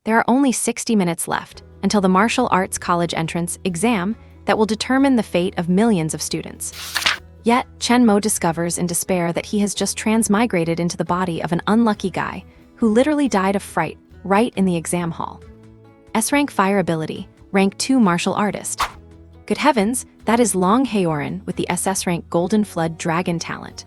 There are only 60 minutes left until the martial arts college entrance exam that will determine the fate of millions of students. Yet, Chen Mo discovers in despair that he has just transmigrated into the body of an unlucky guy who literally died of fright right in the exam hall. S-rank fire ability, rank 2 martial artist. Good heavens, that is Long Haoran with the SS rank Golden Flood Dragon talent.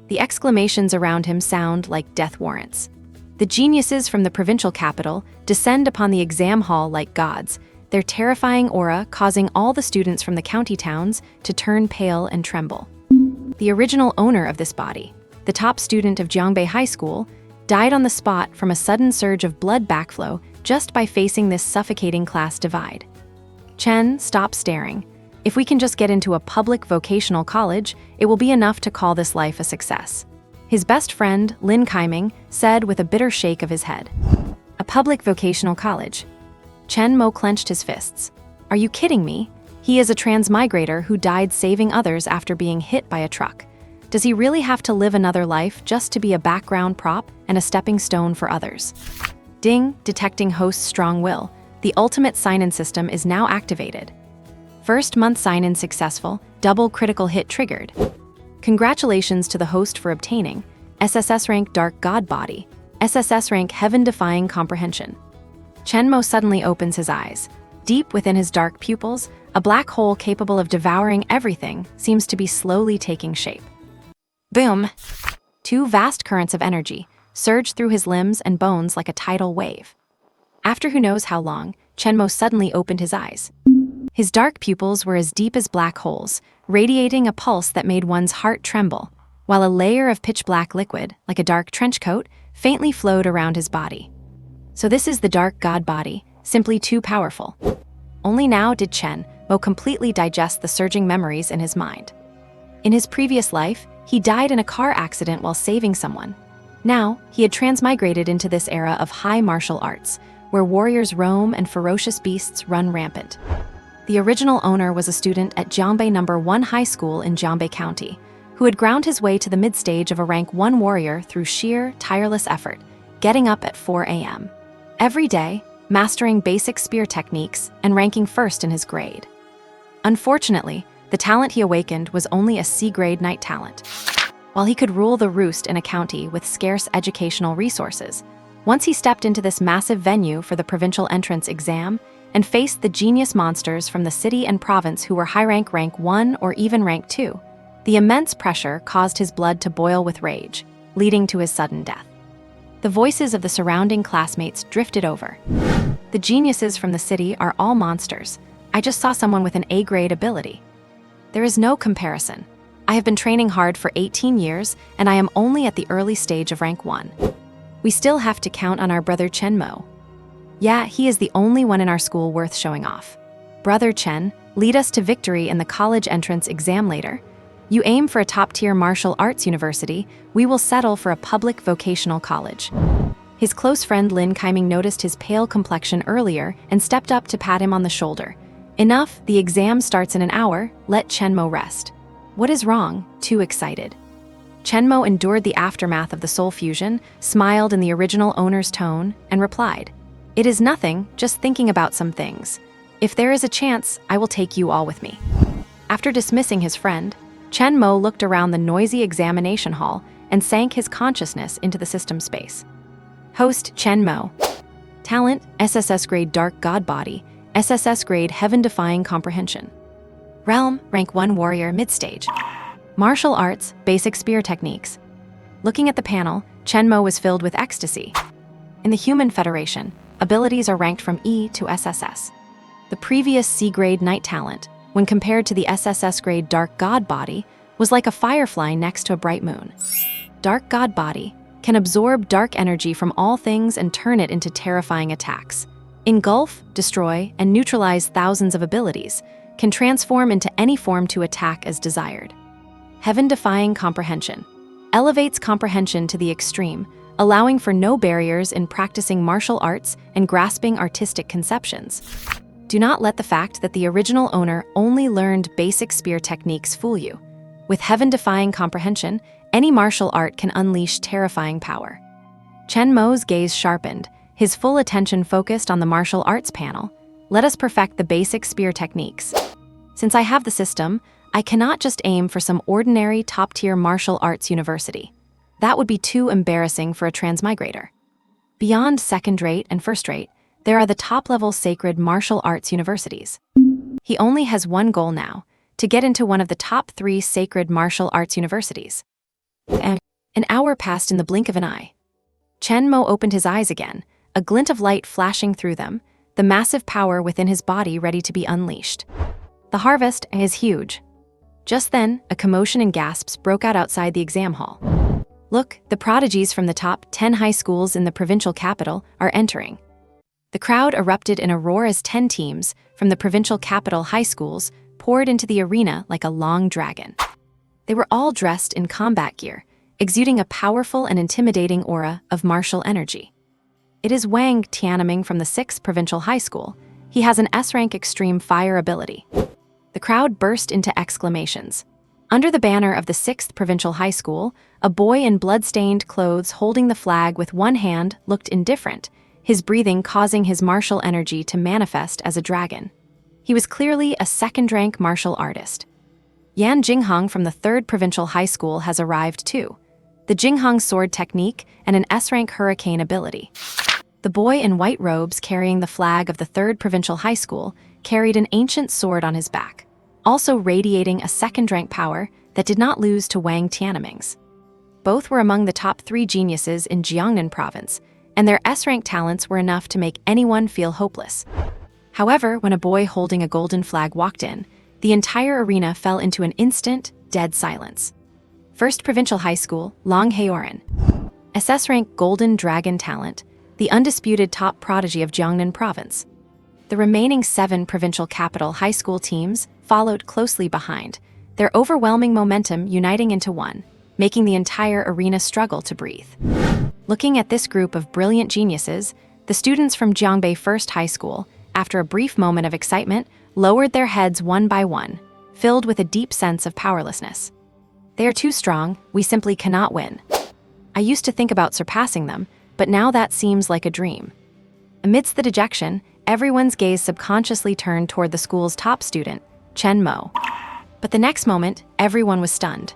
The exclamations around him sound like death warrants. The geniuses from the provincial capital descend upon the exam hall like gods, their terrifying aura causing all the students from the county towns to turn pale and tremble. The original owner of this body, the top student of Jiangbei High School, died on the spot from a sudden surge of blood backflow just by facing this suffocating class divide. Chen, stop staring. If we can just get into a public vocational college, it will be enough to call this life a success. His best friend, Lin Kaiming, said with a bitter shake of his head. A public vocational college. Chen Mo clenched his fists. Are you kidding me? He is a transmigrator who died saving others after being hit by a truck. Does he really have to live another life just to be a background prop and a stepping stone for others? Ding, detecting host's strong will. The ultimate sign-in system is now activated. First month sign-in successful, double critical hit triggered. Congratulations to the host for obtaining SSS rank Dark God Body, SSS rank Heaven-Defying Comprehension. Chen Mo suddenly opens his eyes. Deep within his dark pupils, a black hole capable of devouring everything seems to be slowly taking shape. Boom! 2 vast currents of energy surged through his limbs and bones like a tidal wave. After who knows how long, Chen Mo suddenly opened his eyes. His dark pupils were as deep as black holes, radiating a pulse that made one's heart tremble, while a layer of pitch-black liquid, like a dark trench coat, faintly flowed around his body. So this is the Dark God Body, simply too powerful. Only now did Chen Mo completely digest the surging memories in his mind. In his previous life, he died in a car accident while saving someone. Now, he had transmigrated into this era of high martial arts, where warriors roam and ferocious beasts run rampant. The original owner was a student at Jiangbei No. 1 High School in Jiangbei County, who had ground his way to the mid-stage of a rank 1 warrior through sheer, tireless effort, getting up at 4 a.m. every day, mastering basic spear techniques and ranking first in his grade. Unfortunately, the talent he awakened was only a C-grade night talent. While he could rule the roost in a county with scarce educational resources, once he stepped into this massive venue for the provincial entrance exam and faced the genius monsters from the city and province who were high-rank rank 1 or even rank 2, the immense pressure caused his blood to boil with rage, leading to his sudden death. The voices of the surrounding classmates drifted over. The geniuses from the city are all monsters. I just saw someone with an A-grade ability. There is no comparison. I have been training hard for 18 years, and I am only at the early stage of rank 1. We still have to count on our brother Chen Mo. Yeah, he is the only one in our school worth showing off. Brother Chen, lead us to victory in the college entrance exam later. You aim for a top-tier martial arts university, we will settle for a public vocational college. His close friend Lin Kaiming noticed his pale complexion earlier and stepped up to pat him on the shoulder. Enough, the exam starts in an hour, let Chen Mo rest. What is wrong? Too excited. Chen Mo endured the aftermath of the soul fusion, smiled in the original owner's tone, and replied, "It is nothing, just thinking about some things. If there is a chance, I will take you all with me." After dismissing his friend, Chen Mo looked around the noisy examination hall and sank his consciousness into the system space. Host Chen Mo. Talent, SSS-Grade Dark God Body, SSS-Grade Heaven-Defying Comprehension. Realm, Rank 1 Warrior Mid-Stage. Martial Arts, Basic Spear Techniques. Looking at the panel, Chen Mo was filled with ecstasy. In the Human Federation, abilities are ranked from E to SSS. The previous C-Grade Night Talent, when compared to the SSS-Grade Dark God Body, was like a firefly next to a bright moon. Dark God Body can absorb dark energy from all things and turn it into terrifying attacks. Engulf, destroy, and neutralize thousands of abilities, can transform into any form to attack as desired. Heaven-Defying Comprehension elevates comprehension to the extreme, allowing for no barriers in practicing martial arts and grasping artistic conceptions. Do not let the fact that the original owner only learned basic spear techniques fool you. With Heaven-Defying Comprehension, any martial art can unleash terrifying power. Chen Mo's gaze sharpened, his full attention focused on the martial arts panel. Let us perfect the basic spear techniques. Since I have the system, I cannot just aim for some ordinary top-tier martial arts university. That would be too embarrassing for a transmigrator. Beyond second-rate and first-rate, there are the top-level sacred martial arts universities. He only has one goal now, to get into one of the top 3 sacred martial arts universities. And an hour passed in the blink of an eye. Chen Mo opened his eyes again, a glint of light flashing through them, the massive power within his body ready to be unleashed. The harvest is huge. Just then, a commotion and gasps broke out outside the exam hall. Look, the prodigies from the top 10 high schools in the provincial capital are entering. The crowd erupted in a roar as 10 teams from the provincial capital high schools poured into the arena like a long dragon. They were all dressed in combat gear, exuding a powerful and intimidating aura of martial energy. It is Wang Tianming from the 6th Provincial High School. He has an S-rank extreme fire ability. The crowd burst into exclamations. Under the banner of the 6th Provincial High School, a boy in blood-stained clothes holding the flag with one hand looked indifferent, his breathing causing his martial energy to manifest as a dragon. He was clearly a second-rank martial artist. Yan Jinghong from the 3rd Provincial High School has arrived too. The Jinghong sword technique and an S-rank hurricane ability. The boy in white robes carrying the flag of the 3rd Provincial High School carried an ancient sword on his back, also radiating a second-rank power that did not lose to Wang Tianming's. Both were among the top 3 geniuses in Jiangnan province, and their S-rank talents were enough to make anyone feel hopeless. However, when a boy holding a golden flag walked in, the entire arena fell into an instant, dead silence. 1st Provincial High School, Long Haoran. SS-rank Golden Dragon talent, the undisputed top prodigy of Jiangnan province. The remaining 7 provincial capital high school teams followed closely behind, their overwhelming momentum uniting into one, making the entire arena struggle to breathe. Looking at this group of brilliant geniuses, the students from Jiangbei First High School, after a brief moment of excitement, lowered their heads one by one, filled with a deep sense of powerlessness. They are too strong, we simply cannot win. I used to think about surpassing them, but now that seems like a dream. Amidst the dejection, everyone's gaze subconsciously turned toward the school's top student, Chen Mo. But the next moment, everyone was stunned.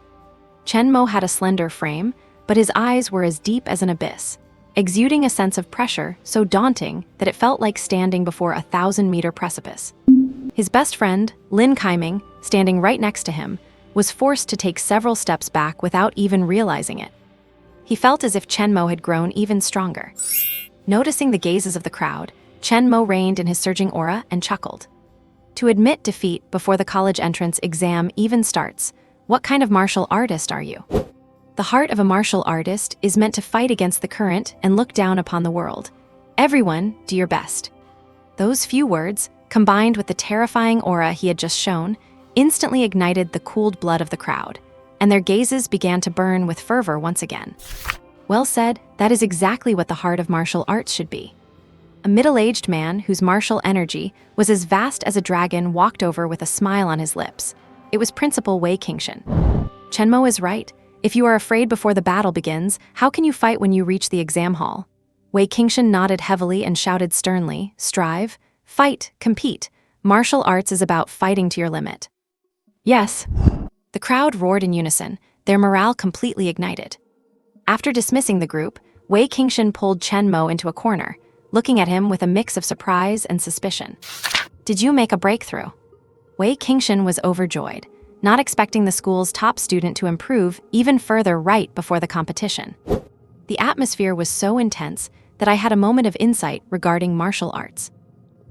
Chen Mo had a slender frame, but his eyes were as deep as an abyss, exuding a sense of pressure so daunting that it felt like standing before a 1,000-meter precipice. His best friend, Lin Kaiming, standing right next to him, was forced to take several steps back without even realizing it. He felt as if Chen Mo had grown even stronger. Noticing the gazes of the crowd, Chen Mo reined in his surging aura and chuckled. To admit defeat before the college entrance exam even starts, what kind of martial artist are you? The heart of a martial artist is meant to fight against the current and look down upon the world. Everyone, do your best. Those few words, combined with the terrifying aura he had just shown, instantly ignited the cooled blood of the crowd, and their gazes began to burn with fervor once again. Well said, that is exactly what the heart of martial arts should be. A middle-aged man whose martial energy was as vast as a dragon walked over with a smile on his lips. It was Principal Wei Qingshan. Chen Mo is right. If you are afraid before the battle begins, how can you fight when you reach the exam hall? Wei Qingshan nodded heavily and shouted sternly, strive, fight, compete. Martial arts is about fighting to your limit. Yes. The crowd roared in unison, their morale completely ignited. After dismissing the group, Wei Qingshan pulled Chen Mo into a corner, looking at him with a mix of surprise and suspicion. Did you make a breakthrough? Wei Qingshan was overjoyed, not expecting the school's top student to improve even further right before the competition. The atmosphere was so intense that I had a moment of insight regarding martial arts.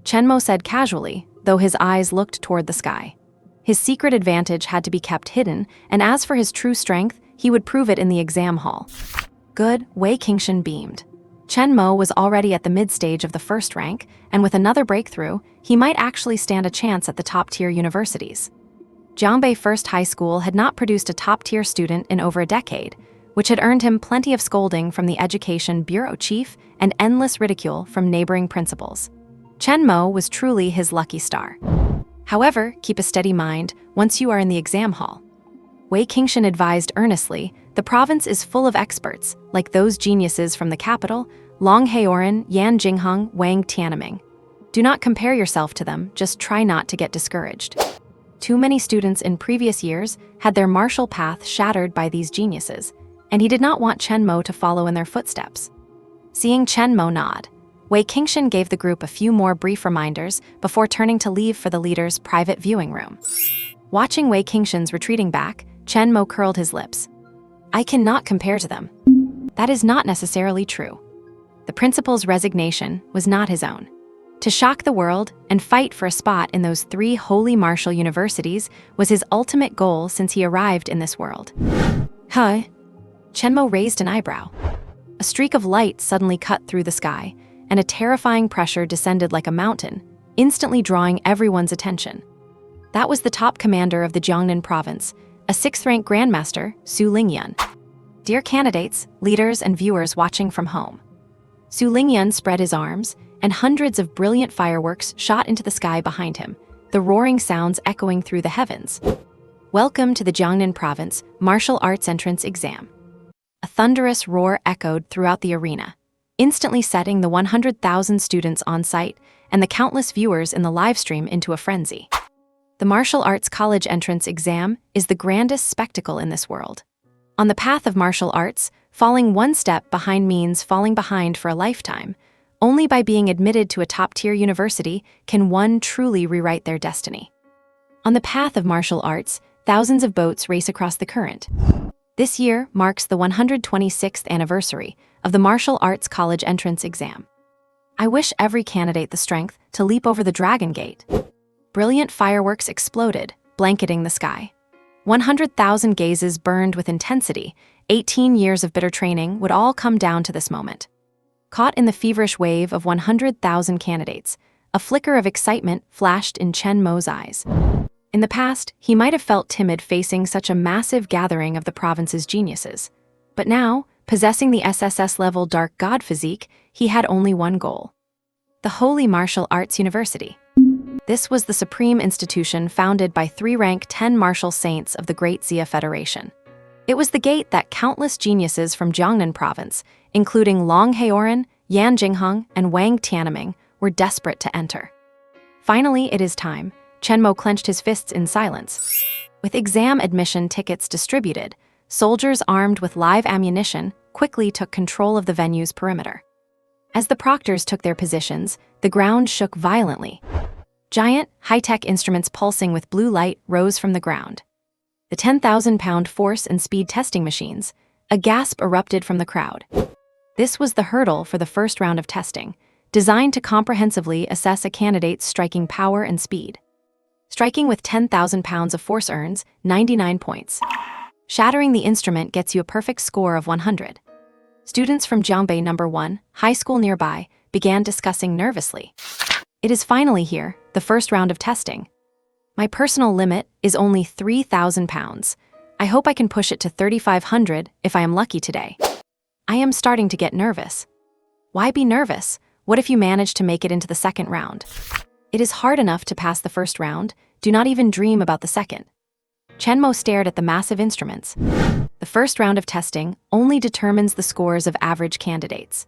Chen Mo said casually, though his eyes looked toward the sky. His secret advantage had to be kept hidden, and as for his true strength, he would prove it in the exam hall. Good, Wei Qingshan beamed. Chen Mo was already at the mid-stage of the first rank, and with another breakthrough, he might actually stand a chance at the top-tier universities. Jiangbei First High School had not produced a top-tier student in over a decade, which had earned him plenty of scolding from the education bureau chief and endless ridicule from neighboring principals. Chen Mo was truly his lucky star. However, keep a steady mind once you are in the exam hall. Wei Qingshan advised earnestly, the province is full of experts, like those geniuses from the capital, Long Haoran, Yan Jingheng, Wang Tianming. Do not compare yourself to them, just try not to get discouraged. Too many students in previous years had their martial path shattered by these geniuses, and he did not want Chen Mo to follow in their footsteps. Seeing Chen Mo nod, Wei Qingshan gave the group a few more brief reminders before turning to leave for the leader's private viewing room. Watching Wei Qingshan's retreating back, Chen Mo curled his lips. I cannot compare to them. That is not necessarily true. The principal's resignation was not his own. To shock the world and fight for a spot in those 3 holy martial universities was his ultimate goal since he arrived in this world. Huh? Chen Mo raised an eyebrow. A streak of light suddenly cut through the sky, and a terrifying pressure descended like a mountain, instantly drawing everyone's attention. That was the top commander of the Jiangnan province, a 6th-rank grandmaster, Su Lingyun. Dear candidates, leaders, and viewers watching from home. Su Lingyun spread his arms, and hundreds of brilliant fireworks shot into the sky behind him, the roaring sounds echoing through the heavens. Welcome to the Jiangnan Province Martial Arts Entrance Exam. A thunderous roar echoed throughout the arena, instantly setting the 100,000 students on site and the countless viewers in the livestream into a frenzy. The Martial Arts College Entrance Exam is the grandest spectacle in this world. On the path of martial arts, falling one step behind means falling behind for a lifetime. Only by being admitted to a top-tier university can one truly rewrite their destiny. On the path of martial arts, thousands of boats race across the current. This year marks the 126th anniversary of the Martial Arts College Entrance Exam. I wish every candidate the strength to leap over the Dragon Gate. Brilliant fireworks exploded, blanketing the sky. 100,000 gazes burned with intensity. 18 years of bitter training would all come down to this moment. Caught in the feverish wave of 100,000 candidates, a flicker of excitement flashed in Chen Mo's eyes. In the past, he might have felt timid facing such a massive gathering of the province's geniuses. But now, possessing the SSS-level Dark God physique, he had only one goal: the Holy Martial Arts University. This was the supreme institution founded by 3-rank 10 martial saints of the Great Xia Federation. It was the gate that countless geniuses from Jiangnan province, including Long Haoran, Yan Jingheng, and Wang Tianming, were desperate to enter. Finally, it is time. Chen Mo clenched his fists in silence. With exam admission tickets distributed, soldiers armed with live ammunition quickly took control of the venue's perimeter. As the proctors took their positions, the ground shook violently. Giant, high-tech instruments pulsing with blue light rose from the ground. The 10,000-pound force and speed testing machines, a gasp erupted from the crowd. This was the hurdle for the first round of testing, designed to comprehensively assess a candidate's striking power and speed. Striking with 10,000 pounds of force earns 99 points. Shattering the instrument gets you a perfect score of 100. Students from Jiangbei No. 1, high school nearby, began discussing nervously. It is finally here, the first round of testing. My personal limit is only 3,000 pounds. I hope I can push it to 3,500 if I am lucky today. I am starting to get nervous. Why be nervous? What if you manage to make it into the second round? It is hard enough to pass the first round. Do not even dream about the second. Chen Mo stared at the massive instruments. The first round of testing only determines the scores of average candidates.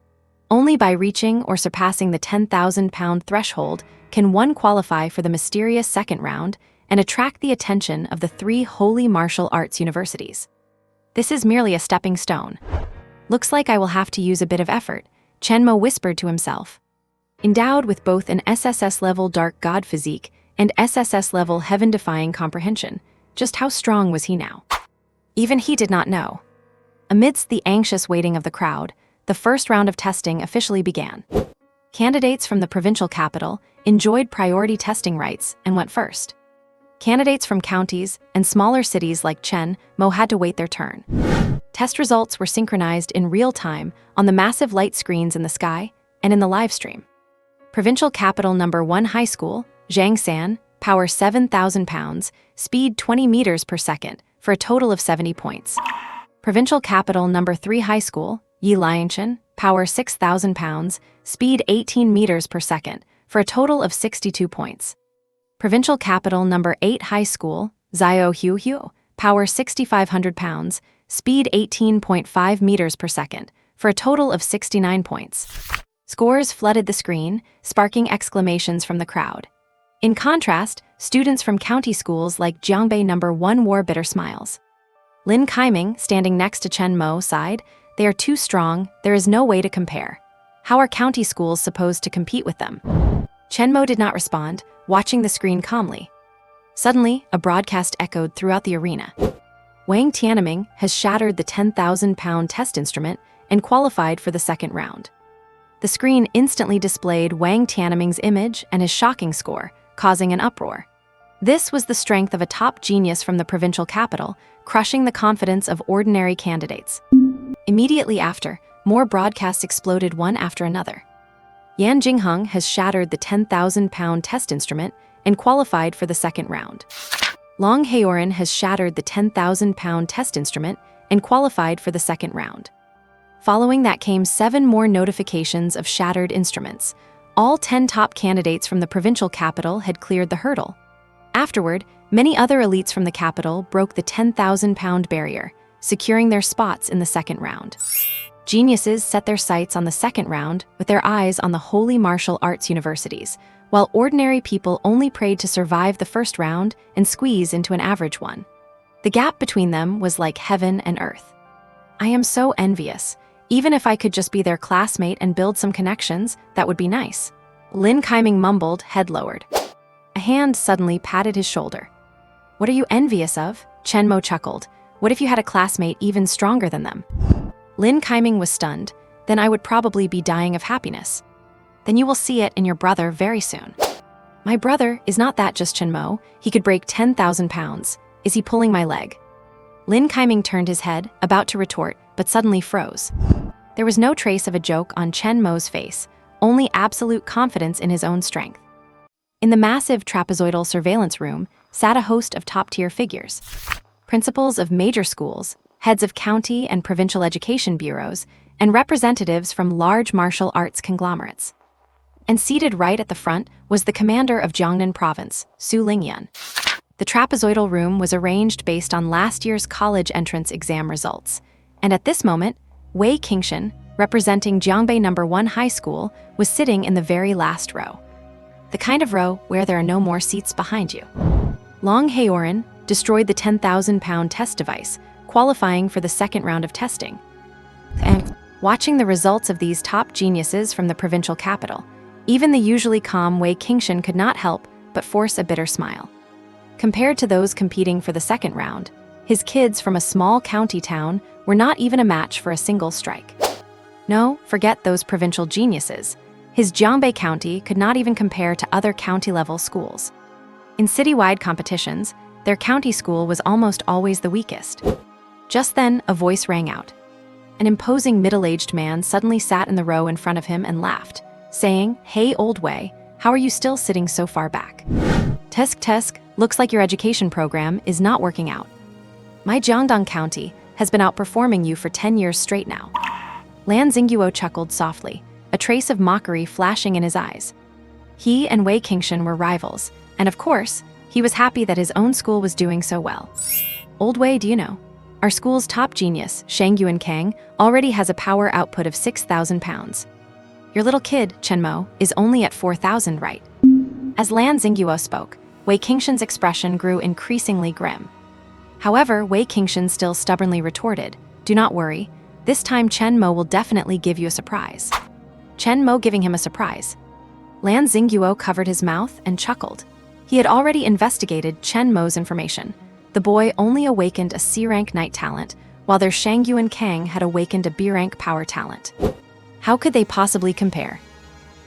Only by reaching or surpassing the 10,000-pound threshold can one qualify for the mysterious second round and attract the attention of the 3 holy martial arts universities. This is merely a stepping stone. Looks like I will have to use a bit of effort, Chen Mo whispered to himself. Endowed with both an SSS-level Dark God physique and SSS-level Heaven-Defying Comprehension, just how strong was he now? Even he did not know. Amidst the anxious waiting of the crowd, the first round of testing officially began. Candidates from the provincial capital enjoyed priority testing rights and went first. Candidates from counties and smaller cities like Chen Mo had to wait their turn. Test results were synchronized in real time on the massive light screens in the sky and in the live stream. Provincial capital No. 1 high school, Zhangsan, power 7,000 pounds, speed 20 meters per second, for a total of 70 points. Provincial capital No. 3 high school, Yilianshan, power 6,000 pounds, speed 18 meters per second, for a total of 62 points. Provincial capital No. 8 high school, Zhao, power 6,500 pounds, speed 18.5 meters per second, for a total of 69 points. Scores flooded the screen, sparking exclamations from the crowd. In contrast, students from county schools like Jiangbei No. 1 wore bitter smiles. Lin Kaiming, standing next to Chen Mo, sighed, "They are too strong, there is no way to compare. How are county schools supposed to compete with them?" Chen Mo did not respond, watching the screen calmly. Suddenly, a broadcast echoed throughout the arena. Wang Tianming has shattered the 10,000-pound test instrument and qualified for the second round. The screen instantly displayed Wang Tianming's image and his shocking score, causing an uproar. This was the strength of a top genius from the provincial capital, crushing the confidence of ordinary candidates. Immediately after, more broadcasts exploded one after another. Yan Jingheng has shattered the 10,000-pound test instrument and qualified for the second round. Long Haoran has shattered the 10,000-pound test instrument and qualified for the second round. Following that came 7 more notifications of shattered instruments. All 10 top candidates from the provincial capital had cleared the hurdle. Afterward, many other elites from the capital broke the 10,000-pound barrier, securing their spots in the second round. Geniuses set their sights on the second round with their eyes on the holy martial arts universities, while ordinary people only prayed to survive the first round and squeeze into an average one. The gap between them was like heaven and earth. "I am so envious. Even if I could just be their classmate and build some connections, that would be nice." Lin Kaiming mumbled, head lowered. A hand suddenly patted his shoulder. "What are you envious of?" Chen Mo chuckled. "What if you had a classmate even stronger than them?" Lin Kaiming was stunned. "Then I would probably be dying of happiness." "Then you will see it in your brother very soon." "My brother is not that just Chen Mo. He could break 10,000 pounds. Is he pulling my leg?" Lin Kaiming turned his head, about to retort, but suddenly froze. There was no trace of a joke on Chen Mo's face, only absolute confidence in his own strength. In the massive trapezoidal surveillance room sat a host of top-tier figures. Principals of major schools, heads of county and provincial education bureaus, and representatives from large martial arts conglomerates. And seated right at the front was the commander of Jiangnan province, Su Lingyan. The trapezoidal room was arranged based on last year's college entrance exam results, and at this moment, Wei Qingshan, representing Jiangbei No. 1 High School, was sitting in the very last row. The kind of row where there are no more seats behind you. Long Haoran destroyed the 10,000-pound test device, qualifying for the second round of testing. And watching the results of these top geniuses from the provincial capital, even the usually calm Wei Qingshan could not help but force a bitter smile. Compared to those competing for the second round, his kids from a small county town were not even a match for a single strike. No, forget those provincial geniuses. His Jiangbei County could not even compare to other county-level schools. In citywide competitions, their county school was almost always the weakest. Just then, a voice rang out. An imposing middle-aged man suddenly sat in the row in front of him and laughed, saying, "Hey, old Wei, how are you still sitting so far back? Tusk, looks like your education program is not working out. My Jiangdong County has been outperforming you for 10 years straight now." Lan Xingguo chuckled softly, a trace of mockery flashing in his eyes. He and Wei Qingshan were rivals, and of course, he was happy that his own school was doing so well. "Old Wei, do you know? Our school's top genius, Shang Yuan Kang, already has a power output of 6,000 pounds. Your little kid, Chen Mo, is only at 4,000, right?" As Lan Xingguo spoke, Wei Qingshan's expression grew increasingly grim. However, Wei Qingshan still stubbornly retorted, "Do not worry. This time Chen Mo will definitely give you a surprise." Chen Mo giving him a surprise. Lan Xingguo covered his mouth and chuckled. He had already investigated Chen Mo's information. The boy only awakened a C-rank night talent, while their Shang Yuan Kang had awakened a B-rank power talent. How could they possibly compare?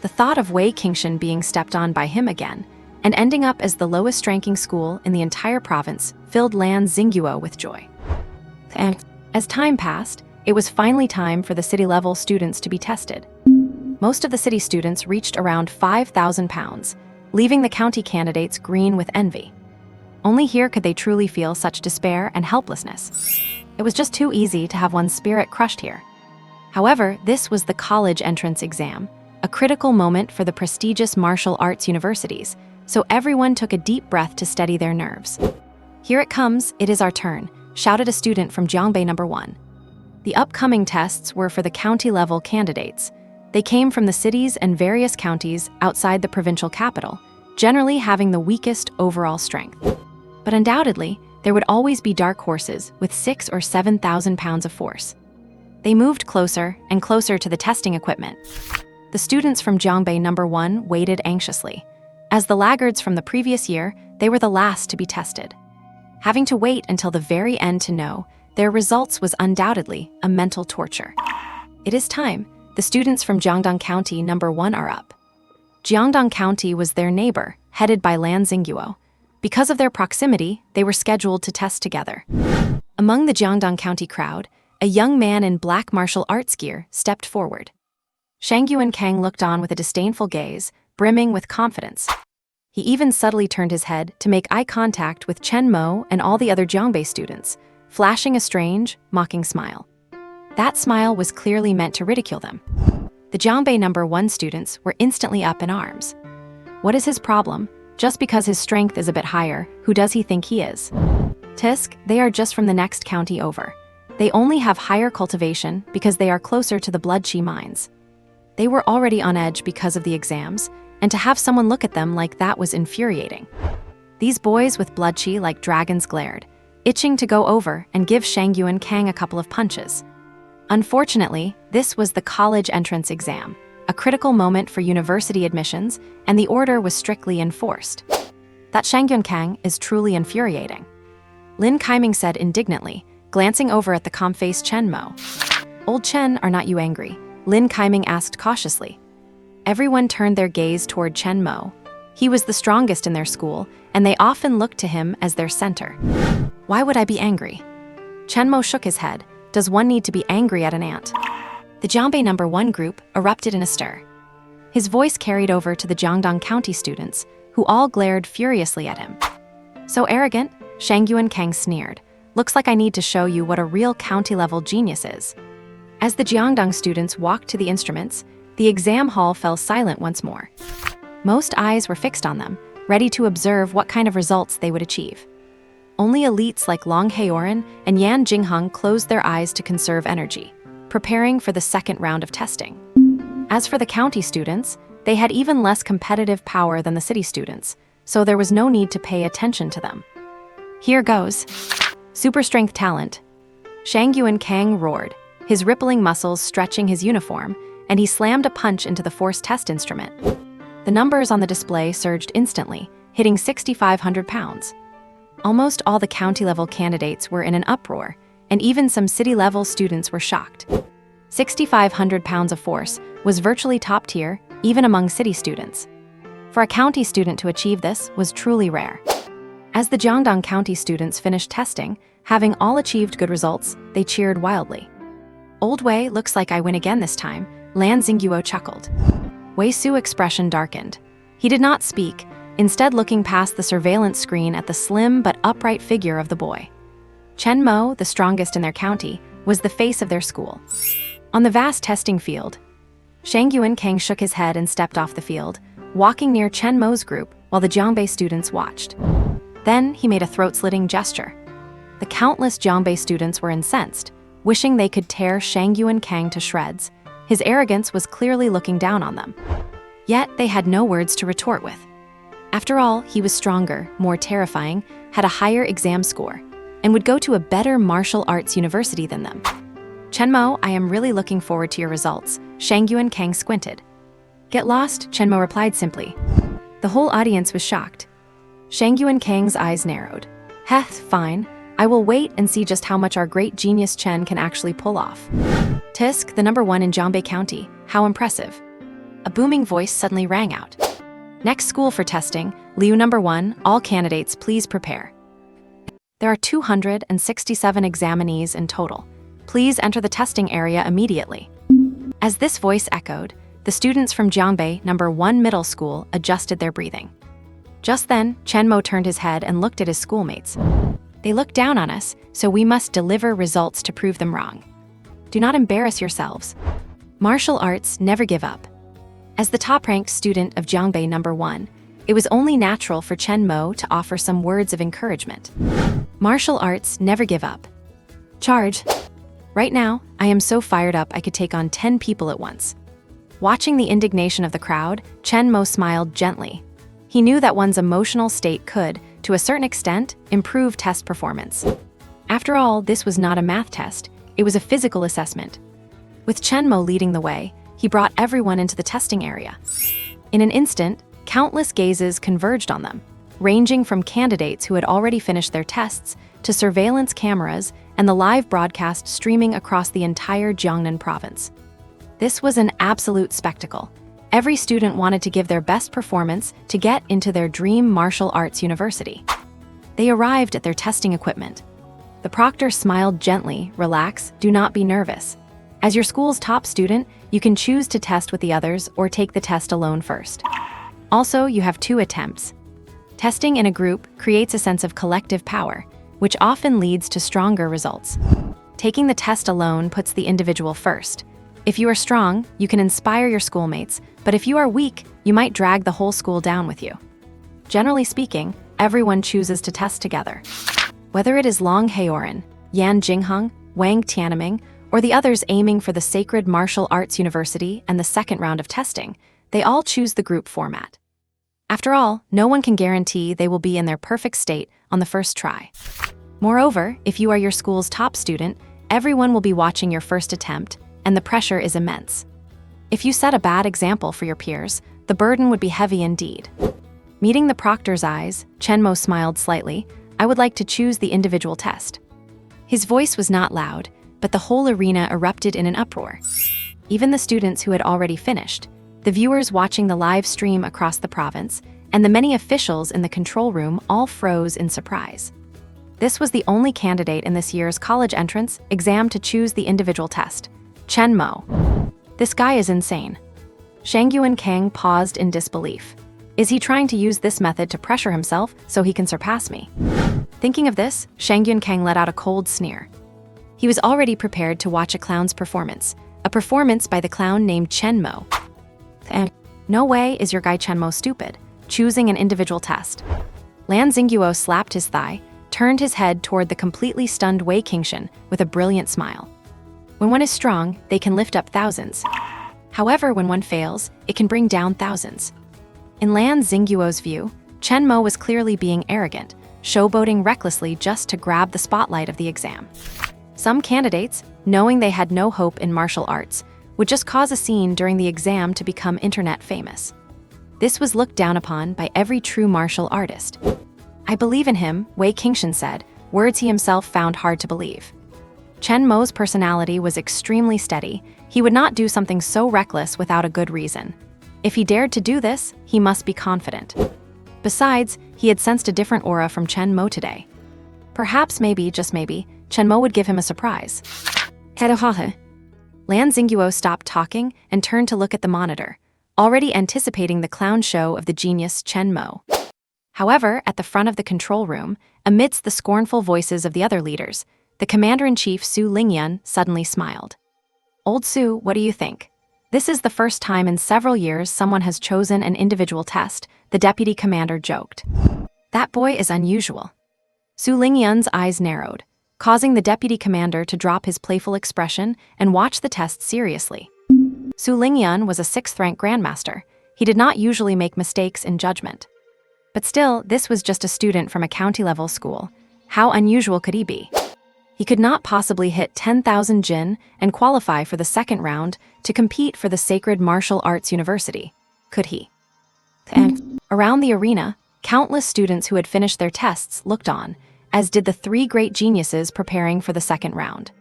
The thought of Wei Qingshan being stepped on by him again, and ending up as the lowest-ranking school in the entire province, filled Lan Xingguo with joy. And as time passed, it was finally time for the city-level students to be tested. Most of the city students reached around 5,000 pounds, leaving the county candidates green with envy. Only here could they truly feel such despair and helplessness. It was just too easy to have one's spirit crushed here. However, this was the college entrance exam, a critical moment for the prestigious martial arts universities, so everyone took a deep breath to steady their nerves. "Here it comes, it is our turn," shouted a student from Jiangbei No. 1. The upcoming tests were for the county-level candidates. They came from the cities and various counties outside the provincial capital, generally having the weakest overall strength. But undoubtedly, there would always be dark horses with 6,000 or 7,000 pounds of force. They moved closer and closer to the testing equipment. The students from Jiangbei No. 1 waited anxiously. As the laggards from the previous year, they were the last to be tested. Having to wait until the very end to know their results was undoubtedly a mental torture. It is time. The students from Jiangdong County No. 1 are up. Jiangdong County was their neighbor, headed by Lan Xingguo. Because of their proximity, they were scheduled to test together. Among the Jiangdong County crowd, a young man in black martial arts gear stepped forward. Shang Yuankang looked on with a disdainful gaze, brimming with confidence. He even subtly turned his head to make eye contact with Chen Mo and all the other Jiangbei students, flashing a strange, mocking smile. That smile was clearly meant to ridicule them. The Jiangbei No. 1 students were instantly up in arms. What is his problem? Just because his strength is a bit higher, who does he think he is? Tisk, they are just from the next county over. They only have higher cultivation because they are closer to the blood chi mines. They were already on edge because of the exams, and to have someone look at them like that was infuriating. These boys with blood chi like dragons glared, itching to go over and give Shang Yuankang a couple of punches. Unfortunately, this was the college entrance exam, a critical moment for university admissions, and the order was strictly enforced. That Shang Yuankang is truly infuriating. Lin Kaiming said indignantly, glancing over at the calm-faced Chen Mo. Old Chen, are not you angry? Lin Kaiming asked cautiously. Everyone turned their gaze toward Chen Mo. He was the strongest in their school, and they often looked to him as their center. Why would I be angry? Chen Mo shook his head. Does one need to be angry at an ant? The Jiangbei No. 1 group erupted in a stir. His voice carried over to the Jiangdong County students, who all glared furiously at him. So arrogant, Shang Yuankang sneered. Looks like I need to show you what a real county-level genius is. As the Jiangdong students walked to the instruments, the exam hall fell silent once more. Most eyes were fixed on them, ready to observe what kind of results they would achieve. Only elites like Long Heoran and Yan Jingheng closed their eyes to conserve energy, preparing for the second round of testing. As for the county students, they had even less competitive power than the city students, so there was no need to pay attention to them. Here goes. Super strength talent. Shang Yuankang roared, his rippling muscles stretching his uniform, and he slammed a punch into the force test instrument. The numbers on the display surged instantly, hitting 6,500 pounds. Almost all the county-level candidates were in an uproar, and even some city-level students were shocked. 6,500 pounds of force was virtually top tier, even among city students. For a county student to achieve this was truly rare. As the Jiangdong County students finished testing, having all achieved good results, they cheered wildly. Old Wei, looks like I win again this time, Lan Xingguo chuckled. Wei Su's expression darkened. He did not speak, instead looking past the surveillance screen at the slim but upright figure of the boy. Chen Mo, the strongest in their county, was the face of their school. On the vast testing field, Shang Yuankang shook his head and stepped off the field, walking near Chen Mo's group while the Jiangbei students watched. Then he made a throat-slitting gesture. The countless Jiangbei students were incensed, wishing they could tear Shang Yuankang to shreds. His arrogance was clearly looking down on them. Yet they had no words to retort with. After all, he was stronger, more terrifying, had a higher exam score, and would go to a better martial arts university than them. Chen Mo, I am really looking forward to your results, Shang Yuankang squinted. Get lost, Chen Mo replied simply. The whole audience was shocked. Shang Yuankang's eyes narrowed. Heh, fine. I will wait and see just how much our great genius Chen can actually pull off. Tisk, the No. 1 in Jiangbei County, how impressive. A booming voice suddenly rang out. Next school for testing, Liu No. 1, all candidates please prepare. There are 267 examinees in total. Please enter the testing area immediately. As this voice echoed, the students from Jiangbei No. 1 Middle School adjusted their breathing. Just then, Chen Mo turned his head and looked at his schoolmates. They look down on us, so we must deliver results to prove them wrong. Do not embarrass yourselves. Martial arts never give up. As the top-ranked student of Jiangbei No. 1, it was only natural for Chen Mo to offer some words of encouragement. Martial arts never give up. Charge! Right now, I am so fired up I could take on 10 people at once. Watching the indignation of the crowd, Chen Mo smiled gently. He knew that one's emotional state could, to a certain extent, improve test performance. After all, this was not a math test, it was a physical assessment. With Chen Mo leading the way, he brought everyone into the testing area. In an instant, countless gazes converged on them, ranging from candidates who had already finished their tests to surveillance cameras and the live broadcast streaming across the entire Jiangnan province. This was an absolute spectacle. Every student wanted to give their best performance to get into their dream martial arts university. They arrived at their testing equipment. The proctor smiled gently. Relax, do not be nervous. As your school's top student, you can choose to test with the others or take the test alone first. Also, you have 2 attempts. Testing in a group creates a sense of collective power, which often leads to stronger results. Taking the test alone puts the individual first. If you are strong, you can inspire your schoolmates, but if you are weak, you might drag the whole school down with you. Generally speaking, everyone chooses to test together. Whether it is Long Heoran, Yan Jingheng, Wang Tianming, or the others aiming for the Sacred Martial Arts University and the second round of testing, they all choose the group format. After all, no one can guarantee they will be in their perfect state on the first try. Moreover, if you are your school's top student, everyone will be watching your first attempt, and the pressure is immense. If you set a bad example for your peers, the burden would be heavy indeed. Meeting the proctor's eyes, Chen Mo smiled slightly. I would like to choose the individual test. His voice was not loud, but the whole arena erupted in an uproar. Even the students who had already finished, the viewers watching the live stream across the province, and the many officials in the control room all froze in surprise. This was the only candidate in this year's college entrance exam to choose the individual test, Chen Mo. This guy is insane. Shangyuan Kang paused in disbelief. Is he trying to use this method to pressure himself so he can surpass me? Thinking of this, Shangyuan Kang let out a cold sneer. He was already prepared to watch a clown's performance, a performance by the clown named Chen Mo. And no way is your guy Chen Mo stupid, choosing an individual test. Lan Xingguo slapped his thigh, turned his head toward the completely stunned Wei Qingshan with a brilliant smile. When one is strong, they can lift up thousands. However, when one fails, it can bring down thousands. In Lan Xingguo's view, Chen Mo was clearly being arrogant, showboating recklessly just to grab the spotlight of the exam. Some candidates, knowing they had no hope in martial arts, would just cause a scene during the exam to become internet famous. This was looked down upon by every true martial artist. I believe in him, Wei Qingshan said, words he himself found hard to believe. Chen Mo's personality was extremely steady. He would not do something so reckless without a good reason. If he dared to do this, he must be confident. Besides, he had sensed a different aura from Chen Mo today. Perhaps maybe, just maybe, Chen Mo would give him a surprise. Lan Xingguo stopped talking and turned to look at the monitor, already anticipating the clown show of the genius Chen Mo. However, at the front of the control room, amidst the scornful voices of the other leaders, the commander-in-chief Su Lingyun suddenly smiled. Old Su, what do you think? This is the first time in several years someone has chosen an individual test, the deputy commander joked. That boy is unusual. Su Lingyun's eyes narrowed, causing the deputy commander to drop his playful expression and watch the test seriously. Su Lingyun was a 6th-rank grandmaster. He did not usually make mistakes in judgment. But still, this was just a student from a county-level school. How unusual could he be? He could not possibly hit 10,000 jin and qualify for the second round to compete for the Sacred Martial Arts University, could he? And around the arena, countless students who had finished their tests looked on, as did the 3 great geniuses preparing for the second round.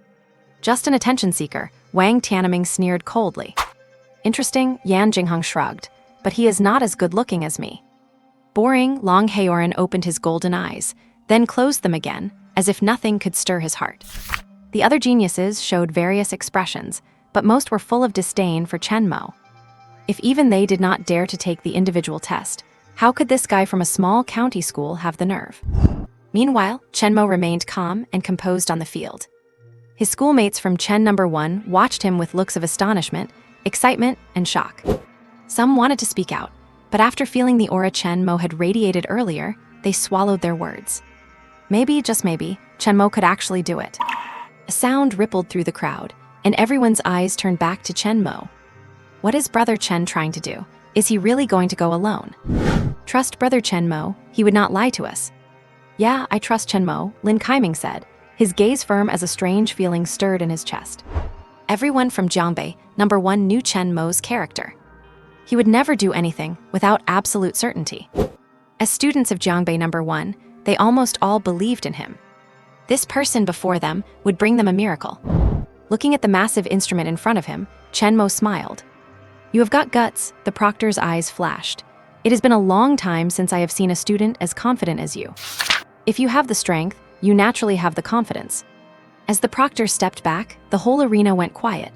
Just an attention seeker, Wang Tianming sneered coldly. Interesting, Yan Jingheng shrugged, but he is not as good-looking as me. Boring, Long Heoran opened his golden eyes, then closed them again, as if nothing could stir his heart. The other geniuses showed various expressions, but most were full of disdain for Chen Mo. If even they did not dare to take the individual test, how could this guy from a small county school have the nerve? Meanwhile, Chen Mo remained calm and composed on the field. His schoolmates from Chen No. 1 watched him with looks of astonishment, excitement, and shock. Some wanted to speak out, but after feeling the aura Chen Mo had radiated earlier, they swallowed their words. Maybe, just maybe, Chen Mo could actually do it. A sound rippled through the crowd, and everyone's eyes turned back to Chen Mo. What is Brother Chen trying to do? Is he really going to go alone? Trust Brother Chen Mo, he would not lie to us. Yeah, I trust Chen Mo, Lin Kaiming said, his gaze firm as a strange feeling stirred in his chest. Everyone from Jiangbei #1 knew Chen Mo's character. He would never do anything without absolute certainty. As students of Jiangbei #1, they almost all believed in him. This person before them would bring them a miracle. Looking at the massive instrument in front of him, Chen Mo smiled. You have got guts, the proctor's eyes flashed. It has been a long time since I have seen a student as confident as you. If you have the strength, you naturally have the confidence. As the proctor stepped back, the whole arena went quiet.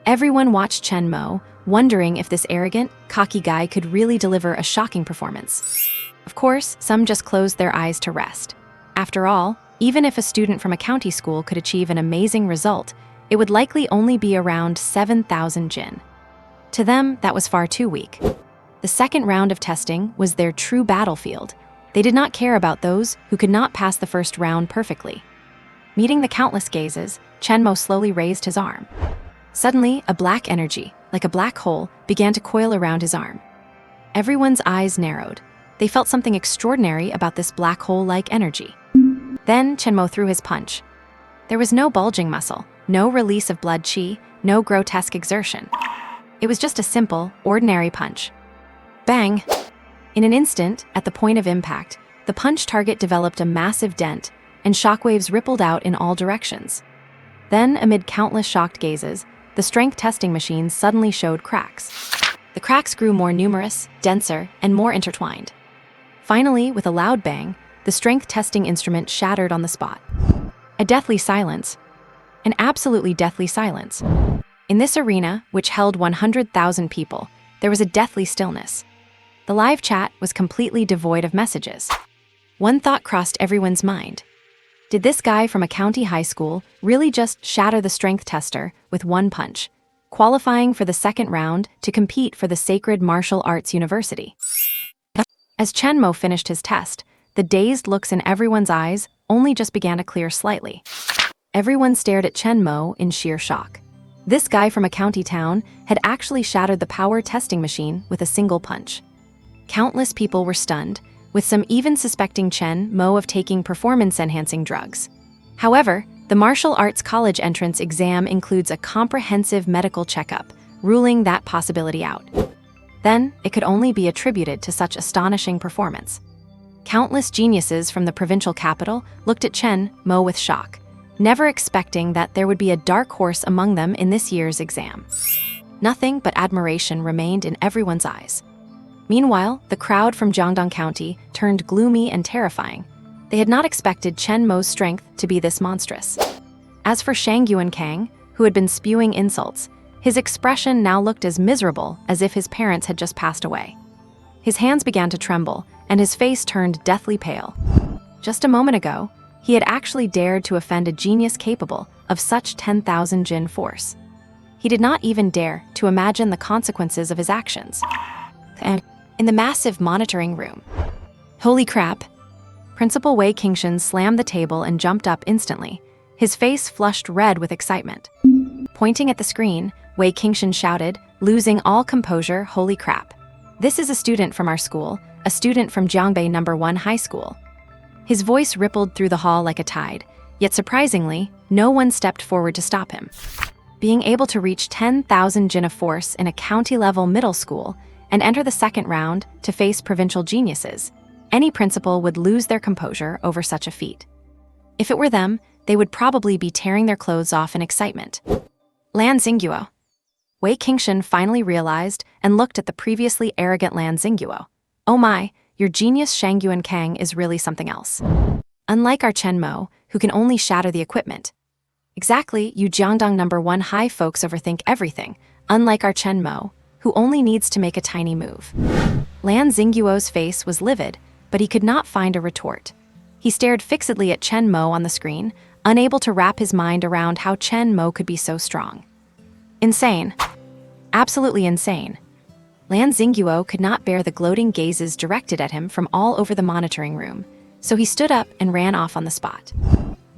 Everyone watched Chen Mo, wondering if this arrogant, cocky guy could really deliver a shocking performance. Of course, some just closed their eyes to rest. After all, even if a student from a county school could achieve an amazing result, it would likely only be around 7,000 jin. To them, that was far too weak. The second round of testing was their true battlefield. They did not care about those who could not pass the first round perfectly. Meeting the countless gazes, Chen Mo slowly raised his arm. Suddenly, a black energy, like a black hole, began to coil around his arm. Everyone's eyes narrowed. They felt something extraordinary about this black hole-like energy. Then Chen Mo threw his punch. There was no bulging muscle, no release of blood qi, no grotesque exertion. It was just a simple, ordinary punch. Bang! In an instant, at the point of impact, the punch target developed a massive dent, and shockwaves rippled out in all directions. Then, amid countless shocked gazes, the strength testing machine suddenly showed cracks. The cracks grew more numerous, denser, and more intertwined. Finally, with a loud bang, the strength testing instrument shattered on the spot. A deathly silence. An absolutely deathly silence. In this arena, which held 100,000 people, there was a deathly stillness. The live chat was completely devoid of messages. One thought crossed everyone's mind. Did this guy from a county high school really just shatter the strength tester with one punch, qualifying for the second round to compete for the Sacred Martial Arts University? As Chen Mo finished his test, the dazed looks in everyone's eyes only just began to clear slightly. Everyone stared at Chen Mo in sheer shock. This guy from a county town had actually shattered the power testing machine with a single punch. Countless people were stunned, with some even suspecting Chen Mo of taking performance-enhancing drugs. However, the martial arts college entrance exam includes a comprehensive medical checkup, ruling that possibility out. Then, it could only be attributed to such astonishing performance. Countless geniuses from the provincial capital looked at Chen Mo with shock, never expecting that there would be a dark horse among them in this year's exam. Nothing but admiration remained in everyone's eyes. Meanwhile, the crowd from Jiangdong County turned gloomy and terrifying. They had not expected Chen Mo's strength to be this monstrous. As for Shang Yuan Kang, who had been spewing insults, his expression now looked as miserable as if his parents had just passed away. His hands began to tremble, and his face turned deathly pale. Just a moment ago, he had actually dared to offend a genius capable of such 10,000 jin force. He did not even dare to imagine the consequences of his actions. And in the massive monitoring room. Holy crap! Principal Wei Qingshan slammed the table and jumped up instantly, his face flushed red with excitement. Pointing at the screen, Wei Qingshan shouted, losing all composure, holy crap. This is a student from our school, a student from Jiangbei #1 high school. His voice rippled through the hall like a tide, yet surprisingly, no one stepped forward to stop him. Being able to reach 10,000 jin of force in a county-level middle school and enter the second round to face provincial geniuses, any principal would lose their composure over such a feat. If it were them, they would probably be tearing their clothes off in excitement. Lan Xingguo. Wei Qingshan finally realized and looked at the previously arrogant Lan Xingguo. Oh my, your genius Shang Yuan Kang is really something else. Unlike our Chen Mo, who can only shatter the equipment. Exactly, you Jiangdong #1 high folks overthink everything, unlike our Chen Mo, who only needs to make a tiny move. Lan Xingguo's face was livid, but he could not find a retort. He stared fixedly at Chen Mo on the screen, unable to wrap his mind around how Chen Mo could be so strong. Insane. Absolutely insane. Lan Xingguo could not bear the gloating gazes directed at him from all over the monitoring room, so he stood up and ran off on the spot.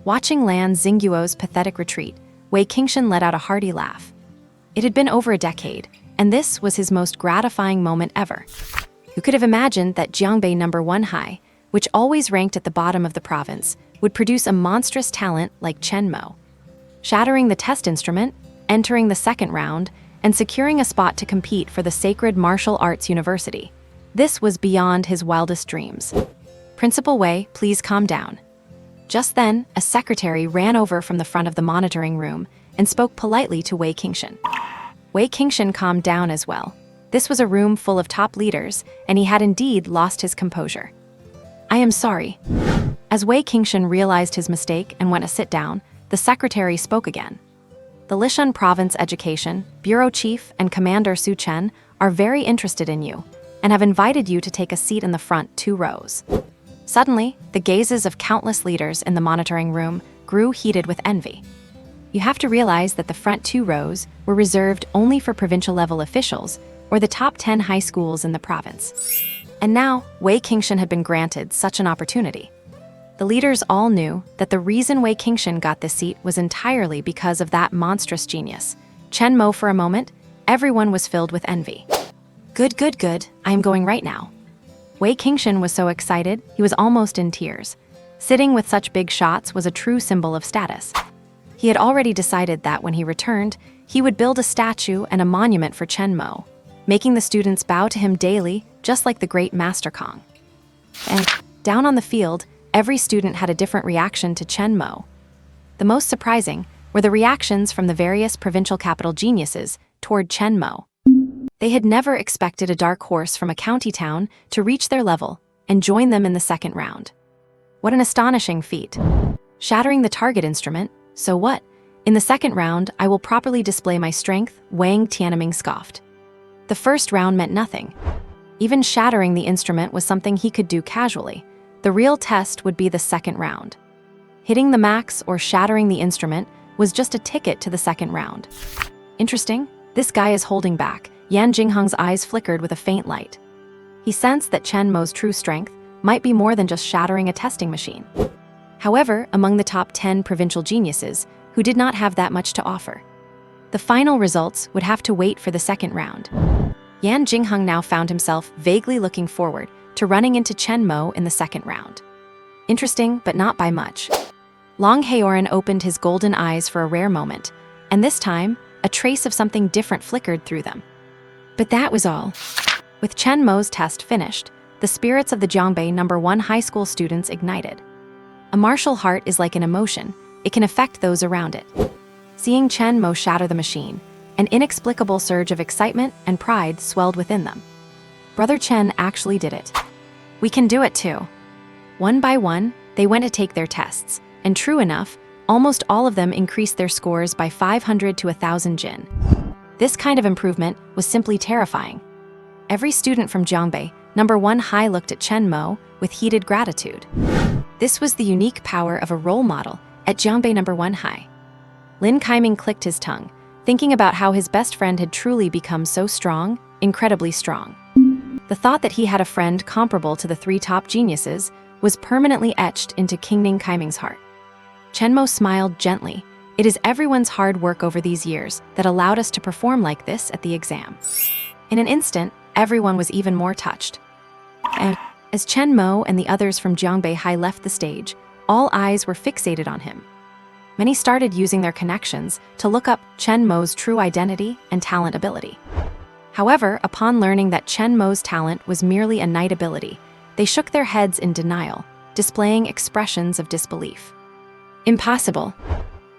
Watching Lan Xingguo's pathetic retreat, Wei Qingshan let out a hearty laugh. It had been over a decade, and this was his most gratifying moment ever. Who could have imagined that Jiangbei No. 1 High, which always ranked at the bottom of the province, would produce a monstrous talent like Chen Mo? Shattering the test instrument, entering the second round, and securing a spot to compete for the Sacred Martial Arts University. This was beyond his wildest dreams. Principal Wei, please calm down. Just then, a secretary ran over from the front of the monitoring room and spoke politely to Wei Qingshan. Wei Qingshan calmed down as well. This was a room full of top leaders, and he had indeed lost his composure. I am sorry. As Wei Qingshan realized his mistake and went to sit down, the secretary spoke again. The Lishan Province Education, Bureau Chief, and Commander Su Chen are very interested in you and have invited you to take a seat in the front 2 rows. Suddenly, the gazes of countless leaders in the monitoring room grew heated with envy. You have to realize that the front 2 rows were reserved only for provincial-level officials or the top 10 high schools in the province. And now, Wei Qingshan had been granted such an opportunity. The leaders all knew that the reason Wei Qingshan got this seat was entirely because of that monstrous genius. Chen Mo, for a moment, everyone was filled with envy. Good. I am going right now. Wei Qingshan was so excited, he was almost in tears. Sitting with such big shots was a true symbol of status. He had already decided that when he returned, he would build a statue and a monument for Chen Mo, making the students bow to him daily, just like the great Master Kong. And down on the field, every student had a different reaction to Chen Mo. The most surprising were the reactions from the various provincial capital geniuses toward Chen Mo. They had never expected a dark horse from a county town to reach their level and join them in the second round. What an astonishing feat. Shattering the target instrument, so what? In the second round, I will properly display my strength, Wang Tianming scoffed. The first round meant nothing. Even shattering the instrument was something he could do casually. The real test would be the second round. Hitting the max or shattering the instrument was just a ticket to the second round. Interesting, this guy is holding back. Yan Jingheng's eyes flickered with a faint light. He sensed that Chen Mo's true strength might be more than just shattering a testing machine. However, among the top 10 provincial geniuses, who did not have that much to offer, the final results would have to wait for the second round. Yan Jingheng now found himself vaguely looking forward to running into Chen Mo in the second round. Interesting, but not by much. Long Haoran opened his golden eyes for a rare moment, and this time, a trace of something different flickered through them. But that was all. With Chen Mo's test finished, the spirits of the Jiangbei No. 1 high school students ignited. A martial heart is like an emotion, it can affect those around it. Seeing Chen Mo shatter the machine, an inexplicable surge of excitement and pride swelled within them. Brother Chen actually did it. We can do it too. One by one, they went to take their tests, and true enough, almost all of them increased their scores by 500 to 1,000 jin. This kind of improvement was simply terrifying. Every student from Jiangbei No. 1 High looked at Chen Mo with heated gratitude. This was the unique power of a role model at Jiangbei No. 1 High. Lin Kaiming clicked his tongue, thinking about how his best friend had truly become so strong, incredibly strong. The thought that he had a friend comparable to the 3 top geniuses was permanently etched into Ning Kaiming's heart. Chen Mo smiled gently. It is everyone's hard work over these years that allowed us to perform like this at the exam. In an instant, everyone was even more touched. And as Chen Mo and the others from Jiangbei High left the stage, all eyes were fixated on him. Many started using their connections to look up Chen Mo's true identity and talent ability. However, upon learning that Chen Mo's talent was merely a night ability, they shook their heads in denial, displaying expressions of disbelief. Impossible.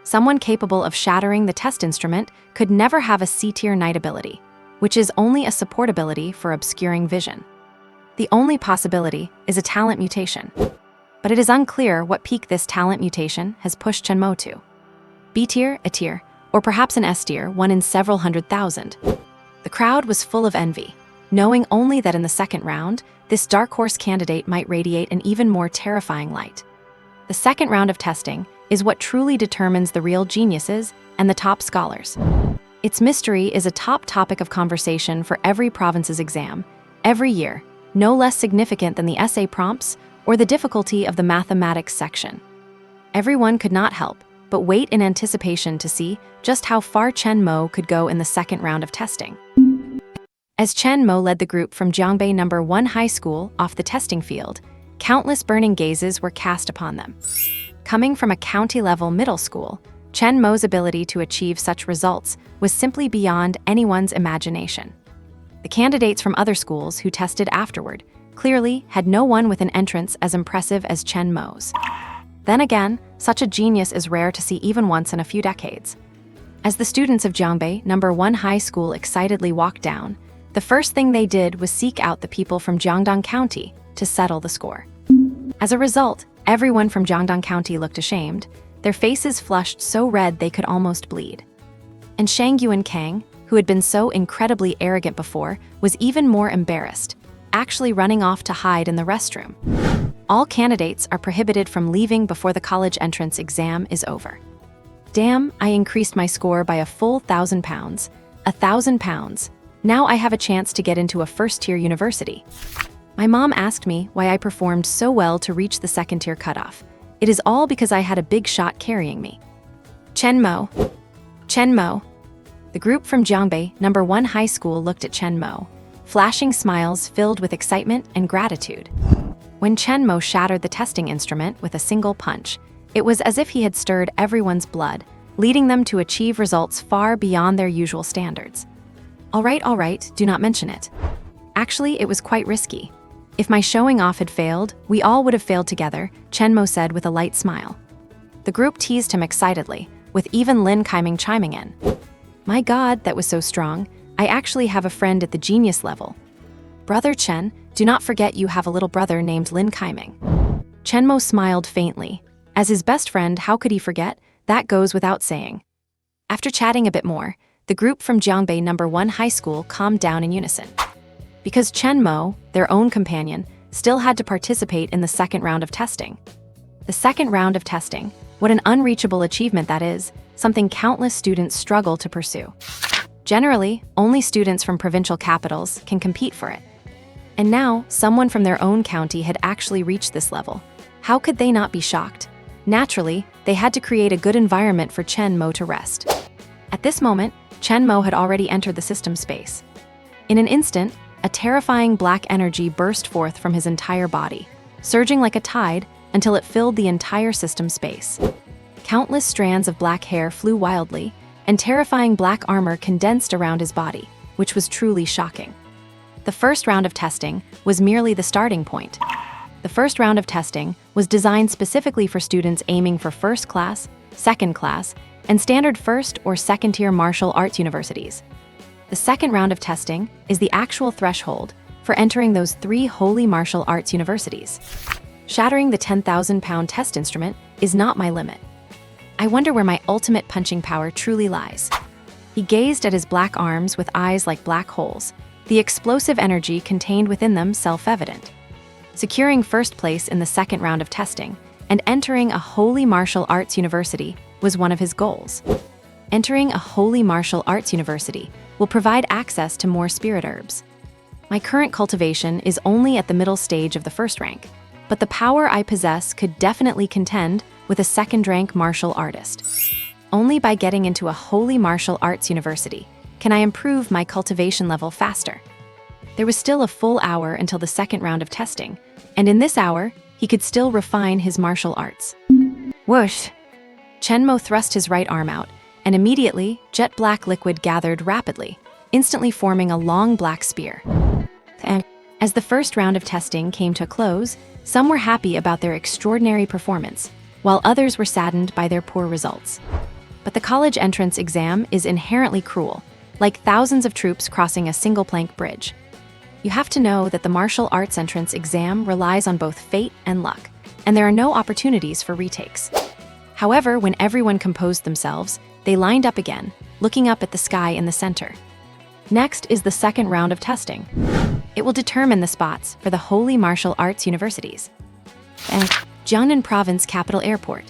Someone capable of shattering the test instrument could never have a C-tier night ability, which is only a support ability for obscuring vision. The only possibility is a talent mutation. But it is unclear what peak this talent mutation has pushed Chen Mo to. B-tier, A tier, or perhaps an S-tier, one in several 100,000. The crowd was full of envy, knowing only that in the second round, this dark horse candidate might radiate an even more terrifying light. The second round of testing is what truly determines the real geniuses and the top scholars. Its mystery is a top topic of conversation for every province's exam, every year, no less significant than the essay prompts or the difficulty of the mathematics section. Everyone could not help but wait in anticipation to see just how far Chen Mo could go in the second round of testing. As Chen Mo led the group from Jiangbei No. 1 High School off the testing field, countless burning gazes were cast upon them. Coming from a county-level middle school, Chen Mo's ability to achieve such results was simply beyond anyone's imagination. The candidates from other schools who tested afterward clearly had no one with an entrance as impressive as Chen Mo's. Then again, such a genius is rare to see even once in a few decades. As the students of Jiangbei No. 1 High School excitedly walked down, the first thing they did was seek out the people from Jiangdong County to settle the score. As a result, everyone from Jiangdong County looked ashamed, their faces flushed so red they could almost bleed. And Shang Yuan Kang, who had been so incredibly arrogant before, was even more embarrassed, actually running off to hide in the restroom. All candidates are prohibited from leaving before the college entrance exam is over. Damn, I increased my score by a full 1,000 pounds. 1,000 pounds. Now I have a chance to get into a first-tier university. My mom asked me why I performed so well to reach the second-tier cutoff. It is all because I had a big shot carrying me. Chen Mo. Chen Mo. The group from Jiangbei No. 1 High School looked at Chen Mo, flashing smiles filled with excitement and gratitude. When Chen Mo shattered the testing instrument with a single punch, it was as if he had stirred everyone's blood, leading them to achieve results far beyond their usual standards. All right, do not mention it. Actually, it was quite risky. If my showing off had failed, we all would have failed together, Chen Mo said with a light smile. The group teased him excitedly, with even Lin Kaiming chiming in. My God, that was so strong. I actually have a friend at the genius level. Brother Chen, do not forget you have a little brother named Lin Kaiming. Chen Mo smiled faintly. As his best friend, how could he forget? That goes without saying. After chatting a bit more, the group from Jiangbei No. 1 High School calmed down in unison. Because Chen Mo, their own companion, still had to participate in the second round of testing. The second round of testing, what an unreachable achievement that is, something countless students struggle to pursue. Generally, only students from provincial capitals can compete for it. And now, someone from their own county had actually reached this level. How could they not be shocked? Naturally, they had to create a good environment for Chen Mo to rest. At this moment, Chen Mo had already entered the system space. In an instant, a terrifying black energy burst forth from his entire body, surging like a tide until it filled the entire system space. Countless strands of black hair flew wildly, and terrifying black armor condensed around his body, which was truly shocking. The first round of testing was merely the starting point. The first round of testing was designed specifically for students aiming for first class, second class, and standard first or second-tier martial arts universities. The second round of testing is the actual threshold for entering those 3 holy martial arts universities. Shattering the 10,000-pound test instrument is not my limit. I wonder where my ultimate punching power truly lies. He gazed at his black arms with eyes like black holes, the explosive energy contained within them self-evident. Securing first place in the second round of testing and entering a holy martial arts university was one of his goals. Entering a holy martial arts university will provide access to more spirit herbs. My current cultivation is only at the middle stage of the first rank, but the power I possess could definitely contend with a second-rank martial artist. Only by getting into a holy martial arts university can I improve my cultivation level faster. There was still a full hour until the second round of testing, and in this hour, he could still refine his martial arts. Whoosh! Chen Mo thrust his right arm out, and immediately, jet black liquid gathered rapidly, instantly forming a long black spear. And as the first round of testing came to a close, some were happy about their extraordinary performance, while others were saddened by their poor results. But the college entrance exam is inherently cruel, like thousands of troops crossing a single-plank bridge. You have to know that the martial arts entrance exam relies on both fate and luck, and there are no opportunities for retakes. However, when everyone composed themselves, they lined up again, looking up at the sky in the center. Next is the second round of testing. It will determine the spots for the holy martial arts universities. And Jiangnan Province Capital Airport.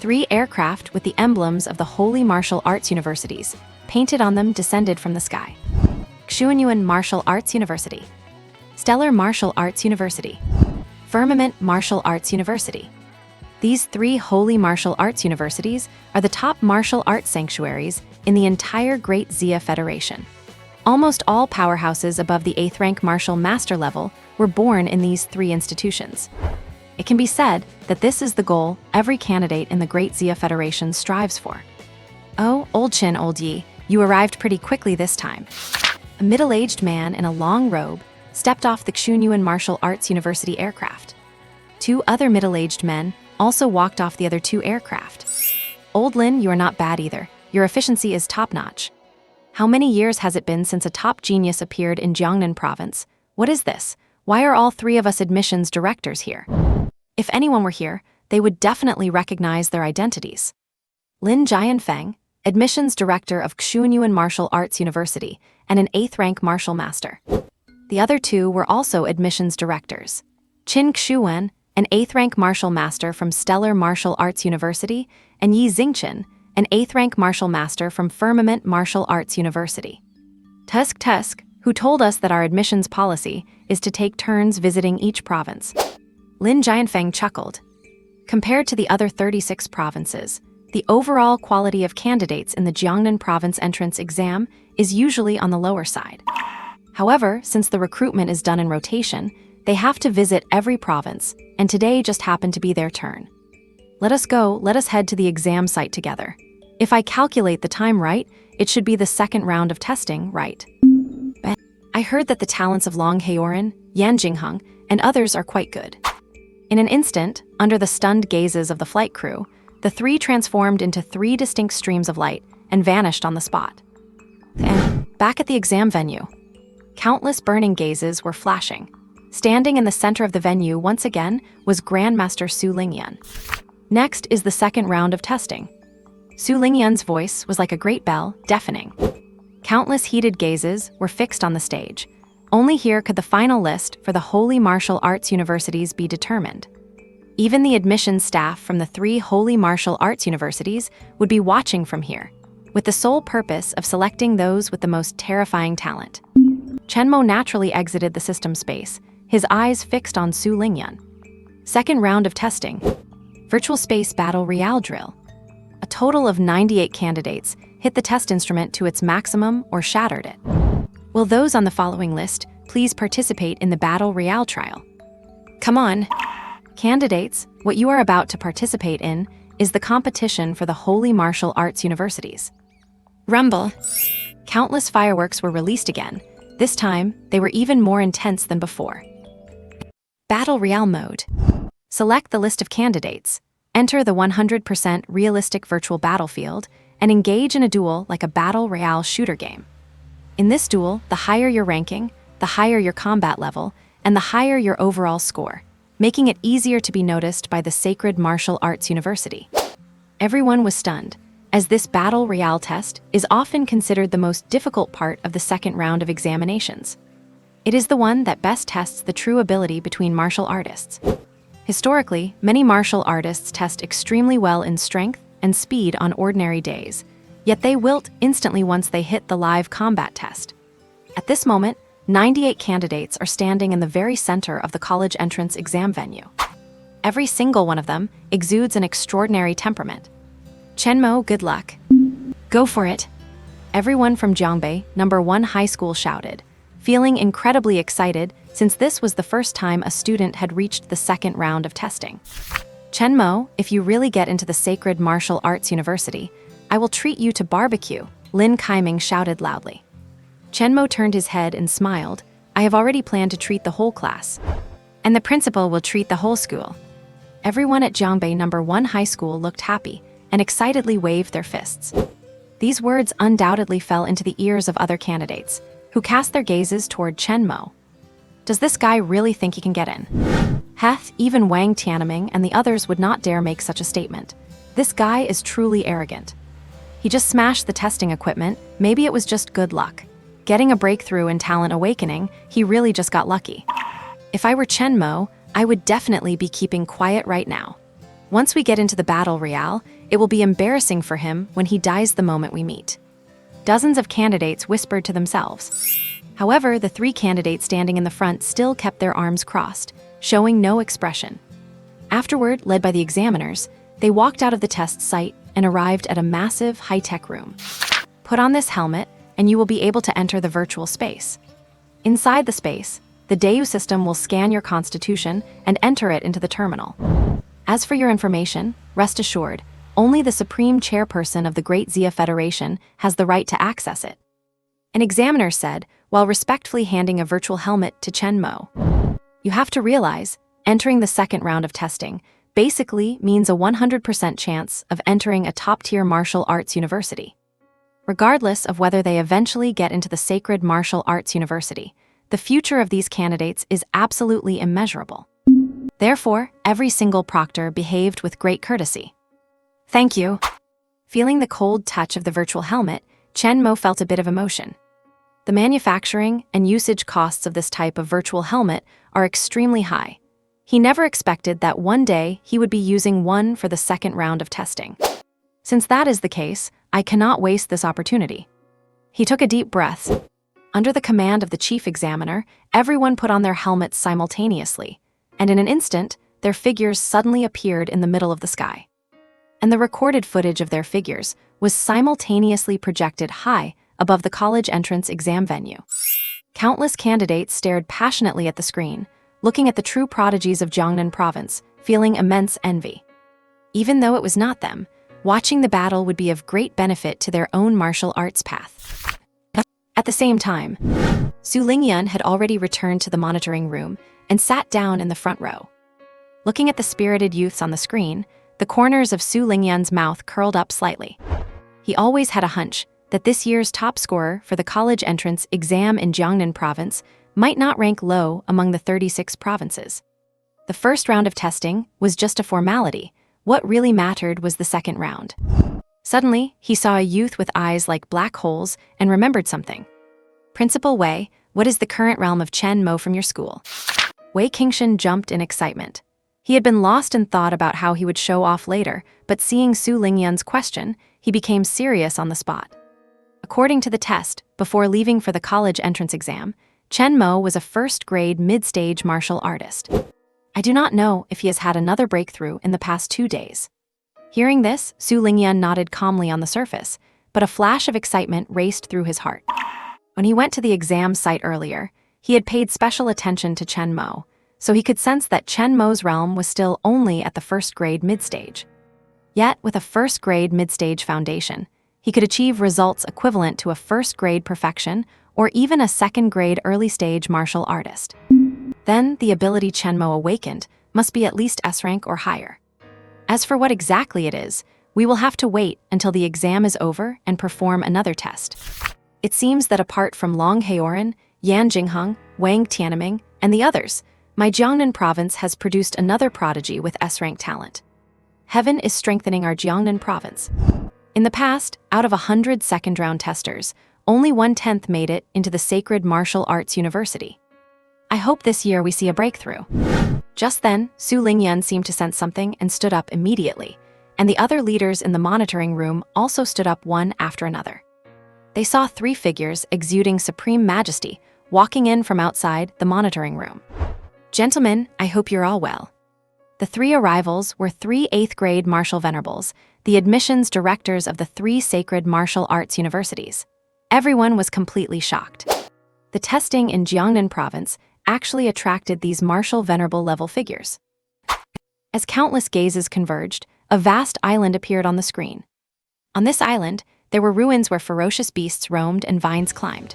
3 aircraft with the emblems of the holy martial arts universities painted on them descended from the sky. Xuanyuan Martial Arts University, Stellar Martial Arts University, Firmament Martial Arts University, These three holy martial arts universities are the top martial arts sanctuaries in the entire Great Xia Federation. Almost all powerhouses above the 8th rank martial master level were born in these three institutions. It can be said that this is the goal every candidate in the Great Xia Federation strives for. Oh, old Chen, old Yi, you arrived pretty quickly this time. A middle-aged man in a long robe stepped off the Xunyuan Martial Arts University aircraft. Two other middle-aged men also walked off the other two aircraft. Old Lin, you are not bad either. Your efficiency is top-notch. How many years has it been since a top genius appeared in Jiangnan province? What is this? Why are all three of us admissions directors here? If anyone were here, they would definitely recognize their identities. Lin Jianfeng, admissions director of Xunyuan Martial Arts University and an 8th rank martial master. The other two were also admissions directors. Qin Xuan, an 8th rank martial master from Stellar Martial Arts University, and Yi Xingchen, an 8th rank martial master from Firmament Martial Arts University. Tusk, who told us that our admissions policy is to take turns visiting each province. Lin Jianfeng chuckled. Compared to the other 36 provinces, the overall quality of candidates in the Jiangnan province entrance exam is usually on the lower side. However, since the recruitment is done in rotation, they have to visit every province, and today just happened to be their turn. Let us head to the exam site together. If I calculate the time right, it should be the second round of testing, right? I heard that the talents of Long Heoran, Yan Jingheng, and others are quite good. In an instant, under the stunned gazes of the flight crew, the three transformed into three distinct streams of light and vanished on the spot. And back at the exam venue, countless burning gazes were flashing. Standing in the center of the venue once again was Grandmaster Su Lingyan. Next is the second round of testing. Su Lingyan's voice was like a great bell, deafening. Countless heated gazes were fixed on the stage. Only here could the final list for the Holy Martial Arts Universities be determined. Even the admissions staff from the three Holy Martial Arts Universities would be watching from here, with the sole purpose of selecting those with the most terrifying talent. Chen Mo naturally exited the system space, his eyes fixed on Su Lingyan. Second round of testing. Virtual Space Battle Royale Drill. A total of 98 candidates hit the test instrument to its maximum or shattered it. Will those on the following list please participate in the Battle Royale trial? Come on. Candidates, what you are about to participate in is the competition for the Holy Martial Arts Universities. Rumble. Countless fireworks were released again. This time, they were even more intense than before. Battle Royale mode. Select the list of candidates, enter the 100% realistic virtual battlefield, and engage in a duel like a Battle Royale shooter game. In this duel, the higher your ranking, the higher your combat level, and the higher your overall score, making it easier to be noticed by the Sacred Martial Arts University. Everyone was stunned, as this Battle Royale test is often considered the most difficult part of the second round of examinations. It is the one that best tests the true ability between martial artists. Historically, many martial artists test extremely well in strength and speed on ordinary days, yet they wilt instantly once they hit the live combat test. At this moment, 98 candidates are standing in the very center of the college entrance exam venue. Every single one of them exudes an extraordinary temperament. Chen Mo, good luck. Go for it. Everyone from Jiangbei No. 1 High School shouted, feeling incredibly excited since this was the first time a student had reached the second round of testing. Chen Mo, if you really get into the Sacred Martial Arts University, I will treat you to barbecue, Lin Kaiming shouted loudly. Chen Mo turned his head and smiled. I have already planned to treat the whole class. And the principal will treat the whole school. Everyone at Jiangbei No. 1 High School looked happy and excitedly waved their fists. These words undoubtedly fell into the ears of other candidates, who cast their gazes toward Chen Mo. Does this guy really think he can get in? Heth, even Wang Tianming and the others would not dare make such a statement. This guy is truly arrogant. He just smashed the testing equipment, maybe it was just good luck. Getting a breakthrough in talent awakening, he really just got lucky. If I were Chen Mo, I would definitely be keeping quiet right now. Once we get into the Battle Royale, it will be embarrassing for him when he dies the moment we meet. Dozens of candidates whispered to themselves. However, the three candidates standing in the front still kept their arms crossed, showing no expression. Afterward, led by the examiners, they walked out of the test site and arrived at a massive, high-tech room. Put on this helmet, and you will be able to enter the virtual space. Inside the space, the Dayu system will scan your constitution and enter it into the terminal. As for your information, rest assured, only the Supreme Chairperson of the Great Xia Federation has the right to access it. An examiner said, while respectfully handing a virtual helmet to Chen Mo. You have to realize, entering the second round of testing basically means a 100% chance of entering a top-tier martial arts university. Regardless of whether they eventually get into the Sacred Martial Arts University, the future of these candidates is absolutely immeasurable. Therefore, every single proctor behaved with great courtesy. Thank you. Feeling the cold touch of the virtual helmet, Chen Mo felt a bit of emotion. The manufacturing and usage costs of this type of virtual helmet are extremely high. He never expected that one day he would be using one for the second round of testing. Since that is the case, I cannot waste this opportunity. He took a deep breath. Under the command of the chief examiner, everyone put on their helmets simultaneously, and in an instant, their figures suddenly appeared in the middle of the sky. And the recorded footage of their figures was simultaneously projected high above the college entrance exam venue. Countless candidates stared passionately at the screen, looking at the true prodigies of Jiangnan province, feeling immense envy. Even though it was not them, watching the battle would be of great benefit to their own martial arts path. At the same time, Su Lingyan had already returned to the monitoring room and sat down in the front row. Looking at the spirited youths on the screen, the corners of Su Lingyan's mouth curled up slightly. He always had a hunch that this year's top scorer for the college entrance exam in Jiangnan province might not rank low among the 36 provinces. The first round of testing was just a formality. What really mattered was the second round. Suddenly, he saw a youth with eyes like black holes and remembered something. Principal Wei, what is the current realm of Chen Mo from your school? Wei Qingshan jumped in excitement. He had been lost in thought about how he would show off later, but seeing Su Lingyan's question, he became serious on the spot. According to the test, before leaving for the college entrance exam, Chen Mo was a first-grade mid-stage martial artist. I do not know if he has had another breakthrough in the past 2 days. Hearing this, Su Lingyan nodded calmly on the surface, but a flash of excitement raced through his heart. When he went to the exam site earlier, he had paid special attention to Chen Mo, so he could sense that Chen Mo's realm was still only at the first-grade mid-stage. Yet, with a first-grade mid-stage foundation, he could achieve results equivalent to a first-grade perfection or even a second-grade early-stage martial artist. Then, the ability Chen Mo awakened must be at least S rank or higher. As for what exactly it is, we will have to wait until the exam is over and perform another test. It seems that apart from Long Heoran, Yan Jingheng, Wang Tianming, and the others, my Jiangnan province has produced another prodigy with S-rank talent. Heaven is strengthening our Jiangnan province. In the past, out of 100 second-round testers, only 1/10 made it into the Sacred Martial Arts University. I hope this year we see a breakthrough. Just then, Su Lingyan seemed to sense something and stood up immediately, and the other leaders in the monitoring room also stood up one after another. They saw 3 figures exuding supreme majesty walking in from outside the monitoring room. Gentlemen, I hope you're all well. The 3 arrivals were 3 8th-grade martial venerables, the admissions directors of the 3 sacred martial arts universities. Everyone was completely shocked. The testing in Jiangnan province actually attracted these martial venerable level figures. As countless gazes converged, a vast island appeared on the screen. On this island, there were ruins where ferocious beasts roamed and vines climbed.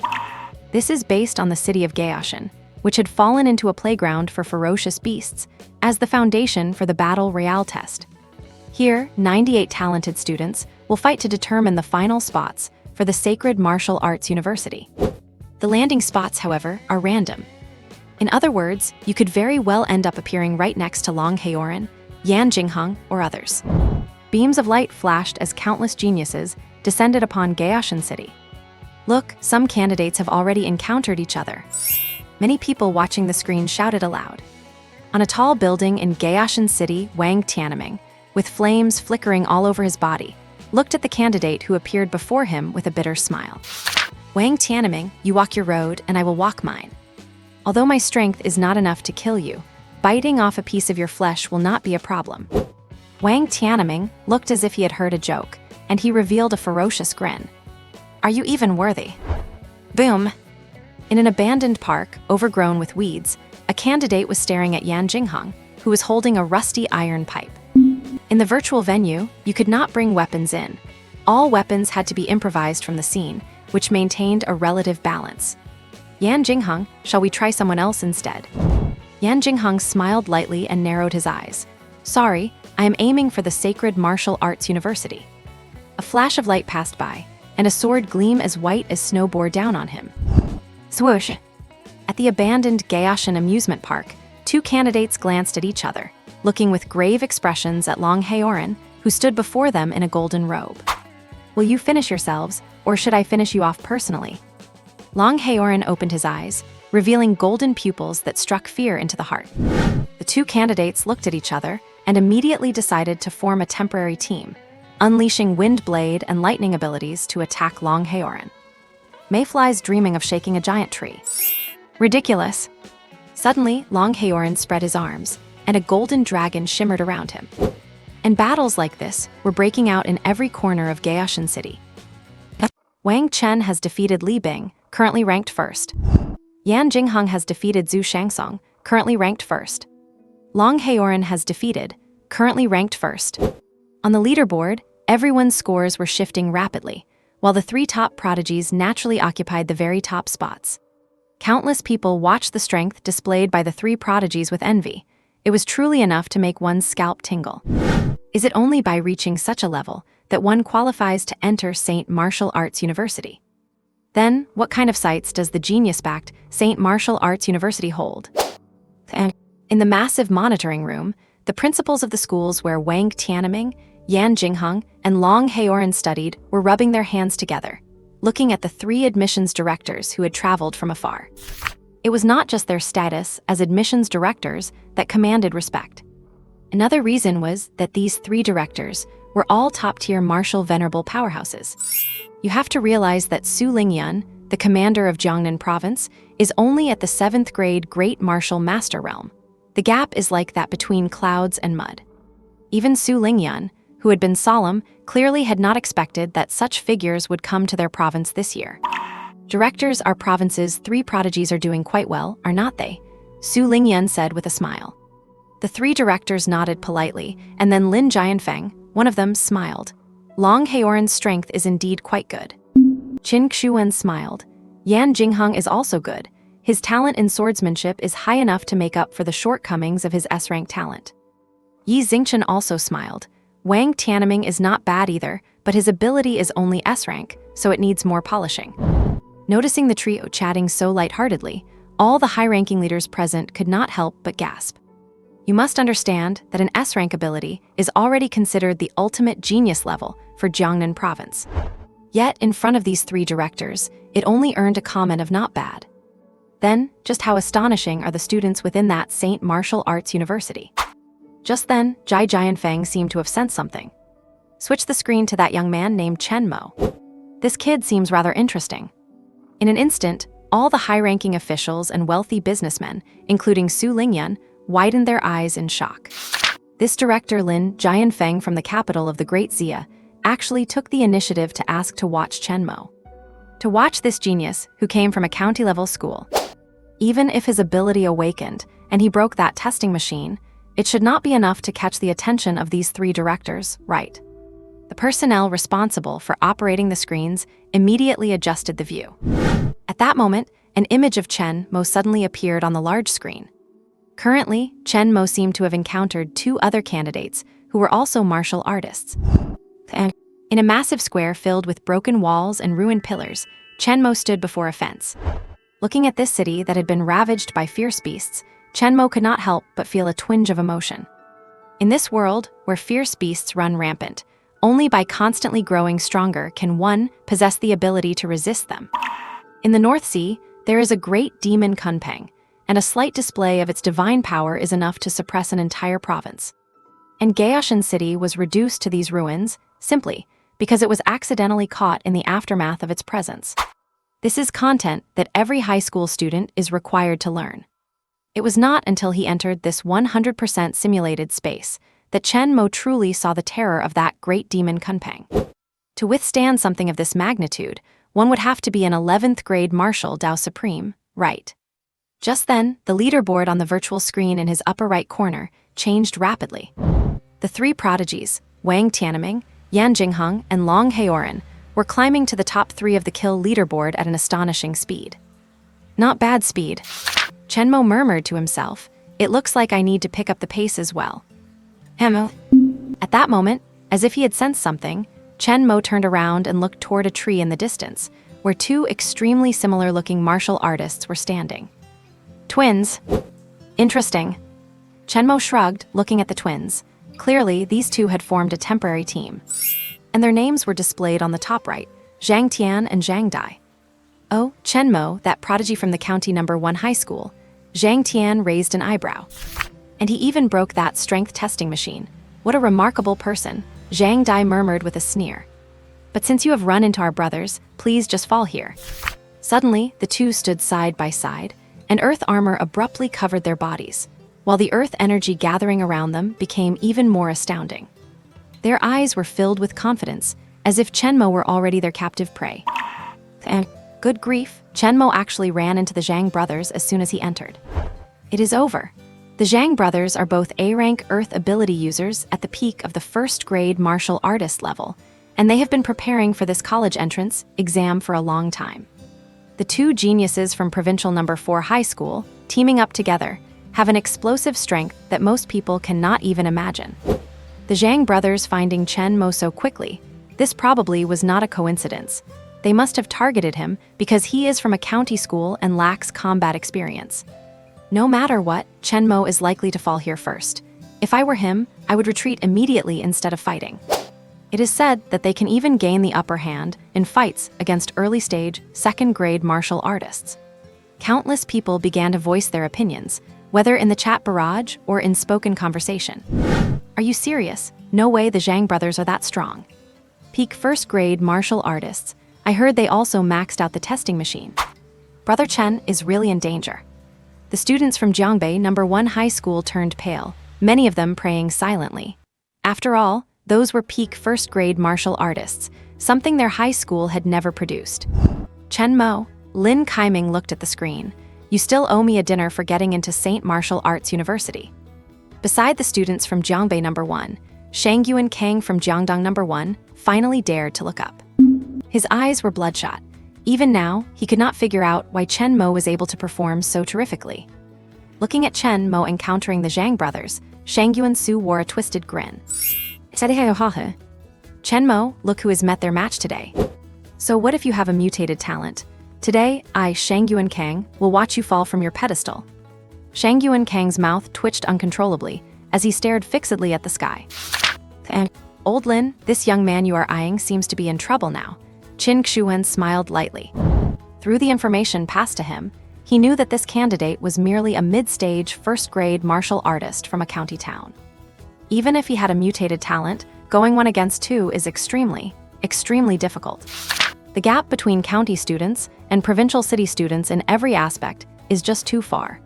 This is based on the city of Gaoshan, which had fallen into a playground for ferocious beasts, as the foundation for the Battle Royale test. Here, 98 talented students will fight to determine the final spots for the Sacred Martial Arts University. The landing spots, however, are random. In other words, you could very well end up appearing right next to Long Heoran, Yan Jingheng, or others. Beams of light flashed as countless geniuses descended upon Gaoshan City. Look, some candidates have already encountered each other. Many people watching the screen shouted aloud. On a tall building in Gaoshan City, Wang Tianming, with flames flickering all over his body, looked at the candidate who appeared before him with a bitter smile. Wang Tianming, you walk your road and I will walk mine. Although my strength is not enough to kill you, biting off a piece of your flesh will not be a problem. Wang Tianming looked as if he had heard a joke, and he revealed a ferocious grin. Are you even worthy? Boom! In an abandoned park, overgrown with weeds, a candidate was staring at Yan Jinghong, who was holding a rusty iron pipe. In the virtual venue, you could not bring weapons in. All weapons had to be improvised from the scene, which maintained a relative balance. Yan Jinghong, shall we try someone else instead? Yan Jinghong smiled lightly and narrowed his eyes. Sorry, I am aiming for the Sacred Martial Arts University. A flash of light passed by, and a sword gleam as white as snow bore down on him. Swoosh! At the abandoned Gaoshan amusement park, two candidates glanced at each other, looking with grave expressions at Long Haoran, who stood before them in a golden robe. Will you finish yourselves, or should I finish you off personally? Long Haoran opened his eyes, revealing golden pupils that struck fear into the heart. The two candidates looked at each other and immediately decided to form a temporary team, unleashing wind blade and lightning abilities to attack Long Haoran. Mayfly's dreaming of shaking a giant tree. Ridiculous. Suddenly, Long Haoran spread his arms, and a golden dragon shimmered around him. And battles like this were breaking out in every corner of Gaoshan City. Wang Chen has defeated Li Bing, currently ranked first. Yan Jinghong has defeated Zhu Shangsong, currently ranked first. Long Haoran has defeated, currently ranked first. On the leaderboard, everyone's scores were shifting rapidly, while the three top prodigies naturally occupied the very top spots. Countless people watched the strength displayed by the three prodigies with envy. It was truly enough to make one's scalp tingle. Is it only by reaching such a level that one qualifies to enter St. Martial Arts University? Then, what kind of sights does the genius-backed St. Martial Arts University hold? In the massive monitoring room, the principals of the schools where Wang Tianming, Yan Jinghong, and Long Haoran studied were rubbing their hands together, looking at the three admissions directors who had traveled from afar. It was not just their status as admissions directors that commanded respect. Another reason was that these three directors were all top-tier martial venerable powerhouses. You have to realize that Su Lingyun, the commander of Jiangnan province, is only at the 7th grade Great Martial Master realm. The gap is like that between clouds and mud. Even Su Lingyun, who had been solemn, clearly had not expected that such figures would come to their province this year. Directors, our province's three prodigies are doing quite well, are not they? Su Lingyun said with a smile. The three directors nodded politely, and then Lin Jianfeng, one of them, smiled. Long Haoran's strength is indeed quite good. Qin Xuan smiled. Yan Jinghong is also good. His talent in swordsmanship is high enough to make up for the shortcomings of his S-rank talent. Yi Xingchen also smiled. Wang Tianming is not bad either, but his ability is only S-rank, so it needs more polishing. Noticing the trio chatting so lightheartedly, all the high-ranking leaders present could not help but gasp. You must understand that an S-rank ability is already considered the ultimate genius level for Jiangnan province. Yet, in front of these three directors, it only earned a comment of not bad. Then, just how astonishing are the students within that St. Martial Arts University? Just then, Zhai Jianfeng seemed to have sensed something. Switch the screen to that young man named Chen Mo. This kid seems rather interesting. In an instant, all the high-ranking officials and wealthy businessmen, including Su Lingyun, widened their eyes in shock. This director Lin Jianfeng from the capital of the Great Xia actually took the initiative to ask to watch Chen Mo. To watch this genius, who came from a county-level school. Even if his ability awakened and he broke that testing machine, it should not be enough to catch the attention of these three directors, right? The personnel responsible for operating the screens immediately adjusted the view. At that moment, an image of Chen Mo suddenly appeared on the large screen. Currently, Chen Mo seemed to have encountered two other candidates who were also martial artists. In a massive square filled with broken walls and ruined pillars, Chen Mo stood before a fence. Looking at this city that had been ravaged by fierce beasts, Chen Mo could not help but feel a twinge of emotion. In this world, where fierce beasts run rampant, only by constantly growing stronger can one possess the ability to resist them. In the North Sea, there is a great demon Kunpeng, and a slight display of its divine power is enough to suppress an entire province. And Gaoshan City was reduced to these ruins simply because it was accidentally caught in the aftermath of its presence. This is content that every high school student is required to learn. It was not until he entered this 100% simulated space that Chen Mo truly saw the terror of that great demon Kunpeng. To withstand something of this magnitude, one would have to be an 11th grade martial Dao Supreme, right? Just then, the leaderboard on the virtual screen in his upper right corner changed rapidly. The three prodigies, Wang Tianming, Yan Jingheng, and Long Heoran, were climbing to the top 3 of the kill leaderboard at an astonishing speed. Not bad speed. Chen Mo murmured to himself, "It looks like I need to pick up the pace as well." Hemo. At that moment, as if he had sensed something, Chen Mo turned around and looked toward a tree in the distance, where 2 extremely similar-looking martial artists were standing. Twins. Interesting. Chen Mo shrugged, looking at the twins. Clearly, these 2 had formed a temporary team. And their names were displayed on the top right, Zhang Tian and Zhang Dai. Oh, Chen Mo, that prodigy from the County No. 1 high school. Zhang Tian raised an eyebrow. And he even broke that strength testing machine. What a remarkable person, Zhang Dai murmured with a sneer. But since you have run into our brothers, please just fall here. Suddenly, the 2 stood side by side, and earth armor abruptly covered their bodies, while the earth energy gathering around them became even more astounding. Their eyes were filled with confidence, as if Chen Mo were already their captive prey. And good grief, Chen Mo actually ran into the Zhang brothers as soon as he entered. It is over. The Zhang brothers are both A-rank Earth ability users at the peak of the 1st grade martial artist level, and they have been preparing for this college entrance exam for a long time. The 2 geniuses from Provincial No. 4 high school, teaming up together, have an explosive strength that most people cannot even imagine. The Zhang brothers finding Chen Mo so quickly, this probably was not a coincidence. They must have targeted him because he is from a county school and lacks combat experience. No matter what, Chen Mo is likely to fall here first. If I were him, I would retreat immediately instead of fighting. It is said that they can even gain the upper hand in fights against early-stage, 2nd-grade martial artists. Countless people began to voice their opinions, whether in the chat barrage or in spoken conversation. Are you serious? No way the Zhang brothers are that strong. Peak 1st-grade martial artists. I heard they also maxed out the testing machine. Brother Chen is really in danger. The students from Jiangbei No. 1 high school turned pale, many of them praying silently. After all, those were peak 1st-grade martial artists, something their high school had never produced. Chen Mo, Lin Kaiming looked at the screen. You still owe me a dinner for getting into St. Martial Arts University. Beside the students from Jiangbei No. 1, Shangyuan Kang from Jiangdong No. 1 finally dared to look up. His eyes were bloodshot. Even now, he could not figure out why Chen Mo was able to perform so terrifically. Looking at Chen Mo encountering the Zhang brothers, Shangyuan Su wore a twisted grin. Chen Mo, look who has met their match today. So what if you have a mutated talent? Today, I, Shangyuan Kang, will watch you fall from your pedestal. Shangyuan Kang's mouth twitched uncontrollably as he stared fixedly at the sky. Old Lin, this young man you are eyeing seems to be in trouble now. Qin Xuan smiled lightly. Through the information passed to him, he knew that this candidate was merely a mid-stage 1st-grade martial artist from a county town. Even if he had a mutated talent, going 1 against 2 is extremely difficult. The gap between county students and provincial city students in every aspect is just too far.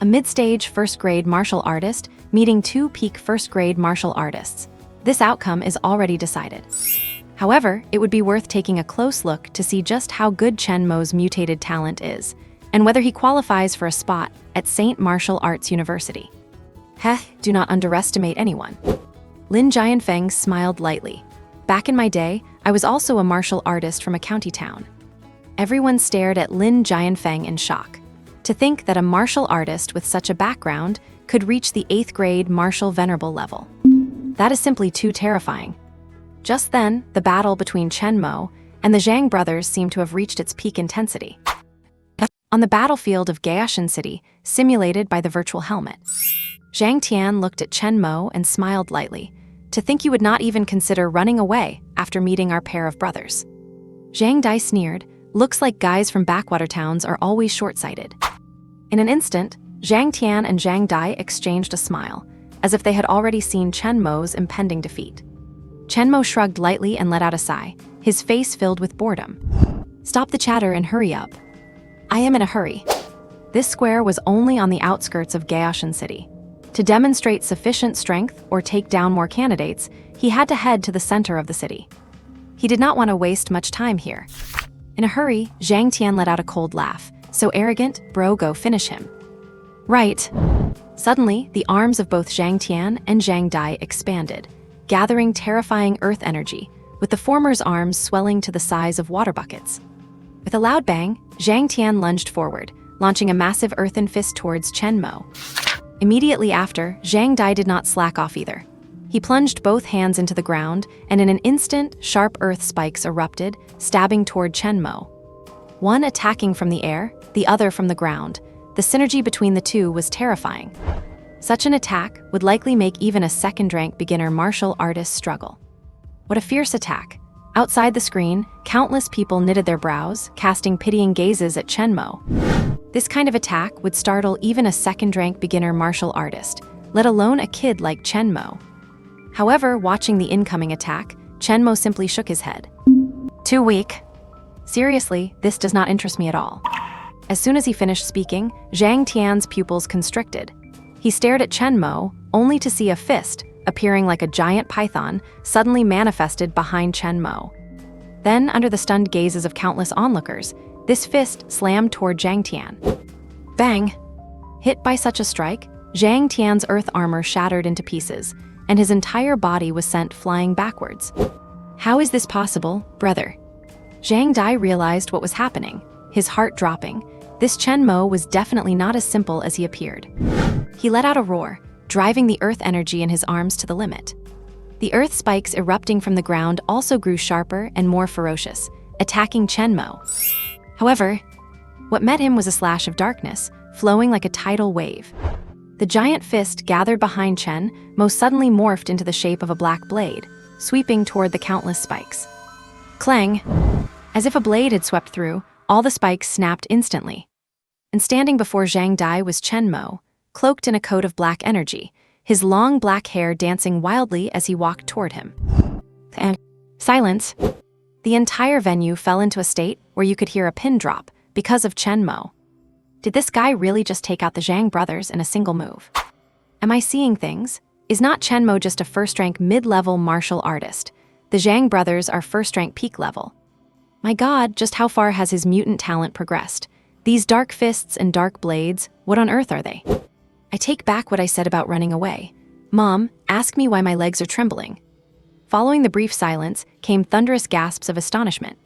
A mid-stage 1st-grade martial artist meeting 2 peak 1st-grade martial artists. This outcome is already decided. However, it would be worth taking a close look to see just how good Chen Mo's mutated talent is, and whether he qualifies for a spot at St. Martial Arts University. Do not underestimate anyone. Lin Jianfeng smiled lightly. Back in my day, I was also a martial artist from a county town. Everyone stared at Lin Jianfeng in shock. To think that a martial artist with such a background could reach the 8th grade martial venerable level. That is simply too terrifying. Just then, the battle between Chen Mo and the Zhang brothers seemed to have reached its peak intensity. On the battlefield of Gaoshan City, simulated by the virtual helmet, Zhang Tian looked at Chen Mo and smiled lightly. To think you would not even consider running away after meeting our pair of brothers. Zhang Dai sneered, looks like guys from backwater towns are always short-sighted. In an instant, Zhang Tian and Zhang Dai exchanged a smile, as if they had already seen Chen Mo's impending defeat. Chen Mo shrugged lightly and let out a sigh, his face filled with boredom. Stop the chatter and hurry up. I am in a hurry. This square was only on the outskirts of Gaoshan City. To demonstrate sufficient strength or take down more candidates, he had to head to the center of the city. He did not want to waste much time here. In a hurry, Zhang Tian let out a cold laugh. So arrogant, bro, go finish him. Right. Suddenly, the arms of both Zhang Tian and Zhang Dai expanded, gathering terrifying earth energy, with the former's arms swelling to the size of water buckets. With a loud bang, Zhang Tian lunged forward, launching a massive earthen fist towards Chen Mo. Immediately after, Zhang Dai did not slack off either. He plunged both hands into the ground, and in an instant, sharp earth spikes erupted, stabbing toward Chen Mo. One attacking from the air, the other from the ground. The synergy between the two was terrifying. Such an attack would likely make even a second-rank beginner martial artist struggle. What a fierce attack. Outside the screen, countless people knitted their brows, casting pitying gazes at Chen Mo. This kind of attack would startle even a second-rank beginner martial artist, let alone a kid like Chen Mo. However, watching the incoming attack, Chen Mo simply shook his head. Too weak. Seriously, this does not interest me at all. As soon as he finished speaking, Zhang Tian's pupils constricted. He stared at Chen Mo, only to see a fist, appearing like a giant python, suddenly manifested behind Chen Mo. Then, under the stunned gazes of countless onlookers, this fist slammed toward Zhang Tian. Bang! Hit by such a strike, Zhang Tian's earth armor shattered into pieces, and his entire body was sent flying backwards. How is this possible, brother? Zhang Dai realized what was happening, his heart dropping. This Chen Mo was definitely not as simple as he appeared. He let out a roar, driving the earth energy in his arms to the limit. The earth spikes erupting from the ground also grew sharper and more ferocious, attacking Chen Mo. However, what met him was a slash of darkness, flowing like a tidal wave. The giant fist gathered behind Chen Mo suddenly morphed into the shape of a black blade, sweeping toward the countless spikes. Clang! As if a blade had swept through, all the spikes snapped instantly. And standing before Zhang Dai was Chen Mo, cloaked in a coat of black energy, his long black hair dancing wildly as he walked toward him. And silence. The entire venue fell into a state where you could hear a pin drop because of Chen Mo. Did this guy really just take out the Zhang brothers in a single move? Am I seeing things? Is not Chen Mo just a first-rank mid-level martial artist? The Zhang brothers are first-rank peak level. My god, just how far has his mutant talent progressed? These dark fists and dark blades, what on earth are they? I take back what I said about running away. Mom, ask me why my legs are trembling. Following the brief silence came thunderous gasps of astonishment.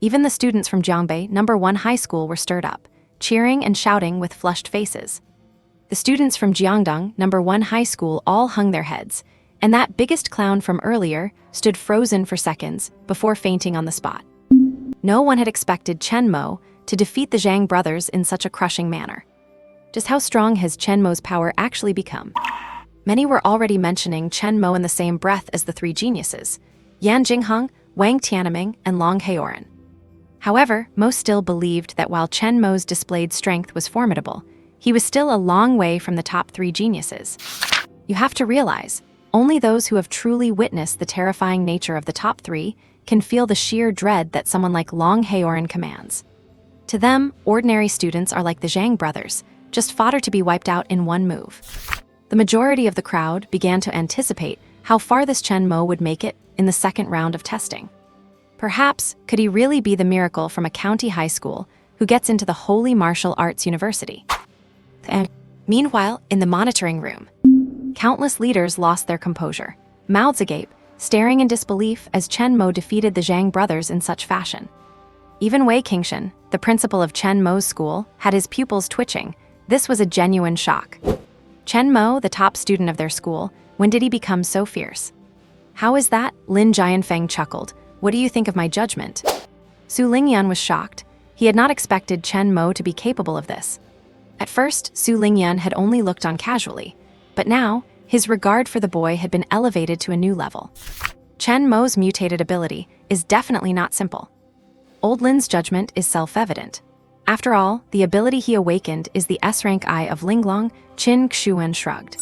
Even the students from Jiangbei No. 1 High School were stirred up, cheering and shouting with flushed faces. The students from Jiangdong No. 1 High School all hung their heads, and that biggest clown from earlier stood frozen for seconds before fainting on the spot. No one had expected Chen Mo to defeat the Zhang brothers in such a crushing manner. Just how strong has Chen Mo's power actually become? Many were already mentioning Chen Mo in the same breath as the three geniuses, Yan Jingheng, Wang Tianming, and Long Heoran. However, most still believed that while Chen Mo's displayed strength was formidable, he was still a long way from the top three geniuses. You have to realize, only those who have truly witnessed the terrifying nature of the top three can feel the sheer dread that someone like Long Heoran commands. To them, ordinary students are like the Zhang brothers, just fodder to be wiped out in one move. The majority of the crowd began to anticipate how far this Chen Mo would make it in the second round of testing. Perhaps, could he really be the miracle from a county high school who gets into the Holy Martial Arts University? And meanwhile, in the monitoring room, countless leaders lost their composure, mouths agape, staring in disbelief as Chen Mo defeated the Zhang brothers in such fashion. Even Wei Qingshan, the principal of Chen Mo's school, had his pupils twitching. This was a genuine shock. Chen Mo, the top student of their school, when did he become so fierce? How is that? Lin Jianfeng chuckled. What do you think of my judgment? Su Lingyan was shocked. He had not expected Chen Mo to be capable of this. At first, Su Lingyan had only looked on casually, but now, his regard for the boy had been elevated to a new level. Chen Mo's mutated ability is definitely not simple. Old Lin's judgment is self-evident. After all, the ability he awakened is the S-rank eye of Linglong. Qin Xuan shrugged.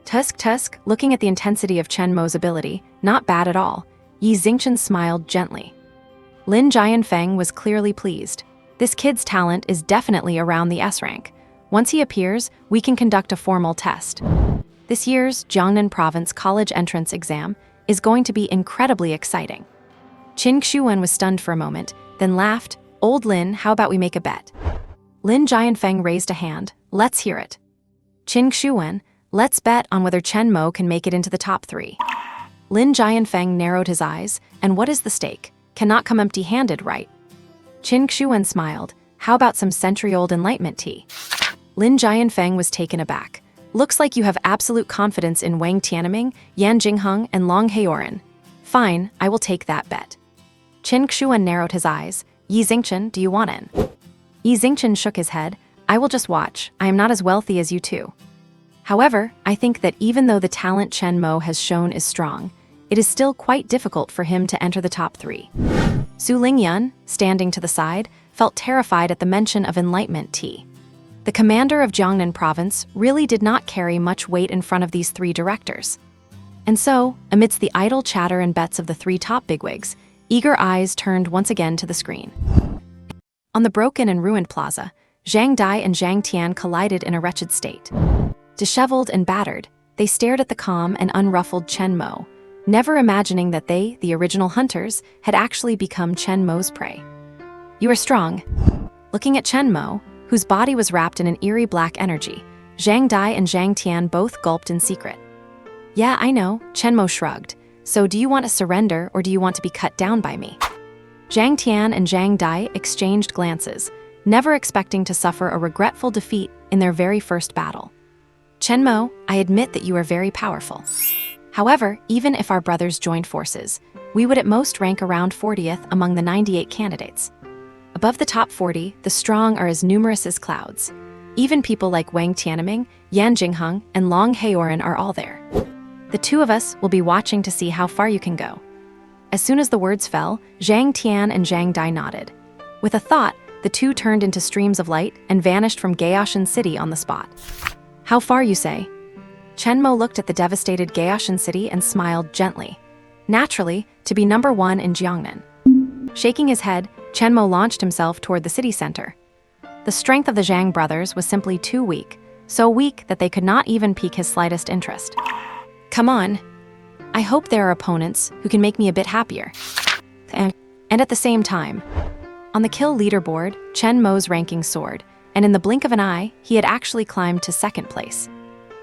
Tusk, looking at the intensity of Chen Mo's ability, not bad at all. Yi Xingchen smiled gently. Lin Jianfeng was clearly pleased. This kid's talent is definitely around the S-rank. Once he appears, we can conduct a formal test. This year's Jiangnan Province College Entrance Exam is going to be incredibly exciting. Qin Xuan was stunned for a moment, then laughed. Old Lin, how about we make a bet? Lin Jianfeng raised a hand. Let's hear it. Qin Xuan, let's bet on whether Chen Mo can make it into the top 3. Lin Jianfeng narrowed his eyes. And what is the stake? Cannot come empty-handed, right? Qin Xuan smiled. How about some century-old enlightenment tea? Lin Jianfeng was taken aback. Looks like you have absolute confidence in Wang Tianming, Yan Jingheng, and Long Heoran. Fine, I will take that bet. Qin Xuan narrowed his eyes. Yi Xingchen, do you want in? Yi Xingchen shook his head. I will just watch. I am not as wealthy as you two. However, I think that even though the talent Chen Mo has shown is strong, it is still quite difficult for him to enter the top 3. Su Lingyun, standing to the side, felt terrified at the mention of enlightenment tea. The commander of Jiangnan Province really did not carry much weight in front of these 3 directors. And so, amidst the idle chatter and bets of the 3 top bigwigs, eager eyes turned once again to the screen. On the broken and ruined plaza, Zhang Dai and Zhang Tian collided in a wretched state. Disheveled and battered, they stared at the calm and unruffled Chen Mo, never imagining that they, the original hunters, had actually become Chen Mo's prey. You are strong. Looking at Chen Mo, whose body was wrapped in an eerie black energy, Zhang Dai and Zhang Tian both gulped in secret. Yeah, I know, Chen Mo shrugged. So do you want to surrender or do you want to be cut down by me? Zhang Tian and Zhang Dai exchanged glances, never expecting to suffer a regretful defeat in their very first battle. Chen Mo, I admit that you are very powerful. However, even if our brothers joined forces, we would at most rank around 40th among the 98 candidates. Above the top 40, the strong are as numerous as clouds. Even people like Wang Tianming, Yan Jingheng, and Long Heoran are all there. The 2 of us will be watching to see how far you can go. As soon as the words fell, Zhang Tian and Zhang Dai nodded. With a thought, the 2 turned into streams of light and vanished from Gaoshan City on the spot. How far, you say? Chen Mo looked at the devastated Gaoshan City and smiled gently. Naturally, to be number 1 in Jiangnan. Shaking his head, Chen Mo launched himself toward the city center. The strength of the Zhang brothers was simply too weak, so weak that they could not even pique his slightest interest. Come on. I hope there are opponents who can make me a bit happier. And at the same time, on the kill leaderboard, Chen Mo's ranking soared, and in the blink of an eye, he had actually climbed to 2nd place.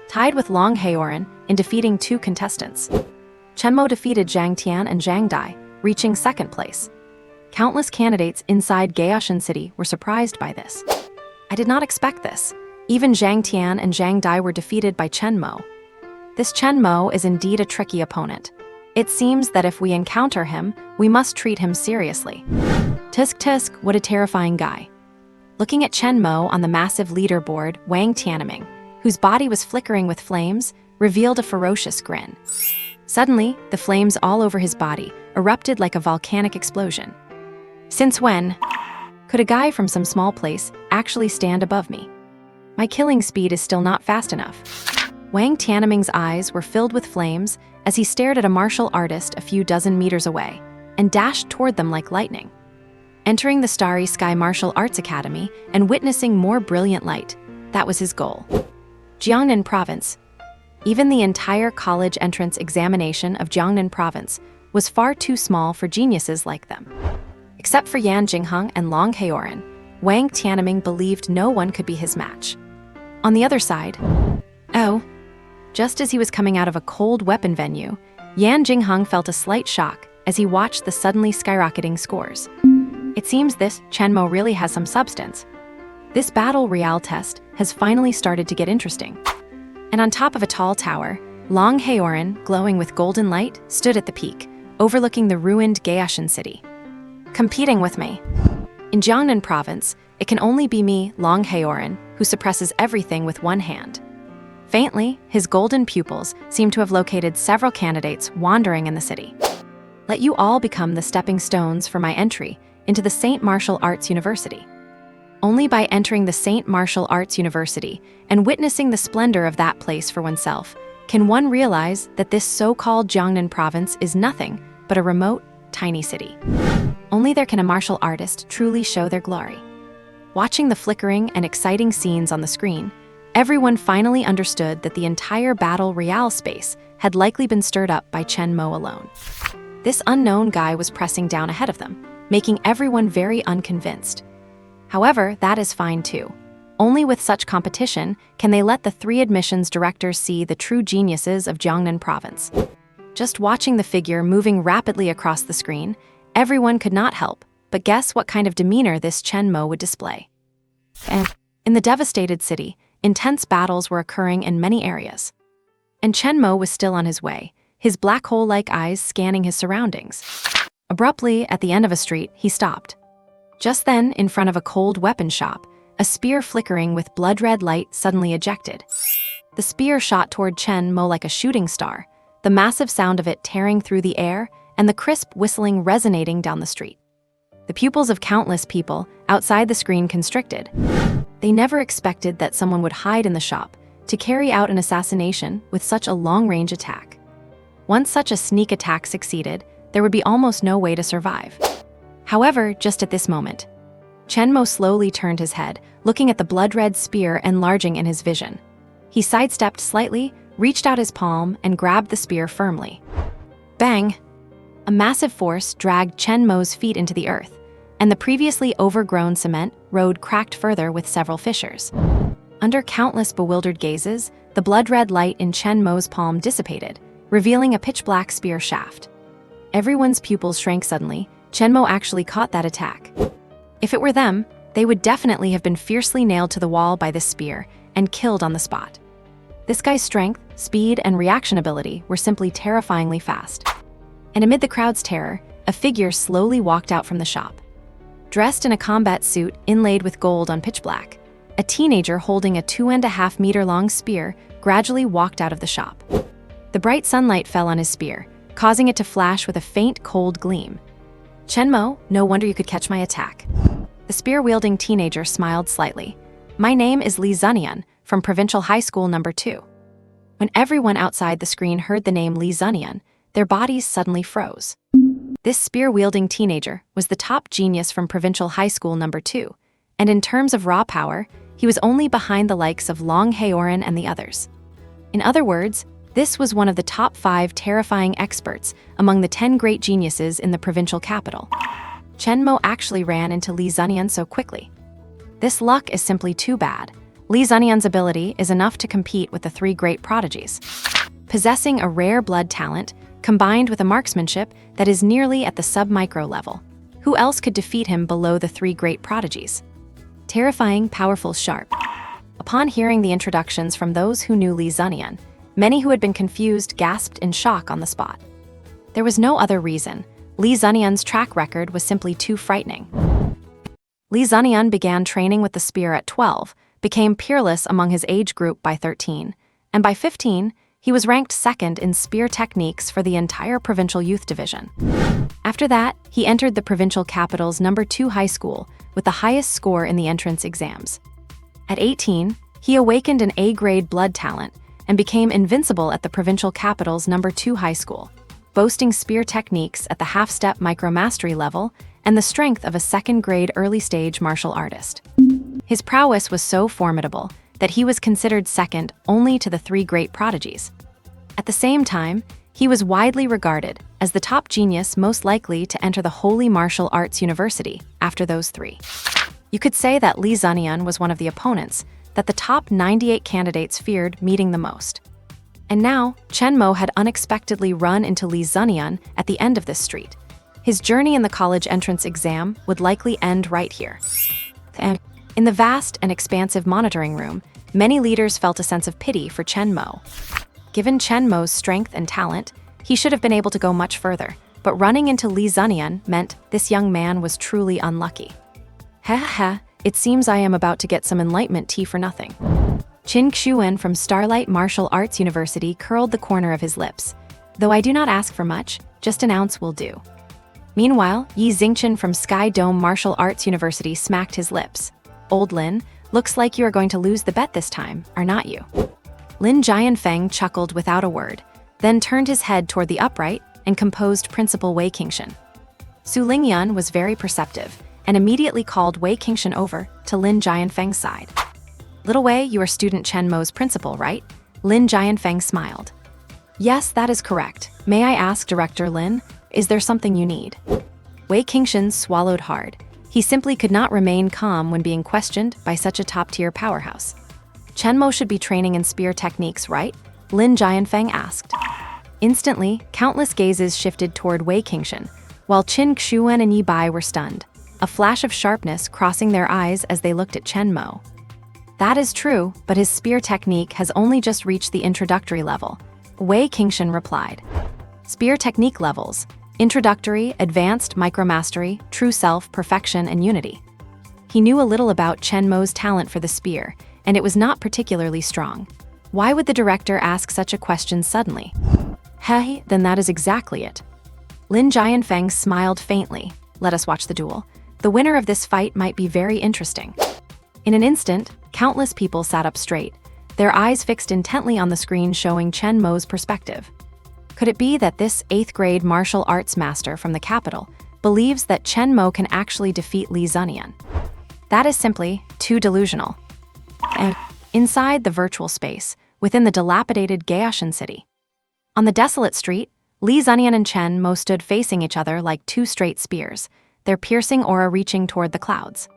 Tied with Long Heoran in defeating 2 contestants. Chen Mo defeated Zhang Tian and Zhang Dai, reaching 2nd place. Countless candidates inside Gaoshan City were surprised by this. I did not expect this. Even Zhang Tian and Zhang Dai were defeated by Chen Mo. This Chen Mo is indeed a tricky opponent. It seems that if we encounter him, we must treat him seriously. Tisk tisk, what a terrifying guy. Looking at Chen Mo on the massive leaderboard, Wang Tianming, whose body was flickering with flames, revealed a ferocious grin. Suddenly, the flames all over his body erupted like a volcanic explosion. Since when could a guy from some small place actually stand above me? My killing speed is still not fast enough. Wang Tianming's eyes were filled with flames as he stared at a martial artist a few dozen meters away and dashed toward them like lightning. Entering the Starry Sky Martial Arts Academy and witnessing more brilliant light, that was his goal. Jiangnan Province. Even the entire college entrance examination of Jiangnan Province was far too small for geniuses like them. Except for Yan Jingheng and Long Heoran, Wang Tianming believed no one could be his match. On the other side, just as he was coming out of a cold weapon venue, Yan Jingheng felt a slight shock as he watched the suddenly skyrocketing scores. It seems this Chen Mo really has some substance. This battle royale test has finally started to get interesting. And on top of a tall tower, Long Heoran, glowing with golden light, stood at the peak, overlooking the ruined Gaoshan City. Competing with me. In Jiangnan Province, it can only be me, Long Heoran, who suppresses everything with one hand. Faintly, his golden pupils seem to have located several candidates wandering in the city. Let you all become the stepping stones for my entry into the St. Martial Arts University. Only by entering the St. Martial Arts University and witnessing the splendor of that place for oneself can one realize that this so-called Jiangnan Province is nothing but a remote, tiny city. Only there can a martial artist truly show their glory. Watching the flickering and exciting scenes on the screen, everyone finally understood that the entire battle royale space had likely been stirred up by Chen Mo alone. This unknown guy was pressing down ahead of them, making everyone very unconvinced. However, that is fine too. Only with such competition can they let the 3 admissions directors see the true geniuses of Jiangnan province. Just watching the figure moving rapidly across the screen, everyone could not help but guess what kind of demeanor this Chen Mo would display. And in the devastated city, intense battles were occurring in many areas. And Chen Mo was still on his way, his black hole-like eyes scanning his surroundings. Abruptly, at the end of a street, he stopped. Just then, in front of a cold weapon shop, a spear flickering with blood-red light suddenly ejected. The spear shot toward Chen Mo like a shooting star, the massive sound of it tearing through the air and the crisp whistling resonating down the street. The pupils of countless people outside the screen constricted. They never expected that someone would hide in the shop to carry out an assassination with such a long-range attack. Once such a sneak attack succeeded, there would be almost no way to survive. However, just at this moment, Chen Mo slowly turned his head, looking at the blood-red spear enlarging in his vision. He sidestepped slightly, reached out his palm, and grabbed the spear firmly. Bang! A massive force dragged Chen Mo's feet into the earth, and the previously overgrown cement road cracked further with several fissures. Under countless bewildered gazes, the blood-red light in Chen Mo's palm dissipated, revealing a pitch-black spear shaft. Everyone's pupils shrank suddenly. Chen Mo actually caught that attack. If it were them, they would definitely have been fiercely nailed to the wall by this spear and killed on the spot. This guy's strength, speed, and reaction ability were simply terrifyingly fast. And amid the crowd's terror, a figure slowly walked out from the shop. Dressed in a combat suit inlaid with gold on pitch black, a teenager holding a 2.5-meter-long spear gradually walked out of the shop. The bright sunlight fell on his spear, causing it to flash with a faint, cold gleam. Chen Mo, no wonder you could catch my attack. The spear-wielding teenager smiled slightly. My name is Li Zunian, from Provincial High School No. 2. When everyone outside the screen heard the name Li Zunian, their bodies suddenly froze. This spear-wielding teenager was the top genius from Provincial High School No. 2, and in terms of raw power, he was only behind the likes of Long Haoran and the others. In other words, this was one of the top 5 terrifying experts among the 10 great geniuses in the provincial capital. Chen Mo actually ran into Li Zunian so quickly. This luck is simply too bad. Li Zunian's ability is enough to compete with the 3 great prodigies. Possessing a rare blood talent, combined with a marksmanship that is nearly at the sub-micro level, who else could defeat him below the 3 great prodigies? Terrifying, powerful, sharp. Upon hearing the introductions from those who knew Li Zunian, many who had been confused gasped in shock on the spot. There was no other reason. Li Zunian's track record was simply too frightening. Li Zunian began training with the spear at 12, became peerless among his age group by 13, and by 15, he was ranked 2nd in spear techniques for the entire provincial youth division. After that, he entered the provincial capital's No. 2 high school with the highest score in the entrance exams. At 18, he awakened an A-grade blood talent and became invincible at the provincial capital's No. 2 high school, boasting spear techniques at the half-step micro-mastery level and the strength of a 2nd-grade early-stage martial artist. His prowess was so formidable that he was considered 2nd only to the 3 great prodigies. At the same time, he was widely regarded as the top genius most likely to enter the Holy Martial Arts University after those 3. You could say that Li Zunian was one of the opponents that the top 98 candidates feared meeting the most. And now, Chen Mo had unexpectedly run into Li Zunian at the end of this street. His journey in the college entrance exam would likely end right here. And in the vast and expansive monitoring room, many leaders felt a sense of pity for Chen Mo. Given Chen Mo's strength and talent, he should have been able to go much further, but running into Li Zunian meant this young man was truly unlucky. Heh, it seems I am about to get some enlightenment tea for nothing. Qin Xuan from Starlight Martial Arts University curled the corner of his lips. Though I do not ask for much, just an ounce will do. Meanwhile, Yi Xingchen from Sky Dome Martial Arts University smacked his lips. Old Lin, looks like you are going to lose the bet this time, are not you? Lin Jianfeng chuckled without a word, then turned his head toward the upright and composed Principal Wei Qingshan. Su Lingyan was very perceptive, and immediately called Wei Qingshan over to Lin Jianfeng's side. "Little Wei, you are student Chen Mo's principal, right?" Lin Jianfeng smiled. "Yes, that is correct. May I ask, Director Lin, is there something you need?" Wei Qingshan swallowed hard. He simply could not remain calm when being questioned by such a top-tier powerhouse. "Chen Mo should be training in spear techniques, right?" Lin Jianfeng asked. Instantly, countless gazes shifted toward Wei Qingshan, while Qin Xuan and Yi Bai were stunned, a flash of sharpness crossing their eyes as they looked at Chen Mo. "That is true, but his spear technique has only just reached the introductory level," Wei Qingshan replied. Spear technique levels: introductory, advanced, micromastery, true self, perfection, and unity. He knew a little about Chen Mo's talent for the spear, and it was not particularly strong. Why would the director ask such a question suddenly? Hey, then that is exactly it. Lin Jianfeng smiled faintly. "Let us watch the duel. The winner of this fight might be very interesting." In an instant, countless people sat up straight, their eyes fixed intently on the screen showing Chen Mo's perspective. Could it be that this 8th-grade martial arts master from the capital believes that Chen Mo can actually defeat Li Zanian? That is simply too delusional. And inside the virtual space, within the dilapidated Gaoshan city. On the desolate street, Li Zanian and Chen Mo stood facing each other like two straight spears, their piercing aura reaching toward the clouds.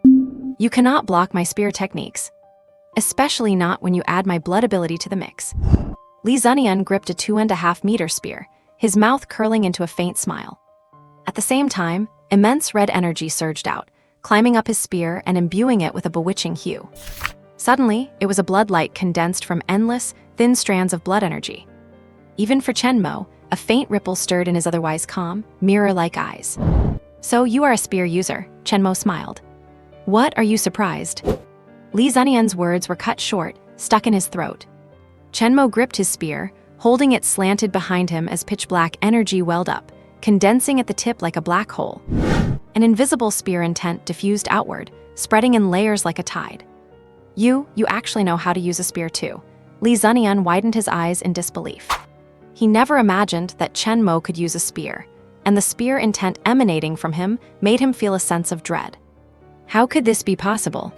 "You cannot block my spear techniques. Especially not when you add my blood ability to the mix." Li Zanian gripped a 2.5-meter spear, his mouth curling into a faint smile. At the same time, immense red energy surged out, climbing up his spear and imbuing it with a bewitching hue. Suddenly, it was a blood light condensed from endless, thin strands of blood energy. Even for Chen Mo, a faint ripple stirred in his otherwise calm, mirror-like eyes. "So you are a spear user," Chen Mo smiled. "What, are you surprised?" Li Zanian's words were cut short, stuck in his throat. Chen Mo gripped his spear, holding it slanted behind him as pitch-black energy welled up, condensing at the tip like a black hole. An invisible spear intent diffused outward, spreading in layers like a tide. You actually know how to use a spear too." Li Zanian widened his eyes in disbelief. He never imagined that Chen Mo could use a spear, and the spear intent emanating from him made him feel a sense of dread. How could this be possible?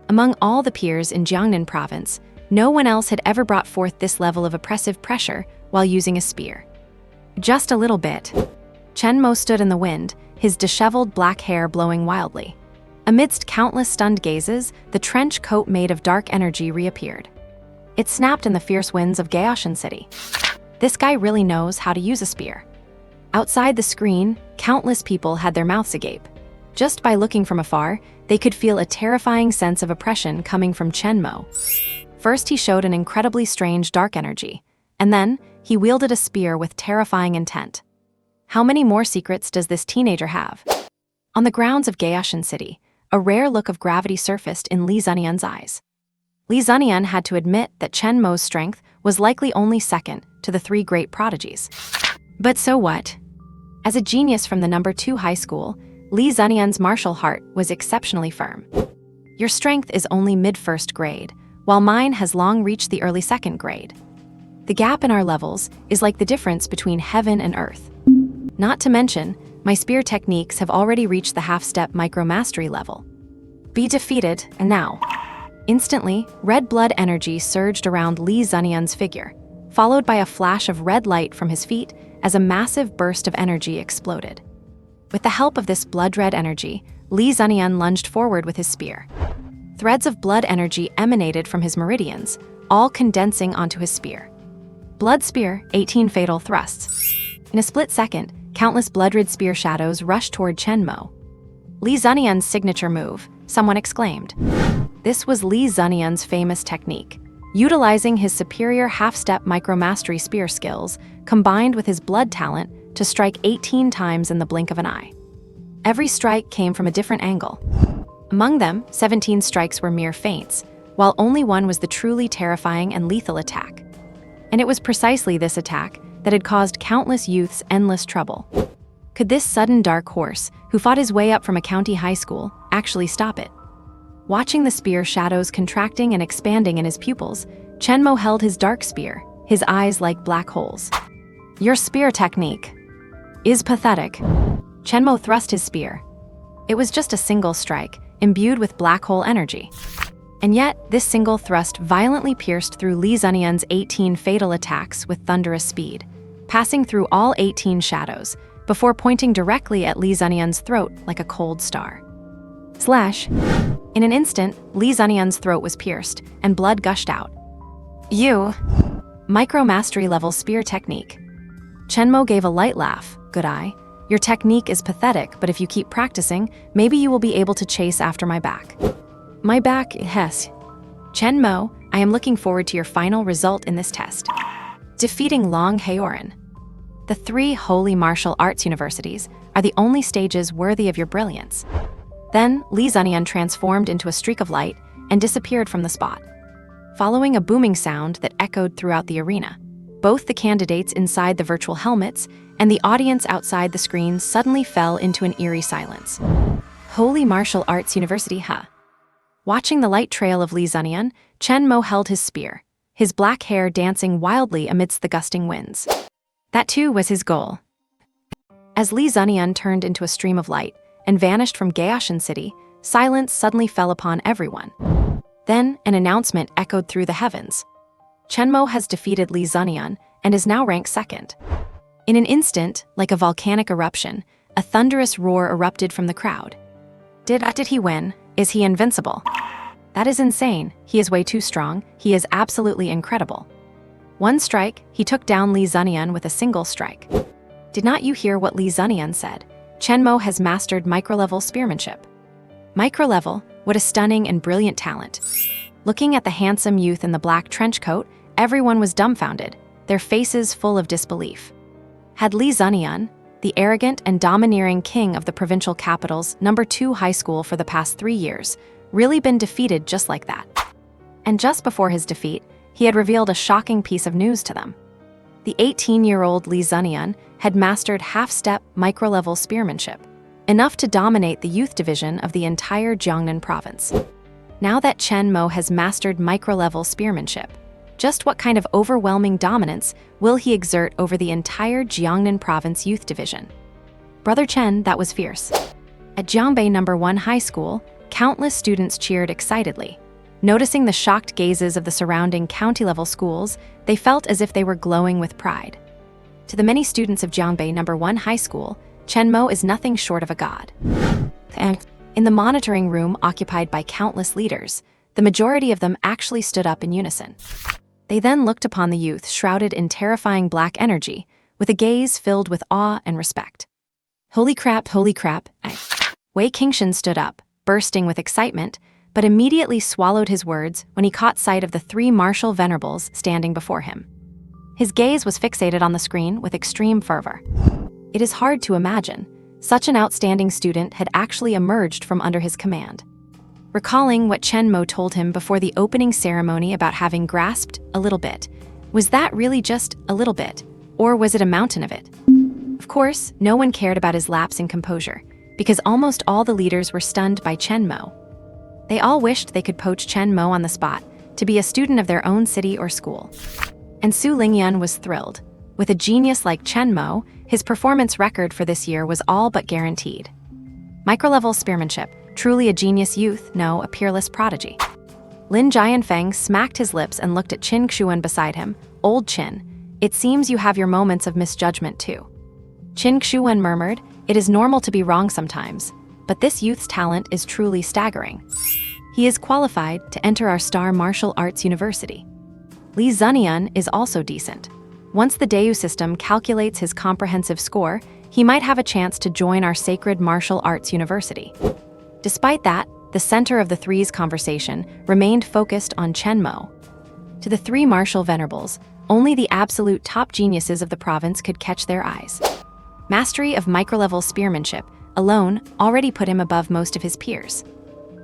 Among all the peers in Jiangnan province, no one else had ever brought forth this level of oppressive pressure while using a spear. Just a little bit. Chen Mo stood in the wind, his disheveled black hair blowing wildly. Amidst countless stunned gazes, the trench coat made of dark energy reappeared. It snapped in the fierce winds of Gaoshan City. This guy really knows how to use a spear. Outside the screen, countless people had their mouths agape. Just by looking from afar, they could feel a terrifying sense of oppression coming from Chen Mo. First, he showed an incredibly strange dark energy, and then he wielded a spear with terrifying intent. How many more secrets does this teenager have? On the grounds of Gaoshan City, a rare look of gravity surfaced in Li Zanian's eyes. Li Zanian had to admit that Chen Mo's strength was likely only second to the three great prodigies. But so what? As a genius from the No. 2 high school, Li Zanian's martial heart was exceptionally firm. Your strength is only mid-1st grade, while mine has long reached the early 2nd grade. The gap in our levels is like the difference between heaven and earth. Not to mention, my spear techniques have already reached the half-step micro-mastery level. Be defeated, and now. Instantly, red blood energy surged around Li Zanian's figure, followed by a flash of red light from his feet as a massive burst of energy exploded. With the help of this blood-red energy, Li Zanian lunged forward with his spear. Threads of blood energy emanated from his meridians, all condensing onto his spear. Blood spear, 18 fatal thrusts. In a split second, countless blood-red spear shadows rushed toward Chen Mo. Li Zanian's signature move, someone exclaimed. This was Li Zanian's famous technique, utilizing his superior half-step micro-mastery spear skills, combined with his blood talent, to strike 18 times in the blink of an eye. Every strike came from a different angle. Among them, 17 strikes were mere feints, while only one was the truly terrifying and lethal attack. And it was precisely this attack that had caused countless youths endless trouble. Could this sudden dark horse, who fought his way up from a county high school, actually stop it? Watching the spear shadows contracting and expanding in his pupils, Chen Mo held his dark spear, his eyes like black holes. Your spear technique is pathetic. Chen Mo thrust his spear. It was just a single strike, imbued with black hole energy. And yet, this single thrust violently pierced through Li Zenian's 18 fatal attacks with thunderous speed, passing through all 18 shadows, before pointing directly at Li Zenian's throat like a cold star. Slash. In an instant, Li Zenian's throat was pierced, and blood gushed out. Micro-mastery level spear technique. Chen Mo gave a light laugh. Good eye. Your technique is pathetic, but if you keep practicing, maybe you will be able to chase after my back. My back, yes. Chen Mo, I am looking forward to your final result in this test. Defeating Long Haoran. The 3 holy martial arts universities are the only stages worthy of your brilliance. Then, Li Zenian transformed into a streak of light and disappeared from the spot, following a booming sound that echoed throughout the arena. Both the candidates inside the virtual helmets and the audience outside the screen suddenly fell into an eerie silence. Holy Martial Arts University, huh? Watching the light trail of Li Zenian, Chen Mo held his spear, his black hair dancing wildly amidst the gusting winds. That too was his goal. As Li Zenian turned into a stream of light and vanished from Gaoshan City, silence suddenly fell upon everyone. Then, an announcement echoed through the heavens. Chen Mo has defeated Li Zenian and is now ranked 2nd. In an instant, like a volcanic eruption, a thunderous roar erupted from the crowd. Did he win? Is he invincible? That is insane. He is way too strong. He is absolutely incredible. One strike, he took down Li Zenian with a single strike. Did not you hear what Li Zenian said? Chen Mo has mastered micro-level spearmanship. Micro-level, what a stunning and brilliant talent. Looking at the handsome youth in the black trench coat, everyone was dumbfounded, their faces full of disbelief. Had Li Zenian, the arrogant and domineering king of the provincial capital's #2 high school for the past 3 years, really been defeated just like that? And just before his defeat, he had revealed a shocking piece of news to them. The 18-year-old Li Zenian had mastered half-step micro-level spearmanship, enough to dominate the youth division of the entire Jiangnan province. Now that Chen Mo has mastered micro-level spearmanship, just what kind of overwhelming dominance will he exert over the entire Jiangnan province youth division? Brother Chen, that was fierce. At Jiangbei #1 high school, countless students cheered excitedly. Noticing the shocked gazes of the surrounding county-level schools, they felt as if they were glowing with pride. To the many students of Jiangbei #1 high school, Chen Mo is nothing short of a god. In the monitoring room occupied by countless leaders, the majority of them actually stood up in unison. They then looked upon the youth shrouded in terrifying black energy, with a gaze filled with awe and respect. Holy crap, holy crap. Wei Qingshan stood up, bursting with excitement, but immediately swallowed his words when he caught sight of the 3 martial venerables standing before him. His gaze was fixated on the screen with extreme fervor. It is hard to imagine. Such an outstanding student had actually emerged from under his command. Recalling what Chen Mo told him before the opening ceremony about having grasped a little bit, was that really just a little bit, or was it a mountain of it? Of course, no one cared about his lapse in composure, because almost all the leaders were stunned by Chen Mo. They all wished they could poach Chen Mo on the spot, to be a student of their own city or school. And Su Lingyan was thrilled. With a genius like Chen Mo, his performance record for this year was all but guaranteed. Micro-level spearmanship, truly a genius youth, no, a peerless prodigy. Lin Jianfeng smacked his lips and looked at Qin Xuan beside him. Old Qin, it seems you have your moments of misjudgment too. Qin Xuan murmured, it is normal to be wrong sometimes, but this youth's talent is truly staggering. He is qualified to enter our Star Martial Arts University. Li Zenian is also decent. Once the Dayu system calculates his comprehensive score, he might have a chance to join our Sacred Martial Arts University. Despite that, the center of the three's conversation remained focused on Chen Mo. To the 3 martial venerables, only the absolute top geniuses of the province could catch their eyes. Mastery of micro-level spearmanship alone already put him above most of his peers.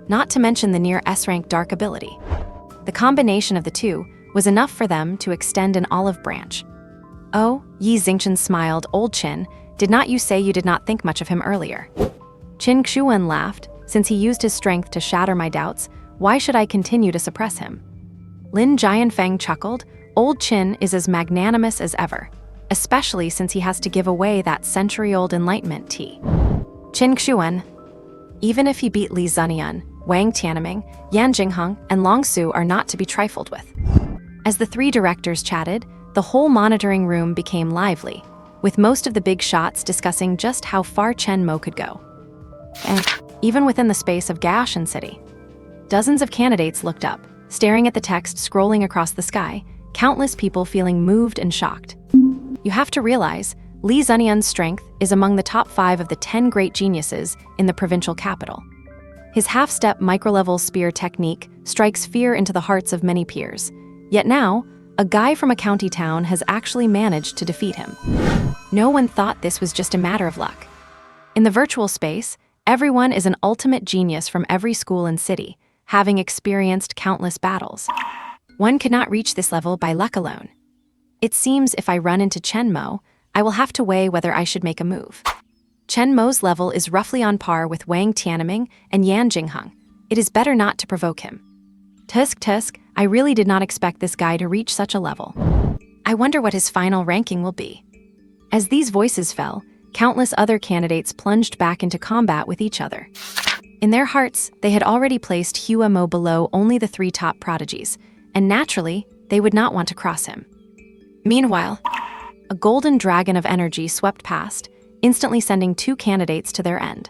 Not to mention the near S-rank dark ability. The combination of the two was enough for them to extend an olive branch. Oh, Yi Xingchen smiled. Old Qin, did not you say you did not think much of him earlier? Qin Xuan laughed. Since he used his strength to shatter my doubts, why should I continue to suppress him? Lin Jianfeng chuckled. Old Qin is as magnanimous as ever, especially since he has to give away that century-old enlightenment tea. Qin Xuan, Even if he beat Li Zenian, Wang Tianming, Yan Jingheng, and Long Su are not to be trifled with. As the three directors chatted, the whole monitoring room became lively, with most of the big shots discussing just how far Chen Mo could go. And even within the space of Gaoshan City, dozens of candidates looked up, staring at the text scrolling across the sky, countless people feeling moved and shocked. You have to realize, Li Zenian's strength is among the top 5 of the 10 great geniuses in the provincial capital. His half-step micro-level spear technique strikes fear into the hearts of many peers. Yet now, a guy from a county town has actually managed to defeat him. No one thought this was just a matter of luck. In the virtual space, everyone is an ultimate genius from every school and city, having experienced countless battles. One could not reach this level by luck alone. It seems if I run into Chen Mo, I will have to weigh whether I should make a move. Chen Mo's level is roughly on par with Wang Tianming and Yan Jingheng. It is better not to provoke him. Tusk, I really did not expect this guy to reach such a level. I wonder what his final ranking will be. As these voices fell, countless other candidates plunged back into combat with each other. In their hearts, they had already placed Heaven Mo below only the 3 top prodigies, and naturally, they would not want to cross him. Meanwhile, a golden dragon of energy swept past, instantly sending 2 candidates to their end.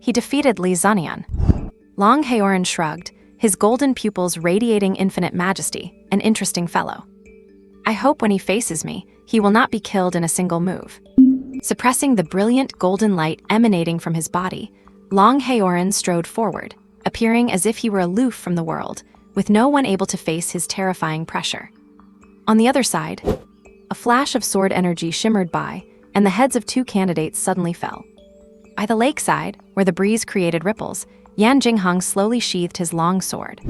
He defeated Li Zenian. Long Haoran shrugged, his golden pupils radiating infinite majesty, an interesting fellow. I hope when he faces me, he will not be killed in a single move. Suppressing the brilliant golden light emanating from his body, Long Haoran strode forward, appearing as if he were aloof from the world, with no one able to face his terrifying pressure. On the other side, a flash of sword energy shimmered by, and the heads of 2 candidates suddenly fell. By the lakeside, where the breeze created ripples, Yan Jingheng slowly sheathed his long sword.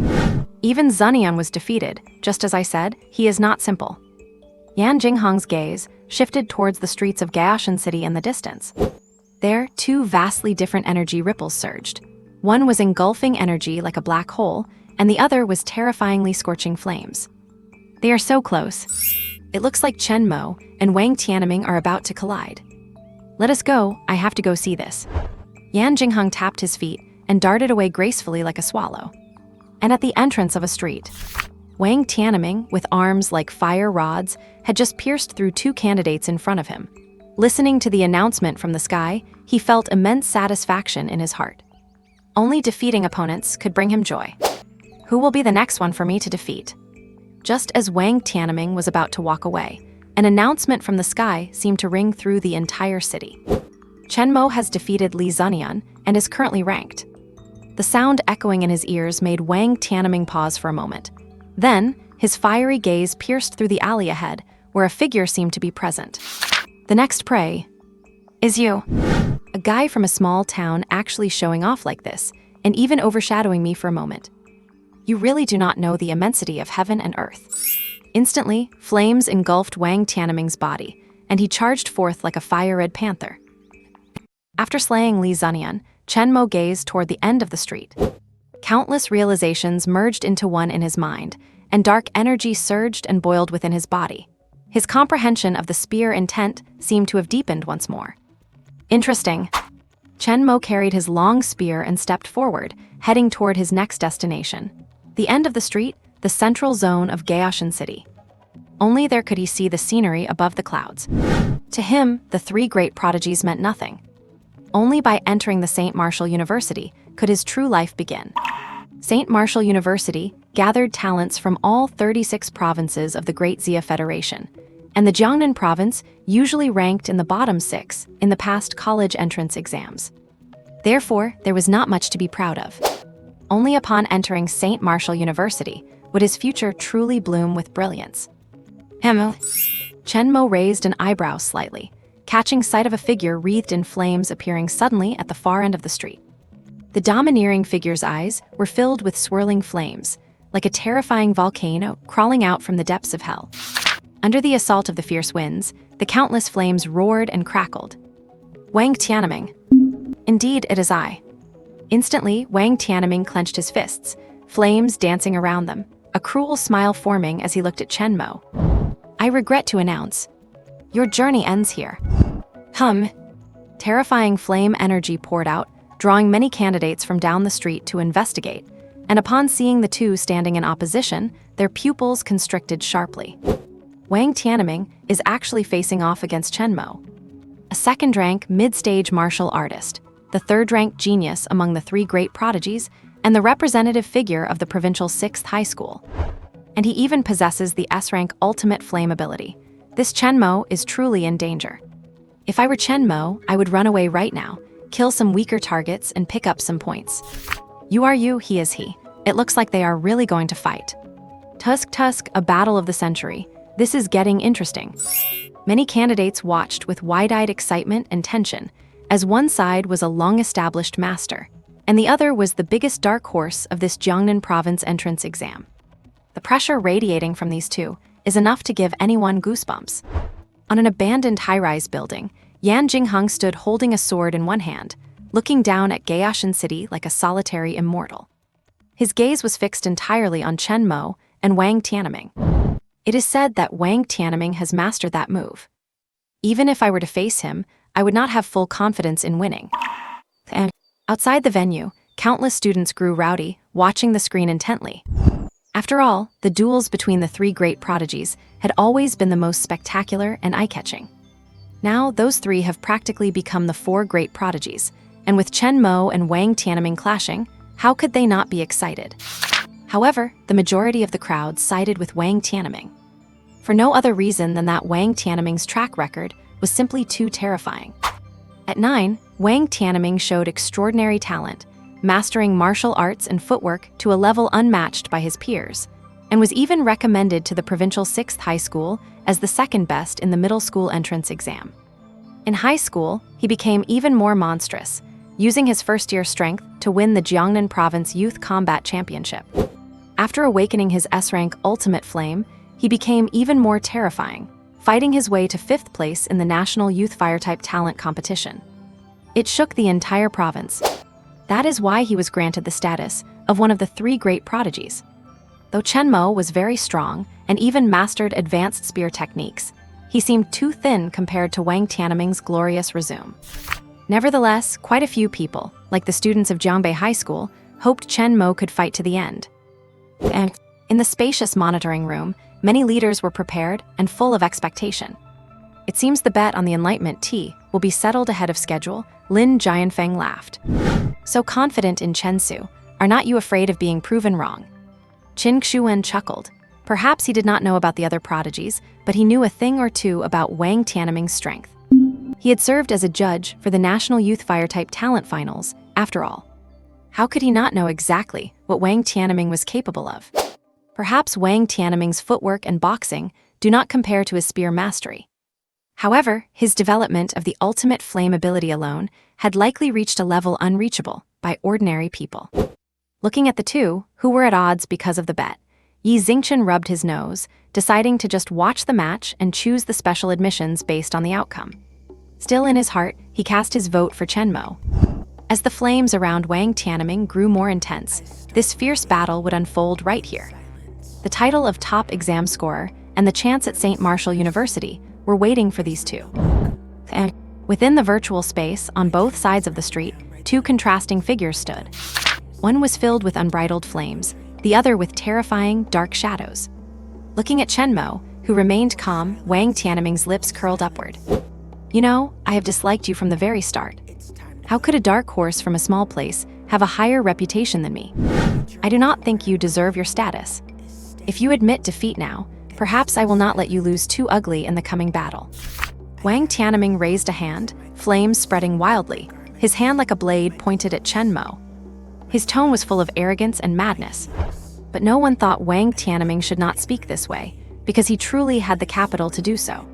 Even Zenian was defeated. Just as I said, he is not simple. Yan Jingheng's gaze shifted towards the streets of Gaoshan City in the distance. There, 2 vastly different energy ripples surged. One was engulfing energy like a black hole, and the other was terrifyingly scorching flames. They are so close. It looks like Chen Mo and Wang Tianming are about to collide. Let us go, I have to go see this. Yan Jingheng tapped his feet and darted away gracefully like a swallow. And at the entrance of a street, Wang Tianming, with arms like fire rods, had just pierced through 2 candidates in front of him. Listening to the announcement from the sky, he felt immense satisfaction in his heart. Only defeating opponents could bring him joy. Who will be the next one for me to defeat? Just as Wang Tianming was about to walk away, an announcement from the sky seemed to ring through the entire city. Chen Mo has defeated Li Zenian and is currently ranked. The sound echoing in his ears made Wang Tianming pause for a moment. Then, his fiery gaze pierced through the alley ahead, where a figure seemed to be present. The next prey is you. A guy from a small town actually showing off like this, and even overshadowing me for a moment. You really do not know the immensity of heaven and earth. Instantly, flames engulfed Wang Tianming's body, and he charged forth like a fire-red panther. After slaying Li Zenian, Chen Mo gazed toward the end of the street. Countless realizations merged into one in his mind, and dark energy surged and boiled within his body. His comprehension of the spear intent seemed to have deepened once more. Interesting. Chen Mo carried his long spear and stepped forward, heading toward his next destination. The end of the street, the central zone of Gaoshan City. Only there could he see the scenery above the clouds. To him, the 3 great prodigies meant nothing. Only by entering the St. Martial University could his true life begin. St. Martial University gathered talents from all 36 provinces of the Great Xia Federation, and the Jiangnan province usually ranked in the bottom 6 in the past college entrance exams. Therefore, there was not much to be proud of. Only upon entering St. Martial University would his future truly bloom with brilliance. Chen Mo raised an eyebrow slightly, catching sight of a figure wreathed in flames appearing suddenly at the far end of the street. The domineering figure's eyes were filled with swirling flames, like a terrifying volcano crawling out from the depths of hell. Under the assault of the fierce winds, the countless flames roared and crackled. Wang Tianming. Indeed, it is I. Instantly, Wang Tianming clenched his fists, flames dancing around them, a cruel smile forming as he looked at Chen Mo. I regret to announce, your journey ends here. Terrifying flame energy poured out, drawing many candidates from down the street to investigate, and upon seeing the two standing in opposition, their pupils constricted sharply. Wang Tianming is actually facing off against Chen Mo, a second-rank mid-stage martial artist, the third-rank genius among the three great prodigies, and the representative figure of the provincial 6th high school. And he even possesses the S-rank ultimate flame ability. This Chen Mo is truly in danger. If I were Chen Mo, I would run away right now, kill some weaker targets, and pick up some points. You are you, he is he. It looks like they are really going to fight. Tusk, a battle of the century. This is getting interesting. Many candidates watched with wide-eyed excitement and tension, as one side was a long-established master, and the other was the biggest dark horse of this Jiangnan province entrance exam. The pressure radiating from these two is enough to give anyone goosebumps. On an abandoned high-rise building, Yan Jingheng stood holding a sword in one hand, looking down at Gaoshan City like a solitary immortal. His gaze was fixed entirely on Chen Mo and Wang Tianming. It is said that Wang Tianming has mastered that move. Even if I were to face him, I would not have full confidence in winning. And outside the venue, countless students grew rowdy, watching the screen intently. After all, the duels between the three great prodigies had always been the most spectacular and eye-catching. Now, those three have practically become the four great prodigies, and with Chen Mo and Wang Tianming clashing, how could they not be excited? However, the majority of the crowd sided with Wang Tianming, for no other reason than that Wang Tianming's track record was simply too terrifying. At 9, Wang Tianming showed extraordinary talent, mastering martial arts and footwork to a level unmatched by his peers, and was even recommended to the provincial 6th high school as the second best in the middle school entrance exam. In high school, he became even more monstrous, using his first-year strength to win the Jiangnan Province Youth Combat Championship. After awakening his S-rank ultimate flame, he became even more terrifying, fighting his way to 5th place in the National Youth Fire-type Talent Competition. It shook the entire province. That is why he was granted the status of one of the three great prodigies. Though Chen Mo was very strong and even mastered advanced spear techniques, he seemed too thin compared to Wang Tianming's glorious resume. Nevertheless, quite a few people, like the students of Jiangbei High School, hoped Chen Mo could fight to the end. And in the spacious monitoring room, many leaders were prepared and full of expectation. It seems the bet on the Enlightenment tea will be settled ahead of schedule. Lin Jianfeng laughed. So confident in Chen Su, are not you afraid of being proven wrong? Qin Xuan chuckled. Perhaps he did not know about the other prodigies, but he knew a thing or two about Wang Tianming's strength. He had served as a judge for the National Youth Fire-type Talent Finals, after all. How could he not know exactly what Wang Tianming was capable of? Perhaps Wang Tianming's footwork and boxing do not compare to his spear mastery. However, his development of the ultimate flame ability alone had likely reached a level unreachable by ordinary people. Looking at the two, who were at odds because of the bet, Yi Xingchen rubbed his nose, deciding to just watch the match and choose the special admissions based on the outcome. Still in his heart, he cast his vote for Chen Mo. As the flames around Wang Tianming grew more intense, this fierce battle would unfold right here. The title of top exam scorer and the chance at St. Martial University were waiting for these two. And within the virtual space, on both sides of the street, two contrasting figures stood. One was filled with unbridled flames, the other with terrifying, dark shadows. Looking at Chen Mo, who remained calm, Wang Tianming's lips curled upward. You know, I have disliked you from the very start. How could a dark horse from a small place have a higher reputation than me? I do not think you deserve your status. If you admit defeat now, perhaps I will not let you lose too ugly in the coming battle. Wang Tianming raised a hand, flames spreading wildly, his hand like a blade pointed at Chen Mo. His tone was full of arrogance and madness. But no one thought Wang Tianming should not speak this way, because he truly had the capital to do so.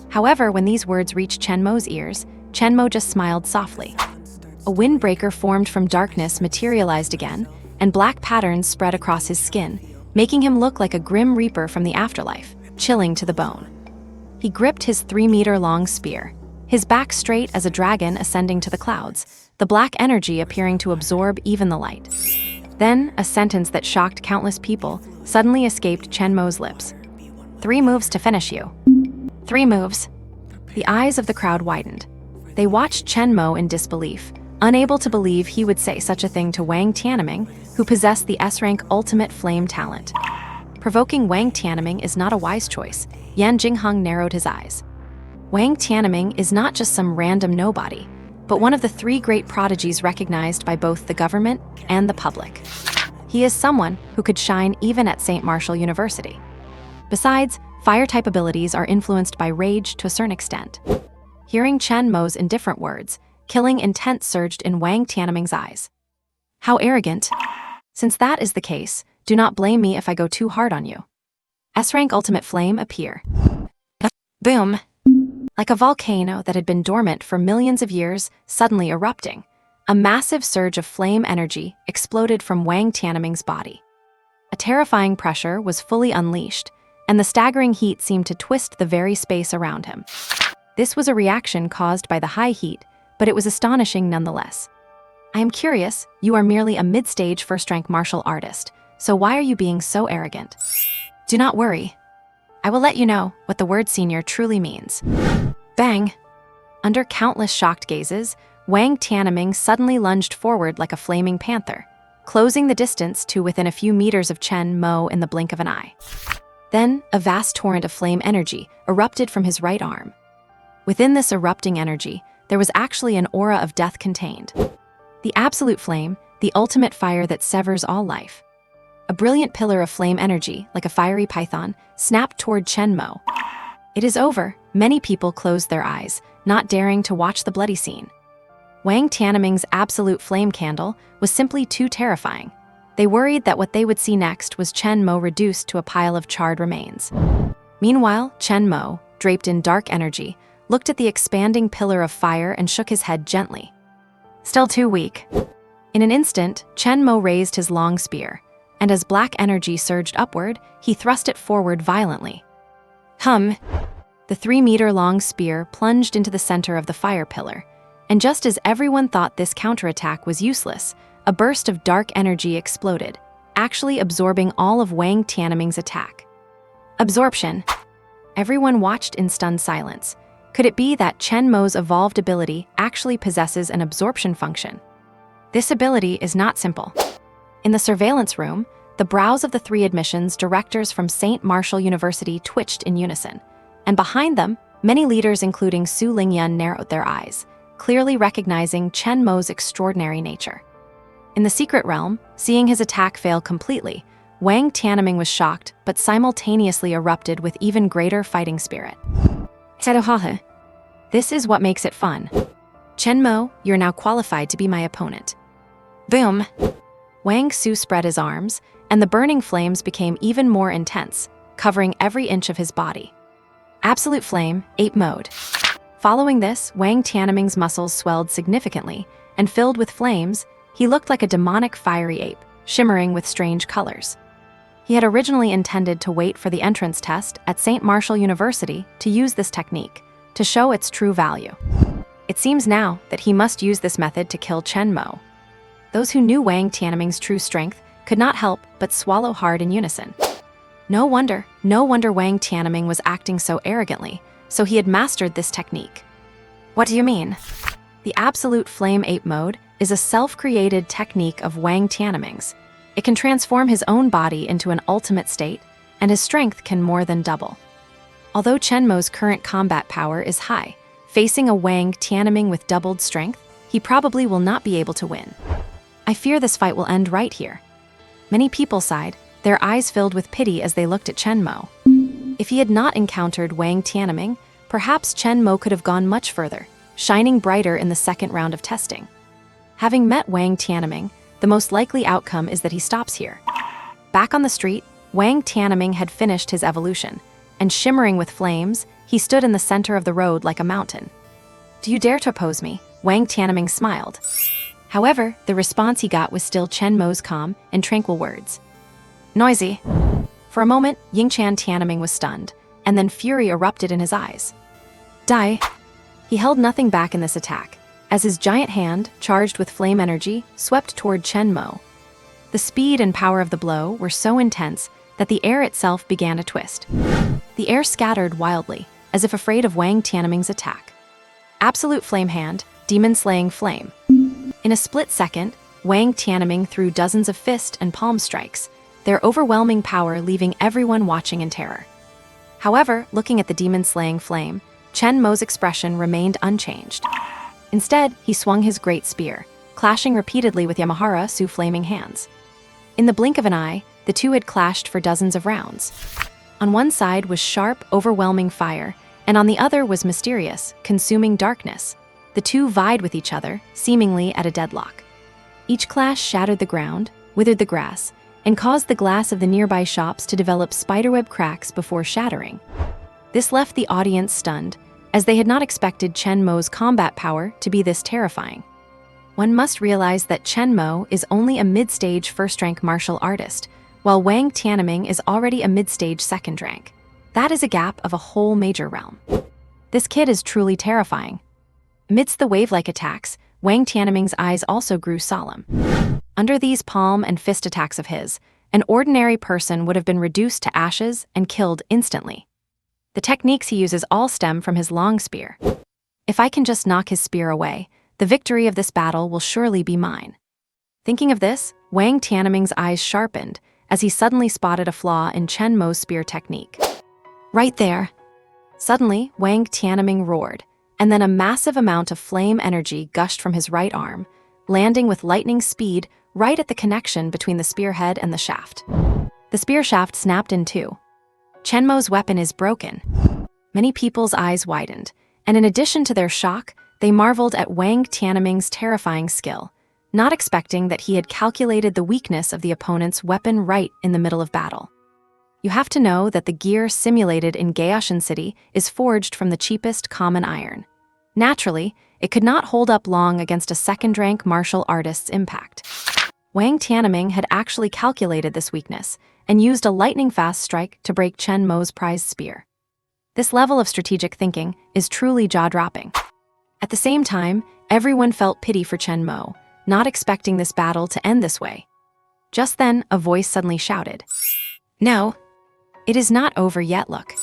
However, when these words reached Chen Mo's ears, Chen Mo just smiled softly. A windbreaker formed from darkness materialized again, and black patterns spread across his skin, making him look like a grim reaper from the afterlife, chilling to the bone. He gripped his 3-meter-long spear, his back straight as a dragon ascending to the clouds, the black energy appearing to absorb even the light. Then, a sentence that shocked countless people suddenly escaped Chen Mo's lips. 3 moves to finish you. 3 moves. The eyes of the crowd widened. They watched Chen Mo in disbelief, unable to believe he would say such a thing to Wang Tianming, who possessed the S-rank ultimate flame talent. Provoking Wang Tianming is not a wise choice. Yan Jingheng narrowed his eyes. Wang Tianming is not just some random nobody, but one of the three great prodigies recognized by both the government and the public. He is someone who could shine even at St. Martial University. Besides, fire-type abilities are influenced by rage to a certain extent. Hearing Chen Mo's indifferent words, killing intent surged in Wang Tianming's eyes. How arrogant! Since that is the case, do not blame me if I go too hard on you. S-rank ultimate flame appear. Boom! Like a volcano that had been dormant for millions of years, suddenly erupting, a massive surge of flame energy exploded from Wang Tianming's body. A terrifying pressure was fully unleashed, and the staggering heat seemed to twist the very space around him. This was a reaction caused by the high heat, but it was astonishing nonetheless. I am curious, you are merely a mid-stage first-rank martial artist, so why are you being so arrogant? Do not worry. I will let you know what the word senior truly means. Bang! Under countless shocked gazes, Wang Tianming suddenly lunged forward like a flaming panther, closing the distance to within a few meters of Chen Mo in the blink of an eye. Then, a vast torrent of flame energy erupted from his right arm. Within this erupting energy, there was actually an aura of death contained. The absolute flame, the ultimate fire that severs all life. A brilliant pillar of flame energy, like a fiery python, snapped toward Chen Mo. It is over. Many people closed their eyes, not daring to watch the bloody scene. Wang Tianming's absolute flame candle was simply too terrifying. They worried that what they would see next was Chen Mo reduced to a pile of charred remains. Meanwhile, Chen Mo, draped in dark energy, looked at the expanding pillar of fire and shook his head gently. Still too weak. In an instant, Chen Mo raised his long spear, and as black energy surged upward, he thrust it forward violently. Hum! The 3-meter-long spear plunged into the center of the fire pillar, and just as everyone thought this counterattack was useless, a burst of dark energy exploded, actually absorbing all of Wang Tianming's attack. Absorption. Everyone watched in stunned silence. Could it be that Chen Mo's evolved ability actually possesses an absorption function? This ability is not simple. In the surveillance room, the brows of the 3 admissions directors from St. Martial University twitched in unison, and behind them, many leaders including Su Lingyun narrowed their eyes, clearly recognizing Chen Mo's extraordinary nature. In the secret realm, seeing his attack fail completely, Wang Tianming was shocked but simultaneously erupted with even greater fighting spirit. This is what makes it fun. Chen Mo, you're now qualified to be my opponent. Boom! Wang Su spread his arms, and the burning flames became even more intense, covering every inch of his body. Absolute Flame, Ape Mode. Following this, Wang Tianming's muscles swelled significantly, and filled with flames, he looked like a demonic fiery ape, shimmering with strange colors. He had originally intended to wait for the entrance test at St. Martial University to use this technique, to show its true value. It seems now that he must use this method to kill Chen Mo. Those who knew Wang Tianming's true strength could not help but swallow hard in unison. No wonder Wang Tianming was acting so arrogantly, so he had mastered this technique. What do you mean? The Absolute Flame Ape Mode is a self-created technique of Wang Tianming's. It can transform his own body into an ultimate state, and his strength can more than double. Although Chen Mo's current combat power is high, facing a Wang Tianming with doubled strength, he probably will not be able to win. I fear this fight will end right here. Many people sighed, their eyes filled with pity as they looked at Chen Mo. If he had not encountered Wang Tianming, perhaps Chen Mo could have gone much further, shining brighter in the second round of testing. Having met Wang Tianming, the most likely outcome is that he stops here. Back on the street, Wang Tianming had finished his evolution, and shimmering with flames, he stood in the center of the road like a mountain. Do you dare to oppose me? Wang Tianming smiled. However, the response he got was still Chen Mo's calm and tranquil words. Noisy. For a moment, Yingchan Tianming was stunned, and then fury erupted in his eyes. Die. He held nothing back in this attack, as his giant hand, charged with flame energy, swept toward Chen Mo. The speed and power of the blow were so intense that the air itself began to twist. The air scattered wildly, as if afraid of Wang Tianming's attack. Absolute Flame Hand, Demon Slaying Flame. In a split second, Wang Tianming threw dozens of fist and palm strikes, their overwhelming power leaving everyone watching in terror. However, looking at the demon-slaying flame, Chen Mo's expression remained unchanged. Instead, he swung his great spear, clashing repeatedly with Yamahara Su's flaming hands. In the blink of an eye, the two had clashed for dozens of rounds. On one side was sharp, overwhelming fire, and on the other was mysterious, consuming darkness. The two vied with each other, seemingly at a deadlock. Each clash shattered the ground, withered the grass, and caused the glass of the nearby shops to develop spiderweb cracks before shattering. This left the audience stunned, as they had not expected Chen Mo's combat power to be this terrifying. One must realize that Chen Mo is only a mid-stage first-rank martial artist, while Wang Tianming is already a mid-stage second-rank. That is a gap of a whole major realm. This kid is truly terrifying. Amidst the wave-like attacks, Wang Tianming's eyes also grew solemn. Under these palm and fist attacks of his, an ordinary person would have been reduced to ashes and killed instantly. The techniques he uses all stem from his long spear. If I can just knock his spear away, the victory of this battle will surely be mine. Thinking of this, Wang Tianming's eyes sharpened as he suddenly spotted a flaw in Chen Mo's spear technique. Right there. Suddenly, Wang Tianming roared, and then a massive amount of flame energy gushed from his right arm, landing with lightning speed right at the connection between the spearhead and the shaft. The spear shaft snapped in two. Chen Mo's weapon is broken. Many people's eyes widened, and in addition to their shock, they marveled at Wang Tianming's terrifying skill, not expecting that he had calculated the weakness of the opponent's weapon right in the middle of battle. You have to know that the gear simulated in Gaoshan City is forged from the cheapest common iron. Naturally, it could not hold up long against a second-rank martial artist's impact. Wang Tianming had actually calculated this weakness and used a lightning-fast strike to break Chen Mo's prized spear. This level of strategic thinking is truly jaw-dropping. At the same time, everyone felt pity for Chen Mo, not expecting this battle to end this way. Just then, a voice suddenly shouted, "No, it is not over yet, look."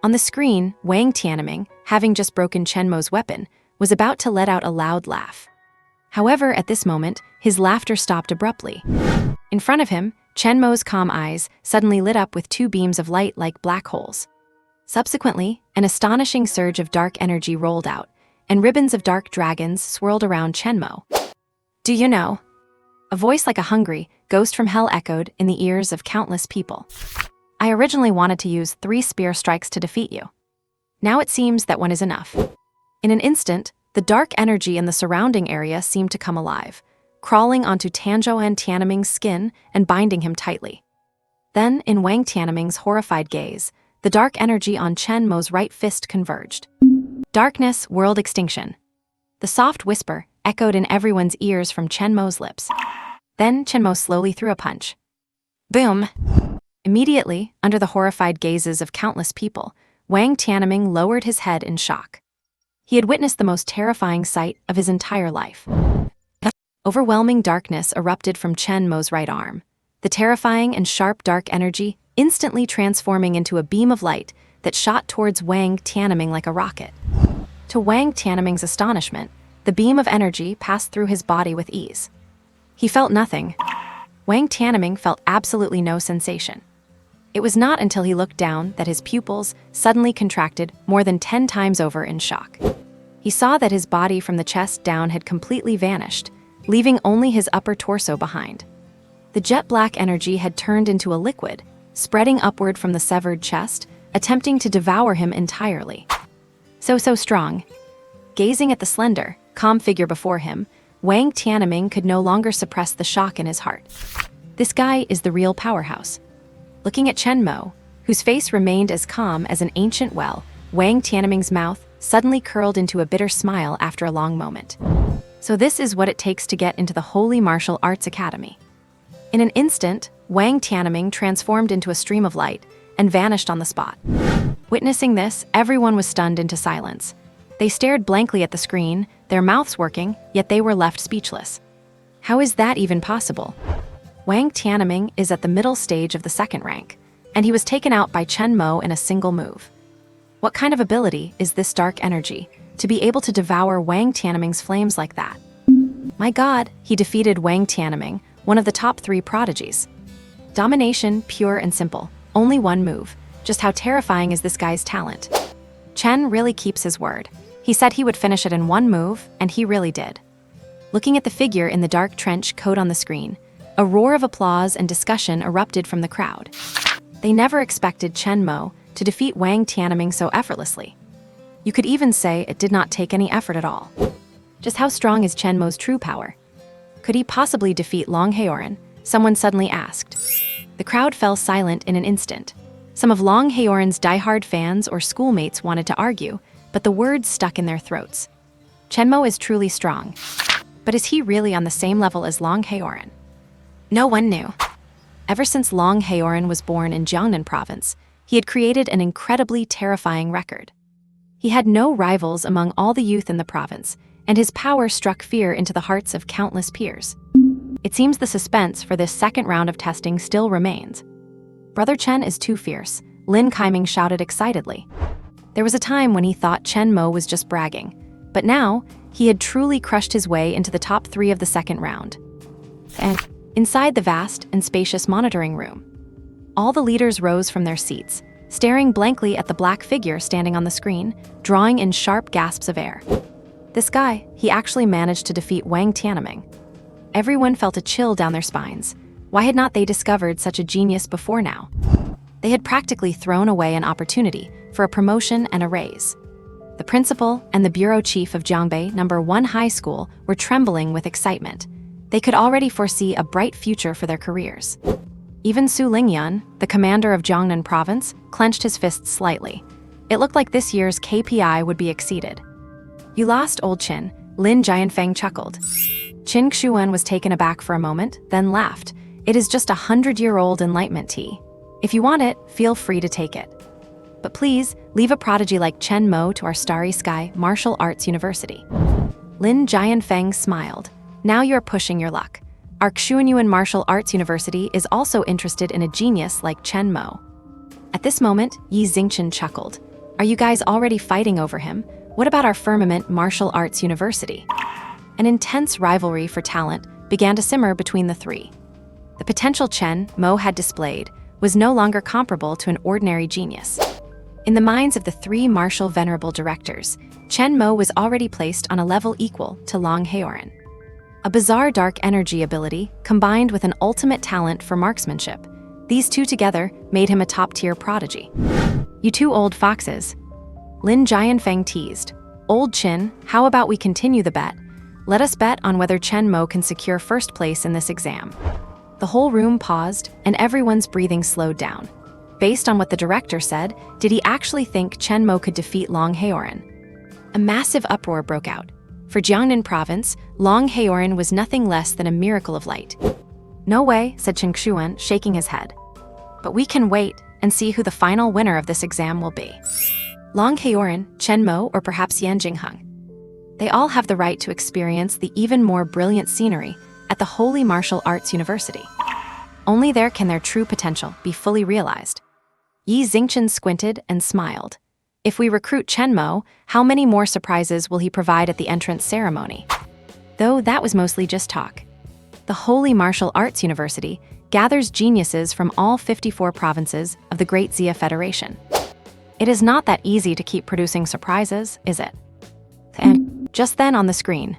On the screen, Wang Tianming, having just broken Chen Mo's weapon, was about to let out a loud laugh. However, at this moment, his laughter stopped abruptly. In front of him, Chen Mo's calm eyes suddenly lit up with two beams of light like black holes. Subsequently, an astonishing surge of dark energy rolled out, and ribbons of dark dragons swirled around Chen Mo. "Do you know?" A voice like a hungry ghost from hell echoed in the ears of countless people. "I originally wanted to use 3 spear strikes to defeat you. Now it seems that one is enough." In an instant, the dark energy in the surrounding area seemed to come alive, crawling onto Tanzhuan Tianming's skin and binding him tightly. Then, in Wang Tianming's horrified gaze, the dark energy on Chen Mo's right fist converged. "Darkness, world extinction." The soft whisper echoed in everyone's ears from Chen Mo's lips. Then Chen Mo slowly threw a punch. Boom! Immediately, under the horrified gazes of countless people, Wang Tianming lowered his head in shock. He had witnessed the most terrifying sight of his entire life. Overwhelming darkness erupted from Chen Mo's right arm, the terrifying and sharp dark energy instantly transforming into a beam of light that shot towards Wang Tianming like a rocket. To Wang Tianming's astonishment, the beam of energy passed through his body with ease. He felt nothing. Wang Tianming felt absolutely no sensation. It was not until he looked down that his pupils suddenly contracted more than 10 times over in shock. He saw that his body from the chest down had completely vanished, leaving only his upper torso behind. The jet black energy had turned into a liquid, spreading upward from the severed chest, attempting to devour him entirely. So strong. Gazing at the slender, calm figure before him, Wang Tianming could no longer suppress the shock in his heart. This guy is the real powerhouse. Looking at Chen Mo, whose face remained as calm as an ancient well, Wang Tianming's mouth suddenly curled into a bitter smile after a long moment. So this is what it takes to get into the Holy Martial Arts Academy. In an instant, Wang Tianming transformed into a stream of light and vanished on the spot. Witnessing this, everyone was stunned into silence. They stared blankly at the screen, their mouths working, yet they were left speechless. How is that even possible? Wang Tianming is at the middle stage of the second rank, and he was taken out by Chen Mo in a single move. What kind of ability is this dark energy to be able to devour Wang Tianming's flames like that? My God, he defeated Wang Tianming, one of the top 3 prodigies. Domination, pure and simple. Only one move. Just how terrifying is this guy's talent? Chen really keeps his word. He said he would finish it in one move, and he really did. Looking at the figure in the dark trench coat on the screen, a roar of applause and discussion erupted from the crowd. They never expected Chen Mo to defeat Wang Tianming so effortlessly. You could even say it did not take any effort at all. Just how strong is Chen Mo's true power? Could he possibly defeat Long Haoran? Someone suddenly asked. The crowd fell silent in an instant. Some of Long Haoran's diehard fans or schoolmates wanted to argue, but the words stuck in their throats. Chen Mo is truly strong. But is he really on the same level as Long Haoran? No one knew. Ever since Long Haoran was born in Jiangnan province, he had created an incredibly terrifying record. He had no rivals among all the youth in the province, and his power struck fear into the hearts of countless peers. It seems the suspense for this second round of testing still remains. Brother Chen is too fierce, Lin Kaiming shouted excitedly. There was a time when he thought Chen Mo was just bragging, but now he had truly crushed his way into the top 3 of the second round. And inside the vast and spacious monitoring room, all the leaders rose from their seats, staring blankly at the black figure standing on the screen, drawing in sharp gasps of air. This guy, he actually managed to defeat Wang Tianming. Everyone felt a chill down their spines. Why had not they discovered such a genius before now? They had practically thrown away an opportunity for a promotion and a raise. The principal and the bureau chief of Jiangbei No. 1 High School were trembling with excitement. They could already foresee a bright future for their careers. Even Su Lingyun, the commander of Jiangnan province, clenched his fists slightly. It looked like this year's KPI would be exceeded. You lost, old Qin, Lin Jianfeng chuckled. Qin Xuan was taken aback for a moment, then laughed. It is just 100-year-old enlightenment tea. If you want it, feel free to take it. But please, leave a prodigy like Chen Mo to our Starry Sky Martial Arts University. Lin Jianfeng smiled. Now you're pushing your luck. Our Xuanyuan Martial Arts University is also interested in a genius like Chen Mo. At this moment, Yi Xingchen chuckled. Are you guys already fighting over him? What about our Firmament Martial Arts University? An intense rivalry for talent began to simmer between the 3. The potential Chen Mo had displayed was no longer comparable to an ordinary genius. In the minds of the 3 martial venerable directors, Chen Mo was already placed on a level equal to Long Haoran. A bizarre dark energy ability combined with an ultimate talent for marksmanship, these two together made him a top-tier prodigy. You 2 old foxes, Lin Jianfeng teased. Old Qin, how about we continue the bet? Let us bet on whether Chen Mo can secure first place in this exam. The whole room paused, and everyone's breathing slowed down. Based on what the director said, did he actually think Chen Mo could defeat Long Haoran? A massive uproar broke out. For Jiangnan province, Long Haoran was nothing less than a miracle of light. No way, said Chen Xuan, shaking his head. But we can wait and see who the final winner of this exam will be. Long Haoran, Chen Mo, or perhaps Yan Jingheng. They all have the right to experience the even more brilliant scenery at the Holy Martial Arts University. Only there can their true potential be fully realized. Yi Xingchen squinted and smiled. If we recruit Chen Mo, how many more surprises will he provide at the entrance ceremony? Though that was mostly just talk. The Holy Martial Arts University gathers geniuses from all 54 provinces of the Great Xia Federation. It is not that easy to keep producing surprises, is it? And just then on the screen,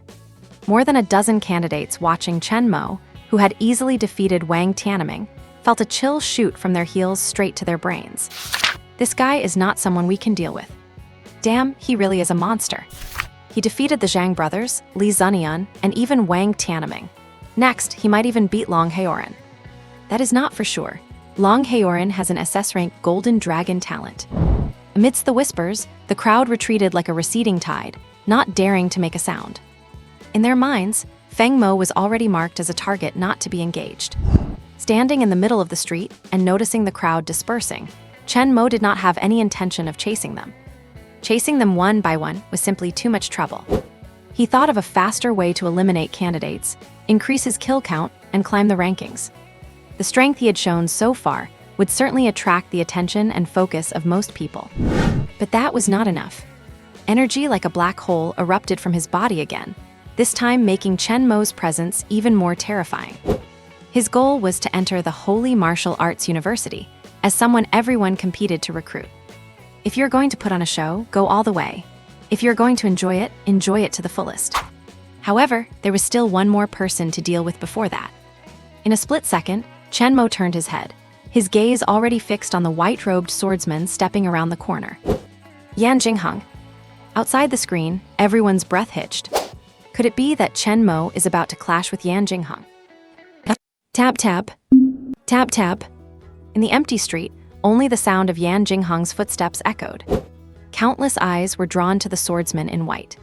more than a dozen candidates watching Chen Mo, who had easily defeated Wang Tianming, felt a chill shoot from their heels straight to their brains. This guy is not someone we can deal with. Damn, he really is a monster. He defeated the Zhang brothers, Li Zunian, and even Wang Tianming. Next, he might even beat Long Haoran. That is not for sure. Long Haoran has an SS rank Golden Dragon talent. Amidst the whispers, the crowd retreated like a receding tide, not daring to make a sound. In their minds, Feng Mo was already marked as a target not to be engaged. Standing in the middle of the street and noticing the crowd dispersing, Chen Mo did not have any intention of chasing them. Chasing them one by one was simply too much trouble. He thought of a faster way to eliminate candidates, increase his kill count, and climb the rankings. The strength he had shown so far would certainly attract the attention and focus of most people. But that was not enough. Energy like a black hole erupted from his body again. this time making Chen Mo's presence even more terrifying. His goal was to enter the Holy Martial Arts University, as someone everyone competed to recruit. If you're going to put on a show, go all the way. If you're going to enjoy it to the fullest. However, there was still one more person to deal with before that. In a split second, Chen Mo turned his head, his gaze already fixed on the white-robed swordsman stepping around the corner. Yan Jingheng. Outside the screen, everyone's breath hitched. Could it be that Chen Mo is about to clash with Yan Jingheng? Tap tap. Tap tap. In the empty street, only the sound of Yan Jingheng's footsteps echoed. Countless eyes were drawn to the swordsman in white.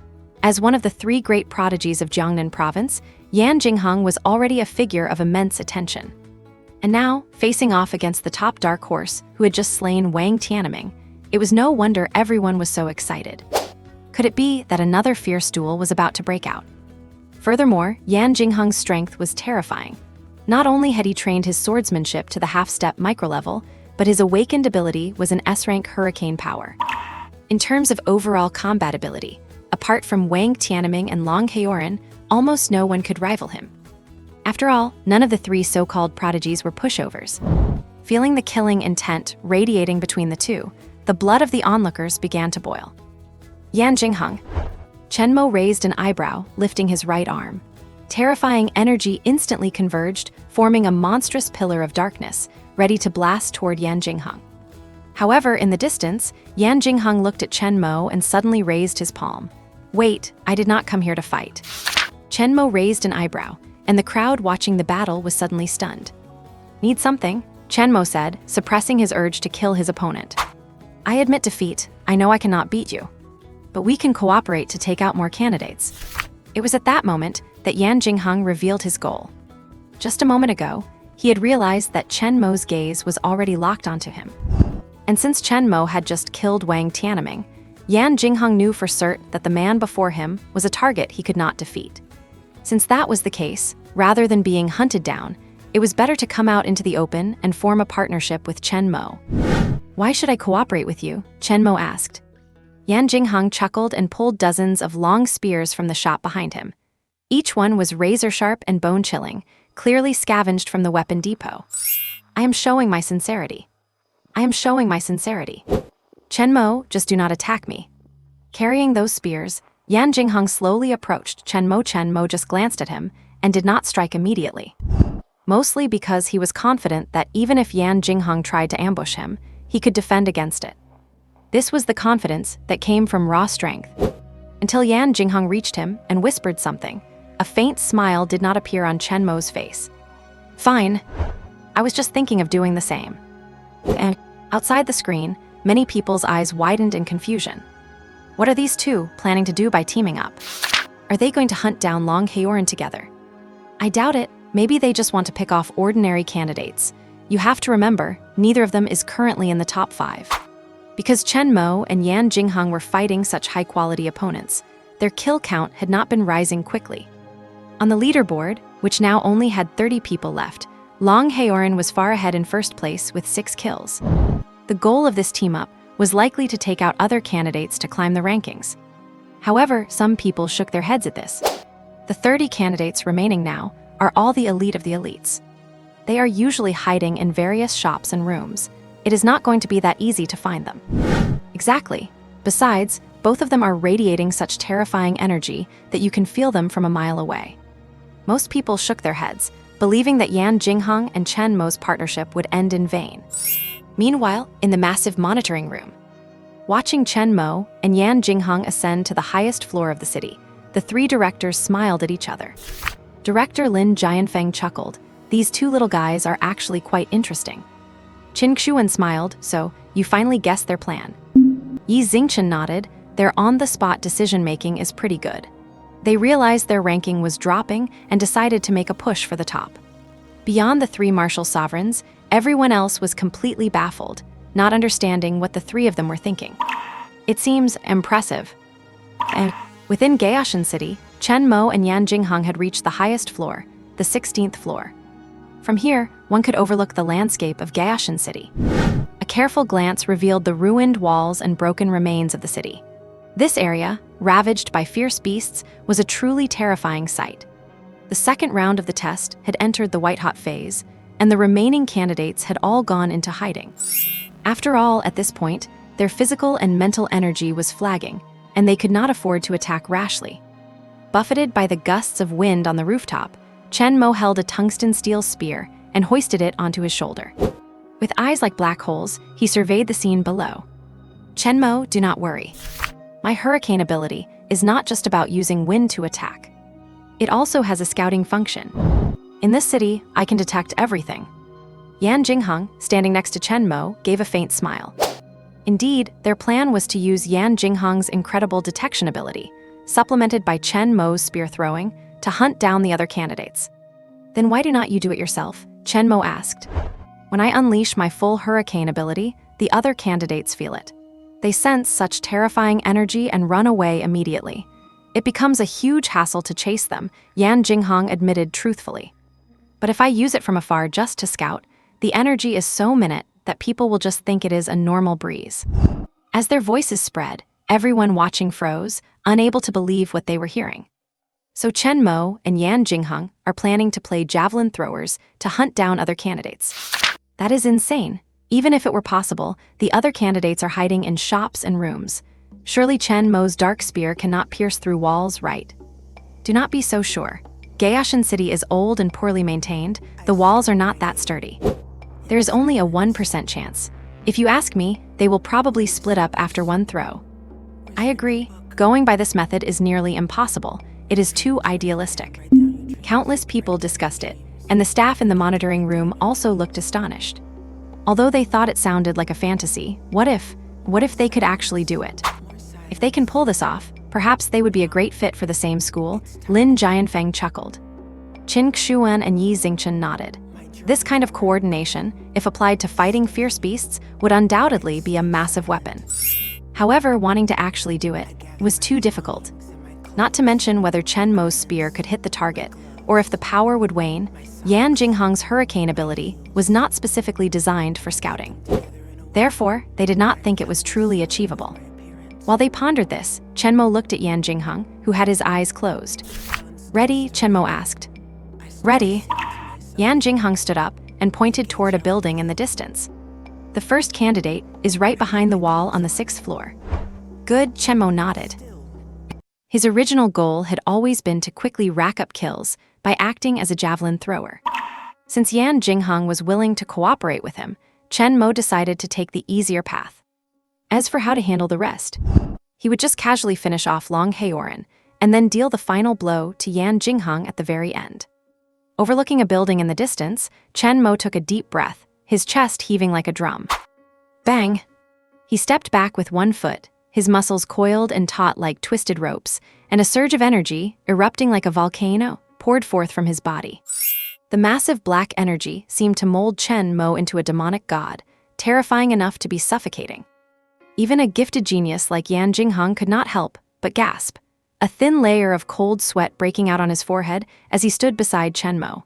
As one of the 3 great prodigies of Jiangnan province, Yan Jingheng was already a figure of immense attention. And now, facing off against the top dark horse who had just slain Wang Tianming, it was no wonder everyone was so excited. Could it be that another fierce duel was about to break out? Furthermore, Yan Jingheng's strength was terrifying. Not only had he trained his swordsmanship to the half-step micro-level, but his awakened ability was an S-rank hurricane power. In terms of overall combat ability, apart from Wang Tianming and Long Heoran, almost no one could rival him. After all, none of the 3 so-called prodigies were pushovers. Feeling the killing intent radiating between the two, the blood of the onlookers began to boil. Yan Jingheng. Chen Mo raised an eyebrow, lifting his right arm. Terrifying energy instantly converged, forming a monstrous pillar of darkness, ready to blast toward Yan Jingheng. However, in the distance, Yan Jingheng looked at Chen Mo and suddenly raised his palm. Wait, I did not come here to fight. Chen Mo raised an eyebrow, and the crowd watching the battle was suddenly stunned. Need something? Chen Mo said, suppressing his urge to kill his opponent. I admit defeat. I know I cannot beat you. But we can cooperate to take out more candidates. It was at that moment that Yan Jingheng revealed his goal. Just a moment ago, he had realized that Chen Mo's gaze was already locked onto him. And since Chen Mo had just killed Wang Tianming, Yan Jingheng knew for certain that the man before him was a target he could not defeat. Since that was the case, rather than being hunted down, it was better to come out into the open and form a partnership with Chen Mo. Why should I cooperate with you? Chen Mo asked. Yan Jingheng chuckled and pulled dozens of long spears from the shop behind him. Each one was razor-sharp and bone-chilling, clearly scavenged from the weapon depot. I am showing my sincerity. I am showing my sincerity. Chen Mo, just do not attack me. Carrying those spears, Yan Jingheng slowly approached Chen Mo. Chen Mo just glanced at him and did not strike immediately. Mostly because he was confident that even if Yan Jingheng tried to ambush him, he could defend against it. This was the confidence that came from raw strength. Until Yan Jingheng reached him and whispered something, a faint smile did not appear on Chen Mo's face. Fine. I was just thinking of doing the same. And outside the screen, many people's eyes widened in confusion. What are these 2 planning to do by teaming up? Are they going to hunt down Long Heoran together? I doubt it. Maybe they just want to pick off ordinary candidates. You have to remember, neither of them is currently in the top 5. Because Chen Mo and Yan Jingheng were fighting such high-quality opponents, their kill count had not been rising quickly. On the leaderboard, which now only had 30 people left, Long Heoran was far ahead in first place with 6 kills. The goal of this team-up was likely to take out other candidates to climb the rankings. However, some people shook their heads at this. The 30 candidates remaining now are all the elite of the elites. They are usually hiding in various shops and rooms. It is not going to be that easy to find them. Exactly. Besides, both of them are radiating such terrifying energy that you can feel them from a mile away. Most people shook their heads, believing that Yan Jingheng and Chen Mo's partnership would end in vain. Meanwhile, in the massive monitoring room, watching Chen Mo and Yan Jingheng ascend to the highest floor of the city, the 3 directors smiled at each other. Director Lin Jianfeng chuckled. These 2 little guys are actually quite interesting. Qin Xuan smiled, so you finally guessed their plan. Yi Xingchen nodded. Their on-the-spot decision-making is pretty good. They realized their ranking was dropping and decided to make a push for the top. Beyond the 3 martial sovereigns, everyone else was completely baffled, not understanding what the 3 of them were thinking. It seems impressive. And within Gaoshan City, Chen Mo and Yan Jingheng had reached the highest floor, the 16th floor. From here, one could overlook the landscape of Gaoshan City. A careful glance revealed the ruined walls and broken remains of the city. This area, ravaged by fierce beasts, was a truly terrifying sight. The second round of the test had entered the white-hot phase, and the remaining candidates had all gone into hiding. After all, at this point, their physical and mental energy was flagging, and they could not afford to attack rashly. Buffeted by the gusts of wind on the rooftop, Chen Mo held a tungsten steel spear and hoisted it onto his shoulder. With eyes like black holes, he surveyed the scene below. Chen Mo, do not worry. My hurricane ability is not just about using wind to attack. It also has a scouting function. In this city, I can detect everything. Yan Jingheng, standing next to Chen Mo, gave a faint smile. Indeed, their plan was to use Yan Jingheng's incredible detection ability, supplemented by Chen Mo's spear throwing, to hunt down the other candidates. Then why do not you do it yourself? Chen Mo asked. When I unleash my full hurricane ability, the other candidates feel it. They sense such terrifying energy and run away immediately. It becomes a huge hassle to chase them, Yan Jingheng admitted truthfully. But if I use it from afar just to scout, the energy is so minute that people will just think it is a normal breeze. As their voices spread, everyone watching froze, unable to believe what they were hearing. So Chen Mo and Yan Jingheng are planning to play javelin throwers to hunt down other candidates. That is insane. Even if it were possible, the other candidates are hiding in shops and rooms. Surely Chen Mo's dark spear cannot pierce through walls, right? Do not be so sure. Gayashan City is old and poorly maintained. The walls are not that sturdy. There is only a 1% chance. If you ask me, they will probably split up after one throw. I agree. Going by this method is nearly impossible. It is too idealistic. Countless people discussed it, and the staff in the monitoring room also looked astonished. Although they thought it sounded like a fantasy, what if they could actually do it? If they can pull this off, perhaps they would be a great fit for the same school, Lin Jianfeng chuckled. Qin Xuan and Yi Xingchen nodded. This kind of coordination, if applied to fighting fierce beasts, would undoubtedly be a massive weapon. However, wanting to actually do it was too difficult. Not to mention whether Chen Mo's spear could hit the target, or if the power would wane. Yan Jingheng's hurricane ability was not specifically designed for scouting. Therefore, they did not think it was truly achievable. While they pondered this, Chen Mo looked at Yan Jingheng, who had his eyes closed. Ready? Chen Mo asked. Ready? Yan Jingheng stood up and pointed toward a building in the distance. The first candidate is right behind the wall on the 6th floor. Good, Chen Mo nodded. His original goal had always been to quickly rack up kills by acting as a javelin thrower. Since Yan Jingheng was willing to cooperate with him, Chen Mo decided to take the easier path. As for how to handle the rest, he would just casually finish off Long Haoran and then deal the final blow to Yan Jingheng at the very end. Overlooking a building in the distance, Chen Mo took a deep breath, his chest heaving like a drum. Bang! He stepped back with one foot, his muscles coiled and taut like twisted ropes, and a surge of energy, erupting like a volcano, poured forth from his body. The massive black energy seemed to mold Chen Mo into a demonic god, terrifying enough to be suffocating. Even a gifted genius like Yan Jingheng could not help but gasp, a thin layer of cold sweat breaking out on his forehead as he stood beside Chen Mo.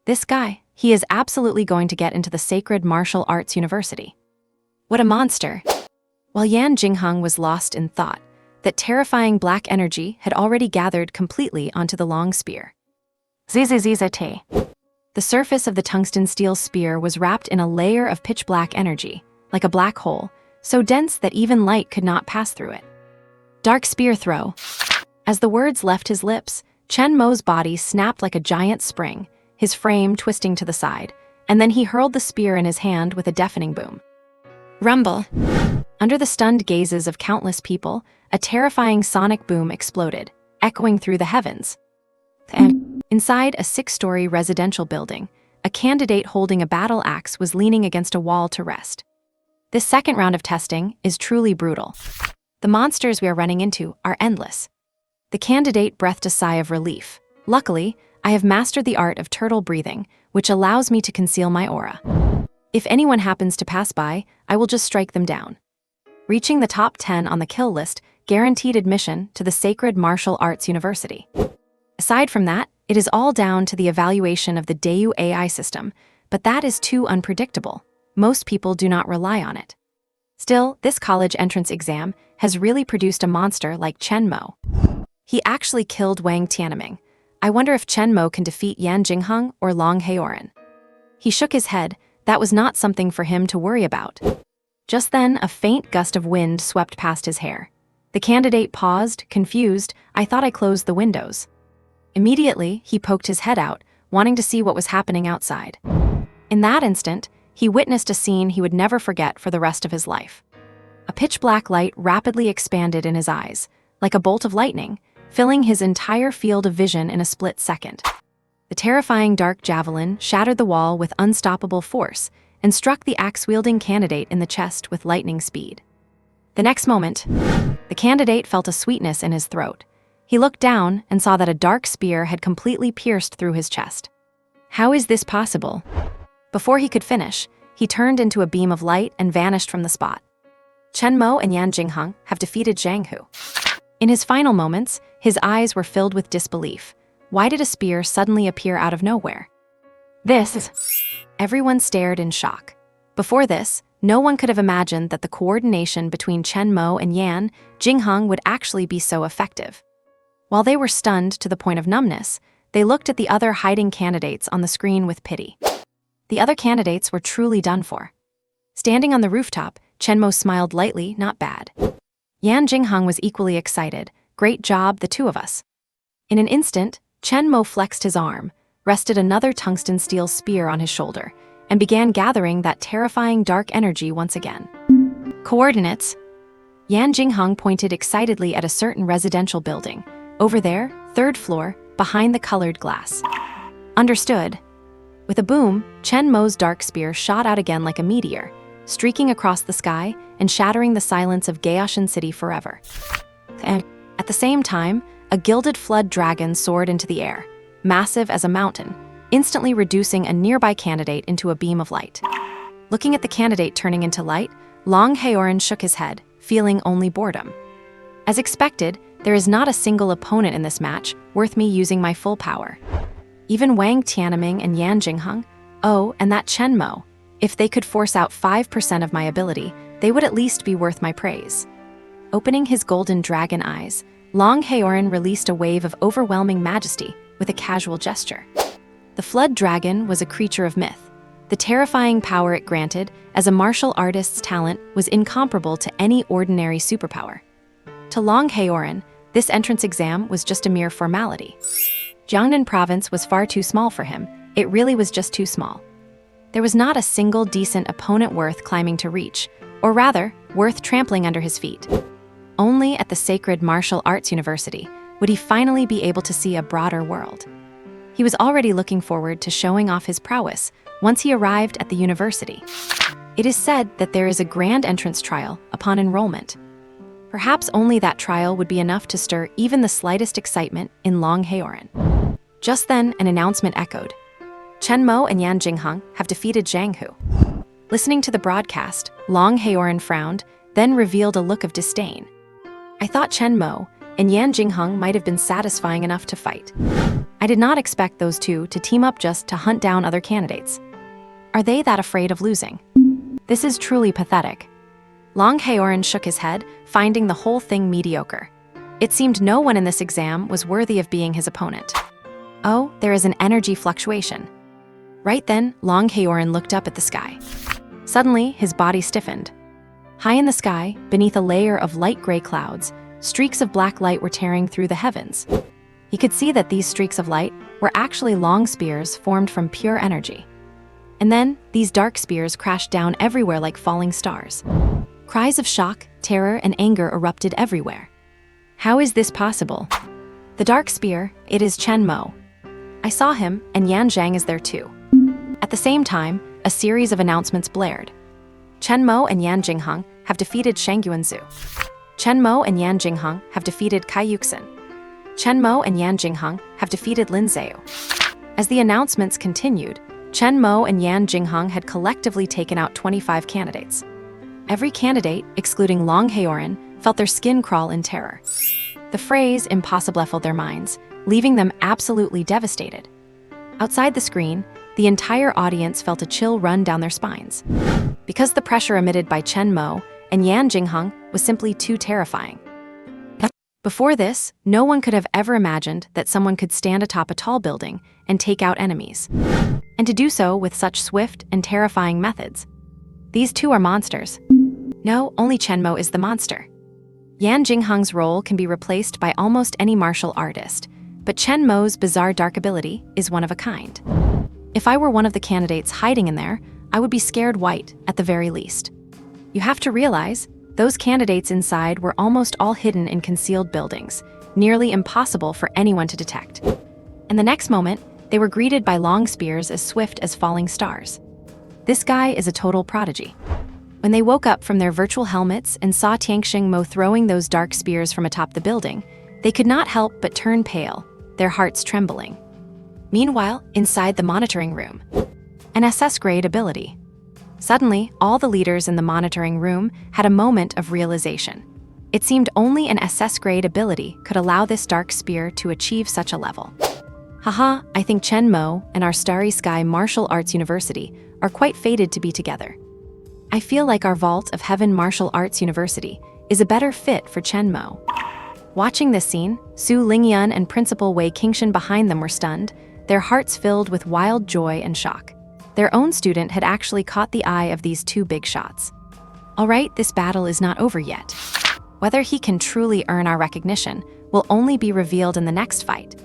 This guy, he is absolutely going to get into the Sacred Martial Arts University. What a monster! While Yan Jingheng was lost in thought, that terrifying black energy had already gathered completely onto the long spear. Zzzzt. The surface of the tungsten steel spear was wrapped in a layer of pitch-black energy, like a black hole, so dense that even light could not pass through it. Dark spear throw. As the words left his lips, Chen Mo's body snapped like a giant spring, his frame twisting to the side, and then he hurled the spear in his hand with a deafening boom. Rumble. Under the stunned gazes of countless people, a terrifying sonic boom exploded, echoing through the heavens. And inside a 6-story residential building, a candidate holding a battle axe was leaning against a wall to rest. This second round of testing is truly brutal. The monsters we are running into are endless. The candidate breathed a sigh of relief. Luckily, I have mastered the art of turtle breathing, which allows me to conceal my aura. If anyone happens to pass by, I will just strike them down. Reaching the top 10 on the kill list guaranteed admission to the Sacred Martial Arts University. Aside from that, it is all down to the evaluation of the Dayu AI system, but that is too unpredictable. Most people do not rely on it. Still, this college entrance exam has really produced a monster like Chen Mo. He actually killed Wang Tianming. I wonder if Chen Mo can defeat Yan Jingheng or Long Heoran. He shook his head. That was not something for him to worry about. Just then, a faint gust of wind swept past his hair. The candidate paused, confused. I thought I closed the windows. Immediately, he poked his head out, wanting to see what was happening outside. In that instant, he witnessed a scene he would never forget for the rest of his life. A pitch-black light rapidly expanded in his eyes, like a bolt of lightning, filling his entire field of vision in a split second. The terrifying dark javelin shattered the wall with unstoppable force and struck the axe-wielding candidate in the chest with lightning speed. The next moment, the candidate felt a sweetness in his throat. He looked down and saw that a dark spear had completely pierced through his chest. How is this possible? Before he could finish, he turned into a beam of light and vanished from the spot. Chen Mo and Yan Jingheng have defeated Zhang Hu. In his final moments, his eyes were filled with disbelief. Why did a spear suddenly appear out of nowhere? Everyone stared in shock. Before this, no one could have imagined that the coordination between Chen Mo and Yan Jingheng would actually be so effective. While they were stunned to the point of numbness, they looked at the other hiding candidates on the screen with pity. The other candidates were truly done for. Standing on the rooftop, Chen Mo smiled lightly, not bad. Yan Jingheng was equally excited. Great job, the two of us. In an instant, Chen Mo flexed his arm, rested another tungsten steel spear on his shoulder, and began gathering that terrifying dark energy once again. Coordinates. Yan Jingheng pointed excitedly at a certain residential building. Over there, 3rd floor, behind the colored glass. Understood. With a boom, Chen Mo's dark spear shot out again like a meteor, streaking across the sky and shattering the silence of Gaoshan City forever. And at the same time, a gilded flood dragon soared into the air, massive as a mountain, instantly reducing a nearby candidate into a beam of light. Looking at the candidate turning into light, Long Heoran shook his head, feeling only boredom. As expected, there is not a single opponent in this match worth me using my full power. Even Wang Tianming and Yan Jingheng, oh, and that Chen Mo, if they could force out 5% of my ability, they would at least be worth my praise. Opening his golden dragon eyes, Long Heoran released a wave of overwhelming majesty with a casual gesture. The flood dragon was a creature of myth. The terrifying power it granted as a martial artist's talent was incomparable to any ordinary superpower. To Long Heoran, this entrance exam was just a mere formality. Jiangnan province was far too small for him. It really was just too small. There was not a single decent opponent worth climbing to reach, or rather, worth trampling under his feet. Only at the sacred martial arts university would he finally be able to see a broader world. He was already looking forward to showing off his prowess once he arrived at the university. It is said that there is a grand entrance trial upon enrollment. Perhaps only that trial would be enough to stir even the slightest excitement in Long Heoran. Just then, an announcement echoed. Chen Mo and Yan Jingheng have defeated Zhang Hu. Listening to the broadcast, Long Heoran frowned, then revealed a look of disdain. I thought Chen Mo and Yan Jingheng might have been satisfying enough to fight. I did not expect those two to team up just to hunt down other candidates. Are they that afraid of losing? This is truly pathetic. Long Heoran shook his head, finding the whole thing mediocre. It seemed no one in this exam was worthy of being his opponent. Oh, there is an energy fluctuation. Right then, Long Heoran looked up at the sky. Suddenly, his body stiffened. High in the sky, beneath a layer of light gray clouds, streaks of black light were tearing through the heavens. He could see that these streaks of light were actually long spears formed from pure energy. And then, these dark spears crashed down everywhere like falling stars. Cries of shock, terror, and anger erupted everywhere. How is this possible? The dark spear, it is Chen Mo. I saw him, and Yan Zhang is there too. At the same time, a series of announcements blared. Chen Mo and Yan Jingheng have defeated Shang Yuanzu. Chen Mo and Yan Jingheng have defeated Kai Yuxin. Chen Mo and Yan Jingheng have defeated Lin Zhao. As the announcements continued, Chen Mo and Yan Jingheng had collectively taken out 25 candidates. Every candidate, excluding Long Heoran, felt their skin crawl in terror. The phrase impossible filled their minds, leaving them absolutely devastated. Outside the screen, the entire audience felt a chill run down their spines. Because the pressure emitted by Chen Mo and Yan Jingheng was simply too terrifying. Before this, no one could have ever imagined that someone could stand atop a tall building and take out enemies. And to do so with such swift and terrifying methods. These two are monsters. No, only Chen Mo is the monster. Yan Jingheng's role can be replaced by almost any martial artist, but Chen Mo's bizarre dark ability is one of a kind. If I were one of the candidates hiding in there, I would be scared white at the very least. You have to realize, those candidates inside were almost all hidden in concealed buildings, nearly impossible for anyone to detect. And the next moment, they were greeted by long spears as swift as falling stars. This guy is a total prodigy. When they woke up from their virtual helmets and saw Chen Mo throwing those dark spears from atop the building, they could not help but turn pale, their hearts trembling. Meanwhile, inside the monitoring room, an SS-Grade ability. Suddenly, all the leaders in the monitoring room had a moment of realization. It seemed only an SS-Grade ability could allow this dark spear to achieve such a level. Haha, I think Chen Mo and our Starry Sky Martial Arts University are quite fated to be together. I feel like our vault of Heaven Martial Arts University is a better fit for Chen Mo. Watching this scene, Su Lingyun and Principal Wei Qingshan behind them were stunned, their hearts filled with wild joy and shock. Their own student had actually caught the eye of these two big shots. All right, this battle is not over yet. Whether he can truly earn our recognition will only be revealed in the next fight.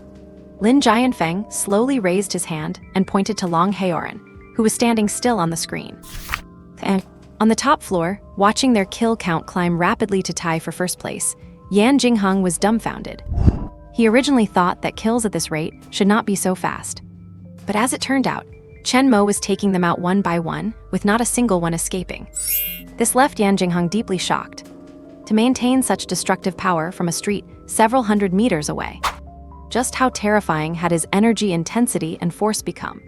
Lin Jianfeng slowly raised his hand and pointed to Long Haoran, who was standing still on the screen. On the top floor, watching their kill count climb rapidly to tie for first place, Yan Jingheng was dumbfounded. He originally thought that kills at this rate should not be so fast. But as it turned out, Chen Mo was taking them out one by one, with not a single one escaping. This left Yan Jingheng deeply shocked. To maintain such destructive power from a street several hundred meters away. Just how terrifying had his energy intensity and force become?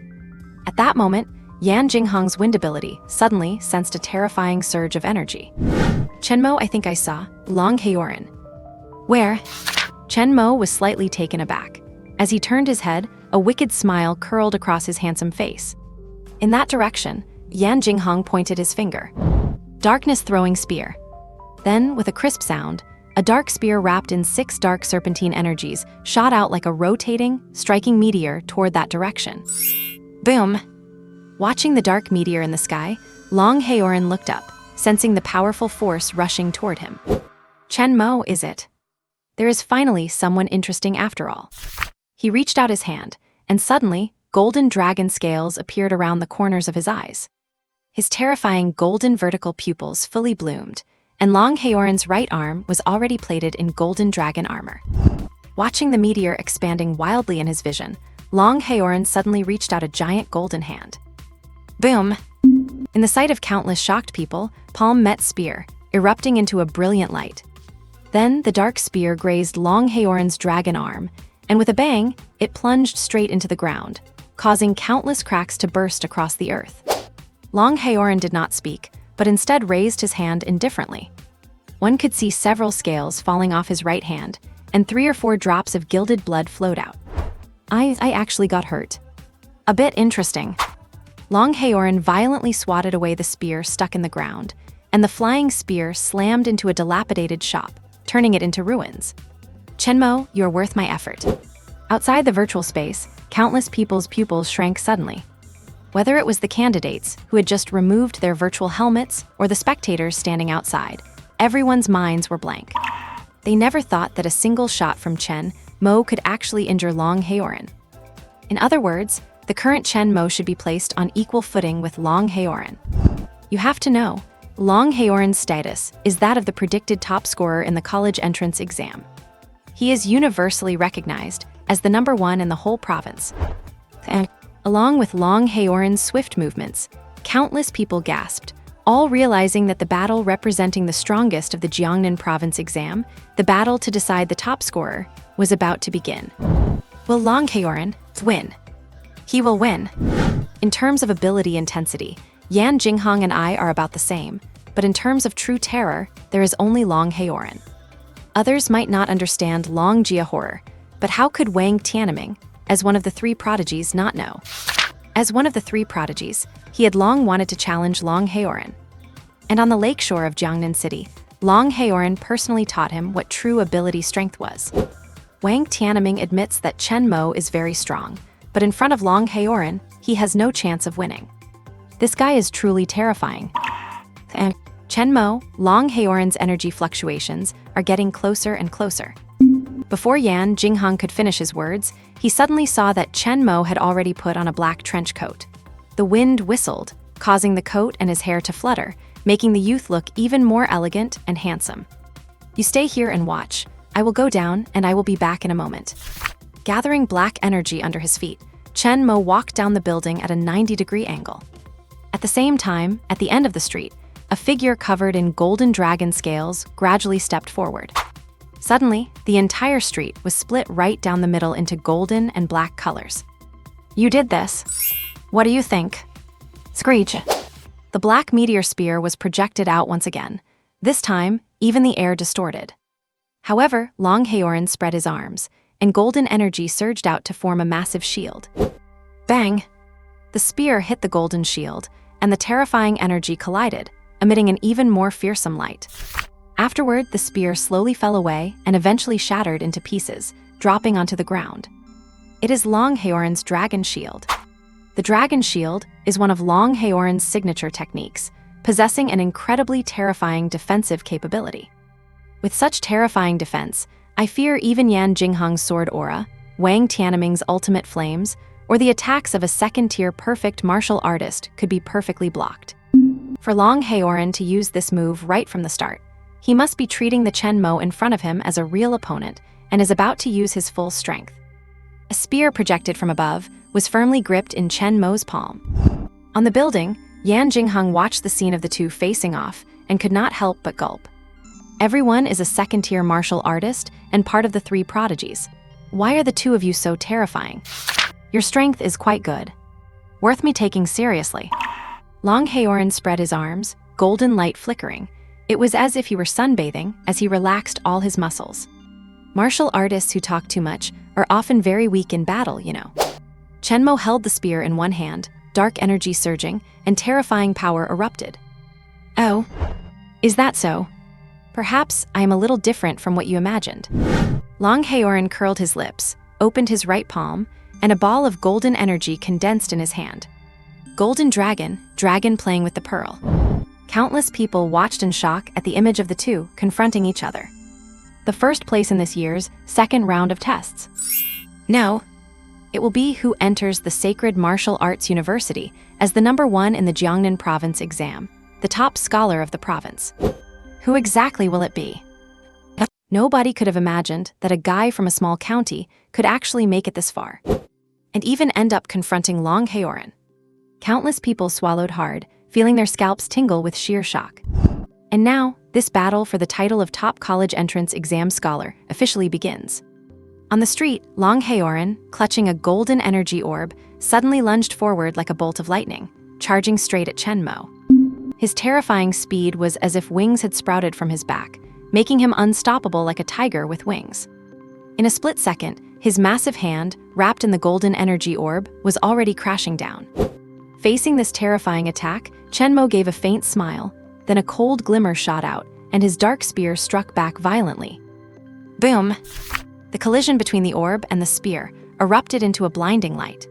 At that moment, Yan Jingheng's wind ability suddenly sensed a terrifying surge of energy. Chen Mo, I think I saw, Long Haoran. Where? Chen Mo was slightly taken aback. As he turned his head, a wicked smile curled across his handsome face. In that direction, Yan Jingheng pointed his finger. Darkness-throwing spear. Then, with a crisp sound, a dark spear wrapped in 6 dark serpentine energies shot out like a rotating, striking meteor toward that direction. Boom! Watching the dark meteor in the sky, Long Haoran looked up, sensing the powerful force rushing toward him. Chen Mo, is it? There is finally someone interesting after all. He reached out his hand, and suddenly, golden dragon scales appeared around the corners of his eyes. His terrifying golden vertical pupils fully bloomed, and Long Haoran's right arm was already plated in golden dragon armor. Watching the meteor expanding wildly in his vision, Long Haoran suddenly reached out a giant golden hand. Boom! In the sight of countless shocked people, palm met spear, erupting into a brilliant light. Then the dark spear grazed Long Haoran's dragon arm, and with a bang, it plunged straight into the ground, causing countless cracks to burst across the earth. Long Haoran did not speak, but instead raised his hand indifferently. One could see several scales falling off his right hand, and 3 or 4 drops of gilded blood flowed out. I actually got hurt. A bit interesting. Long Haoran violently swatted away the spear stuck in the ground, and the flying spear slammed into a dilapidated shop, turning it into ruins. Chen Mo, you're worth my effort. Outside the virtual space, countless people's pupils shrank suddenly. Whether it was the candidates who had just removed their virtual helmets or the spectators standing outside, everyone's minds were blank. They never thought that a single shot from Chen Mo could actually injure Long Haoran. In other words, the current Chen Mo should be placed on equal footing with Long Haoran. You have to know, Long Haoran's status is that of the predicted top scorer in the college entrance exam. He is universally recognized as the #1 in the whole province. And along with Long Haoran's swift movements, countless people gasped, all realizing that the battle representing the strongest of the Jiangnan province exam, the battle to decide the top scorer, was about to begin. Will Long Haoran win? He will win. In terms of ability intensity, Yan Jingheng and I are about the same, but in terms of true terror, there is only Long Haoran. Others might not understand Long Jia horror, but how could Wang Tianming, as one of the 3 prodigies, not know? As one of the 3 prodigies, he had long wanted to challenge Long Haoran. And on the lakeshore of Jiangnan City, Long Heoran personally taught him what true ability strength was. Wang Tianming admits that Chen Mo is very strong, but in front of Long Heoran, he has no chance of winning. This guy is truly terrifying. And Chen Mo, Long Heoran's energy fluctuations are getting closer and closer. Before Yan Jinghang could finish his words, he suddenly saw that Chen Mo had already put on a black trench coat. The wind whistled, causing the coat and his hair to flutter, making the youth look even more elegant and handsome. You stay here and watch. I will go down, and I will be back in a moment. Gathering black energy under his feet, Chen Mo walked down the building at a 90-degree angle. At the same time, at the end of the street, a figure covered in golden dragon scales gradually stepped forward. Suddenly, the entire street was split right down the middle into golden and black colors. You did this. What do you think? Screech. The black meteor spear was projected out once again. This time, even the air distorted. However, Long Heoran spread his arms, and golden energy surged out to form a massive shield. Bang! The spear hit the golden shield, and the terrifying energy collided, emitting an even more fearsome light. Afterward, the spear slowly fell away and eventually shattered into pieces, dropping onto the ground. It is Long Heoran's dragon shield. The dragon shield is one of Long Heoran's signature techniques, possessing an incredibly terrifying defensive capability. With such terrifying defense, I fear even Yan Jinghang's sword aura, Wang Tianming's ultimate flames, or the attacks of a second-tier perfect martial artist could be perfectly blocked. For Long Heoran to use this move right from the start, he must be treating the Chen Mo in front of him as a real opponent and is about to use his full strength. A spear projected from above was firmly gripped in Chen Mo's palm. On the building, Yan Jinghang watched the scene of the two facing off and could not help but gulp. Everyone is a second-tier martial artist and part of the three prodigies. Why are the two of you so terrifying? Your strength is quite good. Worth me taking seriously. Long Heoran spread his arms, golden light flickering. It was as if he were sunbathing as he relaxed all his muscles. Martial artists who talk too much are often very weak in battle, you know. Chen Mo held the spear in one hand, dark energy surging, and terrifying power erupted. Oh, is that so? Perhaps I am a little different from what you imagined. Long Heoran curled his lips, opened his right palm, and a ball of golden energy condensed in his hand. Golden dragon, dragon playing with the pearl. Countless people watched in shock at the image of the two confronting each other. The first place in this year's second round of tests. No, it will be who enters the Sacred Martial Arts University as the #1 in the Jiangnan province exam, the top scholar of the province. Who exactly will it be? Nobody could have imagined that a guy from a small county could actually make it this far, and even end up confronting Long Heoran. Countless people swallowed hard, feeling their scalps tingle with sheer shock. And now, this battle for the title of top college entrance exam scholar officially begins. On the street, Long Heoran, clutching a golden energy orb, suddenly lunged forward like a bolt of lightning, charging straight at Chen Mo. His terrifying speed was as if wings had sprouted from his back, making him unstoppable like a tiger with wings. In a split second, his massive hand, wrapped in the golden energy orb, was already crashing down. Facing this terrifying attack, Chen Mo gave a faint smile, then a cold glimmer shot out, and his dark spear struck back violently. Boom! The collision between the orb and the spear erupted into a blinding light.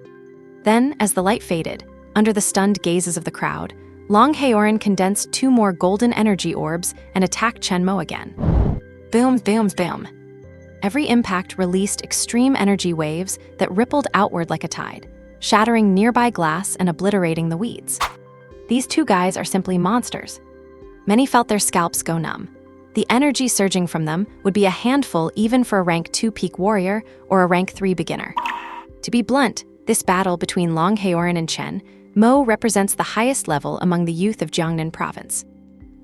Then, as the light faded, under the stunned gazes of the crowd, Long Heoran condensed 2 more golden energy orbs and attacked Chen Mo again. Boom, boom, boom. Every impact released extreme energy waves that rippled outward like a tide, shattering nearby glass and obliterating the weeds. These two guys are simply monsters. Many felt their scalps go numb. The energy surging from them would be a handful even for a rank 2 peak warrior or a rank 3 beginner. To be blunt, this battle between Long Heoran and Chen Mo represents the highest level among the youth of Jiangnan province.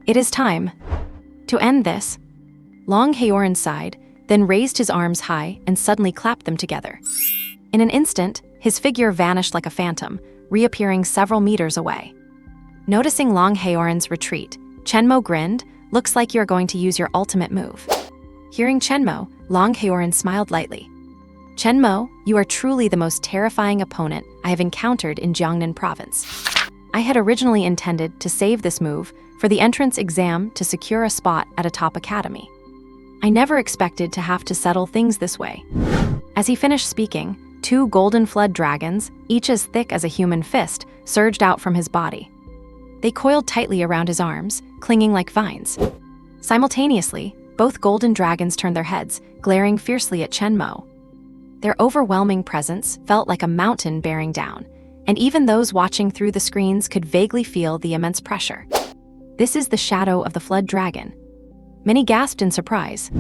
It is time to end this. Long Heoran sighed, then raised his arms high and suddenly clapped them together. In an instant, his figure vanished like a phantom, reappearing several meters away. Noticing Long Heoran's retreat, Chen Mo grinned. Looks like you're going to use your ultimate move. Hearing Chen Mo, Long Heoran smiled lightly. Chen Mo, you are truly the most terrifying opponent I have encountered in Jiangnan province. I had originally intended to save this move for the entrance exam to secure a spot at a top academy. I never expected to have to settle things this way. As he finished speaking, 2 golden flood dragons, each as thick as a human fist, surged out from his body. They coiled tightly around his arms, clinging like vines. Simultaneously, both golden dragons turned their heads, glaring fiercely at Chen Mo. Their overwhelming presence felt like a mountain bearing down, and even those watching through the screens could vaguely feel the immense pressure. This is the shadow of the flood dragon. Many gasped in surprise.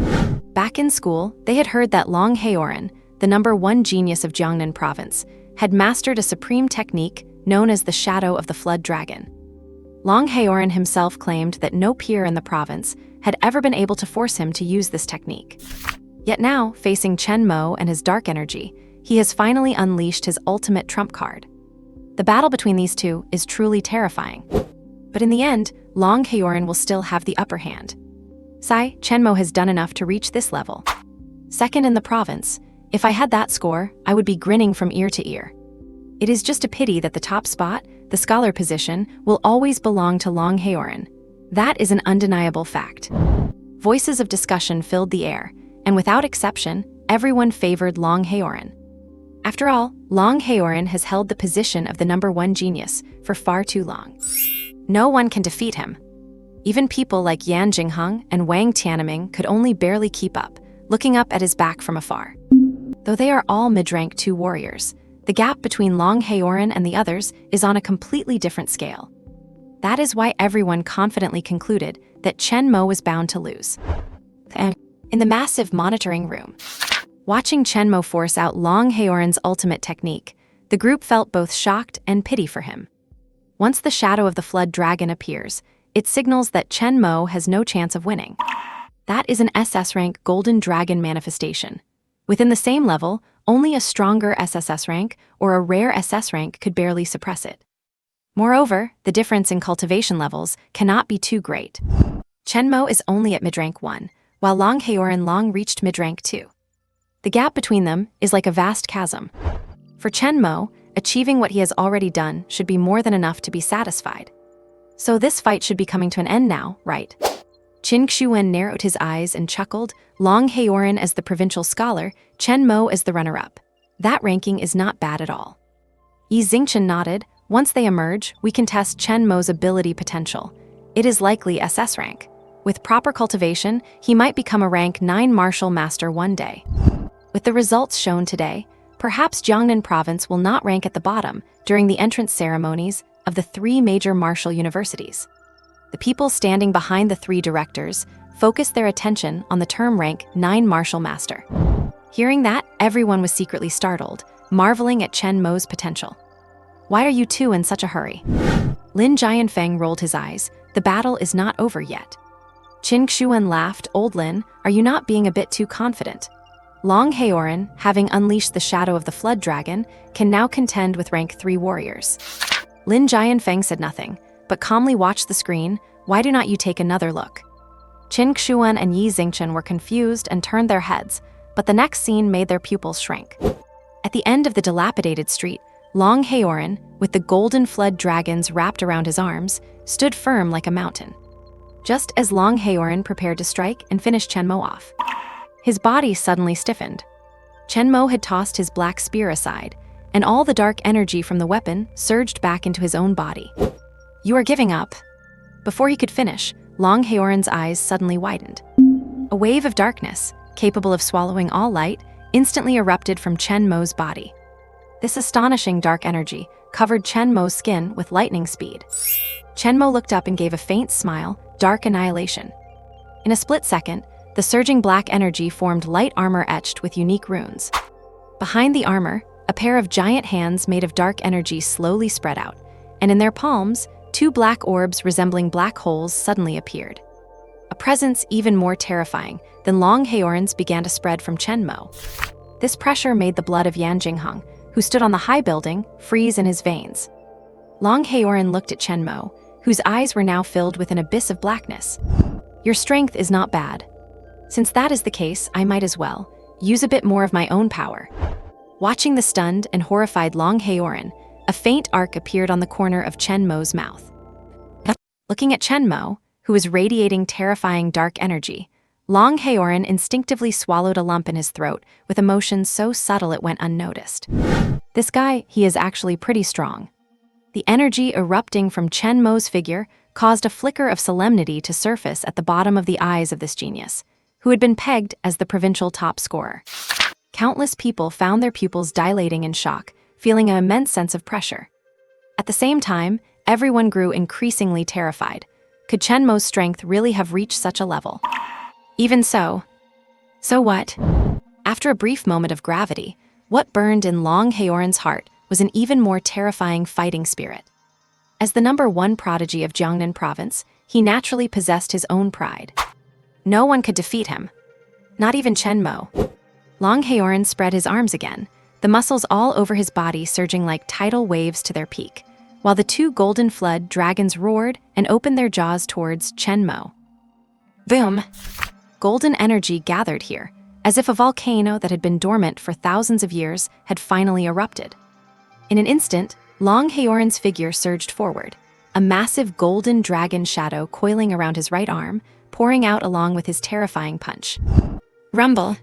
Back in school, they had heard that Long Haoran, the #1 genius of Jiangnan province, had mastered a supreme technique known as the shadow of the flood dragon. Long Haoran himself claimed that no peer in the province had ever been able to force him to use this technique. Yet now, facing Chen Mo and his dark energy, he has finally unleashed his ultimate trump card. The battle between these two is truly terrifying. But in the end, Long Haoran will still have the upper hand. Chen Mo has done enough to reach this level. Second in the province, if I had that score, I would be grinning from ear to ear. It is just a pity that the top spot, the scholar position, will always belong to Long Haoran. That is an undeniable fact. Voices of discussion filled the air, and without exception, everyone favored Long Haoran. After all, Long Haoran has held the position of the #1 genius for far too long. No one can defeat him. Even people like Yan Jingheng and Wang Tianming could only barely keep up, looking up at his back from afar. Though they are all mid-rank 2 warriors, the gap between Long Haoran and the others is on a completely different scale. That is why everyone confidently concluded that Chen Mo was bound to lose. In the massive monitoring room, watching Chen Mo force out Long Haoran's ultimate technique, the group felt both shocked and pity for him. Once the shadow of the flood dragon appears, it signals that Chen Mo has no chance of winning. That is an SS rank golden dragon manifestation. Within the same level, only a stronger SSS rank or a rare SS rank could barely suppress it. Moreover, the difference in cultivation levels cannot be too great. Chen Mo is only at mid-rank 1, while Long Haoran long reached mid-rank 2. The gap between them is like a vast chasm. For Chen Mo, achieving what he has already done should be more than enough to be satisfied. So this fight should be coming to an end now, right? Qin Xuan narrowed his eyes and chuckled, Long Haoran as the provincial scholar, Chen Mo as the runner-up. That ranking is not bad at all. Yi Xingchen nodded, once they emerge, we can test Chen Mo's ability potential. It is likely SS rank. With proper cultivation, he might become a rank 9 martial master one day. With the results shown today, perhaps Jiangnan province will not rank at the bottom during the entrance ceremonies of the 3 major martial universities. The people standing behind the 3 directors focused their attention on the term rank 9 martial master. Hearing that, everyone was secretly startled, marveling at Chen Mo's potential. Why are you two in such a hurry? Lin Jianfeng rolled his eyes. The battle is not over yet. Qin Xuan laughed. Old Lin, are you not being a bit too confident? Long Haoran, having unleashed the shadow of the flood dragon, can now contend with rank 3 warriors. Lin Jianfeng said nothing, but calmly watched the screen. Why do not you take another look? Qin Xuan and Yi Xingchen were confused and turned their heads, but the next scene made their pupils shrink. At the end of the dilapidated street, Long Haoran, with the golden flood dragons wrapped around his arms, stood firm like a mountain. Just as Long Haoran prepared to strike and finish Chen Mo off, his body suddenly stiffened. Chen Mo had tossed his black spear aside, and all the dark energy from the weapon surged back into his own body. You are giving up. Before he could finish, Long Haoran's eyes suddenly widened. A wave of darkness, capable of swallowing all light, instantly erupted from Chen Mo's body. This astonishing dark energy covered Chen Mo's skin with lightning speed. Chen Mo looked up and gave a faint smile, dark annihilation. In a split second, the surging black energy formed light armor etched with unique runes. Behind the armor, a pair of giant hands made of dark energy slowly spread out, and in their palms, 2 black orbs resembling black holes suddenly appeared. A presence even more terrifying than Long Haoran's began to spread from Chen Mo. This pressure made the blood of Yan Jingheng, who stood on the high building, freeze in his veins. Long Haoran looked at Chen Mo, whose eyes were now filled with an abyss of blackness. Your strength is not bad. Since that is the case, I might as well use a bit more of my own power. Watching the stunned and horrified Long Haoran, A faint arc appeared on the corner of Chen Mo's mouth. Looking at Chen Mo, who was radiating terrifying dark energy, Long Haoran instinctively swallowed a lump in his throat with emotion so subtle it went unnoticed. This guy, he is actually pretty strong. The energy erupting from Chen Mo's figure caused a flicker of solemnity to surface at the bottom of the eyes of this genius, who had been pegged as the provincial top scorer. Countless people found their pupils dilating in shock, feeling an immense sense of pressure. At the same time, everyone grew increasingly terrified. Could Chen Mo's strength really have reached such a level? Even so. So what? After a brief moment of gravity, what burned in Long Haoran's heart was an even more terrifying fighting spirit. As the #1 prodigy of Jiangnan province, he naturally possessed his own pride. No one could defeat him. Not even Chen Mo. Long Haoran spread his arms again, the muscles all over his body surging like tidal waves to their peak, while the two golden flood dragons roared and opened their jaws towards Chen Mo. Boom! Golden energy gathered here, as if a volcano that had been dormant for thousands of years had finally erupted. In an instant, Long Haoran's figure surged forward, a massive golden dragon shadow coiling around his right arm, pouring out along with his terrifying punch. Rumble!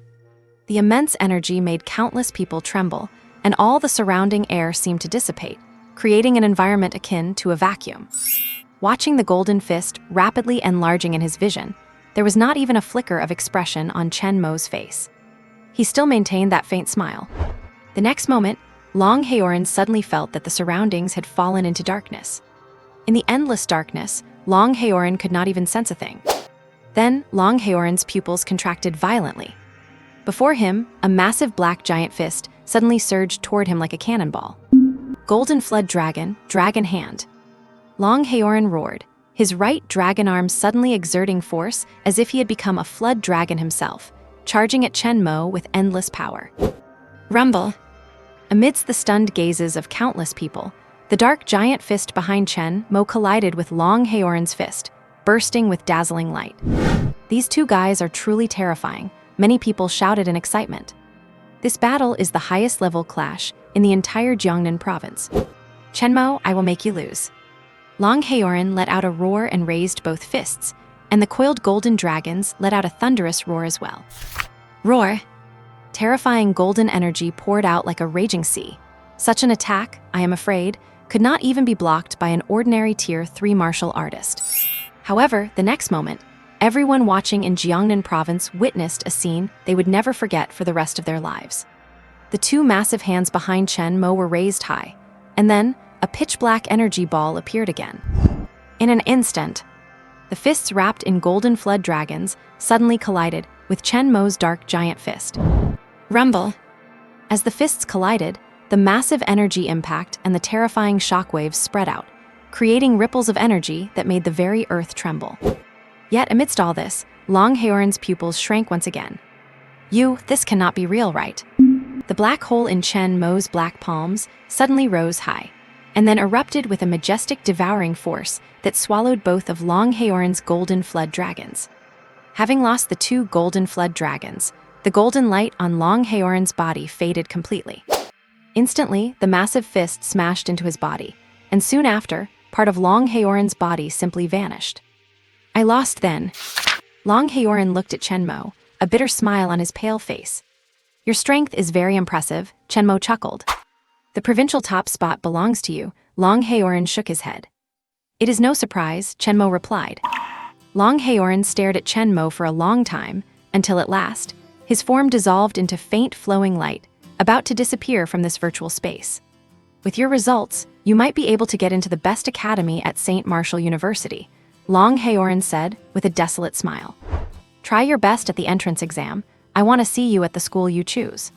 The immense energy made countless people tremble, and all the surrounding air seemed to dissipate, creating an environment akin to a vacuum. Watching the golden fist rapidly enlarging in his vision, there was not even a flicker of expression on Chen Mo's face. He still maintained that faint smile. The next moment, Long Haoran suddenly felt that the surroundings had fallen into darkness. In the endless darkness, Long Haoran could not even sense a thing. Then, Long Haoran's pupils contracted violently. Before him, a massive black giant fist suddenly surged toward him like a cannonball. Golden flood dragon, dragon hand. Long Haoran roared, his right dragon arm suddenly exerting force as if he had become a flood dragon himself, charging at Chen Mo with endless power. Rumble! Amidst the stunned gazes of countless people, the dark giant fist behind Chen Mo collided with Long Haoran's fist, bursting with dazzling light. These two guys are truly terrifying, many people shouted in excitement. This battle is the highest level clash in the entire Jiangnan province. Chen Mo, I will make you lose. Long Haoran let out a roar and raised both fists, and the coiled golden dragons let out a thunderous roar as well. Roar! Terrifying golden energy poured out like a raging sea. Such an attack, I am afraid, could not even be blocked by an ordinary Tier 3 martial artist. However, the next moment, everyone watching in Jiangnan province witnessed a scene they would never forget for the rest of their lives. The two massive hands behind Chen Mo were raised high, and then a pitch-black energy ball appeared again. In an instant, the fists wrapped in golden flood dragons suddenly collided with Chen Mo's dark giant fist. Rumble! As the fists collided, the massive energy impact and the terrifying shockwaves spread out, creating ripples of energy that made the very earth tremble. Yet amidst all this, Long Haoran's pupils shrank once again. This cannot be real, right? The black hole in Chen Mo's black palms suddenly rose high, and then erupted with a majestic devouring force that swallowed both of Long Haoran's golden flood dragons. Having lost the two golden flood dragons, the golden light on Long Haoran's body faded completely. Instantly, the massive fist smashed into his body, and soon after, part of Long Haoran's body simply vanished. I lost then. Long Haoran looked at Chen Mo, a bitter smile on his pale face. Your strength is very impressive, Chen Mo chuckled. The provincial top spot belongs to you, Long Haoran shook his head. It is no surprise, Chen Mo replied. Long Haoran stared at Chen Mo for a long time, until at last, his form dissolved into faint flowing light, about to disappear from this virtual space. With your results, you might be able to get into the best academy at St. Martial University, Long Haoran said with a desolate smile. Try your best at the entrance exam. I want to see you at the school you choose.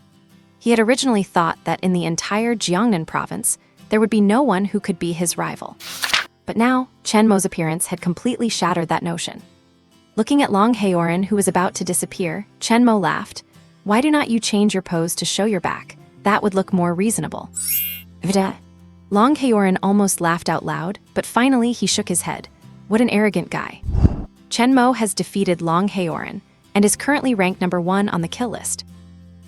He had originally thought that in the entire Jiangnan province, there would be no one who could be his rival. But now, Chen Mo's appearance had completely shattered that notion. Looking at Long Haoran, who was about to disappear, Chen Mo laughed. Why do not you change your pose to show your back? That would look more reasonable. Vida. Long Haoran almost laughed out loud, but finally he shook his head. What an arrogant guy. Chen Mo has defeated Long Haoran and is currently ranked #1 on the kill list.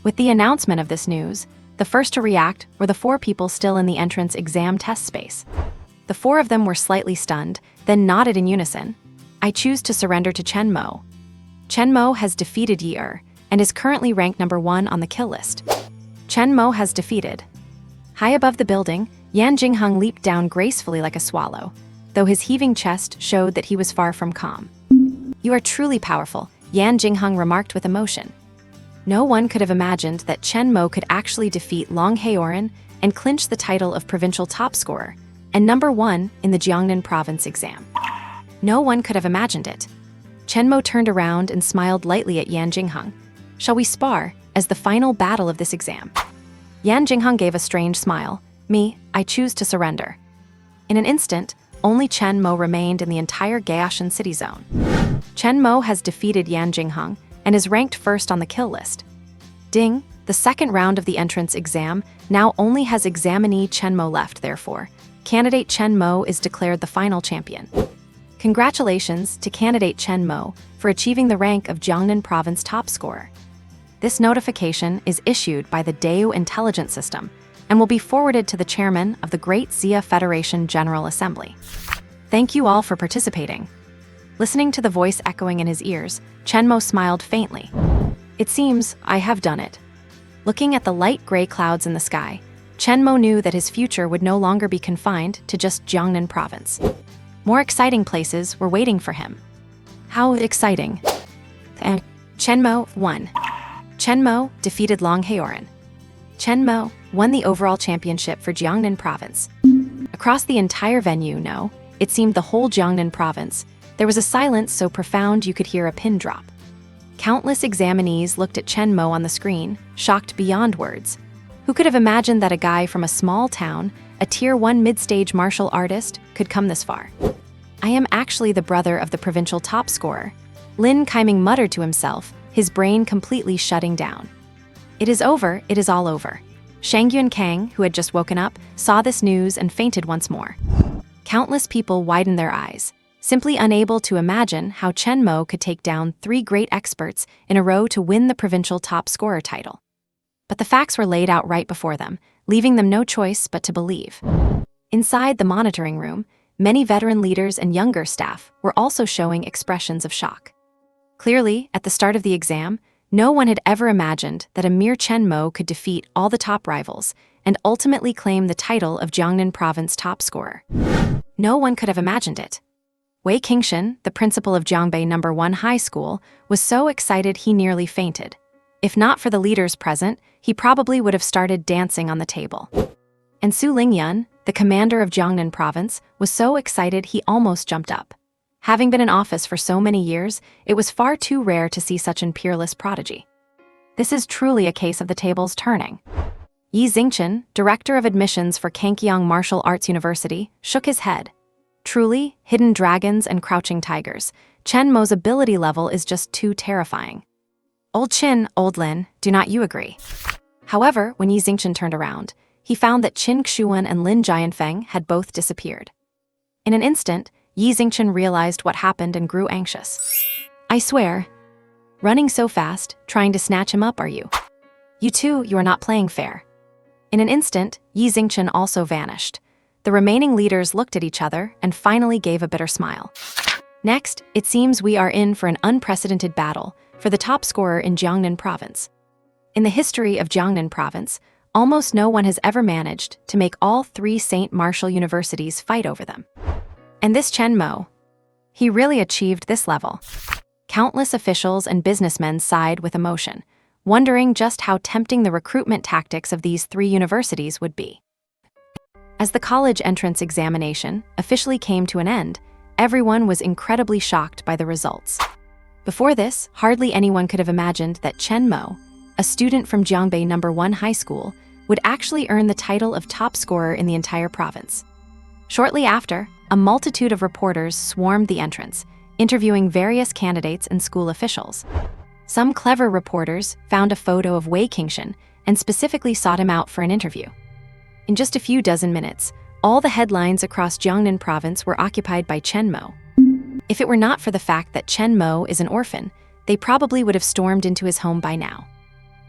With the announcement of this news, The first to react were the 4 people still in the entrance exam test space. The 4 of them were slightly stunned, then nodded in unison. I choose to surrender to Chen Mo. Chen Mo has defeated Yi and is currently ranked number 1 on the kill list. Chen Mo has defeated. High above the building, Yan Jingheng leaped down gracefully like a swallow, though his heaving chest showed that he was far from calm. You are truly powerful, Yan Jingheng remarked with emotion. No one could have imagined that Chen Mo could actually defeat Long Haoran and clinch the title of provincial top scorer and number 1 in the Jiangnan province exam. No one could have imagined it. Chen Mo turned around and smiled lightly at Yan Jingheng. Shall we spar as the final battle of this exam? Yan Jingheng gave a strange smile. I choose to surrender. In an instant, only Chen Mo remained in the entire Gaoshan city zone. Chen Mo has defeated Yan Jingheng and is ranked first on the kill list. Ding, the second round of the entrance exam now only has examinee Chen Mo left, therefore. Candidate Chen Mo is declared the final champion. Congratulations to candidate Chen Mo for achieving the rank of Jiangnan province top scorer. This notification is issued by the Daewoo Intelligence System and will be forwarded to the chairman of the Great Xia Federation General Assembly. Thank you all for participating. Listening to the voice echoing in his ears, Chen Mo smiled faintly. It seems I have done it. Looking at the light gray clouds in the sky, Chen Mo knew that his future would no longer be confined to just Jiangnan province. More exciting places were waiting for him. How exciting. Chen Mo won. Chen Mo defeated Long Haoran. Chen Mo won the overall championship for Jiangnan province. Across the entire venue, it seemed the whole Jiangnan province, there was a silence so profound you could hear a pin drop. Countless examinees looked at Chen Mo on the screen, shocked beyond words. Who could have imagined that a guy from a small town, a Tier 1 mid-stage martial artist, could come this far? I am actually the brother of the provincial top scorer. Lin Kaiming muttered to himself, his brain completely shutting down. It is over, it is all over. Shangyun Kang, who had just woken up, saw this news and fainted once more. Countless people widened their eyes, simply unable to imagine how Chen Mo could take down 3 great experts in a row to win the provincial top scorer title. But the facts were laid out right before them, leaving them no choice but to believe. Inside the monitoring room, many veteran leaders and younger staff were also showing expressions of shock. Clearly, at the start of the exam, no one had ever imagined that a mere Chen Mo could defeat all the top rivals and ultimately claim the title of Jiangnan province top scorer. No one could have imagined it. Wei Qingshan, the principal of Jiangbei No. 1 High School, was so excited he nearly fainted. If not for the leaders present, he probably would have started dancing on the table. And Su Lingyun, the commander of Jiangnan province, was so excited he almost jumped up. Having been in office for so many years, it was far too rare to see such an peerless prodigy. This is truly a case of the tables turning. Yi Xingchen, director of admissions for Kankiang Martial Arts University, shook his head. Truly, hidden dragons and crouching tigers, Chen Mo's ability level is just too terrifying. Old Qin, old Lin, do not you agree? However, when Yi Xingchen turned around, he found that Qin Xuan and Lin Jianfeng had both disappeared. In an instant, Yi Xingchen realized what happened and grew anxious. I swear. Running so fast, trying to snatch him up, are you? You two, you are not playing fair. In an instant, Yi Xingchen also vanished. The remaining leaders looked at each other and finally gave a bitter smile. Next, it seems we are in for an unprecedented battle for the top scorer in Jiangnan province. In the history of Jiangnan province, almost no one has ever managed to make all 3 Saint Martial universities fight over them. And this Chen Mo, he really achieved this level. Countless officials and businessmen sighed with emotion, wondering just how tempting the recruitment tactics of these 3 universities would be. As the college entrance examination officially came to an end, everyone was incredibly shocked by the results. Before this, hardly anyone could have imagined that Chen Mo, a student from Jiangbei No. 1 High School, would actually earn the title of top scorer in the entire province. Shortly after, a multitude of reporters swarmed the entrance, interviewing various candidates and school officials. Some clever reporters found a photo of Wei Qingshan and specifically sought him out for an interview. In just a few dozen minutes, all the headlines across Jiangnan province were occupied by Chen Mo. If it were not for the fact that Chen Mo is an orphan, they probably would have stormed into his home by now.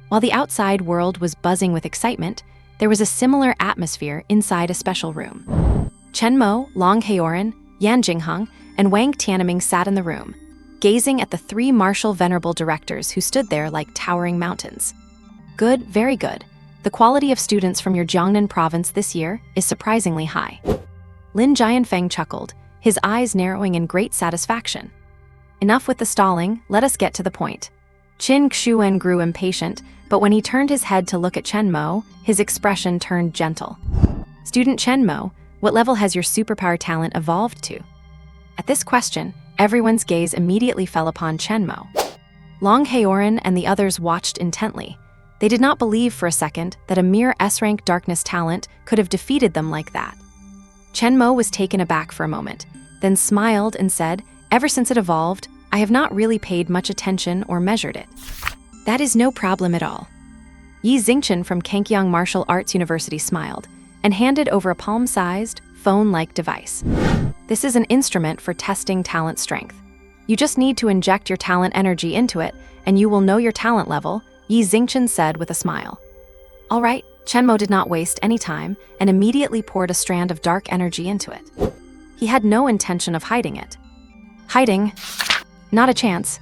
While the outside world was buzzing with excitement, there was a similar atmosphere inside a special room. Chen Mo, Long Haoran, Yan Jingheng, and Wang Tianming sat in the room, gazing at the three martial venerable directors who stood there like towering mountains. Good, very good. The quality of students from your Jiangnan province this year is surprisingly high. Lin Jianfeng chuckled, his eyes narrowing in great satisfaction. Enough with the stalling, let us get to the point. Qin Xuan grew impatient, but when he turned his head to look at Chen Mo, his expression turned gentle. Student Chen Mo, what level has your superpower talent evolved to? At this question, everyone's gaze immediately fell upon Chen Mo. Long Haoran and the others watched intently. They did not believe for a second that a mere S-rank darkness talent could have defeated them like that. Chen Mo was taken aback for a moment, then smiled and said, "Ever since it evolved, I have not really paid much attention or measured it." "That is no problem at all." Yi Xingchen from Kankyang Martial Arts University smiled and handed over a palm-sized, phone-like device. "This is an instrument for testing talent strength. You just need to inject your talent energy into it, and you will know your talent level," Yi Xingchen said with a smile. All right, Chen Mo did not waste any time and immediately poured a strand of dark energy into it. He had no intention of hiding it. Hiding? Not a chance.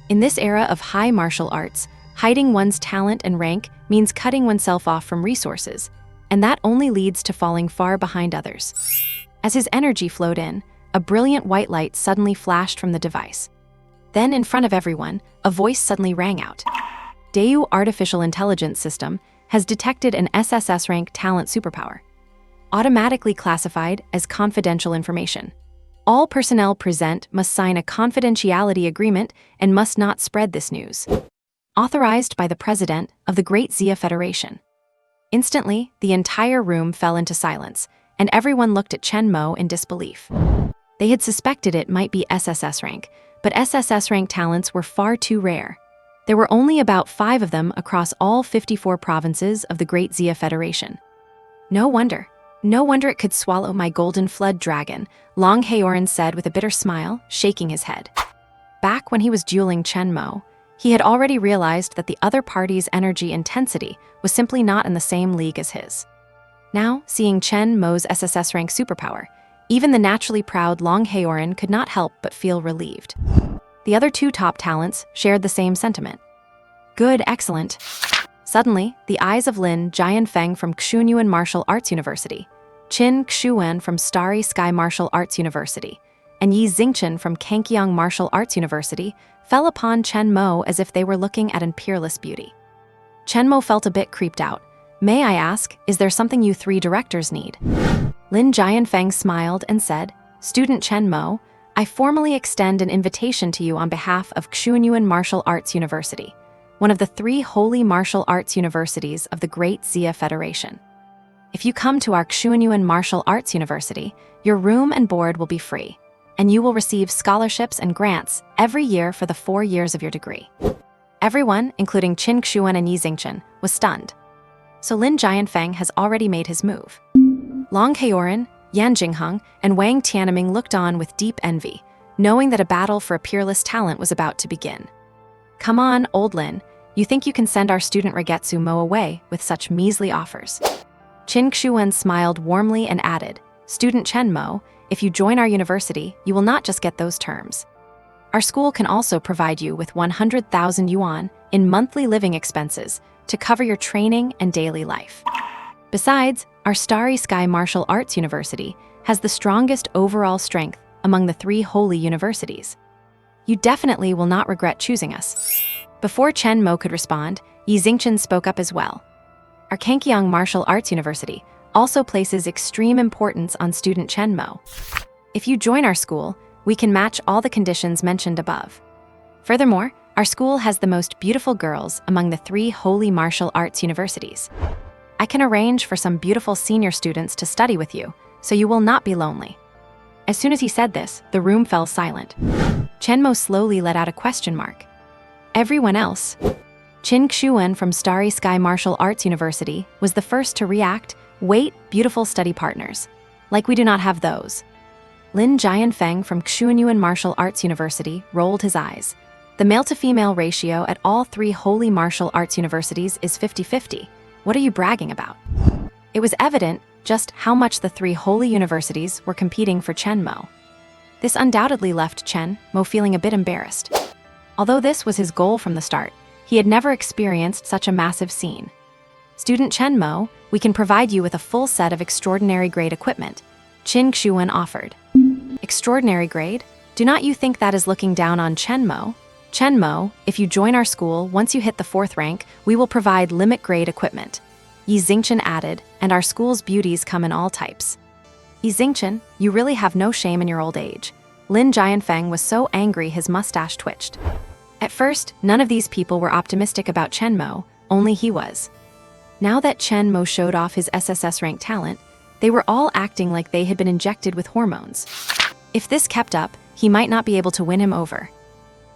In this era of high martial arts, hiding one's talent and rank means cutting oneself off from resources, and that only leads to falling far behind others. As his energy flowed in, a brilliant white light suddenly flashed from the device. Then, in front of everyone, a voice suddenly rang out. Daewoo Artificial Intelligence System has detected an SSS rank talent superpower, automatically classified as confidential information. All personnel present must sign a confidentiality agreement and must not spread this news. Authorized by the president of the Great Xia Federation. Instantly, the entire room fell into silence, and everyone looked at Chen Mo in disbelief. They had suspected it might be SSS rank, but SSS rank talents were far too rare. There were only about 5 of them across all 54 provinces of the Great Xia Federation. No wonder it could swallow my golden flood dragon, Long Haoran said with a bitter smile, shaking his head. Back when he was dueling Chen Mo, he had already realized that the other party's energy intensity was simply not in the same league as his. Now, seeing Chen Mo's SSS rank superpower, even the naturally proud Long Haoran could not help but feel relieved. The other 2 top talents shared the same sentiment. Good, excellent. Suddenly, the eyes of Lin Jianfeng from Xuanyuan Martial Arts University, Qin Xuan from Starry Sky Martial Arts University, and Yi Xingchen from Kankyang Martial Arts University fell upon Chen Mo as if they were looking at an peerless beauty. Chen Mo felt a bit creeped out. "May I ask, is there something you 3 directors need?" Lin Jianfeng smiled and said, "Student Chen Mo, I formally extend an invitation to you on behalf of Xuanyuan Martial Arts University, one of the 3 holy martial arts universities of the Great Xia Federation. If you come to our Xuanyuan Martial Arts University, your room and board will be free, and you will receive scholarships and grants every year for the 4 years of your degree." Everyone, including Qin Xuan and Yi Xingchen, was stunned. So Lin Jianfeng has already made his move. Long Haoran, Yan Jingheng, and Wang Tianming looked on with deep envy, knowing that a battle for a peerless talent was about to begin. "Come on, old Lin, you think you can send our student Regetsu Mo away with such measly offers?" Qin Xuan smiled warmly and added, "Student Chen Mo, if you join our university, you will not just get those terms. Our school can also provide you with 100,000 yuan in monthly living expenses to cover your training and daily life. Besides, our Starry Sky Martial Arts University has the strongest overall strength among the 3 holy universities. You definitely will not regret choosing us." Before Chen Mo could respond, Yi Xingchen spoke up as well. "Our Kankyang Martial Arts University also places extreme importance on student Chen Mo. If you join our school, we can match all the conditions mentioned above. Furthermore, our school has the most beautiful girls among the 3 holy martial arts universities. I can arrange for some beautiful senior students to study with you, so you will not be lonely." As soon as he said this, the room fell silent. Chen Mo slowly let out a question mark. Everyone else, Qin Xuan from Starry Sky Martial Arts University was the first to react. "Wait, beautiful study partners. Like we do not have those." Lin Jianfeng from Xuanyuan Martial Arts University rolled his eyes. The male-to-female ratio at all 3 holy martial arts universities is 50-50. What are you bragging about? It was evident just how much the 3 holy universities were competing for Chen Mo. This undoubtedly left Chen Mo feeling a bit embarrassed. Although this was his goal from the start, he had never experienced such a massive scene. "Student Chen Mo, we can provide you with a full set of extraordinary grade equipment," Qin Xuan offered. Extraordinary grade? Do not you think that is looking down on Chen Mo? Chen Mo, if you join our school, once you hit the 4th rank, we will provide limit-grade equipment. Yi Xingchen added, and our school's beauties come in all types. Yi Xingchen, you really have no shame in your old age. Lin Jianfeng was so angry his mustache twitched. At first, none of these people were optimistic about Chen Mo, only he was. Now that Chen Mo showed off his SSS-rank talent, they were all acting like they had been injected with hormones. If this kept up, he might not be able to win him over.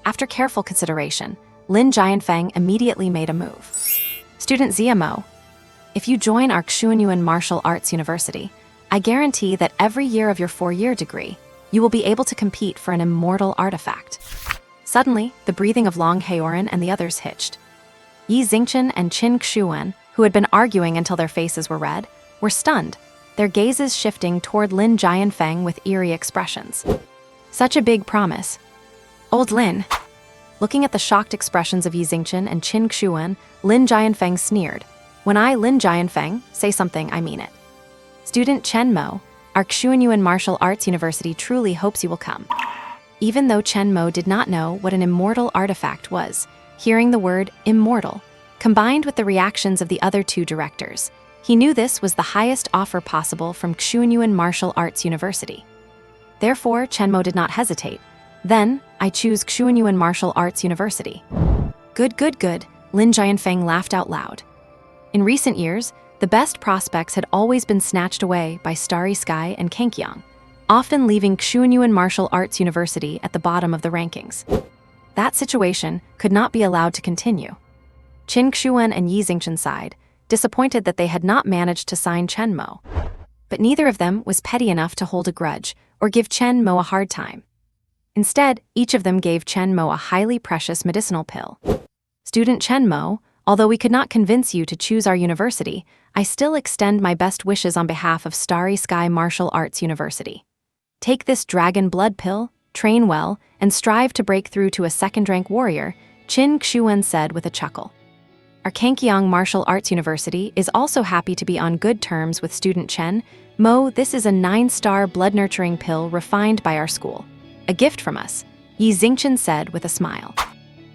After careful consideration, Lin Jianfeng immediately made a move. "Student Zia Mo, if you join our Xuanyuan Martial Arts University, I guarantee that every year of your 4-year degree, you will be able to compete for an immortal artifact." Suddenly, the breathing of Long Haoran and the others hitched. Yi Xingchen and Qin Xuan, who had been arguing until their faces were red, were stunned, their gazes shifting toward Lin Jianfeng with eerie expressions. Such a big promise. "Old Lin." Looking at the shocked expressions of Yi Xingchen and Qin Xuan, Lin Jianfeng sneered. "When I, Lin Jianfeng, say something, I mean it. Student Chen Mo, our Xuanyuan Martial Arts University truly hopes you will come." Even though Chen Mo did not know what an immortal artifact was, hearing the word immortal, combined with the reactions of the other 2 directors, he knew this was the highest offer possible from Xuanyuan Martial Arts University. Therefore, Chen Mo did not hesitate. "Then, I choose Xuanyuan Martial Arts University." Good, good, good, Lin Jianfeng laughed out loud. In recent years, the best prospects had always been snatched away by Starry Sky and Kankyang, often leaving Xuanyuan Martial Arts University at the bottom of the rankings. That situation could not be allowed to continue. Qin Xuan and Yi Xingchen sighed, disappointed that they had not managed to sign Chen Mo. But neither of them was petty enough to hold a grudge or give Chen Mo a hard time. Instead, each of them gave Chen Mo a highly precious medicinal pill. "Student Chen Mo, although we could not convince you to choose our university, I still extend my best wishes on behalf of Starry Sky Martial Arts University. Take this dragon blood pill, train well, and strive to break through to a 2nd-rank warrior," Qin Xuan said with a chuckle. "Our Kankyang Martial Arts University is also happy to be on good terms with student Chen Mo. This is a 9-star blood-nurturing pill refined by our school. A gift from us," Yi Xingchen said with a smile.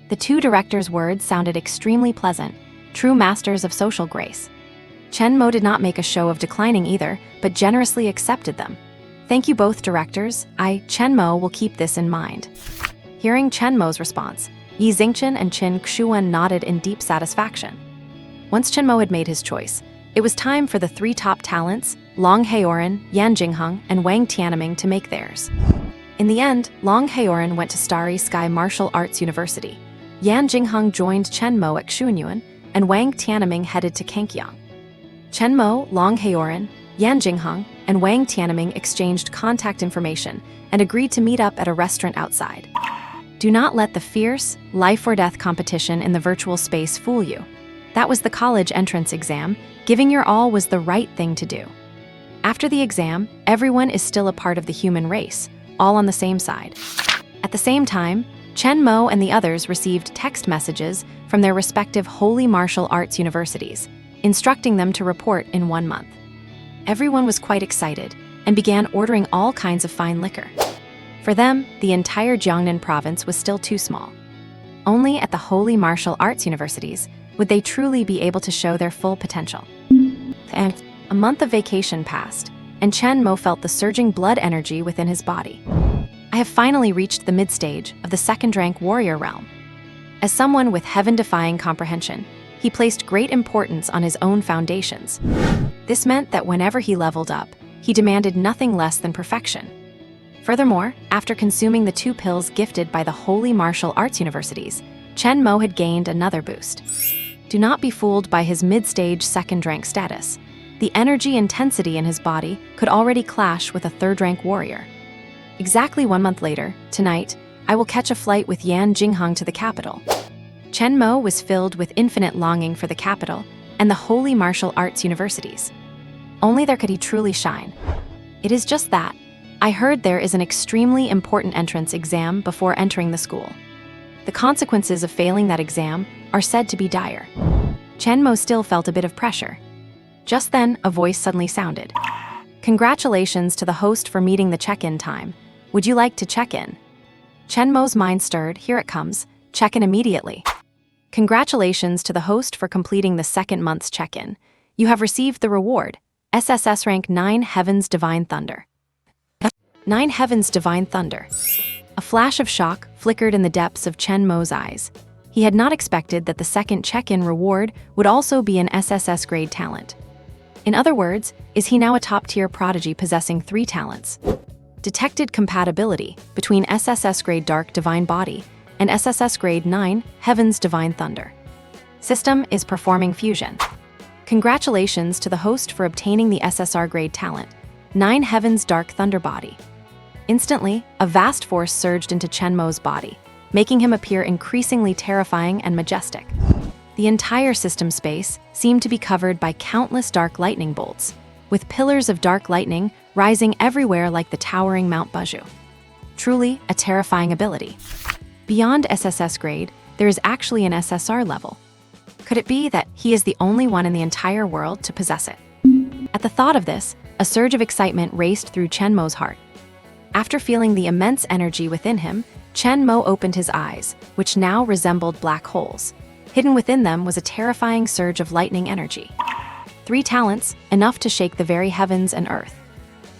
The 2 directors' words sounded extremely pleasant, true masters of social grace. Chen Mo did not make a show of declining either, but generously accepted them. "Thank you both directors, Chen Mo, will keep this in mind." Hearing Chen Mo's response, Yi Xingchen and Qin Xuan nodded in deep satisfaction. Once Chen Mo had made his choice, it was time for the 3 top talents, Long Haoran, Yan Jingheng, and Wang Tianming, to make theirs. In the end, Long Haoran went to Starry Sky Martial Arts University. Yan Jingheng joined Chen Mo at Xuanyuan, and Wang Tianming headed to Kankyang. Chen Mo, Long Haoran, Yan Jingheng, and Wang Tianming exchanged contact information and agreed to meet up at a restaurant outside. Do not let the fierce, life-or-death competition in the virtual space fool you. That was the college entrance exam. Giving your all was the right thing to do. After the exam, everyone is still a part of the human race, all on the same side. At the same time, Chen Mo and the others received text messages from their respective holy martial arts universities, instructing them to report in 1 month. Everyone was quite excited and began ordering all kinds of fine liquor. For them, the entire Jiangnan province was still too small. Only at the holy martial arts universities would they truly be able to show their full potential. And a month of vacation passed, and Chen Mo felt the surging blood energy within his body. "I have finally reached the mid-stage of the 2nd-rank warrior realm." As someone with Heaven-Defying Comprehension, he placed great importance on his own foundations. This meant that whenever he leveled up, he demanded nothing less than perfection. Furthermore, after consuming the 2 pills gifted by the holy martial arts universities, Chen Mo had gained another boost. Do not be fooled by his mid-stage 2nd-rank status. The energy intensity in his body could already clash with a 3rd-rank warrior. Exactly 1 month later, tonight, I will catch a flight with Yan Jinghang to the capital. Chen Mo was filled with infinite longing for the capital and the holy martial arts universities. Only there could he truly shine. It is just that. I heard there is an extremely important entrance exam before entering the school. The consequences of failing that exam are said to be dire. Chen Mo still felt a bit of pressure. Just then, a voice suddenly sounded. Congratulations to the host for meeting the check-in time. Would you like to check in? Chen Mo's mind stirred. Here it comes. Check in immediately. Congratulations to the host for completing the second month's check-in. You have received the reward, SSS rank 9 Heaven-Defying Thunder. 9 Heaven-Defying Thunder. A flash of shock flickered in the depths of Chen Mo's eyes. He had not expected that the second check-in reward would also be an SSS-Grade talent. In other words, is he now a top-tier prodigy possessing 3 talents? Detected compatibility between SSS-Grade Dark Divine Body and SSS-Grade 9 Heaven-Defying Thunder. System is performing fusion. Congratulations to the host for obtaining the SSR-Grade talent, 9 Heaven's Dark Thunder Body. Instantly, a vast force surged into Chen Mo's body, making him appear increasingly terrifying and majestic. The entire system space seemed to be covered by countless dark lightning bolts, with pillars of dark lightning rising everywhere like the towering Mount Baju. Truly a terrifying ability. Beyond SSS-Grade, there is actually an SSR level. Could it be that he is the only one in the entire world to possess it? At the thought of this, a surge of excitement raced through Chen Mo's heart. After feeling the immense energy within him, Chen Mo opened his eyes, which now resembled black holes. Hidden within them was a terrifying surge of lightning energy. 3 talents, enough to shake the very heavens and earth.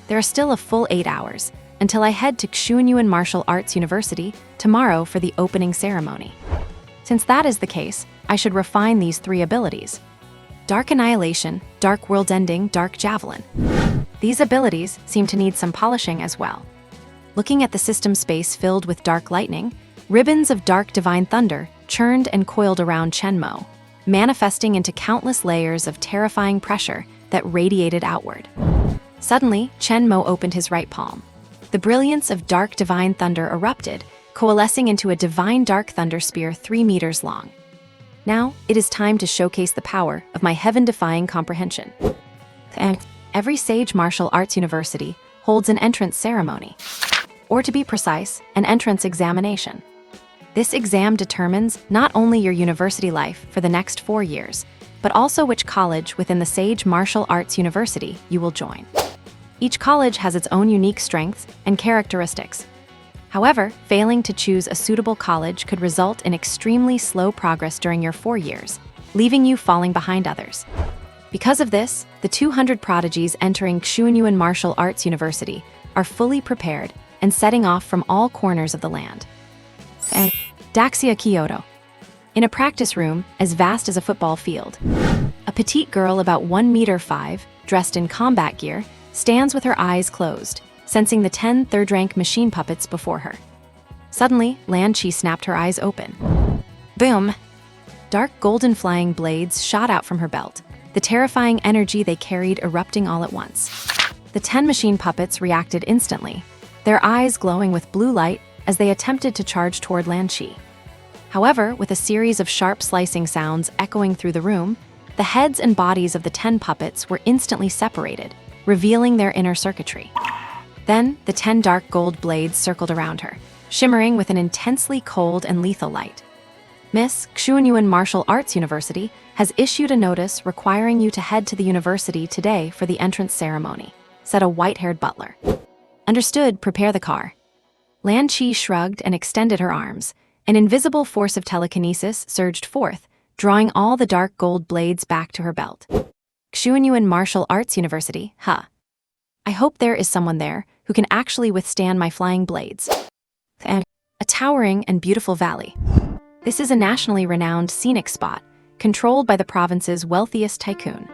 There are still a full 8 hours, until I head to Xuanyuan Martial Arts University tomorrow for the opening ceremony. Since that is the case, I should refine these 3 abilities. Dark Annihilation, Dark World Ending, Dark Javelin. These abilities seem to need some polishing as well. Looking at the system space filled with dark lightning, ribbons of dark divine thunder churned and coiled around Chen Mo, manifesting into countless layers of terrifying pressure that radiated outward. Suddenly, Chen Mo opened his right palm. The brilliance of dark divine thunder erupted, coalescing into a divine dark thunder spear 3 meters long. Now, it is time to showcase the power of my Heaven-Defying Comprehension. Every Sage Martial Arts University holds an entrance ceremony, or to be precise, an entrance examination. This exam determines not only your university life for the next 4 years, but also which college within the Sage Martial Arts University you will join. Each college has its own unique strengths and characteristics. However, failing to choose a suitable college could result in extremely slow progress during your 4 years, leaving you falling behind others. Because of this, the 200 prodigies entering Xuanyuan Martial Arts University are fully prepared and setting off from all corners of the land. And Daxia Kyoto. In a practice room as vast as a football field, a petite girl about 1 meter 5, dressed in combat gear, stands with her eyes closed, sensing the 10 third-rank machine puppets before her. Suddenly, Lan Chi snapped her eyes open. Boom! Dark golden flying blades shot out from her belt, the terrifying energy they carried erupting all at once. The 10 machine puppets reacted instantly, their eyes glowing with blue light as they attempted to charge toward Lan Chi. However, with a series of sharp slicing sounds echoing through the room, the heads and bodies of the 10 puppets were instantly separated, revealing their inner circuitry. Then, the 10 dark gold blades circled around her, shimmering with an intensely cold and lethal light. Miss, Xuanyuan Martial Arts University has issued a notice requiring you to head to the university today for the entrance ceremony, said a white-haired butler. Understood, prepare the car. Lan Chi shrugged and extended her arms. An invisible force of telekinesis surged forth, drawing all the dark gold blades back to her belt. Xuanyuan Martial Arts University, huh? I hope there is someone there who can actually withstand my flying blades. And a towering and beautiful valley. This is a nationally renowned scenic spot, controlled by the province's wealthiest tycoon.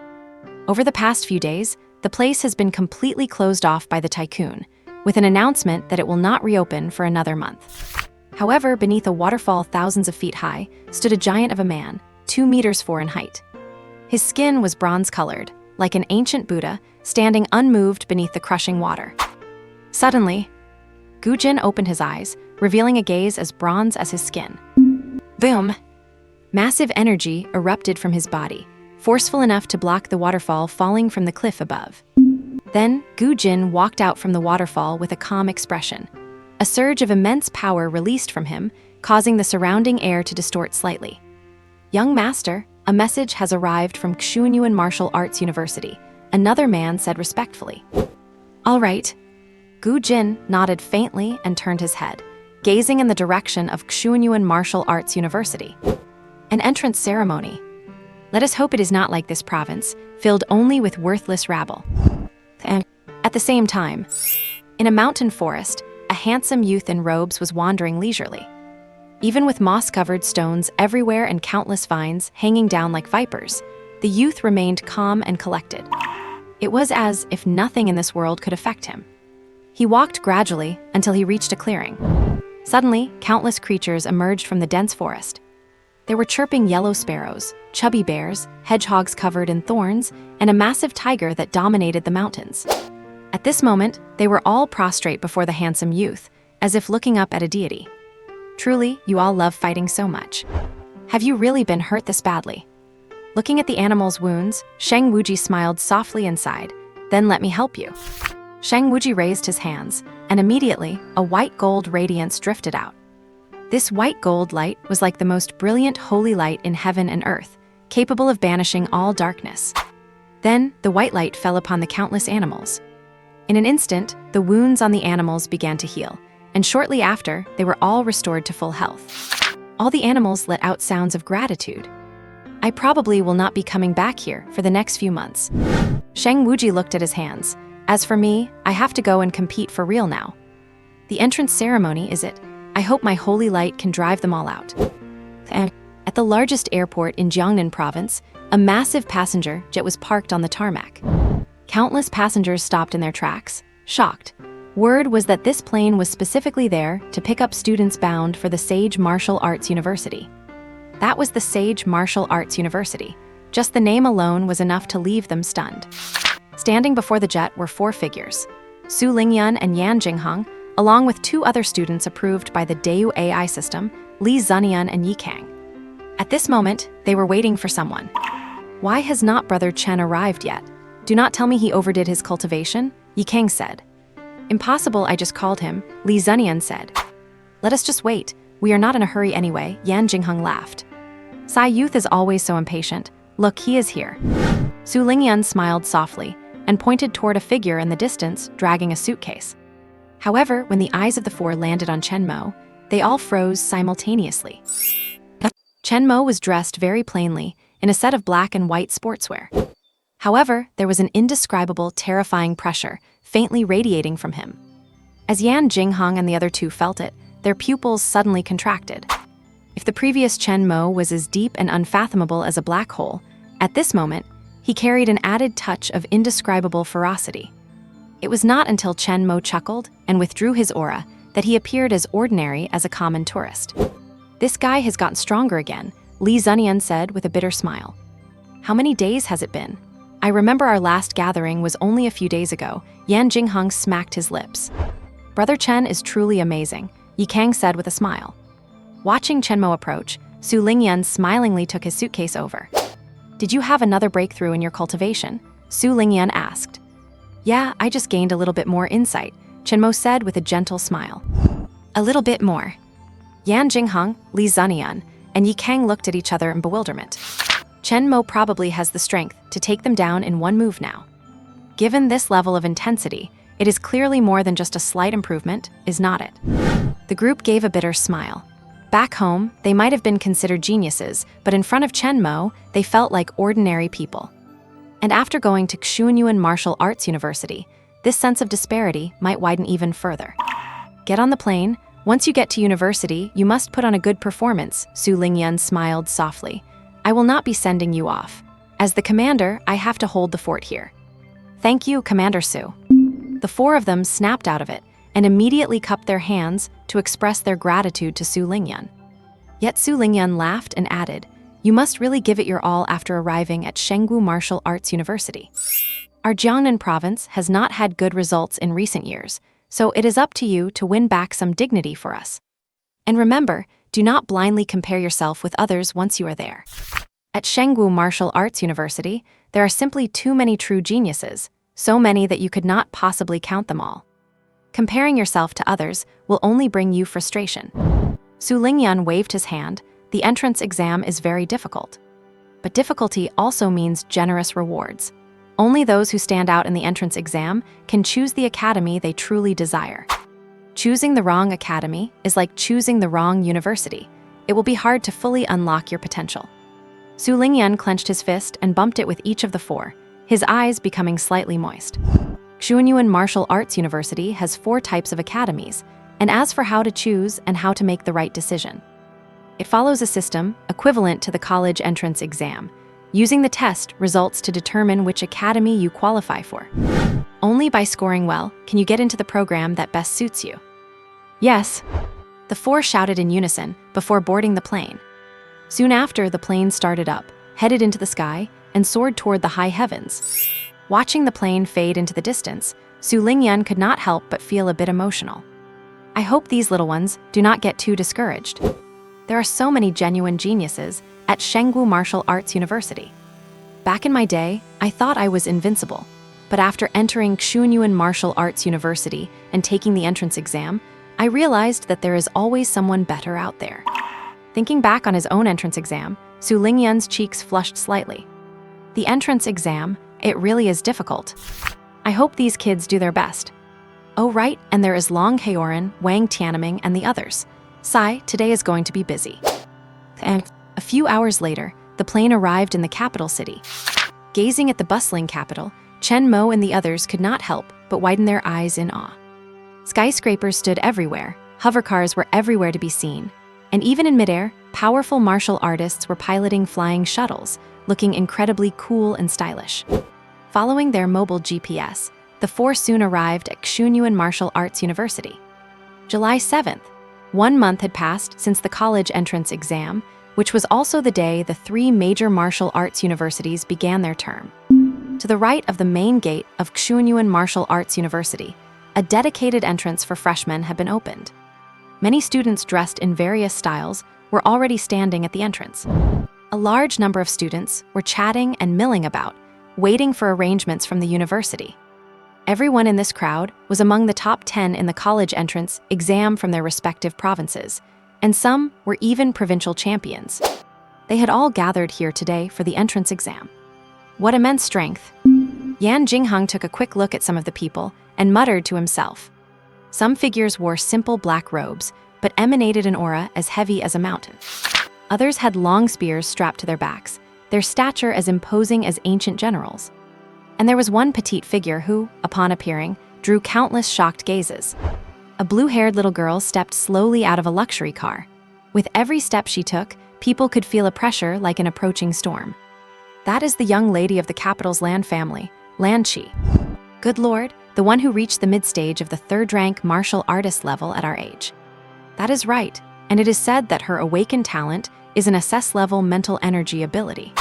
Over the past few days, the place has been completely closed off by the tycoon, with an announcement that it will not reopen for another month. However, beneath a waterfall thousands of feet high stood a giant of a man, 2 meters 4 in height. His skin was bronze-colored, like an ancient Buddha, standing unmoved beneath the crushing water. Suddenly, Gu Jin opened his eyes, revealing a gaze as bronze as his skin. Boom! Massive energy erupted from his body, forceful enough to block the waterfall falling from the cliff above. Then, Gu Jin walked out from the waterfall with a calm expression. A surge of immense power released from him, causing the surrounding air to distort slightly. "Young master, a message has arrived from Xuanyuan Martial Arts University," another man said respectfully. "All right." Gu Jin nodded faintly and turned his head, gazing in the direction of Xuanyuan Martial Arts University. An entrance ceremony. Let us hope it is not like this province, filled only with worthless rabble. And at the same time, in a mountain forest, a handsome youth in robes was wandering leisurely. Even with moss-covered stones everywhere and countless vines hanging down like vipers, the youth remained calm and collected. It was as if nothing in this world could affect him. He walked gradually until he reached a clearing. Suddenly, countless creatures emerged from the dense forest. There were chirping yellow sparrows, chubby bears, hedgehogs covered in thorns, and a massive tiger that dominated the mountains. At this moment, they were all prostrate before the handsome youth, as if looking up at a deity. "Truly, you all love fighting so much. Have you really been hurt this badly?" Looking at the animal's wounds, Sheng Wuji smiled softly and sighed. "Then let me help you." Sheng Wuji raised his hands, and immediately, a white gold radiance drifted out. This white gold light was like the most brilliant holy light in heaven and earth, capable of banishing all darkness. Then, the white light fell upon the countless animals. In an instant, the wounds on the animals began to heal, and shortly after, they were all restored to full health. All the animals let out sounds of gratitude. "I probably will not be coming back here for the next few months." Sheng Wuji looked at his hands. "As for me, I have to go and compete for real now. The entrance ceremony, is it? I hope my holy light can drive them all out." And at the largest airport in Jiangnan province, a massive passenger jet was parked on the tarmac. Countless passengers stopped in their tracks, shocked. Word was that this plane was specifically there to pick up students bound for the Sage Martial Arts University. That was the Sage Martial Arts University. Just the name alone was enough to leave them stunned. Standing before the jet were 4 figures: Su Lingyun and Yan Jinghong, along with 2 other students approved by the Dayu AI system, Li Zunian and Yi Kang. At this moment, they were waiting for someone. "Why has not Brother Chen arrived yet? Do not tell me he overdid his cultivation," Yi Kang said. "Impossible, I just called him," Li Zunian said. "Let us just wait. We are not in a hurry anyway," Yan Jinghong laughed. "Sai Youth is always so impatient. Look, he is here." Su Lingyun smiled softly and pointed toward a figure in the distance dragging a suitcase. However, when the eyes of the 4 landed on Chen Mo, they all froze simultaneously. Chen Mo was dressed very plainly in a set of black and white sportswear. However, there was an indescribable, terrifying pressure faintly radiating from him. As Yan Jinghong and the other 2 felt it, their pupils suddenly contracted. If the previous Chen Mo was as deep and unfathomable as a black hole, at this moment, he carried an added touch of indescribable ferocity. It was not until Chen Mo chuckled and withdrew his aura that he appeared as ordinary as a common tourist. "This guy has gotten stronger again," Li Zunian said with a bitter smile. "How many days has it been? I remember our last gathering was only a few days ago." Yan Jinghong smacked his lips. "Brother Chen is truly amazing," Yi Kang said with a smile. Watching Chen Mo approach, Su Lingyun smilingly took his suitcase over. "Did you have another breakthrough in your cultivation?" Su Lingyun asked. "Yeah, I just gained a little bit more insight," Chen Mo said with a gentle smile. "A little bit more." Yan Jinghong, Li Zunian, and Yi Kang looked at each other in bewilderment. Chen Mo probably has the strength to take them down in one move now. Given this level of intensity, it is clearly more than just a slight improvement, is not it? The group gave a bitter smile. Back home, they might have been considered geniuses, but in front of Chen Mo, they felt like ordinary people. And after going to Xuanyuan Martial Arts University, this sense of disparity might widen even further. "Get on the plane. Once you get to university, you must put on a good performance," Su Lingyun smiled softly. "I will not be sending you off. As the commander, I have to hold the fort here." "Thank you, Commander Su." The 4 of them snapped out of it and immediately cupped their hands to express their gratitude to Su Lingyun. Yet Su Lingyun laughed and added, "You must really give it your all after arriving at Shengwu Martial Arts University. Our Jiangnan province has not had good results in recent years, so it is up to you to win back some dignity for us." And remember, do not blindly compare yourself with others once you are there. At Shengwu Martial Arts University, there are simply too many true geniuses, so many that you could not possibly count them all. Comparing yourself to others will only bring you frustration. Su Lingyun waved his hand. The entrance exam is very difficult. But difficulty also means generous rewards. Only those who stand out in the entrance exam can choose the academy they truly desire. Choosing the wrong academy is like choosing the wrong university. It will be hard to fully unlock your potential. Su Lingyun clenched his fist and bumped it with each of the four, his eyes becoming slightly moist. Xuanyuan Martial Arts University has 4 types of academies, and as for how to choose and how to make the right decision, it follows a system equivalent to the college entrance exam, using the test results to determine which academy you qualify for. Only by scoring well can you get into the program that best suits you. Yes, the 4 shouted in unison before boarding the plane. Soon after, the plane started up, headed into the sky, and soared toward the high heavens. Watching the plane fade into the distance, Su Lingyun could not help but feel a bit emotional. I hope these little ones do not get too discouraged. There are so many genuine geniuses at Shengwu Martial Arts University. Back in my day, I thought I was invincible, but after entering Xuanyuan Martial Arts University and taking the entrance exam, I realized that there is always someone better out there. Thinking back on his own entrance exam, Su Lingyun's cheeks flushed slightly. The entrance exam, it really is difficult. I hope these kids do their best. Oh right, and there is Long Haoran, Wang Tianming, and the others. Sai, today is going to be busy. And a few hours later, the plane arrived in the capital city. Gazing at the bustling capital, Chen Mo and the others could not help but widen their eyes in awe. Skyscrapers stood everywhere, hovercars were everywhere to be seen, and even in midair, powerful martial artists were piloting flying shuttles, looking incredibly cool and stylish. Following their mobile GPS, the 4 soon arrived at Xuanyuan Martial Arts University. July 7th, 1 month had passed since the college entrance exam, which was also the day the 3 major martial arts universities began their term. To the right of the main gate of Xuanyuan Martial Arts University, a dedicated entrance for freshmen had been opened. Many students dressed in various styles were already standing at the entrance. A large number of students were chatting and milling about, waiting for arrangements from the university. Everyone in this crowd was among the top 10 in the college entrance exam from their respective provinces, and some were even provincial champions. They had all gathered here today for the entrance exam. What immense strength! Yan Jingheng took a quick look at some of the people and muttered to himself. Some figures wore simple black robes, but emanated an aura as heavy as a mountain. Others had long spears strapped to their backs, their stature as imposing as ancient generals. And there was one petite figure who, upon appearing, drew countless shocked gazes. A blue-haired little girl stepped slowly out of a luxury car. With every step she took, people could feel a pressure like an approaching storm. That is the young lady of the capital's land family, Lan Qi. Good lord, the one who reached the mid-stage of the 3rd-rank martial artist level at our age. That is right, and it is said that her awakened talent is an SS-level mental energy ability.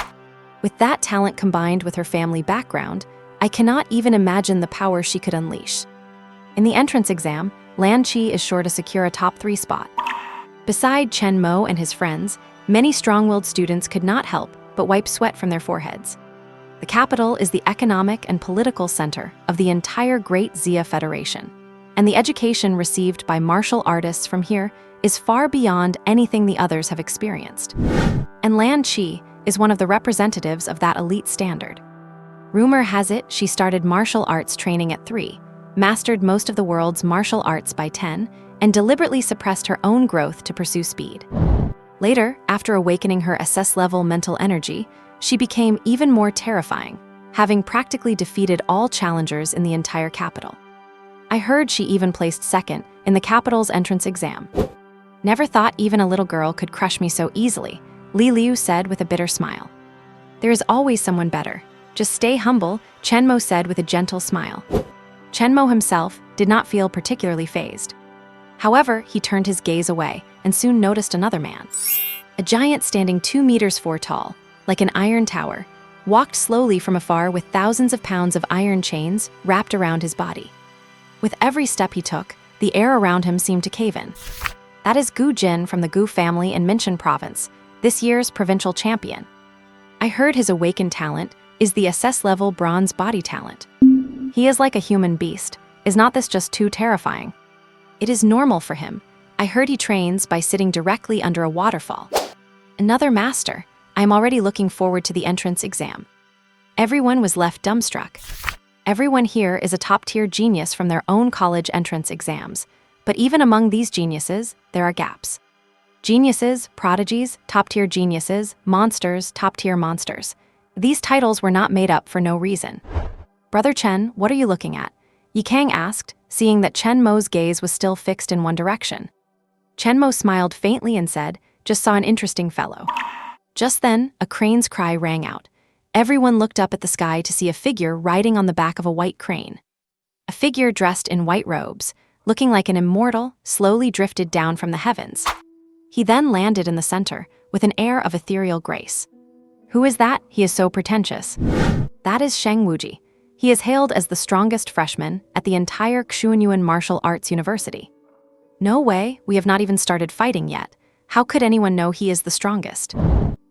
With that talent combined with her family background, I cannot even imagine the power she could unleash. In the entrance exam, Lan Qi is sure to secure a top 3 spot. Beside Chen Mo and his friends, many strong-willed students could not help but wipe sweat from their foreheads. The capital is the economic and political center of the entire Great Xia Federation, and the education received by martial artists from here is far beyond anything the others have experienced. And Lan Qi is one of the representatives of that elite standard. Rumor has it she started martial arts training at 3, mastered most of the world's martial arts by 10, and deliberately suppressed her own growth to pursue speed. Later, after awakening her SS-level mental energy, she became even more terrifying, having practically defeated all challengers in the entire capital. I heard she even placed 2nd in the capital's entrance exam. Never thought even a little girl could crush me so easily, Li Liu said with a bitter smile. There is always someone better. Just stay humble, Chen Mo said with a gentle smile. Chen Mo himself did not feel particularly fazed. However, he turned his gaze away and soon noticed another man. A giant standing 2 meters 4 tall, like an iron tower, walked slowly from afar with thousands of pounds of iron chains wrapped around his body. With every step he took, the air around him seemed to cave in. That is Gu Jin from the Gu family in Minchun province, this year's provincial champion. I heard his awakened talent is the SS-level bronze body talent. He is like a human beast. Is not this just too terrifying? It is normal for him. I heard he trains by sitting directly under a waterfall. Another master. I am already looking forward to the entrance exam. Everyone was left dumbstruck. Everyone here is a top-tier genius from their own college entrance exams. But even among these geniuses, there are gaps. Geniuses, prodigies, top-tier geniuses, monsters, top-tier monsters. These titles were not made up for no reason. Brother Chen, what are you looking at? Yikang asked, seeing that Chen Mo's gaze was still fixed in one direction. Chen Mo smiled faintly and said, just saw an interesting fellow. Just then, a crane's cry rang out. Everyone looked up at the sky to see a figure riding on the back of a white crane. A figure dressed in white robes, looking like an immortal, slowly drifted down from the heavens. He then landed in the center, with an air of ethereal grace. Who is that? He is so pretentious. That is Sheng Wuji. He is hailed as the strongest freshman at the entire Xuanyuan Martial Arts University. No way, we have not even started fighting yet. How could anyone know he is the strongest?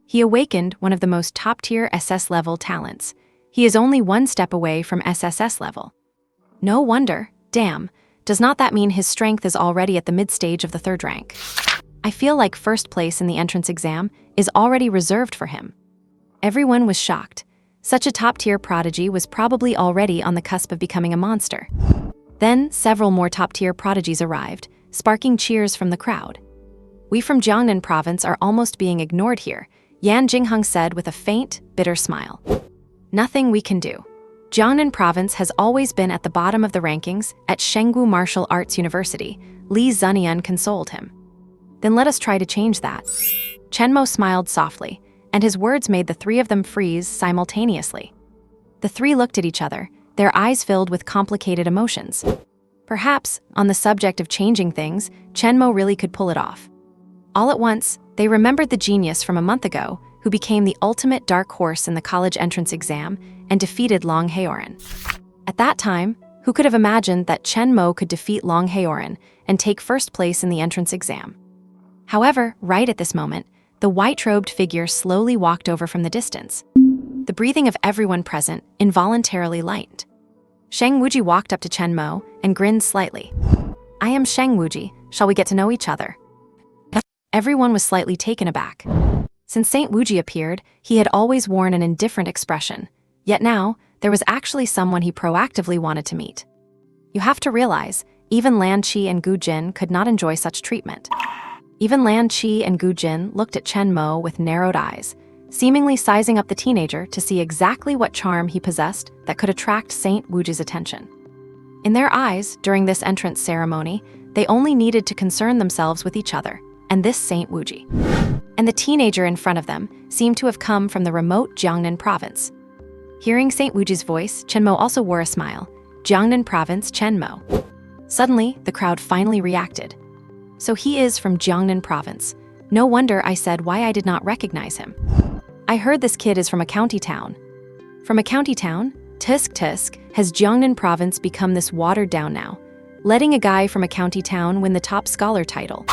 He awakened one of the most top-tier SS-level talents. He is only one step away from SSS level. No wonder, damn, does not that mean his strength is already at the mid-stage of the third rank? I feel like first place in the entrance exam is already reserved for him. Everyone was shocked. Such a top-tier prodigy was probably already on the cusp of becoming a monster. Then, several more top-tier prodigies arrived, sparking cheers from the crowd. We from Jiangnan province are almost being ignored here, Yan Jingheng said with a faint, bitter smile. Nothing we can do. Jiangnan province has always been at the bottom of the rankings at Shenggu Martial Arts University, Li Zunian consoled him. Then let us try to change that. Chen Mo smiled softly, and his words made the three of them freeze simultaneously. The three looked at each other, their eyes filled with complicated emotions. Perhaps, on the subject of changing things, Chen Mo really could pull it off. All at once, they remembered the genius from a month ago who became the ultimate dark horse in the college entrance exam and defeated Long Haoran. At that time, who could have imagined that Chen Mo could defeat Long Haoran and take first place in the entrance exam? However, right at this moment, the white-robed figure slowly walked over from the distance. The breathing of everyone present involuntarily lightened. Sheng Wuji walked up to Chen Mo and grinned slightly. I am Sheng Wuji, shall we get to know each other? Everyone was slightly taken aback. Since Saint Wuji appeared, he had always worn an indifferent expression. Yet now, there was actually someone he proactively wanted to meet. You have to realize, even Lan Qi and Gu Jin could not enjoy such treatment. Even Lan Qi and Gu Jin looked at Chen Mo with narrowed eyes, seemingly sizing up the teenager to see exactly what charm he possessed that could attract Saint Wuji's attention. In their eyes, during this entrance ceremony, they only needed to concern themselves with each other, and this Saint Wuji. And the teenager in front of them seemed to have come from the remote Jiangnan province. Hearing Saint Wuji's voice, Chen Mo also wore a smile. Jiangnan province, Chen Mo. Suddenly, the crowd finally reacted. So he is from Jiangnan province. No wonder I said why I did not recognize him. I heard this kid is from a county town. From a county town? Tisk, has Jiangnan province become this watered down now, letting a guy from a county town win the top scholar title?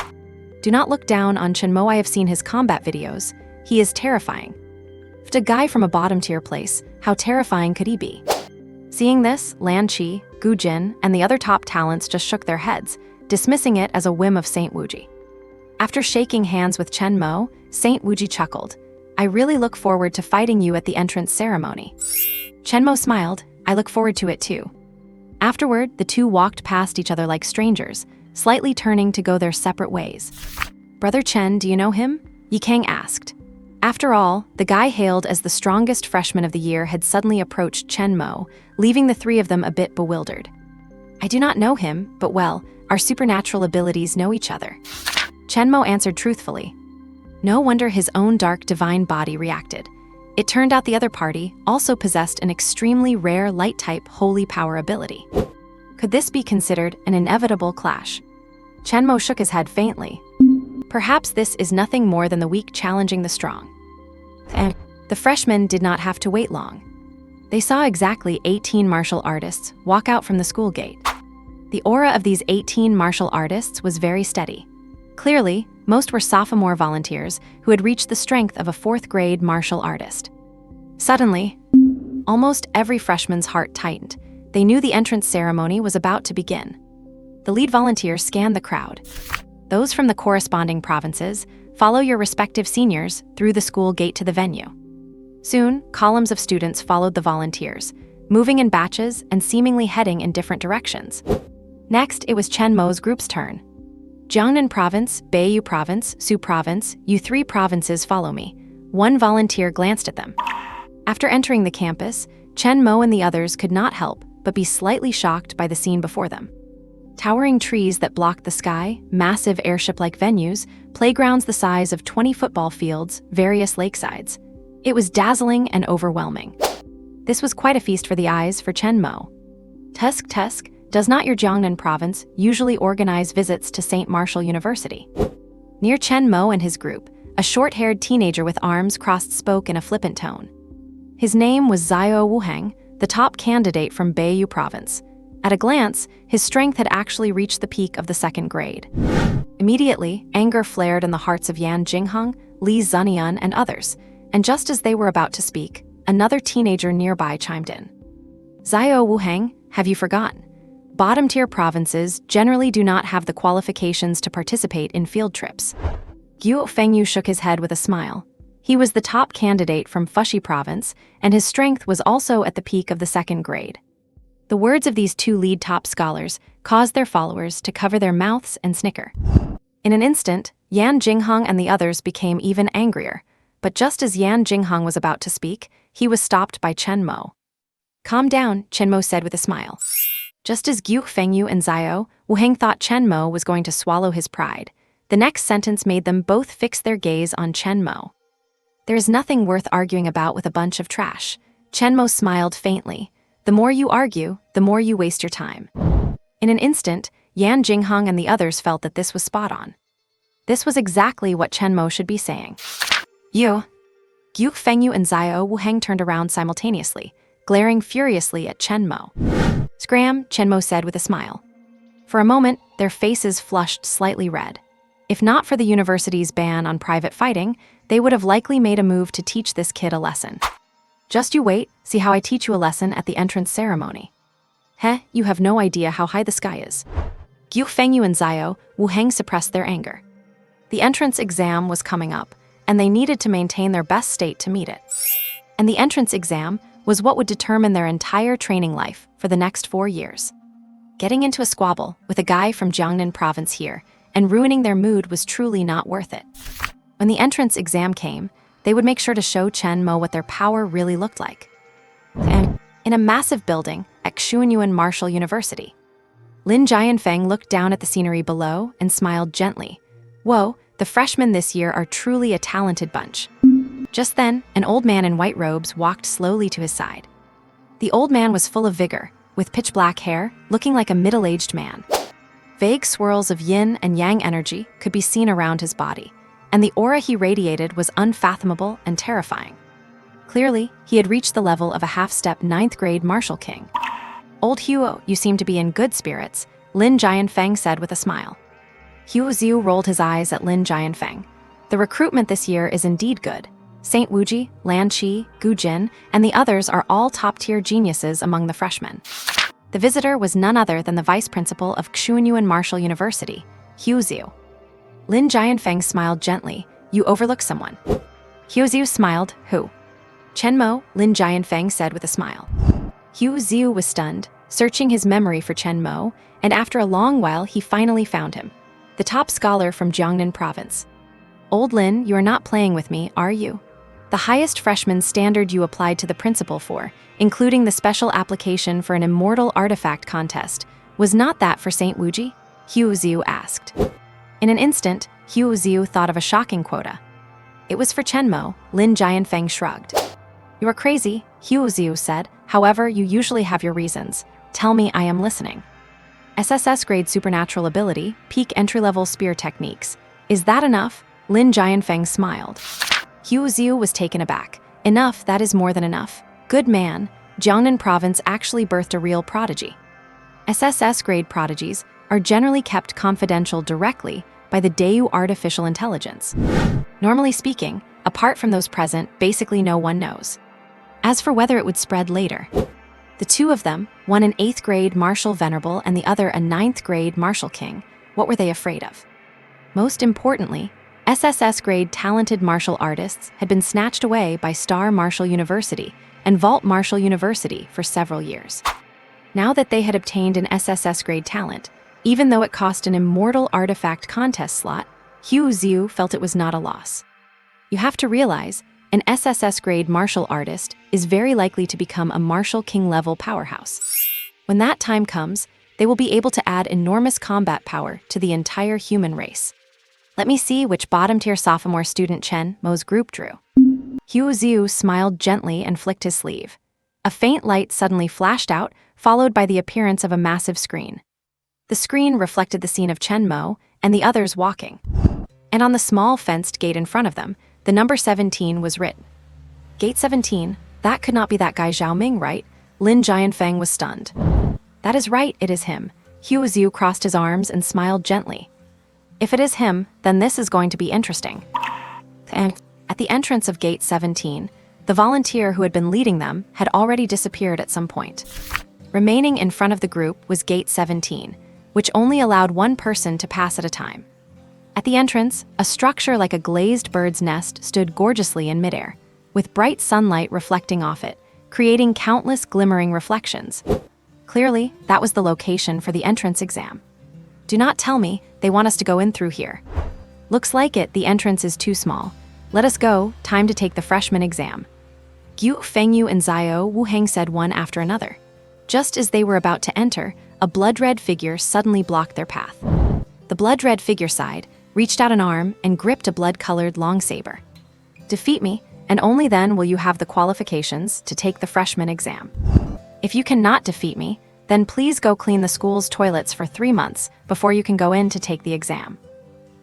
Do not look down on Chen Mo. I have seen his combat videos. He is terrifying. If a guy from a bottom-tier place, how terrifying could he be? Seeing this, Lan Qi, Gu Jin, and the other top talents just shook their heads, dismissing it as a whim of Saint Wuji. After shaking hands with Chen Mo, Saint Wuji chuckled. I really look forward to fighting you at the entrance ceremony. Chen Mo smiled. I look forward to it too. Afterward, the two walked past each other like strangers, slightly turning to go their separate ways. Brother Chen, do you know him? Yikang asked. After all, the guy hailed as the strongest freshman of the year had suddenly approached Chen Mo, leaving the three of them a bit bewildered. I do not know him, but well, our supernatural abilities know each other. Chen Mo answered truthfully. No wonder his own dark divine body reacted. It turned out the other party also possessed an extremely rare light-type holy power ability. Could this be considered an inevitable clash? Chen Mo shook his head faintly. Perhaps this is nothing more than the weak challenging the strong. And the freshmen did not have to wait long. They saw exactly 18 martial artists walk out from the school gate. The aura of these 18 martial artists was very steady. Clearly, most were sophomore volunteers who had reached the strength of a fourth-grade martial artist. Suddenly, almost every freshman's heart tightened. They knew the entrance ceremony was about to begin. The lead volunteer scanned the crowd. Those from the corresponding provinces, follow your respective seniors through the school gate to the venue. Soon, columns of students followed the volunteers, moving in batches and seemingly heading in different directions. Next, it was Chen Mo's group's turn. Jiangnan Province, Beiyou Province, Su Province, you three provinces follow me. One volunteer glanced at them. After entering the campus, Chen Mo and the others could not help but be slightly shocked by the scene before them. Towering trees that blocked the sky, massive airship-like venues, playgrounds the size of 20 football fields, various lakesides. It was dazzling and overwhelming. This was quite a feast for the eyes for Chen Mo. Tusk, does not your Jiangnan province usually organize visits to St. Martial University? Near Chen Mo and his group, a short-haired teenager with arms crossed spoke in a flippant tone. His name was Zhao Wuheng, the top candidate from Beiyou Province. At a glance, his strength had actually reached the peak of the second grade. Immediately, anger flared in the hearts of Yan Jingheng, Li Zunian, and others, and just as they were about to speak, another teenager nearby chimed in. Zhao Wuheng, have you forgotten? Bottom-tier provinces generally do not have the qualifications to participate in field trips. Guo Fengyu shook his head with a smile. He was the top candidate from Fuxi Province, and his strength was also at the peak of the second grade. The words of these two lead top scholars caused their followers to cover their mouths and snicker. In an instant, Yan Jingheng and the others became even angrier, but just as Yan Jingheng was about to speak, he was stopped by Chen Mo. Calm down, Chen Mo said with a smile. Just as Guo Fengyu and Zhao Wuheng thought Chen Mo was going to swallow his pride, the next sentence made them both fix their gaze on Chen Mo. There is nothing worth arguing about with a bunch of trash. Chen Mo smiled faintly. The more you argue, the more you waste your time. In an instant, Yan Jingheng and the others felt that this was spot on. This was exactly what Chen Mo should be saying. You. Guo Fengyu and Zhao Wuheng turned around simultaneously, glaring furiously at Chen Mo. Scram, Chen Mo said with a smile. For a moment, their faces flushed slightly red. If not for the university's ban on private fighting, they would have likely made a move to teach this kid a lesson. Just you wait, see how I teach you a lesson at the entrance ceremony. You have no idea how high the sky is. Guo Fengyu and Zhao Wuheng suppressed their anger. The entrance exam was coming up, and they needed to maintain their best state to meet it. And the entrance exam was what would determine their entire training life for the next 4 years. Getting into a squabble with a guy from Jiangnan province here and ruining their mood was truly not worth it. When the entrance exam came, they would make sure to show Chen Mo what their power really looked like. And in a massive building at Xuanyuan Martial University, Lin Jianfeng looked down at the scenery below and smiled gently. Whoa, the freshmen this year are truly a talented bunch. Just then, an old man in white robes walked slowly to his side. The old man was full of vigor, with pitch-black hair, looking like a middle-aged man. Vague swirls of yin and yang energy could be seen around his body, and the aura he radiated was unfathomable and terrifying. Clearly, he had reached the level of a half-step 9th-grade martial king. Old Huo, you seem to be in good spirits, Lin Jianfeng said with a smile. Huo Xiu rolled his eyes at Lin Jianfeng. The recruitment this year is indeed good. Saint Wuji, Lan Qi, Gu Jin, and the others are all top-tier geniuses among the freshmen. The visitor was none other than the vice principal of Xuanyuan Martial University, Huo Xiu. Lin Jianfeng smiled gently. You overlook someone. Huo Xiu smiled. Who? Chen Mo, Lin Jianfeng said with a smile. Huo Xiu was stunned, searching his memory for Chen Mo, and after a long while he finally found him. The top scholar from Jiangnan province. Old Lin, you are not playing with me, are you? The highest freshman standard you applied to the principal for, including the special application for an immortal artifact contest, was not that for Saint Wuji? Huo Xiu asked. In an instant, Huo Xiu thought of a shocking quota. It was for Chen Mo, Lin Jianfeng shrugged. You are crazy, Huo Xiu said. However, you usually have your reasons. Tell me, I am listening. SSS-Grade supernatural ability, peak entry-level spear techniques. Is that enough? Lin Jianfeng smiled. Huo Xiu was taken aback. Enough, that is more than enough. Good man, Jiangnan province actually birthed a real prodigy. SSS-grade prodigies are generally kept confidential directly by the Dayu artificial intelligence. Normally speaking, apart from those present, basically no one knows. As for whether it would spread later, the two of them, one an 8th grade martial venerable and the other a 9th grade martial king, what were they afraid of? Most importantly, SSS-Grade talented martial artists had been snatched away by Star Martial University and Vault Martial University for several years. Now that they had obtained an SSS-Grade talent, even though it cost an immortal artifact contest slot, Hu Xiu felt it was not a loss. You have to realize, an SSS-Grade martial artist is very likely to become a martial king-level powerhouse. When that time comes, they will be able to add enormous combat power to the entire human race. Let me see which bottom-tier sophomore student Chen Mo's group drew. Hu Xiu smiled gently and flicked his sleeve. A faint light suddenly flashed out, followed by the appearance of a massive screen. The screen reflected the scene of Chen Mo and the others walking. And on the small fenced gate in front of them, the number 17 was written. Gate 17, that could not be that guy Zhao Ming, right? Lin Jianfeng was stunned. That is right, it is him. Hu Xiu crossed his arms and smiled gently. If it is him, then this is going to be interesting. And at the entrance of Gate 17, the volunteer who had been leading them had already disappeared at some point. Remaining in front of the group was Gate 17, which only allowed one person to pass at a time. At the entrance, a structure like a glazed bird's nest stood gorgeously in midair, with bright sunlight reflecting off it, creating countless glimmering reflections. Clearly, that was the location for the entrance exam. Do not tell me they want us to go in through here. Looks like it, the entrance is too small. Let us go, time to take the freshman exam. Gu Fengyu and Zhao Wuheng said one after another. Just as they were about to enter, a blood-red figure suddenly blocked their path. The blood-red figure sighed, reached out an arm, and gripped a blood-colored long saber. Defeat me, and only then will you have the qualifications to take the freshman exam. If you cannot defeat me, then please go clean the school's toilets for 3 months before you can go in to take the exam.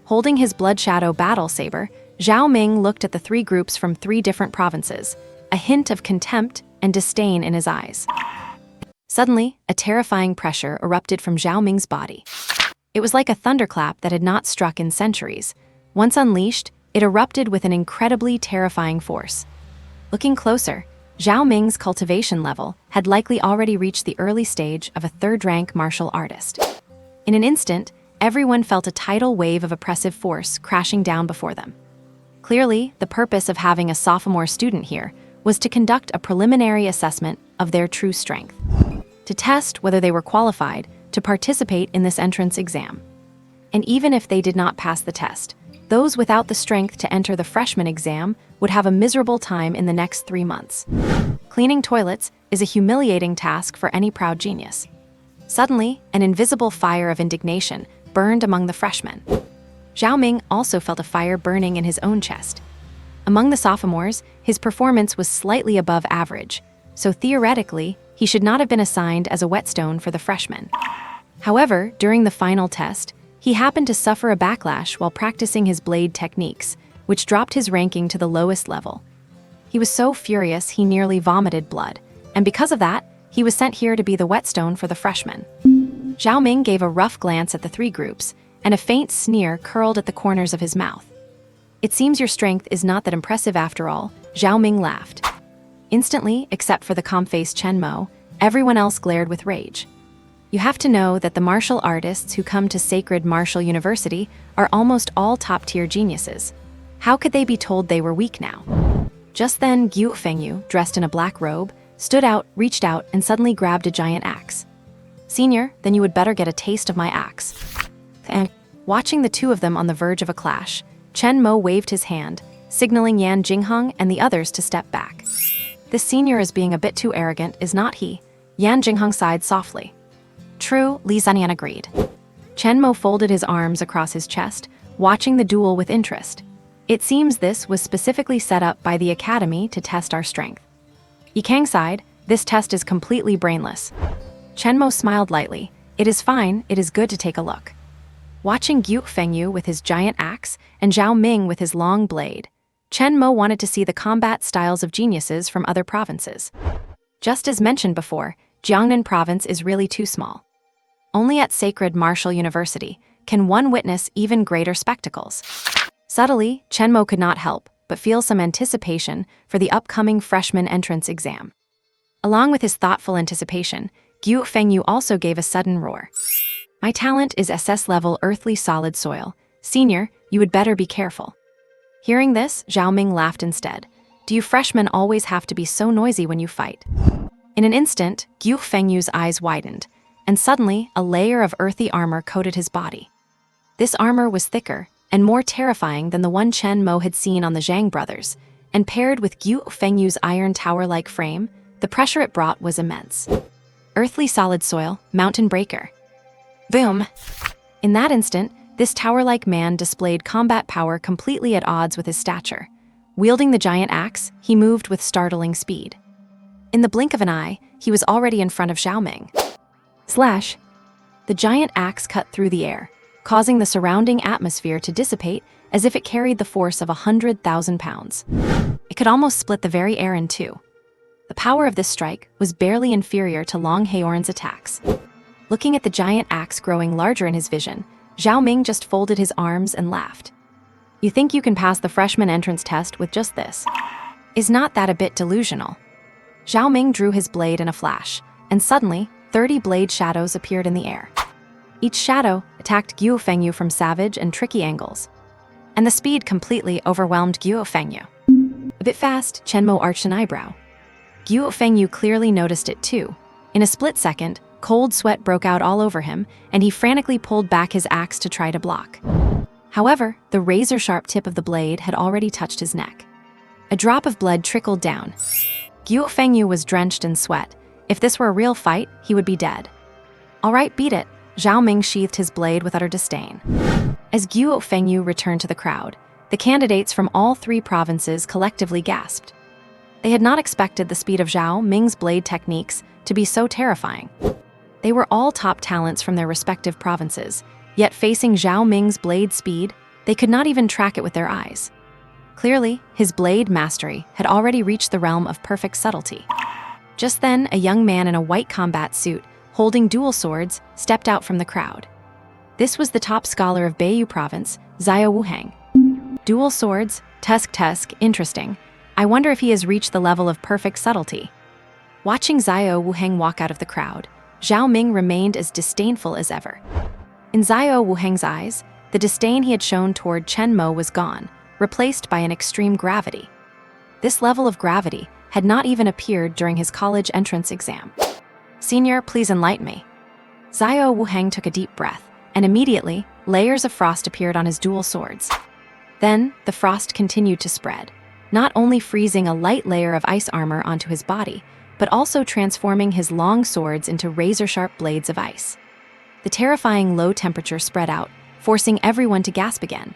Holding his blood shadow battle saber, Zhao Ming looked at the 3 groups from 3 different provinces, a hint of contempt and disdain in his eyes. Suddenly, a terrifying pressure erupted from Zhao Ming's body. It was like a thunderclap that had not struck in centuries. Once unleashed, it erupted with an incredibly terrifying force. Looking closer, Zhao Ming's cultivation level had likely already reached the early stage of a 3rd-rank martial artist. In an instant, everyone felt a tidal wave of oppressive force crashing down before them. Clearly, the purpose of having a sophomore student here was to conduct a preliminary assessment of their true strength, to test whether they were qualified to participate in this entrance exam. And even if they did not pass the test, those without the strength to enter the freshman exam would have a miserable time in the next 3 months. Cleaning toilets is a humiliating task for any proud genius. Suddenly, an invisible fire of indignation burned among the freshmen. Zhao Ming also felt a fire burning in his own chest. Among the sophomores, his performance was slightly above average, so theoretically, he should not have been assigned as a whetstone for the freshmen. However, during the final test, he happened to suffer a backlash while practicing his blade techniques, which dropped his ranking to the lowest level. He was so furious he nearly vomited blood, and because of that, he was sent here to be the whetstone for the freshmen. Zhao Ming gave a rough glance at the 3 groups, and a faint sneer curled at the corners of his mouth. It seems your strength is not that impressive after all, Zhao Ming laughed. Instantly, except for the calm-faced Chen Mo, everyone else glared with rage. You have to know that the martial artists who come to Sacred Martial University are almost all top-tier geniuses. How could they be told they were weak now? Just then, Gu Fengyu, dressed in a black robe, stood out, reached out, and suddenly grabbed a giant axe. Senior, then you would better get a taste of my axe. And watching the 2 of them on the verge of a clash, Chen Mo waved his hand, signaling Yan Jingheng and the others to step back. This senior is being a bit too arrogant, is not he? Yan Jingheng sighed softly. True, Li Zanian agreed. Chen Mo folded his arms across his chest, watching the duel with interest. It seems this was specifically set up by the academy to test our strength. Yikang sighed, this test is completely brainless. Chen Mo smiled lightly. It is fine, it is good to take a look. Watching Gu Fengyu with his giant axe and Zhao Ming with his long blade, Chen Mo wanted to see the combat styles of geniuses from other provinces. Just as mentioned before, Jiangnan province is really too small. Only at Sacred Martial University can one witness even greater spectacles? Subtly, Chen Mo could not help but feel some anticipation for the upcoming freshman entrance exam. Along with his thoughtful anticipation, Guo Fengyu also gave a sudden roar. "My talent is SS-level earthly solid soil. Senior, you would better be careful." Hearing this, Zhao Ming laughed instead. "Do you freshmen always have to be so noisy when you fight?" In an instant, Guo Fengyu's eyes widened, and suddenly a layer of earthy armor coated his body. This armor was thicker and more terrifying than the one Chen Mo had seen on the Zhang brothers, and paired with Guo Fengyu's iron tower-like frame, the pressure it brought was immense. Earthly solid soil, mountain breaker. Boom! In that instant, this tower-like man displayed combat power completely at odds with his stature. Wielding the giant axe, he moved with startling speed. In the blink of an eye, he was already in front of Zhao Ming. Slash! The giant axe cut through the air, causing the surrounding atmosphere to dissipate as if it carried the force of 100,000 pounds. It could almost split the very air in two. The power of this strike was barely inferior to Long Haorn's attacks. Looking at the giant axe growing larger in his vision, Zhao Ming just folded his arms and laughed. "You think you can pass the freshman entrance test with just this? Is not that a bit delusional?" Zhao Ming drew his blade in a flash, and suddenly, 30 blade shadows appeared in the air. Each shadow attacked Guo Fengyu from savage and tricky angles, and the speed completely overwhelmed Guo Fengyu. A bit fast, Chen Mo arched an eyebrow. Guo Fengyu clearly noticed it too. In a split second, cold sweat broke out all over him, and he frantically pulled back his axe to try to block. However, the razor-sharp tip of the blade had already touched his neck. A drop of blood trickled down. Guo Fengyu was drenched in sweat. If this were a real fight, he would be dead. "All right, beat it." Zhao Ming sheathed his blade with utter disdain. As Guo Fengyu returned to the crowd, the candidates from all three provinces collectively gasped. They had not expected the speed of Zhao Ming's blade techniques to be so terrifying. They were all top talents from their respective provinces, yet facing Zhao Ming's blade speed, they could not even track it with their eyes. Clearly, his blade mastery had already reached the realm of perfect subtlety. Just then, a young man in a white combat suit, holding dual swords, stepped out from the crowd. This was the top scholar of Beiyu province, Xiao Wuheng. Dual swords, tusk, interesting. I wonder if he has reached the level of perfect subtlety. Watching Xiao Wuheng walk out of the crowd, Zhao Ming remained as disdainful as ever. In Xiao Wuheng's eyes, the disdain he had shown toward Chen Mo was gone, replaced by an extreme gravity. This level of gravity had not even appeared during his college entrance exam. "Senior, please enlighten me." Xiao Wuheng took a deep breath, and immediately, layers of frost appeared on his dual swords. Then, the frost continued to spread, not only freezing a light layer of ice armor onto his body, but also transforming his long swords into razor-sharp blades of ice. The terrifying low temperature spread out, forcing everyone to gasp again.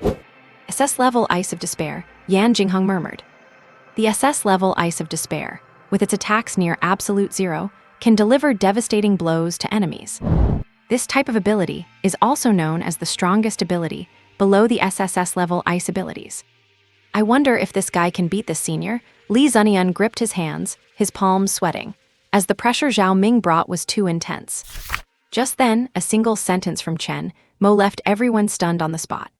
"SS-level Ice of Despair," Yan Jingheng murmured. The SS-level Ice of Despair, with its attacks near absolute zero, can deliver devastating blows to enemies. This type of ability is also known as the strongest ability below the SSS-level ice abilities. "I wonder if this guy can beat this senior." Li Zunian gripped his hands, his palms sweating, as the pressure Zhao Ming brought was too intense. Just then, a single sentence from Chen Mo left everyone stunned on the spot.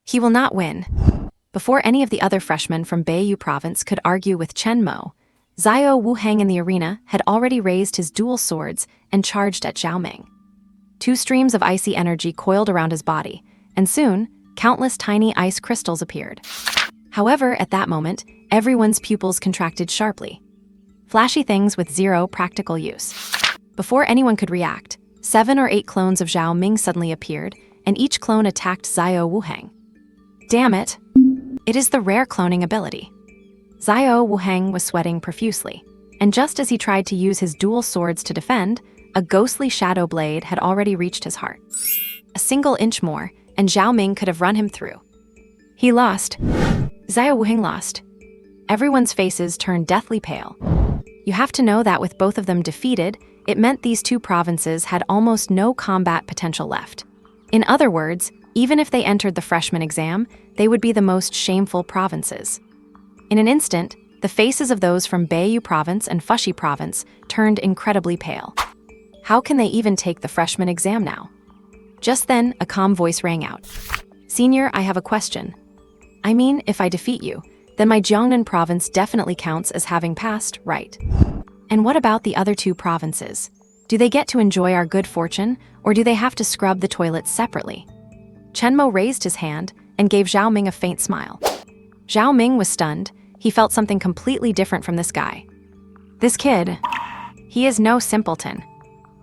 "He will not win." Before any of the other freshmen from Beiyu province could argue with Chen Mo, Xiao Wuheng in the arena had already raised his dual swords and charged at Zhao Ming. Two streams of icy energy coiled around his body, and soon, countless tiny ice crystals appeared. However, at that moment, everyone's pupils contracted sharply. Flashy things with zero practical use. Before anyone could react, 7 or 8 clones of Zhao Ming suddenly appeared, and each clone attacked Xiao Wuheng. Damn it! It is the rare cloning ability. Xiao Wuheng was sweating profusely, and just as he tried to use his dual swords to defend, a ghostly shadow blade had already reached his heart. A single inch more, and Zhao Ming could have run him through. He lost. Xiao Wuheng lost. Everyone's faces turned deathly pale. You have to know that with both of them defeated, it meant these two provinces had almost no combat potential left. In other words, even if they entered the freshman exam, they would be the most shameful provinces. In an instant, the faces of those from Beiyu province and Fushi province turned incredibly pale. How can they even take the freshman exam now? Just then, a calm voice rang out. "Senior, I have a question. I mean, if I defeat you, then my Jiangnan province definitely counts as having passed, right? And what about the other 2 provinces? Do they get to enjoy our good fortune, or do they have to scrub the toilets separately?" Chen Mo raised his hand and gave Zhao Ming a faint smile. Zhao Ming was stunned. He felt something completely different from this guy. This kid, he is no simpleton.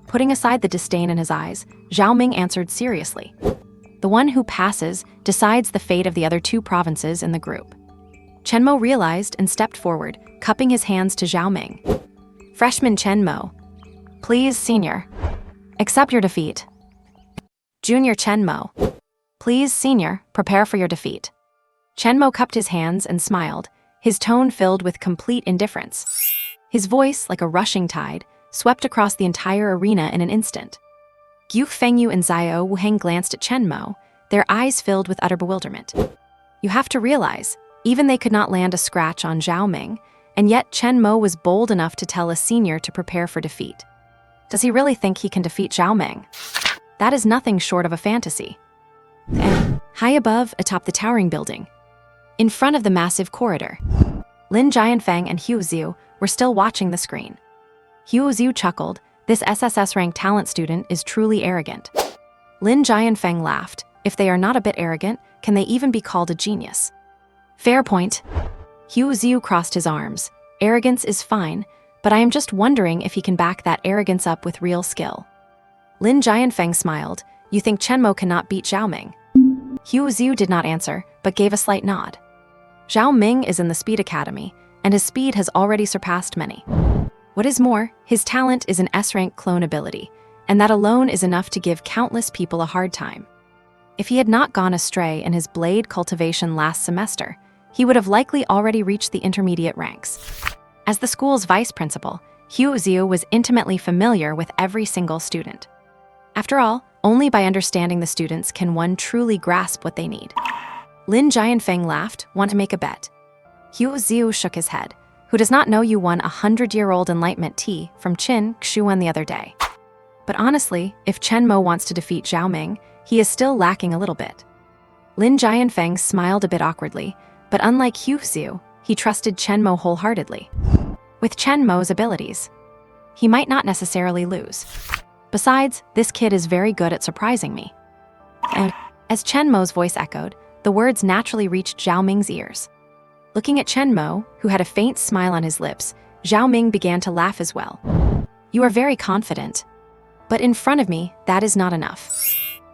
Putting aside the disdain in his eyes, Zhao Ming answered seriously. The one who passes decides the fate of the other 2 provinces in the group. Chen Mo realized and stepped forward, cupping his hands to Zhao Ming. Freshman Chen Mo. Please, senior. Accept your defeat. Junior Chen Mo. Please, senior, prepare for your defeat. Chen Mo cupped his hands and smiled, his tone filled with complete indifference. His voice, like a rushing tide, swept across the entire arena in an instant. Gu Fengyu and Xiao Wuheng glanced at Chen Mo, their eyes filled with utter bewilderment. You have to realize, even they could not land a scratch on Zhao Ming, and yet Chen Mo was bold enough to tell a senior to prepare for defeat. Does he really think he can defeat Zhao Ming? That is nothing short of a fantasy. And high above, atop the towering building, in front of the massive corridor, Lin Jianfeng and Hu Xiu were still watching the screen. Hu Xiu chuckled. This SSS-ranked talent student is truly arrogant. Lin Jianfeng laughed. If they are not a bit arrogant, can they even be called a genius? Fair point. Hu Xiu crossed his arms. Arrogance is fine, but I am just wondering if he can back that arrogance up with real skill. Lin Jianfeng smiled. You think Chen Mo cannot beat Zhao Ming? Hu Xiu did not answer, but gave a slight nod. Zhao Ming is in the Speed Academy, and his speed has already surpassed many. What is more, his talent is an S-rank clone ability, and that alone is enough to give countless people a hard time. If he had not gone astray in his blade cultivation last semester, he would have likely already reached the intermediate ranks. As the school's vice principal, Hu Xiu was intimately familiar with every single student. After all, only by understanding the students can one truly grasp what they need. Lin Jianfeng laughed. Want to make a bet? Hu Xiu shook his head. Who does not know you won 100-year-old enlightenment tea from Qin Xuan the other day? But honestly, if Chen Mo wants to defeat Zhao Ming, he is still lacking a little bit. Lin Jianfeng smiled a bit awkwardly, but unlike Hu Xiu, he trusted Chen Mo wholeheartedly. With Chen Mo's abilities, he might not necessarily lose. Besides, this kid is very good at surprising me. And as Chen Mo's voice echoed, the words naturally reached Zhao Ming's ears. Looking at Chen Mo, who had a faint smile on his lips, Zhao Ming began to laugh as well. You are very confident. But in front of me, that is not enough.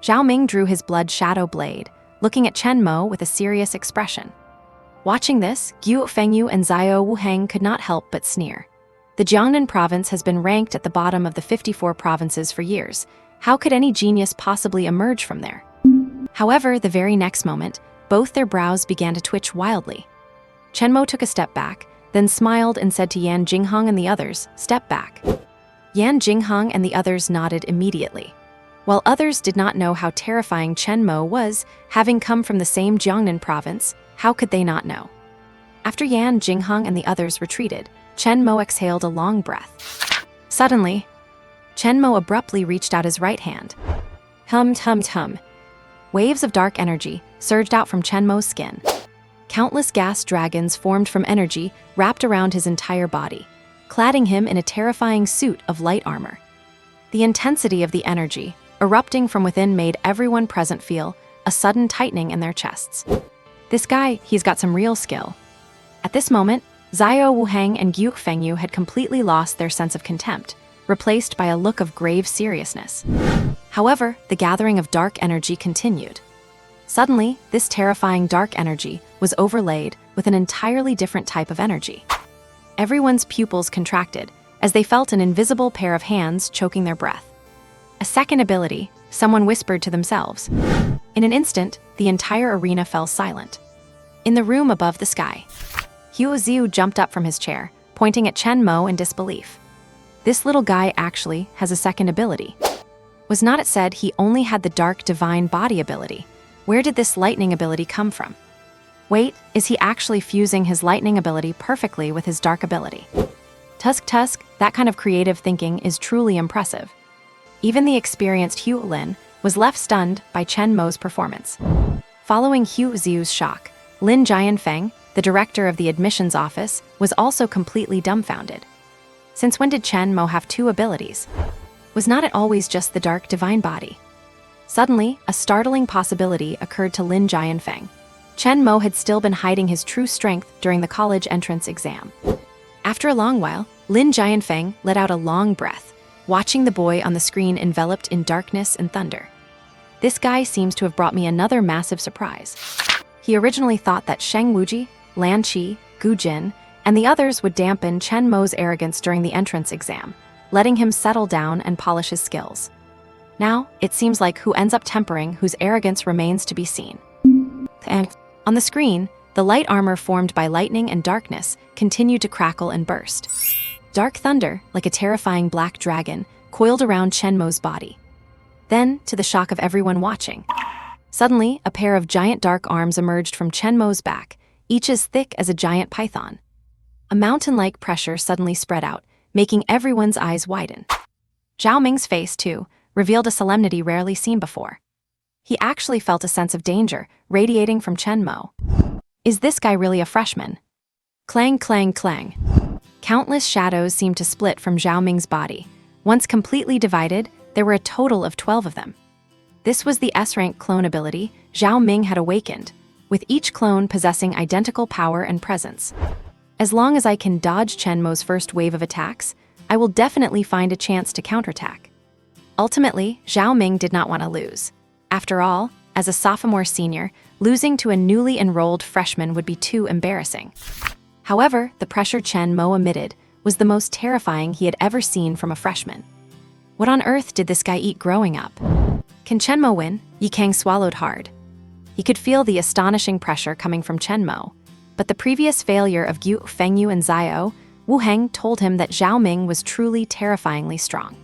Zhao Ming drew his blood shadow blade, looking at Chen Mo with a serious expression. Watching this, Gu Fengyu and Xiao Wuheng could not help but sneer. The Jiangnan province has been ranked at the bottom of the 54 provinces for years. How could any genius possibly emerge from there? However, the very next moment, both their brows began to twitch wildly. Chen Mo took a step back, then smiled and said to Yan Jinghong and the others, "Step back." Yan Jinghong and the others nodded immediately. While others did not know how terrifying Chen Mo was, having come from the same Jiangnan province, how could they not know? After Yan Jinghong and the others retreated, Chen Mo exhaled a long breath. Suddenly, Chen Mo abruptly reached out his right hand. Hum. Waves of dark energy surged out from Chen Mo's skin. Countless gas dragons formed from energy wrapped around his entire body, cladding him in a terrifying suit of light armor. The intensity of the energy, erupting from within, made everyone present feel a sudden tightening in their chests. This guy, he's got some real skill. At this moment, Xiao Wuheng and Gu Fengyu had completely lost their sense of contempt, replaced by a look of grave seriousness. However, the gathering of dark energy continued. Suddenly, this terrifying dark energy was overlaid with an entirely different type of energy. Everyone's pupils contracted as they felt an invisible pair of hands choking their breath. A second ability, someone whispered to themselves. In an instant, the entire arena fell silent. In the room above the sky, Hu Xiu jumped up from his chair, pointing at Chen Mo in disbelief. This little guy actually has a second ability. Was not it said he only had the dark divine body ability? Where did this lightning ability come from? Wait, is he actually fusing his lightning ability perfectly with his dark ability? Tusk, that kind of creative thinking is truly impressive. Even the experienced Hu Lin was left stunned by Chen Mo's performance. Following Hu Xiu's shock, Lin Jianfeng, the director of the admissions office, was also completely dumbfounded. Since when did Chen Mo have two abilities? Was not it always just the dark divine body? Suddenly, a startling possibility occurred to Lin Jianfeng. Chen Mo had still been hiding his true strength during the college entrance exam. After a long while, Lin Jianfeng let out a long breath, watching the boy on the screen enveloped in darkness and thunder. This guy seems to have brought me another massive surprise. He originally thought that Sheng Wuji, Lan Qi, Gu Jin, and the others would dampen Chen Mo's arrogance during the entrance exam, letting him settle down and polish his skills. Now, it seems like who ends up tempering whose arrogance remains to be seen. And on the screen, the light armor formed by lightning and darkness continued to crackle and burst. Dark thunder, like a terrifying black dragon, coiled around Chen Mo's body. Then, to the shock of everyone watching, suddenly a pair of giant dark arms emerged from Chen Mo's back, each as thick as a giant python. A mountain-like pressure suddenly spread out, making everyone's eyes widen. Zhao Ming's face, too, revealed a solemnity rarely seen before. He actually felt a sense of danger radiating from Chen Mo. Is this guy really a freshman? Clang, clang, clang. Countless shadows seemed to split from Zhao Ming's body. Once completely divided, there were a total of 12 of them. This was the S-rank clone ability Zhao Ming had awakened, with each clone possessing identical power and presence. As long as I can dodge Chen Mo's first wave of attacks, I will definitely find a chance to counterattack. Ultimately, Zhao Ming did not want to lose. After all, as a sophomore senior, losing to a newly enrolled freshman would be too embarrassing. However, the pressure Chen Mo emitted was the most terrifying he had ever seen from a freshman. What on earth did this guy eat growing up? Can Chen Mo win? Yi Kang swallowed hard. He could feel the astonishing pressure coming from Chen Mo, but the previous failure of Gu Fengyu and Zio, Wu Heng told him that Zhao Ming was truly terrifyingly strong.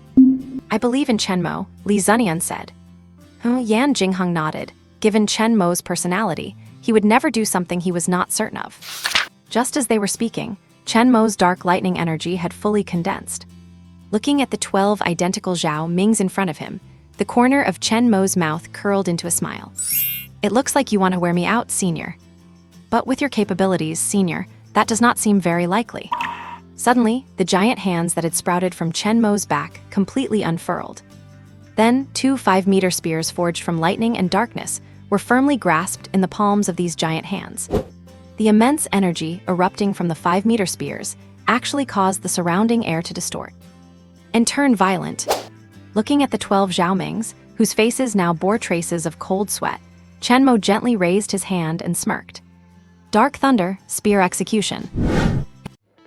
I believe in Chen Mo, Li Zunian said. Yan Jingheng nodded. Given Chen Mo's personality, he would never do something he was not certain of. Just as they were speaking, Chen Mo's dark lightning energy had fully condensed. Looking at the 12 identical Zhao Mings in front of him, the corner of Chen Mo's mouth curled into a smile. It looks like you want to wear me out, senior. But with your capabilities, senior, that does not seem very likely. Suddenly, the giant hands that had sprouted from Chen Mo's back completely unfurled. Then, two 5-meter spears forged from lightning and darkness were firmly grasped in the palms of these giant hands. The immense energy erupting from the 5-meter spears actually caused the surrounding air to distort and turn violent. Looking at the 12 Zhao Mings, whose faces now bore traces of cold sweat, Chen Mo gently raised his hand and smirked. Dark thunder, spear execution.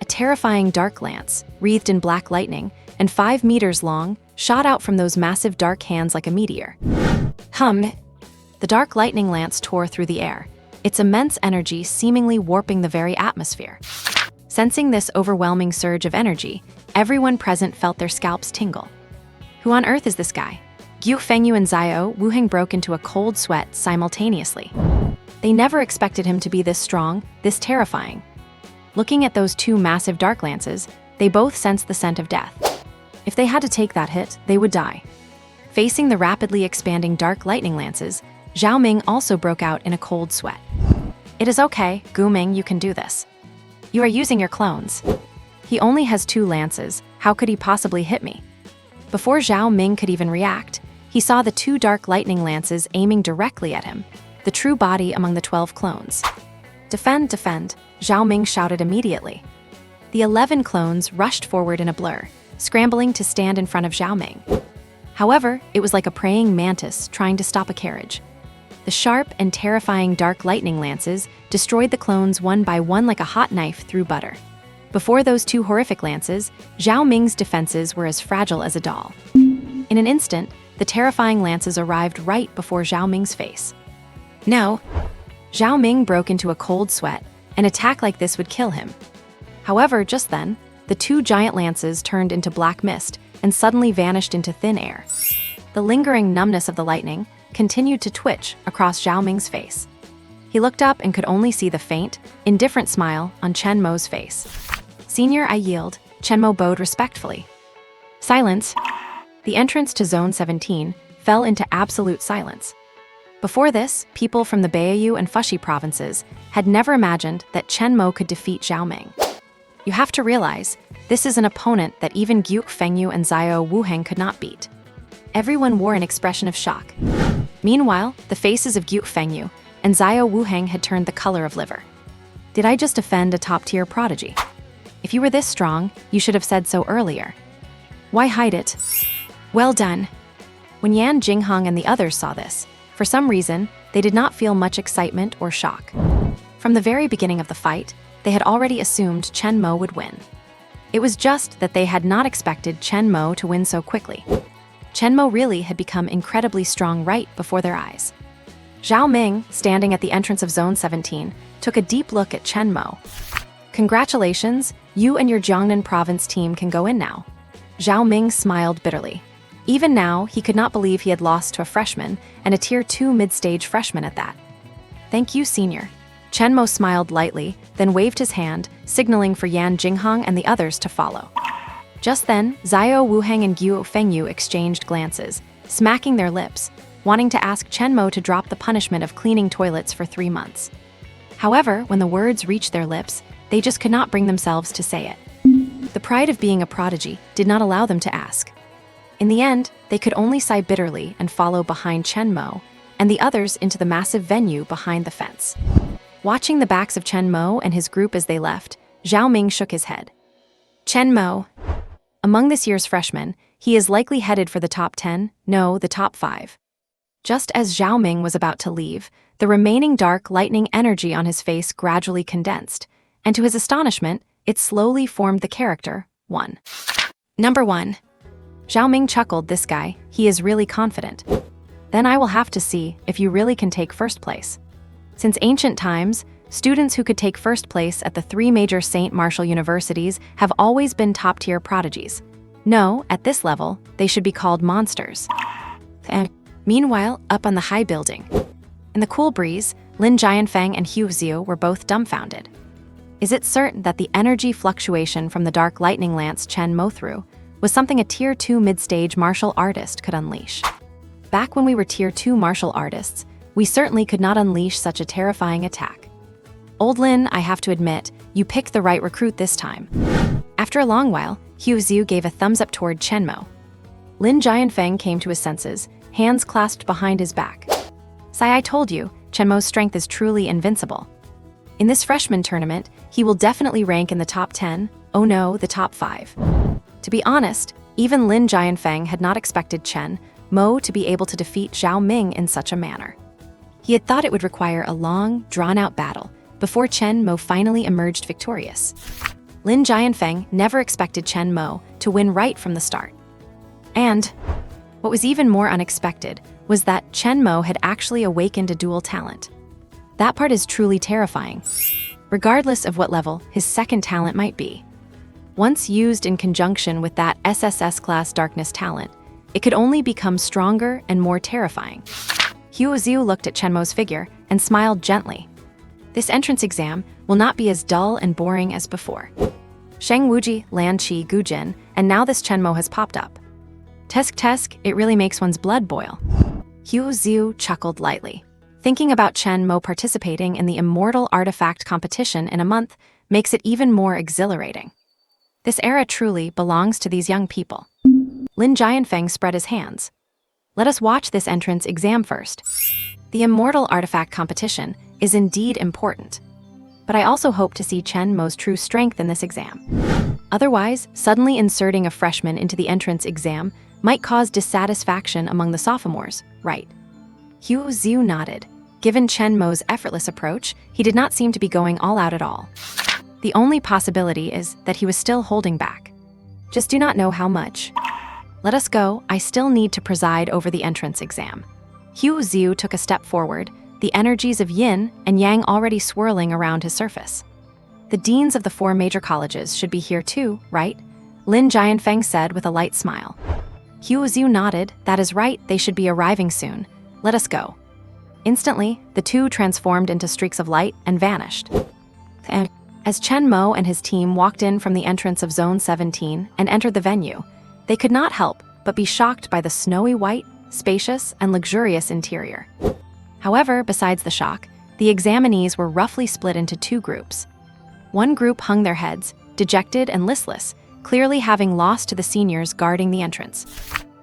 A terrifying dark lance, wreathed in black lightning, and 5 meters long, shot out from those massive dark hands like a meteor. The dark lightning lance tore through the air, its immense energy seemingly warping the very atmosphere. Sensing this overwhelming surge of energy, everyone present felt their scalps tingle. Who on earth is this guy? Gu Fengyu and Zio Wu Heng broke into a cold sweat simultaneously. They never expected him to be this strong, this terrifying. Looking at those two massive dark lances, they both sensed the scent of death. If they had to take that hit, they would die. Facing the rapidly expanding dark lightning lances, Zhao Ming also broke out in a cold sweat. It is okay, Gu Ming, you can do this. You are using your clones. He only has 2 lances, how could he possibly hit me? Before Zhao Ming could even react, he saw the 2 dark lightning lances aiming directly at him, the true body among the 12 clones. Defend, defend, Zhao Ming shouted immediately. The 11 clones rushed forward in a blur, scrambling to stand in front of Zhao Ming. However, it was like a praying mantis trying to stop a carriage. The sharp and terrifying dark lightning lances destroyed the clones one by one like a hot knife through butter. Before those 2 horrific lances, Zhao Ming's defenses were as fragile as a doll. In an instant, the terrifying lances arrived right before Zhao Ming's face. No! Zhao Ming broke into a cold sweat. An attack like this would kill him. However, just then, the 2 giant lances turned into black mist and suddenly vanished into thin air. The lingering numbness of the lightning continued to twitch across Zhao Ming's face. He looked up and could only see the faint, indifferent smile on Chen Mo's face. Senior, I yield, Chen Mo bowed respectfully. Silence. The entrance to Zone 17 fell into absolute silence. Before this, people from the Beiyou and Fuxi provinces had never imagined that Chen Mo could defeat Zhao Ming. You have to realize, this is an opponent that even Gu Fengyu and Xiao Wuheng could not beat. Everyone wore an expression of shock. Meanwhile, the faces of Gu Fengyu and Xiao Wuheng had turned the color of liver. Did I just offend a top-tier prodigy? If you were this strong, you should have said so earlier. Why hide it? Well done. When Yan Jinghong and the others saw this, for some reason, they did not feel much excitement or shock. From the very beginning of the fight, they had already assumed Chen Mo would win. It was just that they had not expected Chen Mo to win so quickly. Chen Mo really had become incredibly strong right before their eyes. Zhao Ming, standing at the entrance of Zone 17, took a deep look at Chen Mo. Congratulations, you and your Jiangnan province team can go in now. Zhao Ming smiled bitterly. Even now, he could not believe he had lost to a freshman, and a Tier 2 mid-stage freshman at that. Thank you, senior. Chen Mo smiled lightly, then waved his hand, signaling for Yan Jinghong and the others to follow. Just then, Xiao Wuheng and Gu Fengyu exchanged glances, smacking their lips, wanting to ask Chen Mo to drop the punishment of cleaning toilets for 3 months. However, when the words reached their lips, they just could not bring themselves to say it. The pride of being a prodigy did not allow them to ask. In the end, they could only sigh bitterly and follow behind Chen Mo and the others into the massive venue behind the fence. Watching the backs of Chen Mo and his group as they left, Zhao Ming shook his head. Chen Mo. Among this year's freshmen, he is likely headed for the top 10, no, the top 5. Just as Zhao Ming was about to leave, the remaining dark lightning energy on his face gradually condensed, and to his astonishment, it slowly formed the character, 1. Number 1. Zhao Ming chuckled, this guy, he is really confident. Then I will have to see if you really can take first place. Since ancient times, students who could take first place at the 3 major St. Martial universities have always been top-tier prodigies. No, at this level, they should be called monsters. Meanwhile, up on the high building, in the cool breeze, Lin Jianfeng and Hu Xiu were both dumbfounded. Is it certain that the energy fluctuation from the dark lightning lance Chen Mo threw was something a Tier 2 mid-stage martial artist could unleash? Back when we were Tier 2 martial artists, we certainly could not unleash such a terrifying attack. Old Lin, I have to admit, you picked the right recruit this time. After a long while, Hu Xiu gave a thumbs up toward Chen Mo. Lin Jianfeng came to his senses, hands clasped behind his back. Sai, I told you, Chen Mo's strength is truly invincible. In this freshman tournament, he will definitely rank in the top 10, oh no, the top 5. To be honest, even Lin Jianfeng had not expected Chen Mo to be able to defeat Zhao Ming in such a manner. He had thought it would require a long, drawn-out battle before Chen Mo finally emerged victorious. Lin Jianfeng never expected Chen Mo to win right from the start. And what was even more unexpected was that Chen Mo had actually awakened a dual talent. That part is truly terrifying, regardless of what level his second talent might be. Once used in conjunction with that SSS class darkness talent, it could only become stronger and more terrifying. Hu Xiu looked at Chen Mo's figure and smiled gently. This entrance exam will not be as dull and boring as before. Sheng Wuji, Lan Qi, Gu Jin, and now this Chen Mo has popped up. Tesk, it really makes one's blood boil. Hu Xiu chuckled lightly. Thinking about Chen Mo participating in the Immortal Artifact competition in a month makes it even more exhilarating. This era truly belongs to these young people. Lin Jianfeng spread his hands. Let us watch this entrance exam first. The Immortal Artifact competition is indeed important, but I also hope to see Chen Mo's true strength in this exam. Otherwise, suddenly inserting a freshman into the entrance exam might cause dissatisfaction among the sophomores, right? Hu Xiu nodded. Given Chen Mo's effortless approach, he did not seem to be going all out at all. The only possibility is that he was still holding back. Just do not know how much. Let us go, I still need to preside over the entrance exam. Hu Xiu took a step forward, the energies of yin and yang already swirling around his surface. The deans of the 4 major colleges should be here too, right? Lin Jianfeng said with a light smile. Hu Xiu nodded, that is right, they should be arriving soon. Let us go. Instantly, the two transformed into streaks of light and vanished. As Chen Mo and his team walked in from the entrance of Zone 17 and entered the venue, they could not help but be shocked by the snowy white, spacious, and luxurious interior. However, besides the shock, the examinees were roughly split into two groups. One group hung their heads, dejected and listless, clearly having lost to the seniors guarding the entrance.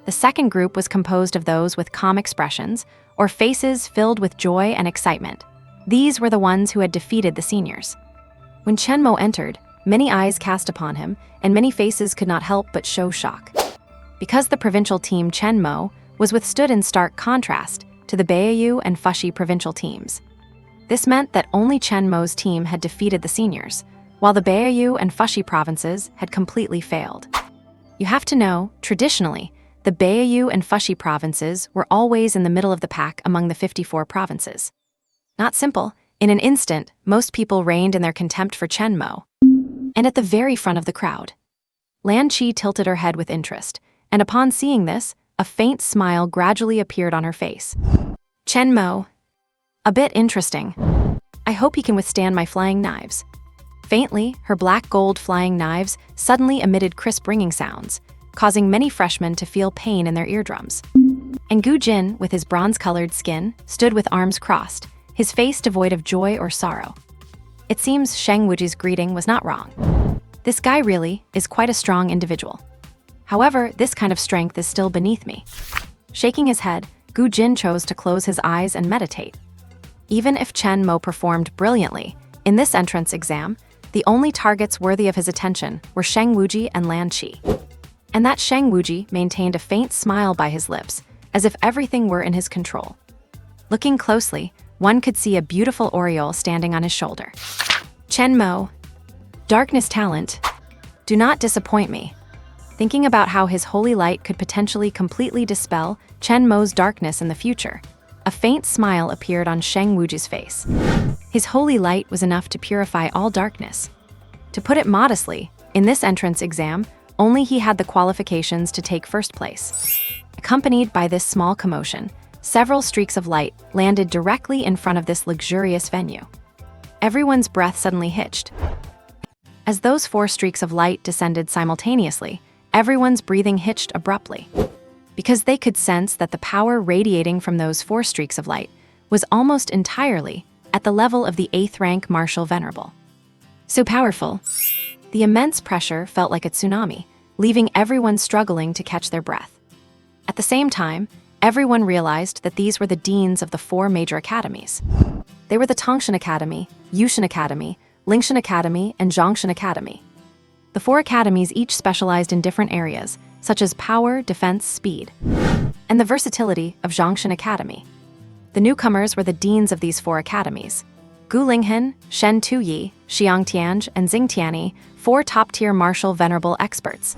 The second group was composed of those with calm expressions, or faces filled with joy and excitement. These were the ones who had defeated the seniors. When Chen Mo entered, many eyes cast upon him, and many faces could not help but show shock. Because the provincial team Chen Mo was withstood in stark contrast to the Beiyou and Fushi provincial teams. This meant that only Chen Mo's team had defeated the seniors, while the Beiyou and Fushi provinces had completely failed. You have to know, traditionally, the Beiyou and Fushi provinces were always in the middle of the pack among the 54 provinces. Not simple, in an instant, most people reigned in their contempt for Chen Mo. And at the very front of the crowd, Lan Qi tilted her head with interest, and upon seeing this, a faint smile gradually appeared on her face. Chen Mo. A bit interesting. I hope he can withstand my flying knives. Faintly, her black gold flying knives suddenly emitted crisp ringing sounds, causing many freshmen to feel pain in their eardrums. And Gu Jin, with his bronze-colored skin, stood with arms crossed, his face devoid of joy or sorrow. It seems Sheng Wuji's greeting was not wrong. This guy really is quite a strong individual. However, this kind of strength is still beneath me. Shaking his head, Gu Jin chose to close his eyes and meditate. Even if Chen Mo performed brilliantly in this entrance exam, the only targets worthy of his attention were Sheng Wuji and Lan Qi. And that Sheng Wuji maintained a faint smile by his lips, as if everything were in his control. Looking closely, one could see a beautiful aureole standing on his shoulder. Chen Mo. Darkness talent. Do not disappoint me. Thinking about how his holy light could potentially completely dispel Chen Mo's darkness in the future, a faint smile appeared on Sheng Wuji's face. His holy light was enough to purify all darkness. To put it modestly, in this entrance exam, only he had the qualifications to take first place. Accompanied by this small commotion, several streaks of light landed directly in front of this luxurious venue. Everyone's breath suddenly hitched. As those 4 streaks of light descended simultaneously, everyone's breathing hitched abruptly, because they could sense that the power radiating from those 4 streaks of light was almost entirely at the level of the 8th rank Martial Venerable. So powerful, the immense pressure felt like a tsunami, leaving everyone struggling to catch their breath. At the same time, everyone realized that these were the deans of the 4 major academies. They were the Tongshan Academy, Yushan Academy, Lingshan Academy, and Zhongshan Academy. The 4 academies each specialized in different areas, such as power, defense, speed, and the versatility of Zhongshan Academy. The newcomers were the deans of these 4 academies: Gu Linghen, Shen Tuyi, Xiang Tianj, and Xing Tianyi, 4 top-tier martial venerable experts.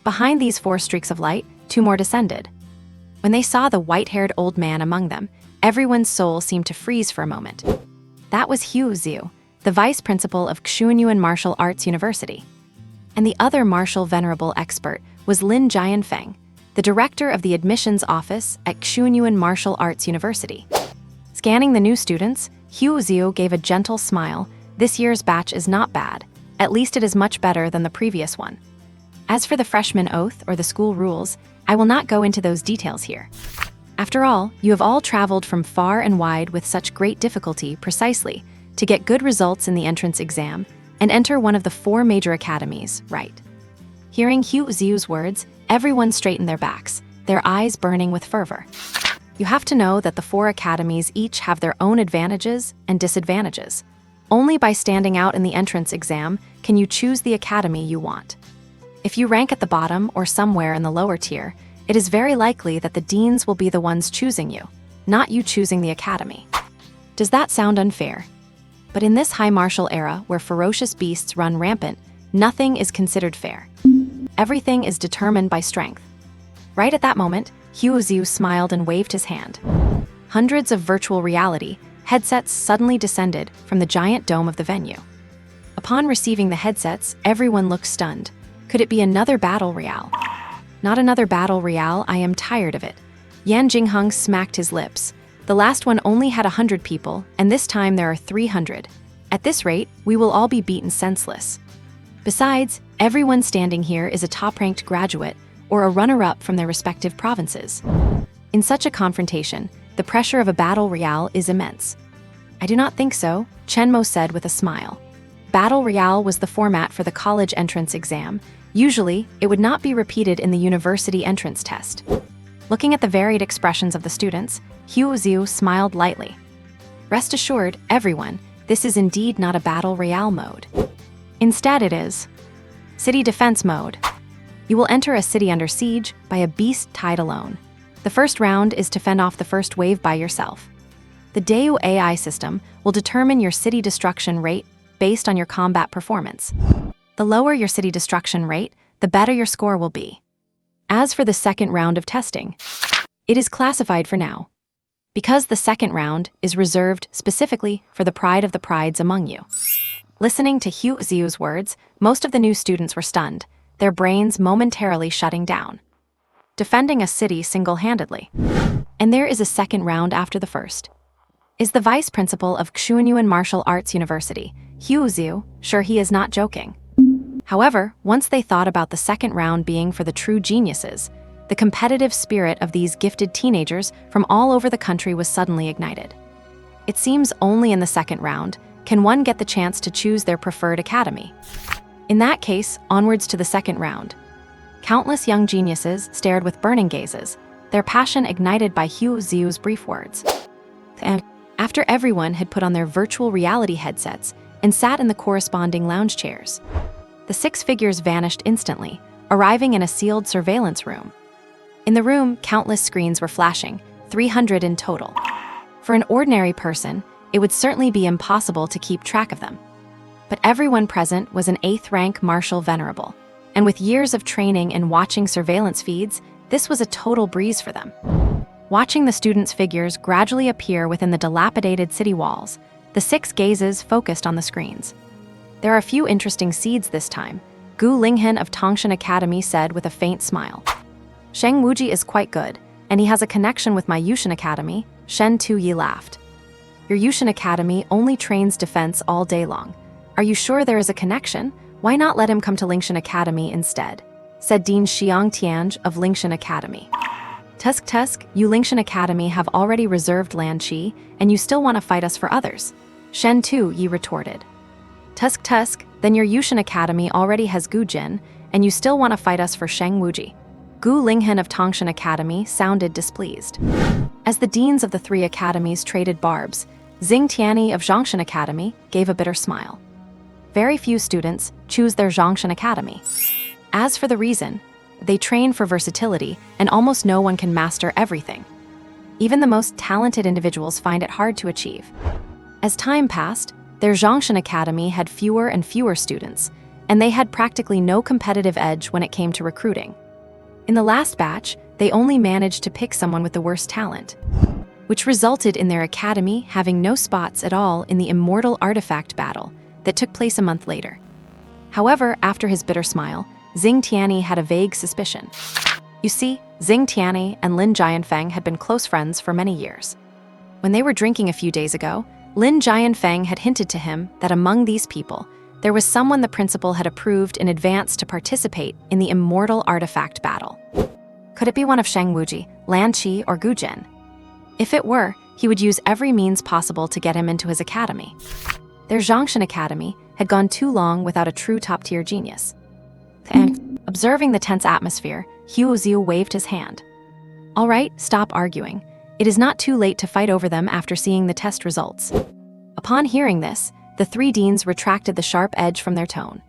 Behind these 4 streaks of light, 2 more descended. When they saw the white-haired old man among them, everyone's soul seemed to freeze for a moment. That was Hu Xiu, the vice principal of Xuanyuan Martial Arts University. And the other martial venerable expert was Lin Jianfeng, the director of the admissions office at Xuanyuan Martial Arts University. Scanning the new students, Hu Xiu gave a gentle smile. This year's batch is not bad. At least it is much better than the previous one. As for the freshman oath or the school rules, I will not go into those details here. After all, you have all traveled from far and wide with such great difficulty precisely to get good results in the entrance exam and enter one of the 4 major academies, right? Hearing Hu Xiu's words, everyone straightened their backs, their eyes burning with fervor. You have to know that the 4 academies each have their own advantages and disadvantages. Only by standing out in the entrance exam can you choose the academy you want. If you rank at the bottom or somewhere in the lower tier, it is very likely that the deans will be the ones choosing you, not you choosing the academy. Does that sound unfair? But in this high martial era where ferocious beasts run rampant, nothing is considered fair. Everything is determined by strength. Right at that moment, Hu Xiu smiled and waved his hand. Hundreds of virtual reality headsets suddenly descended from the giant dome of the venue. Upon receiving the headsets, everyone looked stunned. Could it be another battle royale? Not another battle royale, I am tired of it. Yan Jingheng smacked his lips. The last one only had 100 people, and this time there are 300. At this rate, we will all be beaten senseless. Besides, everyone standing here is a top-ranked graduate or a runner-up from their respective provinces. In such a confrontation, the pressure of a battle royale is immense. I do not think so, Chen Mo said with a smile. Battle royale was the format for the college entrance exam. Usually, it would not be repeated in the university entrance test. Looking at the varied expressions of the students, Hu Ziu smiled lightly. Rest assured, everyone, this is indeed not a battle royale mode. Instead it is city defense mode. You will enter a city under siege by a beast tied alone. The first round is to fend off the first wave by yourself. The Daewoo AI system will determine your city destruction rate based on your combat performance. The lower your city destruction rate, the better your score will be. As for the second round of testing, it is classified for now, because the second round is reserved specifically for the pride of the prides among you. Listening to Hu Ziu's words, most of the new students were stunned, their brains momentarily shutting down. Defending a city single-handedly. And there is a second round after the first. Is the vice principal of Xuanyuan Martial Arts University, Hu Ziu, sure he is not joking? However, once they thought about the second round being for the true geniuses, the competitive spirit of these gifted teenagers from all over the country was suddenly ignited. It seems only in the second round can one get the chance to choose their preferred academy. In that case, onwards to the second round. Countless young geniuses stared with burning gazes, their passion ignited by Hu Ziu's brief words. And after everyone had put on their virtual reality headsets and sat in the corresponding lounge chairs, the 6 figures vanished instantly, arriving in a sealed surveillance room. In the room, countless screens were flashing, 300 in total. For an ordinary person, it would certainly be impossible to keep track of them. But everyone present was an 8th-rank martial venerable, and with years of training and watching surveillance feeds, this was a total breeze for them. Watching the students' figures gradually appear within the dilapidated city walls, the 6 gazes focused on the screens. There are a few interesting seeds this time, Gu Linghen of Tangshan Academy said with a faint smile. Sheng Wuji is quite good, and he has a connection with my Yushan Academy, Shen Tu-Yi laughed. Your Yushan Academy only trains defense all day long. Are you sure there is a connection? Why not let him come to Lingshan Academy instead? Said Dean Xiang Tianj of Lingshan Academy. Tusk, you Lingshan Academy have already reserved Lan Qi, and you still want to fight us for others. Shen Tu-Yi retorted. Tusk, then your Yushan Academy already has Gu Jin, and you still want to fight us for Sheng Wuji. Gu Linghen of Tangshan Academy sounded displeased. As the deans of the 3 academies traded barbs, Xing Tianyi of Zhongshan Academy gave a bitter smile. Very few students choose their Zhongshan Academy. As for the reason, they train for versatility, and almost no one can master everything. Even the most talented individuals find it hard to achieve. As time passed, their Zhongshan Academy had fewer and fewer students, and they had practically no competitive edge when it came to recruiting. In the last batch, they only managed to pick someone with the worst talent, which resulted in their academy having no spots at all in the immortal artifact battle that took place a month later. However, after his bitter smile, Xing Tianyi had a vague suspicion. You see, Xing Tianyi and Lin Jianfeng had been close friends for many years. When they were drinking a few days ago, Lin Jianfeng had hinted to him that among these people, there was someone the principal had approved in advance to participate in the immortal artifact battle. Could it be one of Sheng Wuji, Lan Qi, or Gu Jin? If it were, he would use every means possible to get him into his academy. Their Zhongshan Academy had gone too long without a true top-tier genius. And, observing the tense atmosphere, Hu Ziu waved his hand. All right, stop arguing. It is not too late to fight over them after seeing the test results. Upon hearing this, the 3 deans retracted the sharp edge from their tone.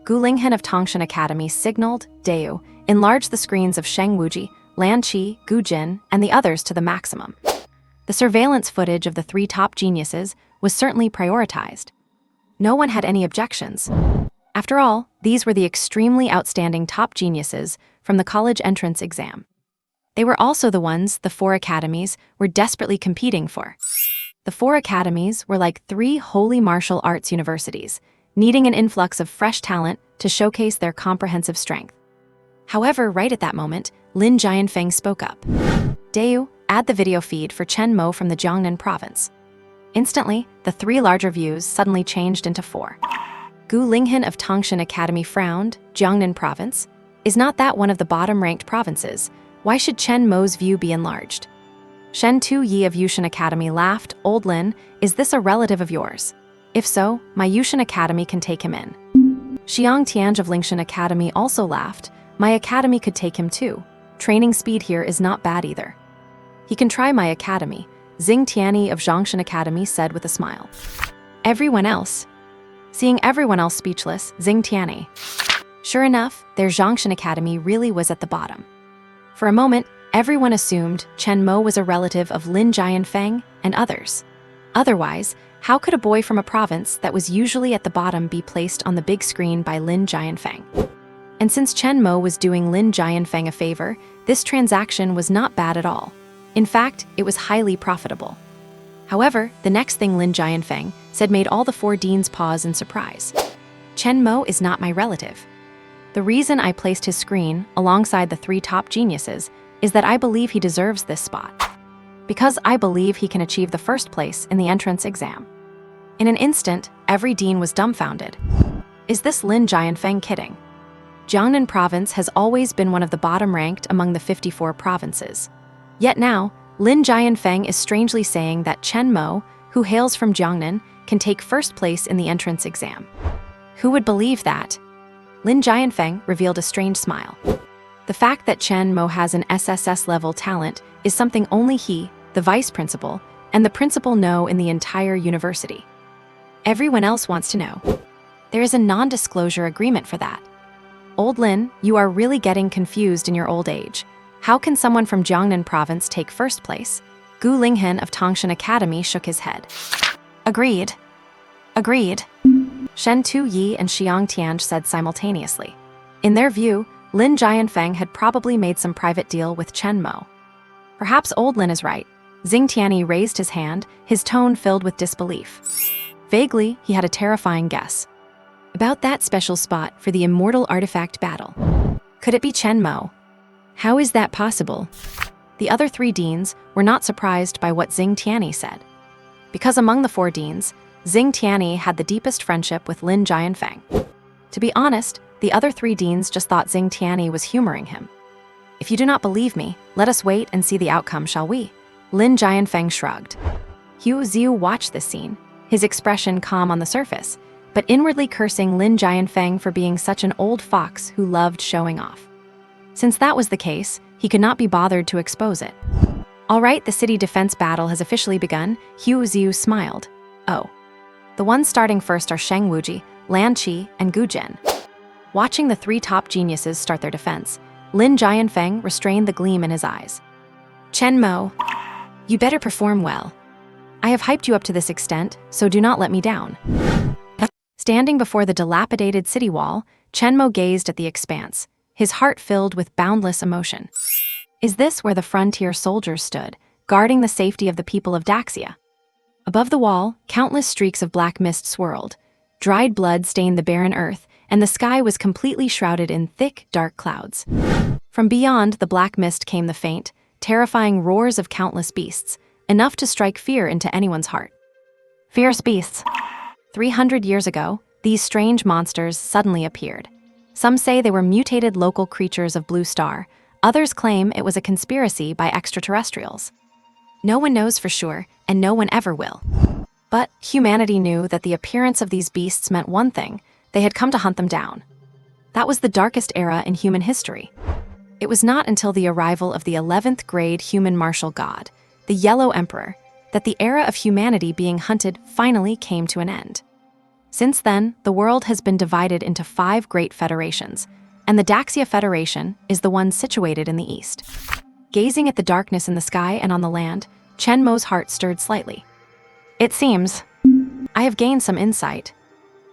Gu Linghen of Tangshan Academy signaled, Daewoo, enlarged the screens of Sheng Wuji, Lan Qi, Gu Jin, and the others to the maximum. The surveillance footage of the 3 top geniuses was certainly prioritized. No one had any objections. After all, these were the extremely outstanding top geniuses from the college entrance exam. They were also the ones the 4 academies were desperately competing for. The 4 academies were like 3 holy martial arts universities, needing an influx of fresh talent to showcase their comprehensive strength. However, right at that moment, Lin Jianfeng spoke up. Daewoo, add the video feed for Chen Mo from the Jiangnan province. Instantly, the 3 larger views suddenly changed into 4. Gu Linghen of Tangshan Academy frowned. Jiangnan province? Is not that one of the bottom-ranked provinces? Why should Chen Mo's view be enlarged? Shen Tu Yi of Yushan Academy laughed. Old Lin, is this a relative of yours? If so, my Yushan Academy can take him in. Xiang Tianj of Lingshan Academy also laughed. My academy could take him too. Training speed here is not bad either. He can try my academy, Xing Tianyi of Zhongshan Academy said with a smile. Everyone else. Seeing everyone else speechless, Xing Tianyi. Sure enough, their Zhongshan Academy really was at the bottom. For a moment, everyone assumed Chen Mo was a relative of Lin Jianfeng and others. Otherwise, how could a boy from a province that was usually at the bottom be placed on the big screen by Lin Jianfeng? And since Chen Mo was doing Lin Jianfeng a favor, this transaction was not bad at all. In fact, it was highly profitable. However, the next thing Lin Jianfeng said made all the four deans pause in surprise. Chen Mo is not my relative. The reason I placed his screen alongside the three top geniuses is that I believe he deserves this spot. Because I believe he can achieve the first place in the entrance exam. In an instant, every dean was dumbfounded. Is this Lin Jianfeng kidding? Jiangnan province has always been one of the bottom-ranked among the 54 provinces. Yet now, Lin Jianfeng is strangely saying that Chen Mo, who hails from Jiangnan, can take first place in the entrance exam. Who would believe that? Lin Jianfeng revealed a strange smile. The fact that Chen Mo has an SSS-level talent is something only he, the vice principal, and the principal know in the entire university. Everyone else wants to know. There is a non-disclosure agreement for that. Old Lin, you are really getting confused in your old age. How can someone from Jiangnan province take first place? Gu Linghen of Tangshan Academy shook his head. Agreed. Agreed. Shen Tu Yi and Xiang Tianj said simultaneously. In their view, Lin Jianfeng had probably made some private deal with Chen Mo. Perhaps Old Lin is right. Xing Tianyi raised his hand, his tone filled with disbelief. Vaguely, he had a terrifying guess. About that special spot for the immortal artifact battle. Could it be Chen Mo? How is that possible? The other three deans were not surprised by what Xing Tianyi said. Because among the four deans, Xing Tianyi had the deepest friendship with Lin Jianfeng. To be honest, the other three deans just thought Xing Tianyi was humoring him. If you do not believe me, let us wait and see the outcome, shall we? Lin Jianfeng shrugged. Hu Xiu watched this scene, his expression calm on the surface, but inwardly cursing Lin Jianfeng for being such an old fox who loved showing off. Since that was the case, he could not be bothered to expose it. All right, the city defense battle has officially begun. Hu Xiu smiled. Oh. The ones starting first are Sheng Wuji, Lan Qi, and Gu Jin. Watching the three top geniuses start their defense, Lin Jianfeng restrained the gleam in his eyes. Chen Mo, you better perform well. I have hyped you up to this extent, so do not let me down. Standing before the dilapidated city wall, Chen Mo gazed at the expanse, his heart filled with boundless emotion. Is this where the frontier soldiers stood, guarding the safety of the people of Daxia? Above the wall, countless streaks of black mist swirled. Dried blood stained the barren earth, and the sky was completely shrouded in thick, dark clouds. From beyond the black mist came the faint, terrifying roars of countless beasts, enough to strike fear into anyone's heart. Fierce beasts. 300 years ago, these strange monsters suddenly appeared. Some say they were mutated local creatures of Blue Star. Others claim it was a conspiracy by extraterrestrials. No one knows for sure, and no one ever will. But humanity knew that the appearance of these beasts meant one thing: they had come to hunt them down. That was the darkest era in human history. It was not until the arrival of the 11th grade human martial god, the Yellow Emperor, that the era of humanity being hunted finally came to an end. Since then, the world has been divided into 5 great federations, and the Daxia Federation is the one situated in the east. Gazing at the darkness in the sky and on the land, Chen Mo's heart stirred slightly. It seems I have gained some insight.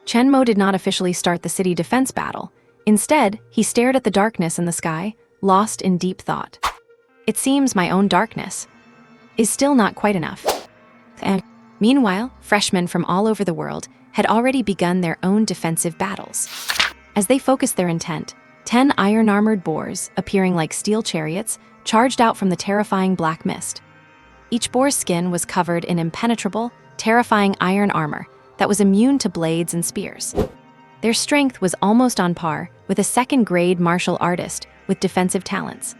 Chen Mo did not officially start the city defense battle. Instead, he stared at the darkness in the sky, lost in deep thought. It seems my own darkness is still not quite enough. And meanwhile, freshmen from all over the world had already begun their own defensive battles. As they focused their intent, 10 iron-armored boars, appearing like steel chariots, charged out from the terrifying black mist. Each boar's skin was covered in impenetrable, terrifying iron armor that was immune to blades and spears. Their strength was almost on par with a second-grade martial artist with defensive talents.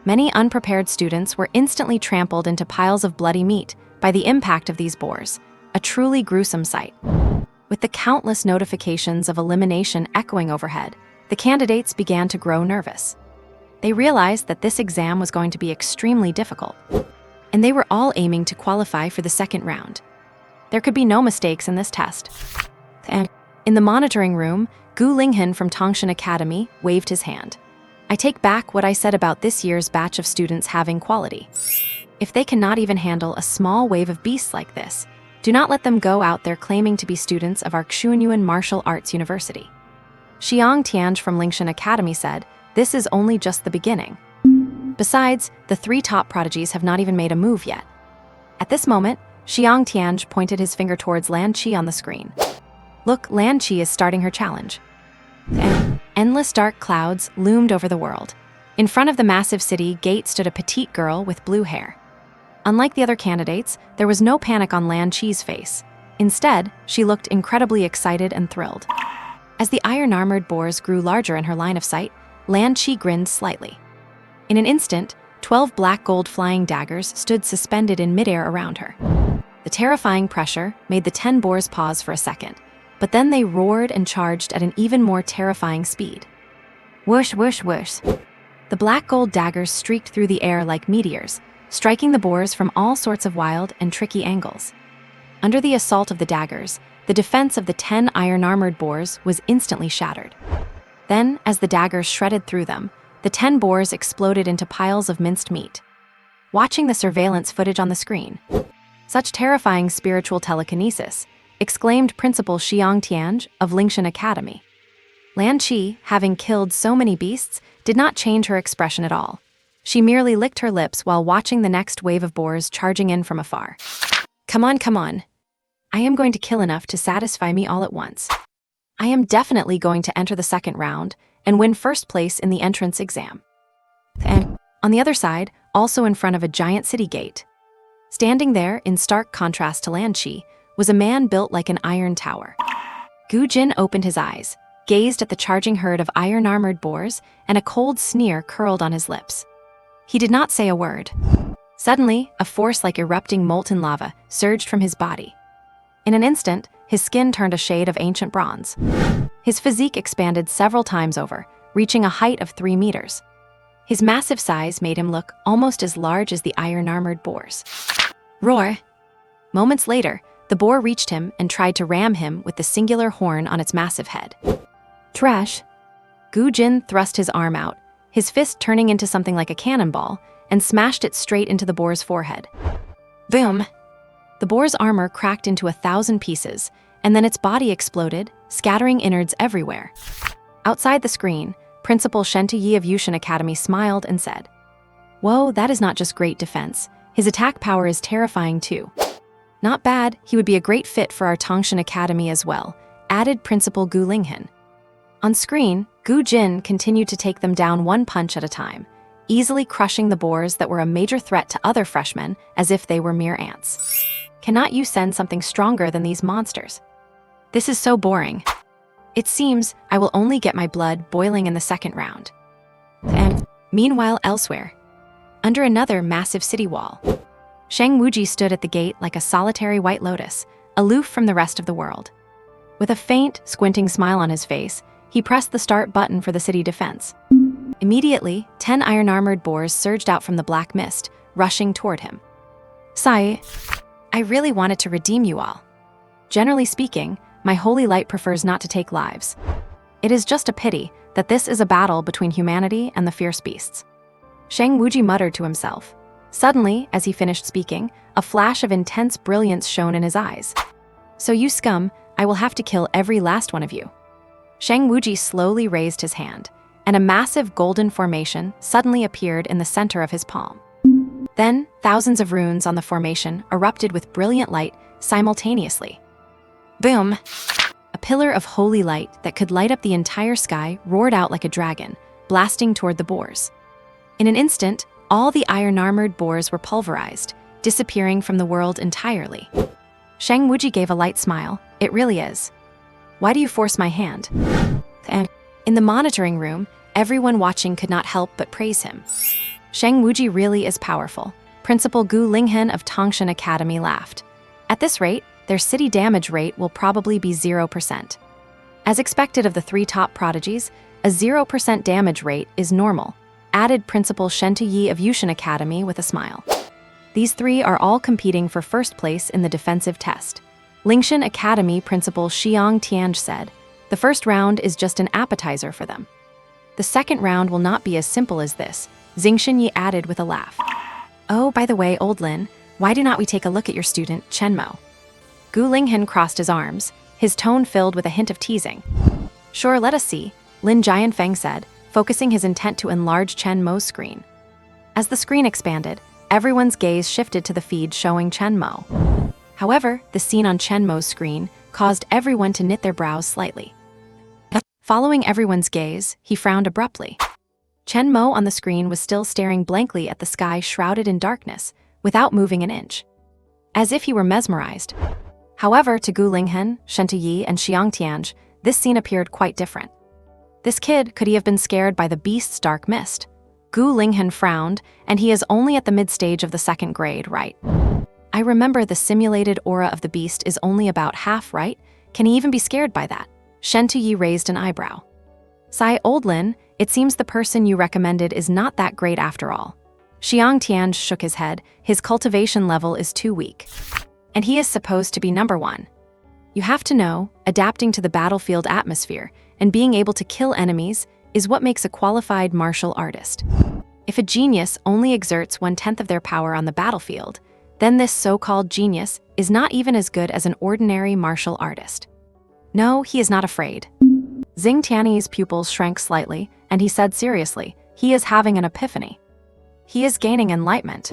Many unprepared students were instantly trampled into piles of bloody meat by the impact of these boars, a truly gruesome sight. With the countless notifications of elimination echoing overhead, the candidates began to grow nervous. They realized that this exam was going to be extremely difficult, and they were all aiming to qualify for the second round. There could be no mistakes in this test. And in the monitoring room, Gu Linghan from Tangshan Academy waved his hand. I take back what I said about this year's batch of students having quality. If they cannot even handle a small wave of beasts like this, do not let them go out there claiming to be students of our Xuanyuan Martial Arts University. Xiang Tianj from Lingshan Academy said, this is only just the beginning. Besides, the 3 top prodigies have not even made a move yet. At this moment, Xiang Tianj pointed his finger towards Lan Qi on the screen. Look, Lan Qi is starting her challenge. And endless dark clouds loomed over the world. In front of the massive city gate stood a petite girl with blue hair. Unlike the other candidates, there was no panic on Lan Qi's face. Instead, she looked incredibly excited and thrilled. As the iron-armored boars grew larger in her line of sight, Lan Qi grinned slightly. In an instant, 12 black gold flying daggers stood suspended in midair around her. The terrifying pressure made the 10 boars pause for a second, but then they roared and charged at an even more terrifying speed. Whoosh, whoosh, whoosh. The black gold daggers streaked through the air like meteors, striking the boars from all sorts of wild and tricky angles. Under the assault of the daggers, the defense of the 10 iron-armored boars was instantly shattered. Then, as the daggers shredded through them, the 10 boars exploded into piles of minced meat. Watching the surveillance footage on the screen, such terrifying spiritual telekinesis, exclaimed Principal Xiang Tianj of Lingshan Academy. Lan Qi, having killed so many beasts, did not change her expression at all. She merely licked her lips while watching the next wave of boars charging in from afar. Come on, come on. I am going to kill enough to satisfy me all at once. I am definitely going to enter the second round and win first place in the entrance exam. And on the other side, also in front of a giant city gate, standing there in stark contrast to Lan Qi, was a man built like an iron tower. Gu Jin opened his eyes, gazed at the charging herd of iron-armored boars, and a cold sneer curled on his lips. He did not say a word. Suddenly, a force like erupting molten lava surged from his body. In an instant, his skin turned a shade of ancient bronze. His physique expanded several times over, reaching a height of 3 meters. His massive size made him look almost as large as the iron-armored boars. Roar! Moments later, the boar reached him and tried to ram him with the singular horn on its massive head. Trash! Gu Jin thrust his arm out, his fist turning into something like a cannonball, and smashed it straight into the boar's forehead. Boom! The boar's armor cracked into 1,000 pieces, and then its body exploded, scattering innards everywhere. Outside the screen, Principal Shen Yi of Yushan Academy smiled and said, Whoa, that is not just great defense. His attack power is terrifying too. Not bad, he would be a great fit for our Tangshan Academy as well, added Principal Gu Linghan. On screen, Gu Jin continued to take them down one punch at a time, easily crushing the boars that were a major threat to other freshmen as if they were mere ants. Cannot you send something stronger than these monsters? This is so boring. It seems I will only get my blood boiling in the second round. And meanwhile, elsewhere, under another massive city wall, Shang Wuji stood at the gate like a solitary white lotus, aloof from the rest of the world. With a faint, squinting smile on his face, he pressed the start button for the city defense. Immediately, 10 iron-armored boars surged out from the black mist, rushing toward him. Sai, I really wanted to redeem you all. Generally speaking, my holy light prefers not to take lives. It is just a pity that this is a battle between humanity and the fierce beasts. Shang Wuji muttered to himself. Suddenly, as he finished speaking, a flash of intense brilliance shone in his eyes. So you scum, I will have to kill every last one of you. Shang Wuji slowly raised his hand, and a massive golden formation suddenly appeared in the center of his palm. Then, thousands of runes on the formation erupted with brilliant light simultaneously. Boom! A pillar of holy light that could light up the entire sky roared out like a dragon, blasting toward the boars. In an instant, all the iron-armored boars were pulverized, disappearing from the world entirely. Shang Wuji gave a light smile. It really is. Why do you force my hand? And in the monitoring room, everyone watching could not help but praise him. Shang Wuji really is powerful. Principal Gu Linghen of Tongshan Academy laughed. At this rate, their city damage rate will probably be 0%. As expected of the 3 top prodigies, a 0% damage rate is normal, added Principal Shen Tuyi of Yushan Academy with a smile. These 3 are all competing for first place in the defensive test. Lingshan Academy Principal Xiang Tianj said, the first round is just an appetizer for them. The second round will not be as simple as this, Xingxin Yi added with a laugh. Oh, by the way, old Lin, why do not we take a look at your student, Chen Mo? Gu Linghen crossed his arms, his tone filled with a hint of teasing. Sure, let us see, Lin Jianfeng said, focusing his intent to enlarge Chen Mo's screen. As the screen expanded, everyone's gaze shifted to the feed showing Chen Mo. However, the scene on Chen Mo's screen caused everyone to knit their brows slightly. Following everyone's gaze, he frowned abruptly. Chen Mo on the screen was still staring blankly at the sky shrouded in darkness, without moving an inch, as if he were mesmerized. However, to Gu Linghen, Shen Tuyi, and Xiang Tianj, this scene appeared quite different. This kid, could he have been scared by the beast's dark mist? Gu Linghen frowned, and he is only at the mid-stage of the 2nd grade, right? I remember the simulated aura of the beast is only about half, right? Can he even be scared by that? Shen Tuyi raised an eyebrow. Sai, old Lin, it seems the person you recommended is not that great after all. Xiang Tianj shook his head, his cultivation level is too weak. And he is supposed to be number 1. You have to know, adapting to the battlefield atmosphere and being able to kill enemies is what makes a qualified martial artist. If a genius only exerts 1/10 of their power on the battlefield, then this so-called genius is not even as good as an ordinary martial artist. No, he is not afraid. Xing Tiany's pupils shrank slightly, and he said seriously, he is having an epiphany. He is gaining enlightenment.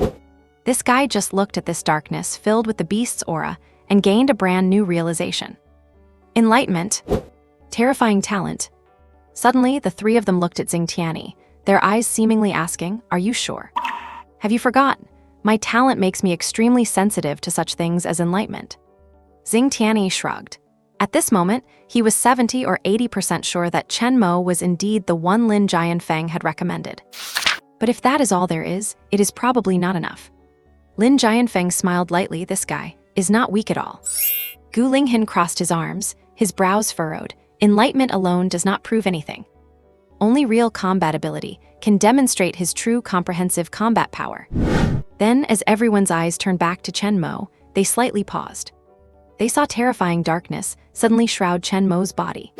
This guy just looked at this darkness filled with the beast's aura and gained a brand new realization. Enlightenment. Terrifying talent. Suddenly, the 3 of them looked at Xing Tiany, their eyes seemingly asking, are you sure? Have you forgotten? My talent makes me extremely sensitive to such things as enlightenment. Xing Tiany shrugged. At this moment, he was 70 or 80% sure that Chen Mo was indeed the one Lin Jianfeng had recommended. But if that is all there is, it is probably not enough. Lin Jianfeng smiled lightly. This guy is not weak at all. Gu Linghen crossed his arms, his brows furrowed. Enlightenment alone does not prove anything. Only real combat ability can demonstrate his true comprehensive combat power. Then, as everyone's eyes turned back to Chen Mo, they slightly paused. They saw terrifying darkness suddenly shroud Chen Mo's body.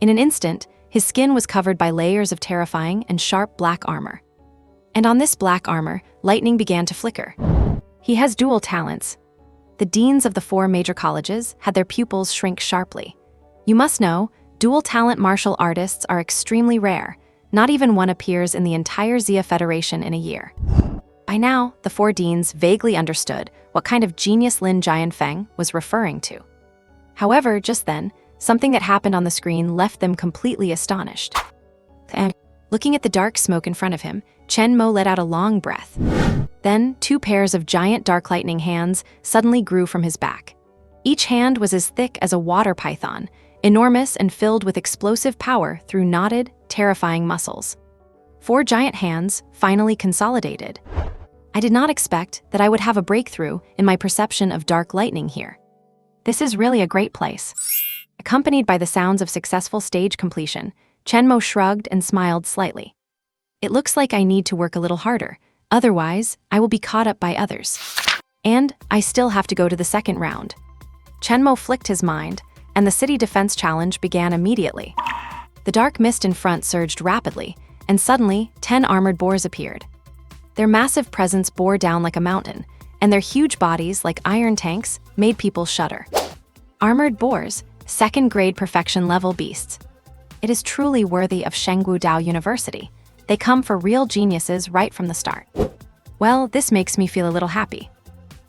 In an instant, his skin was covered by layers of terrifying and sharp black armor. And on this black armor, lightning began to flicker. He has dual talents. The deans of the 4 major colleges had their pupils shrink sharply. You must know, dual talent martial artists are extremely rare. Not even one appears in the entire Xia Federation in a year. By now, the 4 deans vaguely understood what kind of genius Lin Jianfeng was referring to. However, just then, something that happened on the screen left them completely astonished. Looking at the dark smoke in front of him, Chen Mo let out a long breath. Then, 2 pairs of giant dark lightning hands suddenly grew from his back. Each hand was as thick as a water python, enormous and filled with explosive power through knotted, terrifying muscles. 4 giant hands finally consolidated. I did not expect that I would have a breakthrough in my perception of dark lightning here. This is really a great place. Accompanied by the sounds of successful stage completion, Chen Mo shrugged and smiled slightly. It looks like I need to work a little harder, otherwise I will be caught up by others. And I still have to go to the 2nd round. Chen Mo flicked his mind, and the city defense challenge began immediately. The dark mist in front surged rapidly, and suddenly 10 armored boars appeared. Their massive presence bore down like a mountain, and their huge bodies, like iron tanks, made people shudder. Armored boars, 2nd grade perfection level beasts. It is truly worthy of Shengwu Dao University. They come for real geniuses right from the start. Well, this makes me feel a little happy.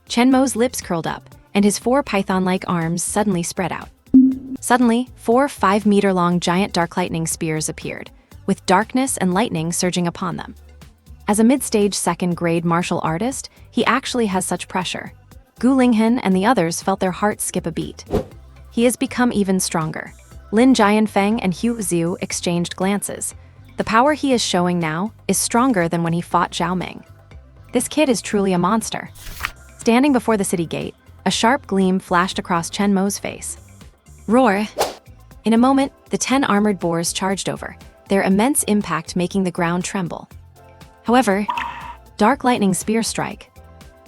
Chen Mo's lips curled up, and his 4 python-like arms suddenly spread out. Suddenly, 4 5-meter-long giant dark lightning spears appeared, with darkness and lightning surging upon them. As a mid-stage 2nd grade martial artist, he actually has such pressure. Gu Linghen and the others felt their hearts skip a beat. He has become even stronger. Lin Jianfeng and Hu Xiu exchanged glances. The power he is showing now is stronger than when he fought Zhao Ming. This kid is truly a monster. Standing before the city gate, a sharp gleam flashed across Chen Mo's face. Roar! In a moment, the 10 armored boars charged over, their immense impact making the ground tremble. However, dark lightning spear strike.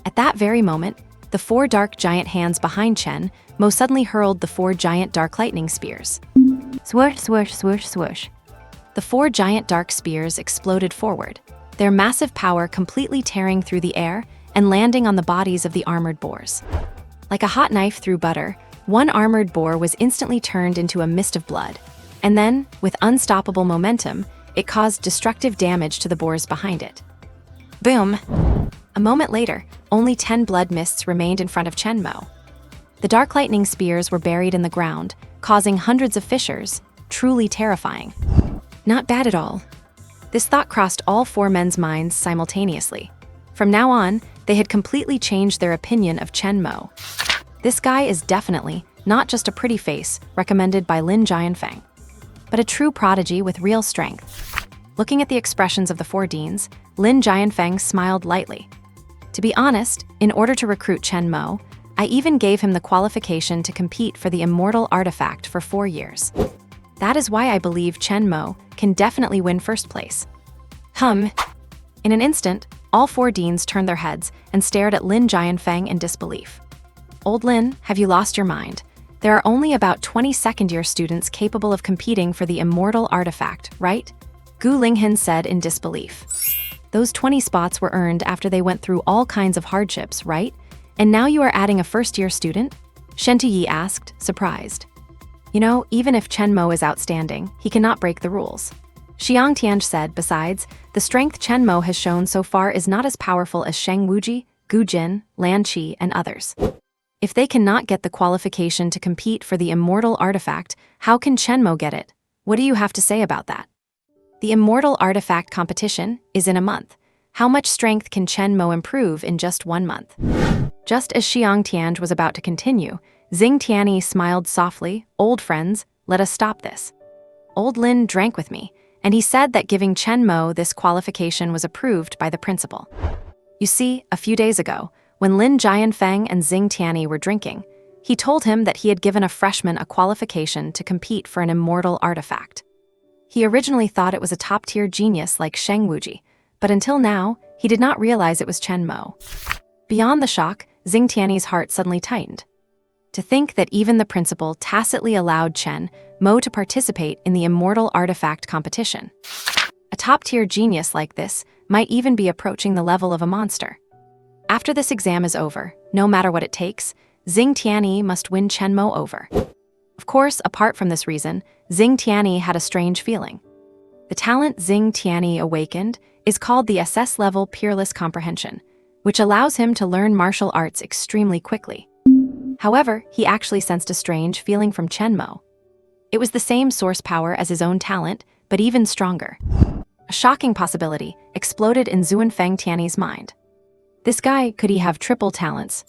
At that very moment, the 4 dark giant hands behind Chen Mo suddenly hurled the 4 giant dark lightning spears. Swoosh, swoosh, swoosh, swoosh. The 4 giant dark spears exploded forward, their massive power completely tearing through the air and landing on the bodies of the armored boars. Like a hot knife through butter, one armored boar was instantly turned into a mist of blood, and then, with unstoppable momentum, it caused destructive damage to the boars behind it. Boom! A moment later, only 10 blood mists remained in front of Chen Mo. The dark lightning spears were buried in the ground, causing hundreds of fissures, truly terrifying. Not bad at all. This thought crossed all 4 men's minds simultaneously. From now on, they had completely changed their opinion of Chen Mo. This guy is definitely not just a pretty face recommended by Lin Jianfeng, but a true prodigy with real strength. Looking at the expressions of the 4 deans, Lin Jianfeng smiled lightly. To be honest, in order to recruit Chen Mo, I even gave him the qualification to compete for the immortal artifact for 4 years. That is why I believe Chen Mo can definitely win first place. In an instant, all 4 deans turned their heads and stared at Lin Jianfeng in disbelief. Old Lin, have you lost your mind? There are only about 20 second-year students capable of competing for the immortal artifact, right? Gu Linghan said in disbelief. Those 20 spots were earned after they went through all kinds of hardships, right? And now you are adding a first-year student? Shen Tuyi asked, surprised. You know, even if Chen Mo is outstanding, he cannot break the rules. Xiang Tianj said, besides, the strength Chen Mo has shown so far is not as powerful as Sheng Wuji, Gu Jin, Lan Qi, and others. If they cannot get the qualification to compete for the immortal artifact, how can Chen Mo get it? What do you have to say about that? The immortal artifact competition is in a month. How much strength can Chen Mo improve in just 1 month? Just as Xiang Tianj was about to continue, Xing Tianyi smiled softly. Old friends, let us stop this. Old Lin drank with me, and he said that giving Chen Mo this qualification was approved by the principal. You see, a few days ago, when Lin Jianfeng and Xing Tianyi were drinking, he told him that he had given a freshman a qualification to compete for an immortal artifact. He originally thought it was a top-tier genius like Sheng Wuji, but until now, he did not realize it was Chen Mo. Beyond the shock, Xing Tianyi's heart suddenly tightened. To think that even the principal tacitly allowed Chen Mo to participate in the immortal artifact competition. A top-tier genius like this might even be approaching the level of a monster. After this exam is over, no matter what it takes, Xing Tianyi must win Chen Mo over. Of course, apart from this reason, Xing Tianyi had a strange feeling. The talent Xing Tianyi awakened is called the SS-level Peerless Comprehension, which allows him to learn martial arts extremely quickly. However, he actually sensed a strange feeling from Chen Mo. It was the same source power as his own talent, but even stronger. A shocking possibility exploded in Xuanfeng Tianyi's mind. This guy, could he have triple talents?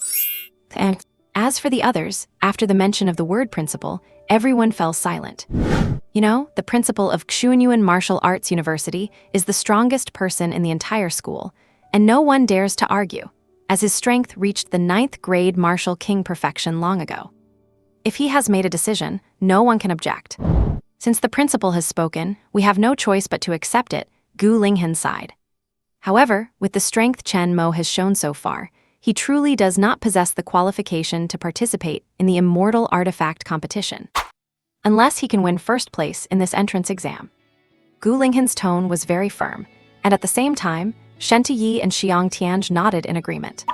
As for the others, after the mention of the word principal, everyone fell silent. You know, the principal of Xuanyuan Martial Arts University is the strongest person in the entire school, and no one dares to argue, as his strength reached the 9th grade martial king perfection long ago. If he has made a decision, no one can object. Since the principal has spoken, we have no choice but to accept it, Gu Linghan sighed. However, with the strength Chen Mo has shown so far, he truly does not possess the qualification to participate in the immortal artifact competition, unless he can win first place in this entrance exam. Gu Linghan's tone was very firm, and at the same time, Shen Tuyi and Xiang Tianj nodded in agreement.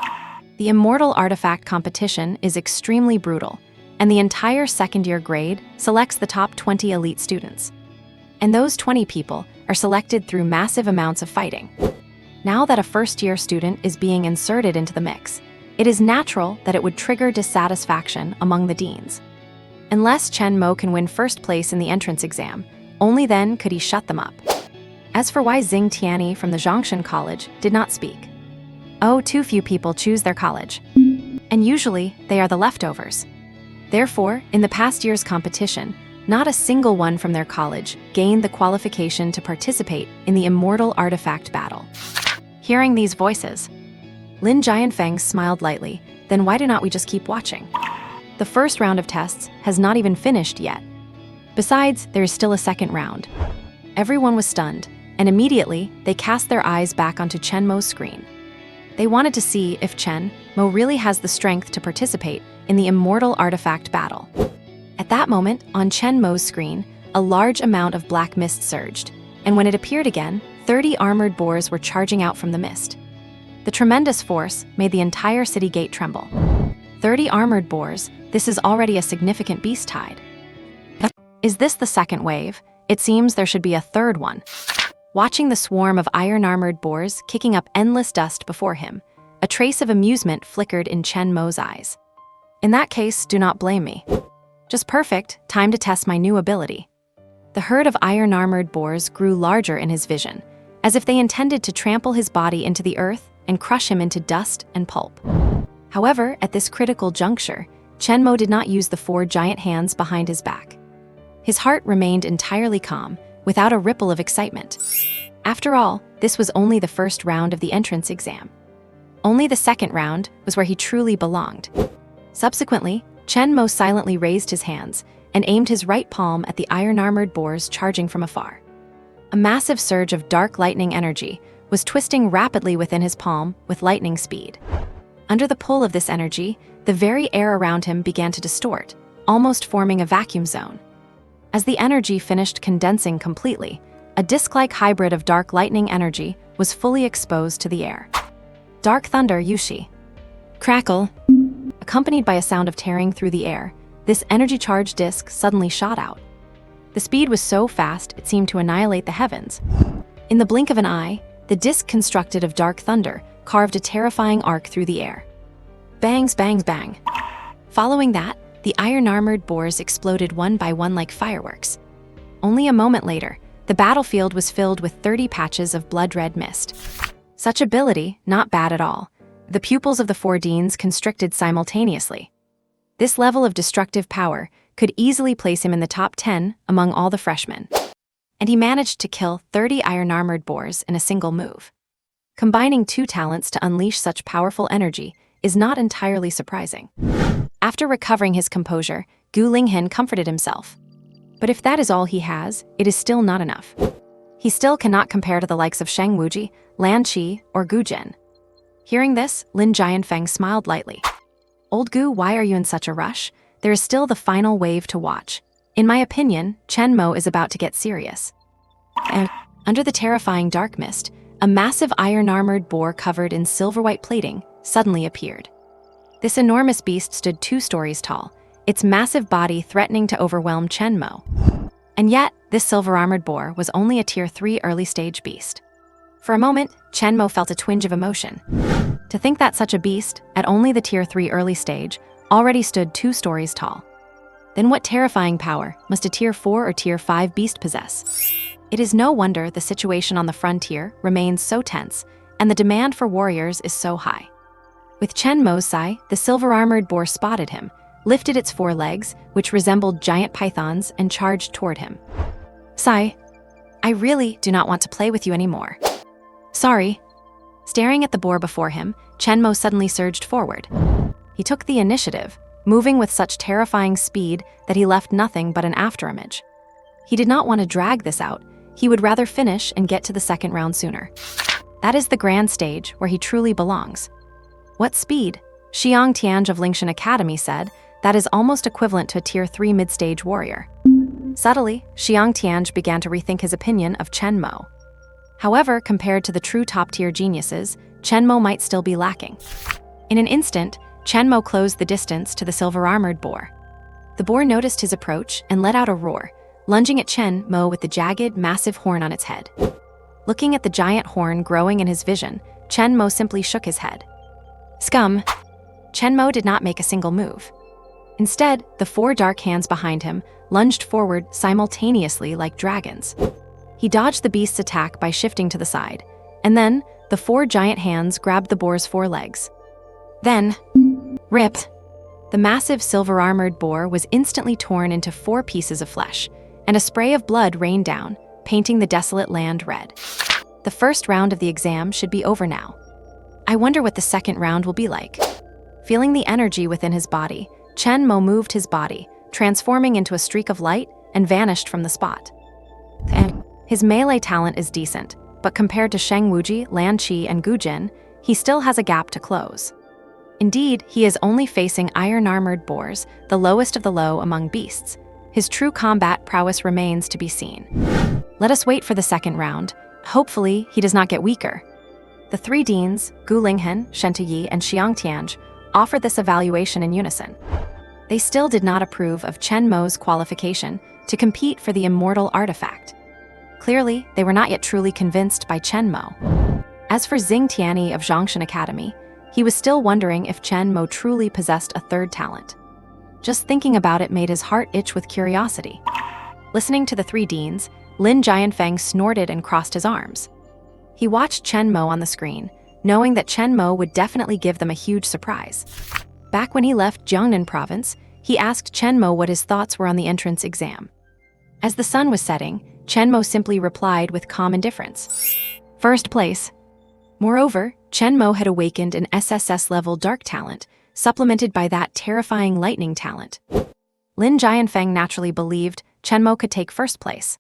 The immortal artifact competition is extremely brutal, and the entire second-year grade selects the top 20 elite students. And those 20 people are selected through massive amounts of fighting. Now that a first-year student is being inserted into the mix, it is natural that it would trigger dissatisfaction among the deans. Unless Chen Mo can win first place in the entrance exam, only then could he shut them up. As for why Xing Tianyi from the Zhongshan College did not speak. Oh, too few people choose their college. And usually, they are the leftovers. Therefore, in the past year's competition, Not a single one from their college gained the qualification to participate in the immortal artifact battle. Hearing these voices, Lin Jianfeng smiled lightly. Then why do not we just keep watching? The first round of tests has not even finished yet. Besides, there is still a second round. Everyone was stunned, and immediately they cast their eyes back onto Chen Mo's screen. They wanted to see if Chen Mo really has the strength to participate in the immortal artifact battle. At that moment, on Chen Mo's screen, a large amount of black mist surged, and when it appeared again, 30 armored boars were charging out from the mist. The tremendous force made the entire city gate tremble. 30 armored boars, this is already a significant beast tide. Is this the second wave? It seems there should be a third one. Watching the swarm of iron-armored boars kicking up endless dust before him, a trace of amusement flickered in Chen Mo's eyes. In that case, do not blame me. Just perfect, time to test my new ability. The herd of iron-armored boars grew larger in his vision, as if they intended to trample his body into the earth and crush him into dust and pulp. However, at this critical juncture, Chen Mo did not use the 4 giant hands behind his back. His heart remained entirely calm, without a ripple of excitement. After all, this was only the first round of the entrance exam. Only the second round was where he truly belonged. Subsequently, Chen Mo silently raised his hands and aimed his right palm at the iron-armored boars charging from afar. A massive surge of dark lightning energy was twisting rapidly within his palm with lightning speed. Under the pull of this energy, the very air around him began to distort, almost forming a vacuum zone. As the energy finished condensing completely, a disc-like hybrid of dark lightning energy was fully exposed to the air. Dark thunder Yushi. Crackle. Accompanied by a sound of tearing through the air, this energy-charged disc suddenly shot out. The speed was so fast it seemed to annihilate the heavens. In the blink of an eye, the disc constructed of dark thunder carved a terrifying arc through the air. Bangs, bangs, bang. Following that, the iron-armored boars exploded one by one like fireworks. Only a moment later, the battlefield was filled with 30 patches of blood-red mist. Such ability, not bad at all. The pupils of the 4 deans constricted simultaneously. This level of destructive power could easily place him in the top 10 among all the freshmen. And he managed to kill 30 iron-armored boars in a single move. Combining 2 talents to unleash such powerful energy is not entirely surprising. After recovering his composure, Gu Linghen comforted himself. But if that is all he has, it is still not enough. He still cannot compare to the likes of Sheng Wuji, Lan Qi, or Gu Jin. Hearing this, Lin Jianfeng smiled lightly. Old Gu, why are you in such a rush? There is still the final wave to watch. In my opinion, Chen Mo is about to get serious. And under the terrifying dark mist, a massive iron-armored boar covered in silver-white plating suddenly appeared. This enormous beast stood 2 stories tall, its massive body threatening to overwhelm Chen Mo. And yet, this silver-armored boar was only a Tier 3 early-stage beast. For a moment, Chen Mo felt a twinge of emotion. To think that such a beast, at only the Tier 3 early stage, already stood 2 stories tall. Then what terrifying power must a Tier 4 or Tier 5 beast possess? It is no wonder the situation on the frontier remains so tense, and the demand for warriors is so high. With Chen Mo's side, the silver-armored boar spotted him, lifted its 4 legs, which resembled giant pythons, and charged toward him. Sai, I really do not want to play with you anymore. Sorry. Staring at the boar before him, Chen Mo suddenly surged forward. He took the initiative, moving with such terrifying speed that he left nothing but an afterimage. He did not want to drag this out. He would rather finish and get to the second round sooner. That is the grand stage where he truly belongs. What speed? Xiang Tianj of Lingshan Academy said that is almost equivalent to a Tier 3 mid-stage warrior. Subtly, Xiang Tianj began to rethink his opinion of Chen Mo. However, compared to the true top-tier geniuses, Chen Mo might still be lacking. In an instant, Chen Mo closed the distance to the silver-armored boar. The boar noticed his approach and let out a roar, lunging at Chen Mo with the jagged, massive horn on its head. Looking at the giant horn growing in his vision, Chen Mo simply shook his head. Scum! Chen Mo did not make a single move. Instead, the 4 dark hands behind him lunged forward simultaneously like dragons. He dodged the beast's attack by shifting to the side, and then the 4 giant hands grabbed the boar's 4 legs. Then, rip! The massive silver-armored boar was instantly torn into 4 pieces of flesh, and a spray of blood rained down, painting the desolate land red. The first round of the exam should be over now. I wonder what the second round will be like. Feeling the energy within his body, Chen Mo moved his body, transforming into a streak of light, and vanished from the spot. And his melee talent is decent, but compared to Sheng Wuji, Lan Qi, and Gu Jin, he still has a gap to close. Indeed, he is only facing iron-armored boars, the lowest of the low among beasts. His true combat prowess remains to be seen. Let us wait for the second round. Hopefully, he does not get weaker. The 3 deans, Gu Linghen, Shen Tuyi, and Xiang Tianj, offered this evaluation in unison. They still did not approve of Chen Mo's qualification to compete for the immortal artifact. Clearly, they were not yet truly convinced by Chen Mo. As for Xing Tianyi of Zhongshan Academy, he was still wondering if Chen Mo truly possessed a third talent. Just thinking about it made his heart itch with curiosity. Listening to the 3 deans, Lin Jianfeng snorted and crossed his arms. He watched Chen Mo on the screen, knowing that Chen Mo would definitely give them a huge surprise. Back when he left Jiangnan province, he asked Chen Mo what his thoughts were on the entrance exam. As the sun was setting, Chen Mo simply replied with calm indifference. First place. Moreover, Chen Mo had awakened an SSS-level dark talent, supplemented by that terrifying lightning talent. Lin Jianfeng naturally believed Chen Mo could take first place.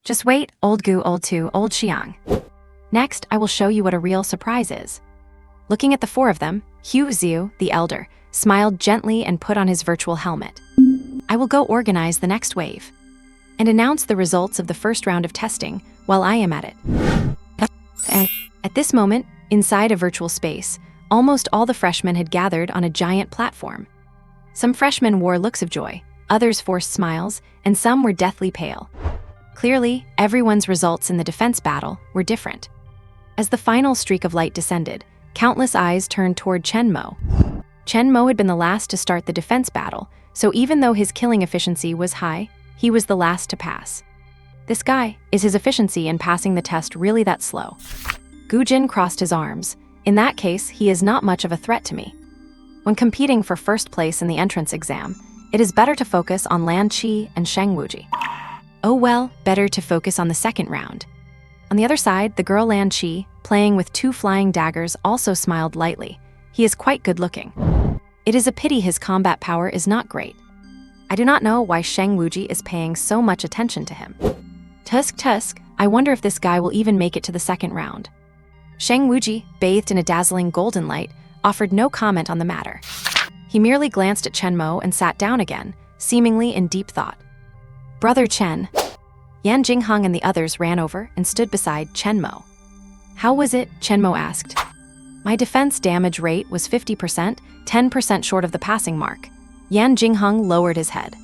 Just wait, old Gu, old Tu, old Xiang. Next, I will show you what a real surprise is. Looking at the 4 of them, Hu Xiu, the elder, smiled gently and put on his virtual helmet. I will go organize the next wave and announce the results of the first round of testing while I am at it. And at this moment, inside a virtual space, almost all the freshmen had gathered on a giant platform. Some freshmen wore looks of joy, others forced smiles, and some were deathly pale. Clearly, everyone's results in the defense battle were different. As the final streak of light descended, countless eyes turned toward Chen Mo. Chen Mo had been the last to start the defense battle, so even though his killing efficiency was high, he was the last to pass. This guy, is his efficiency in passing the test really that slow? Gu Jin crossed his arms. In that case, he is not much of a threat to me. When competing for first place in the entrance exam, it is better to focus on Lan Qi and Sheng Wuji. Oh well, better to focus on the second round. On the other side, the girl Lan Qi, playing with 2 flying daggers, also smiled lightly. He is quite good-looking. It is a pity his combat power is not great. I do not know why Sheng Wuji is paying so much attention to him. Tusk, I wonder if this guy will even make it to the second round. Sheng Wuji, bathed in a dazzling golden light, offered no comment on the matter. He merely glanced at Chen Mo and sat down again, seemingly in deep thought. Brother Chen. Yan Jingheng and the others ran over and stood beside Chen Mo. How was it? Chen Mo asked. My defense damage rate was 50%, 10% short of the passing mark. Yan Jingheng lowered his head.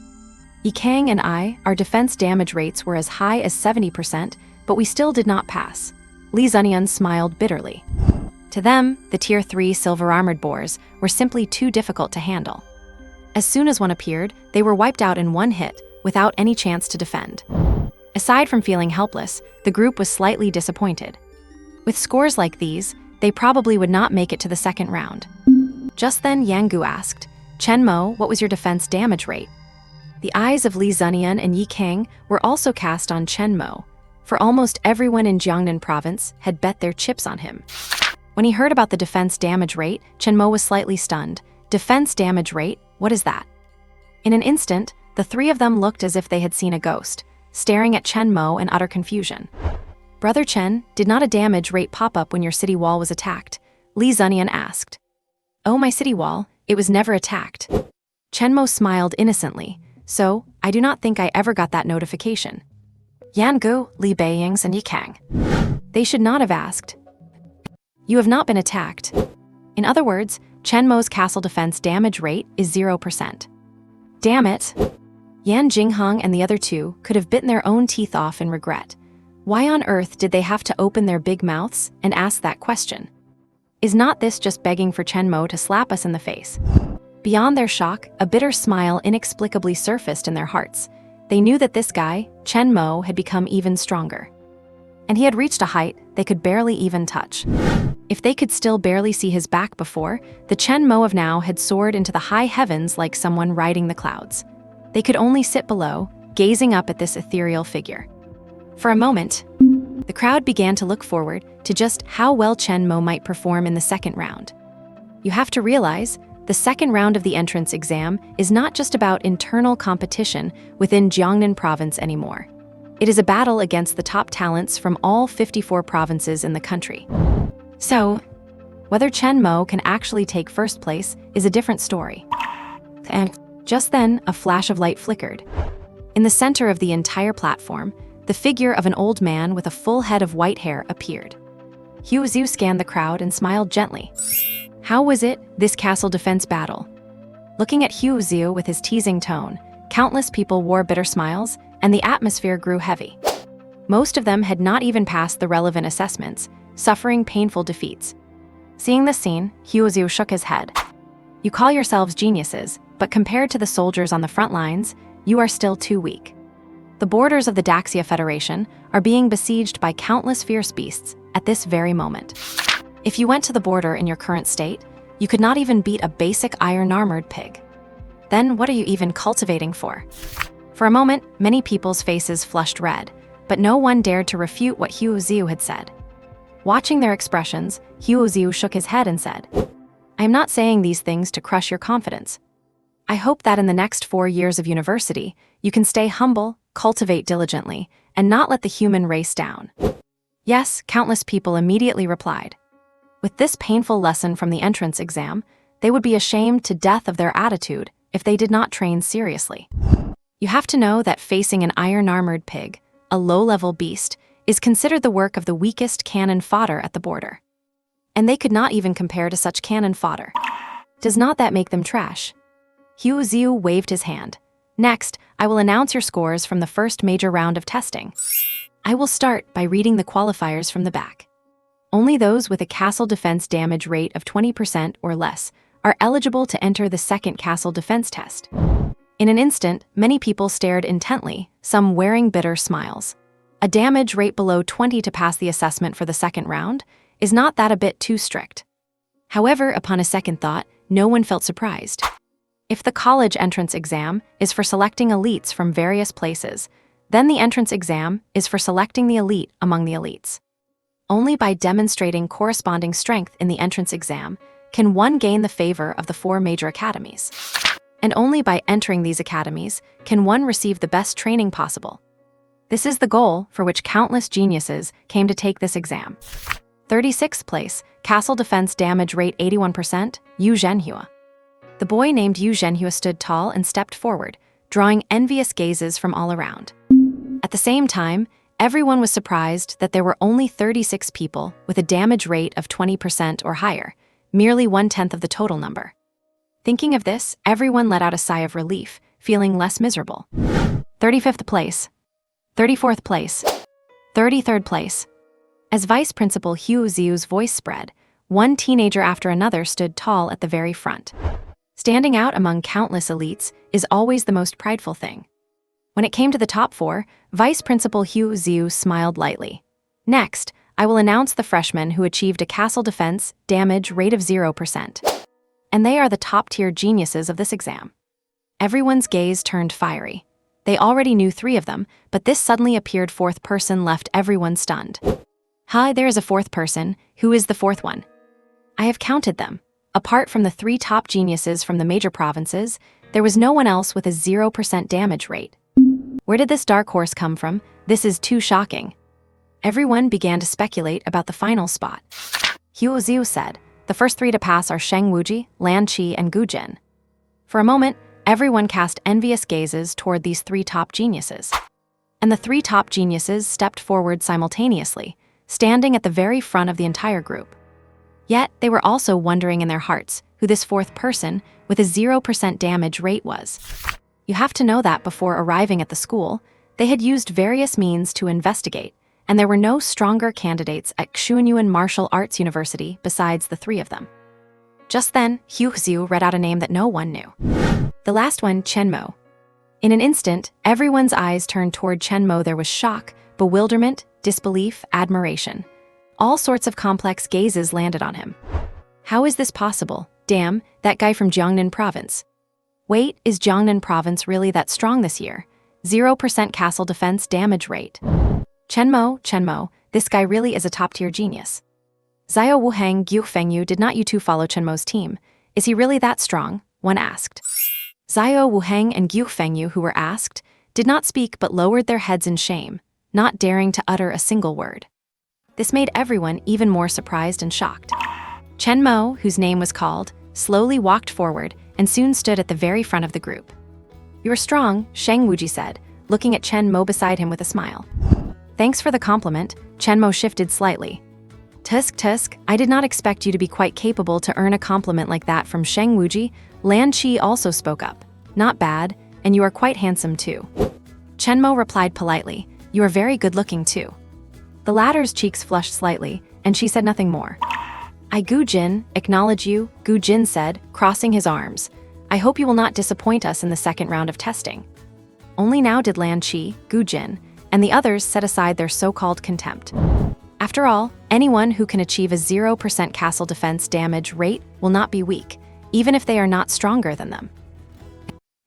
Yikang and I, our defense damage rates were as high as 70%, but we still did not pass. Li Zunian smiled bitterly. To them, the Tier 3 silver-armored boars were simply too difficult to handle. As soon as one appeared, they were wiped out in one hit, without any chance to defend. Aside from feeling helpless, the group was slightly disappointed. With scores like these, they probably would not make it to the second round. Just then, Yang Gu asked, Chen Mo, what was your defense damage rate? The eyes of Li Zunian and Yi Kang were also cast on Chen Mo, for almost everyone in Jiangnan province had bet their chips on him. When he heard about the defense damage rate, Chen Mo was slightly stunned. Defense damage rate? What is that? In an instant, the 3 of them looked as if they had seen a ghost, staring at Chen Mo in utter confusion. Brother Chen, did not a damage rate pop up when your city wall was attacked? Li Zunian asked. Oh, my city wall, it was never attacked. Chen Mo smiled innocently, so I do not think I ever got that notification. Yan Gu, Li Beiyings, and Yi Kang. They should not have asked. You have not been attacked. In other words, Chen Mo's castle defense damage rate is 0%. Damn it. Yan Jingheng and the other 2 could have bitten their own teeth off in regret. Why on earth did they have to open their big mouths and ask that question? Is not this just begging for Chen Mo to slap us in the face? Beyond their shock, a bitter smile inexplicably surfaced in their hearts. They knew that this guy, Chen Mo, had become even stronger. And he had reached a height they could barely even touch. If they could still barely see his back before, the Chen Mo of now had soared into the high heavens like someone riding the clouds. They could only sit below, gazing up at this ethereal figure. For a moment, the crowd began to look forward to just how well Chen Mo might perform in the second round. You have to realize, the second round of the entrance exam is not just about internal competition within Jiangnan province anymore. It is a battle against the top talents from all 54 provinces in the country. So, whether Chen Mo can actually take first place is a different story. And just then, a flash of light flickered. In the center of the entire platform, the figure of an old man with a full head of white hair appeared. Hu Xiu scanned the crowd and smiled gently. How was it, this castle defense battle? Looking at Hu Xiu with his teasing tone, countless people wore bitter smiles, and the atmosphere grew heavy. Most of them had not even passed the relevant assessments, suffering painful defeats. Seeing this scene, Hu Xiu shook his head. You call yourselves geniuses, but compared to the soldiers on the front lines, you are still too weak. The borders of the Daxia Federation are being besieged by countless fierce beasts at this very moment. If you went to the border in your current state, you could not even beat a basic iron-armored pig. Then what are you even cultivating for? For a moment, many people's faces flushed red, but no one dared to refute what Hu Xiu had said. Watching their expressions, Hu Xiu shook his head and said, I am not saying these things to crush your confidence. I hope that in the next 4 years of university, you can stay humble, cultivate diligently, and not let the human race down. Yes, countless people immediately replied. With this painful lesson from the entrance exam, they would be ashamed to death of their attitude if they did not train seriously. You have to know that facing an iron-armored pig, a low-level beast, is considered the work of the weakest cannon fodder at the border. And they could not even compare to such cannon fodder. Does not that make them trash? Hu Xiu waved his hand. Next, I will announce your scores from the first major round of testing. I will start by reading the qualifiers from the back. Only those with a castle defense damage rate of 20% or less are eligible to enter the second castle defense test. In an instant, many people stared intently, some wearing bitter smiles. A damage rate below 20 to pass the assessment for the second round? Is not that a bit too strict? However, upon a second thought, no one felt surprised. If the college entrance exam is for selecting elites from various places, then the entrance exam is for selecting the elite among the elites. Only by demonstrating corresponding strength in the entrance exam can one gain the favor of the 4 major academies. And only by entering these academies can one receive the best training possible. This is the goal for which countless geniuses came to take this exam. 36th place, castle defense damage rate 81%, Yu Zhenhua. The boy named Yu Zhenhua stood tall and stepped forward, drawing envious gazes from all around. At the same time, everyone was surprised that there were only 36 people with a damage rate of 20% or higher, merely 1/10 of the total number. Thinking of this, everyone let out a sigh of relief, feeling less miserable. 35th place, 34th place, 33rd place. As Vice Principal Hu Xiu's voice spread, one teenager after another stood tall at the very front. Standing out among countless elites is always the most prideful thing. When it came to the top 4, Vice Principal Hu Xiu smiled lightly. Next, I will announce the freshmen who achieved a castle defense damage rate of 0%. And they are the top-tier geniuses of this exam. Everyone's gaze turned fiery. They already knew 3 of them, but this suddenly appeared 4th person left everyone stunned. Hi, there is a 4th person. Who is the 4th one? I have counted them. Apart from the 3 top geniuses from the major provinces, there was no one else with a 0% damage rate. Where did this dark horse come from? This is too shocking. Everyone began to speculate about the final spot. Hu Xiu said, the first 3 to pass are Sheng Wuji, Lan Qi, and Gu Jin. For a moment, everyone cast envious gazes toward these 3 top geniuses. And the 3 top geniuses stepped forward simultaneously, standing at the very front of the entire group. Yet, they were also wondering in their hearts who this 4th person with a 0% damage rate was. You have to know that before arriving at the school, they had used various means to investigate, and there were no stronger candidates at Xuanyuan Martial Arts University besides the 3 of them. Just then, Hu Xiu read out a name that no one knew. The last one, Chen Mo. In an instant, everyone's eyes turned toward Chen Mo. There was shock, bewilderment, disbelief, admiration. All sorts of complex gazes landed on him. How is this possible? Damn, that guy from Jiangnan province. Wait, is Jiangnan province really that strong this year? 0% castle defense damage rate. Chen Mo, this guy really is a top-tier genius. Xiao Wuheng, Gu Fengyu, did not you two follow Chen Mo's team? Is he really that strong? One asked. Xiao Wuheng and Gu Fengyu, who were asked, did not speak but lowered their heads in shame, not daring to utter a single word. This made everyone even more surprised and shocked. Chen Mo, whose name was called, slowly walked forward and soon stood at the very front of the group. "You're strong," Shang Wuji said, looking at Chen Mo beside him with a smile. "Thanks for the compliment." Chen Mo shifted slightly. Tusk, I did not expect you to be quite capable to earn a compliment like that from Shang Wuji." Lan Qi also spoke up. "Not bad, and you are quite handsome too." Chen Mo replied politely, "You are very good-looking too." The latter's cheeks flushed slightly, and she said nothing more. "I Gu Jin, acknowledge you," Gu Jin said, crossing his arms. "I hope you will not disappoint us in the second round of testing." Only now did Lan Qi, Gu Jin, and the others set aside their so-called contempt. After all, anyone who can achieve a 0% castle defense damage rate will not be weak, even if they are not stronger than them.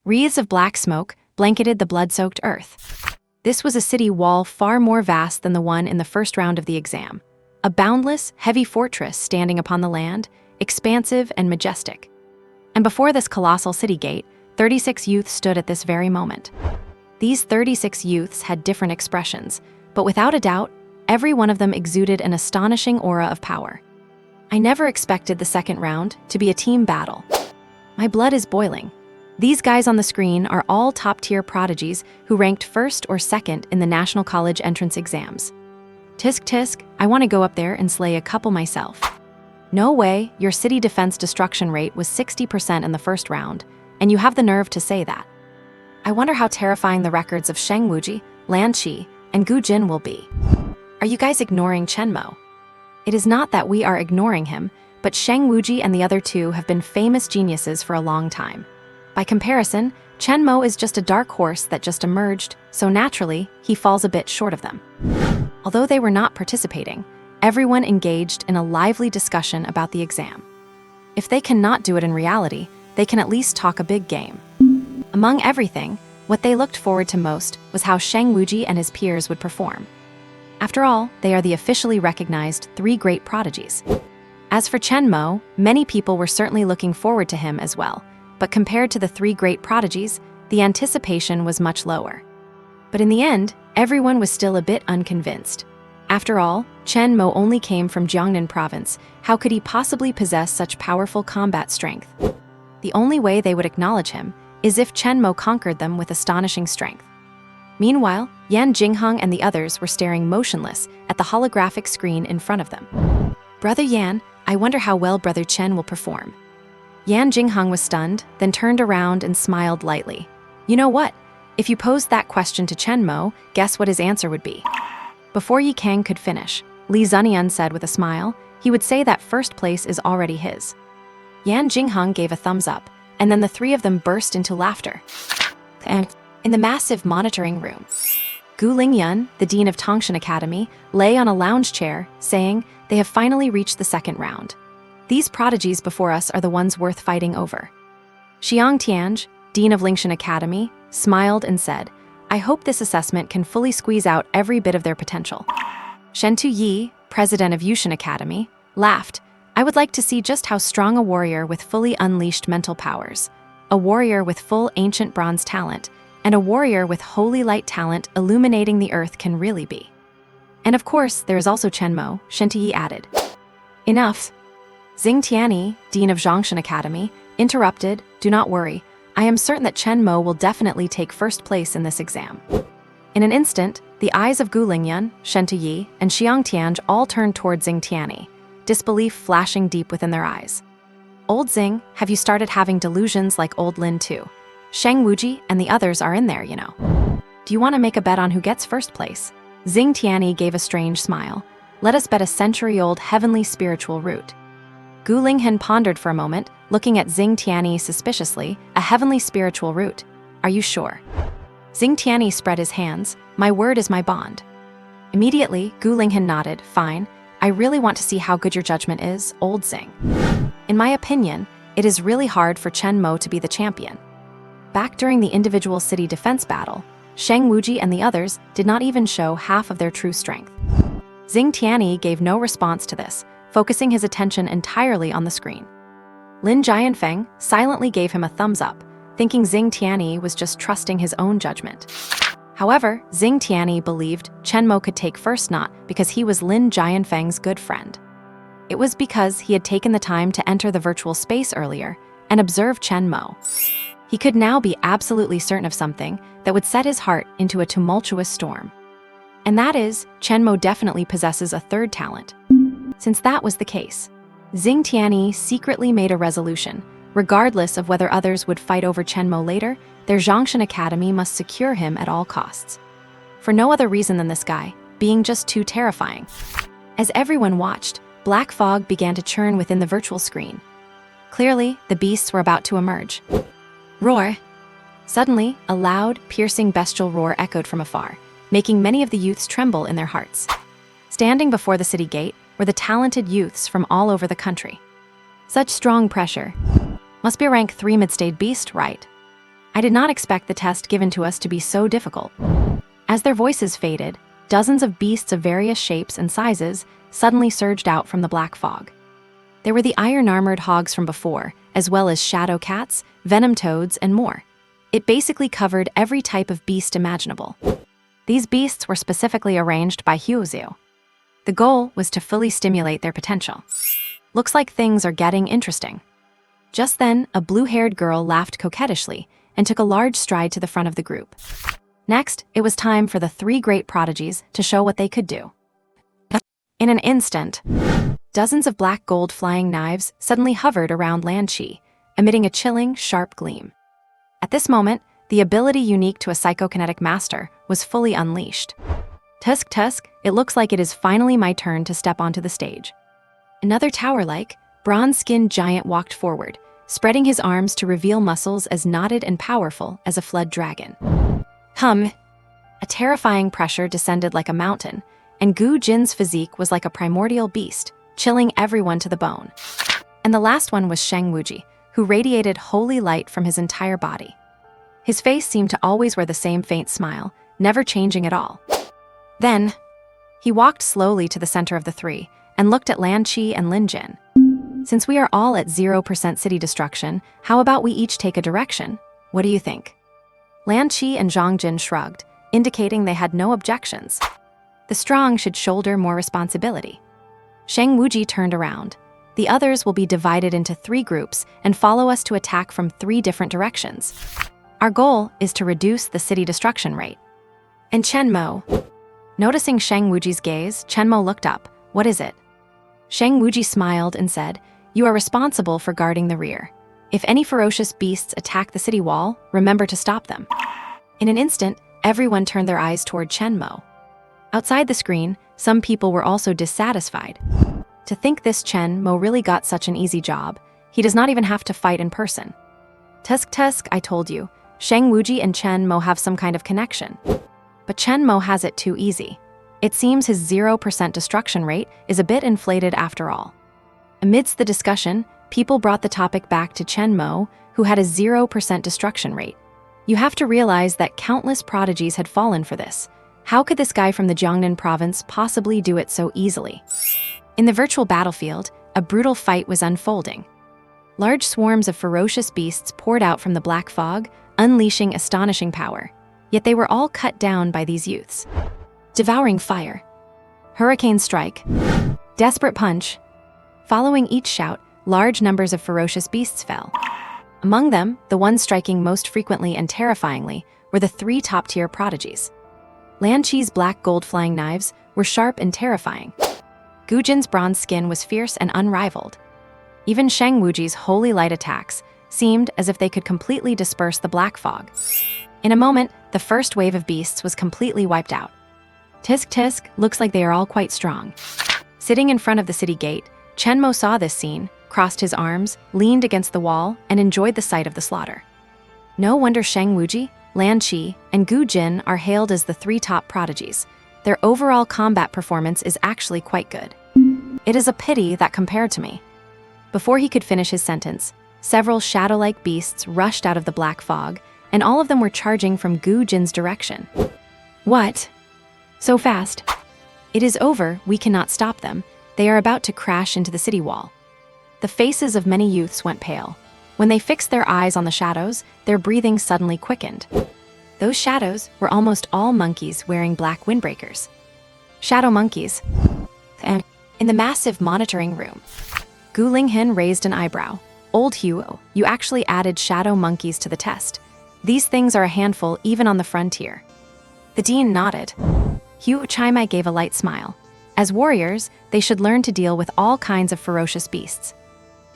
Wreaths of black smoke blanketed the blood-soaked earth. This was a city wall far more vast than the one in the first round of the exam. A boundless, heavy fortress standing upon the land, expansive and majestic. And before this colossal city gate, 36 youths stood at this very moment. These 36 youths had different expressions, but without a doubt, every one of them exuded an astonishing aura of power. I never expected the second round to be a team battle. My blood is boiling. These guys on the screen are all top-tier prodigies who ranked first or second in the National College entrance exams. Tisk, I want to go up there and slay a couple myself. No way, your city defense destruction rate was 60% in the first round, and you have the nerve to say that. I wonder how terrifying the records of Shang Wuji, Lan Qi, and Gu Jin will be. Are you guys ignoring Chen Mo? It is not that we are ignoring him, but Shang Wuji and the other two have been famous geniuses for a long time. By comparison, Chen Mo is just a dark horse that just emerged, so naturally, he falls a bit short of them. Although they were not participating, everyone engaged in a lively discussion about the exam. If they cannot do it in reality, they can at least talk a big game. Among everything, what they looked forward to most was how Shang Wuji and his peers would perform. After all, they are the officially recognized three great prodigies. As for Chen Mo, many people were certainly looking forward to him as well, but compared to the three great prodigies, the anticipation was much lower. But in the end, everyone was still a bit unconvinced. After all, Chen Mo only came from Jiangnan province. How could he possibly possess such powerful combat strength? The only way they would acknowledge him is if Chen Mo conquered them with astonishing strength. Meanwhile, Yan Jingheng and the others were staring motionless at the holographic screen in front of them. "Brother Yan, I wonder how well Brother Chen will perform." Yan Jingheng was stunned, then turned around and smiled lightly. "You know what? If you posed that question to Chen Mo, guess what his answer would be?" Before Yi Kang could finish, Li Zunian said with a smile, he would say that first place is already his. Yan Jingheng gave a thumbs up, and then the three of them burst into laughter. And in the massive monitoring room, Gu Lingyun, the dean of Tongshan Academy, lay on a lounge chair, saying, "They have finally reached the second round. These prodigies before us are the ones worth fighting over." Xiang Tianj, dean of Lingshan Academy, smiled and said, "I hope this assessment can fully squeeze out every bit of their potential." Shen Tuyi, president of Yushan Academy, laughed. "I would like to see just how strong a warrior with fully unleashed mental powers, a warrior with full ancient bronze talent, and a warrior with holy light talent illuminating the earth can really be." And of course, there is also Chen Mo, Shen Tuyi added. "Enough." Xing Tianyi, dean of Zhongshan Academy, interrupted, "Do not worry. I am certain that Chen Mo will definitely take first place in this exam." In an instant, the eyes of Gu Lingyun, Shen Tuyi, and Xiang Tianj all turned toward Xing Tianyi, disbelief flashing deep within their eyes. "Old Xing, have you started having delusions like old Lin too? Shang Wuji and the others are in there, you know. Do you want to make a bet on who gets first place?" Xing Tianyi gave a strange smile. "Let us bet a century-old heavenly spiritual root." Gu Linghen pondered for a moment, looking at Xing Tianyi suspiciously. "A heavenly spiritual root? Are you sure?" Xing Tianyi spread his hands. "My word is my bond." Immediately, Gu Linghen nodded. "Fine, I really want to see how good your judgment is, old Xing. In my opinion, it is really hard for Chen Mo to be the champion. Back during the individual city defense battle, Shang Wuji and the others did not even show half of their true strength. Xing Tianyi gave no response to this, focusing his attention entirely on the screen. Lin Jianfeng silently gave him a thumbs up, thinking Xing Tianyi was just trusting his own judgment. However, Xing Tianyi believed Chen Mo could take first not because he was Lin Jianfeng's good friend. It was because he had taken the time to enter the virtual space earlier and observe Chen Mo. He could now be absolutely certain of something that would set his heart into a tumultuous storm. And that is, Chen Mo definitely possesses a third talent. Since that was the case, Xing Tianyi secretly made a resolution. Regardless of whether others would fight over Chen Mo later, their Zhongshan Academy must secure him at all costs. For no other reason than this guy, being just too terrifying. As everyone watched, black fog began to churn within the virtual screen. Clearly, the beasts were about to emerge. Roar! Suddenly, a loud, piercing bestial roar echoed from afar, making many of the youths tremble in their hearts. Standing before the city gate were the talented youths from all over the country. Such strong pressure. Must be a rank 3 mid-stage beast, right? I did not expect the test given to us to be so difficult. As their voices faded, dozens of beasts of various shapes and sizes suddenly surged out from the black fog. There were the iron-armored hogs from before, as well as shadow cats, venom toads, and more. It basically covered every type of beast imaginable. These beasts were specifically arranged by Huozu. The goal was to fully stimulate their potential. Looks like things are getting interesting. Just then, a blue-haired girl laughed coquettishly and took a large stride to the front of the group. Next, it was time for the 3 great prodigies to show what they could do. In an instant, dozens of black gold flying knives suddenly hovered around Lan Qi, emitting a chilling, sharp gleam. At this moment, the ability unique to a psychokinetic master was fully unleashed. Tusk tusk, it looks like it is finally my turn to step onto the stage. Another tower-like, bronze-skinned giant walked forward, spreading his arms to reveal muscles as knotted and powerful as a fled dragon. Hum! A terrifying pressure descended like a mountain, and Gu Jin's physique was like a primordial beast, chilling everyone to the bone. And the last one was Shang Wuji, who radiated holy light from his entire body. His face seemed to always wear the same faint smile, never changing at all. Then, he walked slowly to the center of the 3 and looked at Lan Qi and Lin Jin. Since we are all at 0% city destruction, how about we each take a direction? What do you think? Lan Qi and Zhang Jin shrugged, indicating they had no objections. The strong should shoulder more responsibility. Shang Wuji turned around. The others will be divided into 3 groups and follow us to attack from 3 different directions. Our goal is to reduce the city destruction rate. And Chen Mo. Noticing Shang Wuji's gaze, Chen Mo looked up. What is it? Shang Wuji smiled and said, "You are responsible for guarding the rear. If any ferocious beasts attack the city wall, remember to stop them." In an instant, everyone turned their eyes toward Chen Mo. Outside the screen, some people were also dissatisfied. To think this Chen Mo really got such an easy job, he does not even have to fight in person. Tusk tusk, I told you, Shang Wuji and Chen Mo have some kind of connection. But Chen Mo has it too easy. It seems his 0% destruction rate is a bit inflated after all. Amidst the discussion, people brought the topic back to Chen Mo, who had a 0% destruction rate. You have to realize that countless prodigies had fallen for this. How could this guy from the Jiangnan province possibly do it so easily? In the virtual battlefield, a brutal fight was unfolding. Large swarms of ferocious beasts poured out from the black fog, unleashing astonishing power. Yet they were all cut down by these youths. Devouring fire. Hurricane strike. Desperate punch. Following each shout, large numbers of ferocious beasts fell. Among them, the ones striking most frequently and terrifyingly were the 3 top-tier prodigies. Lan Qi's black gold flying knives were sharp and terrifying. Gu Jin's bronze skin was fierce and unrivaled. Even Shang Wuji's holy light attacks seemed as if they could completely disperse the black fog. In a moment, the first wave of beasts was completely wiped out. Tisk tisk, looks like they are all quite strong. Sitting in front of the city gate, Chen Mo saw this scene, crossed his arms, leaned against the wall, and enjoyed the sight of the slaughter. No wonder Shang Wuji, Lan Qi, and Gu Jin are hailed as the 3 top prodigies. Their overall combat performance is actually quite good. It is a pity that compared to me." Before he could finish his sentence, several shadow-like beasts rushed out of the black fog, and all of them were charging from Gu Jin's direction. "What? So fast?" "It is over, we cannot stop them. They are about to crash into the city wall." The faces of many youths went pale. When they fixed their eyes on the shadows, their breathing suddenly quickened. Those shadows were almost all monkeys wearing black windbreakers. Shadow monkeys. And in the massive monitoring room, Gu Linghen raised an eyebrow. "Old Hugh, you actually added shadow monkeys to the test. These things are a handful even on the frontier." The dean nodded. Hugh Chaimai gave a light smile. As warriors, they should learn to deal with all kinds of ferocious beasts.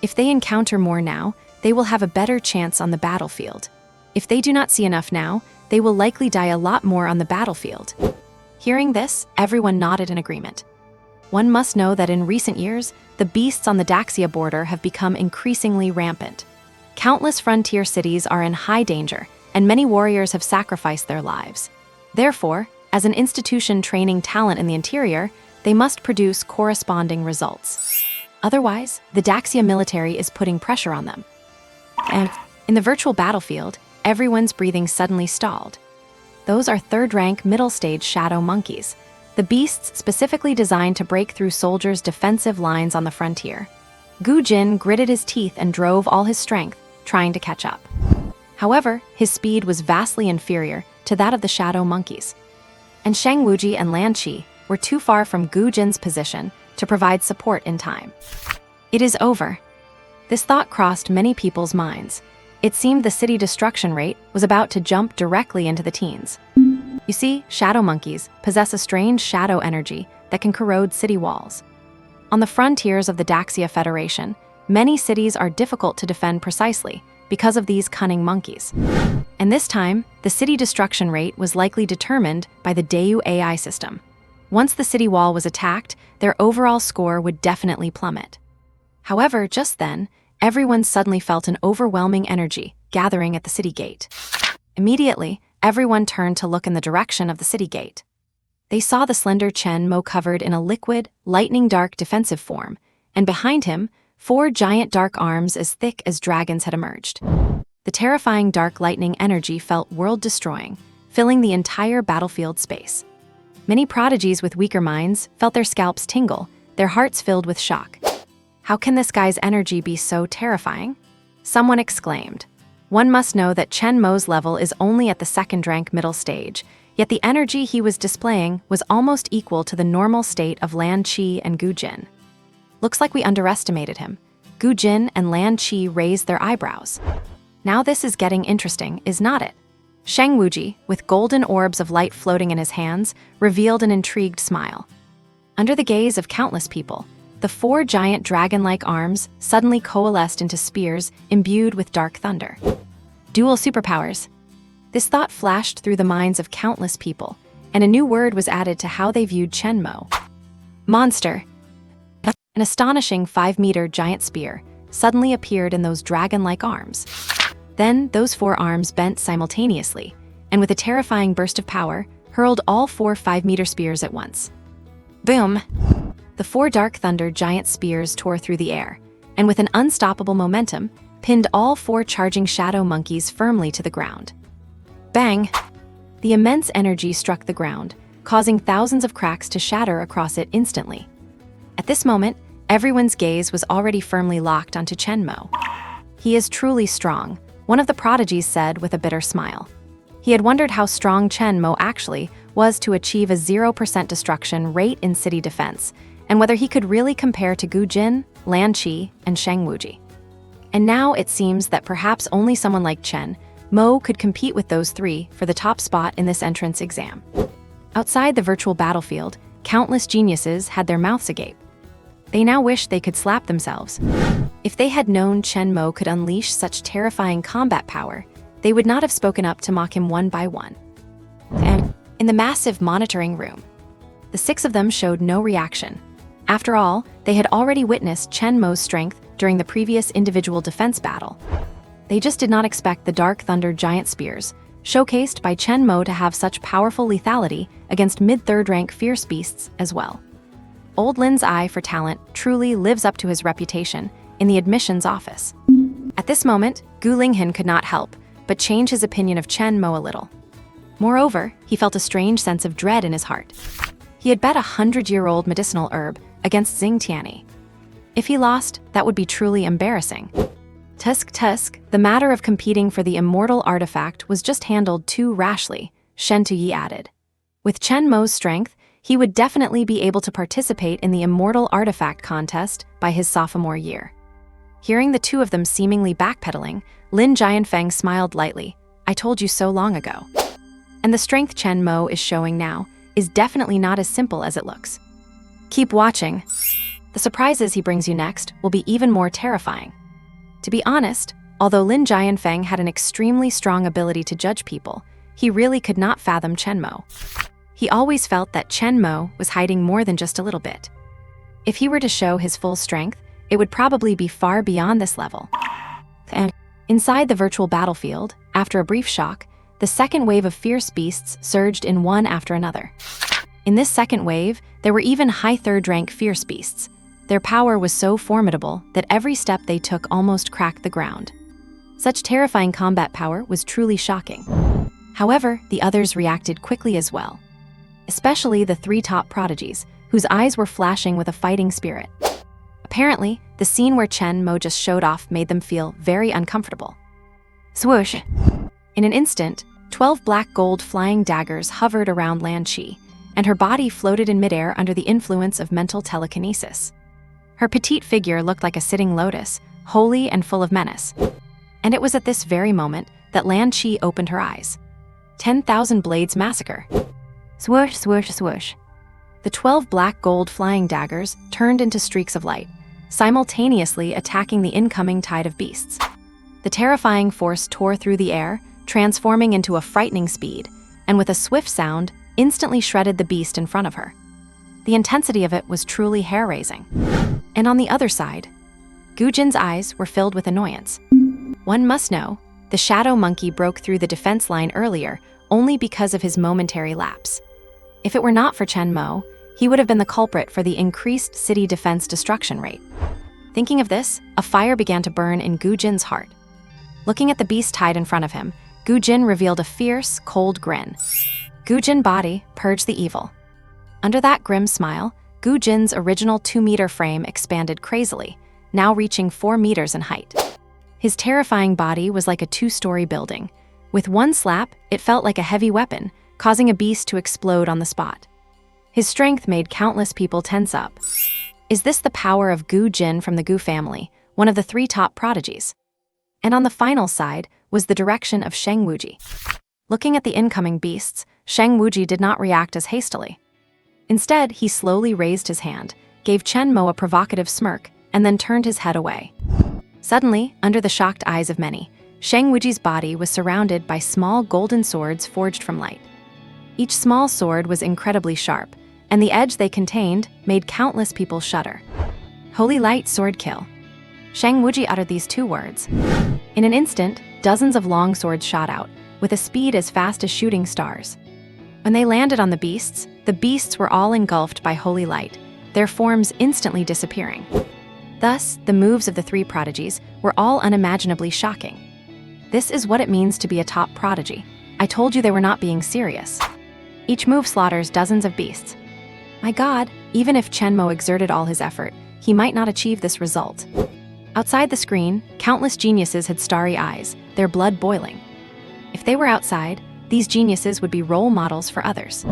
If they encounter more now, they will have a better chance on the battlefield. If they do not see enough now, they will likely die a lot more on the battlefield. Hearing this, everyone nodded in agreement. One must know that in recent years, the beasts on the Daxia border have become increasingly rampant. Countless frontier cities are in high danger, and many warriors have sacrificed their lives. Therefore, as an institution training talent in the interior, they must produce corresponding results. Otherwise, the Daxia military is putting pressure on them. And in the virtual battlefield, everyone's breathing suddenly stalled. Those are third-rank middle-stage shadow monkeys, the beasts specifically designed to break through soldiers' defensive lines on the frontier. Gu Jin gritted his teeth and drove all his strength, trying to catch up. However, his speed was vastly inferior to that of the shadow monkeys. And Sheng Wuji and Lan Qi were too far from Gu Jin's position to provide support in time. It is over. This thought crossed many people's minds. It seemed the city destruction rate was about to jump directly into the teens. You see, shadow monkeys possess a strange shadow energy that can corrode city walls. On the frontiers of the Daxia Federation, many cities are difficult to defend precisely because of these cunning monkeys. And this time, the city destruction rate was likely determined by the Dayu AI system. Once the city wall was attacked, their overall score would definitely plummet. However, just then, everyone suddenly felt an overwhelming energy gathering at the city gate. Immediately, everyone turned to look in the direction of the city gate. They saw the slender Chen Mo covered in a liquid, lightning-dark defensive form, and behind him, 4 giant dark arms as thick as dragons had emerged. The terrifying dark lightning energy felt world-destroying, filling the entire battlefield space. Many prodigies with weaker minds felt their scalps tingle, their hearts filled with shock. How can this guy's energy be so terrifying? Someone exclaimed. One must know that Chen Mo's level is only at the second-rank middle stage, yet the energy he was displaying was almost equal to the normal state of Lan Qi and Gu Jin. Looks like we underestimated him. Gu Jin and Lan Qi raised their eyebrows. Now this is getting interesting, is not it? Sheng Wuji, with golden orbs of light floating in his hands, revealed an intrigued smile. Under the gaze of countless people, the 4 giant dragon-like arms suddenly coalesced into spears imbued with dark thunder. Dual superpowers. This thought flashed through the minds of countless people, and a new word was added to how they viewed Chen Mo. Monster. An astonishing 5-meter giant spear suddenly appeared in those dragon-like arms. Then those 4 arms bent simultaneously, and with a terrifying burst of power, hurled all 4 5-meter spears at once. Boom! The 4 dark thunder giant spears tore through the air, and with an unstoppable momentum, pinned all 4 charging shadow monkeys firmly to the ground. Bang! The immense energy struck the ground, causing thousands of cracks to shatter across it instantly. At this moment, everyone's gaze was already firmly locked onto Chen Mo. He is truly strong, one of the prodigies said with a bitter smile. He had wondered how strong Chen Mo actually was to achieve a 0% destruction rate in city defense, and whether he could really compare to Gu Jin, Lan Qi, and Sheng Wuji. And now it seems that perhaps only someone like Chen Mo could compete with those 3 for the top spot in this entrance exam. Outside the virtual battlefield, countless geniuses had their mouths agape. They now wished they could slap themselves. If they had known Chen Mo could unleash such terrifying combat power, they would not have spoken up to mock him one by one. And in the massive monitoring room, the 6 of them showed no reaction. After all, they had already witnessed Chen Mo's strength during the previous individual defense battle. They just did not expect the Dark Thunder giant spears, showcased by Chen Mo, to have such powerful lethality against mid-3rd rank fierce beasts as well. Old Lin's eye for talent truly lives up to his reputation in the admissions office. At this moment, Gu Linghan could not help but change his opinion of Chen Mo a little. Moreover, he felt a strange sense of dread in his heart. He had bet a 100-year-old medicinal herb against Xing Tianyi. If he lost, that would be truly embarrassing. Tusk, the matter of competing for the immortal artifact was just handled too rashly, Shen Tuyi added. With Chen Mo's strength, he would definitely be able to participate in the immortal artifact contest by his sophomore year. Hearing the two of them seemingly backpedaling, Lin Jianfeng smiled lightly. I told you so long ago. And the strength Chen Mo is showing now is definitely not as simple as it looks. Keep watching. The surprises he brings you next will be even more terrifying. To be honest, although Lin Jianfeng had an extremely strong ability to judge people, he really could not fathom Chen Mo. He always felt that Chen Mo was hiding more than just a little bit. If he were to show his full strength, it would probably be far beyond this level. And inside the virtual battlefield, after a brief shock, the second wave of fierce beasts surged in one after another. In this second wave, there were even high third-rank fierce beasts. Their power was so formidable that every step they took almost cracked the ground. Such terrifying combat power was truly shocking. However, the others reacted quickly as well. Especially the three top prodigies, whose eyes were flashing with a fighting spirit. Apparently, the scene where Chen Mo just showed off made them feel very uncomfortable. Swoosh! In an instant, 12 black gold flying daggers hovered around Lan Qi, and her body floated in midair under the influence of mental telekinesis. Her petite figure looked like a sitting lotus, holy and full of menace. And it was at this very moment that Lan Qi opened her eyes. 10,000 Blades Massacre. Swoosh, swoosh, swoosh. The 12 black gold flying daggers turned into streaks of light, simultaneously attacking the incoming tide of beasts. The terrifying force tore through the air, transforming into a frightening speed, and with a swift sound, instantly shredded the beast in front of her. The intensity of it was truly hair-raising. And on the other side, Gu Jin's eyes were filled with annoyance. One must know, the shadow monkey broke through the defense line earlier only because of his momentary lapse. If it were not for Chen Mo, he would have been the culprit for the increased city defense destruction rate. Thinking of this, a fire began to burn in Gu Jin's heart. Looking at the beast tide in front of him, Gu Jin revealed a fierce, cold grin. Gu Jin body purged the evil. Under that grim smile, Gu Jin's original 2-meter frame expanded crazily, now reaching 4 meters in height. His terrifying body was like a 2-story building. With one slap, it felt like a heavy weapon, causing a beast to explode on the spot. His strength made countless people tense up. Is this the power of Gu Jin from the Gu family, one of the 3 top prodigies? And on the final side was the direction of Sheng Wuji. Looking at the incoming beasts, Sheng Wuji did not react as hastily. Instead, he slowly raised his hand, gave Chen Mo a provocative smirk, and then turned his head away. Suddenly, under the shocked eyes of many, Sheng Wuji's body was surrounded by small golden swords forged from light. Each small sword was incredibly sharp, and the edge they contained made countless people shudder. Holy Light Sword Kill. Sheng Wuji uttered these 2 words. In an instant, dozens of long swords shot out, with a speed as fast as shooting stars. When they landed on the beasts were all engulfed by holy light, their forms instantly disappearing. Thus, the moves of the 3 prodigies were all unimaginably shocking. This is what it means to be a top prodigy. I told you they were not being serious. Each move slaughters dozens of beasts. My God, even if Chen Mo exerted all his effort, he might not achieve this result. Outside the screen, countless geniuses had starry eyes, their blood boiling. If they were outside, these geniuses would be role models for others.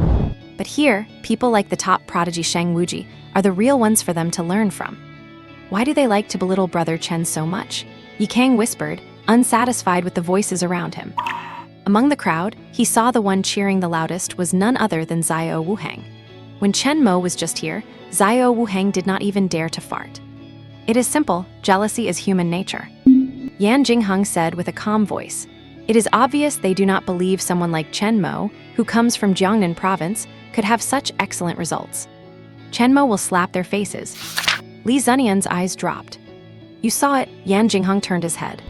But here, people like the top prodigy Sheng Wuji are the real ones for them to learn from. Why do they like to belittle brother Chen so much? Yi Kang whispered, unsatisfied with the voices around him. Among the crowd, he saw the one cheering the loudest was none other than Xiao Wuheng. When Chen Mo was just here, Xiao Wuheng did not even dare to fart. It is simple, jealousy is human nature. Yan Jingheng said with a calm voice, it is obvious they do not believe someone like Chen Mo, who comes from Jiangnan province, could have such excellent results. Chen Mo will slap their faces. Li Zunian's eyes dropped. You saw it, Yan Jingheng turned his head.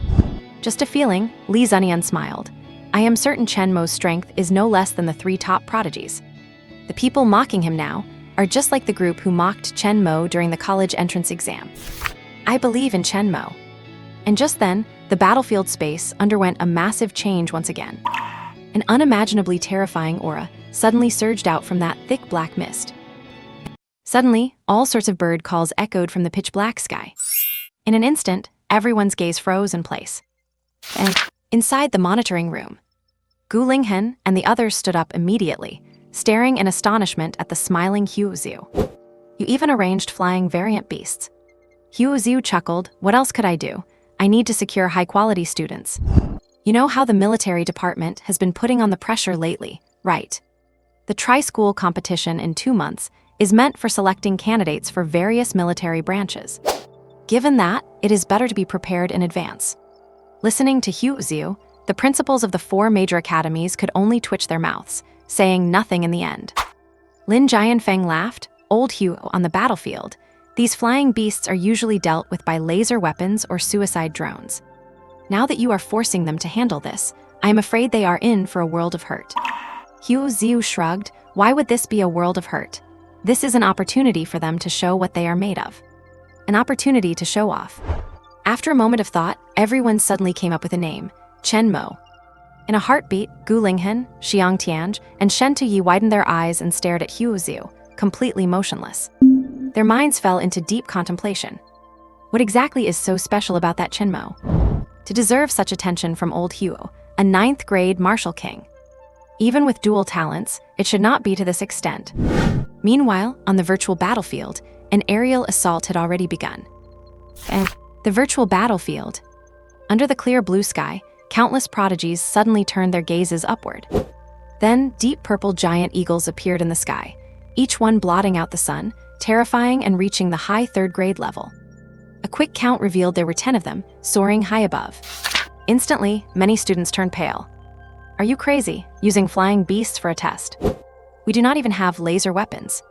Just a feeling, Li Zunian smiled. I am certain Chen Mo's strength is no less than the 3 top prodigies. The people mocking him now, are just like the group who mocked Chen Mo during the college entrance exam. I believe in Chen Mo. And just then, the battlefield space underwent a massive change once again. An unimaginably terrifying aura suddenly surged out from that thick black mist. Suddenly, all sorts of bird calls echoed from the pitch-black sky. In an instant, everyone's gaze froze in place. And inside the monitoring room, Gu Linghen and the others stood up immediately, staring in astonishment at the smiling Hu Xiu. You even arranged flying variant beasts. Hu Xiu chuckled, what else could I do? I need to secure high-quality students. You know how the military department has been putting on the pressure lately, right? The tri-school competition in 2 months is meant for selecting candidates for various military branches. Given that, it is better to be prepared in advance. Listening to Hu Xiu, the principals of the 4 major academies could only twitch their mouths, saying nothing in the end. Lin Jianfeng laughed, old Hu on the battlefield. These flying beasts are usually dealt with by laser weapons or suicide drones. Now that you are forcing them to handle this, I am afraid they are in for a world of hurt. Hu Xiu shrugged, why would this be a world of hurt? This is an opportunity for them to show what they are made of. An opportunity to show off. After a moment of thought, everyone suddenly came up with a name, Chen Mo. In a heartbeat, Gu Linghen, Xiang Tianj, and Shen Tuyi widened their eyes and stared at Hu Xiu, completely motionless. Their minds fell into deep contemplation. What exactly is so special about that Chen Mo to deserve such attention from old Hu, a 9th grade martial king? Even with dual talents, it should not be to this extent. Meanwhile, on the virtual battlefield, an aerial assault had already begun. And the virtual battlefield. Under the clear blue sky, countless prodigies suddenly turned their gazes upward. Then, deep purple giant eagles appeared in the sky, each one blotting out the sun, terrifying and reaching the high 3rd grade level. A quick count revealed there were 10 of them, soaring high above. Instantly, many students turned pale. Are you crazy, using flying beasts for a test? We do not even have laser weapons.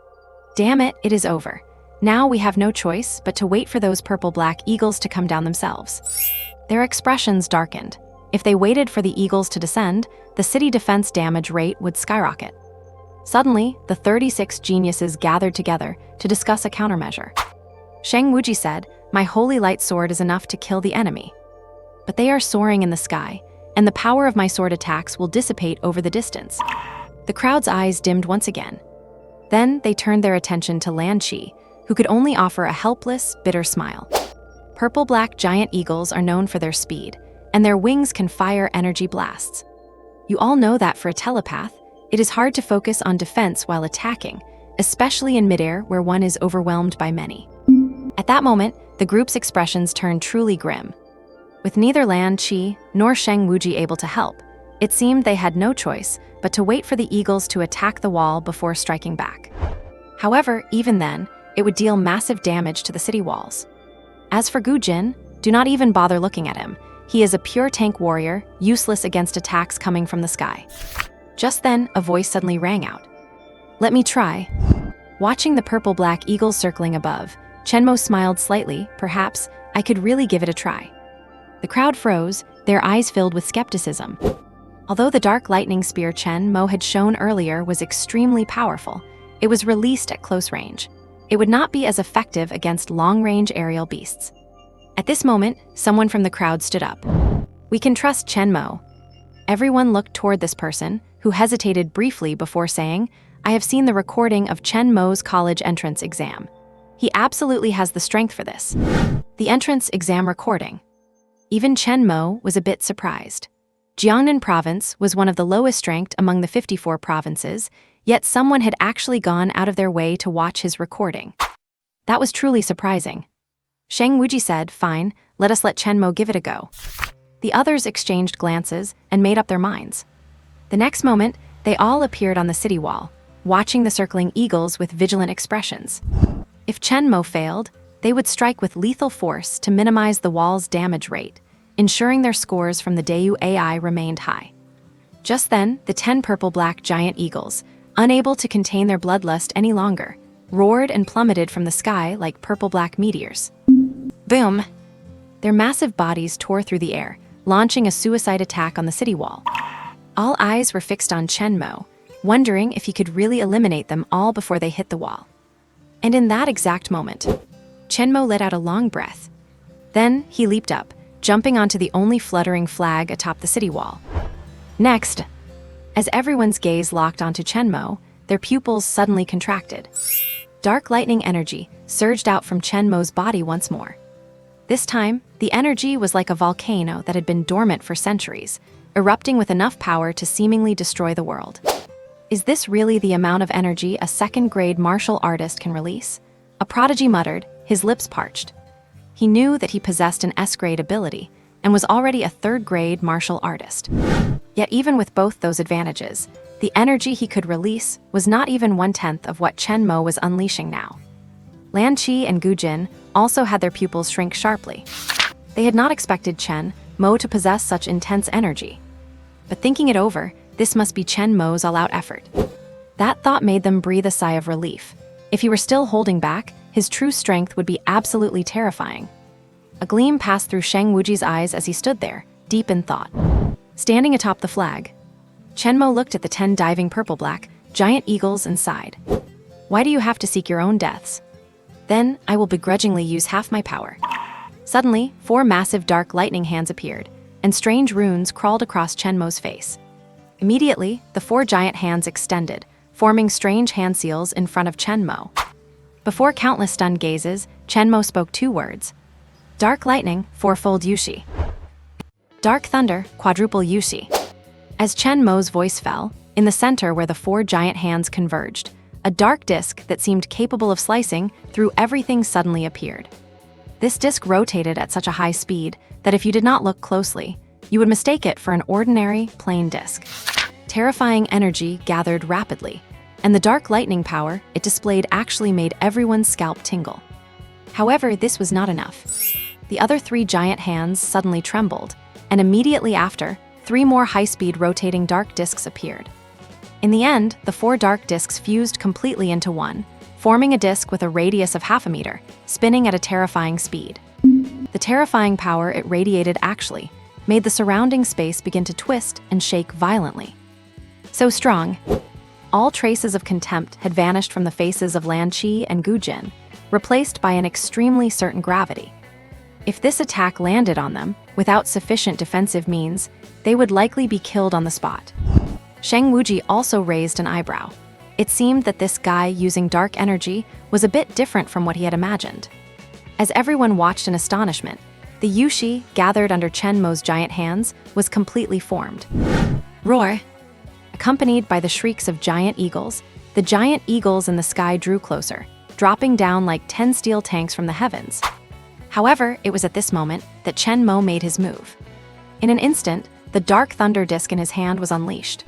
Damn it, it is over. Now we have no choice but to wait for those purple-black eagles to come down themselves. Their expressions darkened. If they waited for the eagles to descend, the city defense damage rate would skyrocket. Suddenly, the 36 geniuses gathered together to discuss a countermeasure. Shang Wuji said, my holy light sword is enough to kill the enemy. But they are soaring in the sky, and the power of my sword attacks will dissipate over the distance. The crowd's eyes dimmed once again. Then they turned their attention to Lan Qi, who could only offer a helpless, bitter smile. Purple-black giant eagles are known for their speed, and their wings can fire energy blasts. You all know that for a telepath, it is hard to focus on defense while attacking, especially in midair where one is overwhelmed by many. At that moment, the group's expressions turned truly grim. With neither Lan Qi nor Sheng Wuji able to help, it seemed they had no choice but to wait for the eagles to attack the wall before striking back. However, even then, it would deal massive damage to the city walls. As for Gu Jin, do not even bother looking at him. He is a pure tank warrior, useless against attacks coming from the sky. Just then, a voice suddenly rang out. Let me try. Watching the purple-black eagles circling above, Chen Mo smiled slightly. Perhaps I could really give it a try. The crowd froze, their eyes filled with skepticism. Although the dark lightning spear Chen Mo had shown earlier was extremely powerful, it was released at close range. It would not be as effective against long-range aerial beasts. At this moment, someone from the crowd stood up. We can trust Chen Mo. Everyone looked toward this person, who hesitated briefly before saying, I have seen the recording of Chen Mo's college entrance exam. He absolutely has the strength for this. The entrance exam recording. Even Chen Mo was a bit surprised. Jiangnan province was one of the lowest ranked among the 54 provinces, yet someone had actually gone out of their way to watch his recording. That was truly surprising. Sheng Wuji said, fine, let us let Chen Mo give it a go. The others exchanged glances and made up their minds. The next moment, they all appeared on the city wall, watching the circling eagles with vigilant expressions. If Chen Mo failed, they would strike with lethal force to minimize the wall's damage rate, ensuring their scores from the Dayu AI remained high. Just then, the 10 purple-black giant eagles, unable to contain their bloodlust any longer, roared and plummeted from the sky like purple-black meteors. Boom! Their massive bodies tore through the air, launching a suicide attack on the city wall. All eyes were fixed on Chen Mo, wondering if he could really eliminate them all before they hit the wall. And in that exact moment, Chen Mo let out a long breath. Then he leaped up, jumping onto the only fluttering flag atop the city wall. Next, as everyone's gaze locked onto Chen Mo, their pupils suddenly contracted. Dark lightning energy surged out from Chen Mo's body once more. This time, the energy was like a volcano that had been dormant for centuries, erupting with enough power to seemingly destroy the world. Is this really the amount of energy a second-grade martial artist can release? A prodigy muttered, his lips parched. He knew that he possessed an S-grade ability and was already a third-grade martial artist. Yet even with both those advantages, the energy he could release was not even 1/10 of what Chen Mo was unleashing now. Lan Qi and Gu Jin also had their pupils shrink sharply. They had not expected Chen Mo to possess such intense energy. But thinking it over, this must be Chen Mo's all-out effort. That thought made them breathe a sigh of relief. If he were still holding back, his true strength would be absolutely terrifying. A gleam passed through Shang Wuji's eyes as he stood there, deep in thought. Standing atop the flag, Chen Mo looked at the 10 diving purple-black giant eagles and sighed. Why do you have to seek your own deaths? Then I will begrudgingly use half my power. Suddenly, 4 massive dark lightning hands appeared, and strange runes crawled across Chen Mo's face. Immediately, the 4 giant hands extended, forming strange hand seals in front of Chen Mo. Before countless stunned gazes, Chen Mo spoke 2 words. Dark lightning, 4-fold Yushi. Dark thunder, quadruple Yushi. As Chen Mo's voice fell, in the center where the 4 giant hands converged, a dark disk that seemed capable of slicing through everything suddenly appeared. This disk rotated at such a high speed that if you did not look closely, you would mistake it for an ordinary, plain disk. Terrifying energy gathered rapidly, and the dark lightning power it displayed actually made everyone's scalp tingle. However, this was not enough. The other 3 giant hands suddenly trembled, and immediately after, 3 more high-speed rotating dark disks appeared. In the end, the 4 dark disks fused completely into one, forming a disk with a radius of 0.5 meter, spinning at a terrifying speed. The terrifying power it radiated actually made the surrounding space begin to twist and shake violently. So strong, all traces of contempt had vanished from the faces of Lan Qi and Gu Jin, replaced by an extremely certain gravity. If this attack landed on them, without sufficient defensive means, they would likely be killed on the spot. Shang Wuji also raised an eyebrow. It seemed that this guy using dark energy was a bit different from what he had imagined. As everyone watched in astonishment, the Yushi gathered under Chen Mo's giant hands was completely formed. Roar! Accompanied by the shrieks of giant eagles, the giant eagles in the sky drew closer, dropping down like 10 steel tanks from the heavens. However, it was at this moment that Chen Mo made his move. In an instant, the dark thunder disk in his hand was unleashed.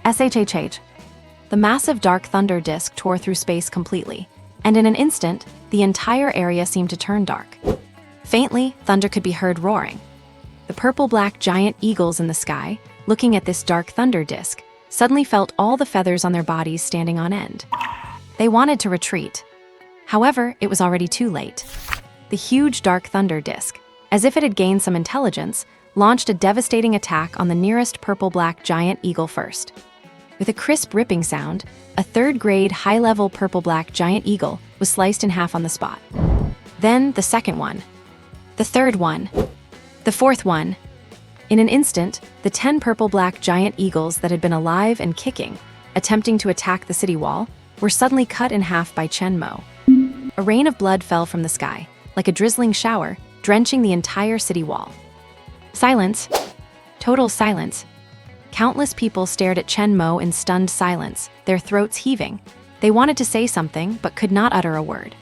SHHH. The massive dark thunder disk tore through space completely, and in an instant, the entire area seemed to turn dark. Faintly, thunder could be heard roaring. The purple-black giant eagles in the sky, looking at this dark thunder disk, suddenly felt all the feathers on their bodies standing on end. They wanted to retreat. However, it was already too late. The huge dark thunder disk, as if it had gained some intelligence, launched a devastating attack on the nearest purple-black giant eagle first. With a crisp ripping sound, a third-grade high-level purple-black giant eagle was sliced in half on the spot. Then the second one. The third one. The fourth one. In an instant, the 10 purple-black giant eagles that had been alive and kicking, attempting to attack the city wall, were suddenly cut in half by Chen Mo. A rain of blood fell from the sky, like a drizzling shower, drenching the entire city wall. Silence. Total silence. Countless people stared at Chen Mo in stunned silence, their throats heaving. They wanted to say something, but could not utter a word.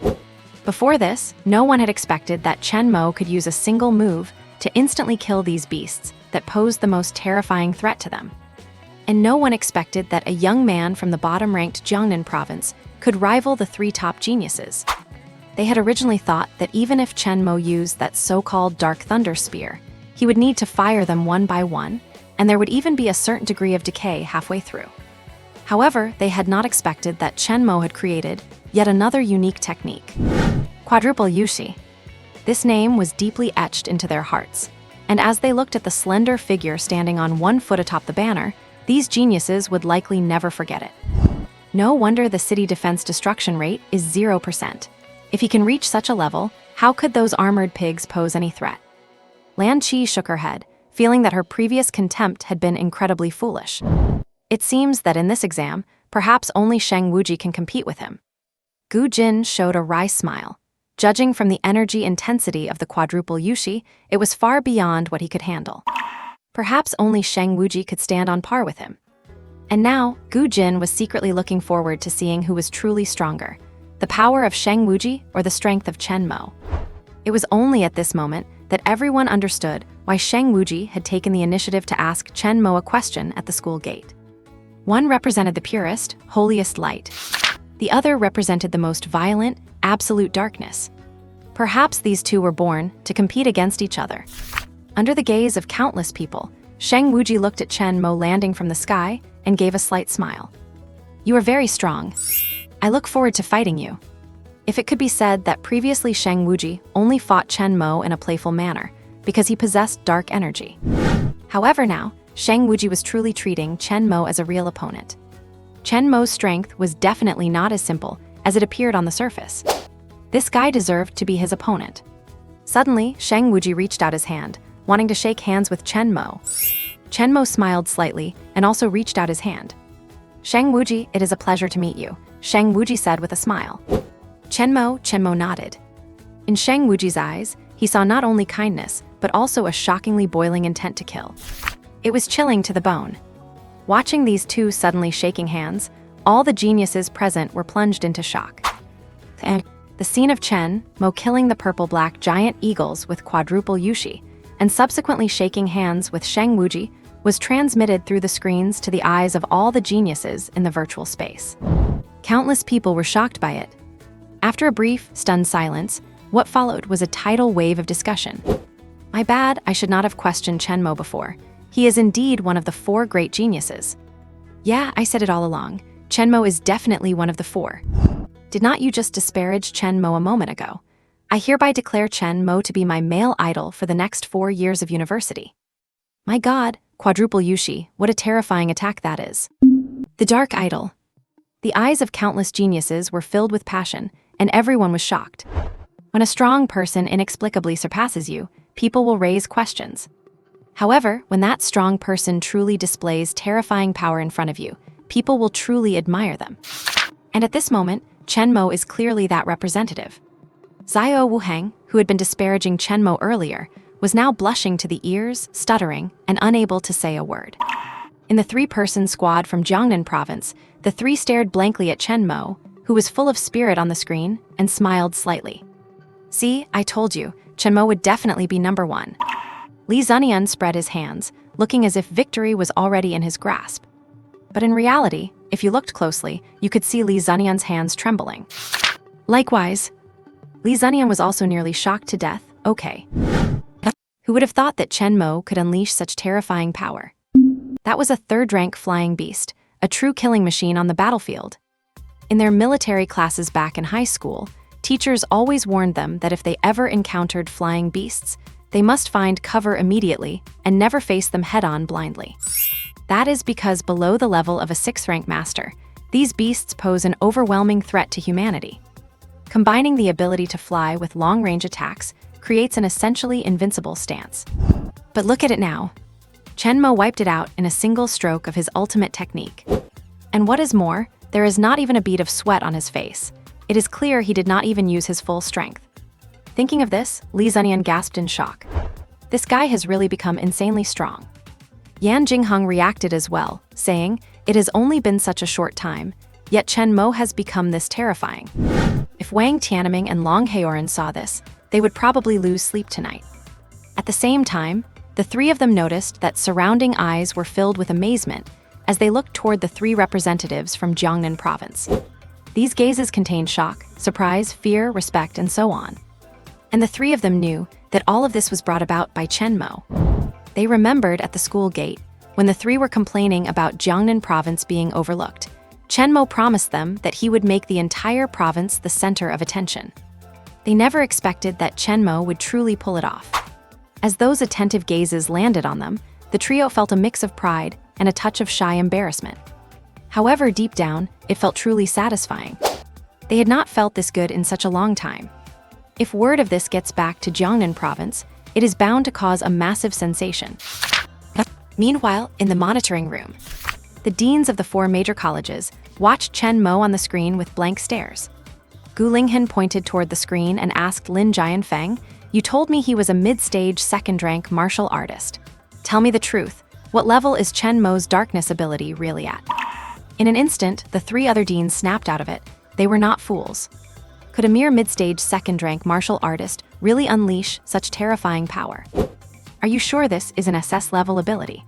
Before this, no one had expected that Chen Mo could use a single move to instantly kill these beasts that posed the most terrifying threat to them. And no one expected that a young man from the bottom-ranked Jiangnan province could rival the 3 top geniuses. They had originally thought that even if Chen Mo used that so-called Dark Thunder Spear, he would need to fire them one by one, and there would even be a certain degree of decay halfway through. However, they had not expected that Chen Mo had created yet another unique technique. Quadruple Yushi. This name was deeply etched into their hearts, and as they looked at the slender figure standing on one foot atop the banner, these geniuses would likely never forget it. No wonder the city defense destruction rate is 0%. If he can reach such a level, how could those armored pigs pose any threat? Lan Qi shook her head, feeling that her previous contempt had been incredibly foolish. It seems that in this exam, perhaps only Shang Wuji can compete with him. Gu Jin showed a wry smile. Judging from the energy intensity of the quadruple Yushi, it was far beyond what he could handle. Perhaps only Shang Wuji could stand on par with him. And now, Gu Jin was secretly looking forward to seeing who was truly stronger, the power of Shang Wuji or the strength of Chen Mo. It was only at this moment that everyone understood why Shang Wuji had taken the initiative to ask Chen Mo a question at the school gate. One represented the purest, holiest light. The other represented the most violent, absolute darkness. Perhaps these two were born to compete against each other. Under the gaze of countless people, Shang Wuji looked at Chen Mo landing from the sky and gave a slight smile. "You are very strong. I look forward to fighting you." If it could be said that previously Shang Wuji only fought Chen Mo in a playful manner because he possessed dark energy. However now, Shang Wuji was truly treating Chen Mo as a real opponent. Chen Mo's strength was definitely not as simple as it appeared on the surface. This guy deserved to be his opponent. Suddenly, Shang Wuji reached out his hand, wanting to shake hands with Chen Mo. Chen Mo smiled slightly and also reached out his hand. "Shang Wuji, it is a pleasure to meet you," Shang Wuji said with a smile. Chen Mo nodded. In Shang Wuji's eyes, he saw not only kindness, but also a shockingly boiling intent to kill. It was chilling to the bone. Watching these two suddenly shaking hands, all the geniuses present were plunged into shock. And the scene of Chen Mo killing the purple-black giant eagles with quadruple Yushi, and subsequently shaking hands with Shang Wuji, was transmitted through the screens to the eyes of all the geniuses in the virtual space. Countless people were shocked by it. After a brief, stunned silence, what followed was a tidal wave of discussion. "My bad, I should not have questioned Chen Mo before. He is indeed one of the 4 great geniuses." "Yeah, I said it all along. Chen Mo is definitely one of the 4. Did not you just disparage Chen Mo a moment ago? I hereby declare Chen Mo to be my male idol for the next 4 years of university." My god, quadruple Yushi, what a terrifying attack that is. The dark idol. The eyes of countless geniuses were filled with passion, and everyone was shocked. When a strong person inexplicably surpasses you, people will raise questions. However, when that strong person truly displays terrifying power in front of you, people will truly admire them. And at this moment, Chen Mo is clearly that representative. Xiao Wuheng, who had been disparaging Chen Mo earlier, was now blushing to the ears, stuttering, and unable to say a word. In the 3-person squad from Jiangnan province, the 3 stared blankly at Chen Mo, who was full of spirit on the screen, and smiled slightly. "See, I told you, Chen Mo would definitely be number 1. Li Zunian spread his hands, looking as if victory was already in his grasp. But in reality, if you looked closely, you could see Li Zunian's hands trembling. Likewise, Li Zunian was also nearly shocked to death. Okay. Who would have thought that Chen Mo could unleash such terrifying power? That was a 3rd-rank flying beast, a true killing machine on the battlefield. In their military classes back in high school, teachers always warned them that if they ever encountered flying beasts, they must find cover immediately and never face them head-on blindly. That is because below the level of a 6th-rank master, these beasts pose an overwhelming threat to humanity. Combining the ability to fly with long-range attacks creates an essentially invincible stance. But look at it now. Chen Mo wiped it out in a single stroke of his ultimate technique. And what is more, there is not even a bead of sweat on his face. It is clear he did not even use his full strength. Thinking of this, Li Zunian gasped in shock. This guy has really become insanely strong. Yan Jingheng reacted as well, saying, "It has only been such a short time, yet Chen Mo has become this terrifying." If Wang Tianming and Long Heoran saw this, they would probably lose sleep tonight. At the same time, the 3 of them noticed that surrounding eyes were filled with amazement as they looked toward the 3 representatives from Jiangnan province. These gazes contained shock, surprise, fear, respect, and so on. And the 3 of them knew that all of this was brought about by Chen Mo. They remembered at the school gate, when the 3 were complaining about Jiangnan province being overlooked, Chen Mo promised them that he would make the entire province the center of attention. They never expected that Chen Mo would truly pull it off. As those attentive gazes landed on them, the trio felt a mix of pride and a touch of shy embarrassment. However, deep down, it felt truly satisfying. They had not felt this good in such a long time. If word of this gets back to Jiangnan province, it is bound to cause a massive sensation. Meanwhile, in the monitoring room, the deans of the 4 major colleges watched Chen Mo on the screen with blank stares. Gu Linghan pointed toward the screen and asked Lin Jianfeng, "You told me he was a mid-stage second-rank martial artist. Tell me the truth. What level is Chen Mo's darkness ability really at?" In an instant, the 3 other deans snapped out of it. They were not fools. Could a mere mid-stage second-rank martial artist really unleash such terrifying power? Are you sure this is an SS-level ability?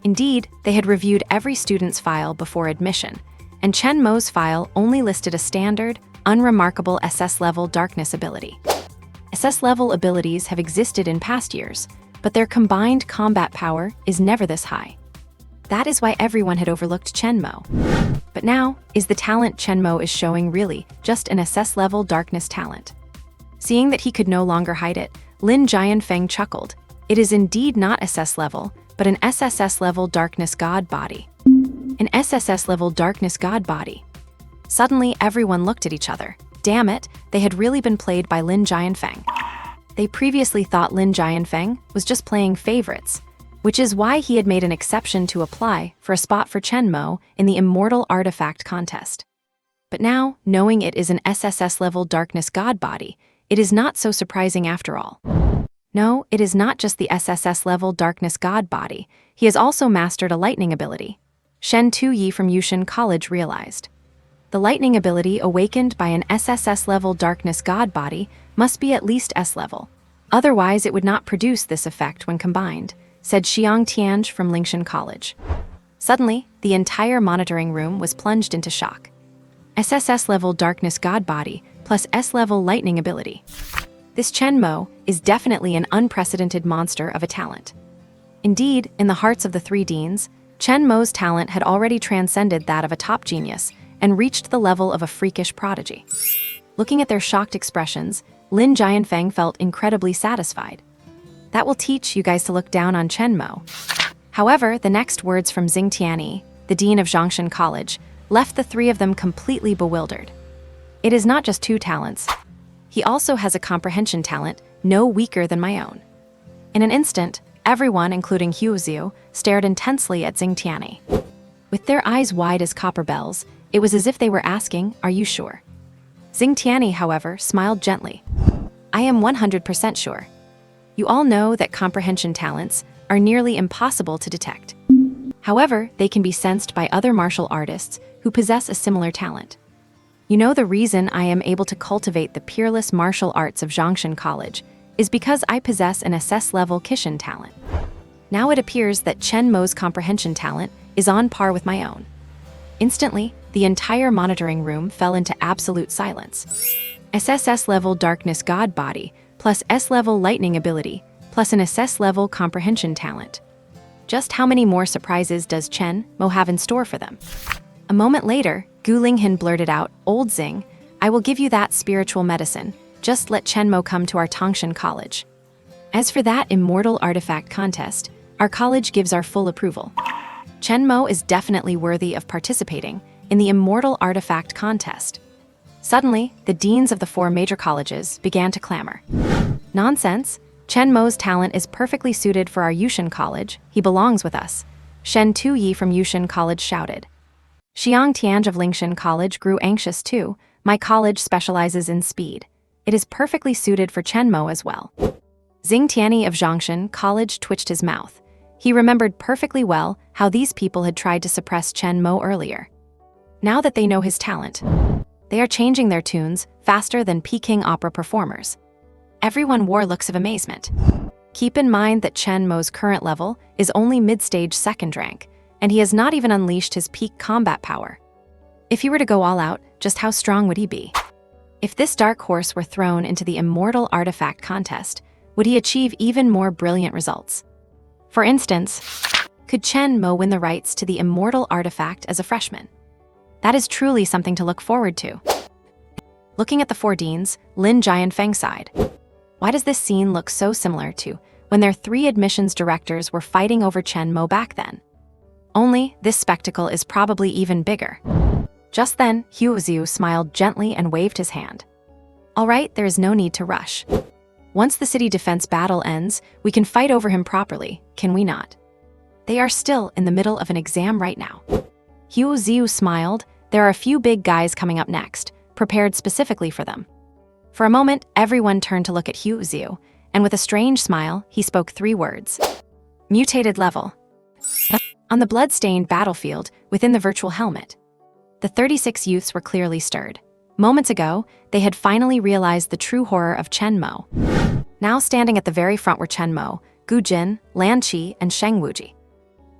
Indeed, they had reviewed every student's file before admission, and Chen Mo's file only listed a standard, unremarkable SS-level darkness ability. SS-level abilities have existed in past years, but their combined combat power is never this high. That is why everyone had overlooked Chen Mo. But now, is the talent Chen Mo is showing really just an SS-level darkness talent? Seeing that he could no longer hide it, Lin Jianfeng chuckled. It is indeed not SS-level, but an SSS-level darkness god body. An SSS-level darkness god body. Suddenly, everyone looked at each other. Damn it, they had really been played by Lin Jianfeng. They previously thought Lin Jianfeng was just playing favorites, which is why he had made an exception to apply for a spot for Chen Mo in the Immortal Artifact contest. But now, knowing it is an SSS-level darkness god body, it is not so surprising after all. No, it is not just the SSS-level darkness god body, he has also mastered a lightning ability. Shen Tuyi from Yushan College realized. The lightning ability awakened by an SSS-level darkness god body must be at least S-level. Otherwise, it would not produce this effect when combined, said Xiang Tianj from Lingshan College. Suddenly, the entire monitoring room was plunged into shock. SSS-level darkness god body plus S-level lightning ability. This Chen Mo is definitely an unprecedented monster of a talent. Indeed, in the hearts of the 3 deans, Chen Mo's talent had already transcended that of a top genius and reached the level of a freakish prodigy. Looking at their shocked expressions, Lin Jianfeng felt incredibly satisfied. That will teach you guys to look down on Chen Mo. However, the next words from Xing Tianyi, the dean of Zhongshan College, left the 3 of them completely bewildered. It is not just 2 talents. He also has a comprehension talent no weaker than my own. In an instant, everyone, including Huoziu, stared intensely at Xing Tianyi. With their eyes wide as copper bells, it was as if they were asking, "Are you sure?" Xing Tianyi, however, smiled gently. "I am 100% sure. You all know that comprehension talents are nearly impossible to detect. However, they can be sensed by other martial artists who possess a similar talent. You know the reason I am able to cultivate the peerless martial arts of Zhongshan College is because I possess an SS-level Kishin talent. Now it appears that Chen Mo's comprehension talent is on par with my own." Instantly, the entire monitoring room fell into absolute silence. SSS-level darkness god body plus S-level lightning ability plus an SS-level comprehension talent. Just how many more surprises does Chen Mo have in store for them? A moment later, Gu Linghan blurted out, "Old Xing, I will give you that spiritual medicine. Just let Chen Mo come to our Tangshan College. As for that immortal artifact contest, our college gives our full approval. Chen Mo is definitely worthy of participating in the immortal artifact contest." Suddenly, the deans of the 4 major colleges began to clamor. "Nonsense! Chen Mo's talent is perfectly suited for our Yushan College. He belongs with us," Shen Tuyi from Yushan College shouted. Xiang Tianj of Lingshan College grew anxious too. "My college specializes in speed. It is perfectly suited for Chen Mo as well." Xing Tianyi of Zhongshan College twitched his mouth. He remembered perfectly well how these people had tried to suppress Chen Mo earlier. Now that they know his talent, they are changing their tunes faster than Peking opera performers. Everyone wore looks of amazement. Keep in mind that Chen Mo's current level is only mid-stage second rank, and he has not even unleashed his peak combat power. If he were to go all out, just how strong would he be? If this dark horse were thrown into the immortal artifact contest, would he achieve even more brilliant results? For instance, could Chen Mo win the rights to the immortal artifact as a freshman? That is truly something to look forward to. Looking at the 4 deans, Lin Jianfeng sighed. Why does this scene look so similar to when their 3 admissions directors were fighting over Chen Mo back then? Only, this spectacle is probably even bigger. Just then, Huoziu smiled gently and waved his hand. All right, there is no need to rush. Once the city defense battle ends, we can fight over him properly, can we not? They are still in the middle of an exam right now. Huoziu smiled. There are a few big guys coming up next, prepared specifically for them. For a moment, everyone turned to look at Huoziu, and with a strange smile, he spoke 3 words. Mutated level. On the blood-stained battlefield, within the virtual helmet, the 36 youths were clearly stirred. Moments ago, they had finally realized the true horror of Chen Mo. Now standing at the very front were Chen Mo, Gu Jin, Lan Qi, and Sheng Wuji.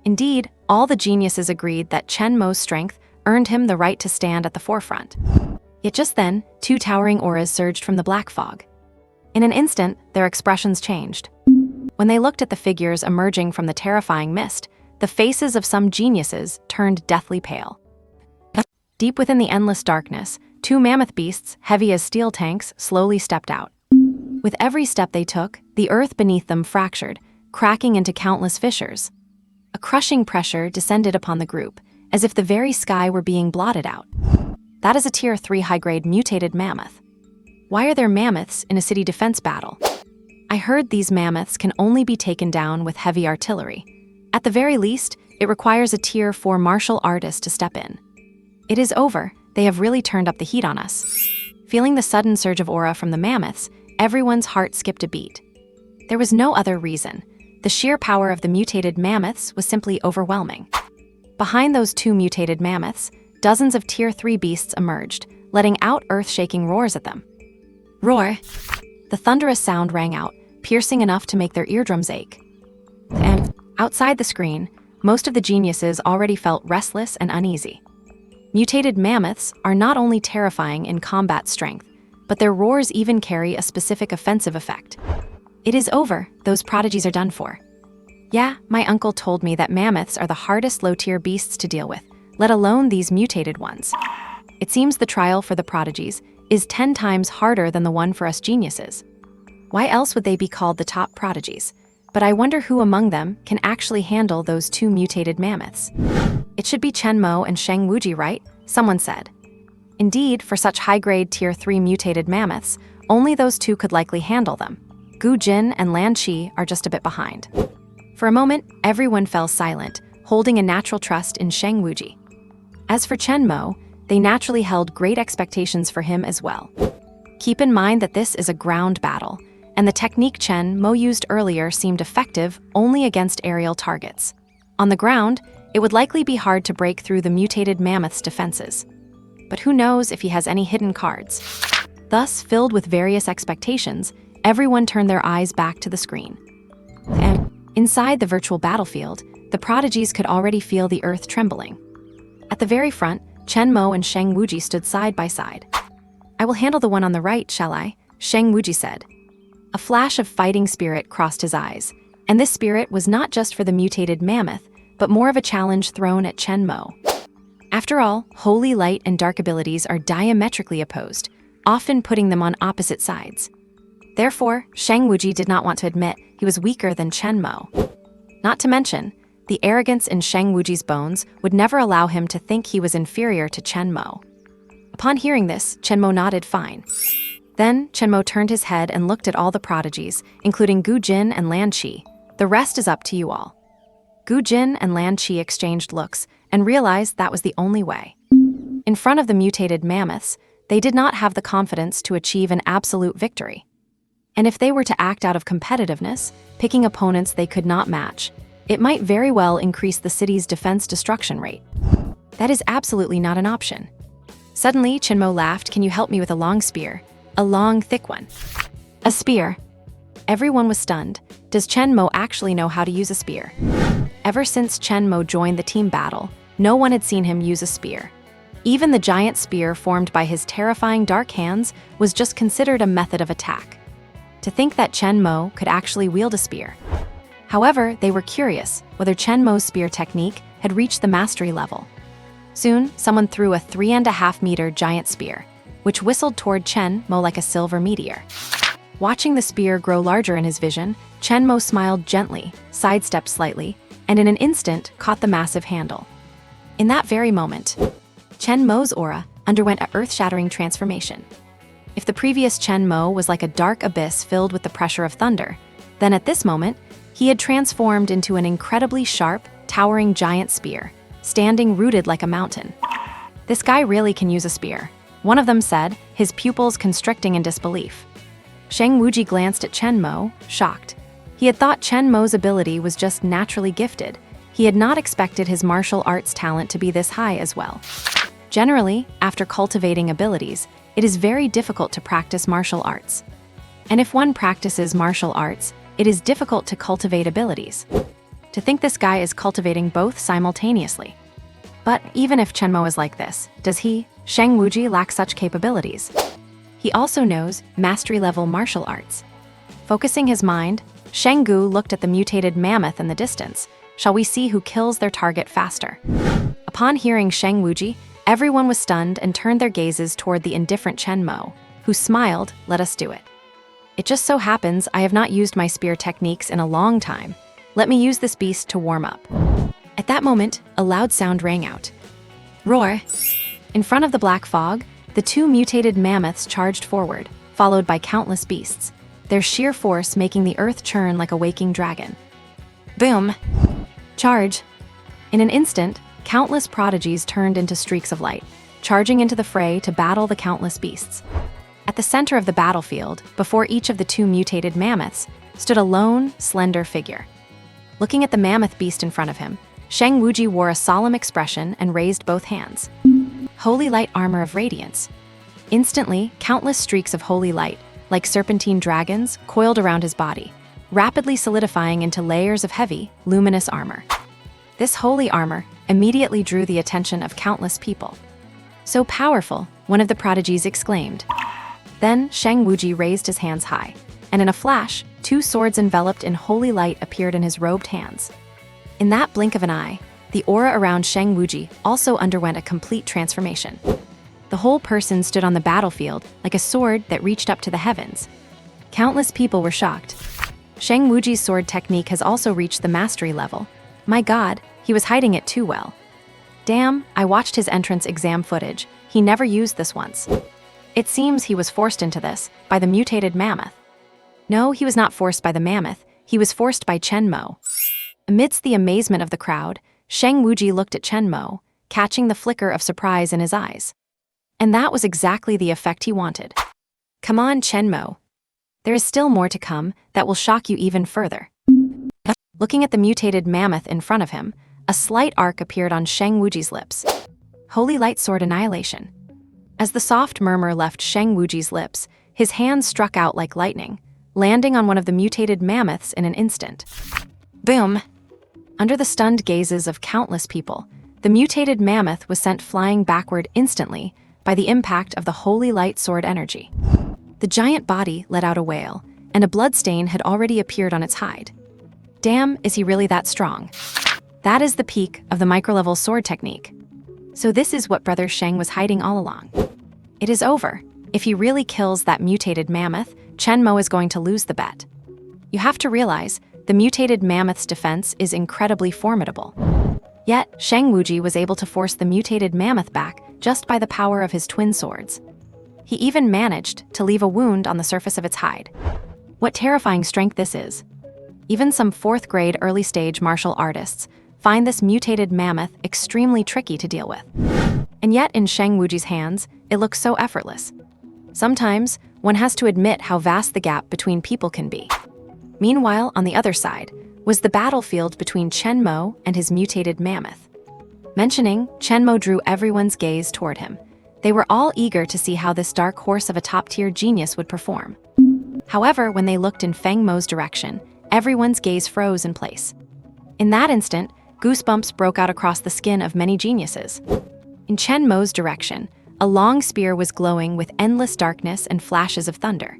Indeed, all the geniuses agreed that Chen Mo's strength earned him the right to stand at the forefront. Yet just then, 2 towering auras surged from the black fog. In an instant, their expressions changed. When they looked at the figures emerging from the terrifying mist, the faces of some geniuses turned deathly pale. Deep within the endless darkness, 2 mammoth beasts, heavy as steel tanks, slowly stepped out. With every step they took, the earth beneath them fractured, cracking into countless fissures. A crushing pressure descended upon the group, as if the very sky were being blotted out. That is a Tier 3 high-grade mutated mammoth. Why are there mammoths in a city defense battle? I heard these mammoths can only be taken down with heavy artillery. At the very least, it requires a Tier 4 martial artist to step in. It is over. They have really turned up the heat on us. Feeling the sudden surge of aura from the mammoths, everyone's heart skipped a beat. There was no other reason. The sheer power of the mutated mammoths was simply overwhelming. Behind those 2 mutated mammoths, dozens of Tier 3 beasts emerged, letting out earth-shaking roars at them. Roar! The thunderous sound rang out, piercing enough to make their eardrums ache. And outside the screen, most of the geniuses already felt restless and uneasy. Mutated mammoths are not only terrifying in combat strength, but their roars even carry a specific offensive effect. It is over, those prodigies are done for. Yeah, my uncle told me that mammoths are the hardest low-tier beasts to deal with, let alone these mutated ones. It seems the trial for the prodigies is 10 times harder than the one for us geniuses. Why else would they be called the top prodigies? But I wonder who among them can actually handle those 2 mutated mammoths. It should be Chen Mo and Sheng Wuji, right? Someone said. Indeed, for such high-grade Tier 3 mutated mammoths, only those 2 could likely handle them. Gu Jin and Lan Qi are just a bit behind. For a moment, everyone fell silent, holding a natural trust in Sheng Wuji. As for Chen Mo, they naturally held great expectations for him as well. Keep in mind that this is a ground battle, and the technique Chen Mo used earlier seemed effective only against aerial targets. On the ground, it would likely be hard to break through the mutated mammoth's defenses. But who knows if he has any hidden cards? Thus, filled with various expectations, everyone turned their eyes back to the screen. And inside the virtual battlefield, the prodigies could already feel the earth trembling. At the very front, Chen Mo and Sheng Wuji stood side by side. I will handle the one on the right, shall I? Sheng Wuji said. A flash of fighting spirit crossed his eyes, and this spirit was not just for the mutated mammoth, but more of a challenge thrown at Chen Mo. After all, holy light and dark abilities are diametrically opposed, often putting them on opposite sides. Therefore, Sheng Wuji did not want to admit he was weaker than Chen Mo. Not to mention, the arrogance in Sheng Wuji's bones would never allow him to think he was inferior to Chen Mo. Upon hearing this, Chen Mo nodded fine. Then, Chen Mo turned his head and looked at all the prodigies, including Gu Jin and Lan Qi. The rest is up to you all. Gu Jin and Lan Qi exchanged looks and realized that was the only way. In front of the mutated mammoths, they did not have the confidence to achieve an absolute victory. And if they were to act out of competitiveness, picking opponents they could not match, it might very well increase the city's defense destruction rate. That is absolutely not an option. Suddenly, Chen Mo laughed. Can you help me with a long spear? A long, thick one. A spear. Everyone was stunned. Does Chen Mo actually know how to use a spear? Ever since Chen Mo joined the team battle, no one had seen him use a spear. Even the giant spear formed by his terrifying dark hands was just considered a method of attack. To think that Chen Mo could actually wield a spear. However, they were curious whether Chen Mo's spear technique had reached the mastery level. Soon, someone threw a 3.5-meter giant spear, which whistled toward Chen Mo like a silver meteor. Watching the spear grow larger in his vision, Chen Mo smiled gently, sidestepped slightly, and in an instant caught the massive handle. In that very moment, Chen Mo's aura underwent a earth-shattering transformation. If the previous Chen Mo was like a dark abyss filled with the pressure of thunder, then at this moment, he had transformed into an incredibly sharp, towering giant spear, standing rooted like a mountain. "This guy really can use a spear," one of them said, his pupils constricting in disbelief. Shang Wuji glanced at Chen Mo, shocked. He had thought Chen Mo's ability was just naturally gifted. He had not expected his martial arts talent to be this high as well. Generally, after cultivating abilities, it is very difficult to practice martial arts. And if one practices martial arts, it is difficult to cultivate abilities. To think this guy is cultivating both simultaneously. But even if Chen Mo is like this, does he, Shang Wuji, lack such capabilities? He also knows mastery-level martial arts. Focusing his mind, Shang Gu looked at the mutated mammoth in the distance. Shall we see who kills their target faster? Upon hearing Shang Wuji, everyone was stunned and turned their gazes toward the indifferent Chen Mo, who smiled, "Let us do it. It just so happens I have not used my spear techniques in a long time. Let me use this beast to warm up." At that moment, a loud sound rang out. Roar! In front of the black fog, the two mutated mammoths charged forward, followed by countless beasts, their sheer force making the earth churn like a waking dragon. Boom! Charge! In an instant, countless prodigies turned into streaks of light, charging into the fray to battle the countless beasts. At the center of the battlefield, before each of the two mutated mammoths, stood a lone, slender figure. Looking at the mammoth beast in front of him, Shang Wuji wore a solemn expression and raised both hands. Holy light armor of radiance. Instantly, countless streaks of holy light, like serpentine dragons, coiled around his body, rapidly solidifying into layers of heavy, luminous armor. This holy armor immediately drew the attention of countless people. "So powerful," one of the prodigies exclaimed. Then Shang Wuji raised his hands high, and in a flash, two swords enveloped in holy light appeared in his robed hands. In that blink of an eye, the aura around Shang Wuji also underwent a complete transformation. The whole person stood on the battlefield like a sword that reached up to the heavens. Countless people were shocked. Shang Wuji's sword technique has also reached the mastery level. My god, he was hiding it too well. Damn, I watched his entrance exam footage. He never used this once. It seems he was forced into this by the mutated mammoth. No, he was not forced by the mammoth. He was forced by Chen Mo. Amidst the amazement of the crowd, Shang Wuji looked at Chen Mo, catching the flicker of surprise in his eyes. And that was exactly the effect he wanted. Come on, Chen Mo. There is still more to come that will shock you even further. Looking at the mutated mammoth in front of him, a slight arc appeared on Shang Wuji's lips. Holy light sword annihilation. As the soft murmur left Shang Wuji's lips, his hand struck out like lightning, landing on one of the mutated mammoths in an instant. Boom! Under the stunned gazes of countless people, the mutated mammoth was sent flying backward instantly by the impact of the holy light sword energy. The giant body let out a wail, and a bloodstain had already appeared on its hide. Damn, is he really that strong? That is the peak of the microlevel sword technique. So this is what Brother Shang was hiding all along. It is over. If he really kills that mutated mammoth, Chen Mo is going to lose the bet. You have to realize, the mutated mammoth's defense is incredibly formidable. Yet, Shang Wuji was able to force the mutated mammoth back just by the power of his twin swords. He even managed to leave a wound on the surface of its hide. What terrifying strength this is. Even some 4th grade early stage martial artists find this mutated mammoth extremely tricky to deal with. And yet in Shang Wuji's hands, it looks so effortless. Sometimes, one has to admit how vast the gap between people can be. Meanwhile, on the other side, was the battlefield between Chen Mo and his mutated mammoth. Mentioning, Chen Mo drew everyone's gaze toward him. They were all eager to see how this dark horse of a top-tier genius would perform. However, when they looked in Feng Mo's direction, everyone's gaze froze in place. In that instant, goosebumps broke out across the skin of many geniuses. In Chen Mo's direction, a long spear was glowing with endless darkness and flashes of thunder.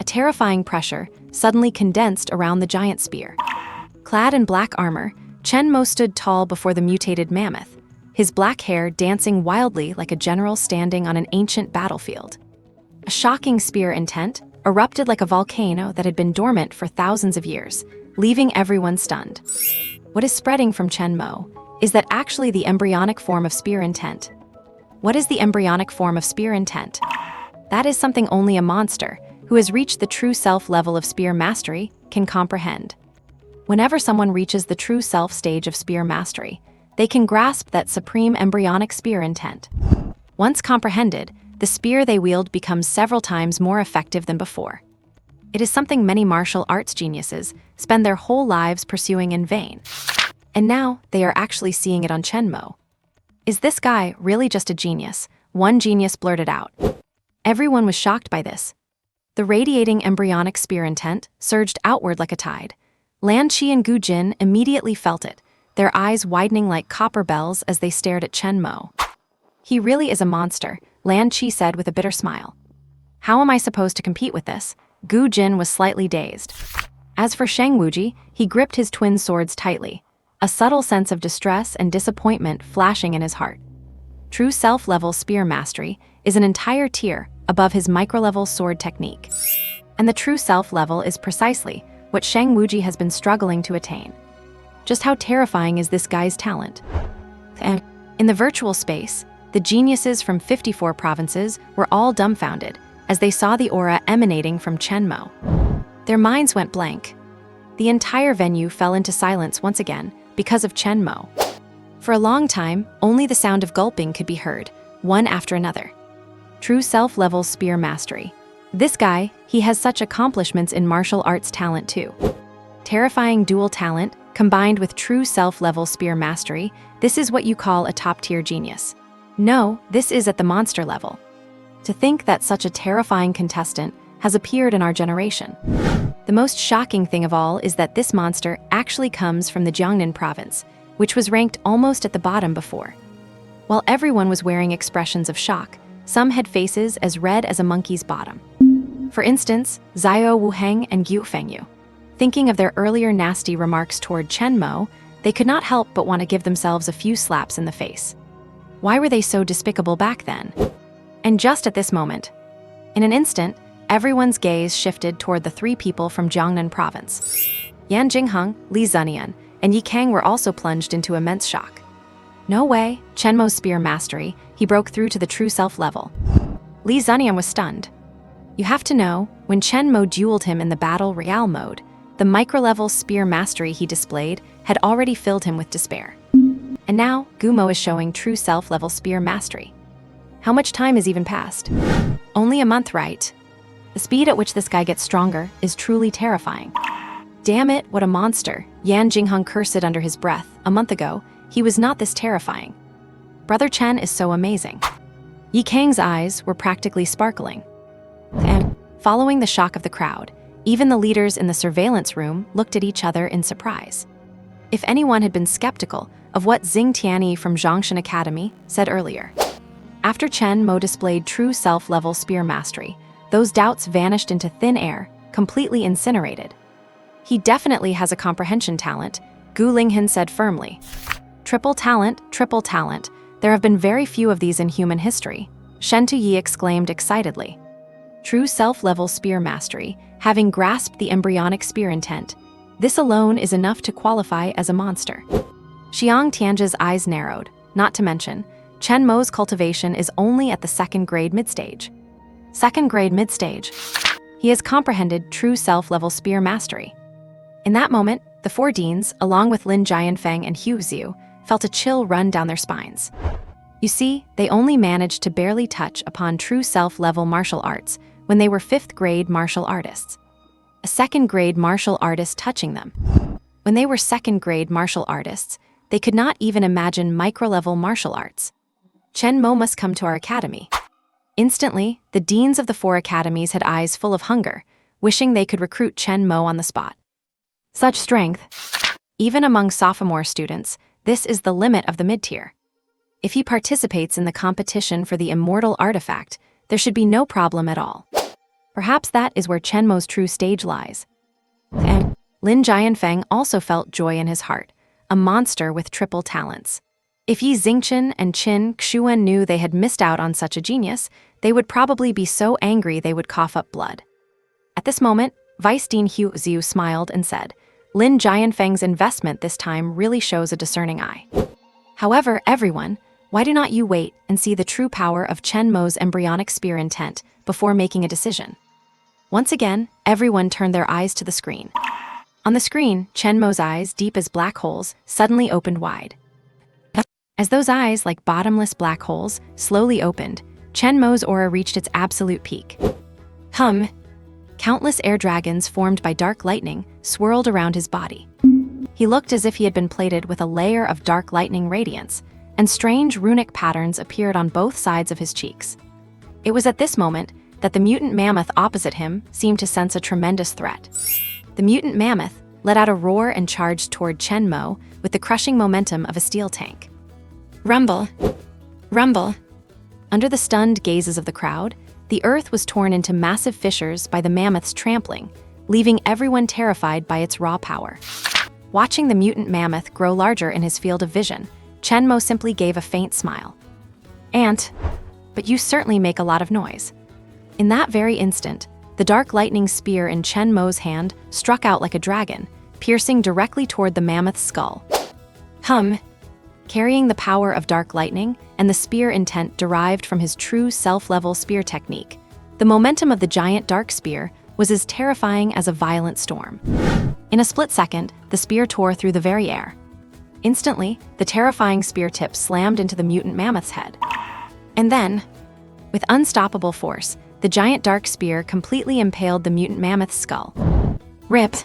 A terrifying pressure suddenly condensed around the giant spear. Clad in black armor, Chen Mo stood tall before the mutated mammoth, his black hair dancing wildly like a general standing on an ancient battlefield. A shocking spear intent erupted like a volcano that had been dormant for thousands of years, leaving everyone stunned. What is spreading from Chen Mo is that actually the embryonic form of spear intent. What is the embryonic form of spear intent? That is something only a monster, who has reached the true self level of spear mastery, can comprehend. Whenever someone reaches the true self stage of spear mastery, they can grasp that supreme embryonic spear intent. Once comprehended, the spear they wield becomes several times more effective than before. It is something many martial arts geniuses spend their whole lives pursuing in vain. And now they are actually seeing it on Chen Mo. Is this guy really just a genius? One genius blurted out. Everyone was shocked by this. The radiating embryonic spear intent surged outward like a tide. Lan Qi and Gu Jin immediately felt it, their eyes widening like copper bells as they stared at Chen Mo. He really is a monster, Lan Qi said with a bitter smile. How am I supposed to compete with this? Gu Jin was slightly dazed. As for Shang Wuji, he gripped his twin swords tightly, a subtle sense of distress and disappointment flashing in his heart. True self-level spear mastery is an entire tier above his micro-level sword technique. And the true self-level is precisely what Shang Wuji has been struggling to attain. Just how terrifying is this guy's talent? And in the virtual space, the geniuses from 54 provinces were all dumbfounded as they saw the aura emanating from Chen Mo. Their minds went blank. The entire venue fell into silence once again because of Chen Mo. For a long time, only the sound of gulping could be heard, one after another. True self-level spear mastery. This guy, he has such accomplishments in martial arts talent too. Terrifying dual talent, combined with true self-level spear mastery, this is what you call a top-tier genius. No, this is at the monster level. To think that such a terrifying contestant has appeared in our generation. The most shocking thing of all is that this monster actually comes from the Jiangnan province, which was ranked almost at the bottom before. While everyone was wearing expressions of shock, some had faces as red as a monkey's bottom. For instance, Zhao Wuheng and Gu Fengyu. Thinking of their earlier nasty remarks toward Chen Mo, they could not help but want to give themselves a few slaps in the face. Why were they so despicable back then? And just at this moment, in an instant, everyone's gaze shifted toward the three people from Jiangnan province. Yan Jingheng, Li Zunian, and Yi Kang were also plunged into immense shock. No way, Chen Mo's spear mastery, he broke through to the true self level. Li Zunian was stunned. You have to know, when Chen Mo dueled him in the battle royale mode, the micro-level spear mastery he displayed had already filled him with despair. And now, Gu Mo is showing true self-level spear mastery. How much time has even passed? Only a month, right? The speed at which this guy gets stronger is truly terrifying. Damn it, what a monster, Yan Jingheng cursed under his breath. A month ago, he was not this terrifying. Brother Chen is so amazing. Yi Kang's eyes were practically sparkling. And, following the shock of the crowd, even the leaders in the surveillance room looked at each other in surprise. If anyone had been skeptical of what Xing Tianyi from Zhongshan Academy said earlier. After Chen Mo displayed true self-level spear mastery, those doubts vanished into thin air, completely incinerated. He definitely has a comprehension talent, Gu Linghan said firmly. Triple talent, triple talent. There have been very few of these in human history, Shen Tuyi exclaimed excitedly. True self-level spear mastery, having grasped the embryonic spear intent, this alone is enough to qualify as a monster. Xiang Tianzhe's eyes narrowed, not to mention, Chen Mo's cultivation is only at the second-grade mid-stage. Second-grade mid-stage. He has comprehended true self-level spear mastery. In that moment, the four deans, along with Lin Jianfeng and Hu Xiu, felt a chill run down their spines. You see, they only managed to barely touch upon true self-level martial arts when they were fifth-grade martial artists. A second-grade martial artist touching them. When they were second-grade martial artists, they could not even imagine micro-level martial arts. Chen Mo must come to our academy. Instantly, the deans of the four academies had eyes full of hunger, wishing they could recruit Chen Mo on the spot. Such strength. Even among sophomore students, this is the limit of the mid-tier. If he participates in the competition for the immortal artifact, there should be no problem at all. Perhaps that is where Chen Mo's true stage lies. And Lin Jianfeng also felt joy in his heart, a monster with triple talents. If Yi Xingchen and Qin Xuan knew they had missed out on such a genius, they would probably be so angry they would cough up blood. At this moment, Vice Dean Hu Xiu smiled and said, Lin Jianfeng's investment this time really shows a discerning eye. However, everyone, why do not you wait and see the true power of Chen Mo's embryonic spear intent before making a decision? Once again, everyone turned their eyes to the screen. On the screen, Chen Mo's eyes, deep as black holes, suddenly opened wide. As those eyes, like bottomless black holes, slowly opened, Chen Mo's aura reached its absolute peak. Countless air dragons formed by dark lightning swirled around his body. He looked as if he had been plated with a layer of dark lightning radiance, and strange runic patterns appeared on both sides of his cheeks. It was at this moment that the mutant mammoth opposite him seemed to sense a tremendous threat. The mutant mammoth let out a roar and charged toward Chen Mo with the crushing momentum of a steel tank. Rumble! Rumble! Under the stunned gazes of the crowd, the earth was torn into massive fissures by the mammoth's trampling, leaving everyone terrified by its raw power. Watching the mutant mammoth grow larger in his field of vision, Chen Mo simply gave a faint smile. "Ant, but you certainly make a lot of noise." In that very instant, the dark lightning spear in Chen Mo's hand struck out like a dragon, piercing directly toward the mammoth's skull. Carrying the power of dark lightning and the spear intent derived from his true self-level spear technique, the momentum of the giant dark spear was as terrifying as a violent storm. In a split second, the spear tore through the very air. Instantly, the terrifying spear tip slammed into the mutant mammoth's head. And then, with unstoppable force, the giant dark spear completely impaled the mutant mammoth's skull. Rip!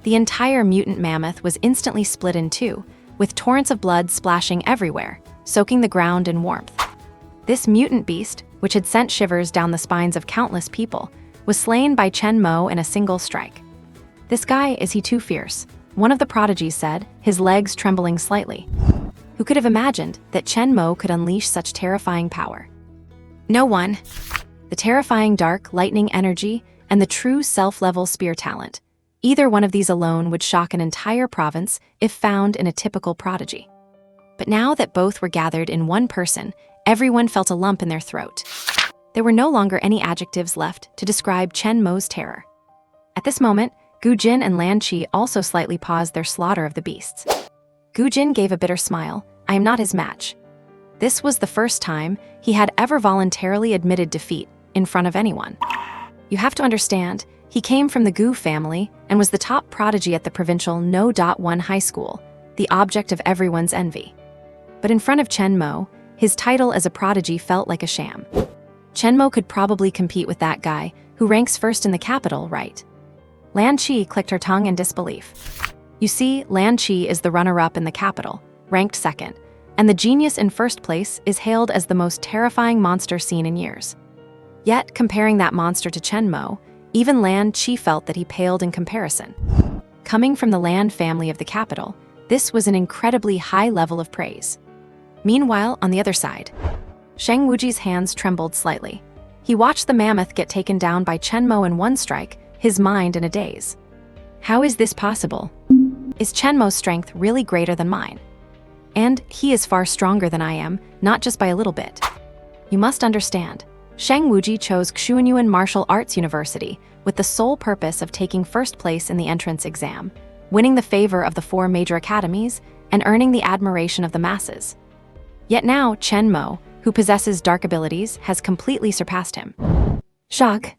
The entire mutant mammoth was instantly split in two, with torrents of blood splashing everywhere, soaking the ground in warmth. This mutant beast, which had sent shivers down the spines of countless people, was slain by Chen Mo in a single strike. "This guy, is he too fierce?" one of the prodigies said, his legs trembling slightly. Who could have imagined that Chen Mo could unleash such terrifying power? No one. The terrifying dark lightning energy and the true self-level spear talent. Either one of these alone would shock an entire province if found in a typical prodigy. But now that both were gathered in one person, everyone felt a lump in their throat. There were no longer any adjectives left to describe Chen Mo's terror. At this moment, Gu Jin and Lan Qi also slightly paused their slaughter of the beasts. Gu Jin gave a bitter smile. "I am not his match." This was the first time he had ever voluntarily admitted defeat in front of anyone. You have to understand, he came from the Gu family and was the top prodigy at the provincial No.1 high school, the object of everyone's envy. But in front of Chen Mo, his title as a prodigy felt like a sham. Chen Mo could probably compete with that guy who ranks first in the capital, right? Lan Qi clicked her tongue in disbelief. You see, Lan Qi is the runner-up in the capital, ranked second, and the genius in first place is hailed as the most terrifying monster seen in years. Yet, comparing that monster to Chen Mo, even Lan Qi felt that he paled in comparison. Coming from the Lan family of the capital, this was an incredibly high level of praise. Meanwhile, on the other side, Sheng Wuji's hands trembled slightly. He watched the mammoth get taken down by Chen Mo in one strike, his mind in a daze. How is this possible? Is Chen Mo's strength really greater than mine? And he is far stronger than I am, not just by a little bit. You must understand, Sheng Wuji chose Xuanyuan Martial Arts University with the sole purpose of taking first place in the entrance exam, winning the favor of the 4 major academies, and earning the admiration of the masses. Yet now, Chen Mo, who possesses dark abilities, has completely surpassed him. Shock.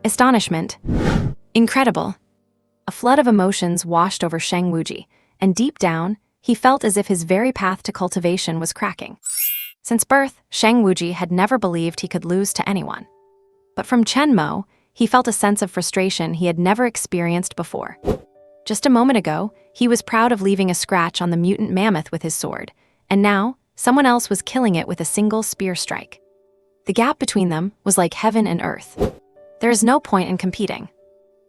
Astonishment. Incredible. A flood of emotions washed over Sheng Wuji, and deep down, he felt as if his very path to cultivation was cracking. Since birth, Sheng Wuji had never believed he could lose to anyone. But from Chen Mo, he felt a sense of frustration he had never experienced before. Just a moment ago, he was proud of leaving a scratch on the mutant mammoth with his sword, and now, someone else was killing it with a single spear strike. The gap between them was like heaven and earth. There is no point in competing.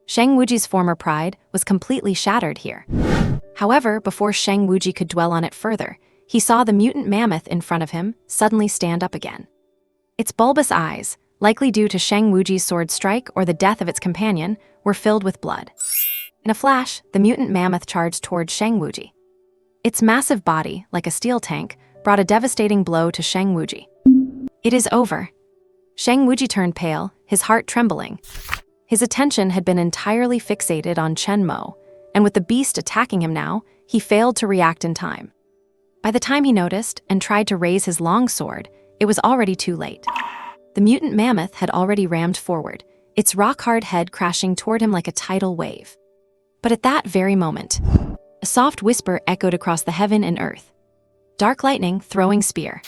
Sheng Wuji's former pride was completely shattered here. However, before Sheng Wuji could dwell on it further, he saw the mutant mammoth in front of him suddenly stand up again. Its bulbous eyes, likely due to Sheng Wuji's sword strike or the death of its companion, were filled with blood. In a flash, the mutant mammoth charged toward Sheng Wuji. Its massive body, like a steel tank, brought a devastating blow to Sheng Wuji. It is over. Sheng Wuji turned pale, his heart trembling. His attention had been entirely fixated on Chen Mo, and with the beast attacking him now, he failed to react in time. By the time he noticed and tried to raise his long sword, it was already too late. The mutant mammoth had already rammed forward, its rock-hard head crashing toward him like a tidal wave. But at that very moment, a soft whisper echoed across the heaven and earth. Dark lightning throwing spear.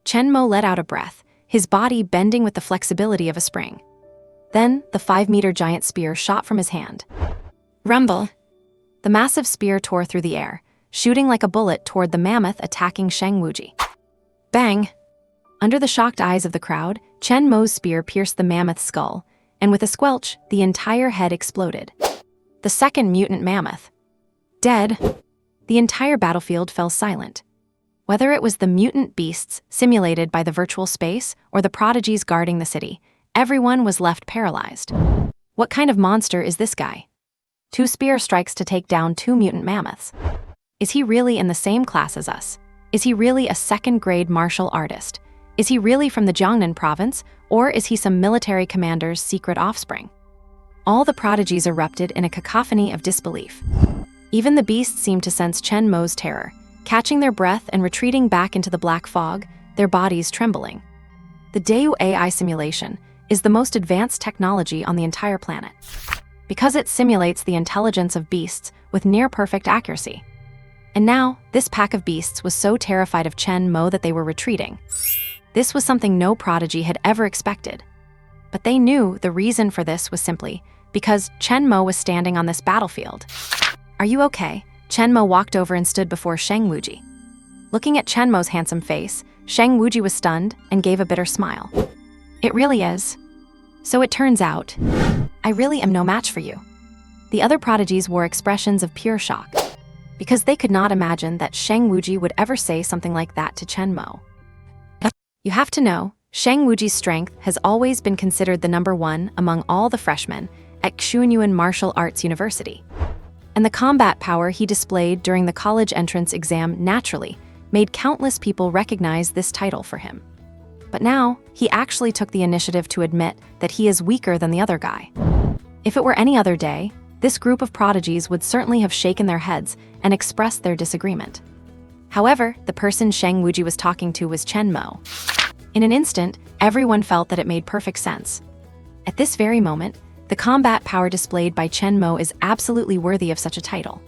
Chen Mo let out a breath, his body bending with the flexibility of a spring. Then, the 5-meter giant spear shot from his hand. Rumble! The massive spear tore through the air, shooting like a bullet toward the mammoth attacking Shang Wuji. Bang! Under the shocked eyes of the crowd, Chen Mo's spear pierced the mammoth's skull, and with a squelch, the entire head exploded. The second mutant mammoth. Dead. The entire battlefield fell silent. Whether it was the mutant beasts simulated by the virtual space or the prodigies guarding the city, everyone was left paralyzed. What kind of monster is this guy? 2 spear strikes to take down 2 mutant mammoths. Is he really in the same class as us? Is he really a second-grade martial artist? Is he really from the Jiangnan province, or is he some military commander's secret offspring? All the prodigies erupted in a cacophony of disbelief. Even the beasts seemed to sense Chen Mo's terror, catching their breath and retreating back into the black fog, their bodies trembling. The Dayu AI simulation is the most advanced technology on the entire planet, because it simulates the intelligence of beasts with near-perfect accuracy. And now, this pack of beasts was so terrified of Chen Mo that they were retreating. This was something no prodigy had ever expected. But they knew the reason for this was simply because Chen Mo was standing on this battlefield. Are you okay? Chen Mo walked over and stood before Shang Wuji. Looking at Chen Mo's handsome face, Shang Wuji was stunned and gave a bitter smile. It really is. So it turns out, I really am no match for you. The other prodigies wore expressions of pure shock, because they could not imagine that Shang Wuji would ever say something like that to Chen Mo. You have to know, Shang Wuji's strength has always been considered the #1 among all the freshmen at Xuanyuan Martial Arts University. And the combat power he displayed during the college entrance exam naturally made countless people recognize this title for him. But now, he actually took the initiative to admit that he is weaker than the other guy. If it were any other day, this group of prodigies would certainly have shaken their heads and expressed their disagreement. However, the person Shang Wuji was talking to was Chen Mo. In an instant, everyone felt that it made perfect sense. At this very moment, the combat power displayed by Chen Mo is absolutely worthy of such a title.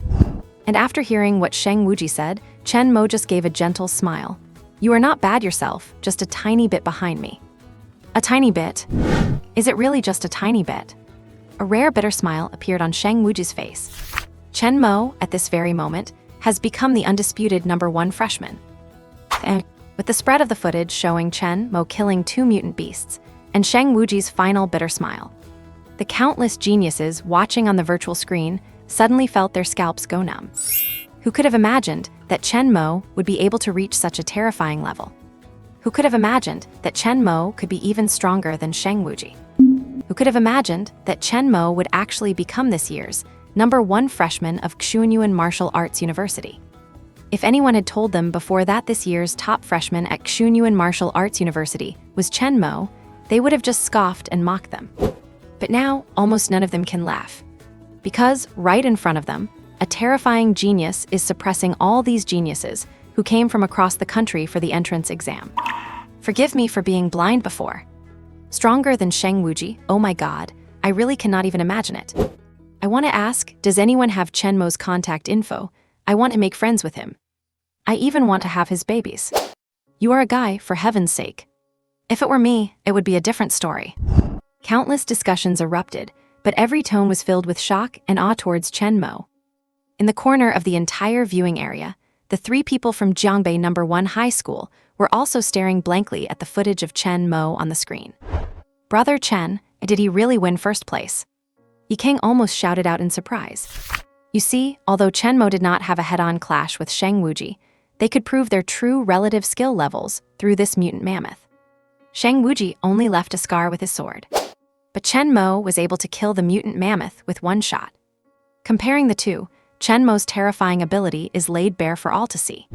And after hearing what Shang Wuji said, Chen Mo just gave a gentle smile. You are not bad yourself, just a tiny bit behind me. A tiny bit? Is it really just a tiny bit? A rare bitter smile appeared on Shang Wuji's face. Chen Mo, at this very moment, has become the undisputed #1 freshman. With the spread of the footage showing Chen Mo killing 2 mutant beasts, and Shang Wuji's final bitter smile, the countless geniuses watching on the virtual screen suddenly felt their scalps go numb. Who could have imagined that Chen Mo would be able to reach such a terrifying level? Who could have imagined that Chen Mo could be even stronger than Shang Wuji? Who could have imagined that Chen Mo would actually become this year's #1 freshman of Xuanyuan Martial Arts University? If anyone had told them before that this year's top freshman at Xuanyuan Martial Arts University was Chen Mo, they would have just scoffed and mocked them. But now, almost none of them can laugh. Because, right in front of them, a terrifying genius is suppressing all these geniuses who came from across the country for the entrance exam. Forgive me for being blind before. Stronger than Shang Wuji, oh my god, I really cannot even imagine it. I want to ask, does anyone have Chen Mo's contact info? I want to make friends with him. I even want to have his babies. You are a guy, for heaven's sake. If it were me, it would be a different story. Countless discussions erupted, but every tone was filled with shock and awe towards Chen Mo. In the corner of the entire viewing area, the 3 people from Jiangbei #1 High School were also staring blankly at the footage of Chen Mo on the screen. Brother Chen, did he really win first place? Yikang almost shouted out in surprise. You see, although Chen Mo did not have a head-on clash with Shang Wuji, they could prove their true relative skill levels through this mutant mammoth. Shang Wuji only left a scar with his sword. But Chen Mo was able to kill the mutant mammoth with 1 shot. Comparing the two, Chen Mo's terrifying ability is laid bare for all to see.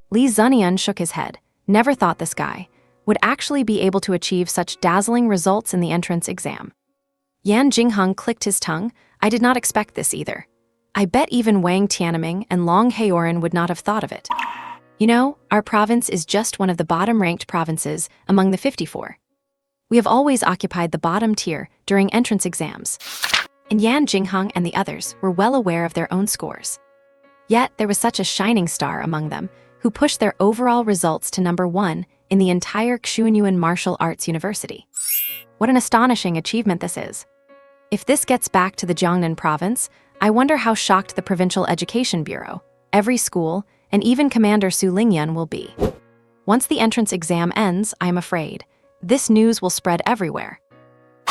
Li Zunian shook his head, never thought this guy would actually be able to achieve such dazzling results in the entrance exam. Yan Jingheng clicked his tongue, I did not expect this either. I bet even Wang Tianming and Long Haoran would not have thought of it. You know, our province is just one of the bottom-ranked provinces among the 54. We have always occupied the bottom tier during entrance exams. And Yan Jingheng and the others were well aware of their own scores. Yet there was such a shining star among them who pushed their overall results to number 1 in the entire Xuanyuan Martial Arts University. What an astonishing achievement this is. If this gets back to the Jiangnan province, I wonder how shocked the Provincial Education Bureau, every school, and even Commander Su Lingyun will be. Once the entrance exam ends, I am afraid, this news will spread everywhere.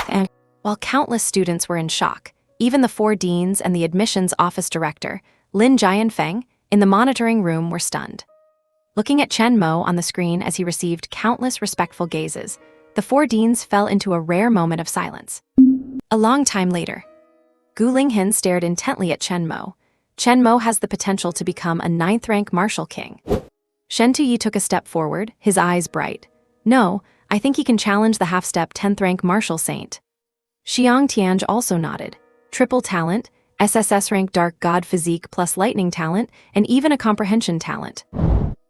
And while countless students were in shock, even the 4 deans and the admissions office director, Lin Jianfeng, in the monitoring room were stunned. Looking at Chen Mo on the screen as he received countless respectful gazes, the 4 deans fell into a rare moment of silence. A long time later, Gu Linghin stared intently at Chen Mo. Chen Mo has the potential to become a 9th-rank martial king. Shen Tuyi took a step forward, his eyes bright. No, I think he can challenge the half-step 10th-rank martial saint. Xiang Tianj also nodded. Triple talent, SSS-rank dark god physique plus lightning talent, and even a comprehension talent.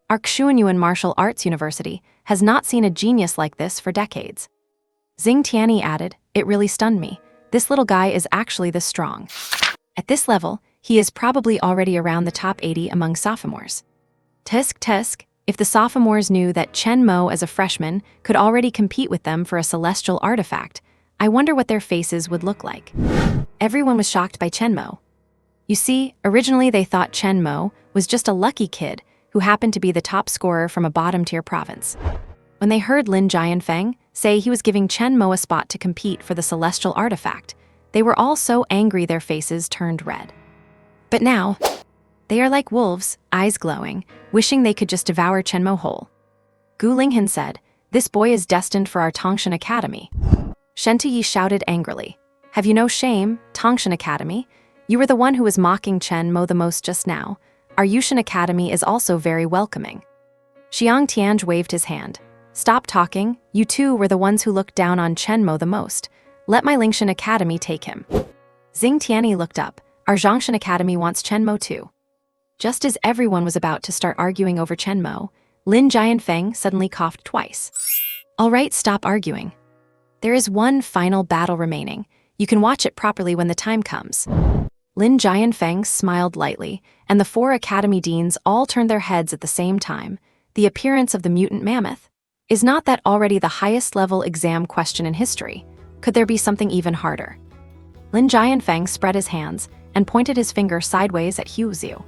Our Xuanyuan Martial Arts University has not seen a genius like this for decades. Xing Tianyi added, it really stunned me. This little guy is actually this strong. At this level, he is probably already around the top 80 among sophomores. Tisk, if the sophomores knew that Chen Mo as a freshman could already compete with them for a celestial artifact, I wonder what their faces would look like. Everyone was shocked by Chen Mo. You see, originally they thought Chen Mo was just a lucky kid who happened to be the top scorer from a bottom-tier province. When they heard Lin Jianfeng say he was giving Chen Mo a spot to compete for the celestial artifact, they were all so angry their faces turned red. But now, they are like wolves, eyes glowing, wishing they could just devour Chen Mo whole. Gu Linghin said, this boy is destined for our Tongshan Academy. Shen Tuyi shouted angrily, have you no shame, Tongshan Academy? You were the one who was mocking Chen Mo the most just now. Our Yushan Academy is also very welcoming. Xiang Tianj waved his hand. Stop talking, you two were the ones who looked down on Chen Mo the most. Let my Lingshan Academy take him. Xing Tianyi looked up. Our Zhongshan Academy wants Chen Mo too. Just as everyone was about to start arguing over Chen Mo, Lin Jianfeng suddenly coughed twice. All right, stop arguing. There is one final battle remaining. You can watch it properly when the time comes. Lin Jianfeng smiled lightly, and the 4 academy deans all turned their heads at the same time. The appearance of the mutant mammoth. Is not that already the highest level exam question in history? Could there be something even harder? Lin Jianfeng spread his hands and pointed his finger sideways at Hu Xiu.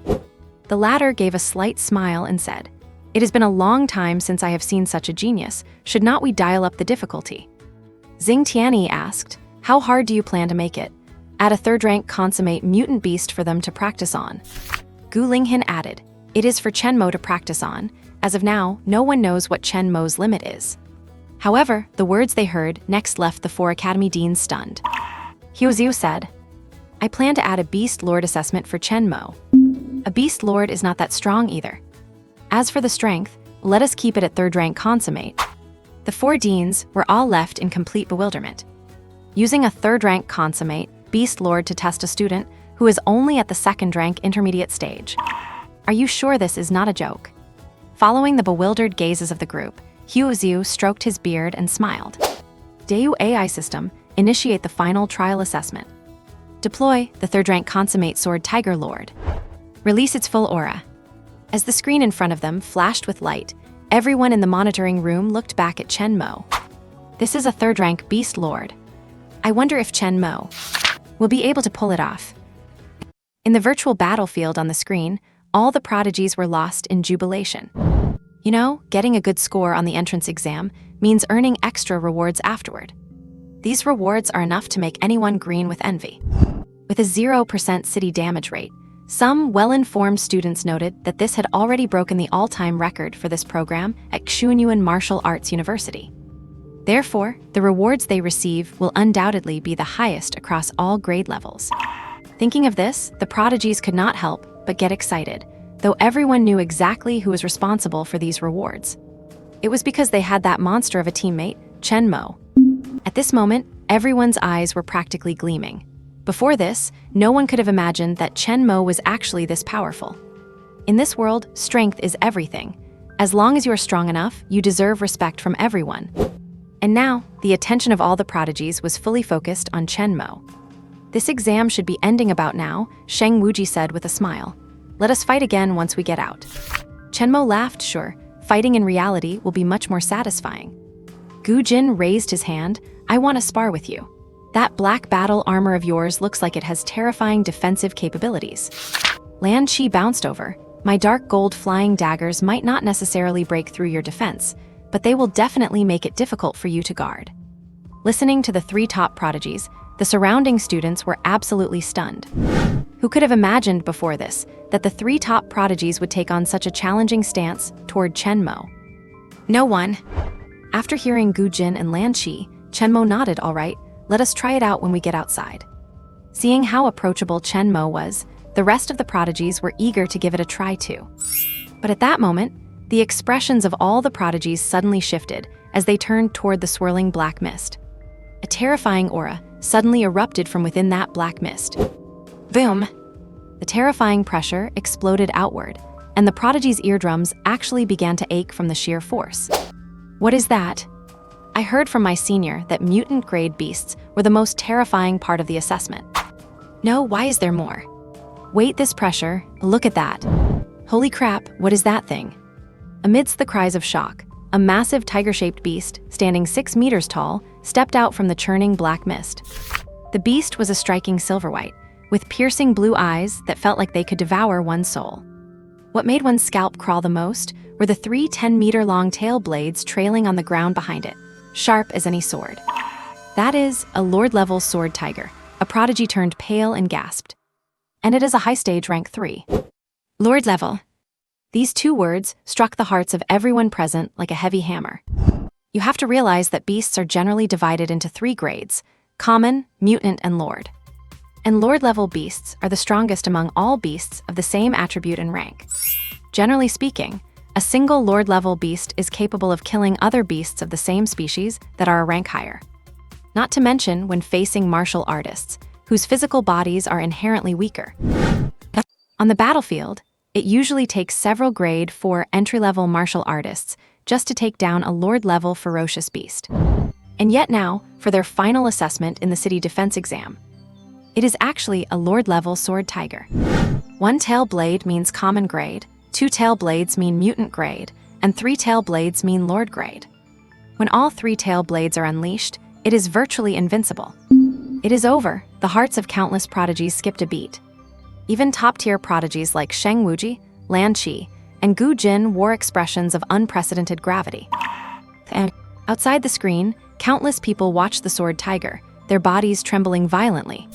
The latter gave a slight smile and said, it has been a long time since I have seen such a genius. Should not we dial up the difficulty? Xing Tianyi asked, how hard do you plan to make it? Add a 3rd-rank consummate mutant beast for them to practice on. Gu Linghin added, it is for Chen Mo to practice on. As of now, no one knows what Chen Mo's limit is. However, the words they heard next left the 4 academy deans stunned. Hu Xiu said, I plan to add a Beast Lord assessment for Chen Mo. A Beast Lord is not that strong either. As for the strength, let us keep it at 3rd-rank consummate. The 4 deans were all left in complete bewilderment. Using a 3rd-rank consummate Beast Lord to test a student who is only at the 2nd-rank intermediate stage. Are you sure this is not a joke? Following the bewildered gazes of the group, Hu Xiu stroked his beard and smiled. Dayu AI system, initiate the final trial assessment. Deploy the 3rd-rank consummate sword Tiger Lord. Release its full aura. As the screen in front of them flashed with light, everyone in the monitoring room looked back at Chen Mo. This is a 3rd-rank Beast Lord. I wonder if Chen Mo will be able to pull it off. In the virtual battlefield on the screen, all the prodigies were lost in jubilation. You know, getting a good score on the entrance exam means earning extra rewards afterward. These rewards are enough to make anyone green with envy. With a 0% city damage rate, some well-informed students noted that this had already broken the all-time record for this program at Xuanyuan Martial Arts University. Therefore, the rewards they receive will undoubtedly be the highest across all grade levels. Thinking of this, the prodigies could not help but get excited, though everyone knew exactly who was responsible for these rewards. It was because they had that monster of a teammate, Chen Mo. At this moment, everyone's eyes were practically gleaming. Before this, no one could have imagined that Chen Mo was actually this powerful. In this world, strength is everything. As long as you are strong enough, you deserve respect from everyone. And now, the attention of all the prodigies was fully focused on Chen Mo. This exam should be ending about now, Sheng Wuji said with a smile. Let us fight again once we get out. Chen Mo laughed, sure, fighting in reality will be much more satisfying. Gu Jin raised his hand. I want to spar with you. That black battle armor of yours looks like it has terrifying defensive capabilities. Lan Qi bounced over. My dark gold flying daggers might not necessarily break through your defense, but they will definitely make it difficult for you to guard. Listening to the three top prodigies, the surrounding students were absolutely stunned. Who could have imagined before this that the three top prodigies would take on such a challenging stance toward Chen Mo? No one. After hearing Gu Jin and Lan Qi, Chen Mo nodded, all right, let us try it out when we get outside. Seeing how approachable Chen Mo was, the rest of the prodigies were eager to give it a try too. But at that moment, the expressions of all the prodigies suddenly shifted as they turned toward the swirling black mist. A terrifying aura suddenly erupted from within that black mist. Boom! The terrifying pressure exploded outward, and the prodigies' eardrums actually began to ache from the sheer force. What is that? I heard from my senior that mutant-grade beasts were the most terrifying part of the assessment. No, why is there more? Wait, this pressure, look at that. Holy crap, what is that thing? Amidst the cries of shock, a massive tiger-shaped beast, standing 6 meters tall, stepped out from the churning black mist. The beast was a striking silver white, with piercing blue eyes that felt like they could devour one's soul. What made one's scalp crawl the most were the 3 10-meter-long tail blades trailing on the ground behind it, sharp as any sword. That is a Lord-level sword tiger. A prodigy turned pale and gasped. And it is a high stage rank 3. Lord level. These 2 words struck the hearts of everyone present like a heavy hammer. You have to realize that beasts are generally divided into 3 grades: common, mutant, and lord. And lord-level beasts are the strongest among all beasts of the same attribute and rank. Generally speaking, a single lord-level beast is capable of killing other beasts of the same species that are a rank higher. Not to mention when facing martial artists, whose physical bodies are inherently weaker. On the battlefield, it usually takes several grade 4 entry-level martial artists just to take down a lord-level ferocious beast. And yet now, for their final assessment in the city defense exam, it is actually a lord-level sword tiger. 1 tail blade means common grade, 2 tail blades mean mutant grade, and 3 tail blades mean lord grade. When all 3 tail blades are unleashed, it is virtually invincible. It is over. The hearts of countless prodigies skipped a beat. Even top-tier prodigies like Sheng Wuji, Lan Qi, and Gu Jin wore expressions of unprecedented gravity. And outside the screen, countless people watched the sword tiger, their bodies trembling violently.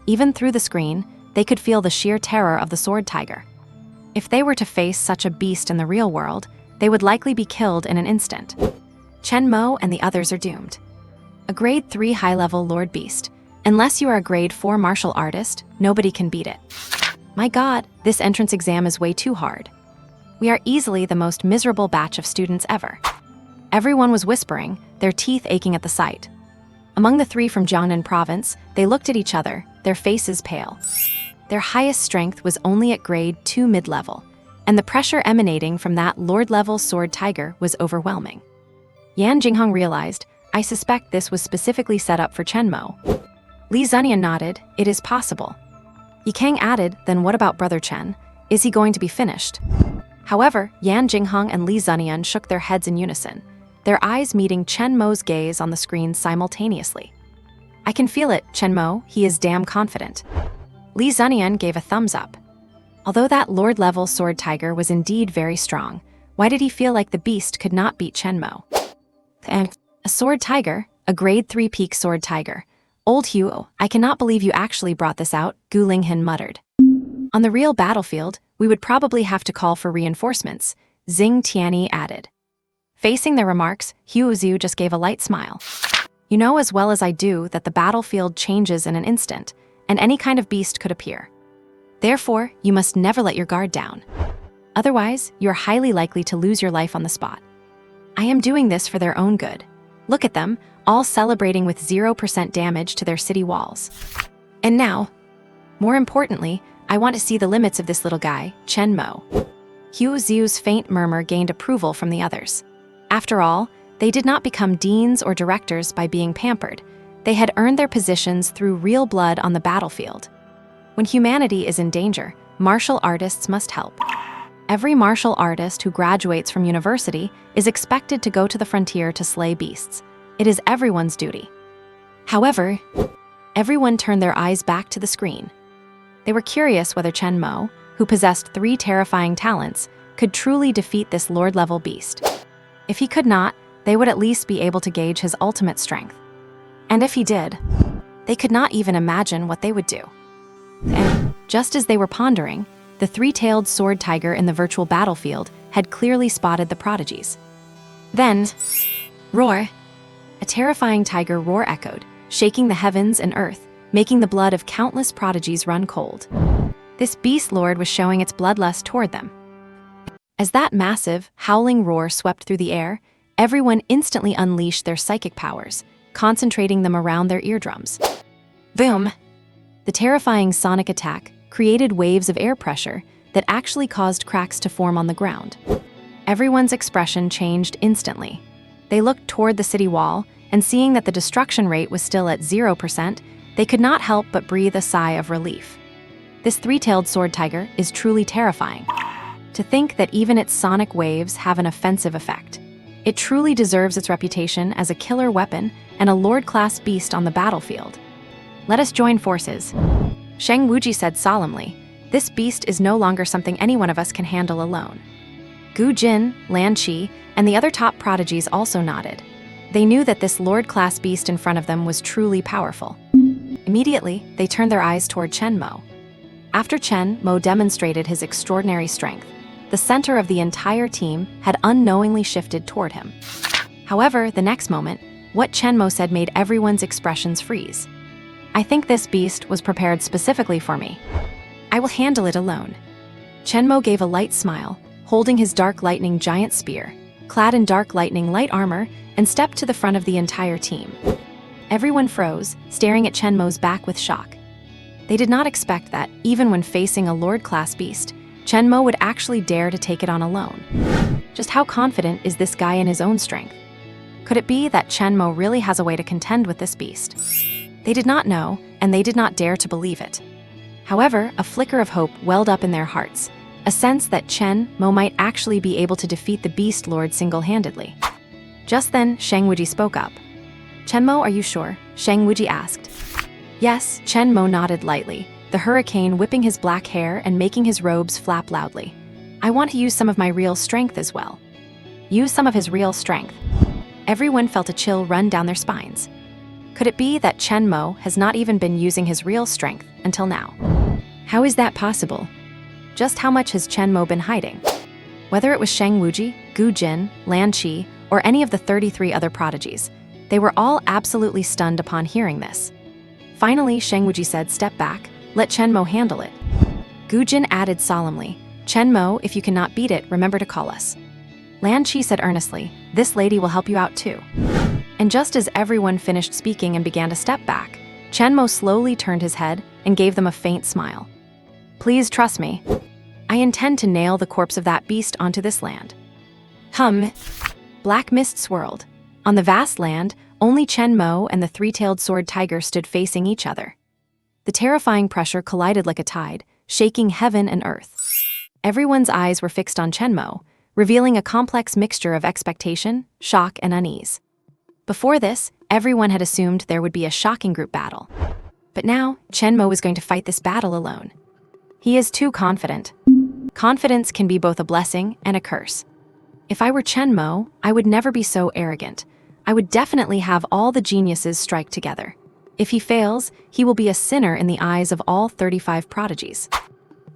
Even through the screen, they could feel the sheer terror of the sword tiger. If they were to face such a beast in the real world, they would likely be killed in an instant. Chen Mo and the others are doomed. A grade 3 high-level lord beast. Unless you are a grade 4 martial artist, nobody can beat it. My god, this entrance exam is way too hard. We are easily the most miserable batch of students ever. Everyone was whispering, their teeth aching at the sight. Among the 3 from Jiangnan province, they looked at each other, their faces pale. Their highest strength was only at grade 2 mid-level, and the pressure emanating from that lord-level sword tiger was overwhelming. Yan Jinghong realized, I suspect this was specifically set up for Chen Mo. Li Zunian nodded, it is possible. Yikang added, then what about Brother Chen? Is he going to be finished? However, Yan Jinghong and Li Zunian shook their heads in unison, their eyes meeting Chen Mo's gaze on the screen simultaneously. I can feel it, Chen Mo, he is damn confident. Li Zunian gave a thumbs up. Although that lord-level sword tiger was indeed very strong, why did he feel like the beast could not beat Chen Mo? And a sword tiger, a grade 3 peak sword tiger. Old Huo, I cannot believe you actually brought this out, Gu Linghan muttered. On the real battlefield, we would probably have to call for reinforcements, Xing Tianyi added. Facing their remarks, Huo Zhu just gave a light smile. You know as well as I do that the battlefield changes in an instant, and any kind of beast could appear. Therefore, you must never let your guard down. Otherwise, you are highly likely to lose your life on the spot. I am doing this for their own good. Look at them, all celebrating with 0% damage to their city walls. And now, more importantly, I want to see the limits of this little guy, Chen Mo. Hu Xiu's faint murmur gained approval from the others. After all, they did not become deans or directors by being pampered. They had earned their positions through real blood on the battlefield. When humanity is in danger, martial artists must help. Every martial artist who graduates from university is expected to go to the frontier to slay beasts. It is everyone's duty. However, everyone turned their eyes back to the screen. They were curious whether Chen Mo, who possessed 3 terrifying talents, could truly defeat this lord-level beast. If he could not, they would at least be able to gauge his ultimate strength. And if he did, they could not even imagine what they would do. And just as they were pondering, the 3-tailed sword tiger in the virtual battlefield had clearly spotted the prodigies. Then, roar! A terrifying tiger roar echoed, shaking the heavens and earth, making the blood of countless prodigies run cold. This beast lord was showing its bloodlust toward them. As that massive, howling roar swept through the air, everyone instantly unleashed their psychic powers, concentrating them around their eardrums. Boom! The terrifying sonic attack created waves of air pressure that actually caused cracks to form on the ground. Everyone's expression changed instantly. They looked toward the city wall, and seeing that the destruction rate was still at 0%, they could not help but breathe a sigh of relief. This 3-tailed sword tiger is truly terrifying. To think that even its sonic waves have an offensive effect. It truly deserves its reputation as a killer weapon and a lord-class beast on the battlefield. Let us join forces. Shang Wuji said solemnly, this beast is no longer something any one of us can handle alone. Gu Jin, Lan Qi, and the other top prodigies also nodded. They knew that this lord-class beast in front of them was truly powerful. Immediately, they turned their eyes toward Chen Mo. After Chen Mo demonstrated his extraordinary strength, the center of the entire team had unknowingly shifted toward him. However, the next moment, what Chen Mo said made everyone's expressions freeze. I think this beast was prepared specifically for me. I will handle it alone. Chen Mo gave a light smile, holding his dark lightning giant spear, clad in dark lightning light armor, and stepped to the front of the entire team. Everyone froze, staring at Chen Mo's back with shock. They did not expect that, even when facing a lord-class beast, Chen Mo would actually dare to take it on alone. Just how confident is this guy in his own strength? Could it be that Chen Mo really has a way to contend with this beast? They did not know, and they did not dare to believe it. However, a flicker of hope welled up in their hearts, a sense that Chen Mo might actually be able to defeat the Beast Lord single-handedly. Just then, Shang Wuji spoke up. Chen Mo, are you sure? Shang Wuji asked. Yes, Chen Mo nodded lightly, the hurricane whipping his black hair and making his robes flap loudly. I want to use some of my real strength as well. Use some of his real strength. Everyone felt a chill run down their spines. Could it be that Chen Mo has not even been using his real strength until now? How is that possible? Just how much has Chen Mo been hiding? Whether it was Shang Wuji, Gu Jin, Lan Qi, or any of the 33 other prodigies, they were all absolutely stunned upon hearing this. Finally, Shang Wuji said, step back, let Chen Mo handle it. Gu Jin added solemnly, Chen Mo, if you cannot beat it, remember to call us. Lan Qi said earnestly, this lady will help you out too. And just as everyone finished speaking and began to step back, Chen Mo slowly turned his head and gave them a faint smile. Please trust me. I intend to nail the corpse of that beast onto this land. Black mist swirled. On the vast land, only Chen Mo and the 3-tailed sword tiger stood facing each other. The terrifying pressure collided like a tide, shaking heaven and earth. Everyone's eyes were fixed on Chen Mo, revealing a complex mixture of expectation, shock, and unease. Before this, everyone had assumed there would be a shocking group battle. But now, Chen Mo was going to fight this battle alone. He is too confident. Confidence can be both a blessing and a curse. If I were Chen Mo, I would never be so arrogant. I would definitely have all the geniuses strike together. If he fails, he will be a sinner in the eyes of all 35 prodigies.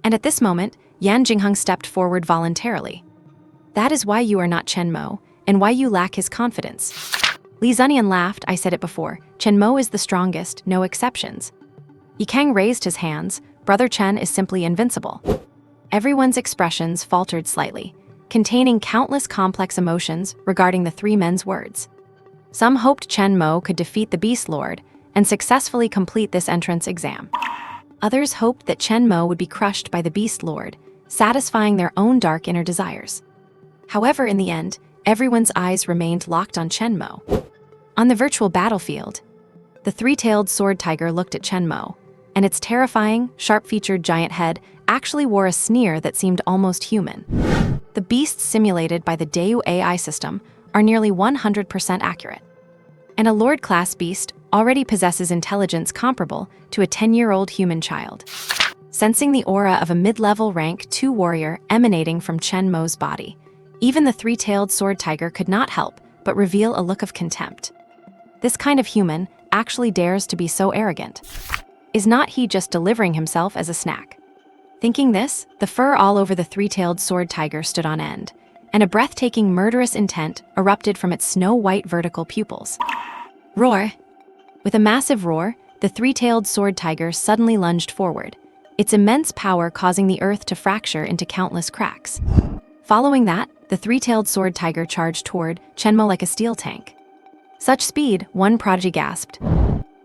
And at this moment, Yan Jingheng stepped forward voluntarily. That is why you are not Chen Mo, and why you lack his confidence. Li Zunian laughed, I said it before, Chen Mo is the strongest, no exceptions. Yikang raised his hands, Brother Chen is simply invincible. Everyone's expressions faltered slightly, containing countless complex emotions regarding the 3 men's words. Some hoped Chen Mo could defeat the Beast Lord, and successfully complete this entrance exam. Others hoped that Chen Mo would be crushed by the Beast Lord, satisfying their own dark inner desires. However, in the end, everyone's eyes remained locked on Chen Mo. On the virtual battlefield, the three-tailed sword tiger looked at Chen Mo, and its terrifying, sharp-featured giant head actually wore a sneer that seemed almost human. The beasts simulated by the Dayu AI system are nearly 100% accurate. And a Lord-class beast already possesses intelligence comparable to a 10-year-old human child. Sensing the aura of a mid-level rank 2 warrior emanating from Chen Mo's body, even the three-tailed sword tiger could not help but reveal a look of contempt. This kind of human actually dares to be so arrogant. Is not he just delivering himself as a snack? Thinking this, the fur all over the three-tailed sword tiger stood on end, and a breathtaking murderous intent erupted from its snow-white vertical pupils. Roar! With a massive roar, the three-tailed sword tiger suddenly lunged forward, its immense power causing the earth to fracture into countless cracks. Following that, the three-tailed sword tiger charged toward Chen Mo like a steel tank. Such speed, one prodigy gasped.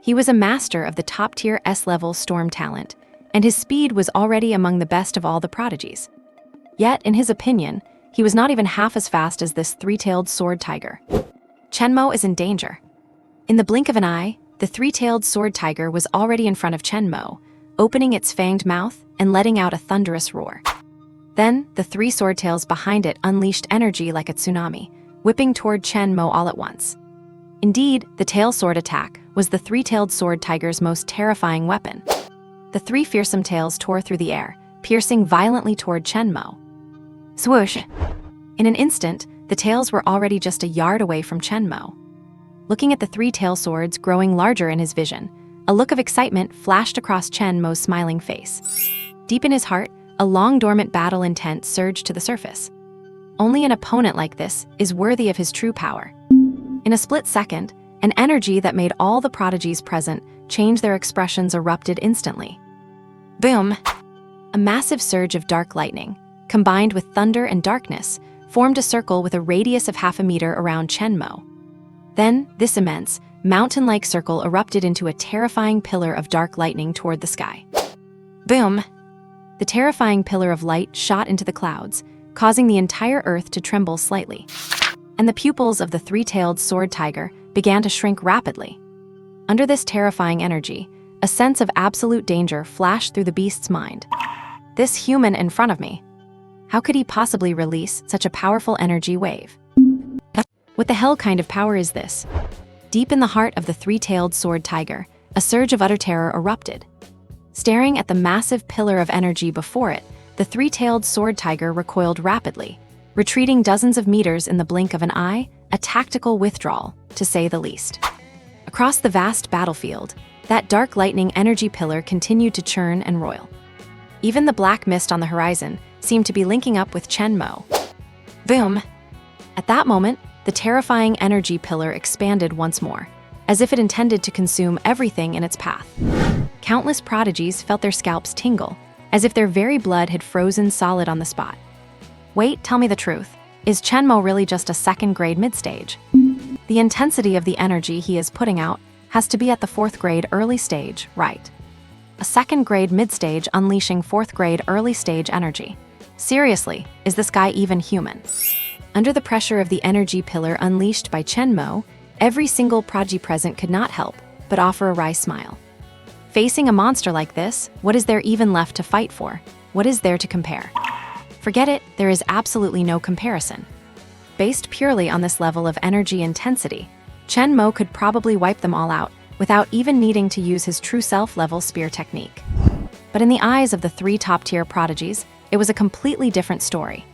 He was a master of the top-tier S-level storm talent, and his speed was already among the best of all the prodigies. Yet, in his opinion, he was not even half as fast as this three-tailed sword tiger. Chen Mo is in danger. In the blink of an eye, the three-tailed sword tiger was already in front of Chen Mo, opening its fanged mouth and letting out a thunderous roar. Then, the three sword tails behind it unleashed energy like a tsunami, whipping toward Chen Mo all at once. Indeed, the tail sword attack was the three-tailed sword tiger's most terrifying weapon. The three fearsome tails tore through the air, piercing violently toward Chen Mo. Swoosh! In an instant, the tails were already just a yard away from Chen Mo. Looking at the three tail swords growing larger in his vision, a look of excitement flashed across Chen Mo's smiling face. Deep in his heart, a long-dormant battle intent surged to the surface. Only an opponent like this is worthy of his true power. In a split second, an energy that made all the prodigies present change their expressions erupted instantly. Boom! A massive surge of dark lightning, combined with thunder and darkness, formed a circle with a radius of half a meter around Chen Mo. Then, this immense, mountain-like circle erupted into a terrifying pillar of dark lightning toward the sky. Boom! The terrifying pillar of light shot into the clouds, causing the entire earth to tremble slightly. And the pupils of the three-tailed sword tiger began to shrink rapidly. Under this terrifying energy, a sense of absolute danger flashed through the beast's mind. This human in front of me. How could he possibly release such a powerful energy wave? What the hell kind of power is this? Deep in the heart of the three-tailed sword tiger, a surge of utter terror erupted. Staring at the massive pillar of energy before it, the three-tailed sword tiger recoiled rapidly, retreating dozens of meters in the blink of an eye, a tactical withdrawal, to say the least. Across the vast battlefield, that dark lightning energy pillar continued to churn and roil. Even the black mist on the horizon seemed to be linking up with Chen Mo. Boom! At that moment, the terrifying energy pillar expanded once more, as if it intended to consume everything in its path. Countless prodigies felt their scalps tingle, as if their very blood had frozen solid on the spot. Wait, tell me the truth. Is Chen Mo really just a second-grade mid-stage? The intensity of the energy he is putting out has to be at the fourth-grade early stage, right? A second-grade mid-stage unleashing fourth-grade early-stage energy. Seriously, is this guy even human? Under the pressure of the energy pillar unleashed by Chen Mo, every single prodigy present could not help but offer a wry smile. Facing a monster like this, what is there even left to fight for? What is there to compare? Forget it, there is absolutely no comparison. Based purely on this level of energy intensity, Chen Mo could probably wipe them all out without even needing to use his true self-level spear technique. But in the eyes of the three top-tier prodigies, it was a completely different story.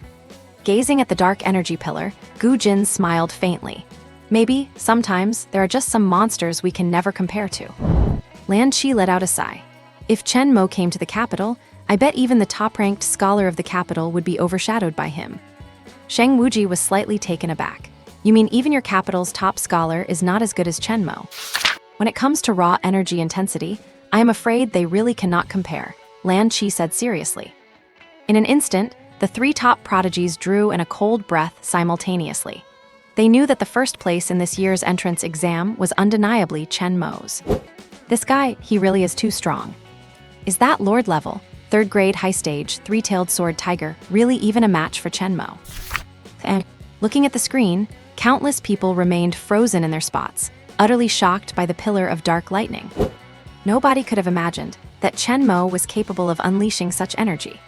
Gazing at the dark energy pillar, Gu Jin smiled faintly. Maybe, sometimes, there are just some monsters we can never compare to. Lan Qi let out a sigh. If Chen Mo came to the capital, I bet even the top-ranked scholar of the capital would be overshadowed by him. Sheng Wuji was slightly taken aback. You mean even your capital's top scholar is not as good as Chen Mo? When it comes to raw energy intensity, I am afraid they really cannot compare, Lan Qi said seriously. In an instant, the three top prodigies drew in a cold breath simultaneously. They knew that the first place in this year's entrance exam was undeniably Chen Mo's. This guy, he really is too strong. Is that Lord level, 3rd grade high stage, 3-tailed sword tiger really even a match for Chen Mo? And looking at the screen, countless people remained frozen in their spots, utterly shocked by the pillar of dark lightning. Nobody could have imagined that Chen Mo was capable of unleashing such energy.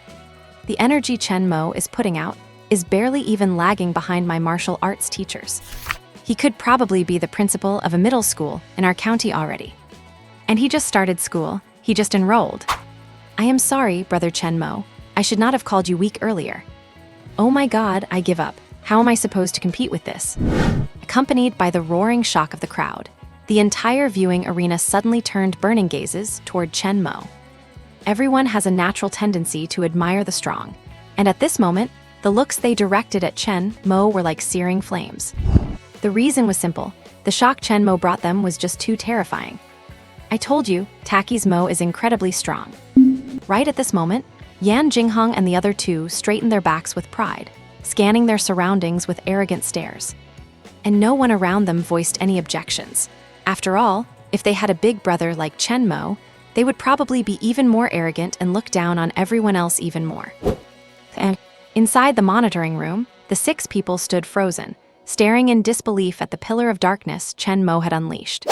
The energy Chen Mo is putting out is barely even lagging behind my martial arts teachers. He could probably be the principal of a middle school in our county already. And he just started school, he just enrolled. I am sorry, Brother Chen Mo. I should not have called you weak earlier. Oh my God, I give up. How am I supposed to compete with this? Accompanied by the roaring shock of the crowd, the entire viewing arena suddenly turned burning gazes toward Chen Mo. Everyone has a natural tendency to admire the strong, and at this moment, the looks they directed at Chen Mo were like searing flames. The reason was simple. The shock Chen Mo brought them was just too terrifying. I told you, Taki's Mo is incredibly strong. Right at this moment, Yan Jingheng and the other two straightened their backs with pride, scanning their surroundings with arrogant stares. And no one around them voiced any objections. After all, if they had a big brother like Chen Mo, they would probably be even more arrogant and look down on everyone else even more. And inside the monitoring room, the 6 people stood frozen, staring in disbelief at the pillar of darkness Chen Mo had unleashed.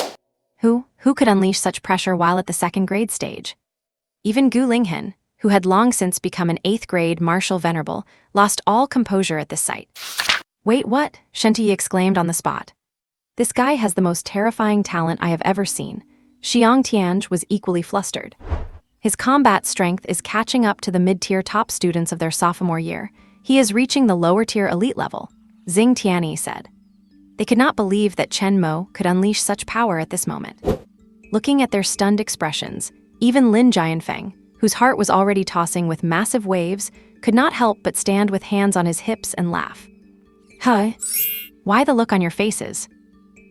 Who could unleash such pressure while at the 2nd grade stage? Even Gu Linghen, who had long since become an 8th grade martial venerable, lost all composure at this sight. Wait, what? Shenty exclaimed on the spot. This guy has the most terrifying talent I have ever seen. Xiang Tianj was equally flustered. His combat strength is catching up to the mid-tier top students of their sophomore year. He is reaching the lower-tier elite level, Xing Tianyi said. They could not believe that Chen Mo could unleash such power at this moment. Looking at their stunned expressions, even Lin Jianfeng, whose heart was already tossing with massive waves, could not help but stand with hands on his hips and laugh. Huh? Why the look on your faces?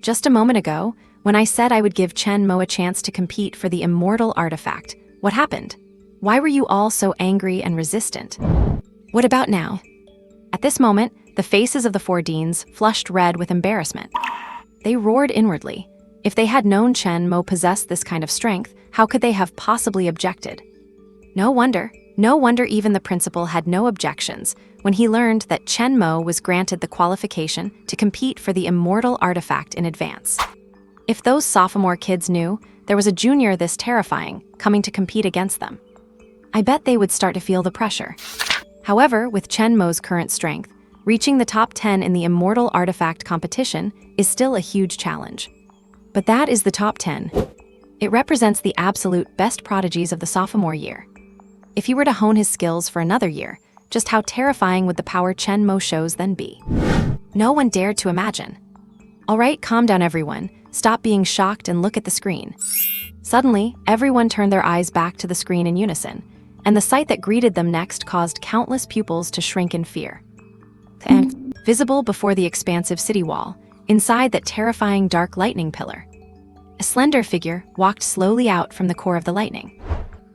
Just a moment ago, when I said I would give Chen Mo a chance to compete for the immortal artifact, what happened? Why were you all so angry and resistant? What about now? At this moment, the faces of the 4 deans flushed red with embarrassment. They roared inwardly. If they had known Chen Mo possessed this kind of strength, how could they have possibly objected? No wonder even the principal had no objections when he learned that Chen Mo was granted the qualification to compete for the immortal artifact in advance. If those sophomore kids knew there was a junior this terrifying coming to compete against them, I bet they would start to feel the pressure. However, with Chen Mo's current strength, reaching the top 10 in the immortal artifact competition is still a huge challenge. But that is the top 10. It represents the absolute best prodigies of the sophomore year. If he were to hone his skills for another year, just how terrifying would the power Chen Mo shows then be? No one dared to imagine. All right, calm down everyone. Stop being shocked and look at the screen. Suddenly, everyone turned their eyes back to the screen in unison, and the sight that greeted them next caused countless pupils to shrink in fear. And visible before the expansive city wall, inside that terrifying dark lightning pillar, a slender figure walked slowly out from the core of the lightning.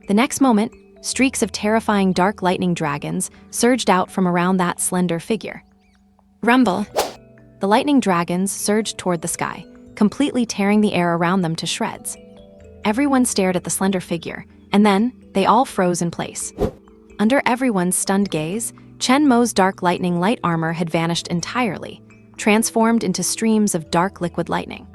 The next moment, streaks of terrifying dark lightning dragons surged out from around that slender figure. Rumble! The lightning dragons surged toward the sky, completely tearing the air around them to shreds. Everyone stared at the slender figure, and then they all froze in place. Under everyone's stunned gaze, Chen Mo's dark lightning light armor had vanished entirely, transformed into streams of dark liquid lightning.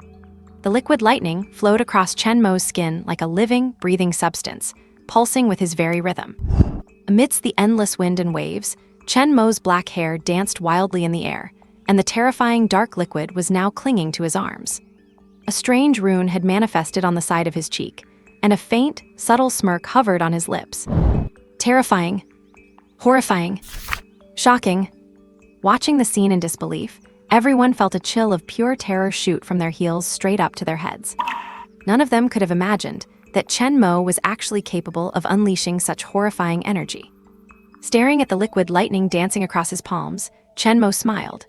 The liquid lightning flowed across Chen Mo's skin like a living, breathing substance, pulsing with his very rhythm. Amidst the endless wind and waves, Chen Mo's black hair danced wildly in the air, and the terrifying dark liquid was now clinging to his arms. A strange rune had manifested on the side of his cheek, and a faint, subtle smirk hovered on his lips. Terrifying. Horrifying. Shocking. Watching the scene in disbelief, everyone felt a chill of pure terror shoot from their heels straight up to their heads. None of them could have imagined that Chen Mo was actually capable of unleashing such horrifying energy. Staring at the liquid lightning dancing across his palms, Chen Mo smiled.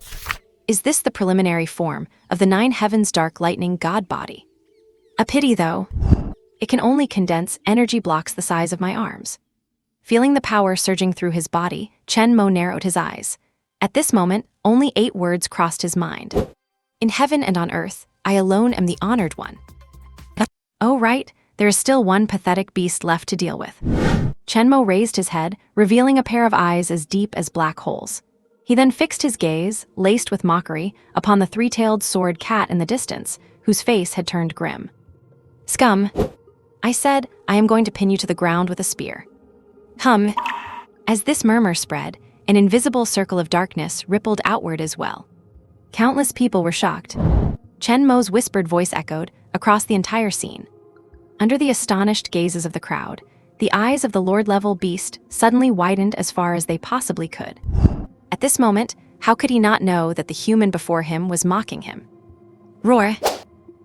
Is this the preliminary form of the 9 heavens dark lightning god body? A pity, though. It can only condense energy blocks the size of my arms. Feeling the power surging through his body, Chen Mo narrowed his eyes. At this moment, only 8 words crossed his mind. In heaven and on earth, I alone am the honored one. Oh right, there is still one pathetic beast left to deal with. Chen Mo raised his head, revealing a pair of eyes as deep as black holes. He then fixed his gaze, laced with mockery, upon the three-tailed sword cat in the distance, whose face had turned grim. "Scum, I said I am going to pin you to the ground with a spear." Hum. As this murmur spread, an invisible circle of darkness rippled outward as well. Countless people were shocked. Chen Mo's whispered voice echoed across the entire scene. Under the astonished gazes of the crowd, the eyes of the Lord-level beast suddenly widened as far as they possibly could. At this moment, how could he not know that the human before him was mocking him? Roar!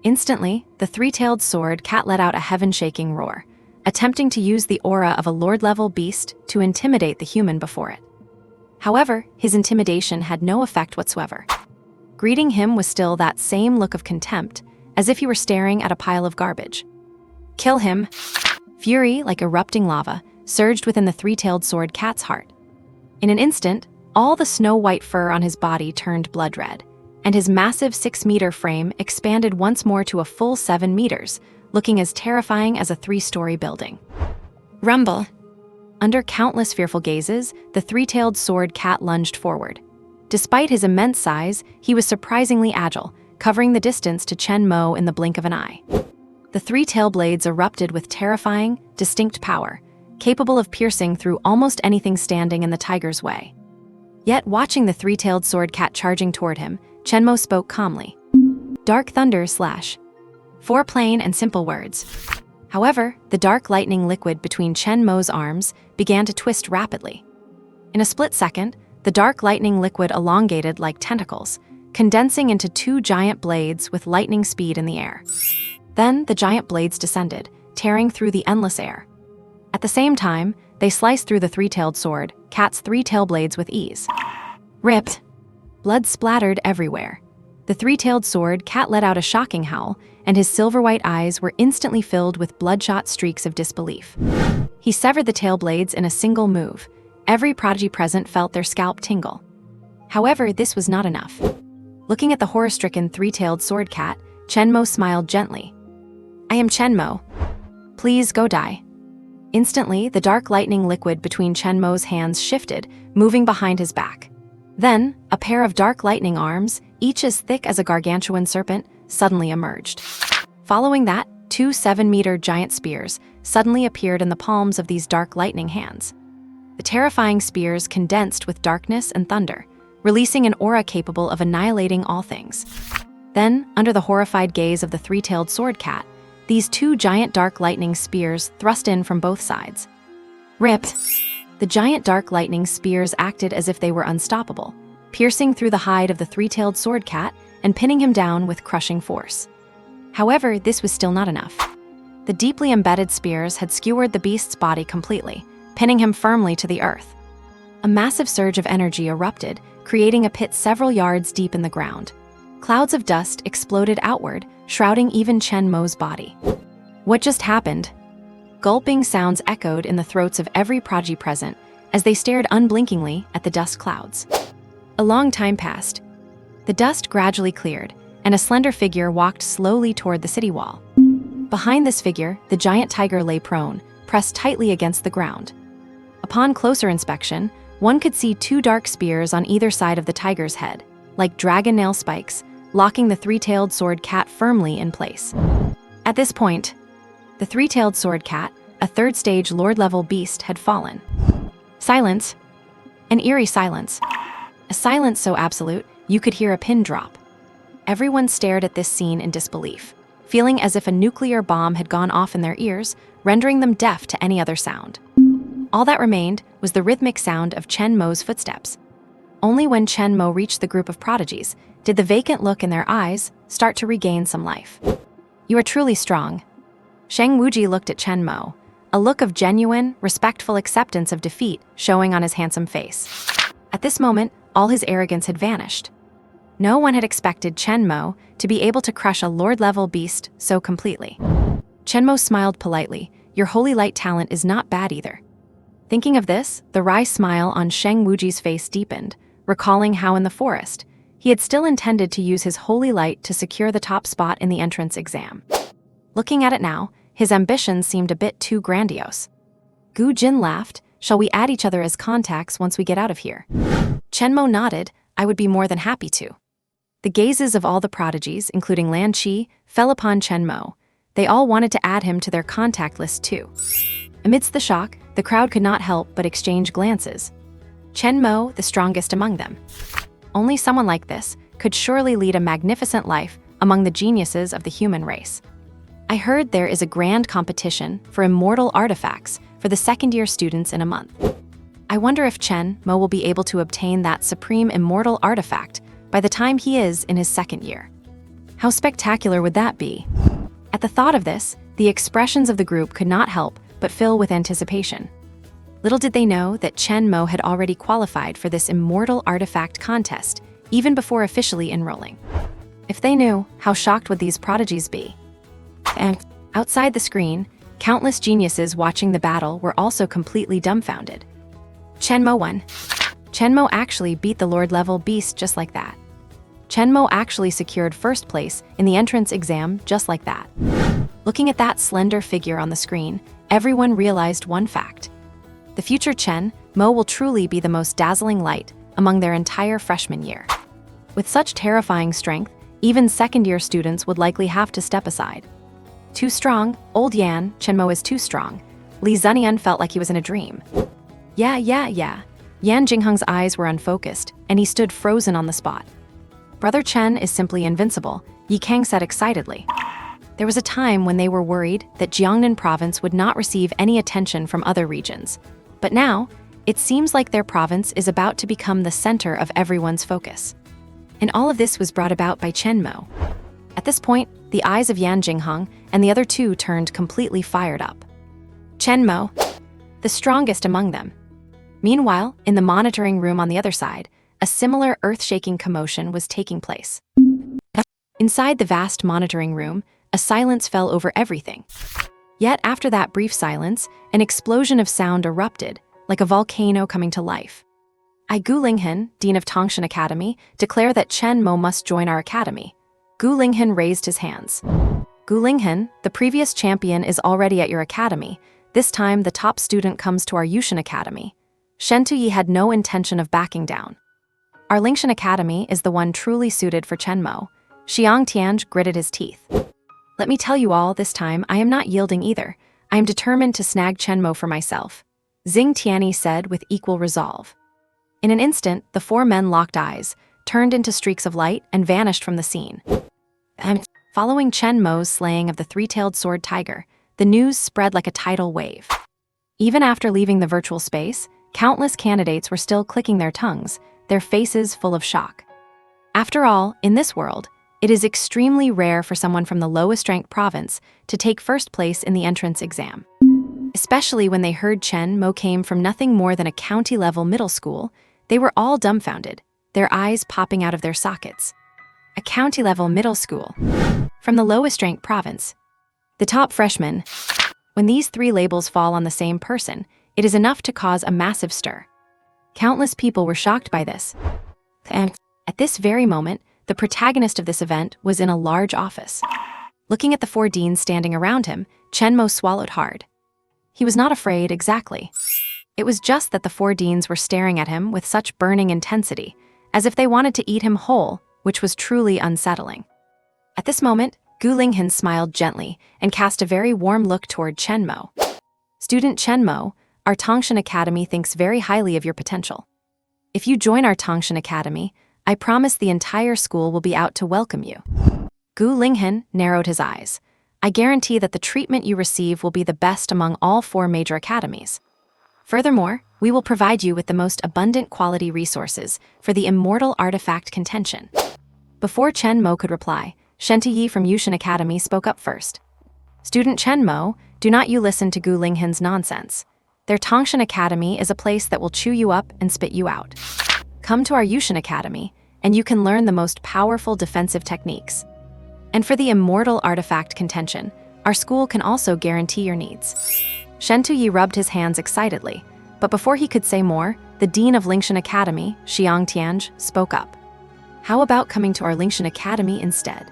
Instantly, the three-tailed sword cat let out a heaven-shaking roar, attempting to use the aura of a Lord-level beast to intimidate the human before it. However, his intimidation had no effect whatsoever. Greeting him was still that same look of contempt, as if he were staring at a pile of garbage. "Kill him!" Fury, like erupting lava, surged within the three-tailed sword cat's heart. In an instant, all the snow-white fur on his body turned blood red, and his massive 6-meter frame expanded once more to a full 7 meters, looking as terrifying as a 3-story building. Rumble! Under countless fearful gazes, the three-tailed sword cat lunged forward. Despite his immense size, he was surprisingly agile, covering the distance to Chen Mo in the blink of an eye. The 3 tail blades erupted with terrifying, distinct power, capable of piercing through almost anything standing in the tiger's way. Yet, watching the 3-tailed sword cat charging toward him, Chen Mo spoke calmly. "Dark thunder slash." 4 plain and simple words. However, the dark lightning liquid between Chen Mo's arms began to twist rapidly. In a split second, the dark lightning liquid elongated like tentacles, condensing into 2 giant blades with lightning speed in the air. Then, the giant blades descended, tearing through the endless air. At the same time, they sliced through the 3-tailed sword cat's 3 tail blades with ease. Ripped! Blood splattered everywhere. The 3-tailed sword cat let out a shocking howl, and his silver-white eyes were instantly filled with bloodshot streaks of disbelief. He severed the tail blades in a single move. Every prodigy present felt their scalp tingle. However, this was not enough. Looking at the horror-stricken 3-tailed sword cat, Chen Mo smiled gently. "I am Chen Mo. Please go die." Instantly, the dark lightning liquid between Chen Mo's hands shifted, moving behind his back. Then, a pair of dark lightning arms, each as thick as a gargantuan serpent, suddenly emerged. Following that, 2 7-meter giant spears suddenly appeared in the palms of these dark lightning hands. The terrifying spears condensed with darkness and thunder, releasing an aura capable of annihilating all things. Then, under the horrified gaze of the 3-tailed sword cat, these 2 giant dark lightning spears thrust in from both sides. Ripped! The giant dark lightning spears acted as if they were unstoppable, piercing through the hide of the 3-tailed sword cat and pinning him down with crushing force. However, this was still not enough. The deeply embedded spears had skewered the beast's body completely, pinning him firmly to the earth. A massive surge of energy erupted, creating a pit several yards deep in the ground. Clouds of dust exploded outward, shrouding even Chen Mo's body. What just happened? Gulping sounds echoed in the throats of every prodigy present as they stared unblinkingly at the dust clouds. A long time passed. The dust gradually cleared, and a slender figure walked slowly toward the city wall. Behind this figure, the giant tiger lay prone, pressed tightly against the ground. Upon closer inspection, one could see 2 dark spears on either side of the tiger's head, like dragon nail spikes, locking the 3-tailed sword cat firmly in place. At this point, the 3-tailed sword cat, a 3rd-stage Lord-level beast, had fallen. Silence. An eerie silence. A silence so absolute, you could hear a pin drop. Everyone stared at this scene in disbelief, feeling as if a nuclear bomb had gone off in their ears, rendering them deaf to any other sound. All that remained was the rhythmic sound of Chen Mo's footsteps. Only when Chen Mo reached the group of prodigies did the vacant look in their eyes start to regain some life. "You are truly strong." Shang Wuji looked at Chen Mo, a look of genuine, respectful acceptance of defeat showing on his handsome face. At this moment, all his arrogance had vanished. No one had expected Chen Mo to be able to crush a Lord-level beast so completely. Chen Mo smiled politely. "Your holy light talent is not bad either." Thinking of this, the wry smile on Shang Wuji's face deepened, recalling how in the forest, he had still intended to use his holy light to secure the top spot in the entrance exam. Looking at it now, His ambitions seemed a bit too grandiose. Gu Jin laughed. Shall we add each other as contacts once we get out of here? Chen Mo nodded. I would be more than happy to. The gazes of all the prodigies, including Lan Qi, fell upon Chen Mo. They all wanted to add him to their contact list too. Amidst the shock, the crowd could not help but exchange glances. Chen Mo, the strongest among them. Only someone like this could surely lead a magnificent life among the geniuses of the human race. I heard there is a grand competition for immortal artifacts for the second-year students in a month. I wonder if Chen Mo will be able to obtain that supreme immortal artifact by the time he is in his second year. How spectacular would that be? At the thought of this, the expressions of the group could not help but fill with anticipation. Little did they know that Chen Mo had already qualified for this immortal artifact contest, even before officially enrolling. If they knew, how shocked would these prodigies be? And outside the screen, countless geniuses watching the battle were also completely dumbfounded. Chen Mo won. Chen Mo actually beat the Lord-level beast just like that. Chen Mo actually secured first place in the entrance exam just like that. Looking at that slender figure on the screen, everyone realized one fact. The future Chen Mo will truly be the most dazzling light among their entire freshman year. With such terrifying strength, even second-year students would likely have to step aside. Too strong, old Yan, Chen Mo is too strong. Li Zenian felt like he was in a dream. Yeah. Yan Jingheng's eyes were unfocused, and he stood frozen on the spot. Brother Chen is simply invincible, Yi Kang said excitedly. There was a time when they were worried that Jiangnan province would not receive any attention from other regions. But now, it seems like their province is about to become the center of everyone's focus. And all of this was brought about by Chen Mo. At this point, the eyes of Yan Jingheng and the other two turned completely fired up. Chen Mo, the strongest among them. Meanwhile, in the monitoring room on the other side, a similar earth-shaking commotion was taking place. Inside the vast monitoring room, a silence fell over everything. Yet after that brief silence, an explosion of sound erupted, like a volcano coming to life. Gu Linghen, Dean of Tongshan Academy, declare that Chen Mo must join our academy. Gu Linghen raised his hands. Gu Linghen, the previous champion is already at your academy. This time, the top student comes to our Yushan Academy. Shen Tuyi had no intention of backing down. Our Lingshan Academy is the one truly suited for Chen Mo. Xiang Tianj gritted his teeth. Let me tell you all, this time I am not yielding either. I am determined to snag Chen Mo for myself. Xing Tianyi said with equal resolve. In an instant, the four men locked eyes, turned into streaks of light, and vanished from the scene. Following Chen Mo's slaying of the three-tailed sword tiger, the news spread like a tidal wave. Even after leaving the virtual space, countless candidates were still clicking their tongues, their faces full of shock. After all, in this world, it is extremely rare for someone from the lowest-ranked province to take first place in the entrance exam. Especially when they heard Chen Mo came from nothing more than a county-level middle school, they were all dumbfounded, their eyes popping out of their sockets. A county-level middle school. From the lowest-ranked province. The top freshman. When these three labels fall on the same person, it is enough to cause a massive stir. Countless people were shocked by this. And at this very moment, the protagonist of this event was in a large office. Looking at the four deans standing around him, Chen Mo swallowed hard. He was not afraid exactly. It was just that the four deans were staring at him with such burning intensity, as if they wanted to eat him whole, which was truly unsettling. At this moment, Gu Linghen smiled gently and cast a very warm look toward Chen Mo. Student Chen Mo, our Tongshan Academy thinks very highly of your potential. If you join our Tongshan Academy, I promise the entire school will be out to welcome you. Gu Linghen narrowed his eyes. I guarantee that the treatment you receive will be the best among all four major academies. Furthermore, we will provide you with the most abundant quality resources for the immortal artifact contention. Before Chen Mo could reply, Shen Tuyi from Yushan Academy spoke up first. Student Chen Mo, do not you listen to Gu Linghen's nonsense. Their Tongshan Academy is a place that will chew you up and spit you out. Come to our Yushan Academy, and you can learn the most powerful defensive techniques. And for the immortal artifact contention, our school can also guarantee your needs. Shen Tuyi rubbed his hands excitedly, but before he could say more, the dean of Lingshan Academy, Xiang Tianj, spoke up. How about coming to our Lingshan Academy instead?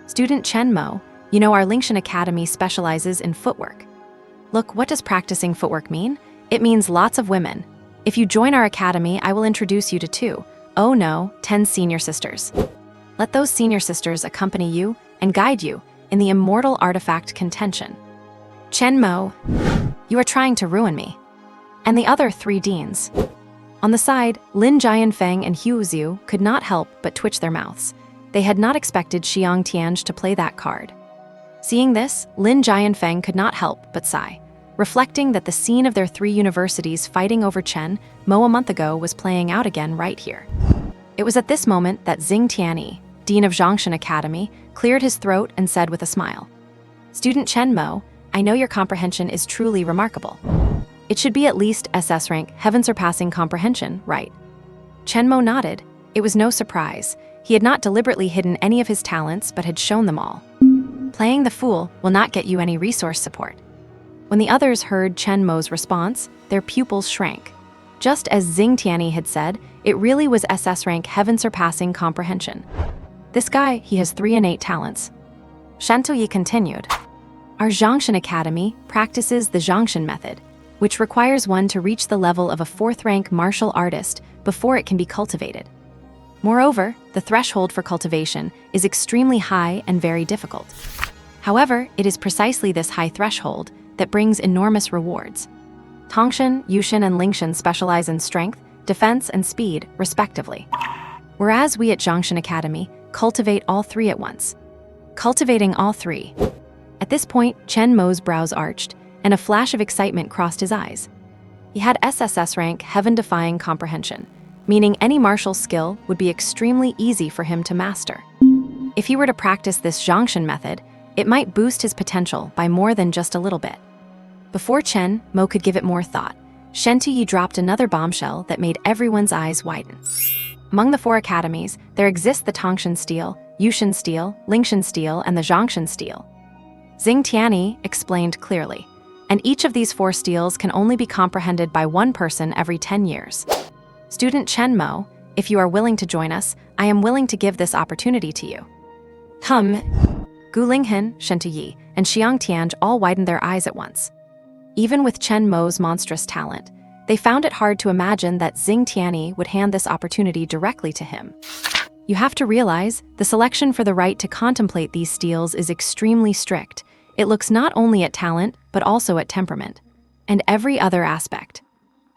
Student Chen Mo, You know, our Lingshan Academy specializes in footwork. Look, what does practicing footwork mean? It means lots of women. If you join our academy, I will introduce you to 2, oh no, 10 senior sisters. Let those senior sisters accompany you and guide you in the immortal artifact contention. Chen Mo, you are trying to ruin me. And the other 3 deans. On the side, Lin Jianfeng and Hu Xiu could not help but twitch their mouths. They had not expected Xiang Tianj to play that card. Seeing this, Lin Jianfeng could not help but sigh, reflecting that the scene of their 3 universities fighting over Chen Mo a month ago was playing out again right here. It was at this moment that Xing Tianyi, dean of Zhongshan Academy, cleared his throat and said with a smile, "Student Chen Mo, I know your comprehension is truly remarkable. It should be at least SS rank Heaven-Surpassing Comprehension, right?" Chen Mo nodded. It was no surprise. He had not deliberately hidden any of his talents but had shown them all. Playing the fool will not get you any resource support. When the others heard Chen Mo's response, their pupils shrank. Just as Xing Tianyi had said, it really was SS rank Heaven-Surpassing Comprehension. This guy, he has 3 innate talents. Shan Tuyi continued. Our Zhongshan Academy practices the Zhongshan method, which requires one to reach the level of a 4th rank martial artist before it can be cultivated. Moreover, the threshold for cultivation is extremely high and very difficult. However, it is precisely this high threshold that brings enormous rewards. Tongshan, Yushan, and Lingshan specialize in strength, defense, and speed, respectively. Whereas we at Zhongshan Academy cultivate all 3 at once. Cultivating all 3. At this point, Chen Mo's brows arched, and a flash of excitement crossed his eyes. He had SSS rank Heaven-Defying Comprehension, meaning any martial skill would be extremely easy for him to master. If he were to practice this Zhongshan method, it might boost his potential by more than just a little bit. Before Chen Mo could give it more thought, Shen Tuyi dropped another bombshell that made everyone's eyes widen. Among the 4 academies, there exists the Tongshan Steel, Yushan Steel, Lingshan Steel, and the Zhongshan Steel. Xing Tianyi explained clearly, and each of these 4 steels can only be comprehended by 1 person every 10 years. Student Chen Mo, if you are willing to join us, I am willing to give this opportunity to you. Gu Linghen, Shen Tuyi, and Xiang Tianj all widened their eyes at once. Even with Chen Mo's monstrous talent, they found it hard to imagine that Xing Tianyi would hand this opportunity directly to him. You have to realize, the selection for the right to contemplate these steels is extremely strict. It looks not only at talent, but also at temperament, and every other aspect.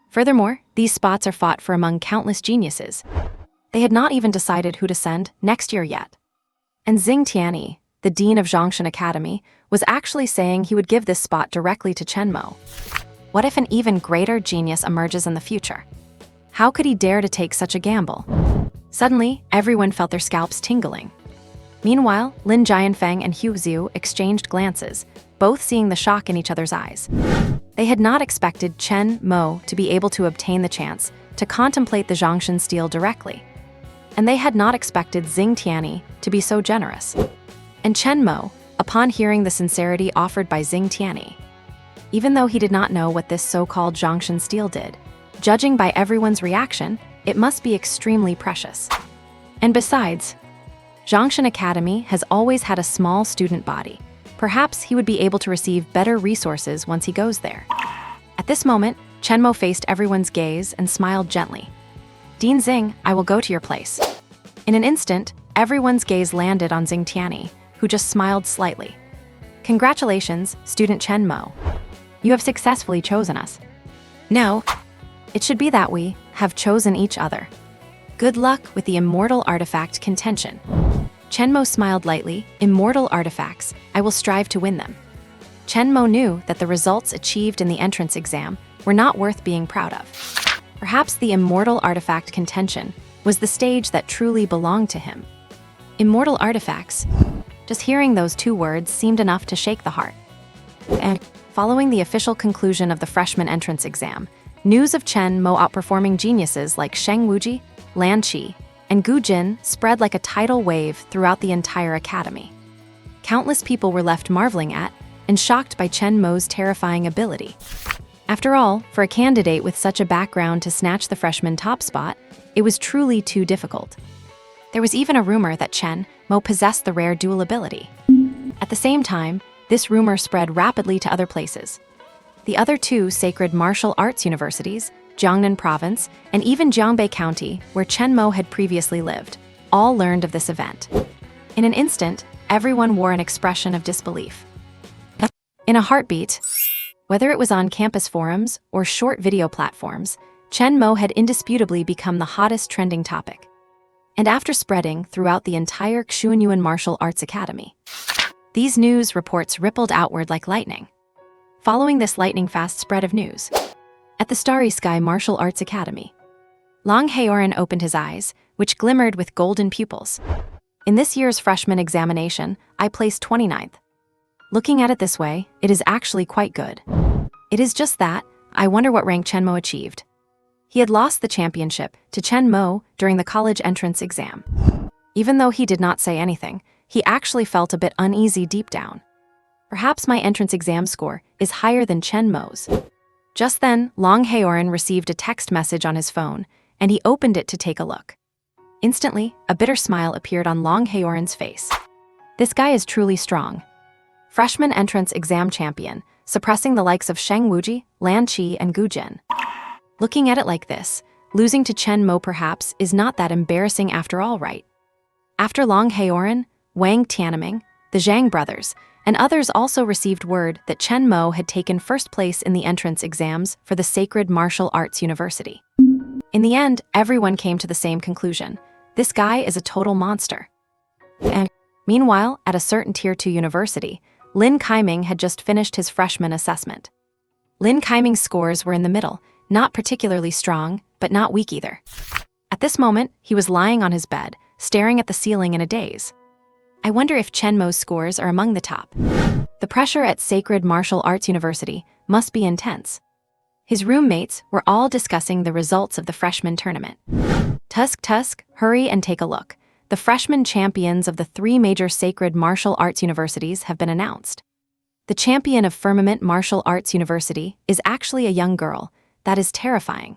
Furthermore, these spots are fought for among countless geniuses. They had not even decided who to send next year yet. And Xing Tianyi, the dean of Zhongshan Academy, was actually saying he would give this spot directly to Chen Mo. What if an even greater genius emerges in the future? How could he dare to take such a gamble? Suddenly, everyone felt their scalps tingling. Meanwhile, Lin Jianfeng and Hu Xiu exchanged glances, both seeing the shock in each other's eyes. They had not expected Chen Mo to be able to obtain the chance to contemplate the Zhongshan Steel directly. And they had not expected Xing Tianyi to be so generous. And Chen Mo, upon hearing the sincerity offered by Xing Tianyi, even though he did not know what this so-called Zhongshan Steel did, judging by everyone's reaction, it must be extremely precious. And besides, Zhongshan Academy has always had a small student body. Perhaps he would be able to receive better resources once he goes there. At this moment, Chen Mo faced everyone's gaze and smiled gently. Dean Xing, I will go to your place. In an instant, everyone's gaze landed on Xing Tianyi, who just smiled slightly. Congratulations, student Chen Mo. You have successfully chosen us. No, it should be that we have chosen each other. Good luck with the immortal artifact contention. Chen Mo smiled lightly. Immortal artifacts, I will strive to win them. Chen Mo knew that the results achieved in the entrance exam were not worth being proud of. Perhaps the immortal artifact contention was the stage that truly belonged to him. Immortal artifacts. Just hearing those 2 words seemed enough to shake the heart. And following the official conclusion of the freshman entrance exam, news of Chen Mo outperforming geniuses like Sheng Wuji, Lan Qi, and Gu Jin spread like a tidal wave throughout the entire academy. Countless people were left marveling at and shocked by Chen Mo's terrifying ability. After all, for a candidate with such a background to snatch the freshman top spot, it was truly too difficult. There was even a rumor that Chen Mo possessed the rare dual ability. At At the same time, this rumor spread rapidly to other places. The other two sacred martial arts universities, Jiangnan Province and even Jiangbei County, where Chen Mo had previously lived, all learned of this event. In an instant, everyone wore an expression of disbelief. In a heartbeat, whether it was on campus forums or short video platforms, Chen Mo had indisputably become the hottest trending topic. And after spreading throughout the entire Xuanyuan Martial Arts Academy, these news reports rippled outward like lightning. Following this lightning-fast spread of news, at the Starry Sky Martial Arts Academy, Long Haoran opened his eyes, which glimmered with golden pupils. In this year's freshman examination, I placed 29th. Looking at it this way, it is actually quite good. It is just that, I wonder what rank Chen Mo achieved. He had lost the championship to Chen Mo during the college entrance exam. Even though he did not say anything, he actually felt a bit uneasy deep down. Perhaps my entrance exam score is higher than Chen Mo's. Just then, Long Haoran received a text message on his phone, and he opened it to take a look. Instantly, a bitter smile appeared on Long Haoran's face. This guy is truly strong. Freshman entrance exam champion, suppressing the likes of Sheng Wuji, Lan Qi, and Gu Jin. Looking at it like this, losing to Chen Mo perhaps is not that embarrassing after all, right? After Long Haoran, Wang Tianming, the Zhang brothers, and others also received word that Chen Mo had taken first place in the entrance exams for the Sacred Martial Arts University. In the end, everyone came to the same conclusion. This guy is a total monster. And meanwhile, at a certain Tier 2 university, Lin Kaiming had just finished his freshman assessment. Lin Kaiming's scores were in the middle, not particularly strong, but not weak either. At this moment, he was lying on his bed, staring at the ceiling in a daze. I wonder if Chen Mo's scores are among the top. The pressure at Sacred Martial Arts University must be intense. His roommates were all discussing the results of the freshman tournament. Tusk, hurry and take a look. The freshman champions of the 3 major Sacred Martial Arts Universities have been announced. The champion of Firmament Martial Arts University is actually a young girl. That is terrifying.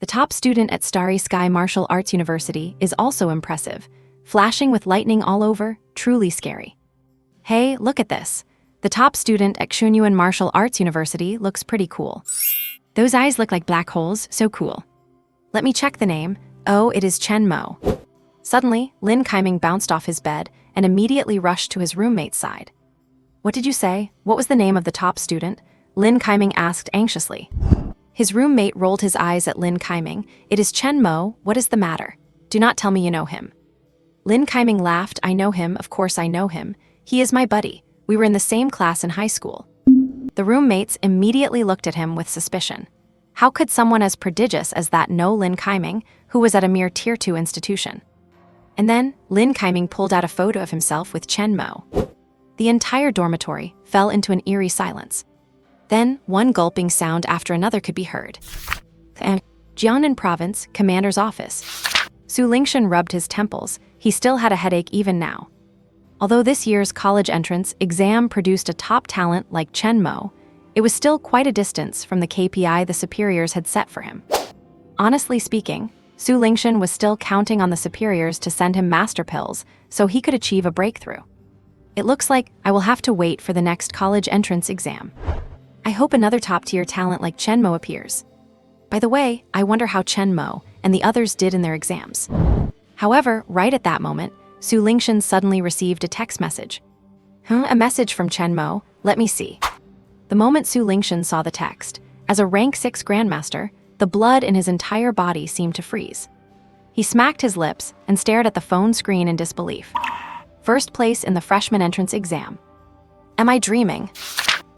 The top student at Starry Sky Martial Arts University is also impressive, flashing with lightning all over, truly scary. Hey, look at this. The top student at Xuanyuan Martial Arts University looks pretty cool. Those eyes look like black holes, so cool. Let me check the name. Oh, it is Chen Mo. Suddenly, Lin Kaiming bounced off his bed and immediately rushed to his roommate's side. What did you say? What was the name of the top student? Lin Kaiming asked anxiously. His roommate rolled his eyes at Lin Kaiming. It is Chen Mo. What is the matter? Do not tell me you know him. Lin Kaiming laughed. I know him, of course I know him. He is my buddy. We were in the same class in high school. The roommates immediately looked at him with suspicion. How could someone as prodigious as that know Lin Kaiming, who was at a mere Tier 2 institution? And then, Lin Kaiming pulled out a photo of himself with Chen Mo. The entire dormitory fell into an eerie silence. Then, one gulping sound after another could be heard. Jiangnan Province, Commander's Office. Su Lingshan rubbed his temples. He still had a headache even now. Although this year's college entrance exam produced a top talent like Chen Mo, it was still quite a distance from the KPI the superiors had set for him. Honestly speaking, Su Lingshan was still counting on the superiors to send him master pills so he could achieve a breakthrough. It looks like I will have to wait for the next college entrance exam. I hope another top-tier talent like Chen Mo appears. By the way, I wonder how Chen Mo and the others did in their exams. However, right at that moment, Su Lingshan suddenly received a text message. A message from Chen Mo? Let me see. The moment Su Lingshan saw the text, as a rank 6 grandmaster, the blood in his entire body seemed to freeze. He smacked his lips and stared at the phone screen in disbelief. First place in the freshman entrance exam. Am I dreaming?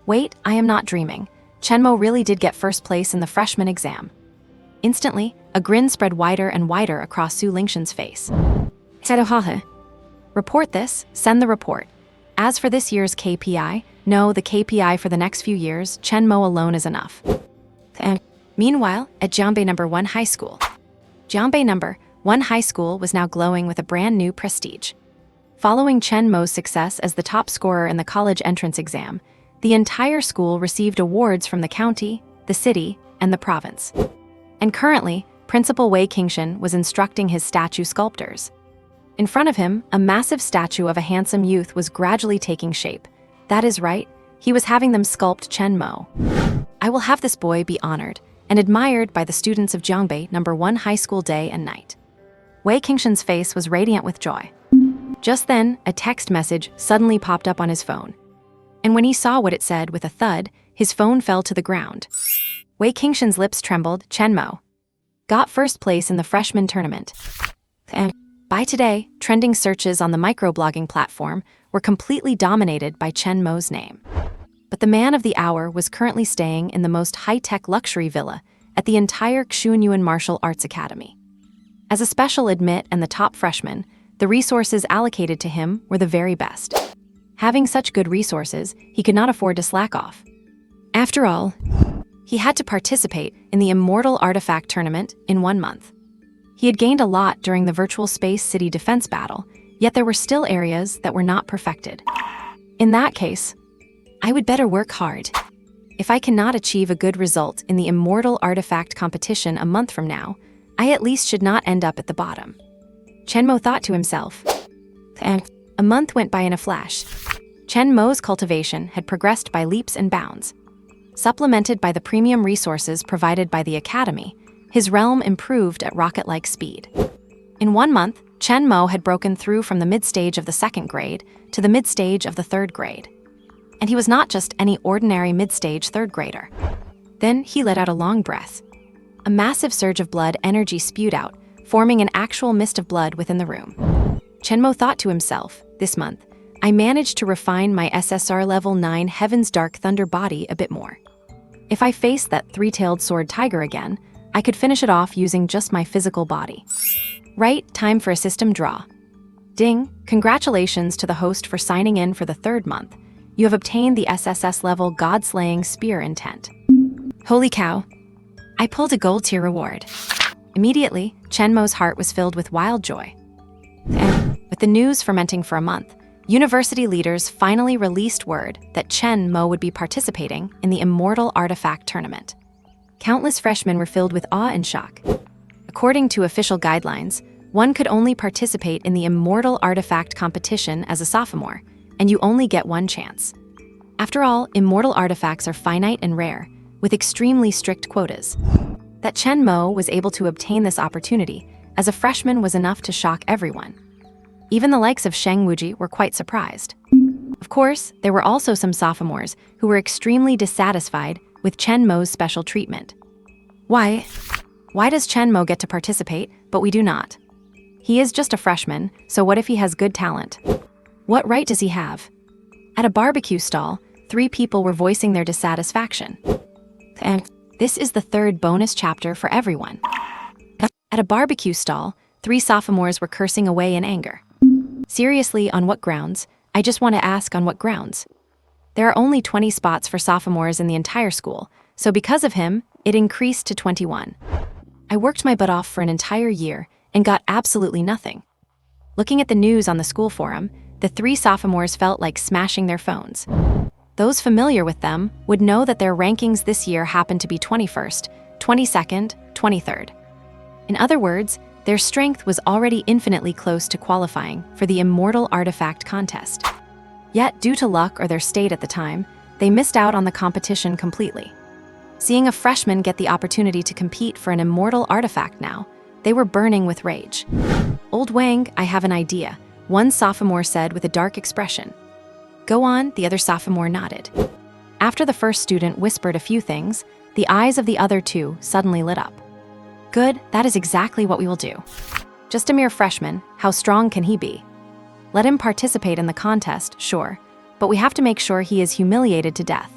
Wait, I am not dreaming. Chen Mo really did get first place in the freshman exam. Instantly, a grin spread wider and wider across Su Lingshan's face. Report this, send the report. As for this year's KPI, no, the KPI for the next few years, Chen Mo alone is enough. Meanwhile, at Jiangbei No. 1 High School. Jiangbei No. 1 High School was now glowing with a brand new prestige. Following Chen Mo's success as the top scorer in the college entrance exam, the entire school received awards from the county, the city, and the province. And currently, Principal Wei Qingshan was instructing his statue sculptors. In front of him, a massive statue of a handsome youth was gradually taking shape. That is right, he was having them sculpt Chen Mo. I will have this boy be honored and admired by the students of Jiangbei No. 1 high school day and night. Wei Qingshan's face was radiant with joy. Just then, a text message suddenly popped up on his phone. And when he saw what it said with a thud, his phone fell to the ground. Wei Qingshan's lips trembled. Chen Mo got first place in the freshman tournament. And by today, trending searches on the microblogging platform were completely dominated by Chen Mo's name. But the man of the hour was currently staying in the most high-tech luxury villa at the entire Xuanyuan Martial Arts Academy. As a special admit and the top freshman, the resources allocated to him were the very best. Having such good resources, he could not afford to slack off. After all, he had to participate in the Immortal Artifact Tournament in 1 month. He had gained a lot during the Virtual Space City defense battle, yet there were still areas that were not perfected. In that case, I would better work hard. If I cannot achieve a good result in the Immortal Artifact competition a month from now, I at least should not end up at the bottom. Chen Mo thought to himself. And a month went by in a flash. Chen Mo's cultivation had progressed by leaps and bounds. Supplemented by the premium resources provided by the academy, his realm improved at rocket-like speed. In 1 month, Chen Mo had broken through from the mid-stage of the 2nd grade to the mid-stage of the 3rd grade. And he was not just any ordinary mid-stage 3rd grader. Then he let out a long breath. A massive surge of blood energy spewed out, forming an actual mist of blood within the room. Chen Mo thought to himself, this month, I managed to refine my SSR level 9 Heaven's Dark Thunder body a bit more. If I faced that 3-tailed sword tiger again, I could finish it off using just my physical body. Right, time for a system draw. Ding, congratulations to the host for signing in for the 3rd month. You have obtained the SSS level God-slaying spear intent. Holy cow. I pulled a gold tier reward. Immediately, Chen Mo's heart was filled with wild joy. And with the news fermenting for a month, university leaders finally released word that Chen Mo would be participating in the Immortal Artifact Tournament. Countless freshmen were filled with awe and shock. According to official guidelines, one could only participate in the Immortal Artifact competition as a sophomore, and you only get 1 chance. After all, immortal artifacts are finite and rare, with extremely strict quotas. That Chen Mo was able to obtain this opportunity as a freshman was enough to shock everyone. Even the likes of Sheng Wuji were quite surprised. Of course, there were also some sophomores who were extremely dissatisfied with Chen Mo's special treatment. Why does Chen Mo get to participate, but we do not? He is just a freshman, so what if he has good talent? What right does he have? At a barbecue stall, 3 people were voicing their dissatisfaction. And this is the 3rd bonus chapter for everyone. At a barbecue stall, 3 sophomores were cursing away in anger. Seriously, on what grounds? I just want to ask on what grounds. There are only 20 spots for sophomores in the entire school, so because of him, it increased to 21. I worked my butt off for an entire year and got absolutely nothing. Looking at the news on the school forum, the 3 sophomores felt like smashing their phones. Those familiar with them would know that their rankings this year happened to be 21st, 22nd, 23rd. In other words, their strength was already infinitely close to qualifying for the Immortal Artifact contest. Yet, due to luck or their state at the time, they missed out on the competition completely. Seeing a freshman get the opportunity to compete for an Immortal Artifact now, they were burning with rage. Old Wang, I have an idea, one sophomore said with a dark expression. Go on, the other sophomore nodded. After the first student whispered a few things, the eyes of the other 2 suddenly lit up. Good, that is exactly what we will do. Just a mere freshman, how strong can he be? Let him participate in the contest, sure, but we have to make sure he is humiliated to death.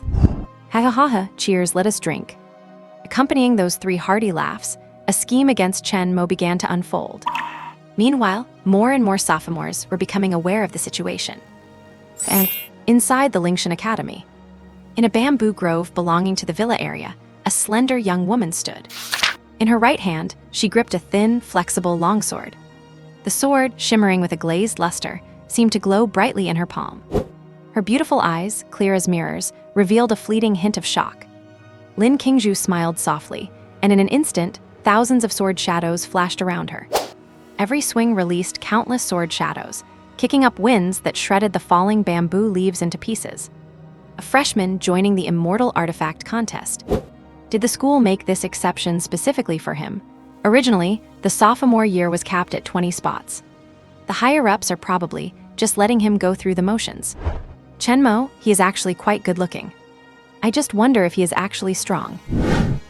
Ha ha ha ha, cheers, let us drink. Accompanying those 3 hearty laughs, a scheme against Chen Mo began to unfold. Meanwhile, more and more sophomores were becoming aware of the situation. And inside the Lingshan Academy, in a bamboo grove belonging to the villa area, a slender young woman stood. In her right hand, she gripped a thin, flexible longsword. The sword, shimmering with a glazed luster, seemed to glow brightly in her palm. Her beautiful eyes, clear as mirrors, revealed a fleeting hint of shock. Lin Qingzhu smiled softly, and in an instant, thousands of sword shadows flashed around her. Every swing released countless sword shadows, kicking up winds that shredded the falling bamboo leaves into pieces. A freshman joining the Immortal Artifact contest. Did the school make this exception specifically for him? Originally, the sophomore year was capped at 20 spots. The higher-ups are probably just letting him go through the motions. Chen Mo, he is actually quite good-looking. I just wonder if he is actually strong.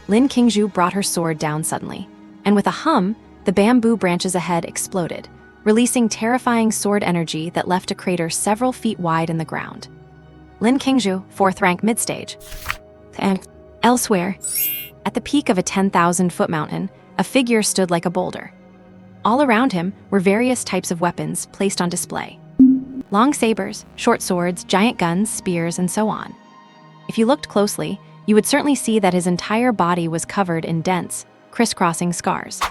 Lin Qingzhu brought her sword down suddenly, and with a hum, the bamboo branches ahead exploded, releasing terrifying sword energy that left a crater several feet wide in the ground. Lin Qingzhu, 4th rank mid-stage. And elsewhere, at the peak of a 10,000-foot mountain, a figure stood like a boulder. All around him were various types of weapons placed on display. Long sabers, short swords, giant guns, spears, and so on. If you looked closely, you would certainly see that his entire body was covered in dense, crisscrossing scars.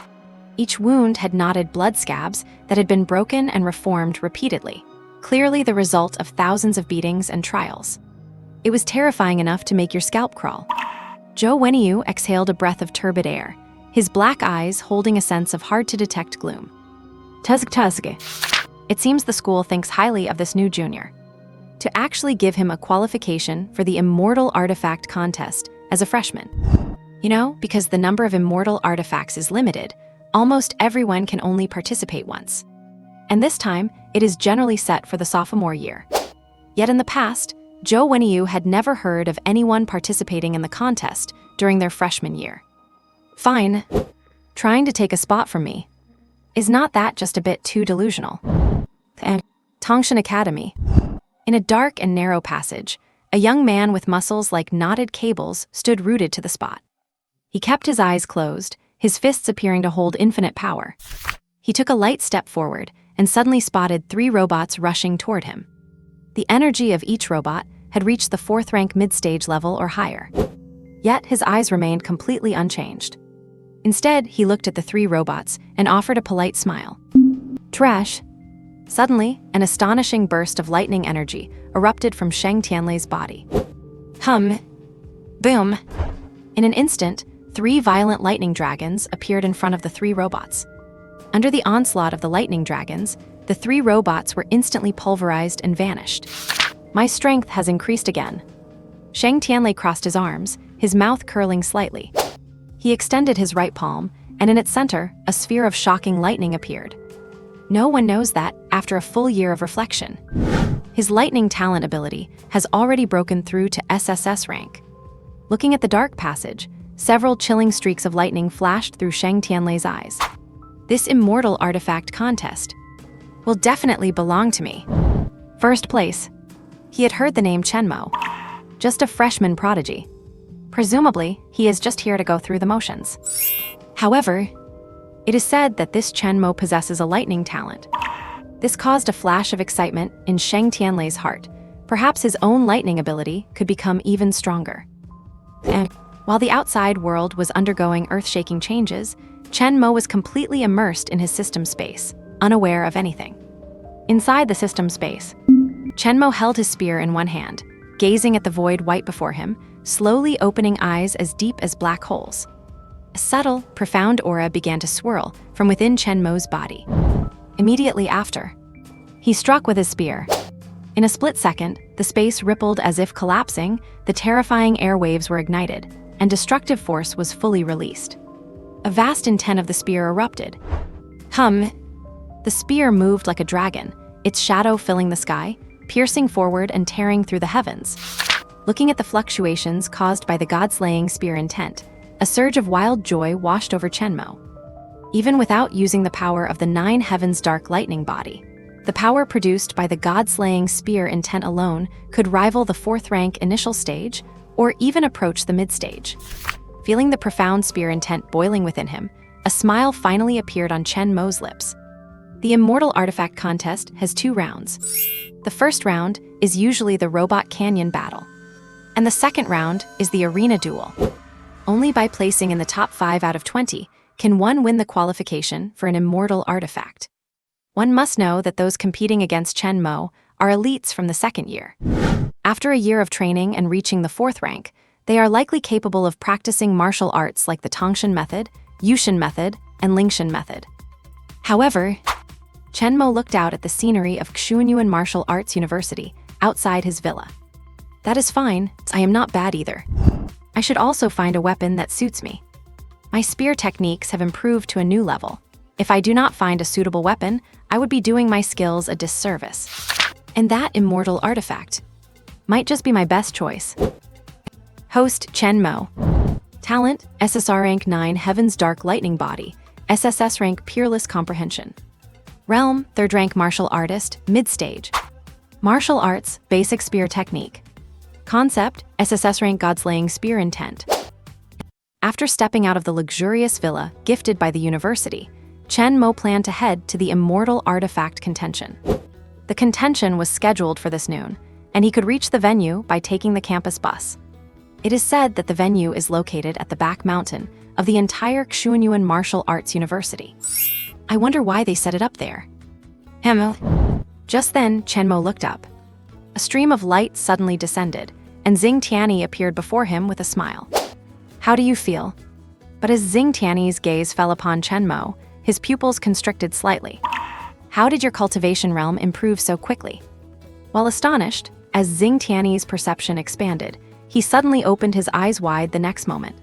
Each wound had knotted blood scabs that had been broken and reformed repeatedly, clearly the result of thousands of beatings and trials. It was terrifying enough to make your scalp crawl. Zhou Wenyu exhaled a breath of turbid air, his black eyes holding a sense of hard-to-detect gloom. Tuzg. It seems the school thinks highly of this new junior. To actually give him a qualification for the Immortal Artifact contest as a freshman. Because the number of immortal artifacts is limited, almost everyone can only participate once. And this time, it is generally set for the sophomore year. Yet in the past, Zhou Wenyu had never heard of anyone participating in the contest during their freshman year. Fine. Trying to take a spot from me. Is not that just a bit too delusional? And Tongshan Academy. In a dark and narrow passage, a young man with muscles like knotted cables stood rooted to the spot. He kept his eyes closed, his fists appearing to hold infinite power. He took a light step forward and suddenly spotted 3 robots rushing toward him. The energy of each robot had reached the 4th rank mid-stage level or higher. Yet his eyes remained completely unchanged. Instead, he looked at the 3 robots and offered a polite smile. Trash. Suddenly, an astonishing burst of lightning energy erupted from Sheng Tianlei's body. Hum. Boom. In an instant, 3 violent lightning dragons appeared in front of the 3 robots. Under the onslaught of the lightning dragons, the 3 robots were instantly pulverized and vanished. My strength has increased again. Sheng Tianlei crossed his arms, his mouth curling slightly. He extended his right palm, and in its center, a sphere of shocking lightning appeared. No one knows that after a full year of reflection. His lightning talent ability has already broken through to SSS rank. Looking at the dark passage, several chilling streaks of lightning flashed through Sheng Tianlei's eyes. This Immortal Artifact contest will definitely belong to me. First place. He had heard the name Chen Mo, just a freshman prodigy. Presumably, he is just here to go through the motions. However, it is said that this Chen Mo possesses a lightning talent. This caused a flash of excitement in Sheng Tianlei's heart. Perhaps his own lightning ability could become even stronger. And while the outside world was undergoing earth-shaking changes, Chen Mo was completely immersed in his system space, unaware of anything. Inside the system space, Chen Mo held his spear in one hand, gazing at the void white before him, slowly opening eyes as deep as black holes. A subtle, profound aura began to swirl from within Chen Mo's body. Immediately after, he struck with his spear. In a split second, the space rippled as if collapsing, the terrifying airwaves were ignited, and destructive force was fully released. A vast intent of the spear erupted. Hum! The spear moved like a dragon, its shadow filling the sky, piercing forward and tearing through the heavens. Looking at the fluctuations caused by the god-slaying spear intent, a surge of wild joy washed over Chen Mo. Even without using the power of the 9 heavens dark lightning body, the power produced by the god-slaying spear intent alone could rival the 4th rank initial stage, or even approach the mid-stage. Feeling the profound spear intent boiling within him, a smile finally appeared on Chen Mo's lips. The Immortal Artifact contest has 2 rounds. The first round is usually the Robot Canyon battle, and the second round is the Arena Duel. Only by placing in the top 5 out of 20 can one win the qualification for an Immortal Artifact. One must know that those competing against Chen Mo are elites from the 2nd year. After a year of training and reaching the 4th rank, they are likely capable of practicing martial arts like the Tongshan method, Yushin method, and Lingshan method. However, Chen Mo looked out at the scenery of Xuanyuan Martial Arts University outside his villa. That is fine, I am not bad either. I should also find a weapon that suits me. My spear techniques have improved to a new level. If I do not find a suitable weapon, I would be doing my skills a disservice. And that immortal artifact might just be my best choice. Host Chen Mo. Talent, SSR Rank 9 Heaven's Dark Lightning Body, SSS Rank Peerless Comprehension. Realm, 3rd Rank Martial Artist, Mid-Stage. Martial Arts, Basic Spear Technique. Concept, SSS Rank Godslaying Spear Intent. After stepping out of the luxurious villa gifted by the university, Chen Mo planned to head to the immortal artifact contention. The contention was scheduled for this noon, and he could reach the venue by taking the campus bus. It is said that the venue is located at the back mountain of the entire Xuanyuan Martial Arts University. I wonder why they set it up there. Just then, Chen Mo looked up. A stream of light suddenly descended, and Xing Tianyi appeared before him with a smile. How do you feel? But as Xing Tianyi's gaze fell upon Chen Mo, his pupils constricted slightly. How did your cultivation realm improve so quickly? While astonished, as Xing Tianyi's perception expanded, he suddenly opened his eyes wide the next moment.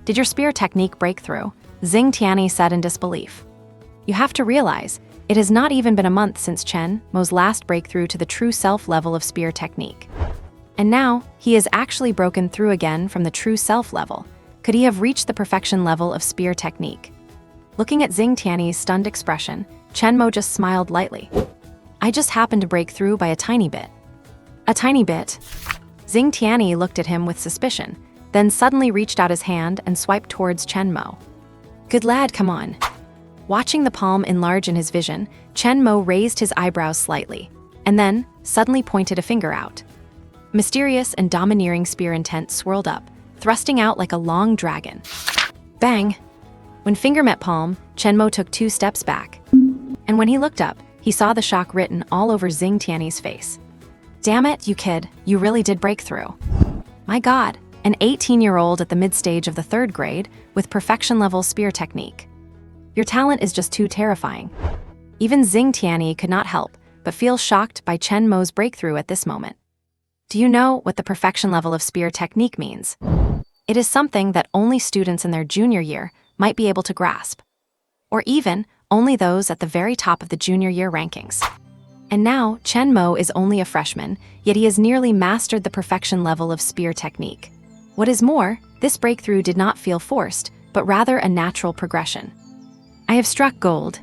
Did your spear technique break through? Xing Tianyi said in disbelief. You have to realize, it has not even been a month since Chen Mo's last breakthrough to the true self level of spear technique. And now, he has actually broken through again from the true self level. Could he have reached the perfection level of spear technique? Looking at Xing Tianyi's stunned expression, Chen Mo just smiled lightly. I just happened to break through by a tiny bit. A tiny bit? Xing Tianyi looked at him with suspicion, then suddenly reached out his hand and swiped towards Chen Mo. Good lad, come on. Watching the palm enlarge in his vision, Chen Mo raised his eyebrows slightly, and then suddenly pointed a finger out. Mysterious and domineering spear intent swirled up, thrusting out like a long dragon. Bang! When finger met palm, Chen Mo took 2 steps back. And when he looked up, he saw the shock written all over Xing Tianyi's face. Damn it, you kid, you really did break through. My god, an 18-year-old at the mid-stage of the 3rd grade with perfection-level spear technique. Your talent is just too terrifying. Even Xing Tianyi could not help but feel shocked by Chen Mo's breakthrough at this moment. Do you know what the perfection level of spear technique means? It is something that only students in their junior year might be able to grasp. Or even only those at the very top of the junior year rankings. And now, Chen Mo is only a freshman, yet he has nearly mastered the perfection level of spear technique. What is more, this breakthrough did not feel forced, but rather a natural progression. I have struck gold.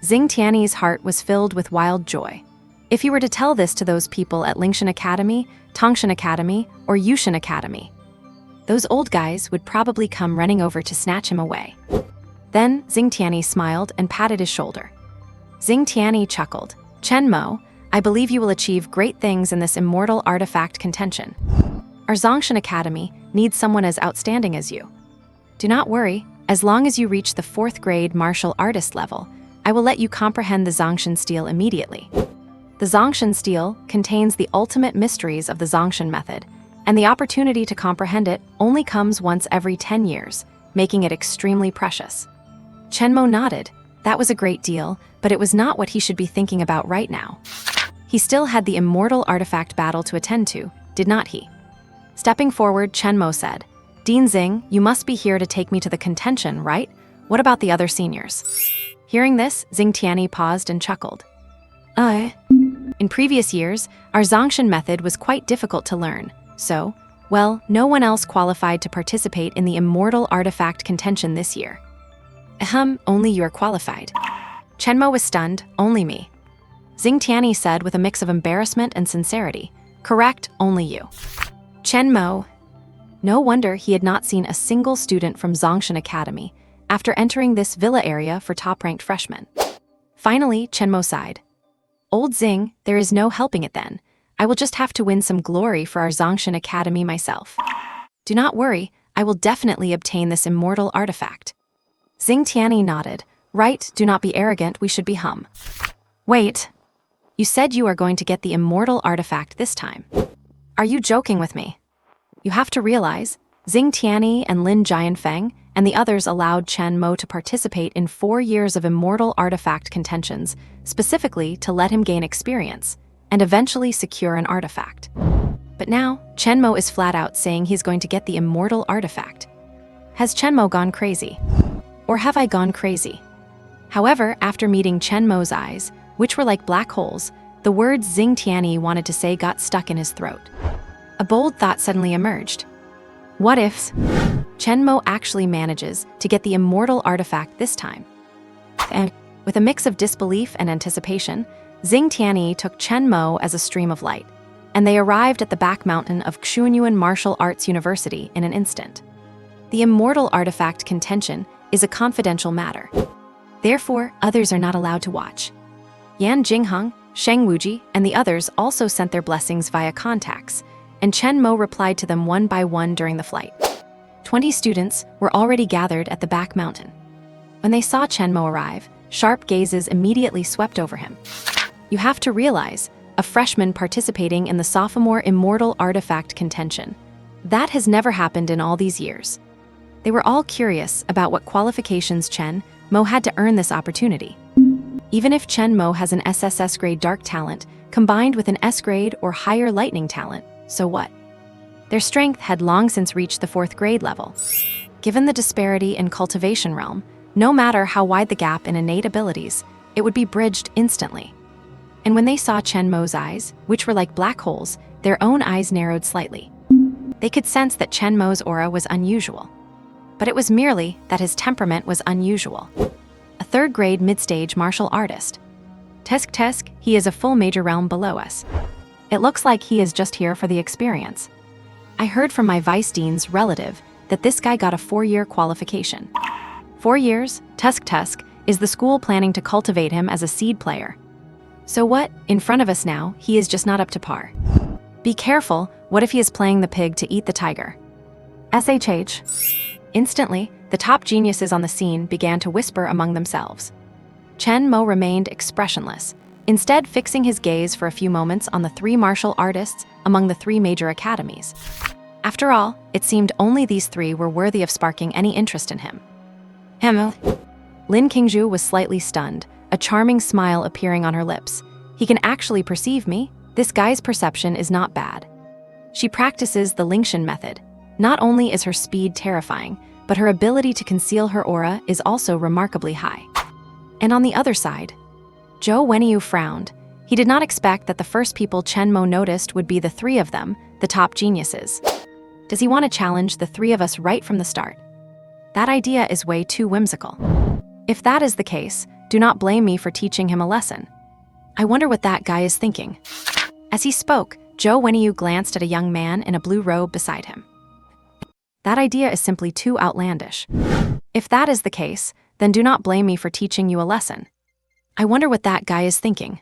Xing Tianyi's heart was filled with wild joy. If he were to tell this to those people at Lingshan Academy, Tongshan Academy, or Yushan Academy, those old guys would probably come running over to snatch him away. Then Xing Tianyi smiled and patted his shoulder. Xing Tianyi chuckled. Chen Mo, I believe you will achieve great things in this immortal artifact contention. Our Zongshan Academy needs someone as outstanding as you. Do not worry, as long as you reach the 4th grade martial artist level, I will let you comprehend the Zongshan steel immediately. The Zongshan steel contains the ultimate mysteries of the Zongshan method, and the opportunity to comprehend it only comes once every 10 years, making it extremely precious. Chen Mo nodded. That was a great deal, but it was not what he should be thinking about right now. He still had the immortal artifact battle to attend to, did not he? Stepping forward, Chen Mo said, Dean Xing, you must be here to take me to the contention, right? What about the other seniors? Hearing this, Xing Tianyi paused and chuckled. In previous years, our Zongshan method was quite difficult to learn, so, well, no one else qualified to participate in the immortal artifact contention this year. Only you are qualified. Chen Mo was stunned, only me. Xing Tianyi said with a mix of embarrassment and sincerity, correct, only you. Chen Mo. No wonder he had not seen a single student from Zongshan Academy after entering this villa area for top-ranked freshmen. Finally, Chen Mo sighed. Old Xing, there is no helping it then. I will just have to win some glory for our Zongshan Academy myself. Do not worry, I will definitely obtain this immortal artifact. Xing Tianyi nodded. Right, do not be arrogant, we should be hum. Wait. You said you are going to get the immortal artifact this time. Are you joking with me? You have to realize, Xing Tianyi and Lin Jianfeng and the others allowed Chen Mo to participate in 4 years of immortal artifact contentions, specifically to let him gain experience and eventually secure an artifact. But now, Chen Mo is flat out saying he's going to get the immortal artifact. Has Chen Mo gone crazy? Or have I gone crazy? However, after meeting Chen Mo's eyes, which were like black holes, the words Xing Tianyi wanted to say got stuck in his throat. A bold thought suddenly emerged. What if Chen Mo actually manages to get the immortal artifact this time? And with a mix of disbelief and anticipation, Xing Tianyi took Chen Mo as a stream of light, and they arrived at the back mountain of Xuanyuan Martial Arts University in an instant. The immortal artifact contention is a confidential matter. Therefore, others are not allowed to watch. Yan Jingheng, Sheng Wuji, and the others also sent their blessings via contacts, and Chen Mo replied to them one by one during the flight. 20 students were already gathered at the back mountain. When they saw Chen Mo arrive, sharp gazes immediately swept over him. You have to realize, a freshman participating in the sophomore immortal artifact contention. That has never happened in all these years. They were all curious about what qualifications Chen Mo had to earn this opportunity. Even if Chen Mo has an SSS-Grade dark talent combined with an S-Grade or higher lightning talent, so what? Their strength had long since reached the 4th grade level. Given the disparity in cultivation realm, no matter how wide the gap in innate abilities, it would be bridged instantly. And when they saw Chen Mo's eyes, which were like black holes, their own eyes narrowed slightly. They could sense that Chen Mo's aura was unusual. But it was merely that his temperament was unusual. A 3rd grade mid-stage martial artist. Tesk, he is a full major realm below us. It looks like he is just here for the experience. I heard from my vice dean's relative that this guy got a 4-year qualification. 4 years, Tusk, is the school planning to cultivate him as a seed player. So what, in front of us now, he is just not up to par. Be careful, what if he is playing the pig to eat the tiger? SHH. Instantly, the top geniuses on the scene began to whisper among themselves. Chen Mo remained expressionless, instead fixing his gaze for a few moments on the 3 martial artists among the 3 major academies. After all, it seemed only these 3 were worthy of sparking any interest in him. Hemo. Lin Qingzhu was slightly stunned, a charming smile appearing on her lips. He can actually perceive me? This guy's perception is not bad. She practices the Lingshan method. Not only is her speed terrifying, but her ability to conceal her aura is also remarkably high. And on the other side, Zhou Wenyu frowned. He did not expect that the first people Chen Mo noticed would be the 3 of them, the top geniuses. Does he want to challenge the 3 of us right from the start? That idea is way too whimsical. If that is the case, do not blame me for teaching him a lesson. I wonder what that guy is thinking. As he spoke, Zhou Wenyu glanced at a young man in a blue robe beside him. That idea is simply too outlandish. If that is the case, then do not blame me for teaching you a lesson. I wonder what that guy is thinking.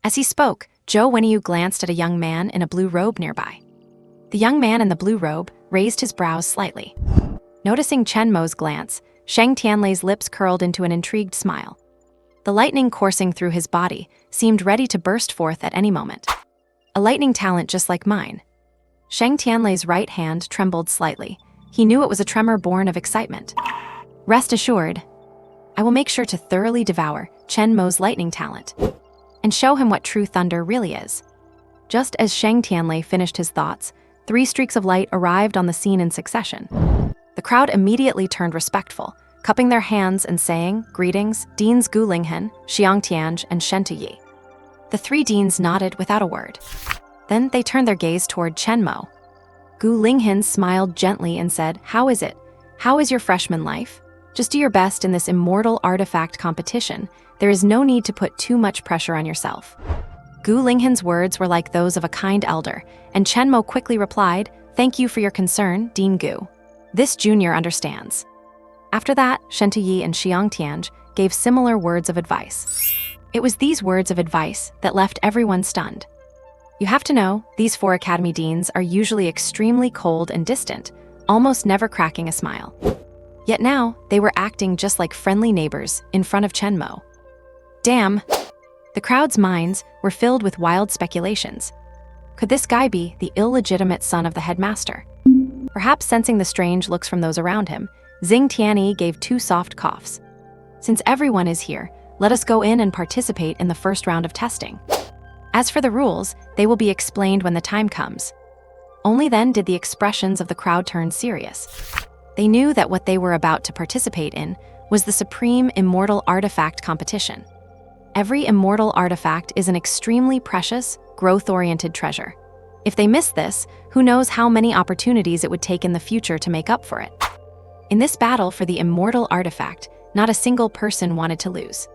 As he spoke, Zhou Wenyu glanced at a young man in a blue robe nearby. The young man in the blue robe raised his brows slightly. Noticing Chen Mo's glance, Sheng Tianlei's lips curled into an intrigued smile. The lightning coursing through his body seemed ready to burst forth at any moment. A lightning talent just like mine. Sheng Tianlei's right hand trembled slightly. He knew it was a tremor born of excitement. Rest assured, I will make sure to thoroughly devour Chen Mo's lightning talent and show him what true thunder really is. Just as Sheng Tianlei finished his thoughts, 3 streaks of light arrived on the scene in succession. The crowd immediately turned respectful, cupping their hands and saying, "Greetings, Deans Gu Linghen, Xiang Tianj, and Shen Tuyi." The 3 deans nodded without a word. Then they turned their gaze toward Chen Mo. Gu Linghen smiled gently and said, "How is it? How is your freshman life? Just do your best in this immortal artifact competition. There is no need to put too much pressure on yourself." Gu Linghen's words were like those of a kind elder, and Chen Mo quickly replied, "Thank you for your concern, Dean Gu. This junior understands." After that, Shen Tuyi and Xiang Tianj gave similar words of advice. It was these words of advice that left everyone stunned. You have to know, these 4 academy deans are usually extremely cold and distant, almost never cracking a smile. Yet now, they were acting just like friendly neighbors in front of Chen Mo. Damn! The crowd's minds were filled with wild speculations. Could this guy be the illegitimate son of the headmaster? Perhaps sensing the strange looks from those around him, Xing Tianyi gave 2 soft coughs. Since everyone is here, let us go in and participate in the first round of testing. As for the rules, they will be explained when the time comes. Only then did the expressions of the crowd turn serious. They knew that what they were about to participate in was the supreme immortal artifact competition. Every immortal artifact is an extremely precious, growth-oriented treasure. If they miss this, who knows how many opportunities it would take in the future to make up for it. In this battle for the immortal artifact, not a single person wanted to lose.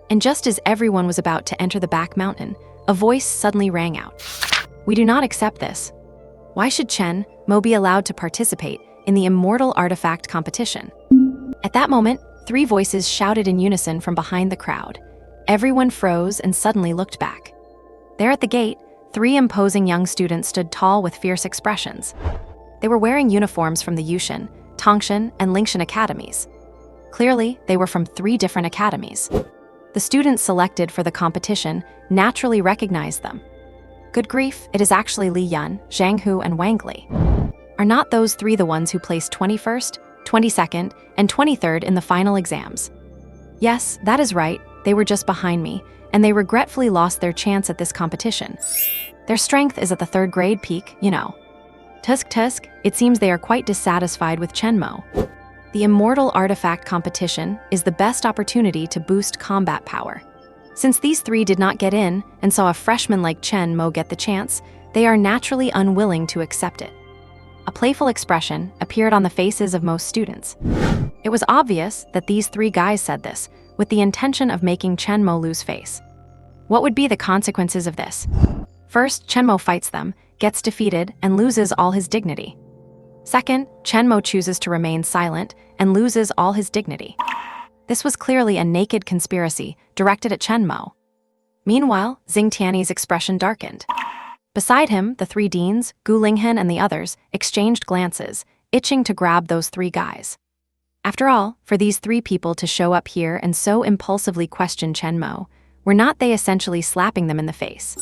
And just as everyone was about to enter the back mountain, a voice suddenly rang out. We do not accept this. Why should Chen Mo be allowed to participate in the immortal artifact competition? At that moment, 3 voices shouted in unison from behind the crowd. Everyone froze and suddenly looked back. There at the gate, 3 imposing young students stood tall with fierce expressions. They were wearing uniforms from the Yushan, Tongshan, and Lingshan academies. Clearly, they were from 3 different academies. The students selected for the competition naturally recognized them. Good grief, it is actually Li Yun, Zhang Hu, and Wang Li. Are not those 3 the ones who placed 21st, 22nd, and 23rd in the final exams? Yes, that is right, they were just behind me, and they regretfully lost their chance at this competition. Their strength is at the 3rd grade peak, you know. Tusk, it seems they are quite dissatisfied with Chen Mo. The Immortal Artifact competition is the best opportunity to boost combat power. Since these 3 did not get in and saw a freshman like Chen Mo get the chance, they are naturally unwilling to accept it. A playful expression appeared on the faces of most students. It was obvious that these 3 guys said this with the intention of making Chen Mo lose face. What would be the consequences of this? First, Chen Mo fights them, gets defeated, and loses all his dignity. Second, Chen Mo chooses to remain silent and loses all his dignity. This was clearly a naked conspiracy directed at Chen Mo. Meanwhile, Xing Tianyi's expression darkened. Beside him, the 3 deans, Gu Linghen and the others, exchanged glances, itching to grab those 3 guys. After all, for these 3 people to show up here and so impulsively question Chen Mo, were not they essentially slapping them in the face?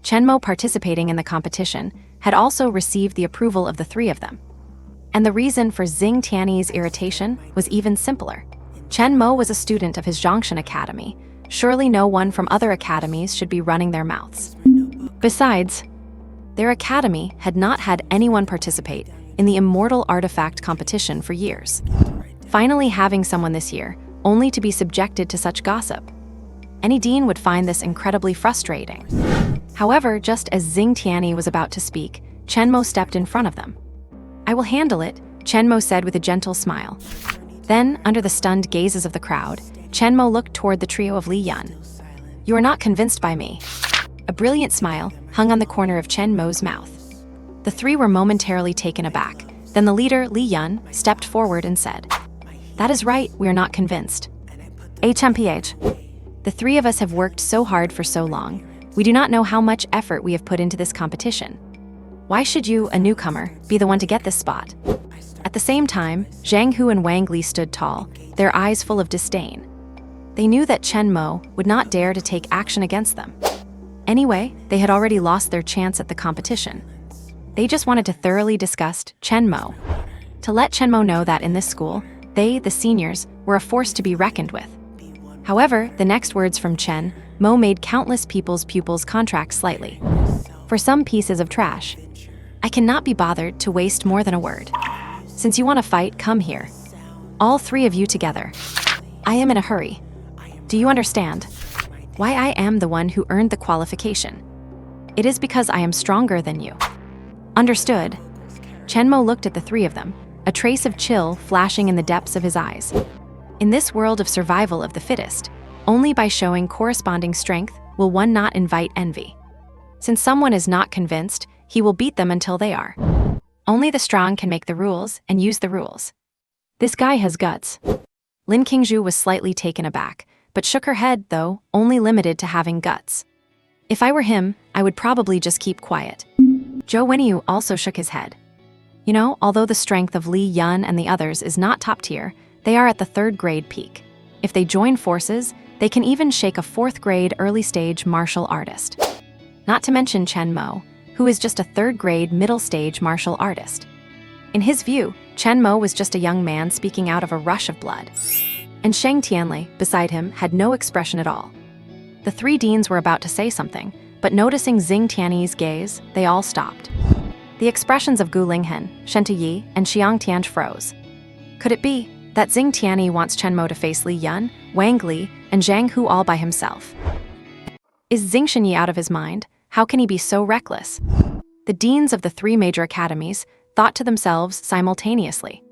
Chen Mo participating in the competition had also received the approval of the 3 of them. And the reason for Xing Tianyi's irritation was even simpler. Chen Mo was a student of his Zhongshan Academy. Surely no one from other academies should be running their mouths. Besides, their academy had not had anyone participate in the Immortal Artifact competition for years. Finally having someone this year, only to be subjected to such gossip. Any dean would find this incredibly frustrating. However, just as Xing Tianyi was about to speak, Chen Mo stepped in front of them. I will handle it, Chen Mo said with a gentle smile. Then, under the stunned gazes of the crowd, Chen Mo looked toward the trio of Li Yun. You are not convinced by me. A brilliant smile hung on the corner of Chen Mo's mouth. The 3 were momentarily taken aback. Then the leader, Li Yun, stepped forward and said, That is right, we are not convinced. HMPH. The 3 of us have worked so hard for so long. We do not know how much effort we have put into this competition. Why should you, a newcomer, be the one to get this spot? At the same time, Zhang Hu and Wang Li stood tall, their eyes full of disdain. They knew that Chen Mo would not dare to take action against them. Anyway, they had already lost their chance at the competition. They just wanted to thoroughly discuss Chen Mo. To let Chen Mo know that in this school, they, the seniors, were a force to be reckoned with. However, the next words from Chen Mo made countless people's pupils contract slightly. For some pieces of trash, I cannot be bothered to waste more than a word. Since you want to fight, come here. All 3 of you together. I am in a hurry. Do you understand? Why I am the one who earned the qualification. It is because I am stronger than you. Understood? Chen Mo looked at the 3 of them, a trace of chill flashing in the depths of his eyes. In this world of survival of the fittest, only by showing corresponding strength will one not invite envy. Since someone is not convinced, he will beat them until they are. Only the strong can make the rules and use the rules. This guy has guts. Lin Qingzhu was slightly taken aback, but shook her head, though, only limited to having guts. If I were him, I would probably just keep quiet. Zhou Wenyu also shook his head. You know, although the strength of Li Yun and the others is not top tier, they are at the 3rd grade peak. If they join forces, they can even shake a 4th grade early stage martial artist. Not to mention Chen Mo, who is just a 3rd grade middle stage martial artist. In his view, Chen Mo was just a young man speaking out of a rush of blood. And Sheng Tianlei, beside him, had no expression at all. The three deans were about to say something, but noticing Xing Tiany's gaze, they all stopped. The expressions of Gu Linghen, Shen Yi, and Xiang Tianj froze. Could it be that Xing Tiany wants Chen Mo to face Li Yun, Wang Li, and Zhang Hu all by himself? Is Xing Shenyi out of his mind? How can he be so reckless? The deans of the three major academies thought to themselves simultaneously.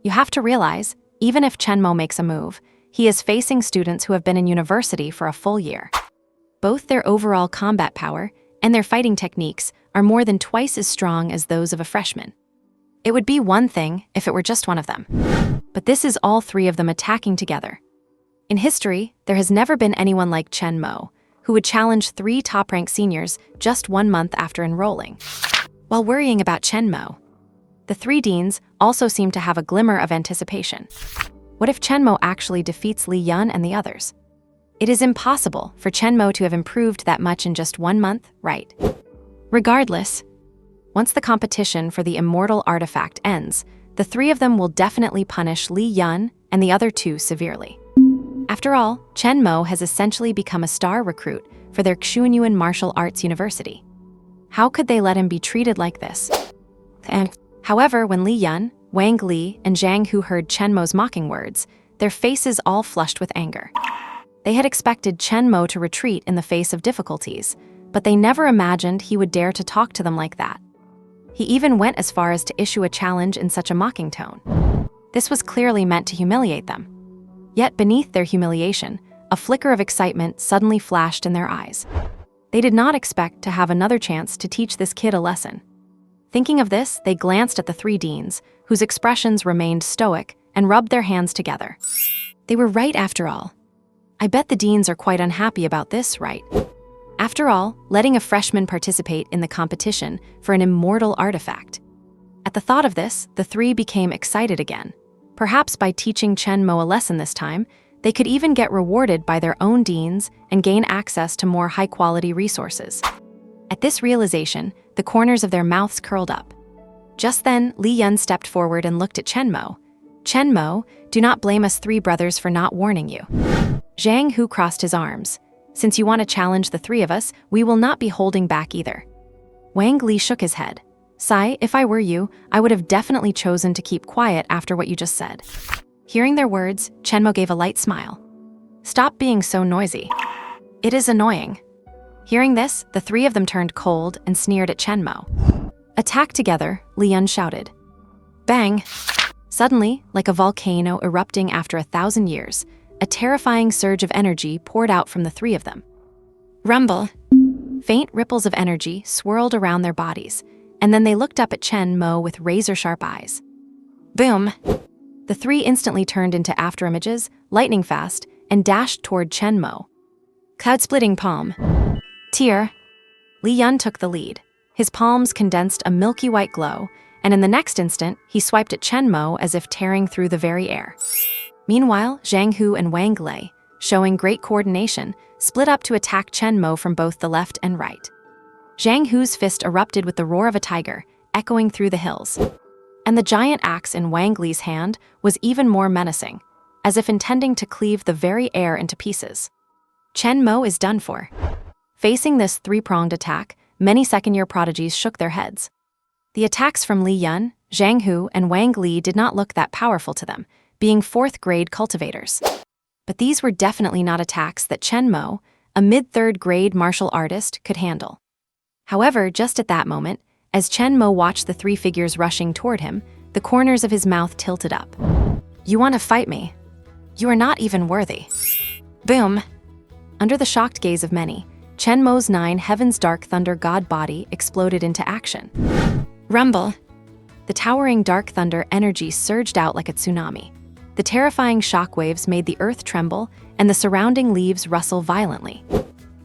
You have to realize, even if Chen Mo makes a move, he is facing students who have been in university for a full year. Both their overall combat power and their fighting techniques are more than twice as strong as those of a freshman. It would be one thing if it were just one of them. But this is all three of them attacking together. In history, there has never been anyone like Chen Mo, who would challenge three top-ranked seniors just 1 month after enrolling. While worrying about Chen Mo, the three deans also seem to have a glimmer of anticipation. What if Chen Mo actually defeats Li Yun and the others? It is impossible for Chen Mo to have improved that much in just 1 month, right? Regardless, once the competition for the immortal artifact ends, the three of them will definitely punish Li Yun and the other two severely. After all, Chen Mo has essentially become a star recruit for their Xuanyuan Martial Arts University. How could they let him be treated like this? However, when Li Yun, Wang Li, and Zhang Hu heard Chen Mo's mocking words, their faces all flushed with anger. They had expected Chen Mo to retreat in the face of difficulties, but they never imagined he would dare to talk to them like that. He even went as far as to issue a challenge in such a mocking tone. This was clearly meant to humiliate them. Yet beneath their humiliation, a flicker of excitement suddenly flashed in their eyes. They did not expect to have another chance to teach this kid a lesson. Thinking of this, they glanced at the three deans, whose expressions remained stoic, and rubbed their hands together. They were right after all. I bet the deans are quite unhappy about this, right? After all, letting a freshman participate in the competition for an immortal artifact. At the thought of this, the three became excited again. Perhaps by teaching Chen Mo a lesson this time, they could even get rewarded by their own deans and gain access to more high-quality resources. At this realization, the corners of their mouths curled up. Just then, Li Yun stepped forward and looked at Chen Mo. Chen Mo, do not blame us three brothers for not warning you. Zhang Hu crossed his arms. Since you want to challenge the three of us, we will not be holding back either. Wang Li shook his head. Sai, if I were you, I would have definitely chosen to keep quiet after what you just said. Hearing their words, Chen Mo gave a light smile. Stop being so noisy. It is annoying. Hearing this, the three of them turned cold and sneered at Chen Mo. Attack together, Li Yun shouted. Bang! Suddenly, like a volcano erupting after 1,000 years, a terrifying surge of energy poured out from the three of them. Rumble! Faint ripples of energy swirled around their bodies, and then they looked up at Chen Mo with razor-sharp eyes. Boom! The three instantly turned into afterimages, lightning fast, and dashed toward Chen Mo. Cloud-splitting palm. Tear. Li Yun took the lead. His palms condensed a milky white glow, and in the next instant, he swiped at Chen Mo as if tearing through the very air. Meanwhile, Zhang Hu and Wang Li, showing great coordination, split up to attack Chen Mo from both the left and right. Zhang Hu's fist erupted with the roar of a tiger, echoing through the hills. And the giant axe in Wang Li's hand was even more menacing, as if intending to cleave the very air into pieces. Chen Mo is done for. Facing this three-pronged attack, many second-year prodigies shook their heads. The attacks from Li Yun, Zhang Hu, and Wang Li did not look that powerful to them, being fourth-grade cultivators. But these were definitely not attacks that Chen Mo, a mid-third-grade martial artist, could handle. However, just at that moment, as Chen Mo watched the three figures rushing toward him, the corners of his mouth tilted up. You want to fight me? You are not even worthy. Boom! Under the shocked gaze of many, Chen Mo's 9 Heaven's Dark Thunder God body exploded into action. Rumble! The towering Dark Thunder energy surged out like a tsunami. The terrifying shockwaves made the earth tremble and the surrounding leaves rustle violently.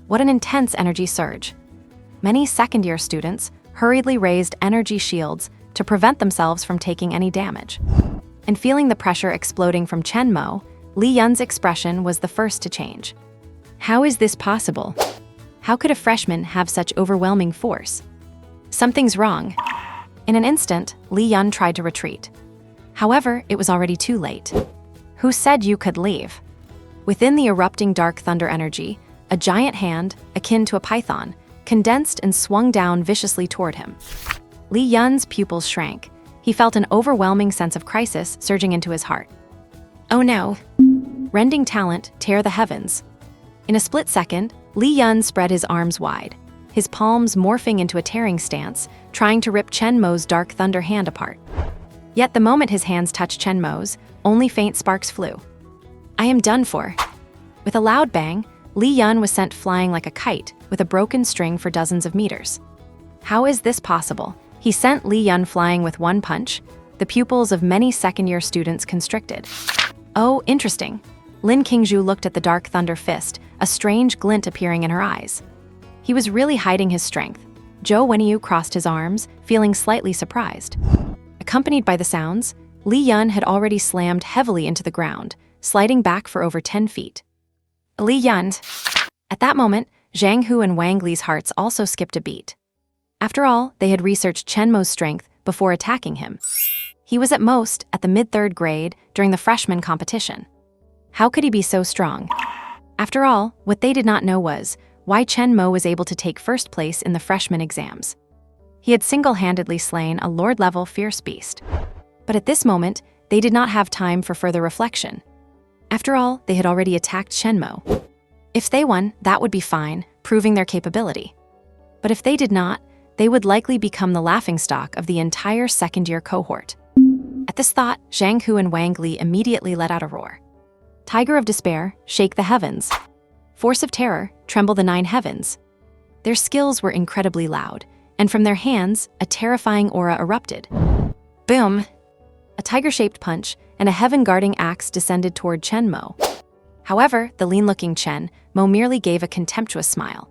What an intense energy surge. Many second-year students hurriedly raised energy shields to prevent themselves from taking any damage. And feeling the pressure exploding from Chen Mo, Li Yun's expression was the first to change. How is this possible? How could a freshman have such overwhelming force? Something's wrong. In an instant, Li Yun tried to retreat. However, it was already too late. Who said you could leave? Within the erupting dark thunder energy, a giant hand, akin to a python, condensed and swung down viciously toward him. Li Yun's pupils shrank. He felt an overwhelming sense of crisis surging into his heart. Oh no! Rending talent, tear the heavens. In a split second, Li Yun spread his arms wide, his palms morphing into a tearing stance, trying to rip Chen Mo's dark thunder hand apart. Yet the moment his hands touched Chen Mo's, only faint sparks flew. I am done for. With a loud bang, Li Yun was sent flying like a kite, with a broken string for dozens of meters. How is this possible? He sent Li Yun flying with one punch, the pupils of many second-year students constricted. Oh, interesting. Lin Qingzhu looked at the dark thunder fist, a strange glint appearing in her eyes. He was really hiding his strength. Zhou Wenyu crossed his arms, feeling slightly surprised. Accompanied by the sounds, Li Yun had already slammed heavily into the ground, sliding back for over 10 feet. Li Yun. At that moment, Zhang Hu and Wang Li's hearts also skipped a beat. After all, they had researched Chen Mo's strength before attacking him. He was at most at the mid-third grade during the freshman competition. How could he be so strong? After all, what they did not know was why Chen Mo was able to take first place in the freshman exams. He had single-handedly slain a Lord-level fierce beast. But at this moment, they did not have time for further reflection. After all, they had already attacked Chen Mo. If they won, that would be fine, proving their capability. But if they did not, they would likely become the laughingstock of the entire second-year cohort. At this thought, Zhang Hu and Wang Li immediately let out a roar. Tiger of despair, shake the heavens. Force of terror, tremble the 9 heavens. Their skills were incredibly loud, and from their hands, a terrifying aura erupted. Boom! A tiger-shaped punch and a heaven-guarding axe descended toward Chen Mo. However, the lean-looking Chen Mo merely gave a contemptuous smile.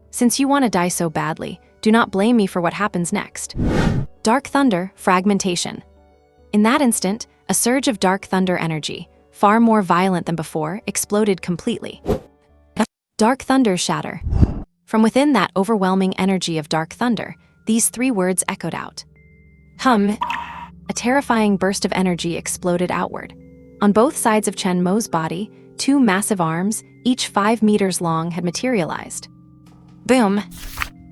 Since you want to die so badly, do not blame me for what happens next. Dark thunder, fragmentation. In that instant, a surge of dark thunder energy, far more violent than before, exploded completely. Dark thunder, shatter. From within that overwhelming energy of dark thunder, these 3 words echoed out. Hum. A terrifying burst of energy exploded outward. On both sides of Chen Mo's body, 2 massive arms, each 5 meters long, had materialized. Boom!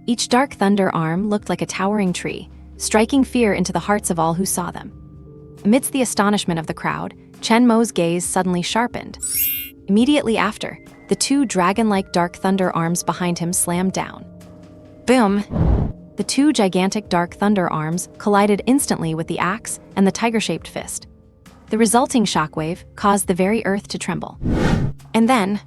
Each dark thunder arm looked like a towering tree, striking fear into the hearts of all who saw them. Amidst the astonishment of the crowd, Chen Mo's gaze suddenly sharpened. Immediately after, the 2 dragon-like dark thunder arms behind him slammed down. Boom! The 2 gigantic dark thunder arms collided instantly with the axe and the tiger-shaped fist. The resulting shockwave caused the very earth to tremble. And then,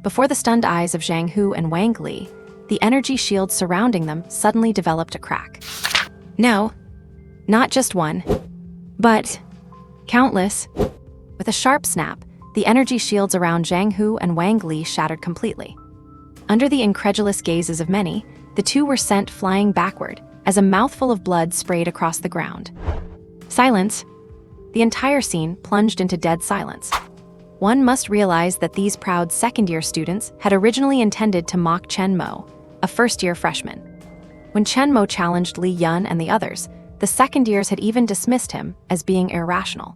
before the stunned eyes of Zhang Hu and Wang Li, the energy shield surrounding them suddenly developed a crack. No, not just one, but countless. With a sharp snap, the energy shields around Zhang Hu and Wang Li shattered completely. Under the incredulous gazes of many, the 2 were sent flying backward as a mouthful of blood sprayed across the ground. Silence. The entire scene plunged into dead silence. One must realize that these proud second-year students had originally intended to mock Chen Mo, a first-year freshman. When Chen Mo challenged Li Yun and the others, the second-years had even dismissed him as being irrational.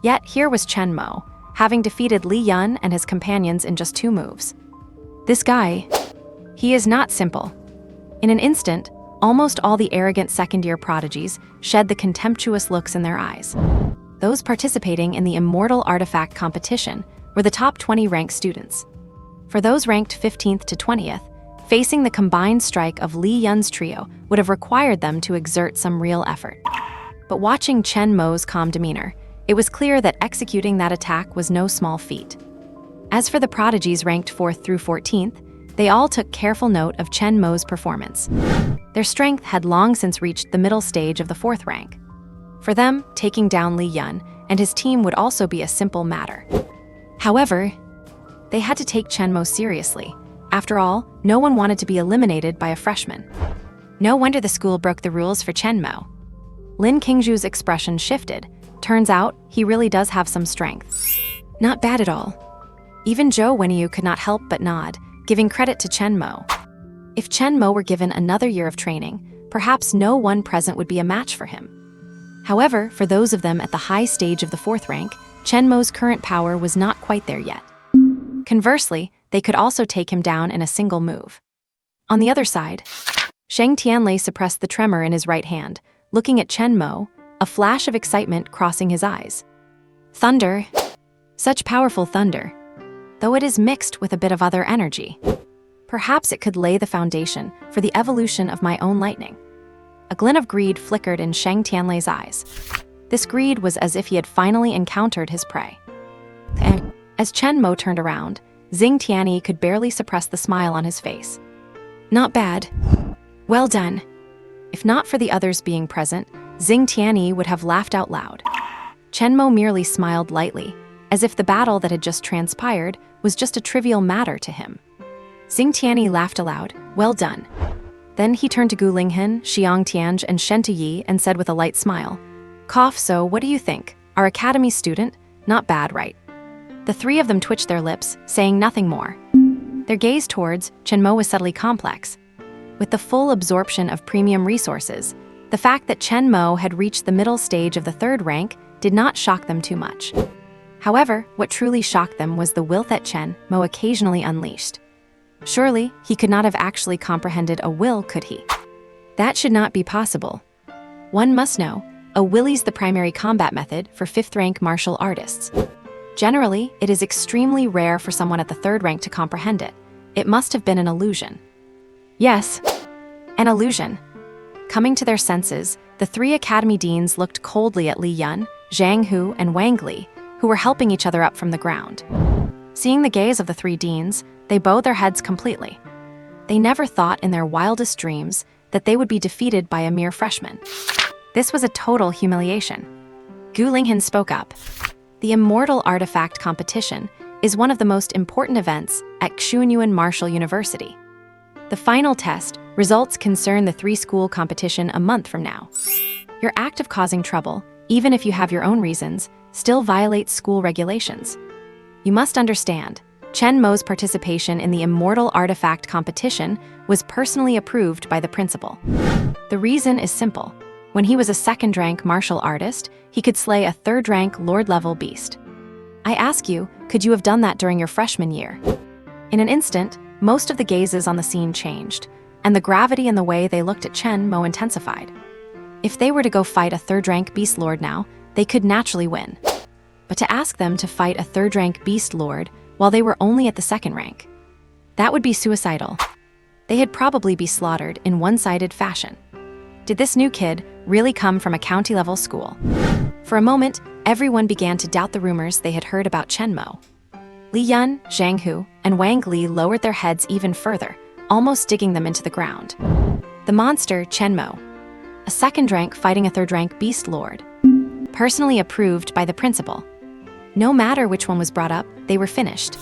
Yet here was Chen Mo, having defeated Li Yun and his companions in just 2 moves. This guy, he is not simple. In an instant, almost all the arrogant second-year prodigies shed the contemptuous looks in their eyes. Those participating in the Immortal Artifact competition were the top 20 ranked students. For those ranked 15th to 20th, facing the combined strike of Li Yun's trio would have required them to exert some real effort. But watching Chen Mo's calm demeanor, it was clear that executing that attack was no small feat. As for the prodigies ranked 4th through 14th, they all took careful note of Chen Mo's performance. Their strength had long since reached the middle stage of the 4th rank. For them, taking down Li Yun and his team would also be a simple matter. However, they had to take Chen Mo seriously. After all, no one wanted to be eliminated by a freshman. No wonder the school broke the rules for Chen Mo. Lin Qingzhu's expression shifted. Turns out, he really does have some strength. Not bad at all. Even Zhou Wenyu could not help but nod, giving credit to Chen Mo. If Chen Mo were given another year of training, perhaps no one present would be a match for him. However, for those of them at the high stage of the 4th rank, Chen Mo's current power was not quite there yet. Conversely, they could also take him down in a single move. On the other side, Shang Tianlei suppressed the tremor in his right hand, looking at Chen Mo, a flash of excitement crossing his eyes. Thunder. Such powerful thunder. Though it is mixed with a bit of other energy. Perhaps it could lay the foundation for the evolution of my own lightning. A glint of greed flickered in Shang Tianlei's eyes. This greed was as if he had finally encountered his prey. And as Chen Mo turned around, Xing Tianyi could barely suppress the smile on his face. Not bad. Well done. If not for the others being present, Xing Tianyi would have laughed out loud. Chen Mo merely smiled lightly, as if the battle that had just transpired was just a trivial matter to him. Xing Tianyi laughed aloud. Well done. Then he turned to Gu Linghen, Xiang Tianj, and Shen Tuyi and said with a light smile, "Cough, so what do you think? Our academy student? Not bad, right?" The three of them twitched their lips, saying nothing more. Their gaze towards Chen Mo was subtly complex. With the full absorption of premium resources, the fact that Chen Mo had reached the middle stage of the 3rd rank did not shock them too much. However, what truly shocked them was the will that Chen Mo occasionally unleashed. Surely, he could not have actually comprehended a will, could he? That should not be possible. One must know, a willie's the primary combat method for 5th rank martial artists. Generally, it is extremely rare for someone at the 3rd rank to comprehend it. It must have been an illusion. Yes, an illusion. Coming to their senses, the 3 academy deans looked coldly at Li Yun, Zhang Hu, and Wang Li, who were helping each other up from the ground. Seeing the gaze of the 3 deans, they bowed their heads completely. They never thought in their wildest dreams that they would be defeated by a mere freshman. This was a total humiliation. Gu Linghen spoke up. The Immortal Artifact competition is one of the most important events at Xuanyuan Martial University. The final test results concern the 3-school competition a month from now. Your act of causing trouble, even if you have your own reasons, still violates school regulations. You must understand, Chen Mo's participation in the Immortal Artifact competition was personally approved by the principal. The reason is simple. When he was a 2nd-rank martial artist, he could slay a 3rd-rank Lord-level beast. I ask you, could you have done that during your freshman year? In an instant, most of the gazes on the scene changed, and the gravity in the way they looked at Chen Mo intensified. If they were to go fight a 3rd-rank beast lord now, they could naturally win. But to ask them to fight a 3rd-rank beast lord while they were only at the 2nd rank, that would be suicidal. They'd probably be slaughtered in one-sided fashion. Did this new kid really come from a county-level school? For a moment, everyone began to doubt the rumors they had heard about Chen Mo. Li Yun, Zhang Hu, and Wang Li lowered their heads even further, almost digging them into the ground. The monster Chen Mo, a 2nd rank fighting a 3rd rank beast lord, personally approved by the principal. No matter which one was brought up, they were finished.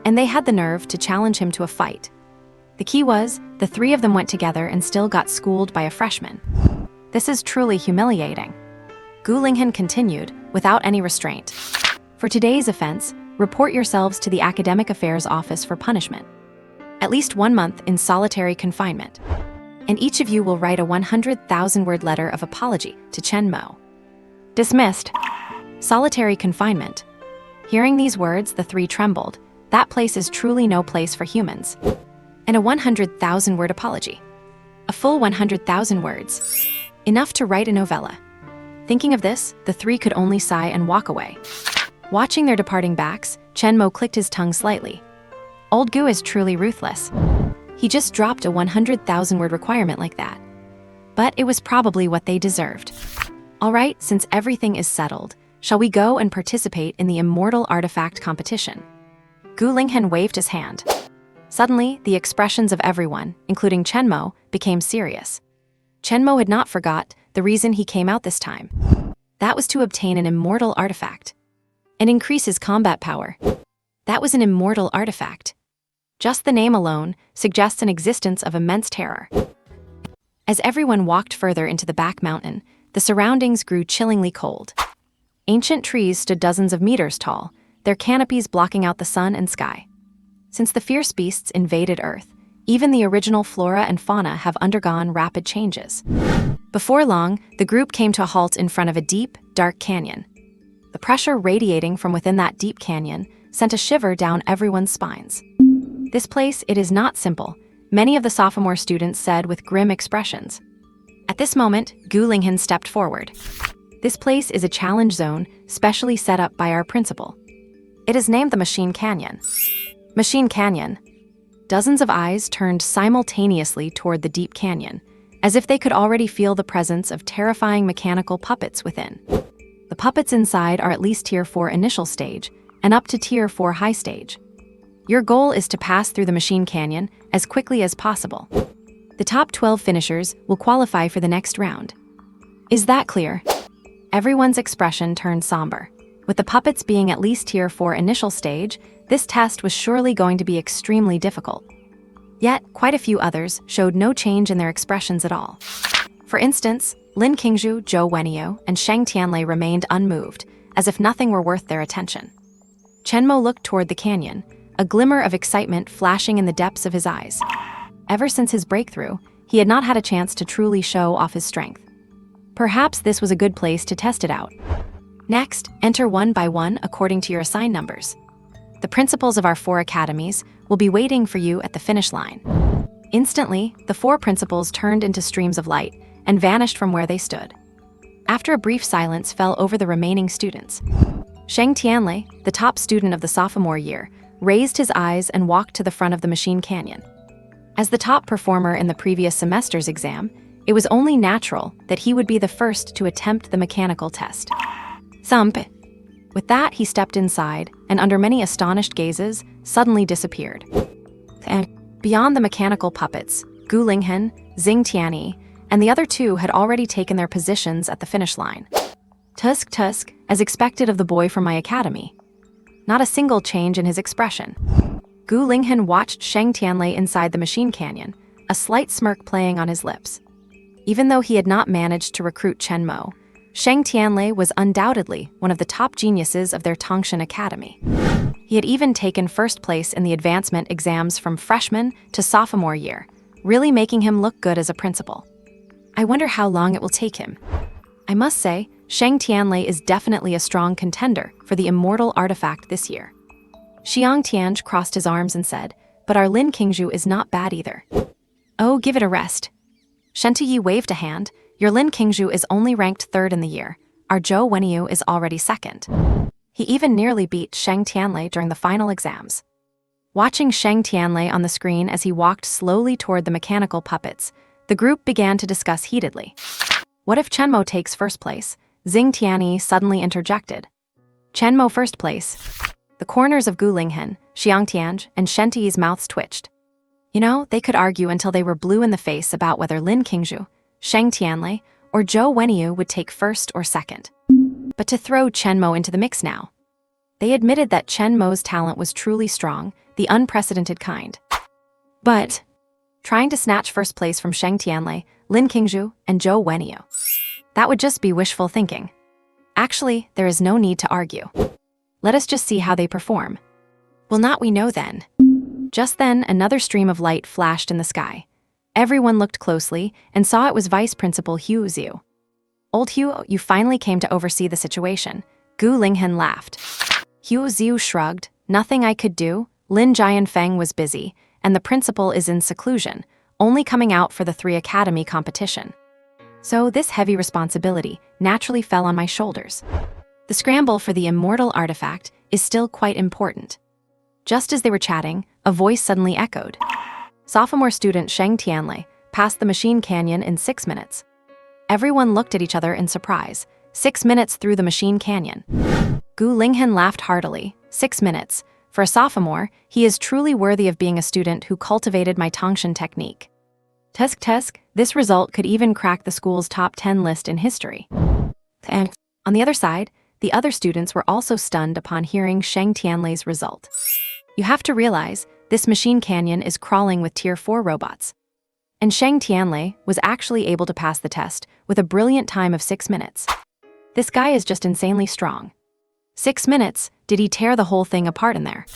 And they had the nerve to challenge him to a fight. The key was, the 3 of them went together and still got schooled by a freshman. This is truly humiliating. Gu Linghen continued, without any restraint. For today's offense, report yourselves to the Academic Affairs Office for punishment. At least 1 month in solitary confinement. And each of you will write a 100,000-word letter of apology to Chen Mo. Dismissed. Solitary confinement. Hearing these words, the 3 trembled. That place is truly no place for humans. And a 100,000-word apology. A full 100,000 words. Enough to write a novella. Thinking of this, the 3 could only sigh and walk away. Watching their departing backs, Chen Mo clicked his tongue slightly. Old Gu is truly ruthless. He just dropped a 100,000-word requirement like that. But it was probably what they deserved. All right, since everything is settled, shall we go and participate in the Immortal Artifact competition? Gu Linghen waved his hand. Suddenly, the expressions of everyone, including Chen Mo, became serious. Chen Mo had not forgot the reason he came out this time. That was to obtain an immortal artifact and increase his combat power. That was an immortal artifact. Just the name alone suggests an existence of immense terror. As everyone walked further into the back mountain, the surroundings grew chillingly cold. Ancient trees stood dozens of meters tall, their canopies blocking out the sun and sky. Since the fierce beasts invaded Earth, even the original flora and fauna have undergone rapid changes. Before long, the group came to a halt in front of a deep, dark canyon. The pressure radiating from within that deep canyon sent a shiver down everyone's spines. This place, it is not simple, many of the sophomore students said with grim expressions. At this moment, Gu Linghan stepped forward. This place is a challenge zone specially set up by our principal. It is named the Machine Canyon. Machine Canyon. Dozens of eyes turned simultaneously toward the deep canyon, as if they could already feel the presence of terrifying mechanical puppets within. The puppets inside are at least Tier 4 initial stage and up to Tier 4 high stage. Your goal is to pass through the Machine Canyon as quickly as possible. The top 12 finishers will qualify for the next round. Is that clear? Everyone's expression turned somber. With the puppets being at least Tier 4 initial stage, this test was surely going to be extremely difficult. Yet, quite a few others showed no change in their expressions at all. For instance, Lin Qingzhu, Zhou Wenyu, and Sheng Tianlei remained unmoved, as if nothing were worth their attention. Chen Mo looked toward the canyon, a glimmer of excitement flashing in the depths of his eyes. Ever since his breakthrough, he had not had a chance to truly show off his strength. Perhaps this was a good place to test it out. Next, enter one by one according to your assigned numbers. The principals of our 4 academies will be waiting for you at the finish line. Instantly, the 4 principals turned into streams of light and vanished from where they stood. After a brief silence fell over the remaining students, Sheng Tianlei, the top student of the sophomore year, raised his eyes and walked to the front of the Machine Canyon. As the top performer in the previous semester's exam, it was only natural that he would be the first to attempt the mechanical test. Thump. With that, he stepped inside, and under many astonished gazes, suddenly disappeared. And beyond the mechanical puppets, Gu Linghan, Xing Tianyi, and the other 2 had already taken their positions at the finish line. Tusk, as expected of the boy from my academy. Not a single change in his expression. Gu Linghan watched Sheng Tianlei inside the Machine Canyon, a slight smirk playing on his lips. Even though he had not managed to recruit Chen Mo, Sheng Tianlei was undoubtedly one of the top geniuses of their Tangshan Academy. He had even taken first place in the advancement exams from freshman to sophomore year, really making him look good as a principal. I wonder how long it will take him. I must say, Sheng Tianlei is definitely a strong contender for the immortal artifact this year. Xiang Tianzhi crossed his arms and said, but our Lin Qingzhu is not bad either. Oh, give it a rest. Shen Tiyi waved a hand. Your Lin Qingzhu is only ranked 3rd in the year. Our Zhou Wenyu is already 2nd. He even nearly beat Sheng Tianlei during the final exams. Watching Sheng Tianlei on the screen as he walked slowly toward the mechanical puppets, the group began to discuss heatedly. What if Chen Mo takes first place? Xing Tianyi suddenly interjected. Chen Mo first place. The corners of Gu Linghan, Xiang Tianzhi, and Shen Tiyi's mouths twitched. You know, they could argue until they were blue in the face about whether Lin Qingzhu, Sheng Tianlei, or Zhou Wenyu would take first or second. But to throw Chen Mo into the mix now. They admitted that Chen Mo's talent was truly strong, the unprecedented kind. But trying to snatch first place from Sheng Tianlei, Lin Qingzhu, and Zhou Wenyu. That would just be wishful thinking. Actually, there is no need to argue. Let us just see how they perform. Will not we know then? Just then, another stream of light flashed in the sky. Everyone looked closely and saw it was Vice Principal Hu Xiu. Old Hu, you finally came to oversee the situation. Gu Linghan laughed. Hu Xiu shrugged. Nothing I could do. Lin Jianfeng was busy, and the principal is in seclusion, only coming out for the 3 academy competition. So this heavy responsibility naturally fell on my shoulders. The scramble for the immortal artifact is still quite important. Just as they were chatting, a voice suddenly echoed. Sophomore student Sheng Tianlei passed the Machine Canyon in 6 minutes. Everyone looked at each other in surprise. 6 minutes through the Machine Canyon. Gu Linghan laughed heartily. 6 minutes. For a sophomore, he is truly worthy of being a student who cultivated my Tangshan technique. Tusk, this result could even crack the school's top 10 list in history. And on the other side, the other students were also stunned upon hearing Sheng Tianlei's result. You have to realize, this Machine Canyon is crawling with Tier 4 robots. And Sheng Tianlei was actually able to pass the test with a brilliant time of 6 minutes. This guy is just insanely strong. 6 minutes, did he tear the whole thing apart in there?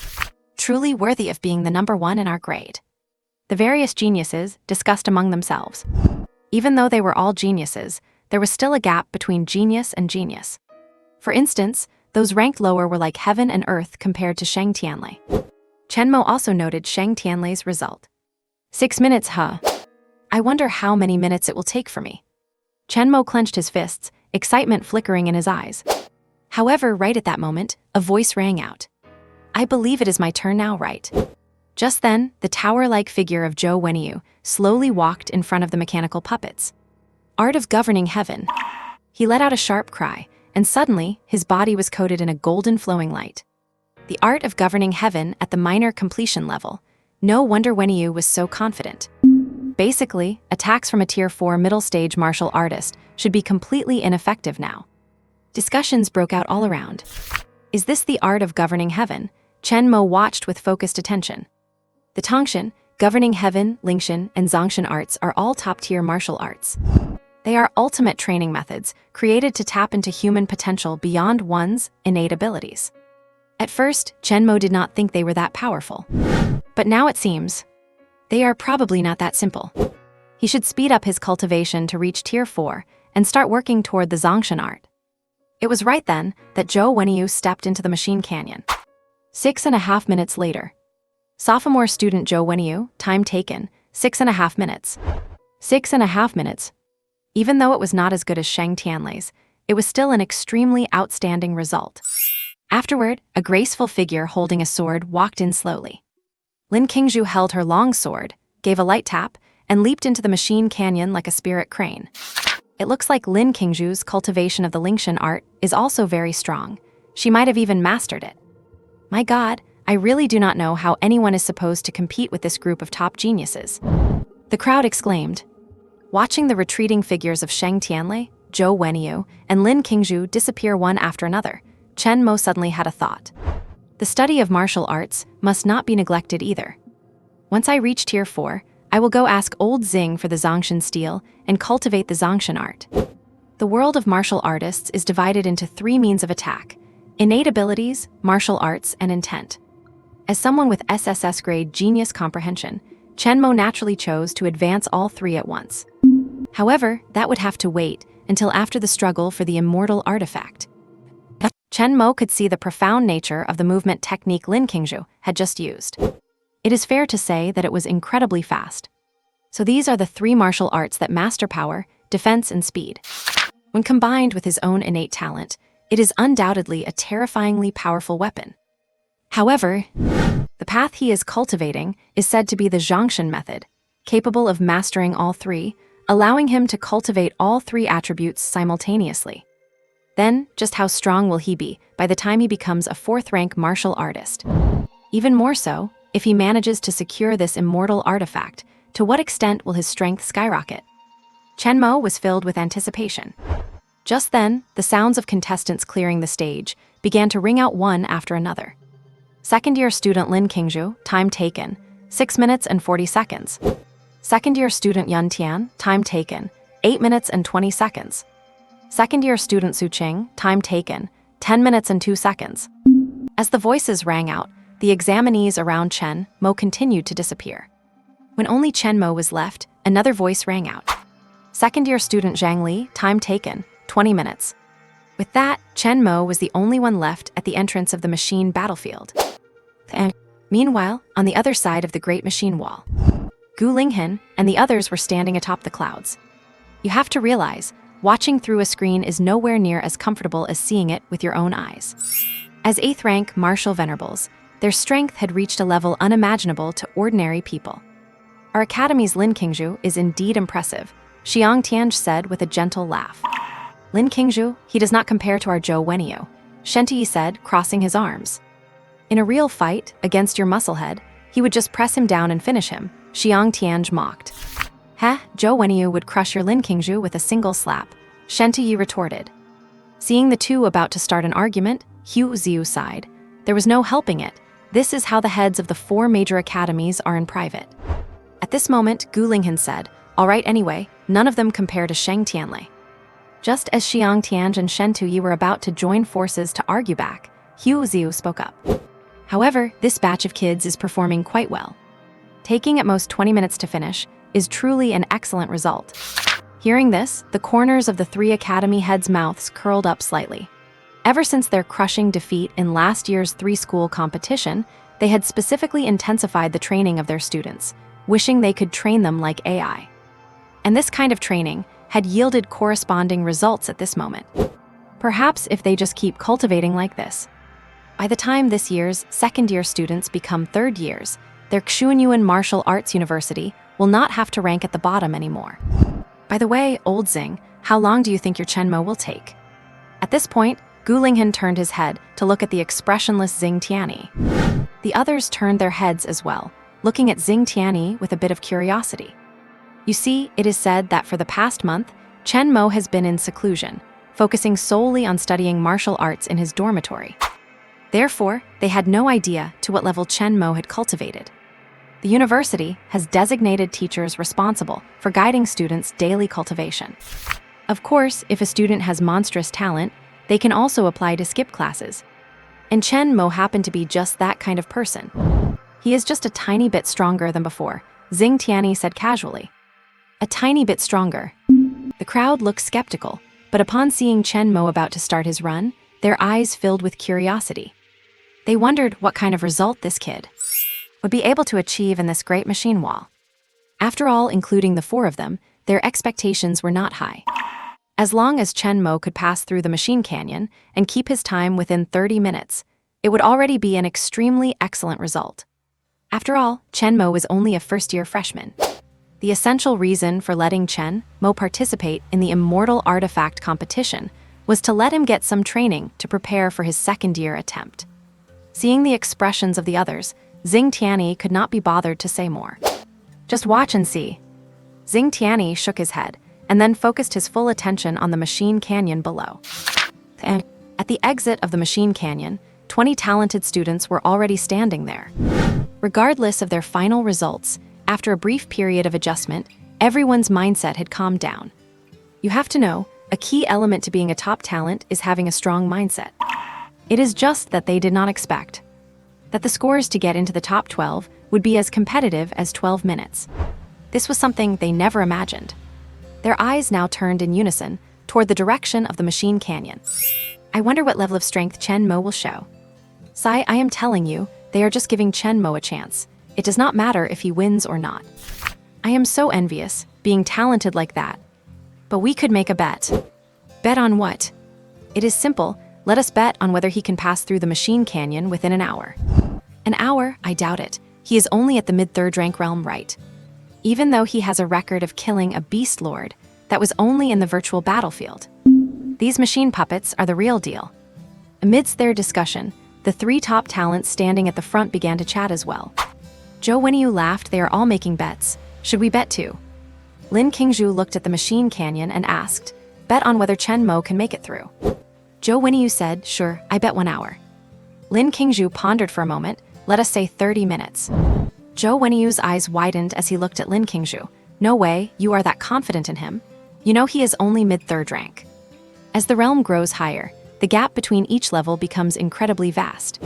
Truly worthy of being the #1 in our grade. The various geniuses discussed among themselves. Even though they were all geniuses, there was still a gap between genius and genius. For instance, those ranked lower were like heaven and earth compared to Sheng Tianlei. Chen Mo also noted Sheng Tianlei's result. 6 minutes, huh? I wonder how many minutes it will take for me. Chen Mo clenched his fists, excitement flickering in his eyes. However, right at that moment, a voice rang out. I believe it is my turn now, right? Just then, the tower-like figure of Zhou Wenyu slowly walked in front of the mechanical puppets. Art of governing heaven. He let out a sharp cry, and suddenly, his body was coated in a golden flowing light. The art of governing heaven at the minor completion level. No wonder Wenyu was so confident. Basically, attacks from a Tier 4 middle-stage martial artist should be completely ineffective now. Discussions broke out all around. Is this the art of governing heaven? Chen Mo watched with focused attention. The Tongxin, governing heaven, Lingxin, and Zongxin arts are all top-tier martial arts. They are ultimate training methods created to tap into human potential beyond one's innate abilities. At first, Chen Mo did not think they were that powerful. But now it seems they are probably not that simple. He should speed up his cultivation to reach Tier 4 and start working toward the Zongxin art. It was right then that Zhou Wenyu stepped into the machine canyon. 6.5 minutes later. Sophomore student Zhou Wenyu, time taken, 6.5 minutes. 6.5 minutes. Even though it was not as good as Sheng Tianlei's, it was still an extremely outstanding result. Afterward, a graceful figure holding a sword walked in slowly. Lin Qingzhu held her long sword, gave a light tap, and leaped into the machine canyon like a spirit crane. It looks like Lin Qingzhu's cultivation of the Lingxin art is also very strong. She might have even mastered it. My God, I really do not know how anyone is supposed to compete with this group of top geniuses. The crowd exclaimed. Watching the retreating figures of Sheng Tianlei, Zhou Wenyu, and Lin Qingzhu disappear one after another, Chen Mo suddenly had a thought. The study of martial arts must not be neglected either. Once I reach Tier 4, I will go ask old Xing for the Zongxin steel and cultivate the Zongxin art. The world of martial artists is divided into 3 means of attack: innate abilities, martial arts, and intent. As someone with SSS-Grade genius comprehension, Chen Mo naturally chose to advance all 3 at once. However, that would have to wait until after the struggle for the immortal artifact. Chen Mo could see the profound nature of the movement technique Lin Qingzhu had just used. It is fair to say that it was incredibly fast. So these are the 3 martial arts that master power, defense, and speed. When combined with his own innate talent, it is undoubtedly a terrifyingly powerful weapon. However, the path he is cultivating is said to be the Zongxin method, capable of mastering all 3, allowing him to cultivate all 3 attributes simultaneously. Then, just how strong will he be by the time he becomes a 4th-rank martial artist? Even more so, if he manages to secure this immortal artifact, to what extent will his strength skyrocket? Chen Mo was filled with anticipation. Just then, the sounds of contestants clearing the stage began to ring out one after another. Second-year student Lin Qingzhu, time taken, 6 minutes and 40 seconds. Second-year student Yun Tian, time taken, 8 minutes and 20 seconds. Second-year student Su Qing, time taken, 10 minutes and 2 seconds. As the voices rang out, the examinees around Chen Mo continued to disappear. When only Chen Mo was left, another voice rang out. Second-year student Zhang Li, time taken, 20 minutes. With that, Chen Mo was the only one left at the entrance of the machine battlefield. Meanwhile, on the other side of the Great Machine Wall, Gu Linghen and the others were standing atop the clouds. You have to realize, watching through a screen is nowhere near as comfortable as seeing it with your own eyes. As 8th-rank martial venerables, their strength had reached a level unimaginable to ordinary people. Our academy's Lin Qingzhu is indeed impressive, Xiang Tianj said with a gentle laugh. Lin Qingzhu, he does not compare to our Zhou Wenyu, Shen Ti said, crossing his arms. In a real fight, against your musclehead, he would just press him down and finish him, Xiang Tianj mocked. Heh, Zhou Wenyu would crush your Lin Qingzhu with a single slap, Shen Ti retorted. Seeing the two about to start an argument, Hu Ziu sighed. There was no helping it. This is how the heads of the 4 major academies are in private. At this moment, Gu Linghen said, all right anyway, none of them compare to Sheng Tianlei. Just as Xiang Tianj and Shen Tuyi were about to join forces to argue back, Hu Ziu spoke up. However, this batch of kids is performing quite well. Taking at most 20 minutes to finish is truly an excellent result. Hearing this, the corners of the three academy heads' mouths curled up slightly. Ever since their crushing defeat in last year's three-school competition, they had specifically intensified the training of their students, wishing they could train them like AI. And this kind of training had yielded corresponding results at this moment. Perhaps if they just keep cultivating like this. By the time this year's second-year students become third years, their Xuanyuan Martial Arts University will not have to rank at the bottom anymore. By the way, old Xing, how long do you think your Chen Mo will take? At this point, Gu Linghan turned his head to look at the expressionless Xing Tianyi. The others turned their heads as well, looking at Xing Tianyi with a bit of curiosity. You see, it is said that for the past month, Chen Mo has been in seclusion, focusing solely on studying martial arts in his dormitory. Therefore, they had no idea to what level Chen Mo had cultivated. The university has designated teachers responsible for guiding students' daily cultivation. Of course, if a student has monstrous talent, they can also apply to skip classes. And Chen Mo happened to be just that kind of person. He is just a tiny bit stronger than before, Xing Tianyi said casually. A tiny bit stronger. The crowd looked skeptical, but upon seeing Chen Mo about to start his run, their eyes filled with curiosity. They wondered what kind of result this kid would be able to achieve in this great machine wall. After all, including the four of them, their expectations were not high. As long as Chen Mo could pass through the machine canyon and keep his time within 30 minutes, it would already be an extremely excellent result. After all, Chen Mo was only a first-year freshman. The essential reason for letting Chen Mo participate in the Immortal Artifact competition was to let him get some training to prepare for his second-year attempt. Seeing the expressions of the others, Xing Tianyi could not be bothered to say more. Just watch and see. Xing Tianyi shook his head and then focused his full attention on the machine canyon below. And at the exit of the machine canyon, 20 talented students were already standing there. Regardless of their final results, after a brief period of adjustment, everyone's mindset had calmed down. You have to know, a key element to being a top talent is having a strong mindset. It is just that they did not expect that the scores to get into the top 12 would be as competitive as 12 minutes. This was something they never imagined. Their eyes now turned in unison toward the direction of the machine canyon. I wonder what level of strength Chen Mo will show. Sai, I am telling you, they are just giving Chen Mo a chance. It does not matter if he wins or not. I am so envious, being talented like that. But we could make a bet. Bet on what? It is simple. Let us bet on whether he can pass through the machine canyon within an hour. An hour? I doubt it. He is only at the mid-third rank realm, right? Even though he has a record of killing a beast lord, that was only in the virtual battlefield. These machine puppets are the real deal. Amidst their discussion, the three top talents standing at the front began to chat as well. Zhou Wenyu laughed. They are all making bets. Should we bet too? Lin Qingzhu looked at the machine canyon and asked, bet on whether Chen Mo can make it through. Zhou Wenyu said, sure, I bet 1 hour. Lin Qingzhu pondered for a moment. Let us say 30 minutes. Zhou Wenyu's eyes widened as he looked at Lin Qingzhu. No way, you are that confident in him. You know he is only mid-third rank. As the realm grows higher, the gap between each level becomes incredibly vast.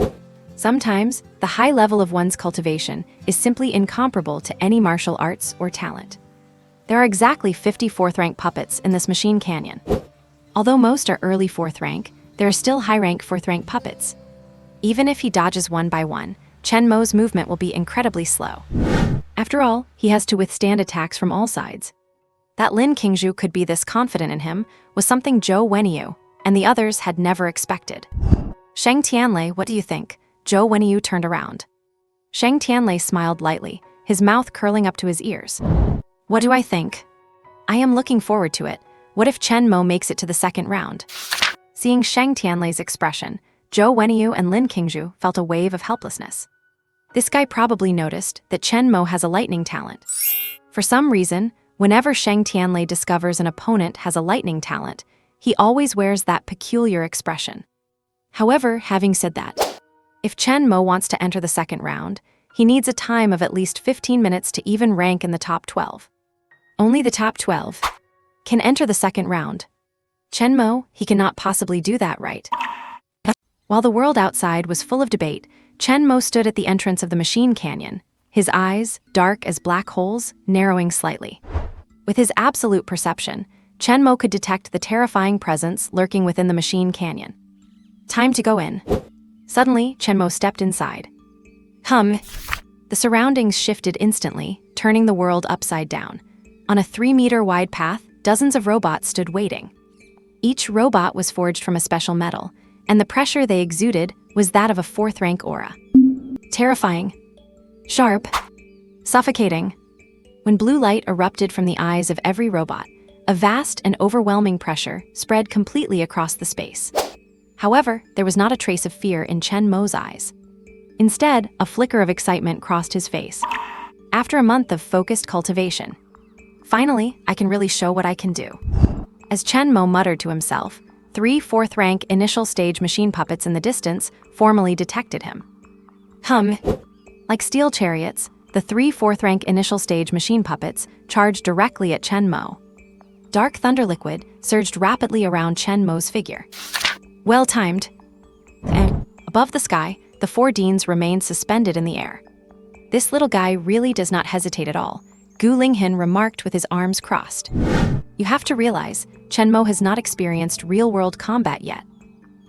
Sometimes, the high level of one's cultivation is simply incomparable to any martial arts or talent. There are exactly 50 4th-rank puppets in this machine canyon. Although most are early 4th rank, there are still high-rank 4th-rank puppets. Even if he dodges one by one, Chen Mo's movement will be incredibly slow. After all, he has to withstand attacks from all sides. That Lin Qingzhu could be this confident in him was something Zhou Wenyu and the others had never expected. Sheng Tianlei, what do you think? Zhou Wenyu turned around. Sheng Tianlei smiled lightly, his mouth curling up to his ears. What do I think? I am looking forward to it. What if Chen Mo makes it to the second round? Seeing Sheng Tianlei's expression, Zhou Wenyu and Lin Qingzhu felt a wave of helplessness. This guy probably noticed that Chen Mo has a lightning talent. For some reason, whenever Sheng Tianlei discovers an opponent has a lightning talent, he always wears that peculiar expression. However, having said that, if Chen Mo wants to enter the second round, he needs a time of at least 15 minutes to even rank in the top 12. Only the top 12 can enter the second round. Chen Mo, he cannot possibly do that, right? While the world outside was full of debate, Chen Mo stood at the entrance of the machine canyon, his eyes, dark as black holes, narrowing slightly. With his absolute perception, Chen Mo could detect the terrifying presence lurking within the machine canyon. Time to go in. Suddenly, Chen Mo stepped inside. The surroundings shifted instantly, turning the world upside down. On a 3-meter-wide path, dozens of robots stood waiting. Each robot was forged from a special metal, and the pressure they exuded was that of a 4th-rank aura. Terrifying. Sharp. Suffocating. When blue light erupted from the eyes of every robot, a vast and overwhelming pressure spread completely across the space. However, there was not a trace of fear in Chen Mo's eyes. Instead, a flicker of excitement crossed his face. After a month of focused cultivation, finally, I can really show what I can do. As Chen Mo muttered to himself, 3 4th-rank initial stage machine puppets in the distance formally detected him. Like steel chariots, the 3 4th-rank initial stage machine puppets charged directly at Chen Mo. Dark thunder liquid surged rapidly around Chen Mo's figure. Well timed. And above the sky, the 4 deans remained suspended in the air. This little guy really does not hesitate at all, Gu Linghan remarked with his arms crossed. You have to realize, Chen Mo has not experienced real-world combat yet.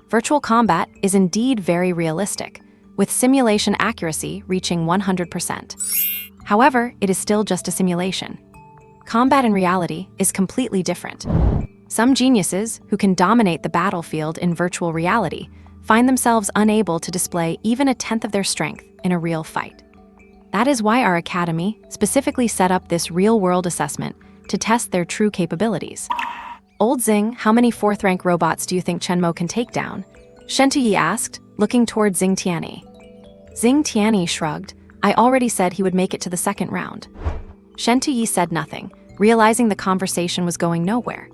Virtual combat is indeed very realistic, with simulation accuracy reaching 100%. However, it is still just a simulation. Combat in reality is completely different. Some geniuses who can dominate the battlefield in virtual reality find themselves unable to display even a tenth of their strength in a real fight. That is why our academy specifically set up this real-world assessment to test their true capabilities. Old Xing, how many 4th-rank robots do you think Chen Mo can take down? Shen Tuyi asked, looking toward Xing Tianyi. Xing Tianyi shrugged. I already said he would make it to the 2nd round. Shen Tuyi said nothing, realizing the conversation was going nowhere.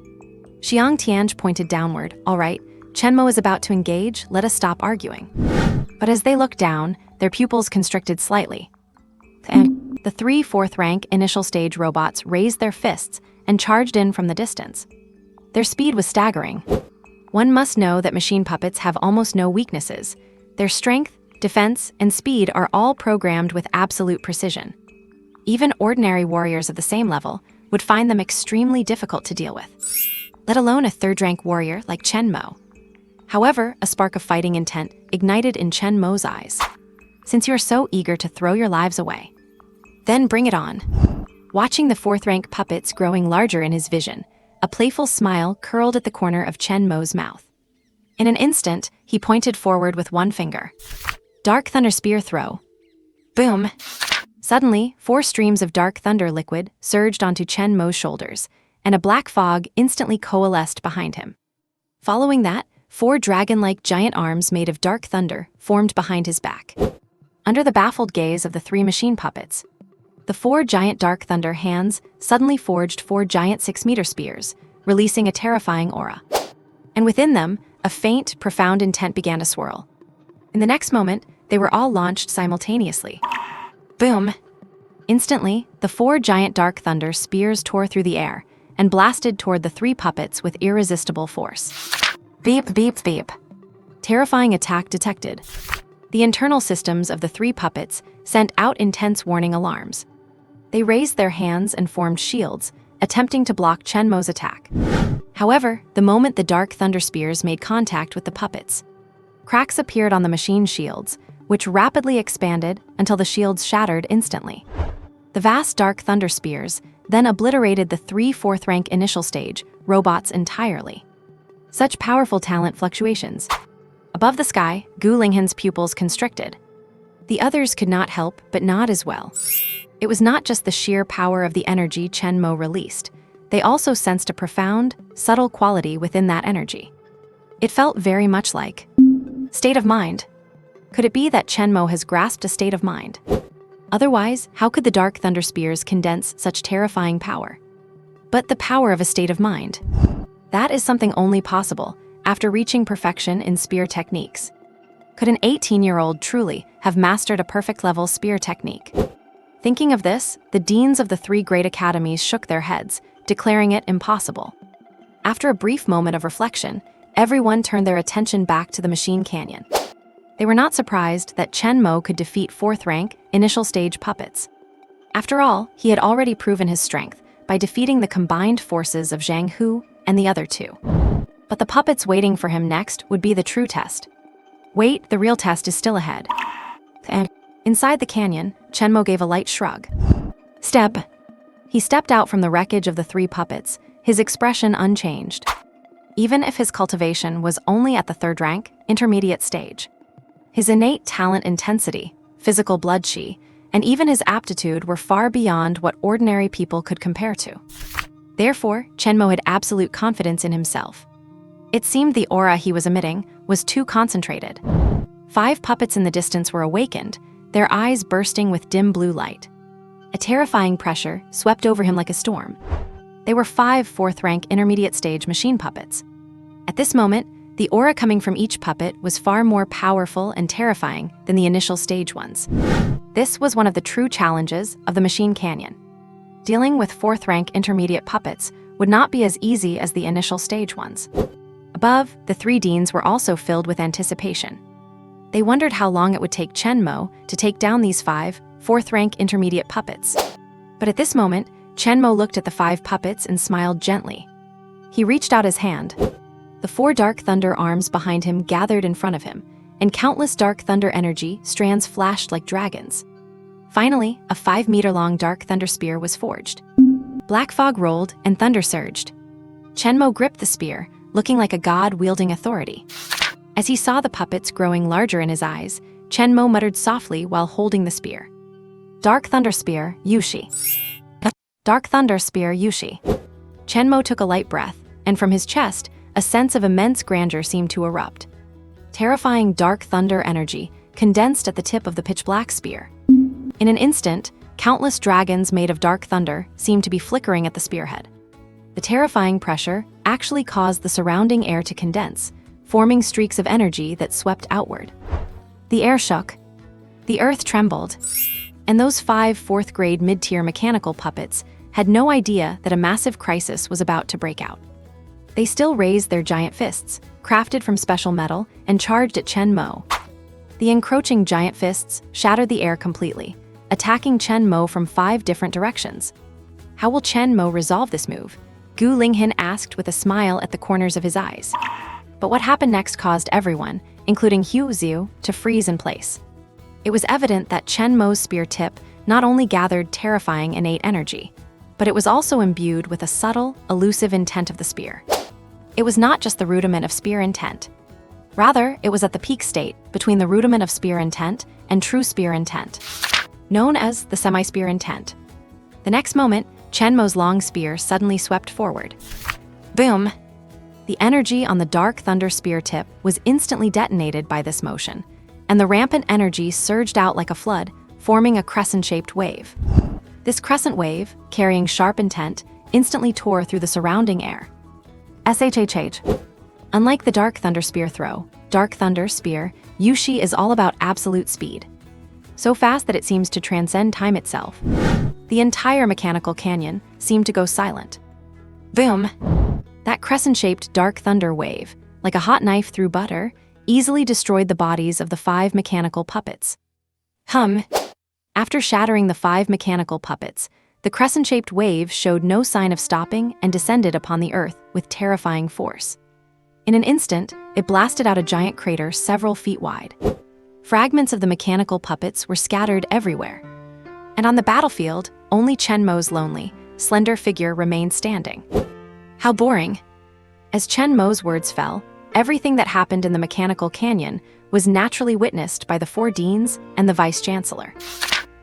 Xiang Tianj pointed downward. All right, Chen Mo is about to engage, let us stop arguing. But as they looked down, their pupils constricted slightly. And the 3 4th-rank initial stage robots raised their fists and charged in from the distance. Their speed was staggering. One must know that machine puppets have almost no weaknesses. Their strength, defense, and speed are all programmed with absolute precision. Even ordinary warriors of the same level would find them extremely difficult to deal with, let alone a 3rd-rank warrior like Chen Mo. However, a spark of fighting intent ignited in Chen Mo's eyes. Since you are so eager to throw your lives away, then bring it on. Watching the 4th-rank puppets growing larger in his vision, a playful smile curled at the corner of Chen Mo's mouth. In an instant, he pointed forward with one finger. Dark Thunder Spear Throw. Boom! Suddenly, 4 streams of dark thunder liquid surged onto Chen Mo's shoulders, and a black fog instantly coalesced behind him. Following that, 4 dragon-like giant arms made of dark thunder formed behind his back. Under the baffled gaze of the 3 machine puppets, the 4 giant dark thunder hands suddenly forged 4 giant 6-meter spears, releasing a terrifying aura. And within them, a faint, profound intent began to swirl. In the next moment, they were all launched simultaneously. Boom! Instantly, the 4 giant dark thunder spears tore through the air and blasted toward the 3 puppets with irresistible force. Beep, beep, beep. Terrifying attack detected. The internal systems of the 3 puppets sent out intense warning alarms. They raised their hands and formed shields, attempting to block Chen Mo's attack. However, the moment the dark thunder spears made contact with the puppets, cracks appeared on the machine shields, which rapidly expanded until the shields shattered instantly. The vast dark thunder spears then obliterated the 3 4th-rank initial stage robots entirely. Such powerful talent fluctuations. Above the sky, Gu Linghan's pupils constricted. The others could not help but nod as well. It was not just the sheer power of the energy Chen Mo released. They also sensed a profound, subtle quality within that energy. It felt very much like state of mind. Could it be that Chen Mo has grasped a state of mind? Otherwise, how could the dark thunder spears condense such terrifying power? But the power of a state of mind. That is something only possible after reaching perfection in spear techniques. Could an 18-year-old truly have mastered a perfect-level spear technique? Thinking of this, the deans of the 3 great academies shook their heads, declaring it impossible. After a brief moment of reflection, everyone turned their attention back to the machine canyon. They were not surprised that Chen Mo could defeat 4th-rank, initial-stage puppets. After all, he had already proven his strength by defeating the combined forces of Zhang Hu and the other two. But the puppets waiting for him next would be the true test. Wait, the real test is still ahead. And inside the canyon, Chen Mo gave a light shrug. Step. He stepped out from the wreckage of the three puppets, his expression unchanged. Even if his cultivation was only at the third rank, intermediate stage. His innate talent intensity, physical blood qi, and even his aptitude were far beyond what ordinary people could compare to. Therefore, Chen Mo had absolute confidence in himself. It seemed the aura he was emitting was too concentrated. 5 puppets in the distance were awakened, their eyes bursting with dim blue light. A terrifying pressure swept over him like a storm. They were 5 fourth-rank intermediate stage machine puppets. At this moment, the aura coming from each puppet was far more powerful and terrifying than the initial stage ones. This was one of the true challenges of the Machine Canyon. Dealing with 4th-rank intermediate puppets would not be as easy as the initial stage ones. Above, the 3 deans were also filled with anticipation. They wondered how long it would take Chen Mo to take down these 5 4th-rank intermediate puppets. But at this moment, Chen Mo looked at the 5 puppets and smiled gently. He reached out his hand. The 4 dark thunder arms behind him gathered in front of him, and countless dark thunder energy strands flashed like dragons. Finally, a 5-meter-long dark thunder spear was forged. Black fog rolled and thunder surged. Chen Mo gripped the spear, looking like a god wielding authority. As he saw the puppets growing larger in his eyes, Chen Mo muttered softly while holding the spear. Dark Thunder Spear, Yushi. Dark Thunder Spear, Yushi. Chen Mo took a light breath, and from his chest, a sense of immense grandeur seemed to erupt. Terrifying dark thunder energy condensed at the tip of the pitch-black spear. In an instant, countless dragons made of dark thunder seemed to be flickering at the spearhead. The terrifying pressure actually caused the surrounding air to condense, forming streaks of energy that swept outward. The air shook. The earth trembled. And those 5 4th-grade mid-tier mechanical puppets had no idea that a massive crisis was about to break out. They still raised their giant fists, crafted from special metal, and charged at Chen Mo. The encroaching giant fists shattered the air completely, attacking Chen Mo from 5 different directions. How will Chen Mo resolve this move? Gu Linghin asked with a smile at the corners of his eyes. But what happened next caused everyone, including Hu Xiu, to freeze in place. It was evident that Chen Mo's spear tip not only gathered terrifying innate energy, but it was also imbued with a subtle, elusive intent of the spear. It was not just the rudiment of spear intent. Rather, it was at the peak state between the rudiment of spear intent and true spear intent, known as the semi-spear intent. The next moment, Chen Mo's long spear suddenly swept forward. Boom! The energy on the dark thunder spear tip was instantly detonated by this motion, and the rampant energy surged out like a flood, forming a crescent-shaped wave. This crescent wave, carrying sharp intent, instantly tore through the surrounding air. SHHH. Unlike the Dark Thunder Spear throw, Dark Thunder Spear, Yushi is all about absolute speed. So fast that it seems to transcend time itself. The entire mechanical canyon seemed to go silent. Boom! That crescent-shaped Dark Thunder wave, like a hot knife through butter, easily destroyed the bodies of the 5 mechanical puppets. After shattering the 5 mechanical puppets, the crescent-shaped wave showed no sign of stopping and descended upon the earth with terrifying force. In an instant, it blasted out a giant crater several feet wide. Fragments of the mechanical puppets were scattered everywhere. And on the battlefield, only Chen Mo's lonely, slender figure remained standing. How boring! As Chen Mo's words fell, everything that happened in the mechanical canyon was naturally witnessed by the 4 deans and the vice-chancellor.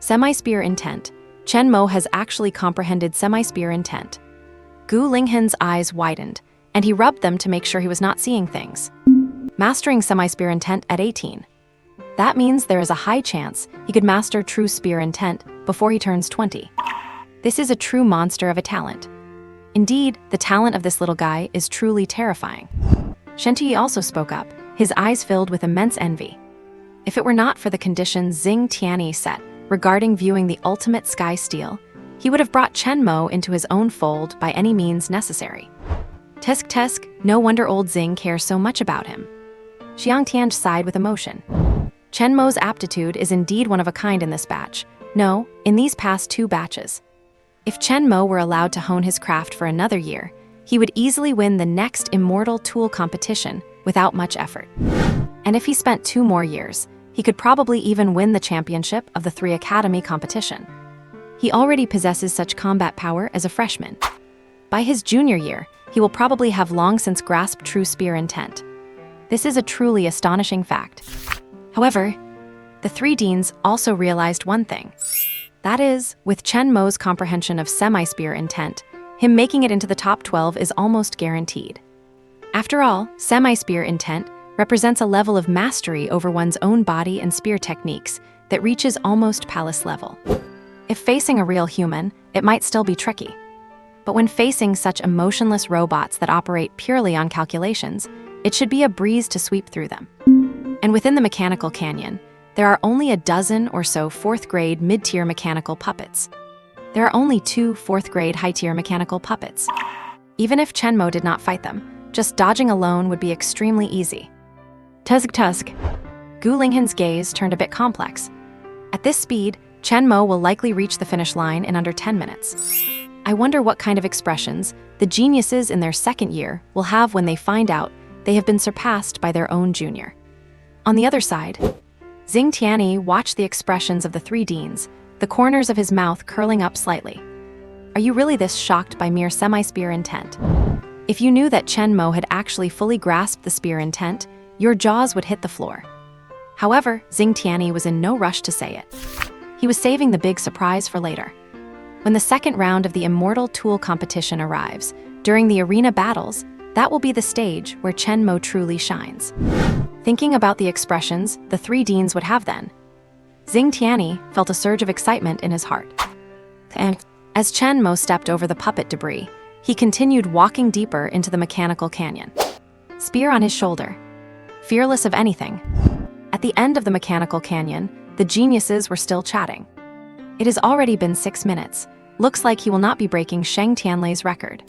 Semi-spear intent. Chen Mo has actually comprehended semi-spear intent. Gu Linghin's eyes widened, and he rubbed them to make sure he was not seeing things. Mastering semi-spear intent at 18. That means there is a high chance he could master true spear intent before he turns 20. This is a true monster of a talent. Indeed, the talent of this little guy is truly terrifying. Shentii also spoke up, his eyes filled with immense envy. If it were not for the conditions Xing Tianyi set regarding viewing the ultimate sky steel, he would have brought Chen Mo into his own fold by any means necessary. Tisk tisk, no wonder old Xing cares so much about him. Xiang Tianj sighed with emotion. Chen Mo's aptitude is indeed one of a kind in this batch. No, in these past 2 batches. If Chen Mo were allowed to hone his craft for another year, he would easily win the next immortal tool competition without much effort. And if he spent 2 more years, he could probably even win the championship of the 3 Academy competition. He already possesses such combat power as a freshman. By his junior year, he will probably have long since grasped true spear intent. This is a truly astonishing fact. However, the 3 deans also realized one thing. That is, with Chen Mo's comprehension of semi-spear intent, him making it into the top 12 is almost guaranteed. After all, semi-spear intent represents a level of mastery over one's own body and spear techniques that reaches almost palace level. If facing a real human, it might still be tricky. But when facing such emotionless robots that operate purely on calculations, it should be a breeze to sweep through them. And within the mechanical canyon, there are only a dozen or so 4th grade mid-tier mechanical puppets. There are only 2 4th grade high-tier mechanical puppets. Even if Chen Mo did not fight them, just dodging alone would be extremely easy. Tusk. Gu Linghan's gaze turned a bit complex. At this speed, Chen Mo will likely reach the finish line in under 10 minutes. I wonder what kind of expressions the geniuses in their 2nd year will have when they find out they have been surpassed by their own junior. On the other side, Xing Tianyi watched the expressions of the 3 deans, the corners of his mouth curling up slightly. Are you really this shocked by mere semi-spear intent? If you knew that Chen Mo had actually fully grasped the spear intent, your jaws would hit the floor. However, Xing Tianyi was in no rush to say it. He was saving the big surprise for later. When the 2nd round of the Immortal Tool competition arrives, during the arena battles, that will be the stage where Chen Mo truly shines. Thinking about the expressions the 3 deans would have then, Xing Tianyi felt a surge of excitement in his heart. As Chen Mo stepped over the puppet debris, he continued walking deeper into the mechanical canyon. Spear on his shoulder, fearless of anything. At the end of the mechanical canyon, the geniuses were still chatting. It has already been 6 minutes. Looks like he will not be breaking Sheng Tianlei's record.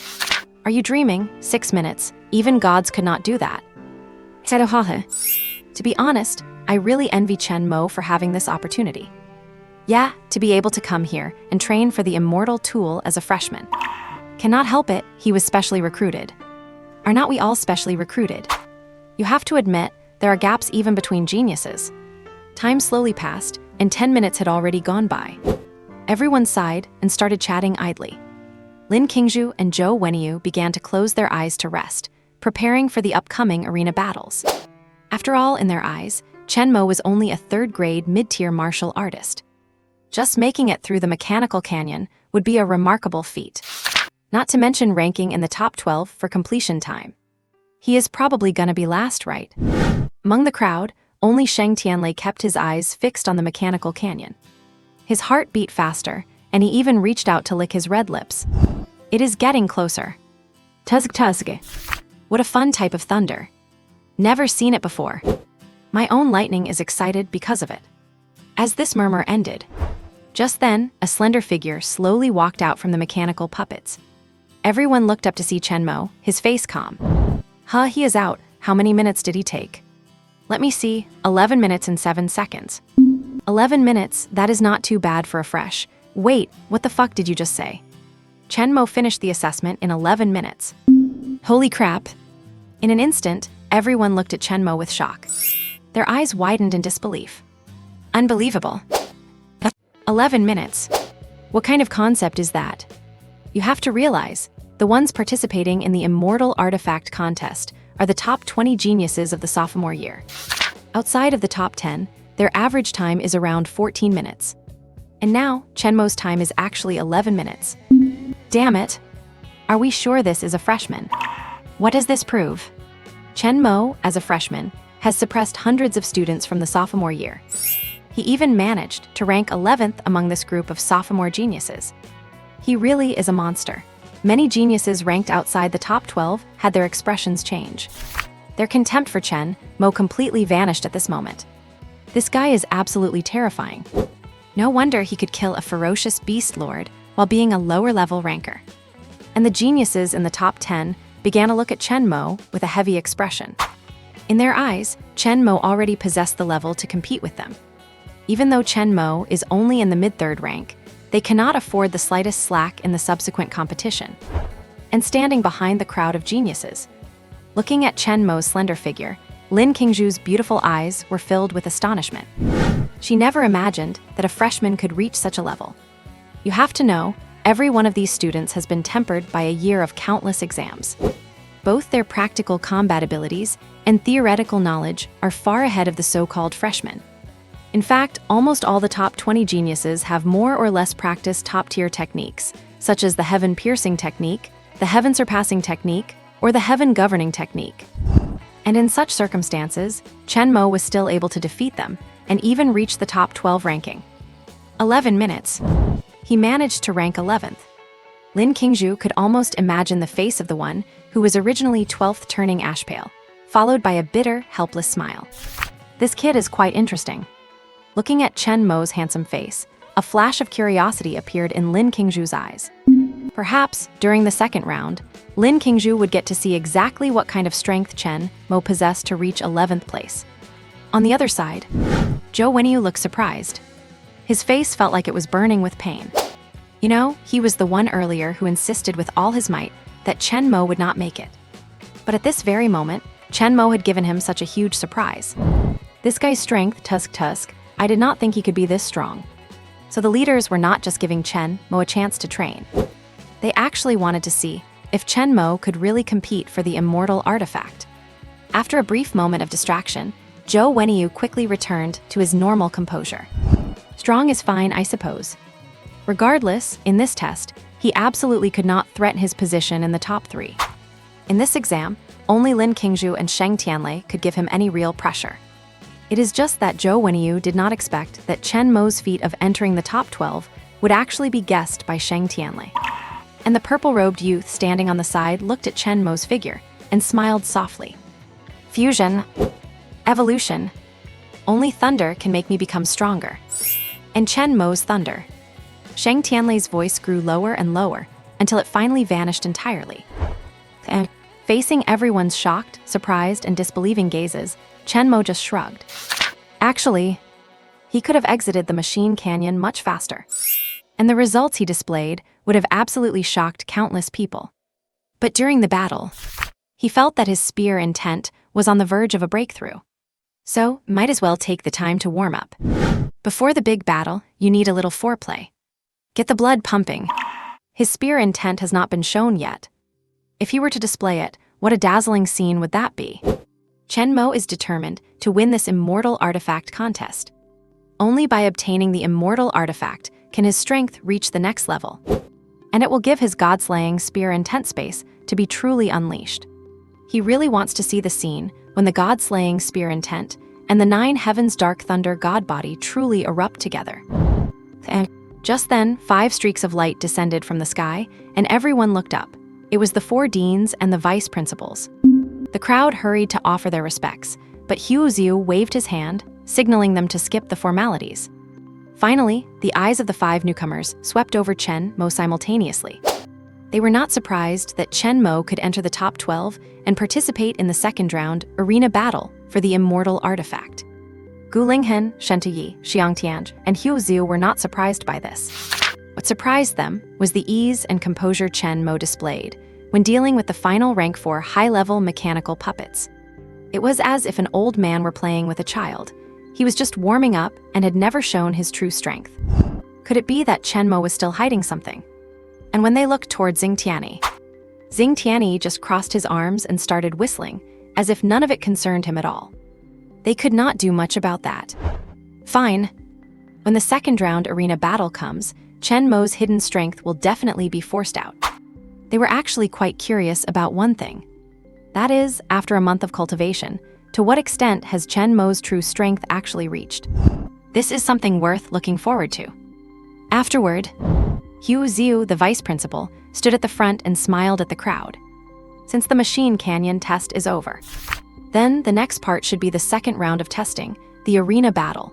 Are you dreaming? 6 minutes. Even gods could not do that. To be honest, I really envy Chen Mo for having this opportunity. Yeah, to be able to come here and train for the Immortal Tool as a freshman. Cannot help it, he was specially recruited. Are not we all specially recruited? You have to admit, there are gaps even between geniuses. Time slowly passed, and 10 minutes had already gone by. Everyone sighed and started chatting idly. Lin Qingzhu and Zhou Wenyu began to close their eyes to rest, preparing for the upcoming arena battles. After all, in their eyes, Chen Mo was only a 3rd grade mid-tier martial artist. Just making it through the mechanical canyon would be a remarkable feat. Not to mention ranking in the top 12 for completion time. He is probably gonna be last, right? Among the crowd, only Sheng Tianlei kept his eyes fixed on the mechanical canyon. His heart beat faster, and he even reached out to lick his red lips. It is getting closer. Tusk. What a fun type of thunder. Never seen it before. My own lightning is excited because of it. As this murmur ended, just then, a slender figure slowly walked out from the mechanical puppets. Everyone looked up to see Chen Mo, his face calm. He is out. How many minutes did he take? Let me see, 11 minutes and 7 seconds. 11 minutes, that is not too bad for a fresh. Wait, what the fuck did you just say? Chen Mo finished the assessment in 11 minutes. Holy crap. In an instant, everyone looked at Chen Mo with shock. Their eyes widened in disbelief. Unbelievable. 11 minutes. What kind of concept is that? You have to realize, the ones participating in the Immortal Artifact contest are the top 20 geniuses of the sophomore year. Outside of the top 10, their average time is around 14 minutes. And now, Chen Mo's time is actually 11 minutes. Damn it. Are we sure this is a freshman? What does this prove? Chen Mo, as a freshman, has suppressed hundreds of students from the sophomore year. He even managed to rank 11th among this group of sophomore geniuses. He really is a monster. Many geniuses ranked outside the top 12 had their expressions change. Their contempt for Chen Mo completely vanished at this moment. This guy is absolutely terrifying. No wonder he could kill a ferocious beast lord while being a lower-level ranker. And the geniuses in the top 10 began to look at Chen Mo with a heavy expression. In their eyes, Chen Mo already possessed the level to compete with them. Even though Chen Mo is only in the mid-3rd rank, They cannot afford the slightest slack in the subsequent competition. And standing behind the crowd of geniuses, looking at Chen Mo's slender figure, Lin Qingzhu's beautiful eyes were filled with astonishment. She never imagined that a freshman could reach such a level. You have to know, every one of these students has been tempered by a year of countless exams. Both their practical combat abilities and theoretical knowledge are far ahead of the so-called freshmen. In fact, almost all the top 20 geniuses have more or less practiced top-tier techniques, such as the heaven-piercing technique, the heaven-surpassing technique, or the heaven-governing technique. And in such circumstances, Chen Mo was still able to defeat them and even reach the top 12 ranking. 11 minutes. He managed to rank 11th. Lin Qingzhu could almost imagine the face of the one who was originally 12th turning ash pale, followed by a bitter, helpless smile. This kid is quite interesting. Looking at Chen Mo's handsome face, a flash of curiosity appeared in Lin Qingzhu's eyes. Perhaps, during the second round, Lin Qingzhu would get to see exactly what kind of strength Chen Mo possessed to reach 11th place. On the other side, Zhou Wenyu looked surprised. His face felt like it was burning with pain. You know, he was the one earlier who insisted with all his might that Chen Mo would not make it. But at this very moment, Chen Mo had given him such a huge surprise. This guy's strength, tusk, I did not think he could be this strong. So the leaders were not just giving Chen Mo a chance to train. They actually wanted to see if Chen Mo could really compete for the immortal artifact. After a brief moment of distraction, Zhou Wenyu quickly returned to his normal composure. Strong is fine, I suppose. Regardless, in this test, he absolutely could not threaten his position in the top 3. In this exam, only Lin Qingzhu and Sheng Tianlei could give him any real pressure. It is just that Zhou Wenyu did not expect that Chen Mo's feat of entering the top 12 would actually be guessed by Sheng Tianlei. And the purple-robed youth standing on the side looked at Chen Mo's figure and smiled softly. Fusion. Evolution. Only thunder can make me become stronger. And Chen Mo's thunder. Sheng Tianlei's voice grew lower and lower until it finally vanished entirely. And facing everyone's shocked, surprised, and disbelieving gazes, Chen Mo just shrugged. Actually, he could have exited the machine canyon much faster. And the results he displayed would have absolutely shocked countless people. But during the battle, he felt that his spear intent was on the verge of a breakthrough. So, might as well take the time to warm up. Before the big battle, you need a little foreplay. Get the blood pumping. His spear intent has not been shown yet. If he were to display it, what a dazzling scene would that be? Chen Mo is determined to win this immortal artifact contest. Only by obtaining the immortal artifact can his strength reach the next level. And it will give his god-slaying spear intent space to be truly unleashed. He really wants to see the scene when the god-slaying spear intent and the 9 heavens dark thunder god body truly erupt together. And just then, 5 streaks of light descended from the sky, and everyone looked up. It was the 4 deans and the vice principals. The crowd hurried to offer their respects, but Hu Ziu waved his hand, signaling them to skip the formalities. Finally, the eyes of the 5 newcomers swept over Chen Mo simultaneously. They were not surprised that Chen Mo could enter the top 12 and participate in the second round arena battle for the immortal artifact. Gu Linghen, Shen Tuyi, Xiang Tianj, and Hu Ziu were not surprised by this. What surprised them was the ease and composure Chen Mo displayed when dealing with the final rank 4 high-level mechanical puppets. It was as if an old man were playing with a child. He was just warming up and had never shown his true strength. Could it be that Chen Mo was still hiding something? And when they looked toward Xing Tianyi just crossed his arms and started whistling, as if none of it concerned him at all. They could not do much about that. Fine. When the second round arena battle comes, Chen Mo's hidden strength will definitely be forced out. They were actually quite curious about one thing. That is, after a month of cultivation, to what extent has Chen Mo's true strength actually reached? This is something worth looking forward to. Afterward, Hu Ziu, the vice principal, stood at the front and smiled at the crowd. Since the machine canyon test is over, then the next part should be the second round of testing, the arena battle.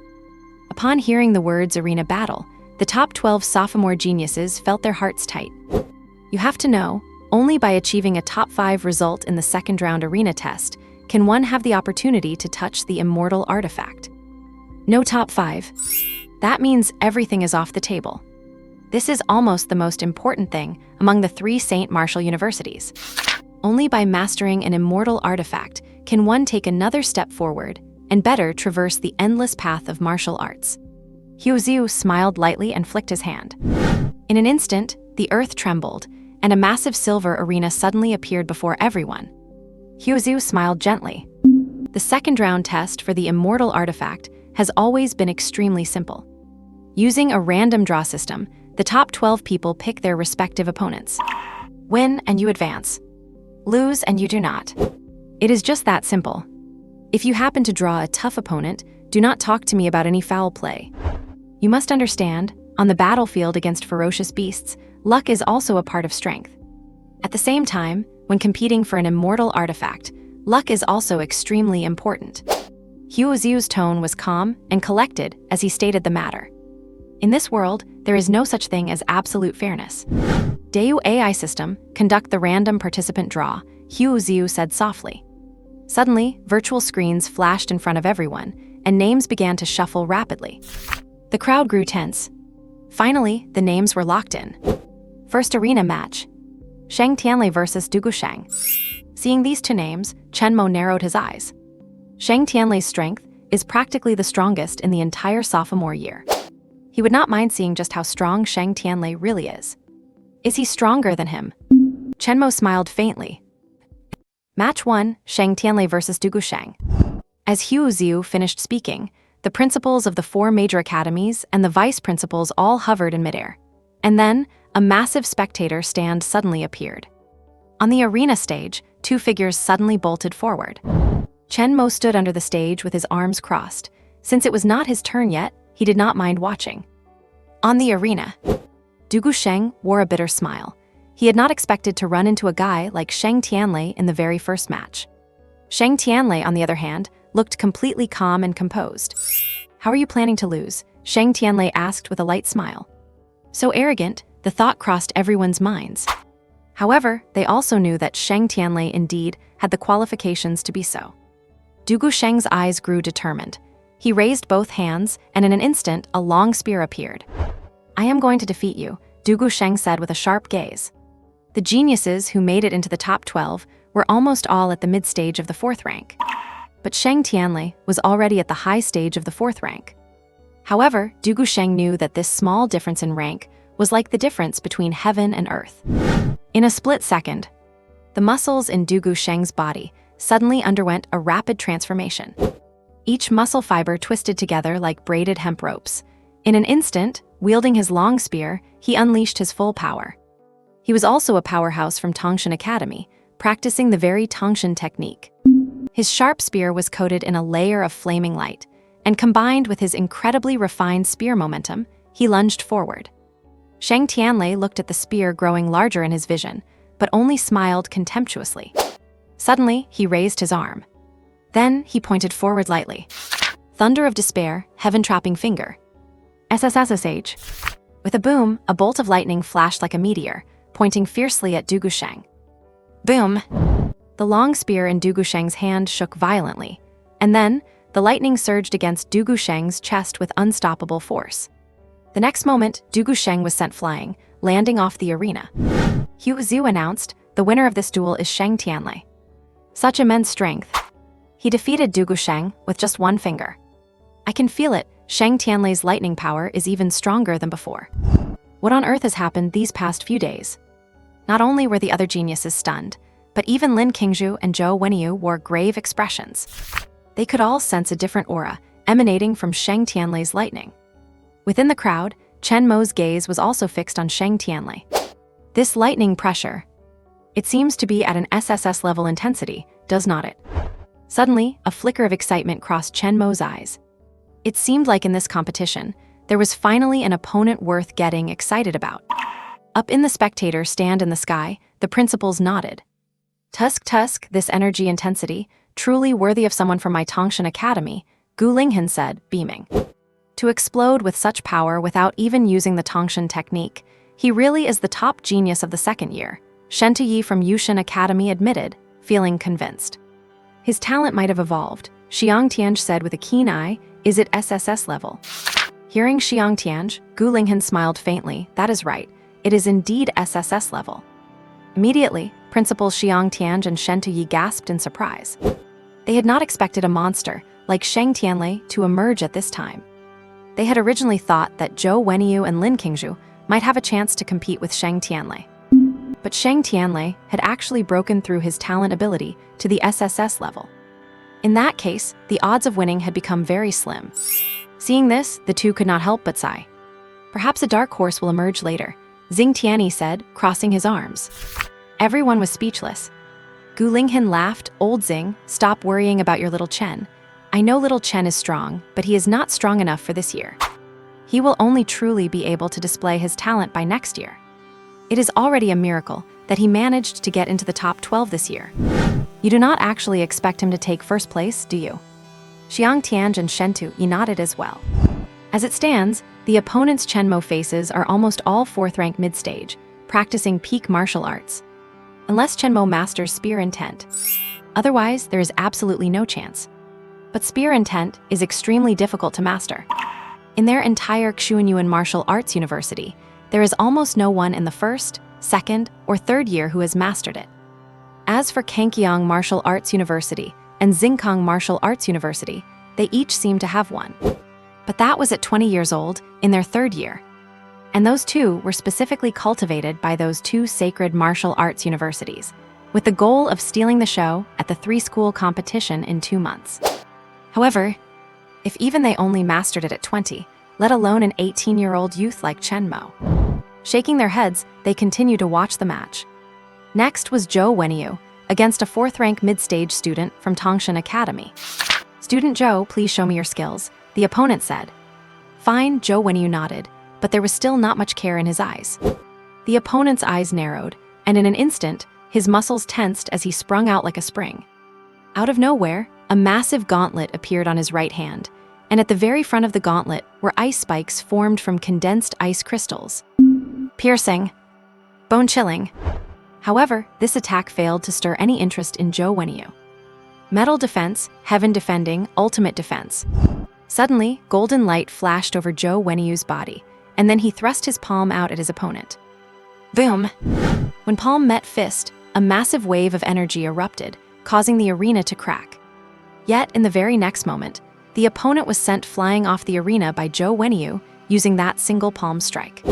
Upon hearing the words arena battle, the top 12 sophomore geniuses felt their hearts tight. You have to know, only by achieving a top 5 result in the second round arena test can one have the opportunity to touch the immortal artifact. No top 5. That means everything is off the table. This is almost the most important thing among the 3 Saint Martial universities. Only by mastering an immortal artifact can one take another step forward and better traverse the endless path of martial arts. Huizu smiled lightly and flicked his hand. In an instant, the earth trembled, and a massive silver arena suddenly appeared before everyone. Huizu smiled gently. The second round test for the immortal artifact has always been extremely simple. Using a random draw system, the top 12 people pick their respective opponents. Win and you advance. Lose and you do not. It is just that simple. If you happen to draw a tough opponent, do not talk to me about any foul play. You must understand, on the battlefield against ferocious beasts, luck is also a part of strength. At the same time, when competing for an immortal artifact, luck is also extremely important. Huizu's tone was calm and collected as he stated the matter. In this world, there is no such thing as absolute fairness. Dayu AI system, conduct the random participant draw, Huizu said softly. Suddenly, virtual screens flashed in front of everyone, and names began to shuffle rapidly. The crowd grew tense. Finally, the names were locked in. First arena match. Shang Tianlei versus Du Gusheng. Seeing these 2 names, Chen Mo narrowed his eyes. Shang Tianlei's strength is practically the strongest in the entire sophomore year. He would not mind seeing just how strong Shang Tianlei really is. Is he stronger than him? Chen Mo smiled faintly. Match 1, Shang Tianlei versus Du Gusheng. As Huizu finished speaking, the principals of the 4 major academies and the vice principals all hovered in midair. And then, a massive spectator stand suddenly appeared. On the arena stage, 2 figures suddenly bolted forward. Chen Mo stood under the stage with his arms crossed. Since it was not his turn yet, he did not mind watching. On the arena, Du Gusheng wore a bitter smile. He had not expected to run into a guy like Shang Tianlei in the very first match. Shang Tianlei, on the other hand, looked completely calm and composed. How are you planning to lose? Shang Tianlei asked with a light smile. So arrogant, the thought crossed everyone's minds. However, they also knew that Shang Tianlei indeed had the qualifications to be so. Du Gusheng's eyes grew determined. He raised both hands, and in an instant, a long spear appeared. I am going to defeat you, Du Gusheng said with a sharp gaze. The geniuses who made it into the top 12 were almost all at the mid-stage of the 4th rank. But Shang Tianlei was already at the high stage of the 4th rank. However, Du Gusheng knew that this small difference in rank was like the difference between heaven and earth. In a split second, the muscles in Du Gusheng's body suddenly underwent a rapid transformation. Each muscle fiber twisted together like braided hemp ropes. In an instant, wielding his long spear, he unleashed his full power. He was also a powerhouse from Tongshan Academy, practicing the very Tongshan technique. His sharp spear was coated in a layer of flaming light, and combined with his incredibly refined spear momentum, he lunged forward. Shang Tianlei looked at the spear growing larger in his vision, but only smiled contemptuously. Suddenly, he raised his arm. Then, he pointed forward lightly. Thunder of despair, heaven-trapping finger. SSS-Grade. With a boom, a bolt of lightning flashed like a meteor, pointing fiercely at Du Gusheng. Boom! The long spear in Du Gusheng's hand shook violently, and then, the lightning surged against Du Gusheng's chest with unstoppable force. The next moment, Du Gusheng was sent flying, landing off the arena. Huizu announced, the winner of this duel is Shang Tianlei. Such immense strength. He defeated Du Gusheng with just 1 finger. I can feel it, Shang Tianlei's lightning power is even stronger than before. What on earth has happened these past few days? Not only were the other geniuses stunned, but even Lin Qingzhu and Zhou Wenyu wore grave expressions. They could all sense a different aura emanating from Shang Tianlei's lightning. Within the crowd, Chen Mo's gaze was also fixed on Shang Tianlei. This lightning pressure, it seems to be at an SSS level intensity, does not it? Suddenly, a flicker of excitement crossed Chen Mo's eyes. It seemed like in this competition, there was finally an opponent worth getting excited about. Up in the spectator stand in the sky, the principals nodded. Tusk, this energy intensity, truly worthy of someone from my Tongshan Academy, Gu Linghan said, beaming. To explode with such power without even using the Tongshan technique, he really is the top genius of the 2nd year, Shen Yi from Yushan Academy admitted, feeling convinced. His talent might have evolved, Xiang Tianj said with a keen eye, is it SSS level? Hearing Xiang Tianj, Gu Linghan smiled faintly. That is right. It is indeed SSS level. Immediately, Principals Xiang Tianj and Shen Tuyi gasped in surprise. They had not expected a monster like Sheng Tianlei to emerge at this time. They had originally thought that Zhou Wenyu and Lin Qingzhu might have a chance to compete with Sheng Tianlei. But Sheng Tianlei had actually broken through his talent ability to the SSS level. In that case, the odds of winning had become very slim. Seeing this, the two could not help but sigh. Perhaps a dark horse will emerge later, Xing Tianyi said, crossing his arms. Everyone was speechless. Gu Linghan laughed. Old Xing, stop worrying about your little Chen. I know little Chen is strong, but he is not strong enough for this year. He will only truly be able to display his talent by next year. It is already a miracle that he managed to get into the top 12 this year. You do not actually expect him to take first place, do you? Xiang Tianj and Shen Tuyi nodded as well. As it stands, the opponent's Chen Mo faces are almost all 4th-rank mid-stage, practicing peak martial arts. Unless Chen Mo masters Spear Intent. Otherwise, there is absolutely no chance. But Spear Intent is extremely difficult to master. In their entire Xuanyuan Martial Arts University, there is almost no one in the 1st, 2nd, or 3rd year who has mastered it. As for Kankiang Martial Arts University and Xingkang Martial Arts University, they each seem to have one. But that was at 20 years old, in their 3rd year. And those two were specifically cultivated by those two sacred martial arts universities, with the goal of stealing the show at the 3-school competition in 2 months. However, if even they only mastered it at 20, let alone an 18-year-old youth like Chen Mo. Shaking their heads, they continued to watch the match. Next was Zhou Wenyu, against a 4th-rank mid-stage student from Tongshan Academy. Student Zhou, please show me your skills, the opponent said. Fine, Zhou Wenyu nodded, but there was still not much care in his eyes. The opponent's eyes narrowed, and in an instant, his muscles tensed as he sprung out like a spring. Out of nowhere, a massive gauntlet appeared on his right hand, and at the very front of the gauntlet were ice spikes formed from condensed ice crystals. Piercing. Bone-chilling. However, this attack failed to stir any interest in Zhou Wenyu. Metal defense, heaven-defending, ultimate defense. Suddenly, golden light flashed over Zhou Wenyu's body, and then he thrust his palm out at his opponent. Boom! When palm met fist, a massive wave of energy erupted, causing the arena to crack. Yet, in the very next moment, the opponent was sent flying off the arena by Zhou Wenyu using that single palm strike.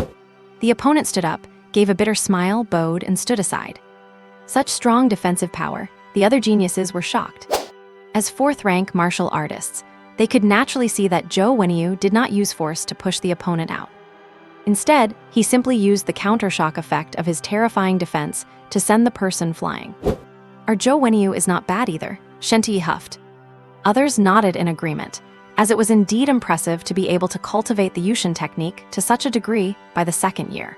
The opponent stood up, gave a bitter smile, bowed, and stood aside. Such strong defensive power, the other geniuses were shocked. As 4th-rank martial artists, they could naturally see that Zhou Wenyu did not use force to push the opponent out. Instead, he simply used the countershock effect of his terrifying defense to send the person flying. Our Zhou Wenyu is not bad either, Shen Tuyi huffed. Others nodded in agreement, as it was indeed impressive to be able to cultivate the Yushin technique to such a degree by the 2nd year.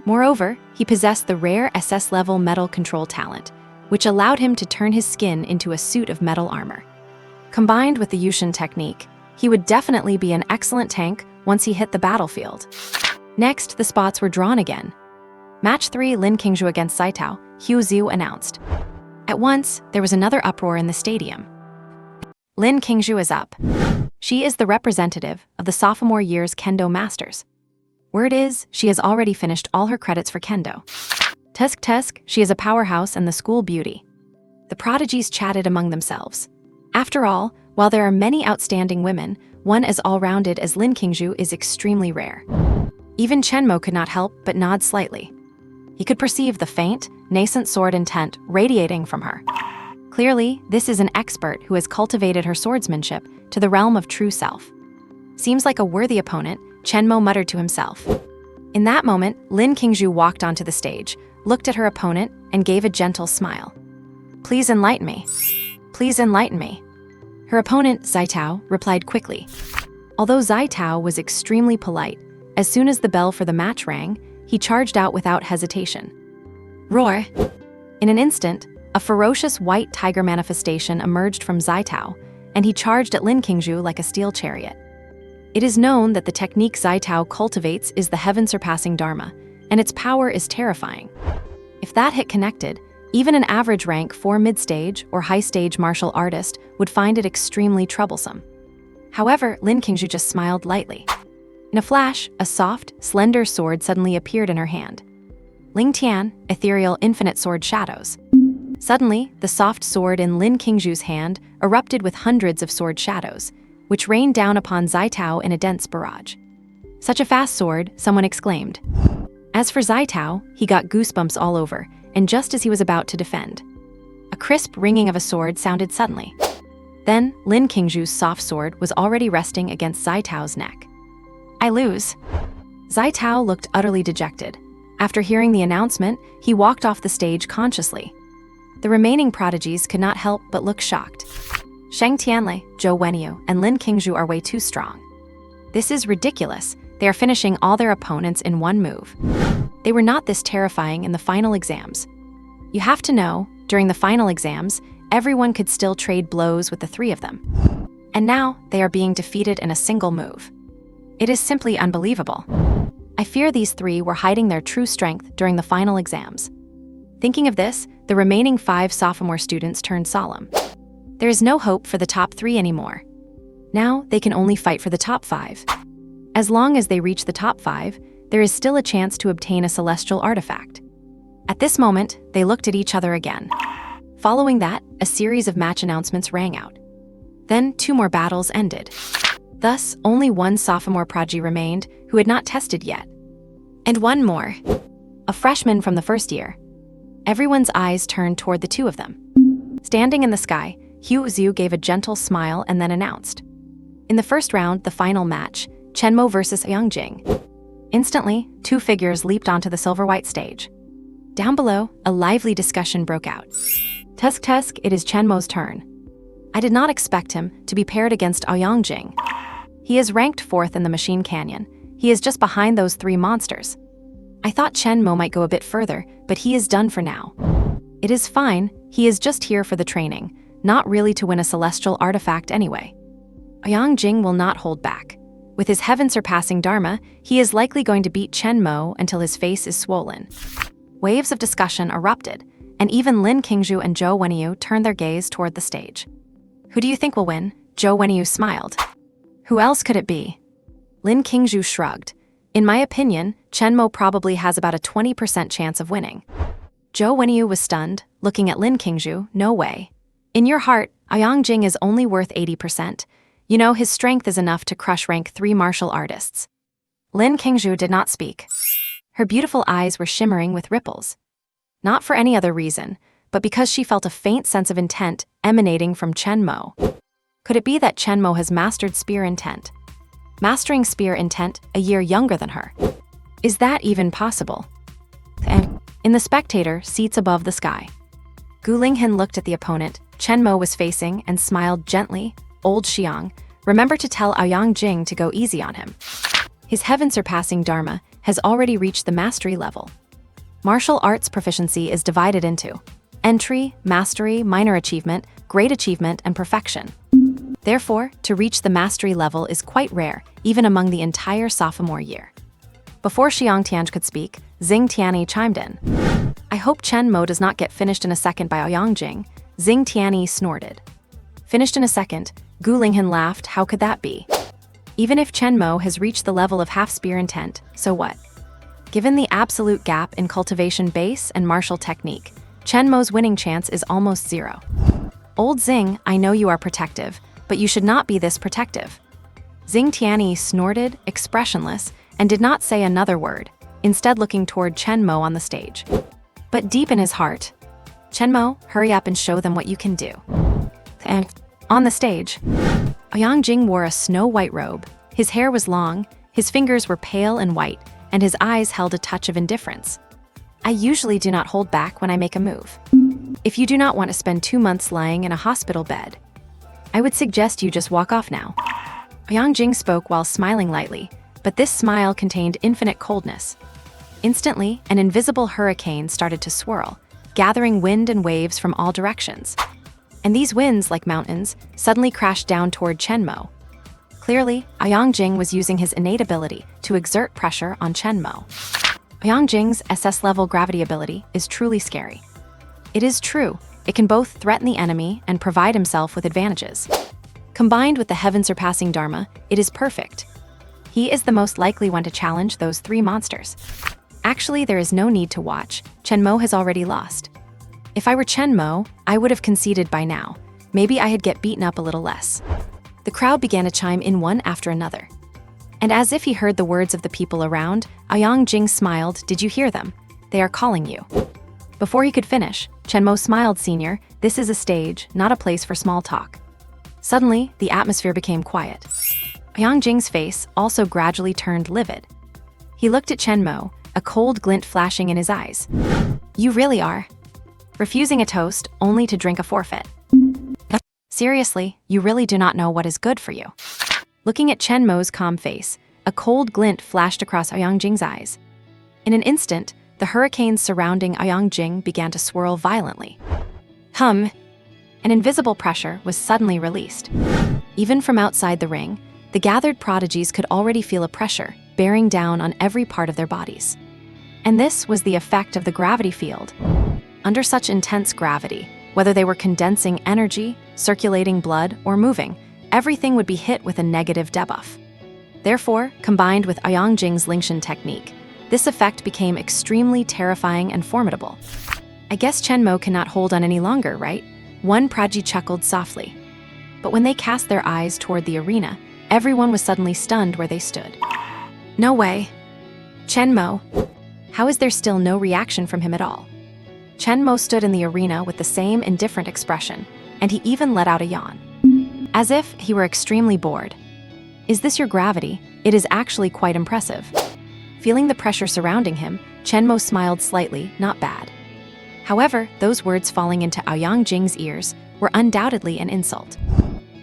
Moreover, he possessed the rare SS-level metal control talent, which allowed him to turn his skin into a suit of metal armor. Combined with the Yushin technique, he would definitely be an excellent tank once he hit the battlefield. Next, the spots were drawn again. Match 3, Lin Qingzhu against Zaitao, Hu Xiu announced. At once, there was another uproar in the stadium. Lin Qingzhu is up. She is the representative of the sophomore year's Kendo Masters. Word is, she has already finished all her credits for Kendo. Tusk tusk, she is a powerhouse and the school beauty. The prodigies chatted among themselves. After all, while there are many outstanding women, one as all-rounded as Lin Qingzhu is extremely rare. Even Chen Mo could not help but nod slightly. He could perceive the faint, nascent sword intent radiating from her. Clearly, this is an expert who has cultivated her swordsmanship to the realm of true self. Seems like a worthy opponent, Chen Mo muttered to himself. In that moment, Lin Qingzhu walked onto the stage, looked at her opponent, and gave a gentle smile. Please enlighten me. Please enlighten me. Her opponent, Zaitao, replied quickly. Although Zaitao was extremely polite, as soon as the bell for the match rang, he charged out without hesitation. Roar! In an instant, a ferocious white tiger manifestation emerged from Zaitao, and he charged at Lin Qingzhu like a steel chariot. It is known that the technique Zaitao cultivates is the heaven-surpassing Dharma, and its power is terrifying. If that hit connected, even an average rank 4 mid-stage or high-stage martial artist would find it extremely troublesome. However, Lin Qingzhu just smiled lightly. In a flash, a soft, slender sword suddenly appeared in her hand. Ling Tian, ethereal infinite sword shadows. Suddenly, the soft sword in Lin Qingzhu's hand erupted with hundreds of sword shadows, which rained down upon Zai Tao in a dense barrage. Such a fast sword, someone exclaimed. As for Zai Tao, he got goosebumps all over, and just as he was about to defend, a crisp ringing of a sword sounded suddenly. Then, Lin Qingzhu's soft sword was already resting against Zai Tao's neck. I lose. Zai Tao looked utterly dejected. After hearing the announcement, he walked off the stage consciously. The remaining prodigies could not help but look shocked. Sheng Tianlei, Zhou Wenyu, and Lin Qingzhu are way too strong. This is ridiculous. They are finishing all their opponents in one move. They were not this terrifying in the final exams. You have to know, during the final exams, everyone could still trade blows with the three of them. And now, they are being defeated in a single move. It is simply unbelievable. I fear these three were hiding their true strength during the final exams. Thinking of this, the remaining 5 sophomore students turned solemn. There is no hope for the top 3 anymore. Now, they can only fight for the top 5. As long as they reach the top 5, there is still a chance to obtain a celestial artifact. At this moment, they looked at each other again. Following that, a series of match announcements rang out. Then 2 more battles ended. Thus, only 1 sophomore prodigy remained who had not tested yet. And 1 more. A freshman from the first year. Everyone's eyes turned toward the 2 of them. Standing in the sky, Hu Xiu gave a gentle smile and then announced. In the first round, the final match, Chen Mo versus Yang Jing. Instantly, 2 figures leaped onto the silver-white stage. Down below, a lively discussion broke out. Tusk, it is Chen Mo's turn. I did not expect him to be paired against Yang Jing. He is ranked 4th in the Machine Canyon. He is just behind those 3 monsters. I thought Chen Mo might go a bit further, but he is done for now. It is fine, he is just here for the training, not really to win a celestial artifact anyway. Yang Jing will not hold back. With his heaven-surpassing Dharma, he is likely going to beat Chen Mo until his face is swollen. Waves of discussion erupted, and even Lin Qingzhu and Zhou Wenyu turned their gaze toward the stage. Who do you think will win? Zhou Wenyu smiled. Who else could it be? Lin Qingzhu shrugged. In my opinion, Chen Mo probably has about a 20% chance of winning. Zhou Wenyu was stunned, looking at Lin Qingzhu. No way. In your heart, Yang Jing is only worth 80%. You know, his strength is enough to crush rank 3 martial artists. Lin Qingzhu did not speak. Her beautiful eyes were shimmering with ripples. Not for any other reason, but because she felt a faint sense of intent emanating from Chen Mo. Could it be that Chen Mo has mastered spear intent? Mastering spear intent a year younger than her. Is that even possible? In the spectator seats above the sky, Gu Linghan looked at the opponent Chen Mo was facing and smiled gently. Old Xiang, remember to tell Yang Jing to go easy on him. His heaven-surpassing Dharma has already reached the mastery level. Martial arts proficiency is divided into entry, mastery, minor achievement, great achievement, and perfection. Therefore, to reach the mastery level is quite rare, even among the entire sophomore year. Before Xiang Tianj could speak, Xing Tianyi chimed in. I hope Chen Mo does not get finished in a second by Yang Jing. Xing Tianyi snorted. Finished in a second, Gu Linghan laughed. How could that be? Even if Chen Mo has reached the level of half-spear intent, so what? Given the absolute gap in cultivation base and martial technique, Chen Mo's winning chance is almost 0. Old Xing, I know you are protective, but you should not be this protective. Xing Tianyi snorted, expressionless, and did not say another word, instead looking toward Chen Mo on the stage. But deep in his heart, Chen Mo, hurry up and show them what you can do. And on the stage, Yang Jing wore a snow-white robe. His hair was long, his fingers were pale and white, and his eyes held a touch of indifference. I usually do not hold back when I make a move. If you do not want to spend 2 months lying in a hospital bed, I would suggest you just walk off now. Yang Jing spoke while smiling lightly, but this smile contained infinite coldness. Instantly, an invisible hurricane started to swirl, gathering wind and waves from all directions. And these winds, like mountains, suddenly crashed down toward Chen Mo. Clearly, Yang Jing was using his innate ability to exert pressure on Chen Mo. Yang Jing's SS-level gravity ability is truly scary. It is true, it can both threaten the enemy and provide himself with advantages. Combined with the heaven-surpassing Dharma, it is perfect. He is the most likely one to challenge those 3 monsters. Actually, there is no need to watch. Chen Mo has already lost. If I were Chen Mo, I would have conceded by now. Maybe I'd get beaten up a little less. The crowd began to chime in one after another. And as if he heard the words of the people around, Jing smiled. Did you hear them? They are calling you. Before he could finish, Chen Mo smiled, Senior. This is a stage, not a place for small talk. Suddenly, the atmosphere became quiet. Jing's face also gradually turned livid. He looked at Chen Mo, a cold glint flashing in his eyes. You really are refusing a toast only to drink a forfeit. Seriously, you really do not know what is good for you. Looking at Chen Mo's calm face, a cold glint flashed across Jing's eyes. In an instant, the hurricanes surrounding Jing began to swirl violently. An invisible pressure was suddenly released. Even from outside the ring, the gathered prodigies could already feel a pressure bearing down on every part of their bodies. And this was the effect of the gravity field. Under such intense gravity, whether they were condensing energy, circulating blood, or moving, everything would be hit with a negative debuff. Therefore, combined with Jing's Lingshan technique, this effect became extremely terrifying and formidable. I guess Chen Mo cannot hold on any longer, right? One prodigy chuckled softly. But when they cast their eyes toward the arena, everyone was suddenly stunned where they stood. No way. Chen Mo. How is there still no reaction from him at all? Chen Mo stood in the arena with the same indifferent expression, and he even let out a yawn. As if he were extremely bored. Is this your gravity? It is actually quite impressive. Feeling the pressure surrounding him, Chen Mo smiled slightly, not bad. However, those words falling into Jing's ears were undoubtedly an insult.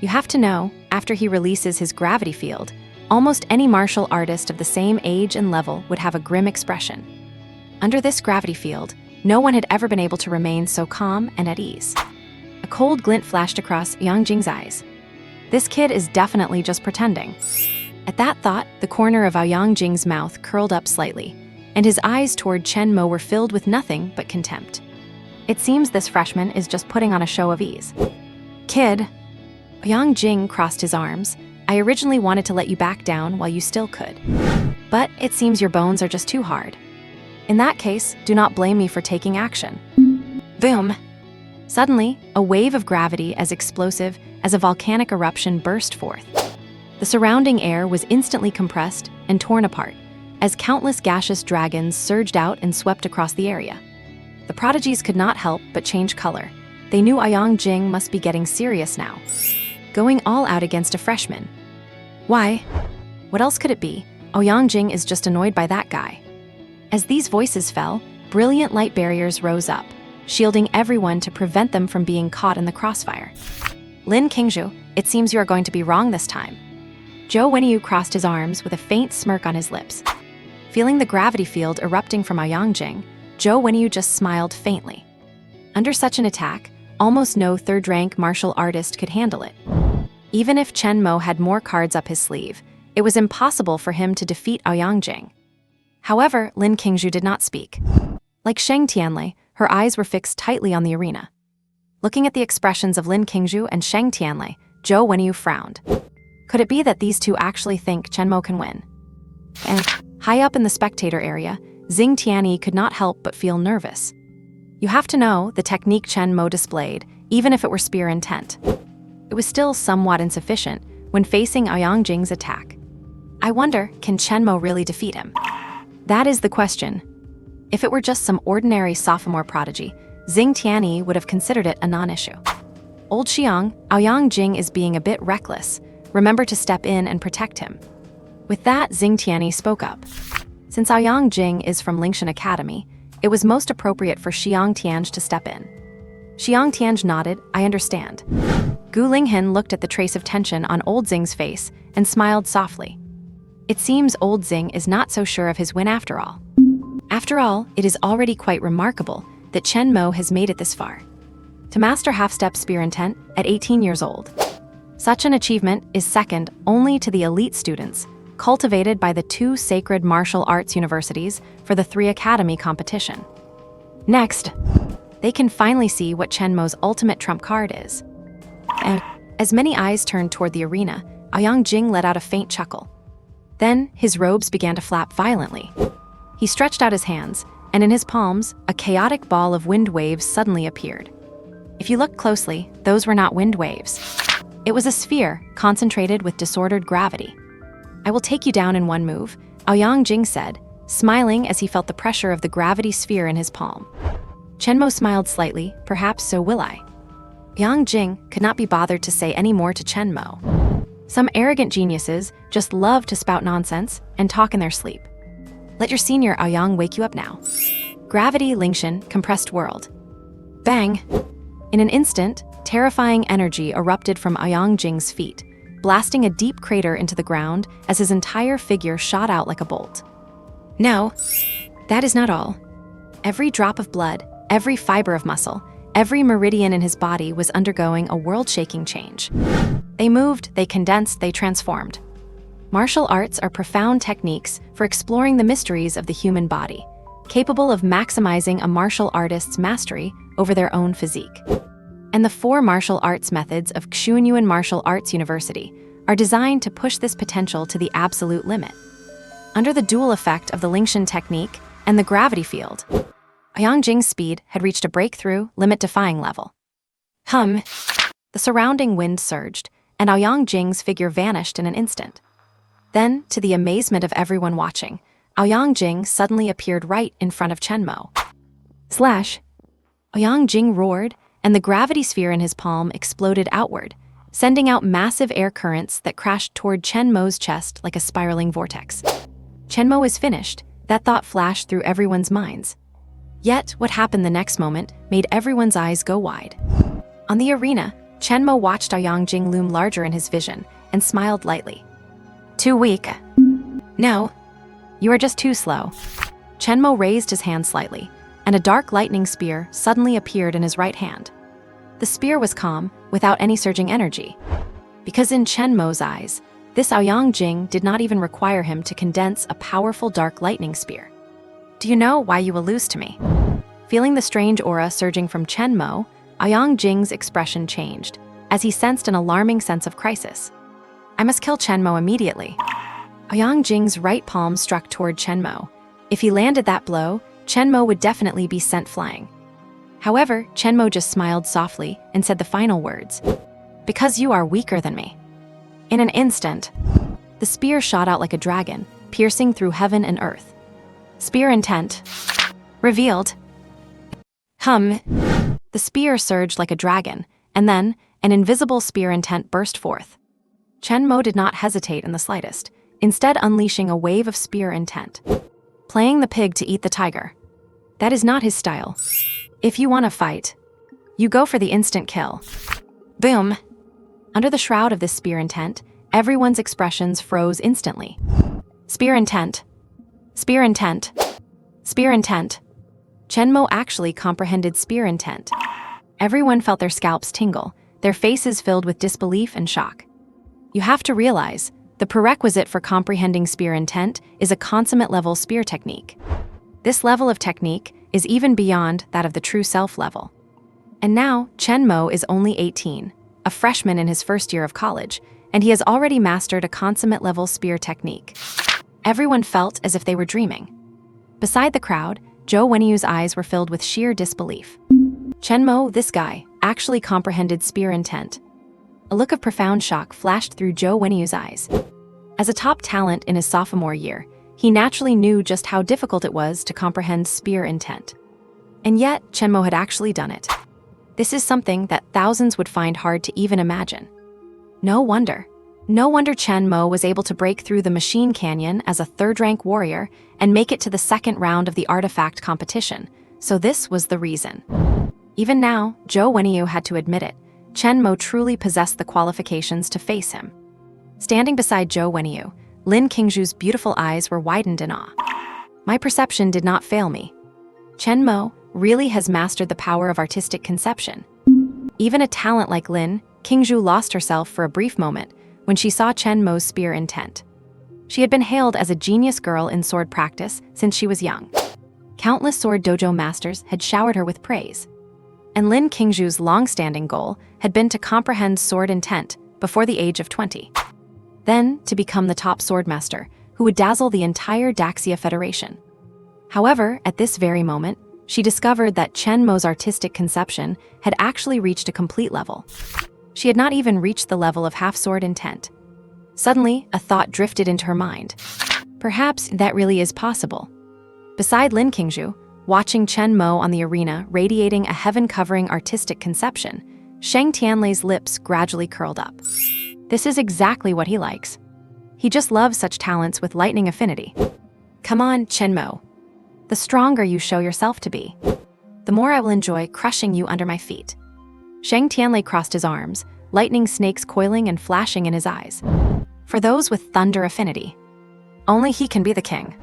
You have to know, after he releases his gravity field, almost any martial artist of the same age and level would have a grim expression. Under this gravity field, no one had ever been able to remain so calm and at ease. A cold glint flashed across Jing's eyes. This kid is definitely just pretending. At that thought, the corner of Jing's mouth curled up slightly, and his eyes toward Chen Mo were filled with nothing but contempt. It seems this freshman is just putting on a show of ease. Kid. Jing crossed his arms. I originally wanted to let you back down while you still could. But it seems your bones are just too hard. In that case, do not blame me for taking action. Boom! Suddenly, a wave of gravity as explosive as a volcanic eruption burst forth. The surrounding air was instantly compressed and torn apart, as countless gaseous dragons surged out and swept across the area. The prodigies could not help but change color. They knew Jing must be getting serious now. Going all out against a freshman. Why? What else could it be? Jing is just annoyed by that guy. As these voices fell, brilliant light barriers rose up, shielding everyone to prevent them from being caught in the crossfire. Lin Qingzhu, it seems you are going to be wrong this time. Zhou Wenyu crossed his arms with a faint smirk on his lips. Feeling the gravity field erupting from Jing, Zhou Wenyu just smiled faintly. Under such an attack, almost no third-rank martial artist could handle it. Even if Chen Mo had more cards up his sleeve, it was impossible for him to defeat Jing. However, Lin Qingzhu did not speak. Like Sheng Tianlei, her eyes were fixed tightly on the arena. Looking at the expressions of Lin Qingzhu and Sheng Tianlei, Zhou Wenyu frowned. Could it be that these two actually think Chen Mo can win? And high up in the spectator area, Xing Tianyi could not help but feel nervous. You have to know the technique Chen Mo displayed, even if it were spear intent. It was still somewhat insufficient when facing Jing's attack. I wonder, can Chen Mo really defeat him? That is the question. If it were just some ordinary sophomore prodigy, Xing Tianyi would have considered it a non-issue. Old Xiang, Jing is being a bit reckless. Remember to step in and protect him. With that, Xing Tianyi spoke up. Since Jing is from Lingshan Academy, it was most appropriate for Xiang Tianj to step in. Xiang Tianj nodded, I understand. Gu Linghan looked at the trace of tension on old Xing's face and smiled softly. It seems old Xing is not so sure of his win after all. After all, it is already quite remarkable that Chen Mo has made it this far. To master half-step spear intent at 18 years old. Such an achievement is second only to the elite students, cultivated by the 2 sacred martial arts universities for the 3 academy competition. Next, they can finally see what Chen Mo's ultimate trump card is. And as many eyes turned toward the arena, Jing let out a faint chuckle. Then his robes began to flap violently. He stretched out his hands, and in his palms, a chaotic ball of wind waves suddenly appeared. If you looked closely, those were not wind waves. It was a sphere, concentrated with disordered gravity. "I will take you down in one move," Jing said, smiling as he felt the pressure of the gravity sphere in his palm. Chen Mo smiled slightly, perhaps so will I. Jing could not be bothered to say any more to Chen Mo. Some arrogant geniuses just love to spout nonsense and talk in their sleep. Let your senior Aoyang wake you up now. Gravity Lingshan, compressed world. Bang! In an instant, terrifying energy erupted from Jing's feet, blasting a deep crater into the ground as his entire figure shot out like a bolt. No, that is not all. Every drop of blood, every fiber of muscle, every meridian in his body was undergoing a world-shaking change. They moved, they condensed, they transformed. Martial arts are profound techniques for exploring the mysteries of the human body, capable of maximizing a martial artist's mastery over their own physique. And the 4 martial arts methods of Xuanyuan Martial Arts University are designed to push this potential to the absolute limit. Under the dual effect of the Lingshan technique and the gravity field, Jing's speed had reached a breakthrough, limit-defying level. Hum! The surrounding wind surged, and Jing's figure vanished in an instant. Then, to the amazement of everyone watching, Jing suddenly appeared right in front of Chen Mo. Slash! Jing roared, and the gravity sphere in his palm exploded outward, sending out massive air currents that crashed toward Chen Mo's chest like a spiraling vortex. Chen Mo is finished, that thought flashed through everyone's minds. Yet, what happened the next moment made everyone's eyes go wide. On the arena, Chen Mo watched Jing loom larger in his vision and smiled lightly. Too weak. No, you are just too slow. Chen Mo raised his hand slightly, and a dark lightning spear suddenly appeared in his right hand. The spear was calm, without any surging energy. Because in Chen Mo's eyes, this Jing did not even require him to condense a powerful dark lightning spear. Do you know why you will lose to me? Feeling the strange aura surging from Chen Mo, Jing's expression changed, as he sensed an alarming sense of crisis. I must kill Chen Mo immediately. Jing's right palm struck toward Chen Mo. If he landed that blow, Chen Mo would definitely be sent flying. However, Chen Mo just smiled softly and said the final words, "Because you are weaker than me." In an instant, the spear shot out like a dragon, piercing through heaven and earth. Spear intent revealed. Hum! The spear surged like a dragon, and then an invisible spear intent burst forth. Chen Mo did not hesitate in the slightest, instead unleashing a wave of spear intent. Playing the pig to eat the tiger. That is not his style. If you want to fight, you go for the instant kill. Boom! Under the shroud of this spear intent, everyone's expressions froze instantly. Spear intent. Spear intent. Spear intent. Chen Mo actually comprehended spear intent. Everyone felt their scalps tingle, their faces filled with disbelief and shock. You have to realize, the prerequisite for comprehending spear intent is a consummate-level spear technique. This level of technique is even beyond that of the true self level. And now, Chen Mo is only 18, a freshman in his first year of college, and he has already mastered a consummate-level spear technique. Everyone felt as if they were dreaming. Beside the crowd, Zhou Wenyu's eyes were filled with sheer disbelief. Chen Mo, this guy, actually comprehended spear intent. A look of profound shock flashed through Zhou Wenyu's eyes. As a top talent in his sophomore year, he naturally knew just how difficult it was to comprehend spear intent. And yet, Chen Mo had actually done it. This is something that thousands would find hard to even imagine. No wonder Chen Mo was able to break through the Machine Canyon as a third-rank warrior and make it to the second round of the artifact competition, so this was the reason. Even now, Zhou Wenyu had to admit it, Chen Mo truly possessed the qualifications to face him. Standing beside Zhou Wenyu, Lin Qingzhu's beautiful eyes were widened in awe. My perception did not fail me. Chen Mo really has mastered the power of artistic conception. Even a talent like Lin, Qingzhu lost herself for a brief moment when she saw Chen Mo's spear intent. She had been hailed as a genius girl in sword practice since she was young. Countless sword dojo masters had showered her with praise. And Lin Qingzhu's long-standing goal had been to comprehend sword intent before the age of 20. Then, to become the top swordmaster, who who would dazzle the entire Daxia Federation. However, at this very moment, she discovered that Chen Mo's artistic conception had actually reached a complete level. She had not even reached the level of half-sword intent. Suddenly, a thought drifted into her mind. Perhaps that really is possible. Beside Lin Qingzhu, watching Chen Mo on the arena radiating a heaven-covering artistic conception, Sheng Tianlei's lips gradually curled up. This is exactly what he likes. He just loves such talents with lightning affinity. Come on, Chen Mo. The stronger you show yourself to be, the more I will enjoy crushing you under my feet. Sheng Tianlei crossed his arms, lightning snakes coiling and flashing in his eyes. For those with thunder affinity, only he can be the king.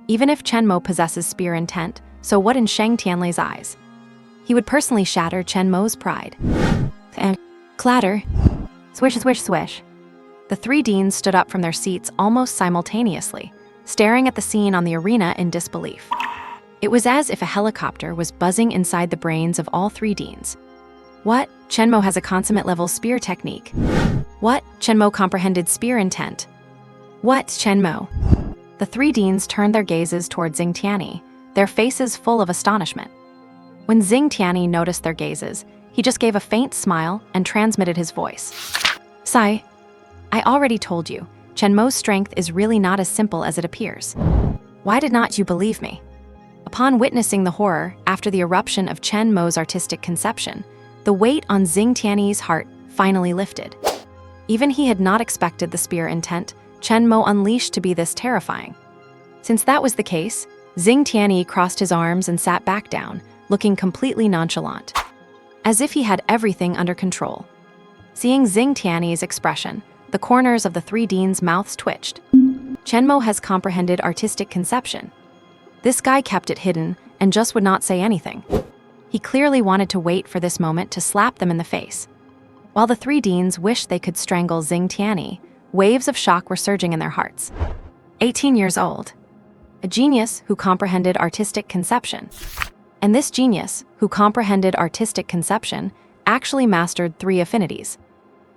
Even if Chen Mo possesses spear intent, so what in Sheng Tianlei's eyes? He would personally shatter Chen Mo's pride. And clatter, swish, swish, swish. The three deans stood up from their seats almost simultaneously, staring at the scene on the arena in disbelief. It was as if a helicopter was buzzing inside the brains of all three deans. What? Chen Mo has a consummate level spear technique. What? Chen Mo comprehended spear intent. What? Chen Mo? The three deans turned their gazes toward Xing Tianyi, their faces full of astonishment. When Xing Tianyi noticed their gazes, he just gave a faint smile and transmitted his voice. Sai, I already told you, Chen Mo's strength is really not as simple as it appears. Why did not you believe me? Upon witnessing the horror after the eruption of Chen Mo's artistic conception, the weight on Xing Tianyi's heart finally lifted. Even he had not expected the spear intent Chen Mo unleashed to be this terrifying. Since that was the case, Xing Tianyi crossed his arms and sat back down, looking completely nonchalant, as if he had everything under control. Seeing Xing Tianyi's expression, the corners of the three deans' mouths twitched. Chen Mo has comprehended artistic conception. This guy kept it hidden and just would not say anything. He clearly wanted to wait for this moment to slap them in the face. While the three deans wished they could strangle Xing Tianyi, waves of shock were surging in their hearts. 18 years old. A genius who comprehended artistic conception. And this genius, who comprehended artistic conception, actually mastered three affinities.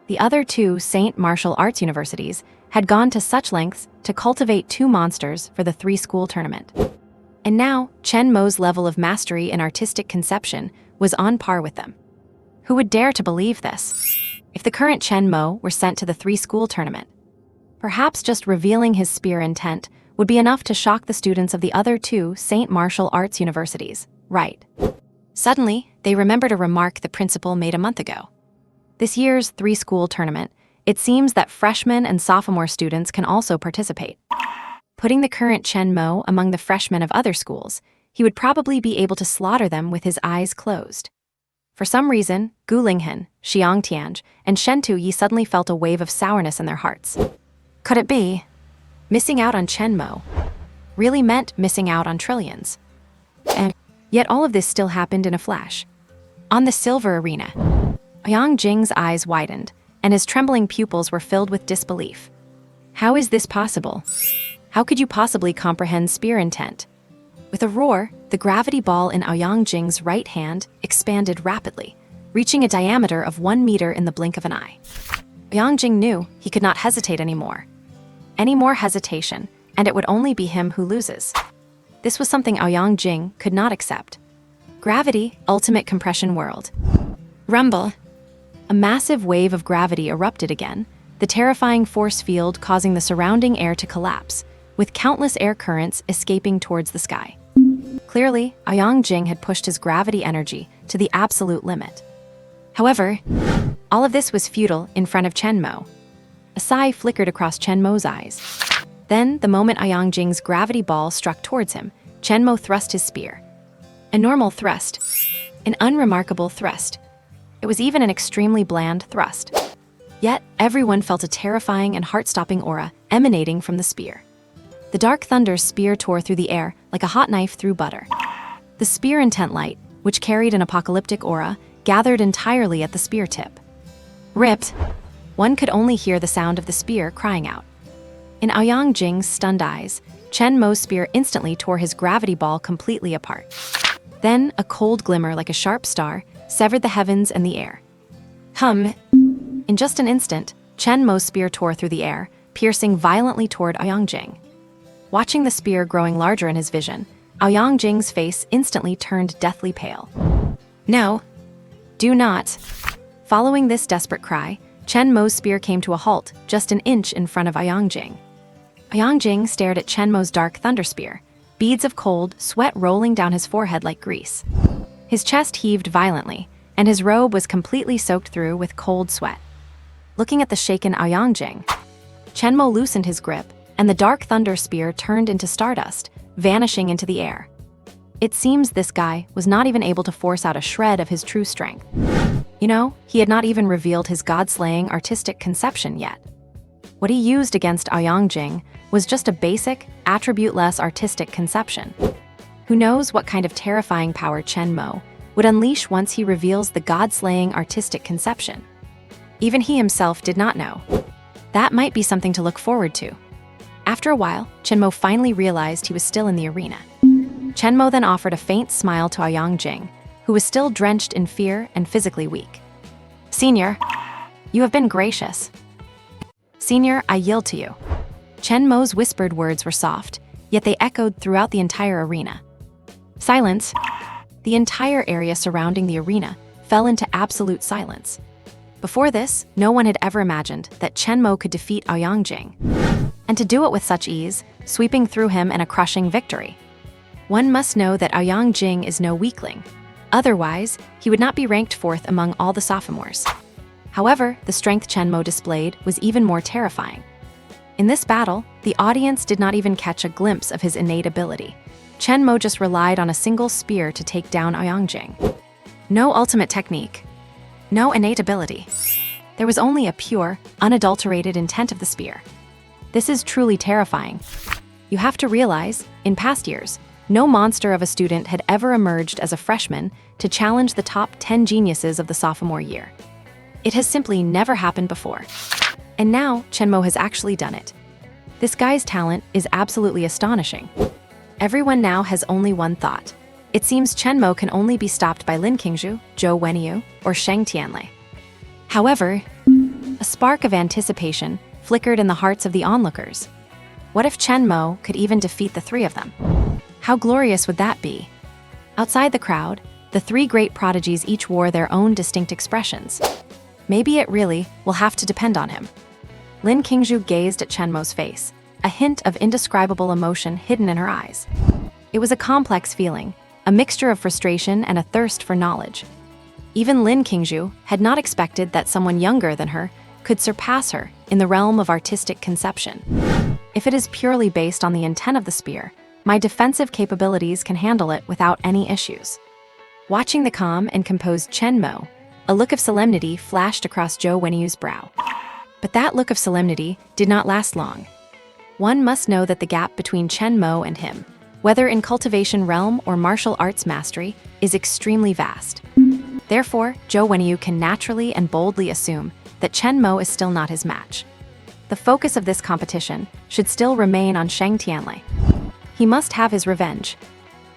The other two Saint Martial Arts universities had gone to such lengths to cultivate two monsters for the three-school tournament. And now, Chen Mo's level of mastery in artistic conception was on par with them. Who would dare to believe this? If the current Chen Mo were sent to the three-school tournament, perhaps just revealing his spear intent would be enough to shock the students of the other two Saint Martial Arts universities, right? Suddenly, they remembered a remark the principal made a month ago. This year's three-school tournament, it seems that freshmen and sophomore students can also participate. Putting the current Chen Mo among the freshmen of other schools, he would probably be able to slaughter them with his eyes closed. For some reason, Gu Linghan, Xiang Tianj, and Shen Tuyi suddenly felt a wave of sourness in their hearts. Could it be? Missing out on Chen Mo really meant missing out on trillions. And yet all of this still happened in a flash. On the silver arena, Yang Jing's eyes widened, and his trembling pupils were filled with disbelief. How is this possible? How could you possibly comprehend spear intent? With a roar, the gravity ball in Ouyang Jing's right hand expanded rapidly, reaching a diameter of 1 meter in the blink of an eye. Ouyang Jing knew he could not hesitate anymore. Any more hesitation, and it would only be him who loses. This was something Ouyang Jing could not accept. Gravity, ultimate compression world. Rumble. A massive wave of gravity erupted again, the terrifying force field causing the surrounding air to collapse, with countless air currents escaping towards the sky. Clearly, Ouyang Jing had pushed his gravity energy to the absolute limit. However, all of this was futile in front of Chen Mo. A sigh flickered across Chen Mo's eyes. Then, the moment Ouyang Jing's gravity ball struck towards him, Chen Mo thrust his spear. A normal thrust. An unremarkable thrust. It was even an extremely bland thrust. Yet, everyone felt a terrifying and heart-stopping aura emanating from the spear. The dark thunder's spear tore through the air like a hot knife through butter. The spear intent light, which carried an apocalyptic aura, gathered entirely at the spear tip. Ripped! One could only hear the sound of the spear crying out. In Ouyang Jing's stunned eyes, Chen Mo's spear instantly tore his gravity ball completely apart. Then, a cold glimmer like a sharp star severed the heavens and the air. In just an instant, Chen Mo's spear tore through the air, piercing violently toward Ouyang Jing. Watching the spear growing larger in his vision, Aoyangjing's face instantly turned deathly pale. No. Do not. Following this desperate cry, Chen Mo's spear came to a halt just an inch in front of Aoyangjing. Aoyangjing stared at Chen Mo's dark thunder spear, beads of cold sweat rolling down his forehead like grease. His chest heaved violently, and his robe was completely soaked through with cold sweat. Looking at the shaken Aoyangjing, Chen Mo loosened his grip, and the dark thunder spear turned into stardust, vanishing into the air. It seems this guy was not even able to force out a shred of his true strength. You know, he had not even revealed his god-slaying artistic conception yet. What he used against Aoyangjing was just a basic, attribute-less artistic conception. Who knows what kind of terrifying power Chen Mo would unleash once he reveals the god-slaying artistic conception. Even he himself did not know. That might be something to look forward to. After a while, Chen Mo finally realized he was still in the arena. Chen Mo then offered a faint smile to Aoyangjing, who was still drenched in fear and physically weak. Senior, you have been gracious. Senior, I yield to you. Chen Mo's whispered words were soft, yet they echoed throughout the entire arena. Silence. The entire area surrounding the arena fell into absolute silence. Before this, no one had ever imagined that Chen Mo could defeat Aoyangjing, and to do it with such ease, sweeping through him in a crushing victory. One must know that Aoyangjing is no weakling. Otherwise, he would not be ranked 4th among all the sophomores. However, the strength Chen Mo displayed was even more terrifying. In this battle, the audience did not even catch a glimpse of his innate ability. Chen Mo just relied on a single spear to take down Aoyangjing. No ultimate technique. No innate ability. There was only a pure, unadulterated intent of the spear. This is truly terrifying. You have to realize, in past years, no monster of a student had ever emerged as a freshman to challenge the top 10 geniuses of the sophomore year. It has simply never happened before. And now, Chen Mo has actually done it. This guy's talent is absolutely astonishing. Everyone now has only one thought. It seems Chen Mo can only be stopped by Lin Qingzhu, Zhou Wenyu, or Sheng Tianlei. However, a spark of anticipation flickered in the hearts of the onlookers. What if Chen Mo could even defeat the three of them? How glorious would that be? Outside the crowd, the three great prodigies each wore their own distinct expressions. Maybe it really will have to depend on him. Lin Qingzhu gazed at Chen Mo's face, a hint of indescribable emotion hidden in her eyes. It was a complex feeling, a mixture of frustration and a thirst for knowledge. Even Lin Qingzhu had not expected that someone younger than her could surpass her in the realm of artistic conception. If it is purely based on the intent of the spear, my defensive capabilities can handle it without any issues. Watching the calm and composed Chen Mo, a look of solemnity flashed across Zhou Wenyu's brow. But that look of solemnity did not last long. One must know that the gap between Chen Mo and him, whether in cultivation realm or martial arts mastery, is extremely vast. Therefore, Zhou Wenyu can naturally and boldly assume that Chen Mo is still not his match. The focus of this competition should still remain on Sheng Tianlei. He must have his revenge.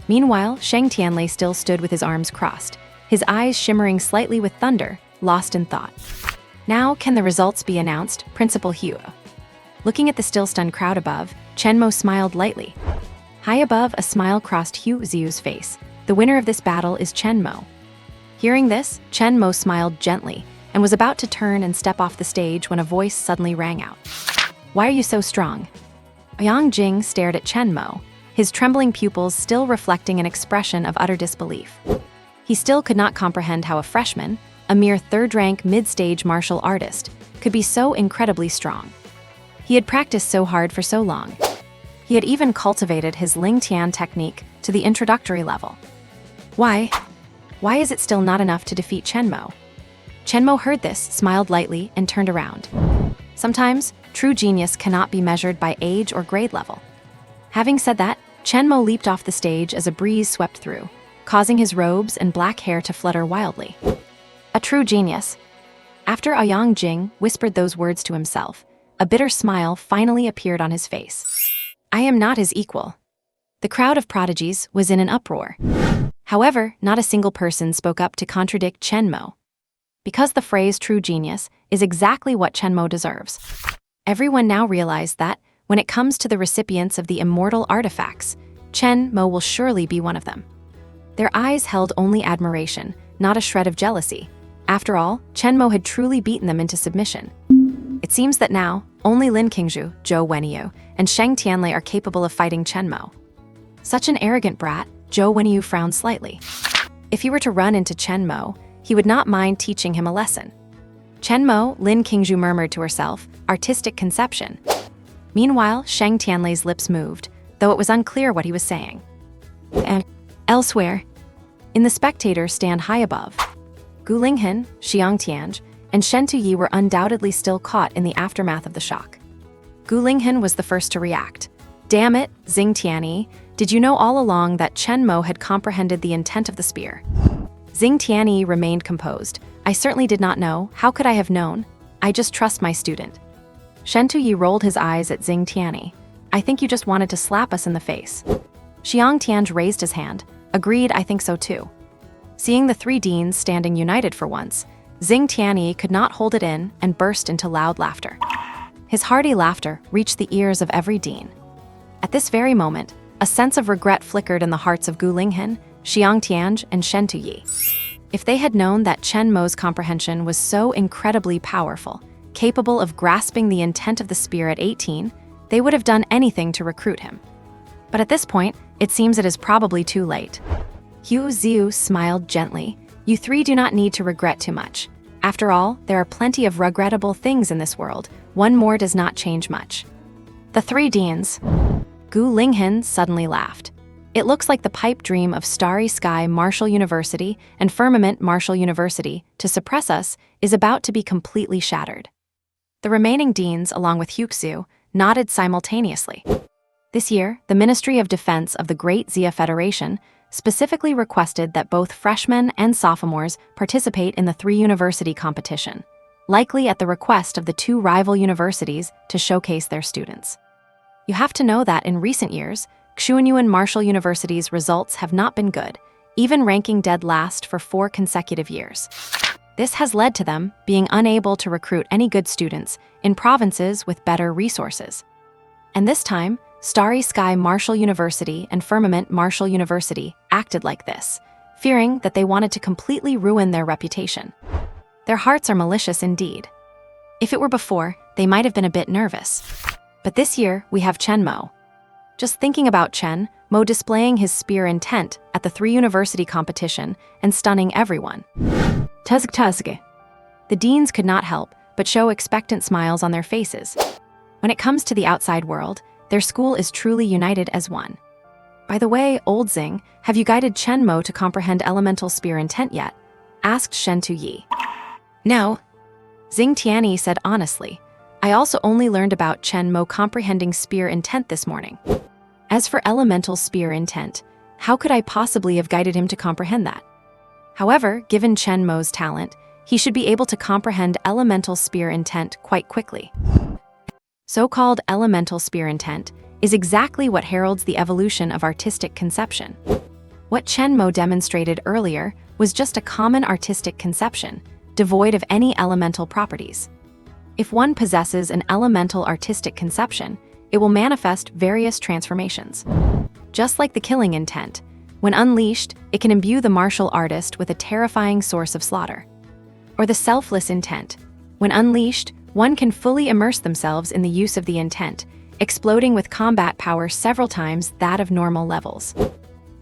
Meanwhile, Sheng Tianlei still stood with his arms crossed, his eyes shimmering slightly with thunder, lost in thought. Now can the results be announced, Principal Hue? Looking at the still stunned crowd above, Chen Mo smiled lightly. High above, a smile crossed Hue Xiu's face. The winner of this battle is Chen Mo. Hearing this, Chen Mo smiled gently and was about to turn and step off the stage when a voice suddenly rang out. Why are you so strong? Aoyangjing stared at Chen Mo, his trembling pupils still reflecting an expression of utter disbelief. He still could not comprehend how a freshman, a mere third-rank mid-stage martial artist, could be so incredibly strong. He had practiced so hard for so long. He had even cultivated his Ling Tian technique to the introductory level. Why is it still not enough to defeat Chen Mo? Chen Mo heard this, smiled lightly, and turned around. Sometimes, true genius cannot be measured by age or grade level. Having said that, Chen Mo leaped off the stage as a breeze swept through, causing his robes and black hair to flutter wildly. A true genius. After Aoyangjing whispered those words to himself, a bitter smile finally appeared on his face. I am not his equal. The crowd of prodigies was in an uproar. However, not a single person spoke up to contradict Chen Mo. Because the phrase true genius is exactly what Chen Mo deserves. Everyone now realized that, when it comes to the recipients of the immortal artifacts, Chen Mo will surely be one of them. Their eyes held only admiration, not a shred of jealousy. After all, Chen Mo had truly beaten them into submission. It seems that now, only Lin Qingzhu, Zhou Wenyu, and Sheng Tianlei are capable of fighting Chen Mo. Such an arrogant brat, Zhou Wenyu frowned slightly. If he were to run into Chen Mo, he would not mind teaching him a lesson. Chen Mo, Lin Qingzhu murmured to herself, artistic conception. Meanwhile, Sheng Tianlei's lips moved, though it was unclear what he was saying. Elsewhere, in the spectators stand high above, Gu Linghen, Xiang Tianj, and Shen Tuyi were undoubtedly still caught in the aftermath of the shock. Gu Linghen was the first to react. Damn it, Xing Tianyi, did you know all along that Chen Mo had comprehended the intent of the spear? Xing Tianyi remained composed. I certainly did not know. How could I have known? I just trust my student. Shen Tuyi rolled his eyes at Xing Tianyi. I think you just wanted to slap us in the face. Xiang Tianj raised his hand. Agreed, I think so too. Seeing the three deans standing united for once, Xing Tianyi could not hold it in and burst into loud laughter. His hearty laughter reached the ears of every dean. At this very moment, a sense of regret flickered in the hearts of Gu Linghen, Xiang Tianj, and Shen Tuyi. If they had known that Chen Mo's comprehension was so incredibly powerful, capable of grasping the intent of the spear at 18, they would have done anything to recruit him. But at this point, it seems it is probably too late. Hu Ziu smiled gently. You three do not need to regret too much. After all, there are plenty of regrettable things in this world. One more does not change much. The three deans. Gu Linghen suddenly laughed. It looks like the pipe dream of Starry Sky Martial University and Firmament Martial University to suppress us is about to be completely shattered. The remaining deans, along with Huxu, nodded simultaneously. This year, the Ministry of Defense of the Great Xia Federation specifically requested that both freshmen and sophomores participate in the three-university competition, likely at the request of the two rival universities to showcase their students. You have to know that in recent years, Xuanyuan Martial University's results have not been good, even ranking dead last for 4 consecutive years. This has led to them being unable to recruit any good students in provinces with better resources. And this time, Starry Sky Martial University and Firmament Martial University acted like this, fearing that they wanted to completely ruin their reputation. Their hearts are malicious indeed. If it were before, they might have been a bit nervous. But this year, we have Chen Mo. Just thinking about Chen Mo displaying his spear intent at the three-university competition and stunning everyone. Tuzg. The deans could not help but show expectant smiles on their faces. When it comes to the outside world, their school is truly united as one. By the way, old Xing, have you guided Chen Mo to comprehend elemental spear intent yet? Asked Shen Tuyi. No. Xing Tianyi said honestly. I also only learned about Chen Mo comprehending spear intent this morning. As for elemental spear intent, how could I possibly have guided him to comprehend that? However, given Chen Mo's talent, he should be able to comprehend elemental spear intent quite quickly. So-called elemental spear intent is exactly what heralds the evolution of artistic conception. What Chen Mo demonstrated earlier was just a common artistic conception, devoid of any elemental properties. If one possesses an elemental artistic conception, it will manifest various transformations. Just like the killing intent, when unleashed, it can imbue the martial artist with a terrifying source of slaughter. Or the selfless intent. When unleashed, one can fully immerse themselves in the use of the intent, exploding with combat power several times that of normal levels.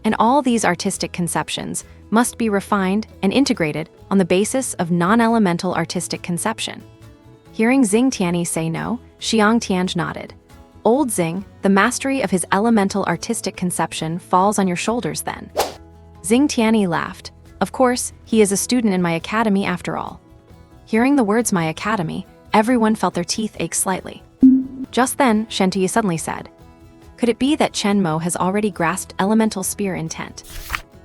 And all these artistic conceptions must be refined and integrated on the basis of non-elemental artistic conception. Hearing Xing Tianyi say no, Xiang Tianj nodded. Old Xing, the mastery of his elemental artistic conception falls on your shoulders then. Xing Tianyi laughed. Of course, he is a student in my academy after all. Hearing the words my academy, everyone felt their teeth ache slightly. Just then, Shen Tuyi suddenly said, could it be that Chen Mo has already grasped elemental spear intent?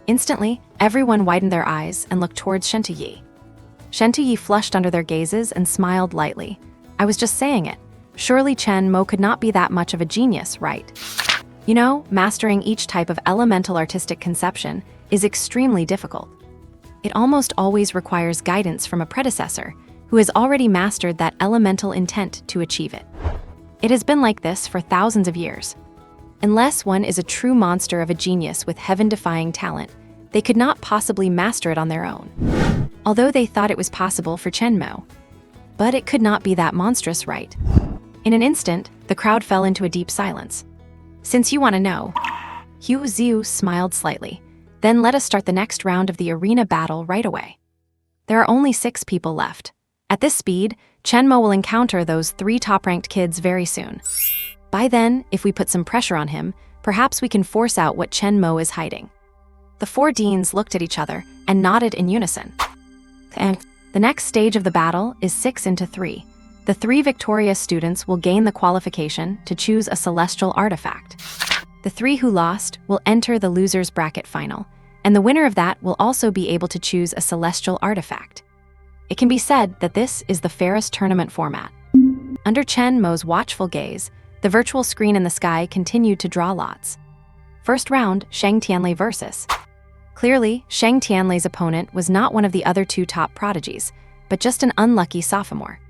Instantly, everyone widened their eyes and looked towards Shen Tuyi. Shen Tuyi flushed under their gazes and smiled lightly. I was just saying it. Surely Chen Mo could not be that much of a genius, right? You know, mastering each type of elemental artistic conception is extremely difficult. It almost always requires guidance from a predecessor who has already mastered that elemental intent to achieve it. It has been like this for thousands of years. Unless one is a true monster of a genius with heaven-defying talent, they could not possibly master it on their own. Although they thought it was possible for Chen Mo. But it could not be that monstrous, right? In an instant, the crowd fell into a deep silence. Since you want to know, Hu Ziu smiled slightly. Then let us start the next round of the arena battle right away. There are only 6 people left. At this speed, Chen Mo will encounter those 3 top-ranked kids very soon. By then, if we put some pressure on him, perhaps we can force out what Chen Mo is hiding. The 4 deans looked at each other and nodded in unison. And the next stage of the battle is 6 into 3. The 3 victorious students will gain the qualification to choose a celestial artifact. The 3 who lost will enter the loser's bracket final, and the winner of that will also be able to choose a celestial artifact. It can be said that this is the fairest tournament format. Under Chen Mo's watchful gaze, the virtual screen in the sky continued to draw lots. First round, Shang Tianlei versus. Clearly, Shang Tianlei's opponent was not one of the other 2 top prodigies, but just an unlucky sophomore.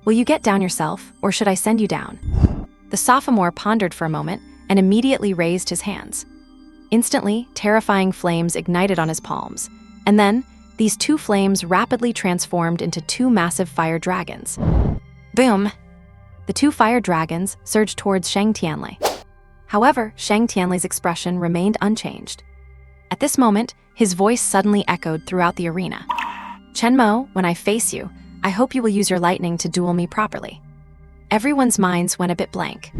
Will you get down yourself, or should I send you down? The sophomore pondered for a moment and immediately raised his hands. Instantly, terrifying flames ignited on his palms, and then, these 2 flames rapidly transformed into 2 massive fire dragons. Boom! The 2 fire dragons surged towards Shang Tianlei. However, Shang Tianlei's expression remained unchanged. At this moment, his voice suddenly echoed throughout the arena. Chen Mo, when I face you, I hope you will use your lightning to duel me properly. Everyone's minds went a bit blank.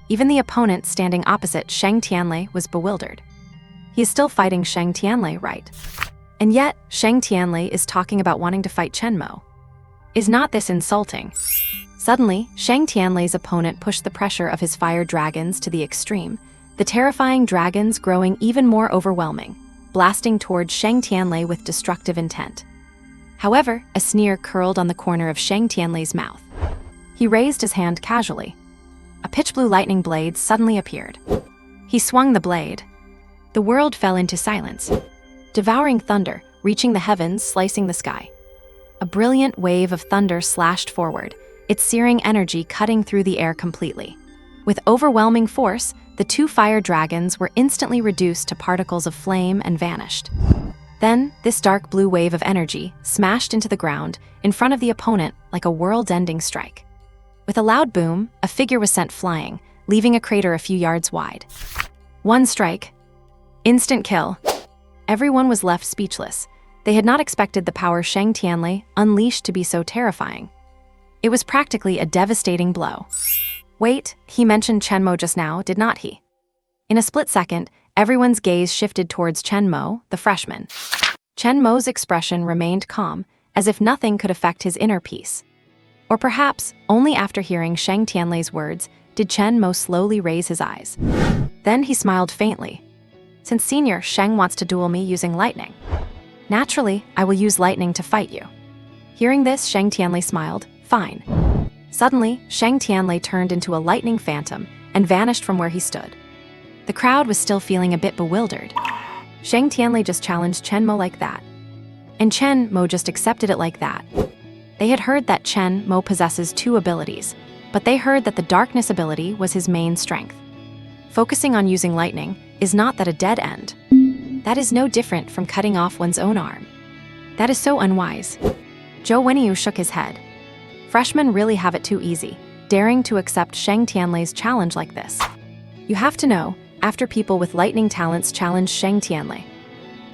Even the opponent standing opposite Shang Tianlei was bewildered. He is still fighting Shang Tianlei, right? And yet, Shang Tianlei is talking about wanting to fight Chen Mo. Is not this insulting? Suddenly, Shang Tianlei's opponent pushed the pressure of his fire dragons to the extreme, the terrifying dragons growing even more overwhelming, blasting towards Shang Tianlei with destructive intent. However, a sneer curled on the corner of Shang Tianlei's mouth. He raised his hand casually. A pitch-blue lightning blade suddenly appeared. He swung the blade. The world fell into silence. Devouring thunder, reaching the heavens, slicing the sky. A brilliant wave of thunder slashed forward, its searing energy cutting through the air completely. With overwhelming force, the 2 fire dragons were instantly reduced to particles of flame and vanished. Then, this dark blue wave of energy smashed into the ground in front of the opponent like a world-ending strike. With a loud boom, a figure was sent flying, leaving a crater a few yards wide. 1 strike. Instant kill. Everyone was left speechless. They had not expected the power Shang Tianlei unleashed to be so terrifying. It was practically a devastating blow. Wait, he mentioned Chen Mo just now, did not he? In a split second, everyone's gaze shifted towards Chen Mo, the freshman. Chen Mo's expression remained calm, as if nothing could affect his inner peace. Or perhaps, only after hearing Shang Tianlei's words, did Chen Mo slowly raise his eyes. Then he smiled faintly. Since Senior Shang wants to duel me using lightning, naturally, I will use lightning to fight you. Hearing this, Shang Tianlei smiled. Fine. Suddenly, Shang Tianlei turned into a lightning phantom and vanished from where he stood. The crowd was still feeling a bit bewildered. Shang Tianlei just challenged Chen Mo like that. And Chen Mo just accepted it like that. They had heard that Chen Mo possesses 2 abilities, but they heard that the darkness ability was his main strength. Focusing on using lightning is not that a dead end. That is no different from cutting off one's own arm. That is so unwise. Zhou Wenyu shook his head. Freshmen really have it too easy, daring to accept Shang Tianlei's challenge like this. You have to know, after people with lightning talents challenge Shang Tianlei,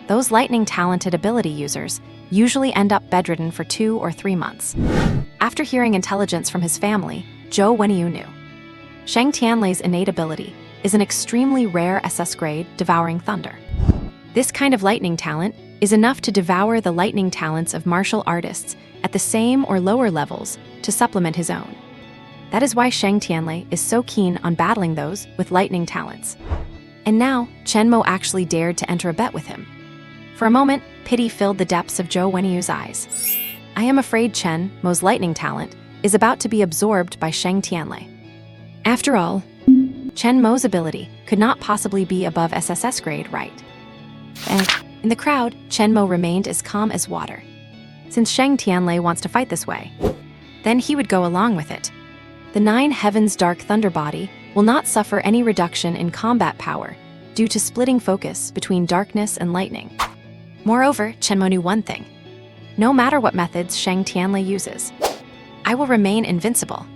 those lightning-talented ability users usually end up bedridden for 2 or 3 months. After hearing intelligence from his family, Zhou Wenyu knew. Shang Tianlei's innate ability is an extremely rare SS-Grade devouring thunder. This kind of lightning talent is enough to devour the lightning talents of martial artists at the same or lower levels to supplement his own. That is why Shang Tianlei is so keen on battling those with lightning talents. And now, Chen Mo actually dared to enter a bet with him. For a moment, pity filled the depths of Zhou Wenyu's eyes. I am afraid Chen Mo's lightning talent is about to be absorbed by Shang Tianlei. After all, Chen Mo's ability could not possibly be above SSS-Grade, right? And in the crowd, Chen Mo remained as calm as water. Since Shang Tianlei wants to fight this way, then he would go along with it. The 9 Heaven's Dark Thunder body will not suffer any reduction in combat power due to splitting focus between darkness and lightning. Moreover, Chen Mo knew one thing. No matter what methods Shang Tianli uses, I will remain invincible.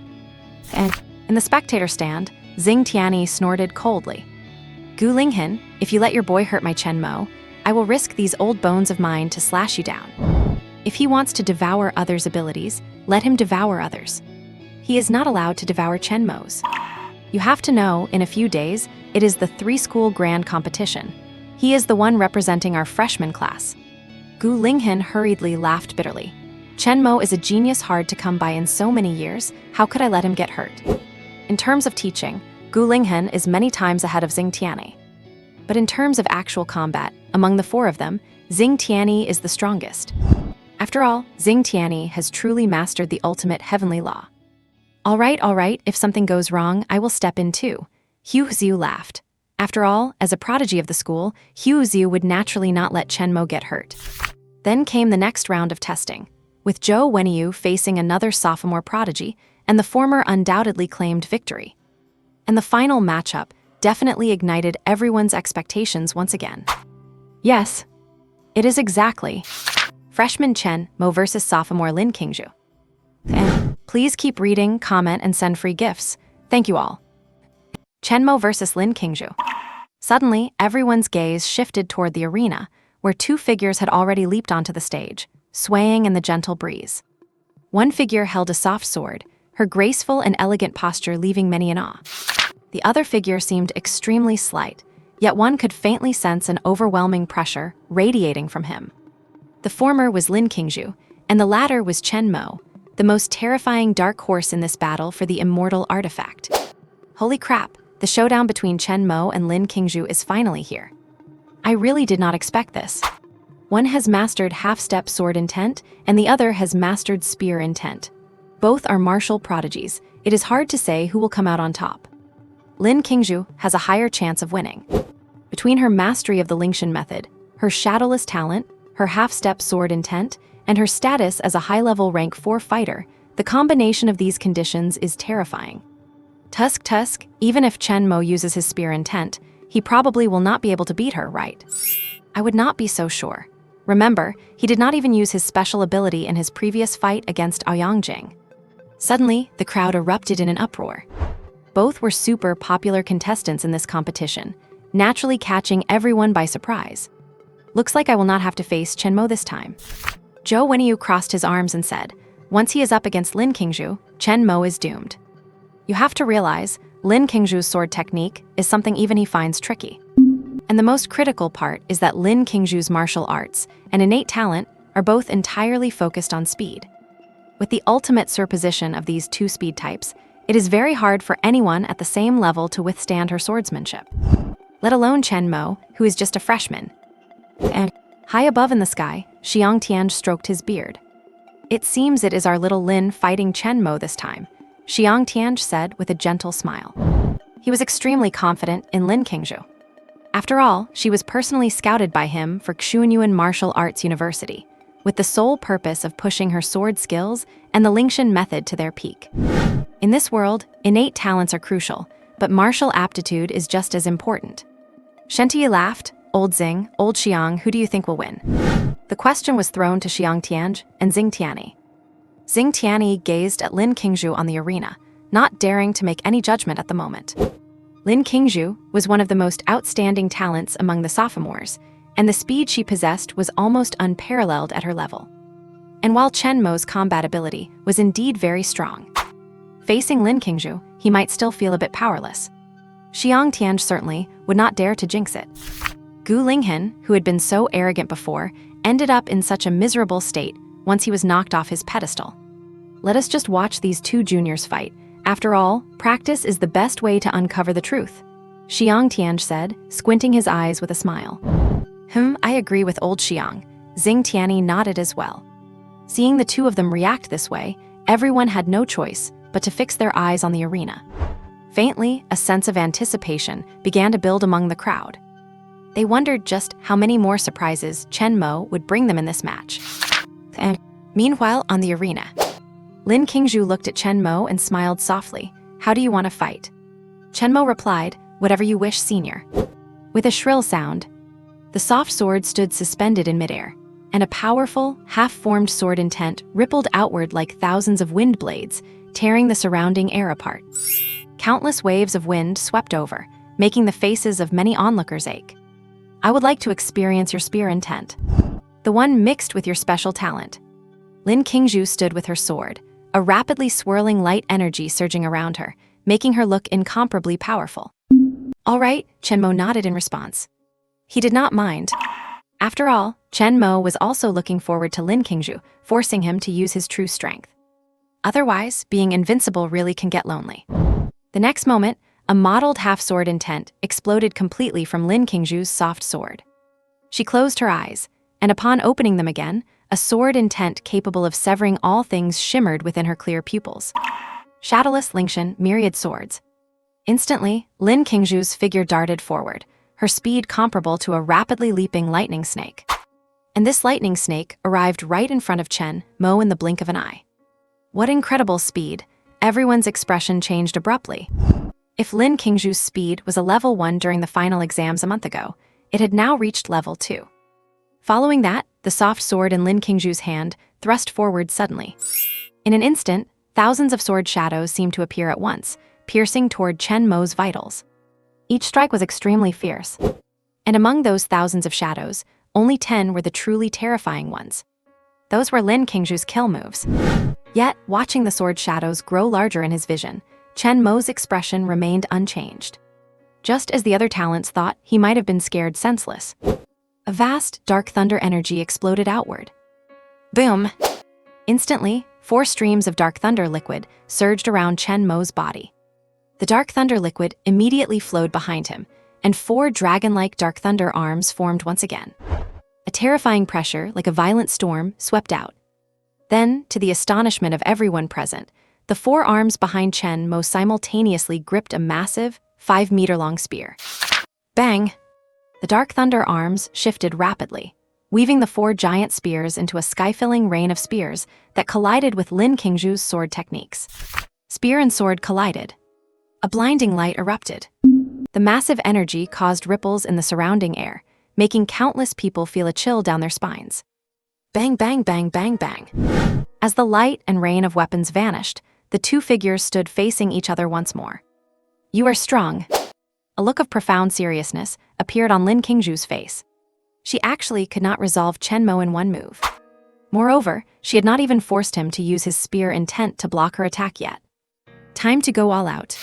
And in the spectator stand, Xing Tianyi snorted coldly. Gu Linghen, if you let your boy hurt my Chen Mo, I will risk these old bones of mine to slash you down. If he wants to devour others' abilities, let him devour others. He is not allowed to devour Chen Mo's. You have to know, in a few days, it is the 3-school grand competition. He is the one representing our freshman class. Gu Linghen hurriedly laughed bitterly. Chen Mo is a genius hard to come by in so many years, how could I let him get hurt? In terms of teaching, Gu Linghen is many times ahead of Xing Tianyi. But in terms of actual combat, among the 4 of them, Xing Tianyi is the strongest. After all, Xing Tianyi has truly mastered the ultimate heavenly law. All right, if something goes wrong, I will step in too. Hu Xiu laughed. After all, as a prodigy of the school, Hu Xiu would naturally not let Chen Mo get hurt. Then came the next round of testing, with Zhou Wenyu facing another sophomore prodigy, and the former undoubtedly claimed victory. And the final matchup definitely ignited everyone's expectations once again. Yes, it is exactly freshman Chen Mo versus sophomore Lin Qingzhu. And please keep reading, comment, and send free gifts. Thank you all. Chen Mo versus Lin Qingzhu. Suddenly, everyone's gaze shifted toward the arena, where 2 figures had already leaped onto the stage, swaying in the gentle breeze. One figure held a soft sword, her graceful and elegant posture leaving many in awe. The other figure seemed extremely slight, yet one could faintly sense an overwhelming pressure radiating from him. The former was Lin Qingzhu, and the latter was Chen Mo, the most terrifying dark horse in this battle for the immortal artifact. Holy crap, the showdown between Chen Mo and Lin Qingzhu is finally here. I really did not expect this. One has mastered half-step sword intent, and the other has mastered spear intent. Both are martial prodigies. It is hard to say who will come out on top. Lin Qingzhu has a higher chance of winning. Between her mastery of the Lingshan method, her shadowless talent, her half-step sword intent, and her status as a high-level rank 4 fighter, the combination of these conditions is terrifying. Tusk, even if Chen Mo uses his spear intent, he probably will not be able to beat her, right? I would not be so sure. Remember, he did not even use his special ability in his previous fight against Ouyang Jing. Suddenly, the crowd erupted in an uproar. Both were super popular contestants in this competition, naturally catching everyone by surprise. Looks like I will not have to face Chen Mo this time. Zhou Wenyu crossed his arms and said, once he is up against Lin Qingzhu, Chen Mo is doomed. You have to realize, Lin Qingzhu's sword technique is something even he finds tricky. And the most critical part is that Lin Qingzhu's martial arts and innate talent are both entirely focused on speed. With the ultimate superposition of these 2 speed types, it is very hard for anyone at the same level to withstand her swordsmanship. Let alone Chen Mo, who is just a freshman. And high above in the sky, Xiang Tianj stroked his beard. It seems it is our little Lin fighting Chen Mo this time, Xiang Tianj said with a gentle smile. He was extremely confident in Lin Qingzhu. After all, she was personally scouted by him for Xuanyuan Martial Arts University, with the sole purpose of pushing her sword skills and the Lingshan method to their peak. In this world, innate talents are crucial, but martial aptitude is just as important. Shentiyi laughed. Old Xing, old Xiang, who do you think will win? The question was thrown to Xiang Tianj and Xing Tianyi. Xing Tianyi gazed at Lin Qingzhu on the arena, not daring to make any judgment at the moment. Lin Qingzhu was one of the most outstanding talents among the sophomores, and the speed she possessed was almost unparalleled at her level. And while Chen Mo's combat ability was indeed very strong, facing Lin Qingzhu, he might still feel a bit powerless. Xiang Tianj certainly would not dare to jinx it. Gu Linghen, who had been so arrogant before, ended up in such a miserable state once he was knocked off his pedestal. Let us just watch these 2 juniors fight. After all, practice is the best way to uncover the truth, Xiang Tianj said, squinting his eyes with a smile. I agree with old Xiang. Xing Tianyi nodded as well. Seeing the 2 of them react this way, everyone had no choice but to fix their eyes on the arena. Faintly, a sense of anticipation began to build among the crowd. They wondered just how many more surprises Chen Mo would bring them in this match. And meanwhile, on the arena, Lin Qingzhu looked at Chen Mo and smiled softly. How do you want to fight? Chen Mo replied, whatever you wish, senior. With a shrill sound, the soft sword stood suspended in midair, and a powerful, half-formed sword intent rippled outward like thousands of wind blades, tearing the surrounding air apart. Countless waves of wind swept over, making the faces of many onlookers ache. I would like to experience your spear intent, the one mixed with your special talent. Lin Qingzhu stood with her sword, a rapidly swirling light energy surging around her, making her look incomparably powerful. All right, Chen Mo nodded in response. He did not mind. After all, Chen Mo was also looking forward to Lin Qingzhu, forcing him to use his true strength. Otherwise, being invincible really can get lonely. The next moment, a mottled half-sword intent exploded completely from Lin Qingzhu's soft sword. She closed her eyes, and upon opening them again, a sword intent capable of severing all things shimmered within her clear pupils. Shadowless Lingshan, myriad swords. Instantly, Lin Qingzhu's figure darted forward, her speed comparable to a rapidly leaping lightning snake. And this lightning snake arrived right in front of Chen Mo in the blink of an eye. What incredible speed! Everyone's expression changed abruptly. If Lin Qingzhu's speed was a level 1 during the final exams a month ago, it had now reached level 2. Following that, the soft sword in Lin Qingzhu's hand thrust forward suddenly. In an instant, thousands of sword shadows seemed to appear at once, piercing toward Chen Mo's vitals. Each strike was extremely fierce. And among those thousands of shadows, only 10 were the truly terrifying ones. Those were Lin Qingzhu's kill moves. Yet, watching the sword shadows grow larger in his vision, Chen Mo's expression remained unchanged. Just as the other talents thought he might have been scared senseless. A vast, dark thunder energy exploded outward. Boom! Instantly, 4 streams of dark thunder liquid surged around Chen Mo's body. The dark thunder liquid immediately flowed behind him, and 4 dragon-like dark thunder arms formed once again. A terrifying pressure, like a violent storm, swept out. Then, to the astonishment of everyone present, the 4 arms behind Chen Mo simultaneously gripped a massive, 5-meter-long spear. Bang! The dark thunder arms shifted rapidly, weaving the 4 giant spears into a sky-filling rain of spears that collided with Lin Qingzhu's sword techniques. Spear and sword collided. A blinding light erupted. The massive energy caused ripples in the surrounding air, making countless people feel a chill down their spines. Bang, bang, bang, bang, bang. As the light and rain of weapons vanished, the 2 figures stood facing each other once more. You are strong. A look of profound seriousness appeared on Lin Qingzhu's face. She actually could not resolve Chen Mo in one move. Moreover, she had not even forced him to use his spear intent to block her attack yet. Time to go all out.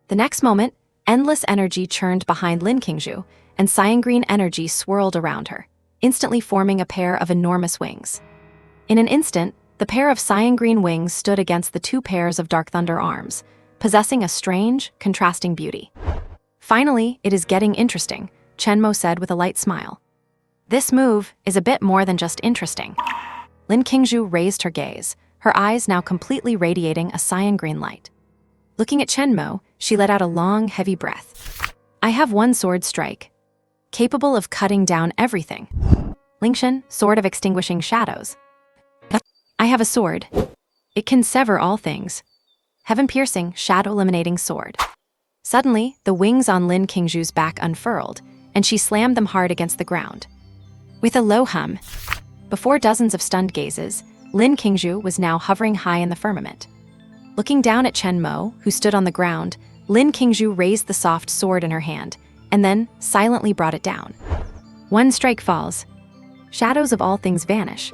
The next moment, endless energy churned behind Lin Qingzhu, and cyan green energy swirled around her, instantly forming a pair of enormous wings. In an instant, the pair of cyan green wings stood against the 2 pairs of dark thunder arms, possessing a strange, contrasting beauty. Finally, it is getting interesting, Chen Mo said with a light smile. This move is a bit more than just interesting. Lin Qingzhu raised her gaze, her eyes now completely radiating a cyan green light. Looking at Chen Mo, she let out a long, heavy breath. I have 1 sword strike, capable of cutting down everything. Lingshan, sword of extinguishing shadows. I have a sword. It can sever all things. Heaven-piercing, shadow-eliminating sword. Suddenly, the wings on Lin Qingzhu's back unfurled, and she slammed them hard against the ground. With a low hum, before dozens of stunned gazes, Lin Qingzhu was now hovering high in the firmament. Looking down at Chen Mo, who stood on the ground, Lin Qingzhu raised the soft sword in her hand, and then silently brought it down. 1 strike falls. Shadows of all things vanish.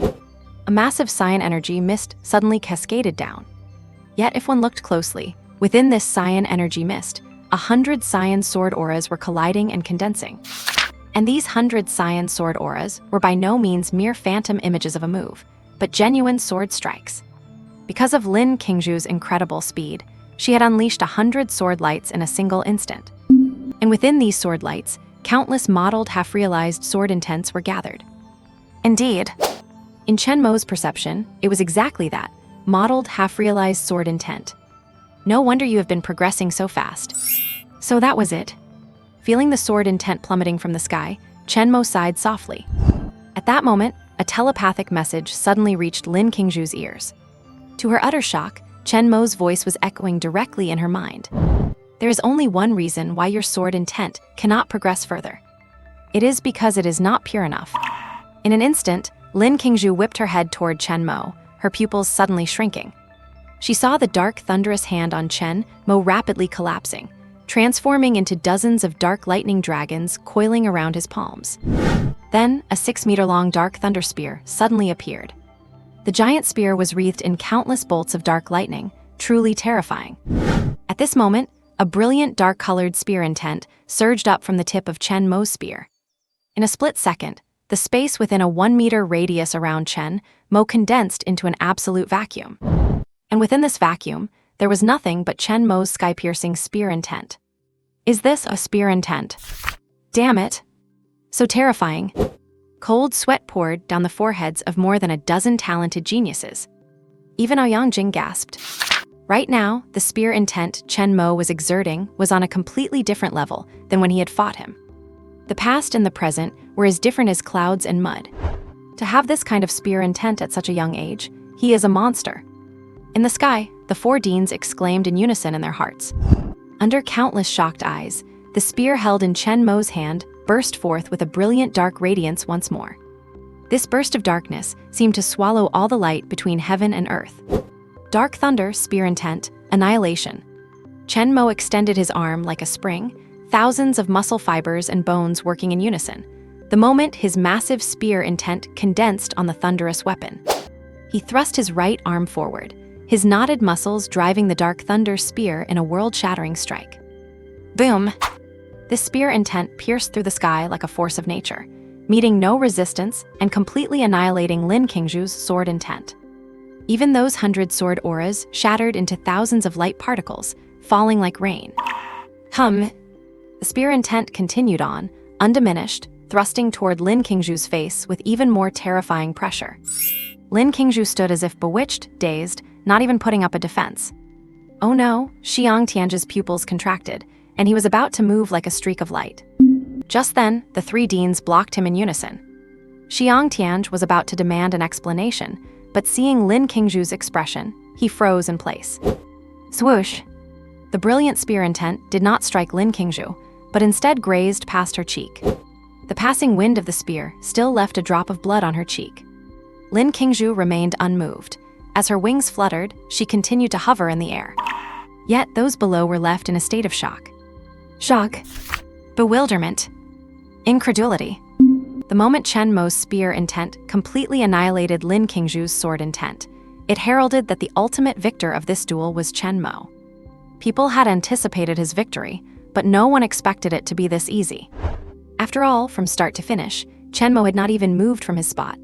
A massive cyan energy mist suddenly cascaded down. Yet if one looked closely, within this cyan energy mist, 100 cyan sword auras were colliding and condensing. And these 100 cyan sword auras were by no means mere phantom images of a move, but genuine sword strikes. Because of Lin Qingzhu's incredible speed, she had unleashed 100 sword lights in a single instant. And within these sword lights, countless mottled half-realized sword intents were gathered. Indeed, in Chen Mo's perception, it was exactly that, mottled half-realized sword intent. No wonder you have been progressing so fast. So that was it. Feeling the sword intent plummeting from the sky, Chen Mo sighed softly. At that moment, a telepathic message suddenly reached Lin Qingzhu's ears. To her utter shock, Chen Mo's voice was echoing directly in her mind. There is only one reason why your sword intent cannot progress further. It is because it is not pure enough. In an instant, Lin Qingzhu whipped her head toward Chen Mo, her pupils suddenly shrinking. She saw the dark, thunderous hand on Chen Mo rapidly collapsing, transforming into dozens of dark lightning dragons coiling around his palms. Then, a 6-meter-long dark thunder spear suddenly appeared. The giant spear was wreathed in countless bolts of dark lightning, truly terrifying. At this moment, a brilliant dark-colored spear intent surged up from the tip of Chen Mo's spear. In a split second, the space within a 1-meter radius around Chen Mo condensed into an absolute vacuum. And within this vacuum, there was nothing but Chen Mo's sky-piercing spear intent. Is this a spear intent? Damn it! So terrifying. Cold sweat poured down the foreheads of more than a dozen talented geniuses. Even Ouyang gasped. Right now, the spear intent Chen Mo was exerting was on a completely different level than when he had fought him. The past and the present were as different as clouds and mud. To have this kind of spear intent at such a young age, he is a monster. In the sky, the 4 deans exclaimed in unison in their hearts. Under countless shocked eyes, the spear held in Chen Mo's hand burst forth with a brilliant dark radiance once more. This burst of darkness seemed to swallow all the light between heaven and earth. Dark thunder, spear intent, annihilation. Chen Mo extended his arm like a spring, thousands of muscle fibers and bones working in unison. The moment his massive spear intent condensed on the thunderous weapon. He thrust his right arm forward, his knotted muscles driving the dark thunder spear in a world-shattering strike. Boom! This spear intent pierced through the sky like a force of nature, meeting no resistance and completely annihilating Lin Qingzhu's sword intent. Even those 100 sword auras shattered into thousands of light particles, falling like rain. The spear intent continued on, undiminished, thrusting toward Lin Qingzhu's face with even more terrifying pressure. Lin Qingzhu stood as if bewitched, dazed, not even putting up a defense. Oh no, Xiang Tianzhi's pupils contracted, and he was about to move like a streak of light. Just then, the 3 deans blocked him in unison. Xiang Tianzhi was about to demand an explanation, but seeing Lin Qingzhu's expression, he froze in place. Swoosh! The brilliant spear intent did not strike Lin Qingzhu, but instead grazed past her cheek. The passing wind of the spear still left a drop of blood on her cheek. Lin Qingzhu remained unmoved. As her wings fluttered, she continued to hover in the air. Yet those below were left in a state of shock. Shock. Bewilderment. Incredulity. The moment Chen Mo's spear intent completely annihilated Lin Qingzhu's sword intent, it heralded that the ultimate victor of this duel was Chen Mo. People had anticipated his victory, but no one expected it to be this easy. After all, from start to finish, Chen Mo had not even moved from his spot.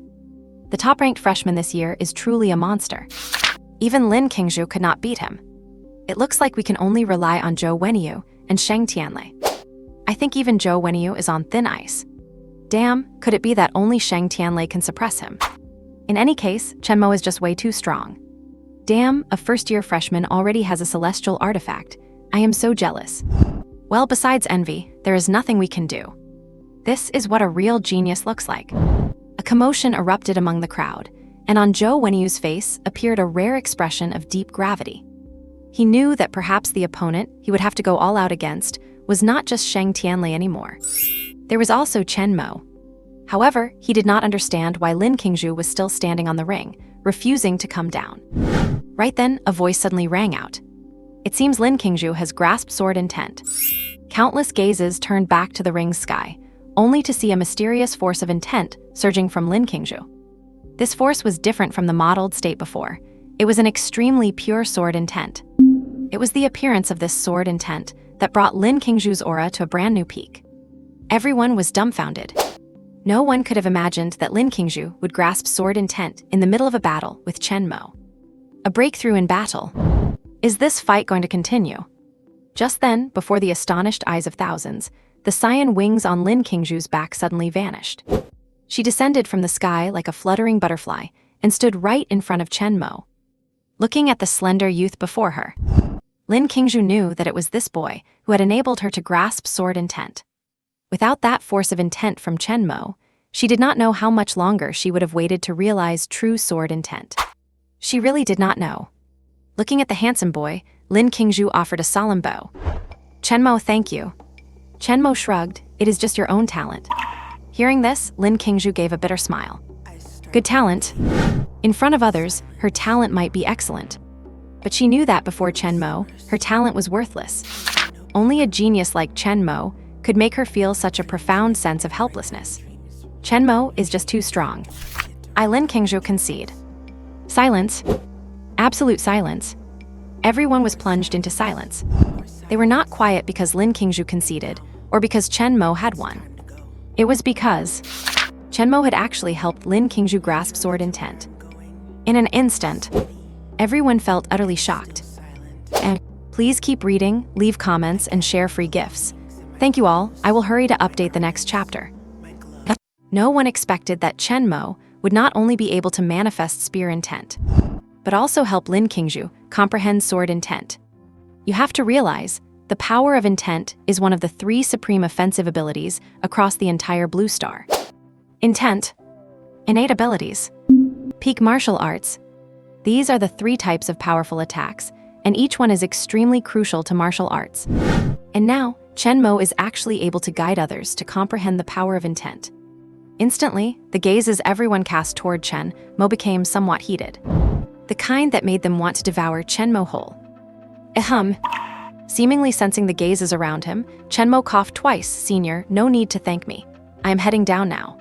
The top-ranked freshman this year is truly a monster. Even Lin Qingzhu could not beat him. It looks like we can only rely on Zhou Wenyu and Sheng Tianlei. I think even Zhou Wenyu is on thin ice. Damn, could it be that only Sheng Tianlei can suppress him? In any case, Chen Mo is just way too strong. Damn, a first-year freshman already has a celestial artifact. I am so jealous. Well, besides envy, there is nothing we can do. This is what a real genius looks like. A commotion erupted among the crowd, and on Zhou Wenyu's face appeared a rare expression of deep gravity. He knew that perhaps the opponent he would have to go all out against was not just Sheng Tianlei anymore. There was also Chen Mo. However, he did not understand why Lin Qingzhu was still standing on the ring, refusing to come down. Right then, a voice suddenly rang out. It seems Lin Qingzhu has grasped sword intent. Countless gazes turned back to the ring's sky, only to see a mysterious force of intent surging from Lin Qingzhu. This force was different from the modeled state before. It was an extremely pure sword intent. It was the appearance of this sword intent that brought Lin Qingzhu's aura to a brand new peak. Everyone was dumbfounded. No one could have imagined that Lin Qingzhu would grasp sword intent in the middle of a battle with Chen Mo. A breakthrough in battle. Is this fight going to continue? Just then, before the astonished eyes of thousands, the cyan wings on Lin Qingzhu's back suddenly vanished. She descended from the sky like a fluttering butterfly and stood right in front of Chen Mo. Looking at the slender youth before her, Lin Qingzhu knew that it was this boy who had enabled her to grasp sword intent. Without that force of intent from Chen Mo, she did not know how much longer she would have waited to realize true sword intent. She really did not know. Looking at the handsome boy, Lin Qingzhu offered a solemn bow. Chen Mo, thank you. Chen Mo shrugged, it is just your own talent. Hearing this, Lin Qingzhu gave a bitter smile. Good talent. In front of others, her talent might be excellent. But she knew that before Chen Mo, her talent was worthless. Only a genius like Chen Mo could make her feel such a profound sense of helplessness. Chen Mo is just too strong. Lin Qingzhu concede. Silence. Absolute silence. Everyone was plunged into silence. They were not quiet because Lin Qingzhu conceded, or because Chen Mo had won. It was because Chen Mo had actually helped Lin Qingzhu grasp sword intent. In an instant, everyone felt utterly shocked. And please keep reading, leave comments, and share free gifts. Thank you all. I will hurry to update the next chapter. No one expected that Chen Mo would not only be able to manifest spear intent, but also help Lin Qingzhu comprehend sword intent. You have to realize, the power of intent is one of the 3 supreme offensive abilities across the entire Blue Star. Intent. Innate abilities. Peak martial arts. These are the 3 types of powerful attacks, and each one is extremely crucial to martial arts. And now, Chen Mo is actually able to guide others to comprehend the power of intent. Instantly, the gazes everyone cast toward Chen Mo became somewhat heated. The kind that made them want to devour Chen Mo whole. Seemingly sensing the gazes around him, Chen Mo coughed twice. Senior, no need to thank me. I am heading down now.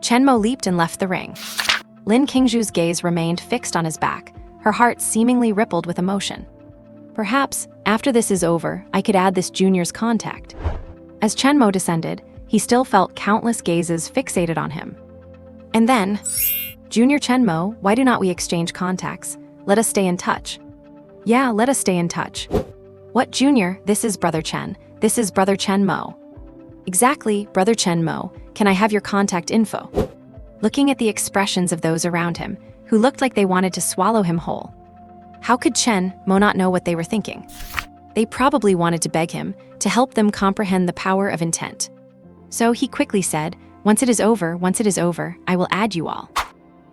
Chen Mo leaped and left the ring. Lin Qingzhu's gaze remained fixed on his back, her heart seemingly rippled with emotion. Perhaps, after this is over, I could add this junior's contact. As Chen Mo descended, he still felt countless gazes fixated on him. And then, Junior Chen Mo, why do not we exchange contacts? Let us stay in touch. Yeah, let us stay in touch. What, Junior? This is Brother Chen. This is Brother Chen Mo. Exactly, Brother Chen Mo. Can I have your contact info? Looking at the expressions of those around him, who looked like they wanted to swallow him whole. How could Chen Mo not know what they were thinking? They probably wanted to beg him to help them comprehend the power of intent. So he quickly said, once it is over, I will add you all.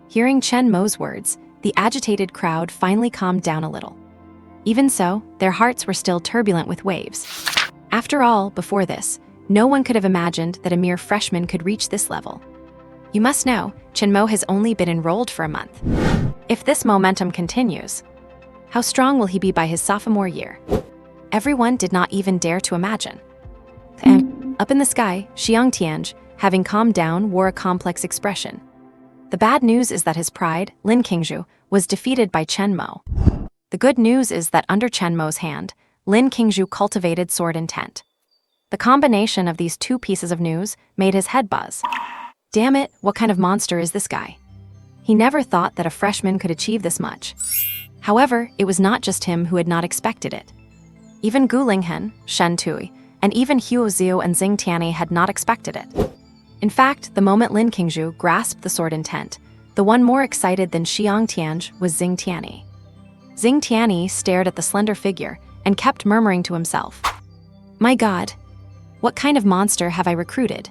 Hearing Chen Mo's words, the agitated crowd finally calmed down a little. Even so, their hearts were still turbulent with waves. After all, before this, no one could have imagined that a mere freshman could reach this level. You must know, Chen Mo has only been enrolled for a month. If this momentum continues, how strong will he be by his sophomore year? Everyone did not even dare to imagine. Up in the sky, Xiang Tianj, having calmed down, wore a complex expression. The bad news is that his pride, Lin Qingzhu, was defeated by Chen Mo. The good news is that under Chen Mo's hand, Lin Qingzhu cultivated sword intent. The combination of these 2 pieces of news made his head buzz. Damn it, what kind of monster is this guy? He never thought that a freshman could achieve this much. However, it was not just him who had not expected it. Even Gu Linghen, Shen Tui, and even Huo Xiu and Xing Tianyi had not expected it. In fact, the moment Lin Qingzhu grasped the sword intent, the one more excited than Xiang Tianj was Xing Tianyi. Xing Tianyi stared at the slender figure and kept murmuring to himself. My God, what kind of monster have I recruited?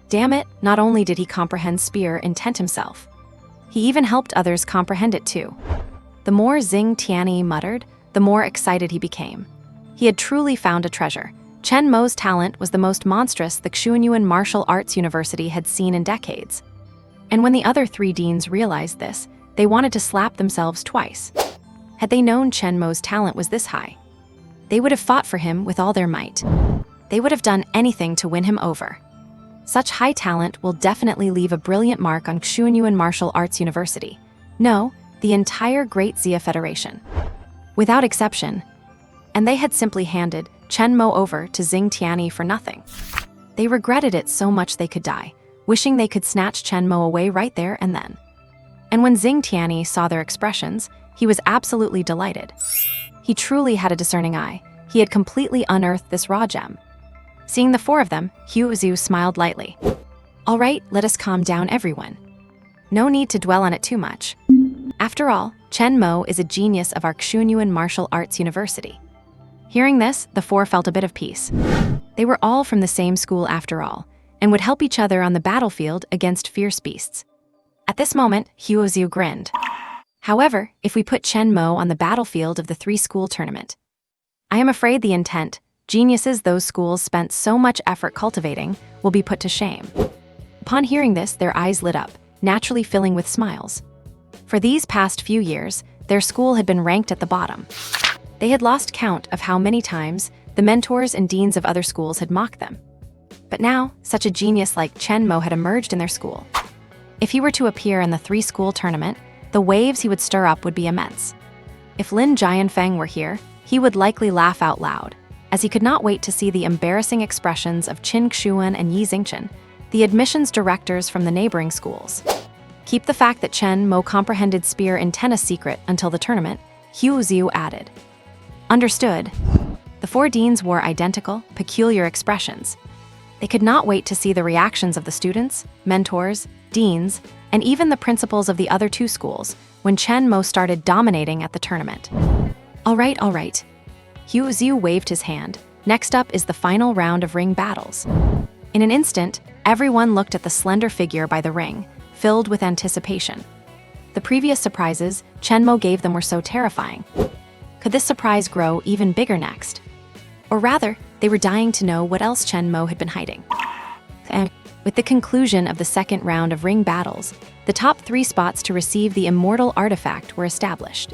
Damn it, not only did he comprehend spear intent himself, he even helped others comprehend it too. The more Xing Tianyi muttered, the more excited he became. He had truly found a treasure. Chen Mo's talent was the most monstrous the Xuanyuan Martial Arts University had seen in decades. And when the other 3 deans realized this, they wanted to slap themselves twice. Had they known Chen Mo's talent was this high, they would have fought for him with all their might. They would have done anything to win him over. Such high talent will definitely leave a brilliant mark on Xuanyuan Martial Arts University. No, the entire Great Xia Federation. Without exception. And they had simply handed Chen Mo over to Xing Tianyi for nothing. They regretted it so much they could die, wishing they could snatch Chen Mo away right there and then. And when Xing Tianyi saw their expressions, he was absolutely delighted. He truly had a discerning eye. He had completely unearthed this raw gem. Seeing the 4 of them, Huo Xiu smiled lightly. All right, let us calm down, everyone. No need to dwell on it too much. After all, Chen Mo is a genius of our Xuanyuan Martial Arts University. Hearing this, the 4 felt a bit of peace. They were all from the same school after all, and would help each other on the battlefield against fierce beasts. At this moment, Huo Xiu grinned. However, if we put Chen Mo on the battlefield of the three-school tournament, I am afraid the intent, geniuses those schools spent so much effort cultivating, will be put to shame. Upon hearing this, their eyes lit up, naturally filling with smiles. For these past few years, their school had been ranked at the bottom. They had lost count of how many times the mentors and deans of other schools had mocked them. But now, such a genius like Chen Mo had emerged in their school. If he were to appear in the three-school tournament, the waves he would stir up would be immense. If Lin Jianfeng were here, he would likely laugh out loud, as he could not wait to see the embarrassing expressions of Qin Xuan and Yi Xingchen, the admissions directors from the neighboring schools. Keep the fact that Chen Mo comprehended spear in tennis secret until the tournament, Hu Xiu added. Understood. The four deans wore identical, peculiar expressions. They could not wait to see the reactions of the students, mentors, deans, and even the principals of the other two schools when Chen Mo started dominating at the tournament. All right. Hu Xiu waved his hand. Next up is the final round of ring battles. In an instant, everyone looked at the slender figure by the ring, filled with anticipation. The previous surprises Chen Mo gave them were so terrifying. Could this surprise grow even bigger next? Or rather, they were dying to know what else Chen Mo had been hiding. And with the conclusion of the second round of ring battles, the top 3 spots to receive the immortal artifact were established.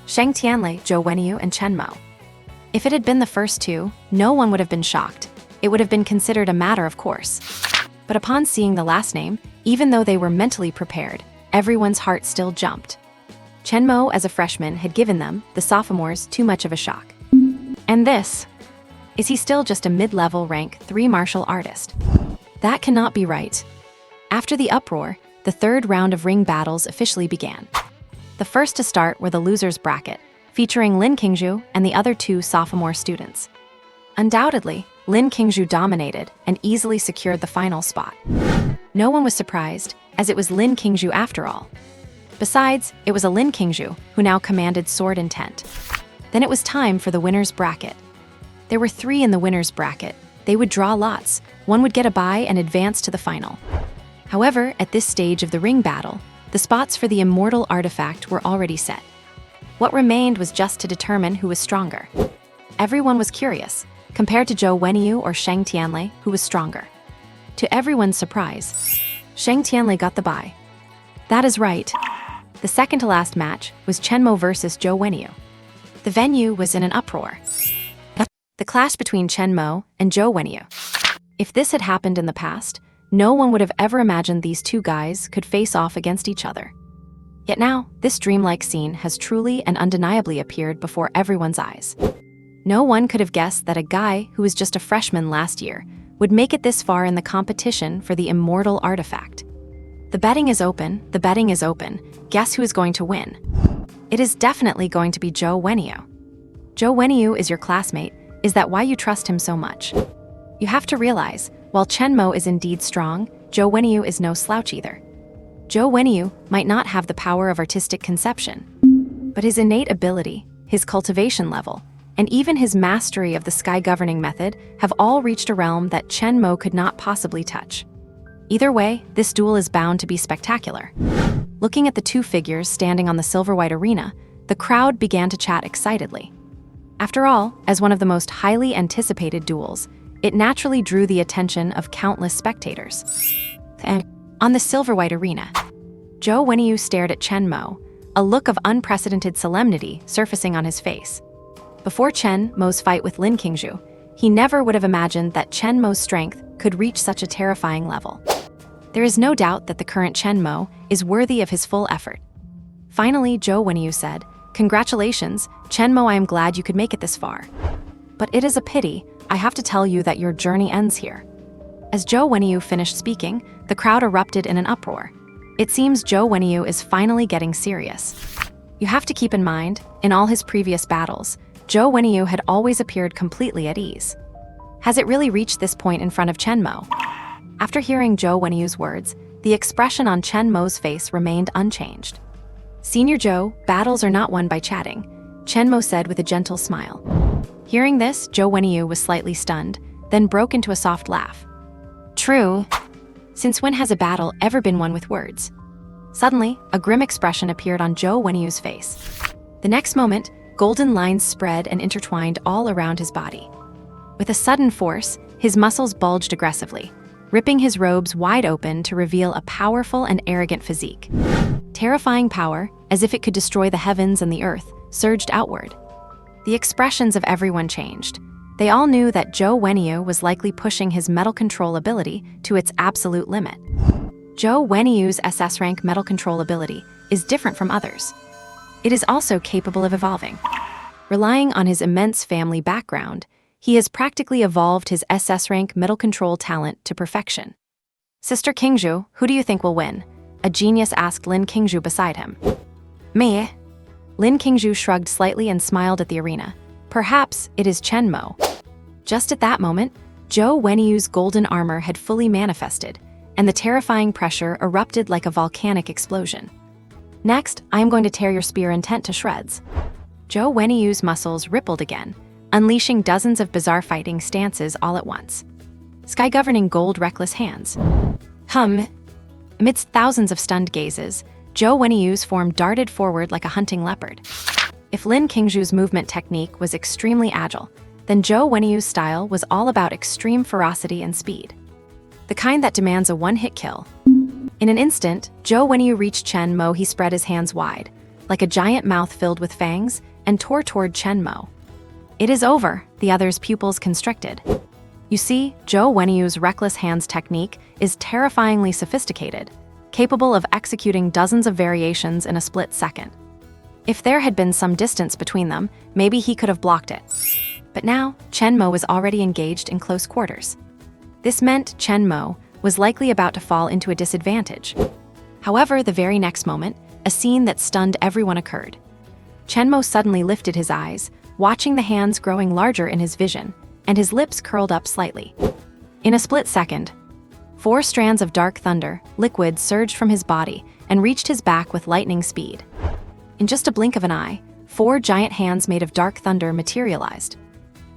Sheng Tianlei, Zhou Wenyu, and Chen Mo. If it had been the first two, no one would have been shocked. It would have been considered a matter of course. But upon seeing the last name, even though they were mentally prepared, everyone's heart still jumped. Chen Mo, as a freshman, had given them, the sophomores, too much of a shock. And this? Is he still just a mid-level rank 3 martial artist? That cannot be right. After the uproar, the third round of ring battles officially began. The first to start were the losers bracket, featuring Lin Qingzhu and the other 2 sophomore students. Undoubtedly, Lin Qingzhu dominated and easily secured the final spot. No one was surprised, as it was Lin Qingzhu after all. Besides, it was a Lin Qingzhu who now commanded sword intent. Then it was time for the winner's bracket. There were 3 in the winner's bracket. They would draw lots. One would get a bye and advance to the final. However, at this stage of the ring battle, the spots for the immortal artifact were already set. What remained was just to determine who was stronger. Everyone was curious, compared to Zhou Wenyu or Sheng Tianlei, who was stronger. To everyone's surprise, Sheng Tianlei got the bye. That is right. The second to last match was Chen Mo versus Zhou Wenyu. The venue was in an uproar. The clash between Chen Mo and Zhou Wenyu. If this had happened in the past, no one would have ever imagined these 2 guys could face off against each other. Yet now, this dreamlike scene has truly and undeniably appeared before everyone's eyes. No one could have guessed that a guy who was just a freshman last year would make it this far in the competition for the immortal artifact. The betting is open. Guess who is going to win? It is definitely going to be Zhou Wenyu. Zhou Wenyu is your classmate. Is that why you trust him so much? You have to realize, while Chen Mo is indeed strong, Zhou Wenyu is no slouch either. Zhou Wenyu might not have the power of artistic conception, but his innate ability, his cultivation level, and even his mastery of the sky governing method have all reached a realm that Chen Mo could not possibly touch. Either way, this duel is bound to be spectacular. Looking at the 2 figures standing on the silver-white arena, the crowd began to chat excitedly. After all, as one of the most highly anticipated duels, it naturally drew the attention of countless spectators. And on the silver-white arena, Zhou Wenyu stared at Chen Mo, a look of unprecedented solemnity surfacing on his face. Before Chen Mo's fight with Lin Qingzhu, he never would have imagined that Chen Mo's strength could reach such a terrifying level. There is no doubt that the current Chen Mo is worthy of his full effort. Finally, Zhou Wenyu said, "Congratulations, Chen Mo, I am glad you could make it this far. But it is a pity, I have to tell you that your journey ends here." As Zhou Wenyu finished speaking, the crowd erupted in an uproar. It seems Zhou Wenyu is finally getting serious. You have to keep in mind, in all his previous battles, Zhou Wenyu had always appeared completely at ease. Has it really reached this point in front of Chen Mo? After hearing Zhou Wenyu's words, the expression on Chen Mo's face remained unchanged. "Senior Zhou, battles are not won by chatting," Chen Mo said with a gentle smile. Hearing this, Zhou Wenyu was slightly stunned, then broke into a soft laugh. "True. Since when has a battle ever been won with words? Suddenly, a grim expression appeared on Zhou Wenyu's face. The next moment, golden lines spread and intertwined all around his body. With a sudden force, his muscles bulged aggressively, ripping his robes wide open to reveal a powerful and arrogant physique. Terrifying power, as if it could destroy the heavens and the earth, surged outward. The expressions of everyone changed. They all knew that Zhou Wenyu was likely pushing his metal control ability to its absolute limit. Zhou Wenyu's SS rank metal control ability is different from others. It is also capable of evolving. Relying on his immense family background, he has practically evolved his SS rank metal control talent to perfection. Sister Qingzhu, who do you think will win? A genius asked Lin Qingzhu beside him. Me? Lin Qingzhu shrugged slightly and smiled at the arena. Perhaps it is Chen Mo. Just at that moment, Zhou Wenyu's golden armor had fully manifested, and the terrifying pressure erupted like a volcanic explosion. Next, I am going to tear your spear intent to shreds. Zhou Wenyu's muscles rippled again, unleashing dozens of bizarre fighting stances all at once. Sky-governing gold reckless hands. Amidst thousands of stunned gazes, Zhou Wenyu's form darted forward like a hunting leopard. If Lin Qingzhu's movement technique was extremely agile, then Zhou Wenyu's style was all about extreme ferocity and speed. The kind that demands a one-hit kill. In an instant, Zhou Wenyu reached Chen Mo. He spread his hands wide, like a giant mouth filled with fangs, and tore toward Chen Mo. It is over, the other's pupils constricted. You see, Zhou Wenyu's reckless hands technique is terrifyingly sophisticated, capable of executing dozens of variations in a split second. If there had been some distance between them, maybe he could have blocked it. But now, Chen Mo was already engaged in close quarters. This meant Chen Mo was likely about to fall into a disadvantage. However, the very next moment, a scene that stunned everyone occurred. Chen Mo suddenly lifted his eyes, watching the hands growing larger in his vision, and his lips curled up slightly. In a split second, 4 strands of dark thunder, liquid, surged from his body and reached his back with lightning speed. In just a blink of an eye, 4 giant hands made of dark thunder materialized.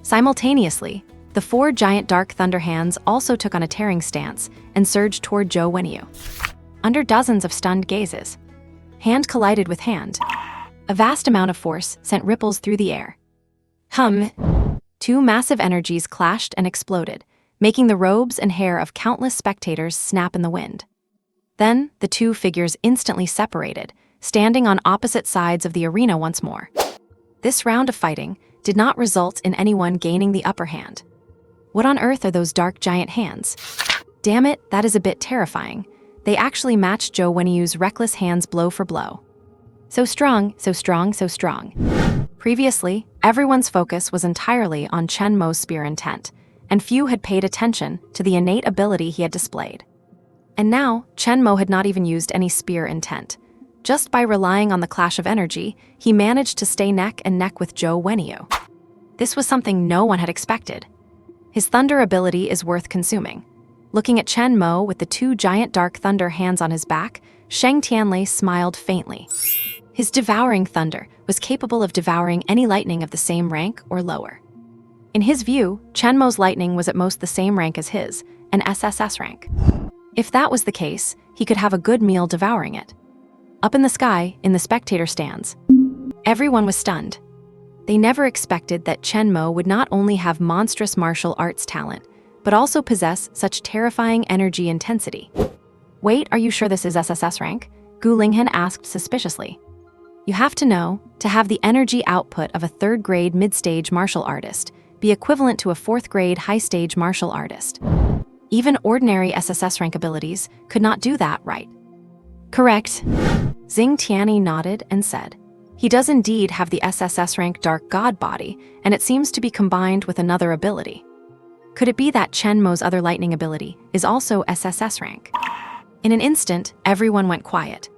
Simultaneously, the 4 giant dark thunder hands also took on a tearing stance and surged toward Zhou Wenyu. Under dozens of stunned gazes, hand collided with hand. A vast amount of force sent ripples through the air. 2 massive energies clashed and exploded, making the robes and hair of countless spectators snap in the wind. Then, the 2 figures instantly separated, standing on opposite sides of the arena once more. This round of fighting did not result in anyone gaining the upper hand. What on earth are those dark giant hands? Damn it, that is a bit terrifying. They actually matched Zhou Wenyu's reckless hands blow for blow. So strong, so strong, so strong. Previously, everyone's focus was entirely on Chen Mo's spear intent, and few had paid attention to the innate ability he had displayed. And now, Chen Mo had not even used any spear intent. Just by relying on the clash of energy, he managed to stay neck and neck with Zhou Wenyu. This was something no one had expected. His thunder ability is worth consuming. Looking at Chen Mo with the 2 giant dark thunder hands on his back, Sheng Tianlei smiled faintly. His devouring thunder was capable of devouring any lightning of the same rank or lower. In his view, Chen Mo's lightning was at most the same rank as his, an SSS rank. If that was the case, he could have a good meal devouring it. Up in the sky, in the spectator stands, everyone was stunned. They never expected that Chen Mo would not only have monstrous martial arts talent, but also possess such terrifying energy intensity. Wait, are you sure this is SSS rank? Gu Linghan asked suspiciously. You have to know, to have the energy output of a 3rd grade mid-stage martial artist be equivalent to a 4th grade high-stage martial artist. Even ordinary SSS rank abilities could not do that, right? Correct. Xing Tianyi nodded and said, he does indeed have the SSS rank Dark God body, and it seems to be combined with another ability. Could it be that Chen Mo's other lightning ability is also SSS rank? In an instant, everyone went quiet.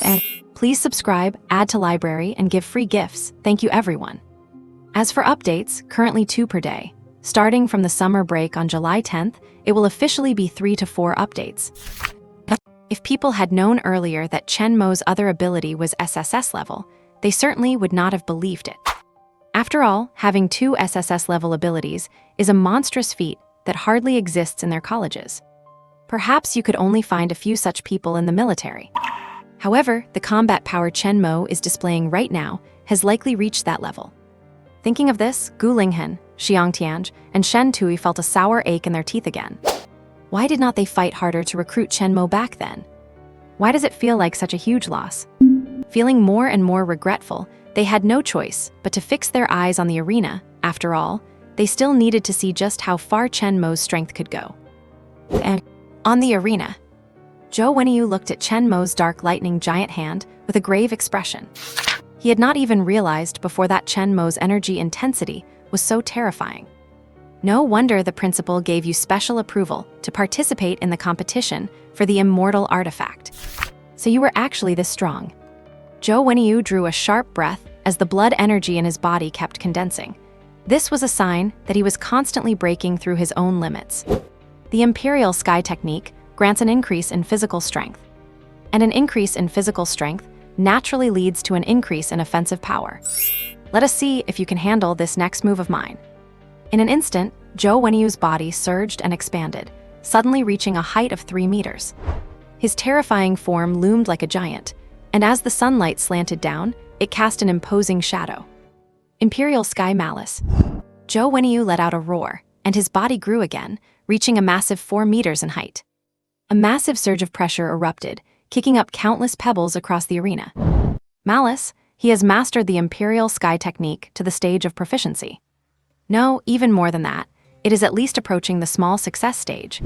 And please subscribe, add to library, and give free gifts. Thank you, everyone. As for updates, currently 2 per day. Starting from the summer break on July 10th, it will officially be 3 to 4 updates. If people had known earlier that Chen Mo's other ability was SSS level, they certainly would not have believed it. After all, having 2 SSS level abilities is a monstrous feat that hardly exists in their colleges. Perhaps you could only find a few such people in the military. However, the combat power Chen Mo is displaying right now has likely reached that level. Thinking of this, Gu Linghen, Xiang Tianj, and Shen Tui felt a sour ache in their teeth again. Why did not they fight harder to recruit Chen Mo back then? Why does it feel like such a huge loss? Feeling more and more regretful, they had no choice but to fix their eyes on the arena. After all, they still needed to see just how far Chen Mo's strength could go. And on the arena, Zhou Wenyu looked at Chen Mo's dark lightning giant hand with a grave expression. He had not even realized before that Chen Mo's energy intensity was so terrifying. No wonder the principal gave you special approval to participate in the competition for the immortal artifact. So you were actually this strong. Zhou Wenyu drew a sharp breath as the blood energy in his body kept condensing. This was a sign that he was constantly breaking through his own limits. The Imperial Sky Technique grants an increase in physical strength. And an increase in physical strength naturally leads to an increase in offensive power. Let us see if you can handle this next move of mine. In an instant, Zhou Wenyu's body surged and expanded, suddenly reaching a height of 3 meters. His terrifying form loomed like a giant, and as the sunlight slanted down, it cast an imposing shadow. Imperial Sky Malice. Zhou Wenyu let out a roar, and his body grew again, reaching a massive 4 meters in height. A massive surge of pressure erupted, kicking up countless pebbles across the arena. Malice, he has mastered the Imperial Sky Technique to the stage of proficiency. No, even more than that, it is at least approaching the small success stage.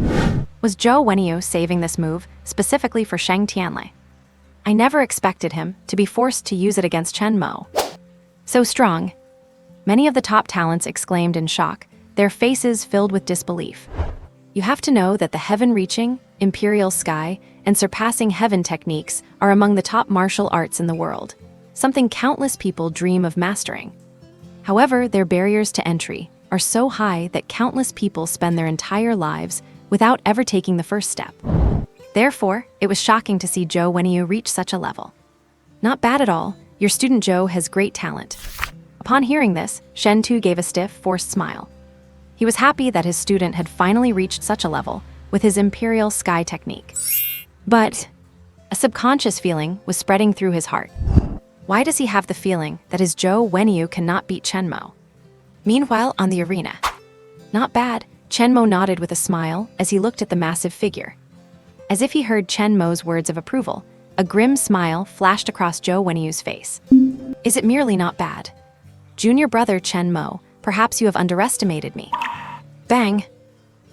Was Zhou Wenyu saving this move specifically for Shang Tianlei? I never expected him to be forced to use it against Chen Mo. So strong. Many of the top talents exclaimed in shock, their faces filled with disbelief. You have to know that the heaven-reaching, Imperial Sky, and surpassing heaven techniques are among the top martial arts in the world, something countless people dream of mastering. However, their barriers to entry are so high that countless people spend their entire lives without ever taking the first step. Therefore, it was shocking to see Zhou Wenyu reach such a level. Not bad at all, your student Zhou has great talent. Upon hearing this, Shen Tu gave a stiff, forced smile. He was happy that his student had finally reached such a level with his Imperial Sky Technique. But a subconscious feeling was spreading through his heart. Why does he have the feeling that his Zhou Wenyu cannot beat Chen Mo? Meanwhile, on the arena. Not bad, Chen Mo nodded with a smile as he looked at the massive figure. As if he heard Chen Mo's words of approval, a grim smile flashed across Zhou Wenyu's face. Is it merely not bad? Junior brother Chen Mo, perhaps you have underestimated me. Bang!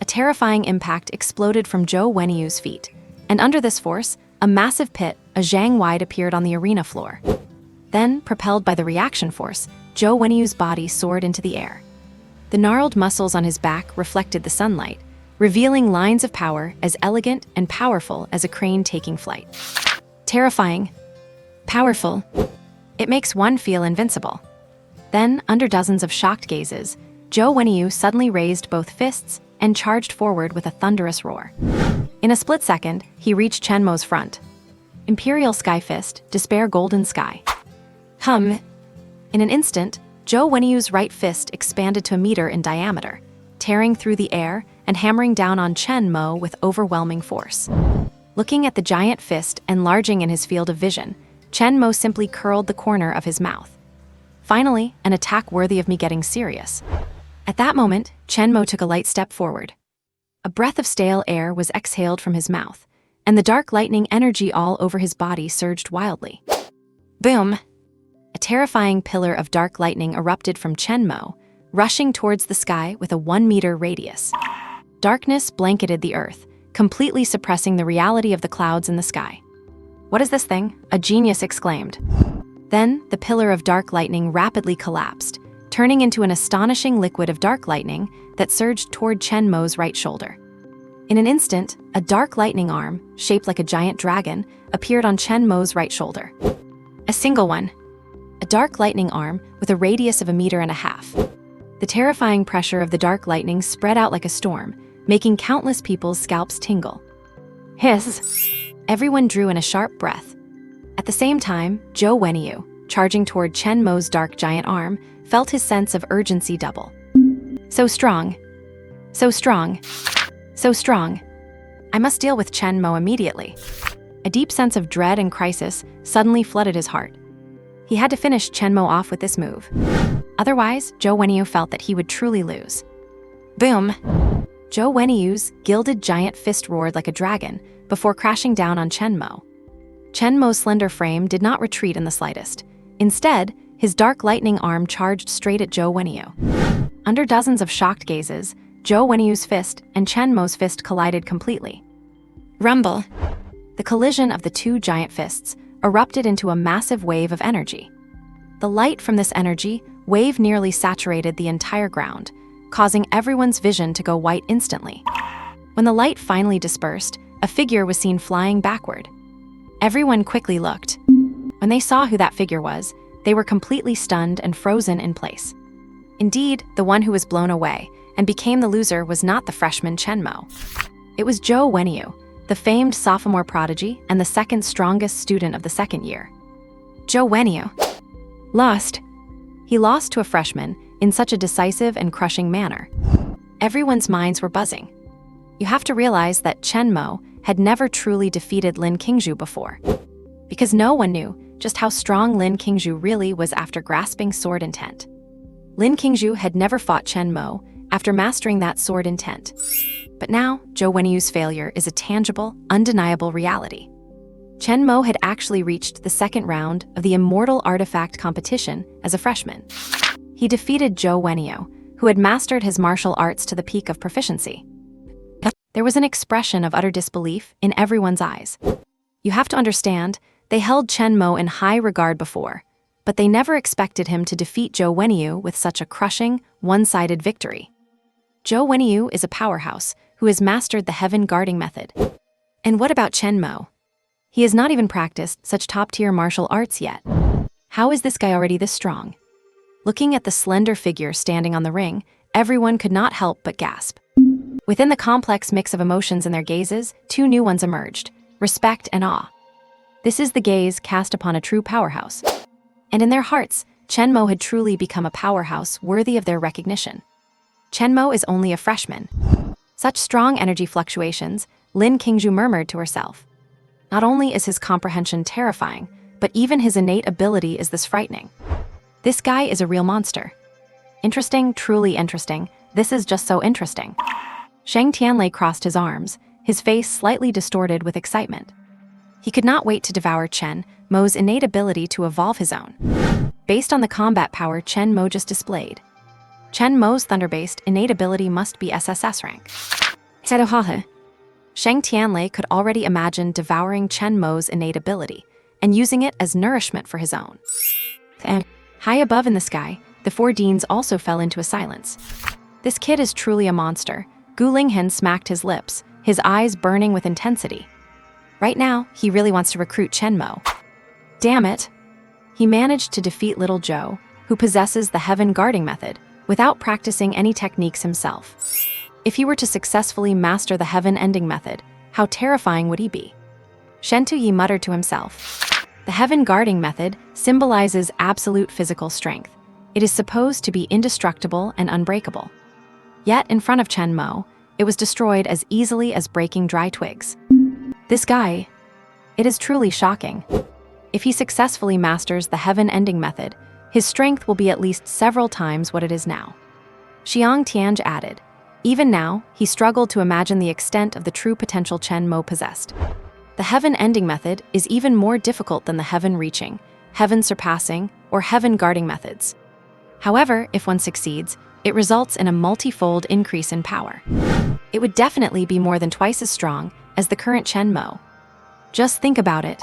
A terrifying impact exploded from Zhou Wenyu's feet, and under this force, a massive pit, a zhang wide, appeared on the arena floor. Then, propelled by the reaction force, Zhou Wenyu's body soared into the air. The gnarled muscles on his back reflected the sunlight, revealing lines of power as elegant and powerful as a crane taking flight. Terrifying. Powerful. It makes one feel invincible. Then, under dozens of shocked gazes, Zhou Wenyu suddenly raised both fists and charged forward with a thunderous roar. In a split second, he reached Chen Mo's front. Imperial Sky Fist, Despair Golden Sky. Hum. In an instant, Zhou Wenyu's right fist expanded to a meter in diameter, tearing through the air and hammering down on Chen Mo with overwhelming force. Looking at the giant fist enlarging in his field of vision, Chen Mo simply curled the corner of his mouth. Finally, an attack worthy of me getting serious. At that moment, Chen Mo took a light step forward. A breath of stale air was exhaled from his mouth, and the dark lightning energy all over his body surged wildly. Boom! A terrifying pillar of dark lightning erupted from Chen Mo, rushing towards the sky with a 1-meter radius. Darkness blanketed the earth, completely suppressing the reality of the clouds in the sky. What is this thing? A genius exclaimed. Then, the pillar of dark lightning rapidly collapsed, turning into an astonishing liquid of dark lightning that surged toward Chen Mo's right shoulder. In an instant, a dark lightning arm, shaped like a giant dragon, appeared on Chen Mo's right shoulder. A single one. A dark lightning arm with a radius of 1.5 meters. The terrifying pressure of the dark lightning spread out like a storm, making countless people's scalps tingle. Hiss! Everyone drew in a sharp breath. At the same time, Zhou Wenyu, charging toward Chen Mo's dark giant arm, felt his sense of urgency double. So strong. So strong. So strong. I must deal with Chen Mo immediately. A deep sense of dread and crisis suddenly flooded his heart. He had to finish Chen Mo off with this move. Otherwise, Zhou Wenyu felt that he would truly lose. Boom! Zhou Wenyu's gilded giant fist roared like a dragon before crashing down on Chen Mo. Chen Mo's slender frame did not retreat in the slightest. Instead, his dark lightning arm charged straight at Zhou Wenyu. Under dozens of shocked gazes, Zhou Wenyu's fist and Chen Mo's fist collided completely. Rumble! The collision of the two giant fists erupted into a massive wave of energy. The light from this energy wave nearly saturated the entire ground, causing everyone's vision to go white instantly. When the light finally dispersed, a figure was seen flying backward. Everyone quickly looked. When they saw who that figure was, they were completely stunned and frozen in place. Indeed, the one who was blown away and became the loser was not the freshman Chen Mo. It was Zhou Wenyu, the famed sophomore prodigy and the second strongest student of the second year. Zhou Wenyu lost. He lost to a freshman in such a decisive and crushing manner. Everyone's minds were buzzing. You have to realize that Chen Mo had never truly defeated Lin Qingzhu before, because no one knew just how strong Lin Qingzhu really was after grasping sword intent. Lin Qingzhu had never fought Chen Mo after mastering that sword intent. But now, Zhou Wenyu's failure is a tangible, undeniable reality. Chen Mo had actually reached the second round of the Immortal Artifact competition as a freshman. He defeated Zhou Wenyu, who had mastered his martial arts to the peak of proficiency. There was an expression of utter disbelief in everyone's eyes. You have to understand, they held Chen Mo in high regard before, but they never expected him to defeat Zhou Wenyu with such a crushing, one-sided victory. Zhou Wenyu is a powerhouse who has mastered the Heaven Guarding method. And what about Chen Mo? He has not even practiced such top-tier martial arts yet. How is this guy already this strong? Looking at the slender figure standing on the ring, everyone could not help but gasp. Within the complex mix of emotions in their gazes, two new ones emerged: respect and awe. This is the gaze cast upon a true powerhouse. And in their hearts, Chen Mo had truly become a powerhouse worthy of their recognition. Chen Mo is only a freshman. Such strong energy fluctuations, Lin Qingzhu murmured to herself. Not only is his comprehension terrifying, but even his innate ability is this frightening. This guy is a real monster. Interesting, truly interesting. This is just so interesting. Shang Tianlei crossed his arms, his face slightly distorted with excitement. He could not wait to devour Chen Mo's innate ability to evolve his own, based on the combat power Chen Mo just displayed. Chen Mo's thunder-based innate ability must be SSS rank. Shang Tianlei could already imagine devouring Chen Mo's innate ability and using it as nourishment for his own. High above in the sky, the four deans also fell into a silence. This kid is truly a monster. Gu Linghen smacked his lips, his eyes burning with intensity. Right now, he really wants to recruit Chen Mo. Damn it! He managed to defeat little Zhou, who possesses the Heaven Guarding method, without practicing any techniques himself. If he were to successfully master the Heaven Ending method, how terrifying would he be? Shen Tuyi muttered to himself. The Heaven Guarding method symbolizes absolute physical strength. It is supposed to be indestructible and unbreakable. Yet, in front of Chen Mo, it was destroyed as easily as breaking dry twigs. This guy, it is truly shocking. If he successfully masters the Heaven Ending method, his strength will be at least several times what it is now. Xiang Tianj added, even now, he struggled to imagine the extent of the true potential Chen Mo possessed. The Heaven Ending method is even more difficult than the Heaven Reaching, Heaven Surpassing, or Heaven Guarding methods. However, if one succeeds, it results in a multi-fold increase in power. It would definitely be more than twice as strong as the current Chen Mo. Just think about it.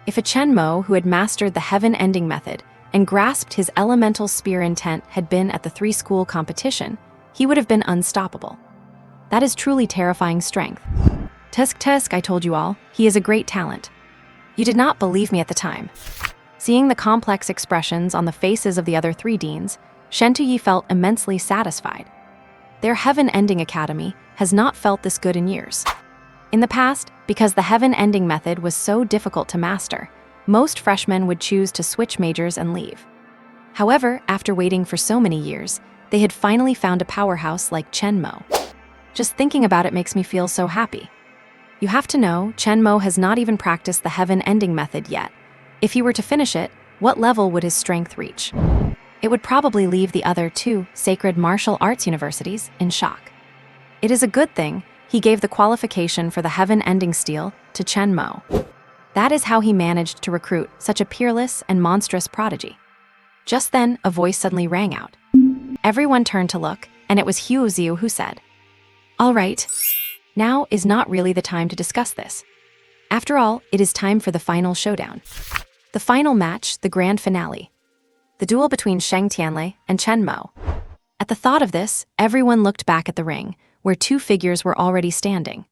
If a Chen Mo who had mastered the Heaven Ending method and grasped his elemental spear intent had been at the three-school competition, he would have been unstoppable. That is truly terrifying strength. Tusk, I told you all, he is a great talent. You did not believe me at the time. Seeing the complex expressions on the faces of the other three deans, Shen Tuyi felt immensely satisfied. Their Heaven Ending Academy has not felt this good in years. In the past, because the Heaven Ending method was so difficult to master, most freshmen would choose to switch majors and leave. However, after waiting for so many years, they had finally found a powerhouse like Chen Mo. Just thinking about it makes me feel so happy. You have to know, Chen Mo has not even practiced the heaven ending method yet. If he were to finish it, what level would his strength reach? It would probably leave the other two sacred martial arts universities in shock. It is a good thing he gave the qualification for the heaven ending steel to Chen Mo. That is how he managed to recruit such a peerless and monstrous prodigy. Just then, a voice suddenly rang out. Everyone turned to look, and it was Huo Xiu who said, "All right, now is not really the time to discuss this. After all, it is time for the final showdown. The final match, the grand finale. The duel between Sheng Tianlei and Chen Mo." At the thought of this, everyone looked back at the ring, where two figures were already standing.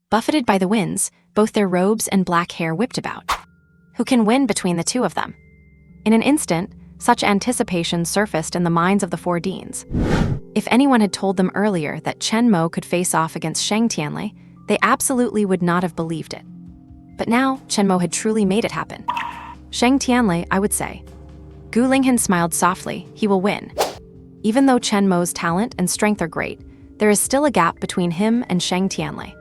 Buffeted by the winds, both their robes and black hair whipped about. Who can win between the two of them? In an instant, such anticipation surfaced in the minds of the four deans. If anyone had told them earlier that Chen Mo could face off against Sheng Tianlei, they absolutely would not have believed it. But now, Chen Mo had truly made it happen. Sheng Tianlei, I would say. Gu Linghan smiled softly. He will win. Even though Chen Mo's talent and strength are great, there is still a gap between him and Sheng Tianlei.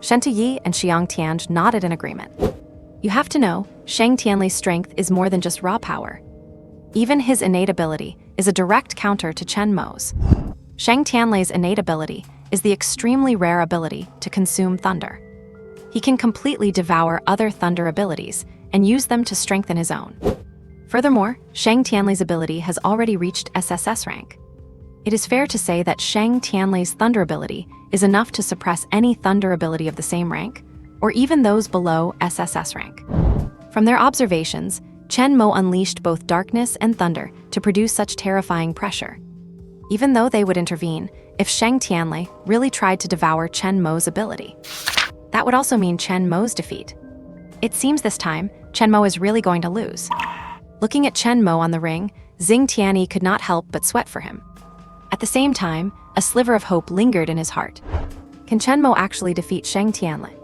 Shen Tuyi and Xiang Tianj nodded in agreement. You have to know, Sheng Tianlei's strength is more than just raw power. Even his innate ability is a direct counter to Chen Mo's. Sheng Tianlei's innate ability is the extremely rare ability to consume thunder. He can completely devour other thunder abilities and use them to strengthen his own. Furthermore, Sheng Tianlei's ability has already reached SSS rank. It is fair to say that Sheng Tianlei's thunder ability is enough to suppress any thunder ability of the same rank, or even those below SSS rank. From their observations, Chen Mo unleashed both darkness and thunder to produce such terrifying pressure. Even though they would intervene if Sheng Tianlei really tried to devour Chen Mo's ability. That would also mean Chen Mo's defeat. It seems this time, Chen Mo is really going to lose. Looking at Chen Mo on the ring, Xing Tianyi could not help but sweat for him. At the same time, a sliver of hope lingered in his heart. Can Chen Mo actually defeat Sheng Tianlei?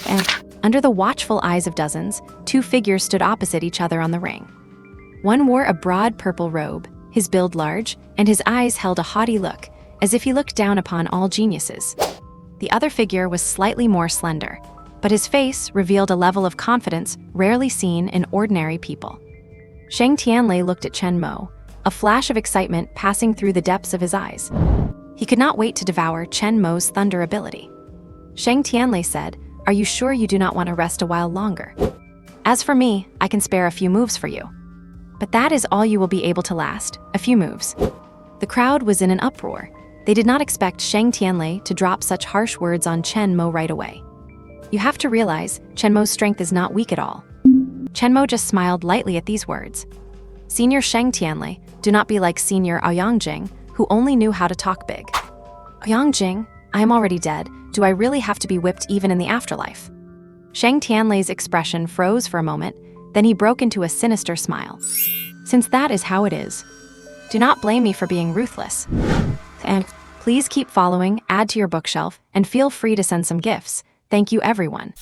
And under the watchful eyes of dozens, two figures stood opposite each other on the ring. One wore a broad purple robe, his build large, and his eyes held a haughty look, as if he looked down upon all geniuses. The other figure was slightly more slender, but his face revealed a level of confidence rarely seen in ordinary people. Sheng Tianlei looked at Chen Mo, a flash of excitement passing through the depths of his eyes. He could not wait to devour Chen Mo's thunder ability. Sheng Tianlei said, "Are you sure you do not want to rest a while longer? As for me, I can spare a few moves for you. But that is all you will be able to last, a few moves." The crowd was in an uproar. They did not expect Sheng Tianlei to drop such harsh words on Chen Mo right away. You have to realize, Chen Mo's strength is not weak at all. Chen Mo just smiled lightly at these words. Senior Sheng Tianlei, do not be like Senior Ouyang, who only knew how to talk big. Ouyang, I am already dead. Do I really have to be whipped even in the afterlife? Sheng Tianlei's expression froze for a moment, then he broke into a sinister smile. Since that is how it is, do not blame me for being ruthless. And please keep following, add to your bookshelf, and feel free to send some gifts. Thank you, everyone.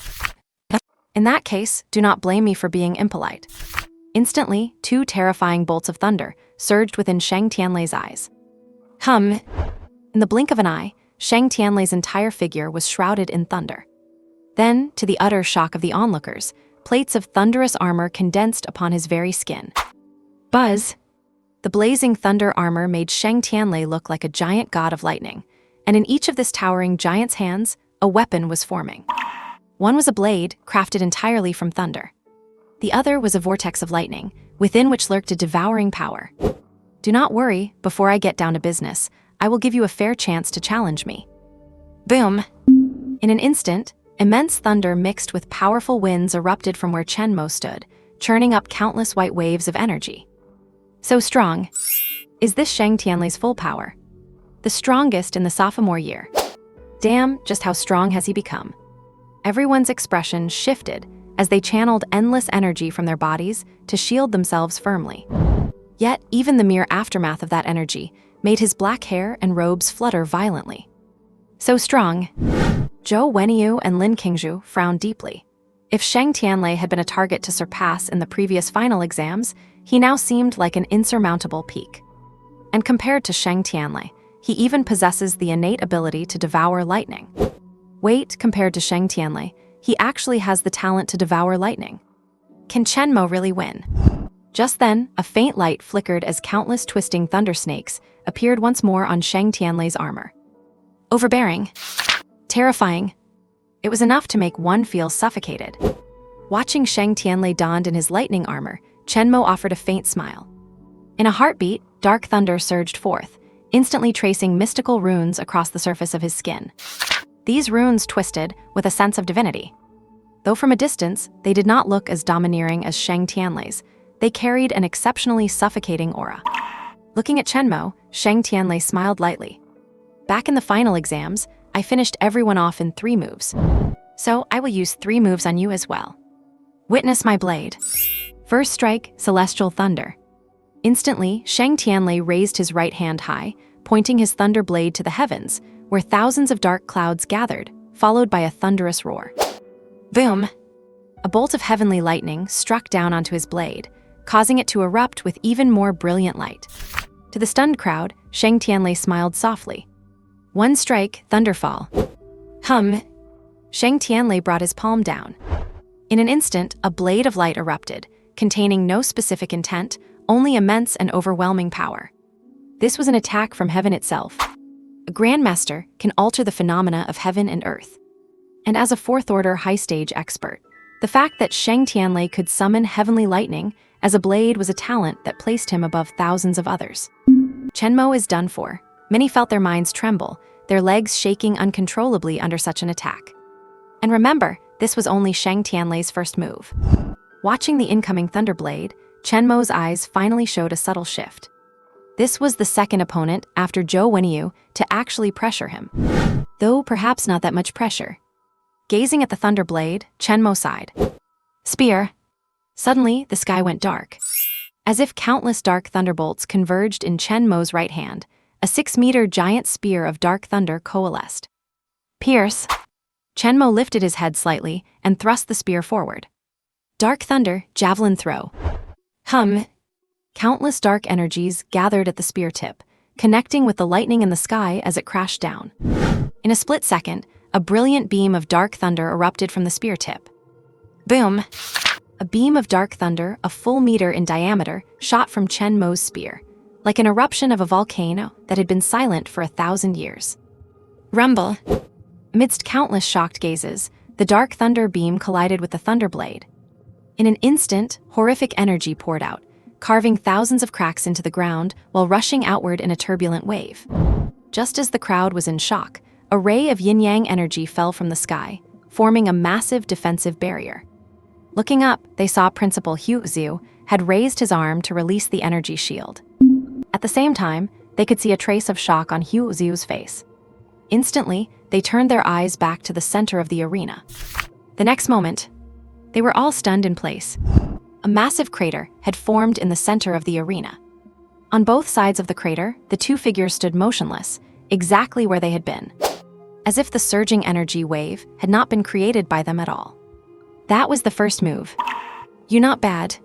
In that case, do not blame me for being impolite. Instantly, two terrifying bolts of thunder surged within Sheng Tianlei's eyes. In the blink of an eye, Sheng Tianlei's entire figure was shrouded in thunder. Then, to the utter shock of the onlookers, plates of thunderous armor condensed upon his very skin. Buzz! The blazing thunder armor made Sheng Tianlei look like a giant god of lightning, and in each of this towering giant's hands, a weapon was forming. One was a blade, crafted entirely from thunder. The other was a vortex of lightning, within which lurked a devouring power. Do not worry, before I get down to business, I will give you a fair chance to challenge me. Boom! In an instant, immense thunder mixed with powerful winds erupted from where Chen Mo stood, churning up countless white waves of energy. So strong. Is this Sheng Tianlei's full power? The strongest in the sophomore year. Damn, just how strong has he become? Everyone's expression shifted as they channeled endless energy from their bodies to shield themselves firmly. Yet, even the mere aftermath of that energy made his black hair and robes flutter violently. So strong. Zhou Wenyu and Lin Qingzhu frowned deeply. If Sheng Tianlei had been a target to surpass in the previous final exams, he now seemed like an insurmountable peak. And compared to Sheng Tianlei, he even possesses the innate ability to devour lightning. Wait, compared to Shang Tianlei, he actually has the talent to devour lightning. Can Chen Mo really win? Just then, a faint light flickered as countless twisting thunder snakes appeared once more on Shang Tianlei's armor. Overbearing. Terrifying. It was enough to make one feel suffocated. Watching Shang Tianlei donned in his lightning armor, Chen Mo offered a faint smile. In a heartbeat, dark thunder surged forth, instantly tracing mystical runes across the surface of his skin. These runes twisted with a sense of divinity. Though from a distance, they did not look as domineering as Shang Tianlei's, they carried an exceptionally suffocating aura. Looking at Chen Mo, Shang Tianlei smiled lightly. Back in the final exams, I finished everyone off in 3 moves. So I will use 3 moves on you as well. Witness my blade. First strike, Celestial Thunder. Instantly, Shang Tianlei raised his right hand high, pointing his thunder blade to the heavens, where thousands of dark clouds gathered, followed by a thunderous roar. Boom! A bolt of heavenly lightning struck down onto his blade, causing it to erupt with even more brilliant light. To the stunned crowd, Shang Tianlei smiled softly. One strike, Thunderfall. Shang Tianlei brought his palm down. In an instant, a blade of light erupted, containing no specific intent, only immense and overwhelming power. This was an attack from heaven itself. A Grandmaster can alter the phenomena of heaven and earth. And as a 4th-order high-stage expert, the fact that Shang Tianlei could summon heavenly lightning as a blade was a talent that placed him above thousands of others. Chen Mo is done for. Many felt their minds tremble, their legs shaking uncontrollably under such an attack. And remember, this was only Shang Tianlei's first move. Watching the incoming Thunderblade, Chen Mo's eyes finally showed a subtle shift. This was the second opponent after Zhou Wenyu to actually pressure him, though perhaps not that much pressure. Gazing at the Thunderblade, Chen Mo sighed. Spear. Suddenly, the sky went dark. As if countless dark thunderbolts converged in Chen Mo's right hand, a 6-meter giant spear of dark thunder coalesced. Pierce. Chen Mo lifted his head slightly and thrust the spear forward. Dark thunder, javelin throw. Countless dark energies gathered at the spear tip, connecting with the lightning in the sky as it crashed down. In a split second, a brilliant beam of dark thunder erupted from the spear tip. Boom! A beam of dark thunder, a full meter in diameter, shot from Chen Mo's spear, like an eruption of a volcano that had been silent for 1,000 years. Rumble! Amidst countless shocked gazes, the dark thunder beam collided with the Thunderblade. In an instant, horrific energy poured out, carving thousands of cracks into the ground while rushing outward in a turbulent wave. Just as the crowd was in shock, a ray of yin-yang energy fell from the sky, forming a massive defensive barrier. Looking up, they saw Principal Hu Xiu had raised his arm to release the energy shield. At the same time, they could see a trace of shock on Hu Xiu's face. Instantly, they turned their eyes back to the center of the arena. The next moment, they were all stunned in place. A massive crater had formed in the center of the arena. On both sides of the crater, the 2 figures stood motionless, exactly where they had been, as if the surging energy wave had not been created by them at all. That was the first move. You not bad.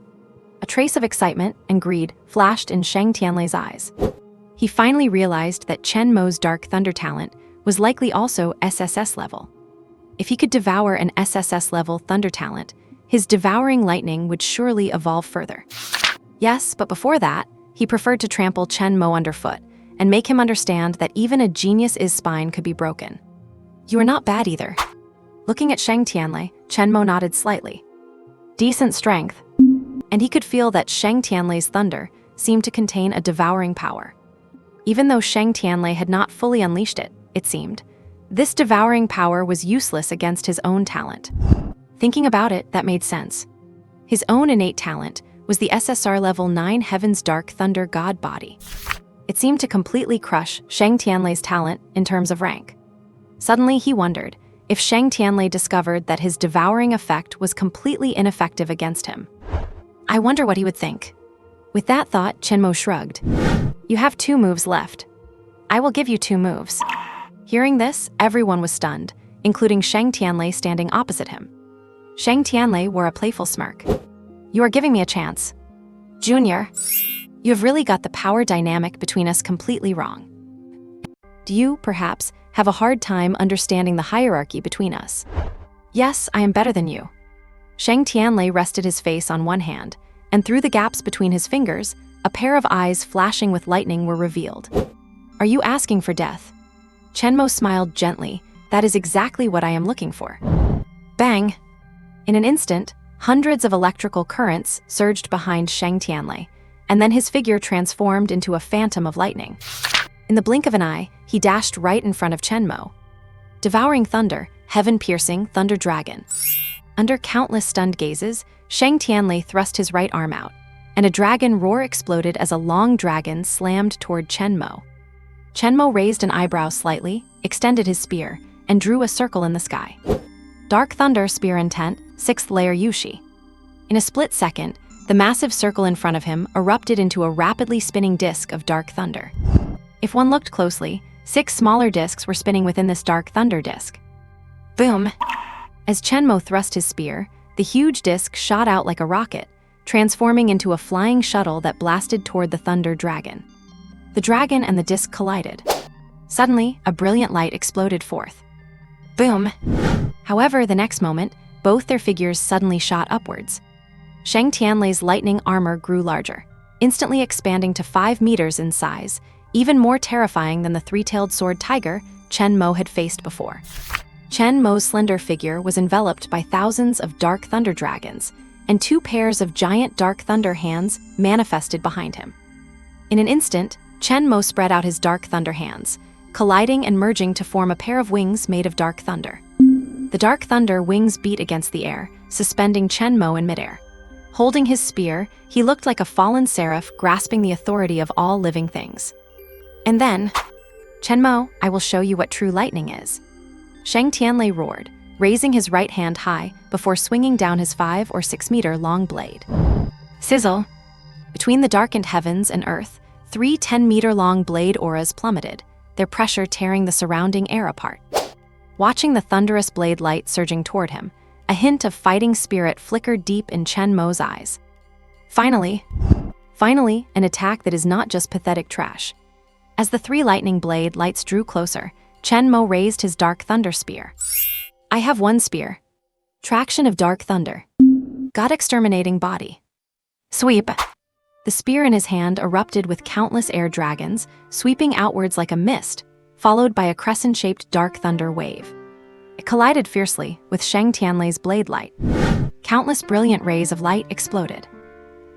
A trace of excitement and greed flashed in Shang Tianlei's eyes. He finally realized that Chen Mo's Dark Thunder talent was likely also SSS level. If he could devour an SSS level Thunder talent, his devouring lightning would surely evolve further. Yes, but before that, he preferred to trample Chen Mo underfoot and make him understand that even a genius's spine could be broken. You are not bad either. Looking at Shang Tianlei, Chen Mo nodded slightly. Decent strength. And he could feel that Shang Tianlei's thunder seemed to contain a devouring power. Even though Shang Tianlei had not fully unleashed it, it seemed, this devouring power was useless against his own talent. Thinking about it, that made sense. His own innate talent was the SSR level 9 Heaven's Dark Thunder God Body. It seemed to completely crush Shang Tianlei's talent in terms of rank. Suddenly, he wondered if Shang Tianlei discovered that his devouring effect was completely ineffective against him. I wonder what he would think. With that thought, Chen Mo shrugged. You have 2 moves left. I will give you 2 moves. Hearing this, everyone was stunned, including Shang Tianlei standing opposite him. Shang Tianlei wore a playful smirk. You are giving me a chance. Junior, you have really got the power dynamic between us completely wrong. Do you, perhaps, have a hard time understanding the hierarchy between us. Yes, I am better than you. Shang Tianlei rested his face on one hand, and through the gaps between his fingers, a pair of eyes flashing with lightning were revealed. Are you asking for death? Chen Mo smiled gently. That is exactly what I am looking for. Bang! In an instant, hundreds of electrical currents surged behind Shang Tianlei, and then his figure transformed into a phantom of lightning. In the blink of an eye, he dashed right in front of Chen Mo. Devouring thunder, heaven-piercing thunder dragon. Under countless stunned gazes, Shang Tianlei thrust his right arm out, and a dragon roar exploded as a long dragon slammed toward Chen Mo. Chen Mo raised an eyebrow slightly, extended his spear, and drew a circle in the sky. Dark Thunder Spear Intent, 6th Layer Yushi. In a split second, the massive circle in front of him erupted into a rapidly spinning disk of dark thunder. If one looked closely, 6 smaller disks were spinning within this dark thunder disk. Boom! As Chen Mo thrust his spear, the huge disk shot out like a rocket, transforming into a flying shuttle that blasted toward the thunder dragon. The dragon and the disk collided. Suddenly, a brilliant light exploded forth. Boom! However, the next moment, both their figures suddenly shot upwards. Shang Tianlei's lightning armor grew larger, instantly expanding to 5 meters in size, even more terrifying than the 3-tailed sword tiger Chen Mo had faced before. Chen Mo's slender figure was enveloped by thousands of dark thunder dragons, and 2 pairs of giant dark thunder hands manifested behind him. In an instant, Chen Mo spread out his dark thunder hands, colliding and merging to form a pair of wings made of dark thunder. The dark thunder wings beat against the air, suspending Chen Mo in midair. Holding his spear, he looked like a fallen seraph grasping the authority of all living things. And then, Chen Mo, I will show you what true lightning is. Shang Tianlei roared, raising his right hand high before swinging down his 5 or 6 meter long blade. Sizzle! Between the darkened heavens and earth, 3 10-meter long blade auras plummeted, their pressure tearing the surrounding air apart. Watching the thunderous blade light surging toward him, a hint of fighting spirit flickered deep in Chen Mo's eyes. Finally, an attack that is not just pathetic trash. As the 3 lightning blade lights drew closer, Chen Mo raised his dark thunder spear. I have 1 spear. Traction of dark thunder. God exterminating body. Sweep. The spear in his hand erupted with countless air dragons, sweeping outwards like a mist, followed by a crescent-shaped dark thunder wave. It collided fiercely with Shang Tianlei's blade light. Countless brilliant rays of light exploded.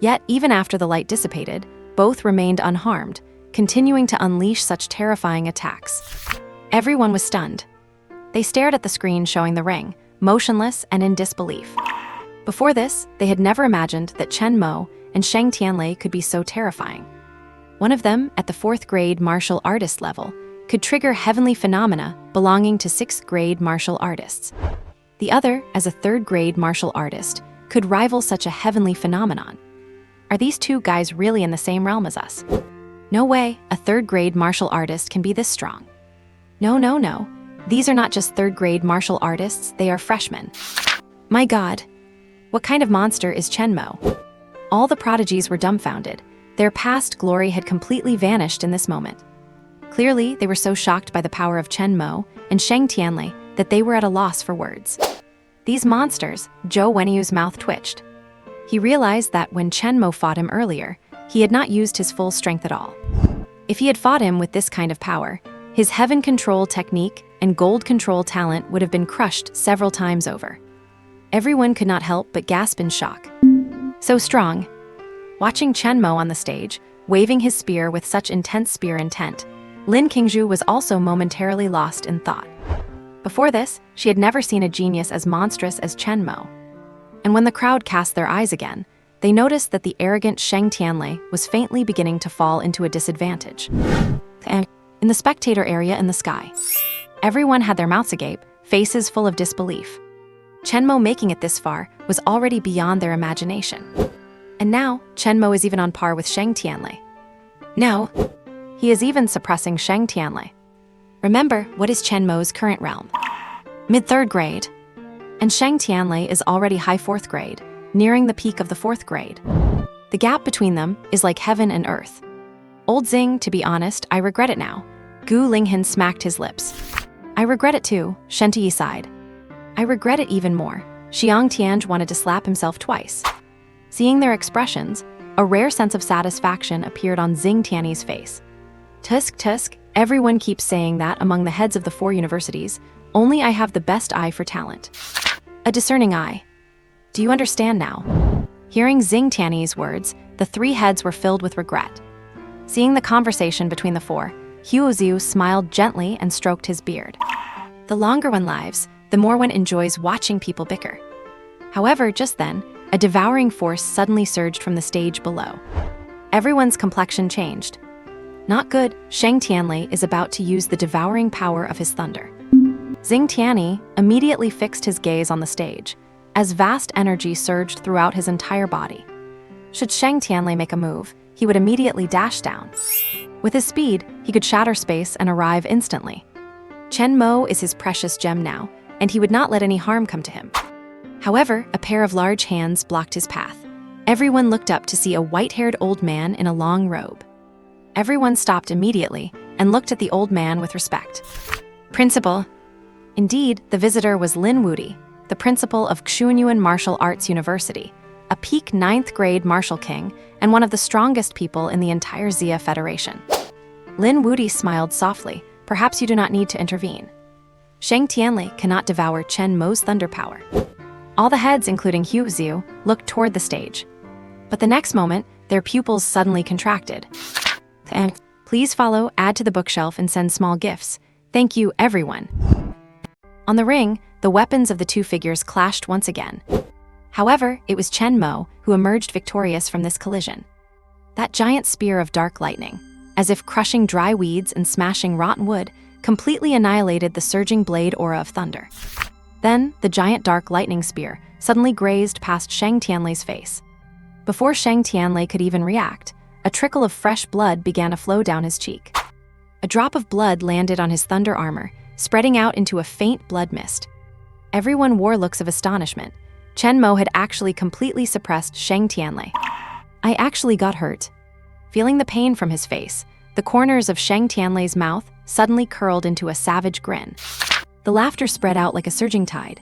Yet, even after the light dissipated, both remained unharmed, continuing to unleash such terrifying attacks. Everyone was stunned. They stared at the screen showing the ring, motionless and in disbelief. Before this, they had never imagined that Chen Mo and Shang Tianlei could be so terrifying. One of them, at the 4th grade martial artist level, could trigger heavenly phenomena belonging to 6th grade martial artists. The other, as a 3rd grade martial artist, could rival such a heavenly phenomenon. Are these 2 guys really in the same realm as us? No way a 3rd grade martial artist can be this strong. No. These are not just 3rd grade martial artists, they are freshmen. My God, what kind of monster is Chen Mo? All the prodigies were dumbfounded. Their past glory had completely vanished in this moment. Clearly, they were so shocked by the power of Chen Mo and Shang Tianlei that they were at a loss for words. These monsters, Zhou Wenyu's mouth twitched. He realized that when Chen Mo fought him earlier, he had not used his full strength at all. If he had fought him with this kind of power, his heaven control technique and gold control talent would have been crushed several times over. Everyone could not help but gasp in shock. So strong. Watching Chen Mo on the stage, waving his spear with such intense spear intent, Lin Qingzhu was also momentarily lost in thought. Before this, she had never seen a genius as monstrous as Chen Mo. And when the crowd cast their eyes again, they noticed that the arrogant Shang Tianlei was faintly beginning to fall into a disadvantage. In the spectator area in the sky, everyone had their mouths agape, faces full of disbelief. Chen Mo making it this far was already beyond their imagination. And now, Chen Mo is even on par with Shang Tianlei. No, he is even suppressing Shang Tianlei. Remember, what is Chen Mo's current realm? Mid-3rd grade. And Shang Tianlei is already high 4th grade, nearing the peak of the 4th grade. The gap between them is like heaven and earth. Old Xing, to be honest, I regret it now. Gu Linghan smacked his lips. I regret it too, Shen Tianyi sighed. I regret it even more. Xiang Tianj wanted to slap himself twice. Seeing their expressions, a rare sense of satisfaction appeared on Xing Tianyi's face. Tusk, tusk, everyone keeps saying that among the heads of the 4 universities, only I have the best eye for talent. A discerning eye. Do you understand now? Hearing Xing Tianyi's words, the 3 heads were filled with regret. Seeing the conversation between the 4, Huoziu smiled gently and stroked his beard. The longer one lives, the more one enjoys watching people bicker. However, just then, a devouring force suddenly surged from the stage below. Everyone's complexion changed. Not good, Shang Tianlei is about to use the devouring power of his thunder. Xing Tianyi immediately fixed his gaze on the stage, as vast energy surged throughout his entire body. Should Shang Tianlei make a move, he would immediately dash down. With his speed, he could shatter space and arrive instantly. Chen Mo is his precious gem now, and he would not let any harm come to him. However, a pair of large hands blocked his path. Everyone looked up to see a white-haired old man in a long robe. Everyone stopped immediately and looked at the old man with respect. Principal. Indeed, the visitor was Lin Wudi, the principal of Xuanyuan Martial Arts University, a peak 9th grade martial king and one of the strongest people in the entire Xia Federation. Lin Wudi smiled softly. Perhaps you do not need to intervene. Shang Tianlei cannot devour Chen Mo's thunder power. All the heads, including Huoziu, looked toward the stage. But the next moment, their pupils suddenly contracted. Please follow, add to the bookshelf, and send small gifts. Thank you, everyone. On the ring, the weapons of the 2 figures clashed once again. However, it was Chen Mo who emerged victorious from this collision. That giant spear of dark lightning, as if crushing dry weeds and smashing rotten wood, completely annihilated the surging blade aura of thunder. Then, the giant dark lightning spear suddenly grazed past Shang Tianlei's face. Before Shang Tianlei could even react, a trickle of fresh blood began to flow down his cheek. A drop of blood landed on his thunder armor, spreading out into a faint blood mist. Everyone wore looks of astonishment. Chen Mo had actually completely suppressed Shang Tianlei. I actually got hurt. Feeling the pain from his face, the corners of Shang Tianlei's mouth suddenly curled into a savage grin. The laughter spread out like a surging tide.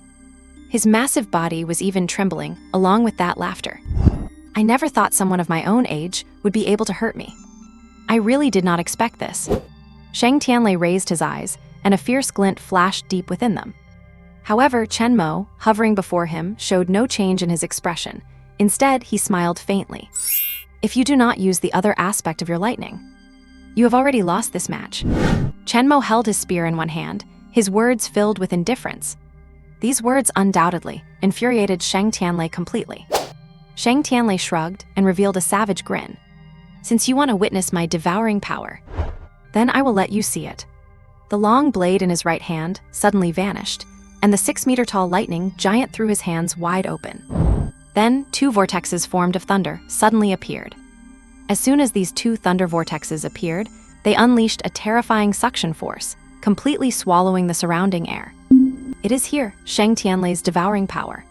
His massive body was even trembling, along with that laughter. I never thought someone of my own age would be able to hurt me. I really did not expect this. Shang Tianlei raised his eyes, and a fierce glint flashed deep within them. However, Chen Mo, hovering before him, showed no change in his expression. Instead, he smiled faintly. If you do not use the other aspect of your lightning, you have already lost this match. Chen Mo held his spear in one hand, his words filled with indifference. These words undoubtedly infuriated Shang Tianlei completely. Shang Tianlei shrugged and revealed a savage grin. Since you want to witness my devouring power, then I will let you see it. The long blade in his right hand suddenly vanished, and the 6-meter-tall lightning giant threw his hands wide open. Then 2 vortexes formed of thunder suddenly appeared. As soon as these 2 thunder vortexes appeared, they unleashed a terrifying suction force, completely swallowing the surrounding air. It is here, Shang Tianlei's devouring power.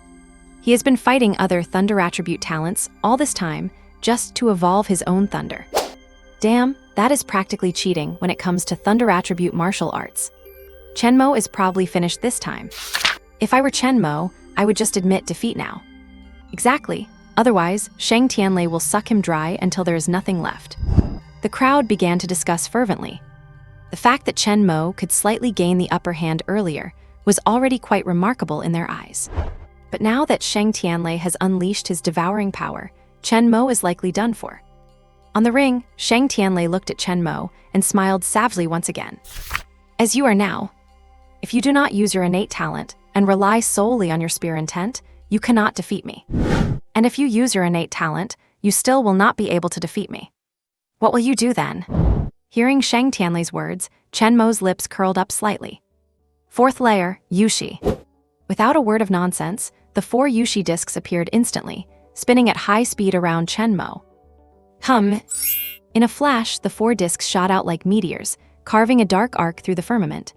He has been fighting other thunder attribute talents all this time just to evolve his own thunder. Damn, that is practically cheating when it comes to thunder attribute martial arts. Chen Mo is probably finished this time. If I were Chen Mo, I would just admit defeat now. Exactly. Otherwise, Shang Tianlei will suck him dry until there is nothing left. The crowd began to discuss fervently. The fact that Chen Mo could slightly gain the upper hand earlier was already quite remarkable in their eyes. But now that Shang Tianlei has unleashed his devouring power, Chen Mo is likely done for. On the ring, Shang Tianlei looked at Chen Mo and smiled savagely once again. As you are now, if you do not use your innate talent and rely solely on your spear intent, you cannot defeat me. And if you use your innate talent, you still will not be able to defeat me. What will you do then? Hearing Shang Tianlei's words, Chen Mo's lips curled up slightly. 4th layer, Yushi. Without a word of nonsense, the 4 Yushi discs appeared instantly, spinning at high speed around Chen Mo. In a flash, the 4 discs shot out like meteors, carving a dark arc through the firmament.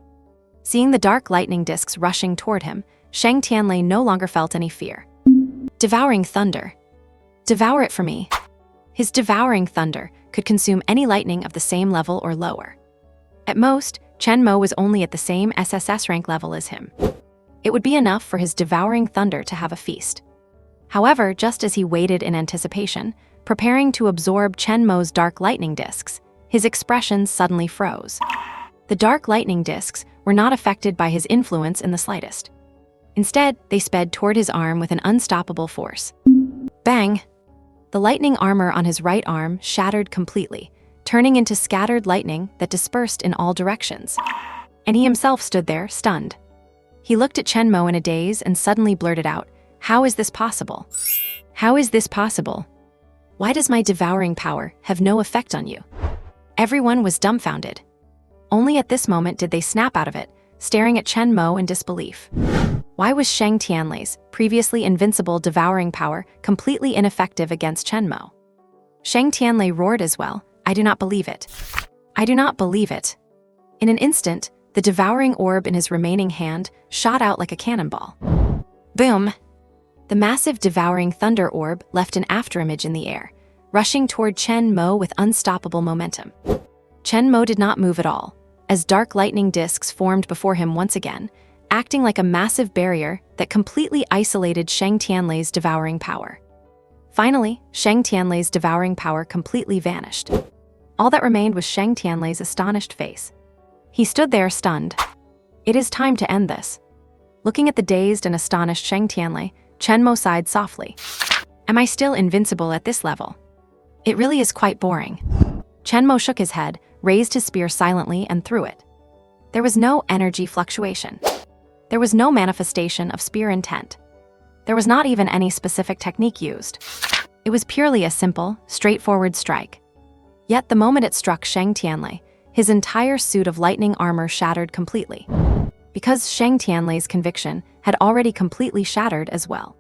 Seeing the dark lightning discs rushing toward him, Shang Tianlei no longer felt any fear. Devouring thunder. Devour it for me. His devouring thunder could consume any lightning of the same level or lower. At most, Chen Mo was only at the same SSS rank level as him. It would be enough for his devouring thunder to have a feast. However, just as he waited in anticipation, preparing to absorb Chen Mo's dark lightning discs, his expression suddenly froze. The dark lightning discs were not affected by his influence in the slightest. Instead, they sped toward his arm with an unstoppable force. Bang! The lightning armor on his right arm shattered completely, turning into scattered lightning that dispersed in all directions. And he himself stood there, stunned. He looked at Chen Mo in a daze and suddenly blurted out, "How is this possible? How is this possible? Why does my devouring power have no effect on you?" Everyone was dumbfounded. Only at this moment did they snap out of it, staring at Chen Mo in disbelief. Why was Shang Tianlei's previously invincible devouring power completely ineffective against Chen Mo? Shang Tianlei roared as well, "I do not believe it. I do not believe it." In an instant, the devouring orb in his remaining hand shot out like a cannonball. Boom! The massive devouring thunder orb left an afterimage in the air, rushing toward Chen Mo with unstoppable momentum. Chen Mo did not move at all, as dark lightning discs formed before him once again, acting like a massive barrier that completely isolated Shang Tianlei's devouring power. Finally, Shang Tianlei's devouring power completely vanished. All that remained was Shang Tianlei's astonished face. He stood there stunned. It is time to end this. Looking at the dazed and astonished Shang Tianlei, Chen Mo sighed softly. Am I still invincible at this level? It really is quite boring. Chen Mo shook his head, raised his spear silently, and threw it. There was no energy fluctuation. There was no manifestation of spear intent. There was not even any specific technique used. It was purely a simple, straightforward strike. Yet the moment it struck Shang Tianlei, his entire suit of lightning armor shattered completely. Because Shang Tianlei's conviction had already completely shattered as well.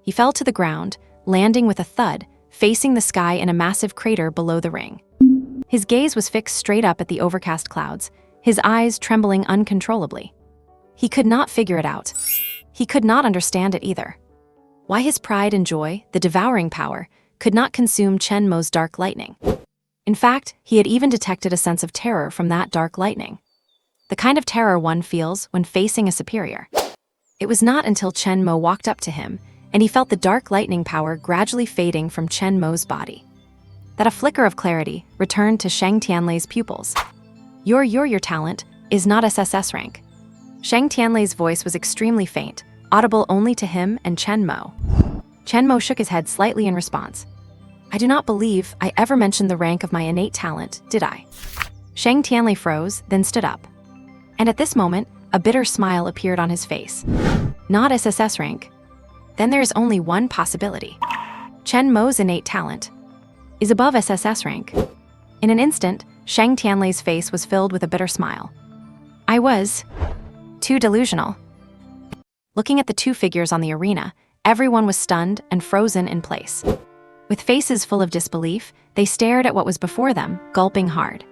He fell to the ground, landing with a thud, facing the sky in a massive crater below the ring. His gaze was fixed straight up at the overcast clouds, his eyes trembling uncontrollably. He could not figure it out. He could not understand it either. Why his pride and joy, the devouring power, could not consume Chen Mo's dark lightning. In fact, he had even detected a sense of terror from that dark lightning. The kind of terror one feels when facing a superior. It was not until Chen Mo walked up to him, and he felt the dark lightning power gradually fading from Chen Mo's body, that a flicker of clarity returned to Shang Tianlei's pupils. Your talent is not SSS rank. Shang Tianlei's voice was extremely faint, audible only to him and Chen Mo. Chen Mo shook his head slightly in response. I do not believe I ever mentioned the rank of my innate talent, did I? Shang Tianlei froze, then stood up. And at this moment, a bitter smile appeared on his face. Not SSS rank. Then there is only one possibility. Chen Mo's innate talent is above SSS rank. In an instant, Shang Tianlei's face was filled with a bitter smile. I was too delusional. Looking at the two figures on the arena, everyone was stunned and frozen in place. With faces full of disbelief, they stared at what was before them, gulping hard.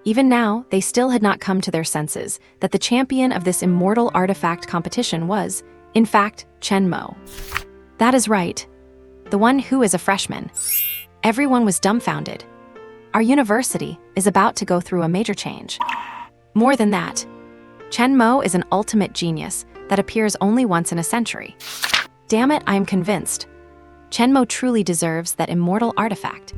Even now, they still had not come to their senses that the champion of this immortal artifact competition was, in fact, Chen Mo. That is right. The one who is a freshman. Everyone was dumbfounded. Our university is about to go through a major change. More than that, Chen Mo is an ultimate genius that appears only once in a century. Damn it, I am convinced. Chen Mo truly deserves that immortal artifact.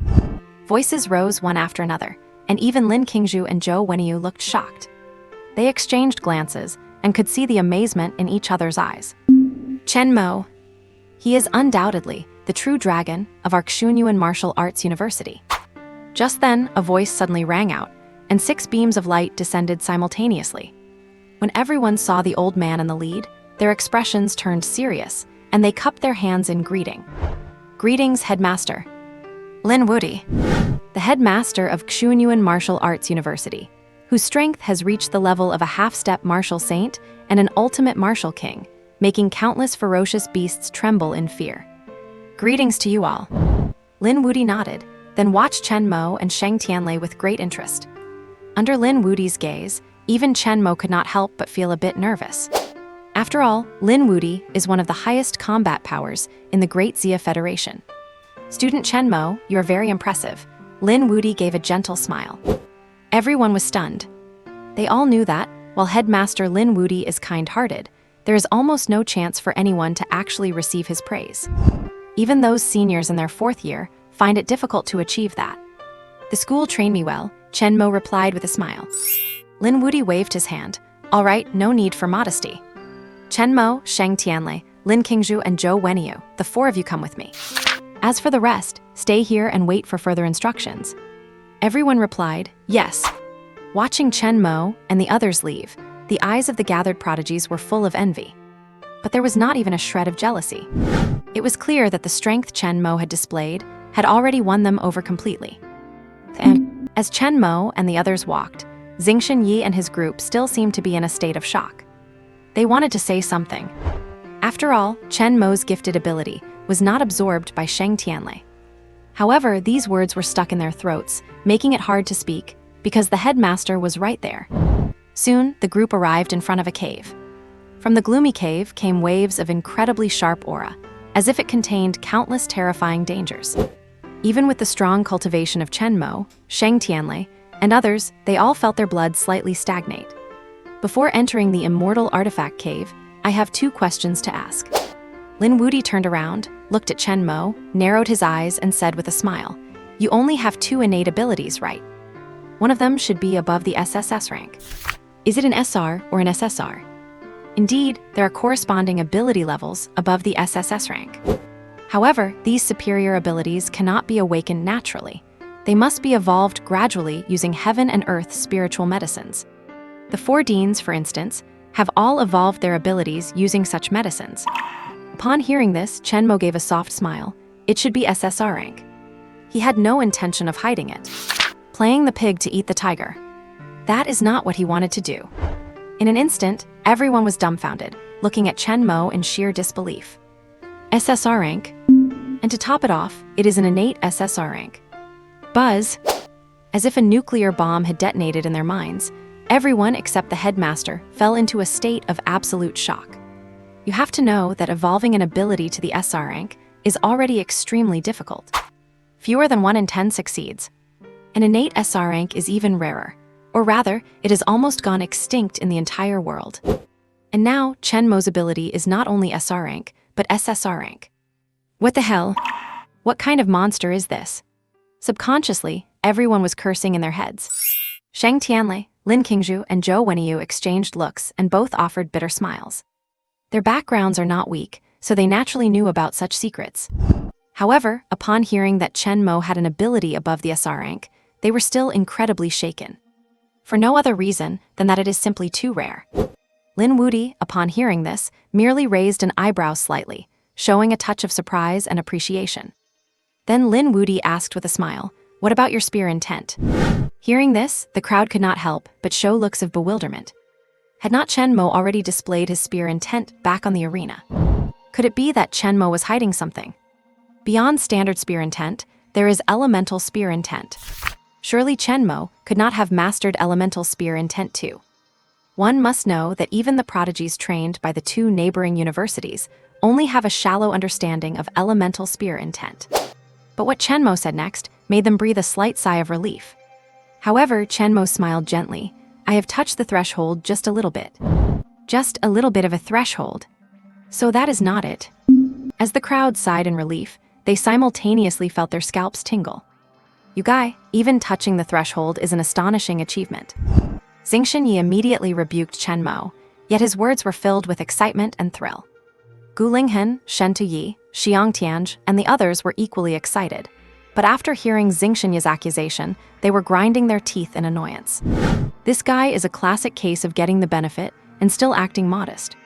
Voices rose one after another, and even Lin Qingzhu and Zhou Wenyu looked shocked. They exchanged glances and could see the amazement in each other's eyes. Chen Mo. He is undoubtedly the true dragon of our Xunyuan Martial Arts University. Just then, a voice suddenly rang out, and 6 beams of light descended simultaneously. When everyone saw the old man in the lead, their expressions turned serious, and they cupped their hands in greeting. Greetings, Headmaster. Lin Wudi, the headmaster of Xunyuan Martial Arts University, whose strength has reached the level of a half-step martial saint and an ultimate martial king, making countless ferocious beasts tremble in fear. Greetings to you all. Lin Wudi nodded, then watched Chen Mo and Shang Tianlei with great interest. Under Lin Wudi's gaze, even Chen Mo could not help but feel a bit nervous. After all, Lin Wudi is one of the highest combat powers in the Great Xia Federation. Student Chen Mo, you are very impressive. Lin Wudi gave a gentle smile. Everyone was stunned. They all knew that, while Headmaster Lin Wudi is kind-hearted, there is almost no chance for anyone to actually receive his praise. Even those seniors in their 4th year find it difficult to achieve that. The school trained me well, Chen Mo replied with a smile. Lin Wudi waved his hand. All right, no need for modesty. Chen Mo, Sheng Tianlei, Lin Qingzhu, and Zhou Wenyu, the 4 of you come with me. As for the rest, stay here and wait for further instructions. Everyone replied, yes. Watching Chen Mo and the others leave, the eyes of the gathered prodigies were full of envy. But there was not even a shred of jealousy. It was clear that the strength Chen Mo had displayed had already won them over completely. And as Chen Mo and the others walked, Xingxin Yi and his group still seemed to be in a state of shock. They wanted to say something. After all, Chen Mo's gifted ability was not absorbed by Sheng Tianlei. However, these words were stuck in their throats, making it hard to speak, because the headmaster was right there. Soon, the group arrived in front of a cave. From the gloomy cave came waves of incredibly sharp aura, as if it contained countless terrifying dangers. Even with the strong cultivation of Chen Mo, Sheng Tianlei, and others, they all felt their blood slightly stagnate. Before entering the immortal artifact cave, I have 2 questions to ask. Lin Wudi turned around, looked at Chen Mo, narrowed his eyes, and said with a smile, you only have 2 innate abilities, right? One of them should be above the SSS rank. Is it an SR or an SSR? Indeed, there are corresponding ability levels above the SSS rank. However, these superior abilities cannot be awakened naturally. They must be evolved gradually using heaven and earth spiritual medicines. The 4 deans, for instance, have all evolved their abilities using such medicines. Upon hearing this, Chen Mo gave a soft smile. It should be SSR rank. He had no intention of hiding it. Playing the pig to eat the tiger. That is not what he wanted to do. In an instant, everyone was dumbfounded, looking at Chen Mo in sheer disbelief. SSR rank? And to top it off, it is an innate SSR rank. Buzz! As if a nuclear bomb had detonated in their minds, everyone except the headmaster fell into a state of absolute shock. You have to know that evolving an ability to the SR rank is already extremely difficult. Fewer than 1 in 10 succeeds. An innate SR rank is even rarer, or rather, it has almost gone extinct in the entire world. And now, Chen Mo's ability is not only SR rank, but SSR rank. What the hell? What kind of monster is this? Subconsciously, everyone was cursing in their heads. Sheng Tianlei, Lin Qingzhu, and Zhou Wenyu exchanged looks and both offered bitter smiles. Their backgrounds are not weak, so they naturally knew about such secrets. However, upon hearing that Chen Mo had an ability above the SR rank, they were still incredibly shaken. For no other reason than that it is simply too rare. Lin Wudi, upon hearing this, merely raised an eyebrow slightly, showing a touch of surprise and appreciation. Then Lin Wudi asked with a smile, what about your spear intent? Hearing this, the crowd could not help but show looks of bewilderment. Had not Chen Mo already displayed his spear intent back on the arena? Could it be that Chen Mo was hiding something? Beyond standard spear intent, there is elemental spear intent. Surely Chen Mo could not have mastered elemental spear intent too. One must know that even the prodigies trained by the 2 neighboring universities only have a shallow understanding of elemental spear intent. But what Chen Mo said next made them breathe a slight sigh of relief. However, Chen Mo smiled gently. I have touched the threshold just a little bit. Just a little bit of a threshold. So that is not it. As the crowd sighed in relief, they simultaneously felt their scalps tingle. You guy, even touching the threshold is an astonishing achievement. Xingxin Yi immediately rebuked Chen Mo, yet his words were filled with excitement and thrill. Gu Linghen, Shen Tuyi, Xiang Tianj, and the others were equally excited, but after hearing Xingxin Yi's accusation, they were grinding their teeth in annoyance. This guy is a classic case of getting the benefit and still acting modest.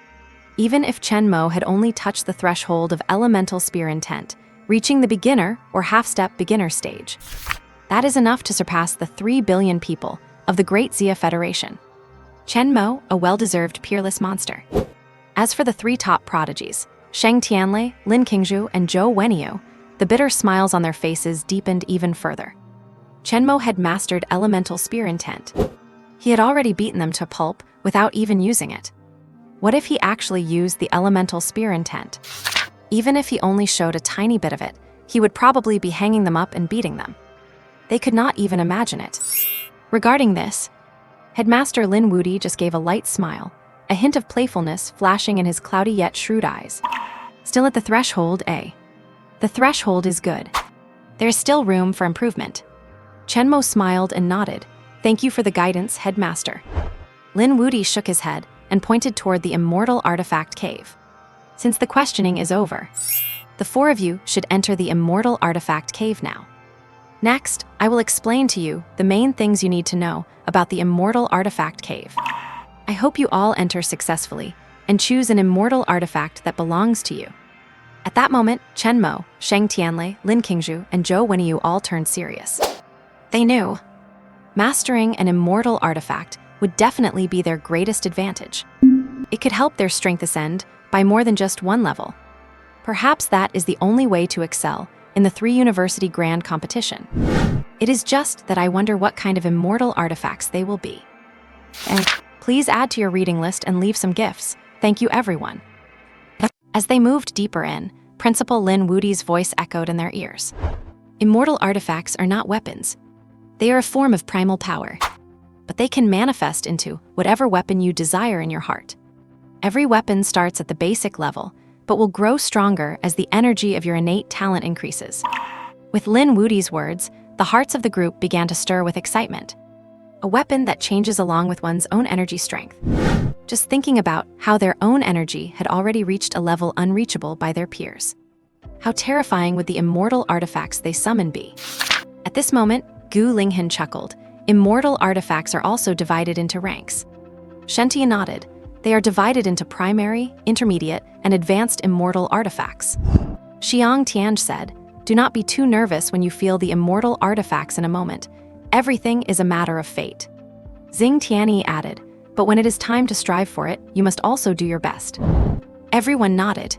Even if Chen Mo had only touched the threshold of elemental spear intent, reaching the beginner or half-step beginner stage, that is enough to surpass the 3 billion people of the Great Xia Federation. Chen Mo, a well-deserved peerless monster. As for the 3 top prodigies, Sheng Tianlei, Lin Qingzhu, and Zhou Wenyu, the bitter smiles on their faces deepened even further. Chen Mo had mastered elemental spear intent. He had already beaten them to pulp without even using it. What if he actually used the elemental spear intent? Even if he only showed a tiny bit of it, he would probably be hanging them up and beating them. They could not even imagine it. Regarding this, Headmaster Lin Wudi just gave a light smile, a hint of playfulness flashing in his cloudy yet shrewd eyes. Still at the threshold, eh? The threshold is good. There's still room for improvement. Chen Mo smiled and nodded. Thank you for the guidance, Headmaster. Lin Wudi shook his head and pointed toward the immortal artifact cave. Since the questioning is over, the four of you should enter the immortal artifact cave now. Next, I will explain to you the main things you need to know about the immortal artifact cave. I hope you all enter successfully and choose an immortal artifact that belongs to you. At that moment, Chen Mo, Sheng Tianlei, Lin Qingzhu, and Zhou Wenyu all turned serious. They knew mastering an immortal artifact would definitely be their greatest advantage. It could help their strength ascend by more than just one level. Perhaps that is the only way to excel in the 3-university grand competition. It is just that I wonder what kind of immortal artifacts they will be. And please add to your reading list and leave some gifts. Thank you, everyone. As they moved deeper in, Principal Lin Wudi's voice echoed in their ears. Immortal artifacts are not weapons. They are a form of primal power, but they can manifest into whatever weapon you desire in your heart. Every weapon starts at the basic level, but will grow stronger as the energy of your innate talent increases. With Lin Wudi's words, the hearts of the group began to stir with excitement. A weapon that changes along with one's own energy strength. Just thinking about how their own energy had already reached a level unreachable by their peers. How terrifying would the immortal artifacts they summon be? At this moment, Gu Linghan chuckled. Immortal artifacts are also divided into ranks. Shentia nodded. They are divided into primary, intermediate, and advanced immortal artifacts. Xiang Tianj said, do not be too nervous when you feel the immortal artifacts in a moment. Everything is a matter of fate. Xing Tianyi added, but when it is time to strive for it, you must also do your best. Everyone nodded.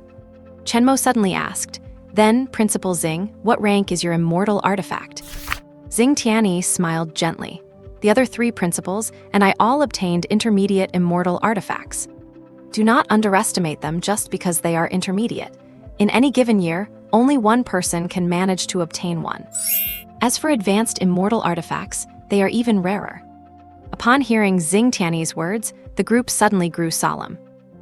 Chen Mo suddenly asked, then, Principal Xing, what rank is your immortal artifact? Xing Tianyi smiled gently. The other 3 principals and I all obtained intermediate immortal artifacts. Do not underestimate them just because they are intermediate. In any given year, only one person can manage to obtain one. As for advanced immortal artifacts, they are even rarer. Upon hearing Xing Tianyi's words, the group suddenly grew solemn.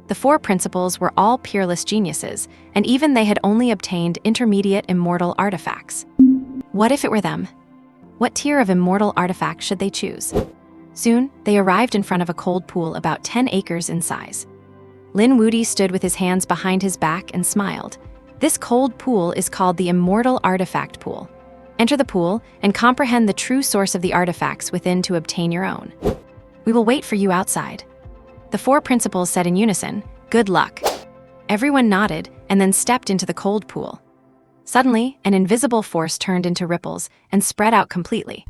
The 4 principals were all peerless geniuses, and even they had only obtained intermediate immortal artifacts. What if it were them? What tier of immortal artifact should they choose? Soon, they arrived in front of a cold pool about 10 acres in size. Lin Wudi stood with his hands behind his back and smiled. This cold pool is called the Immortal Artifact Pool. Enter the pool and comprehend the true source of the artifacts within to obtain your own. We will wait for you outside. The 4 principals said in unison, good luck. Everyone nodded and then stepped into the cold pool. Suddenly, an invisible force turned into ripples and spread out completely.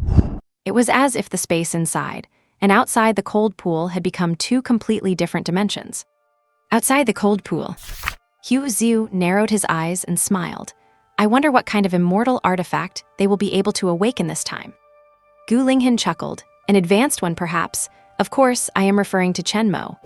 It was as if the space inside and outside the cold pool had become 2 completely different dimensions. Outside the cold pool, Hu Xiu narrowed his eyes and smiled. I wonder what kind of immortal artifact they will be able to awaken this time. Gu Linghan chuckled. An advanced one, perhaps. Of course, I am referring to Chen Mo.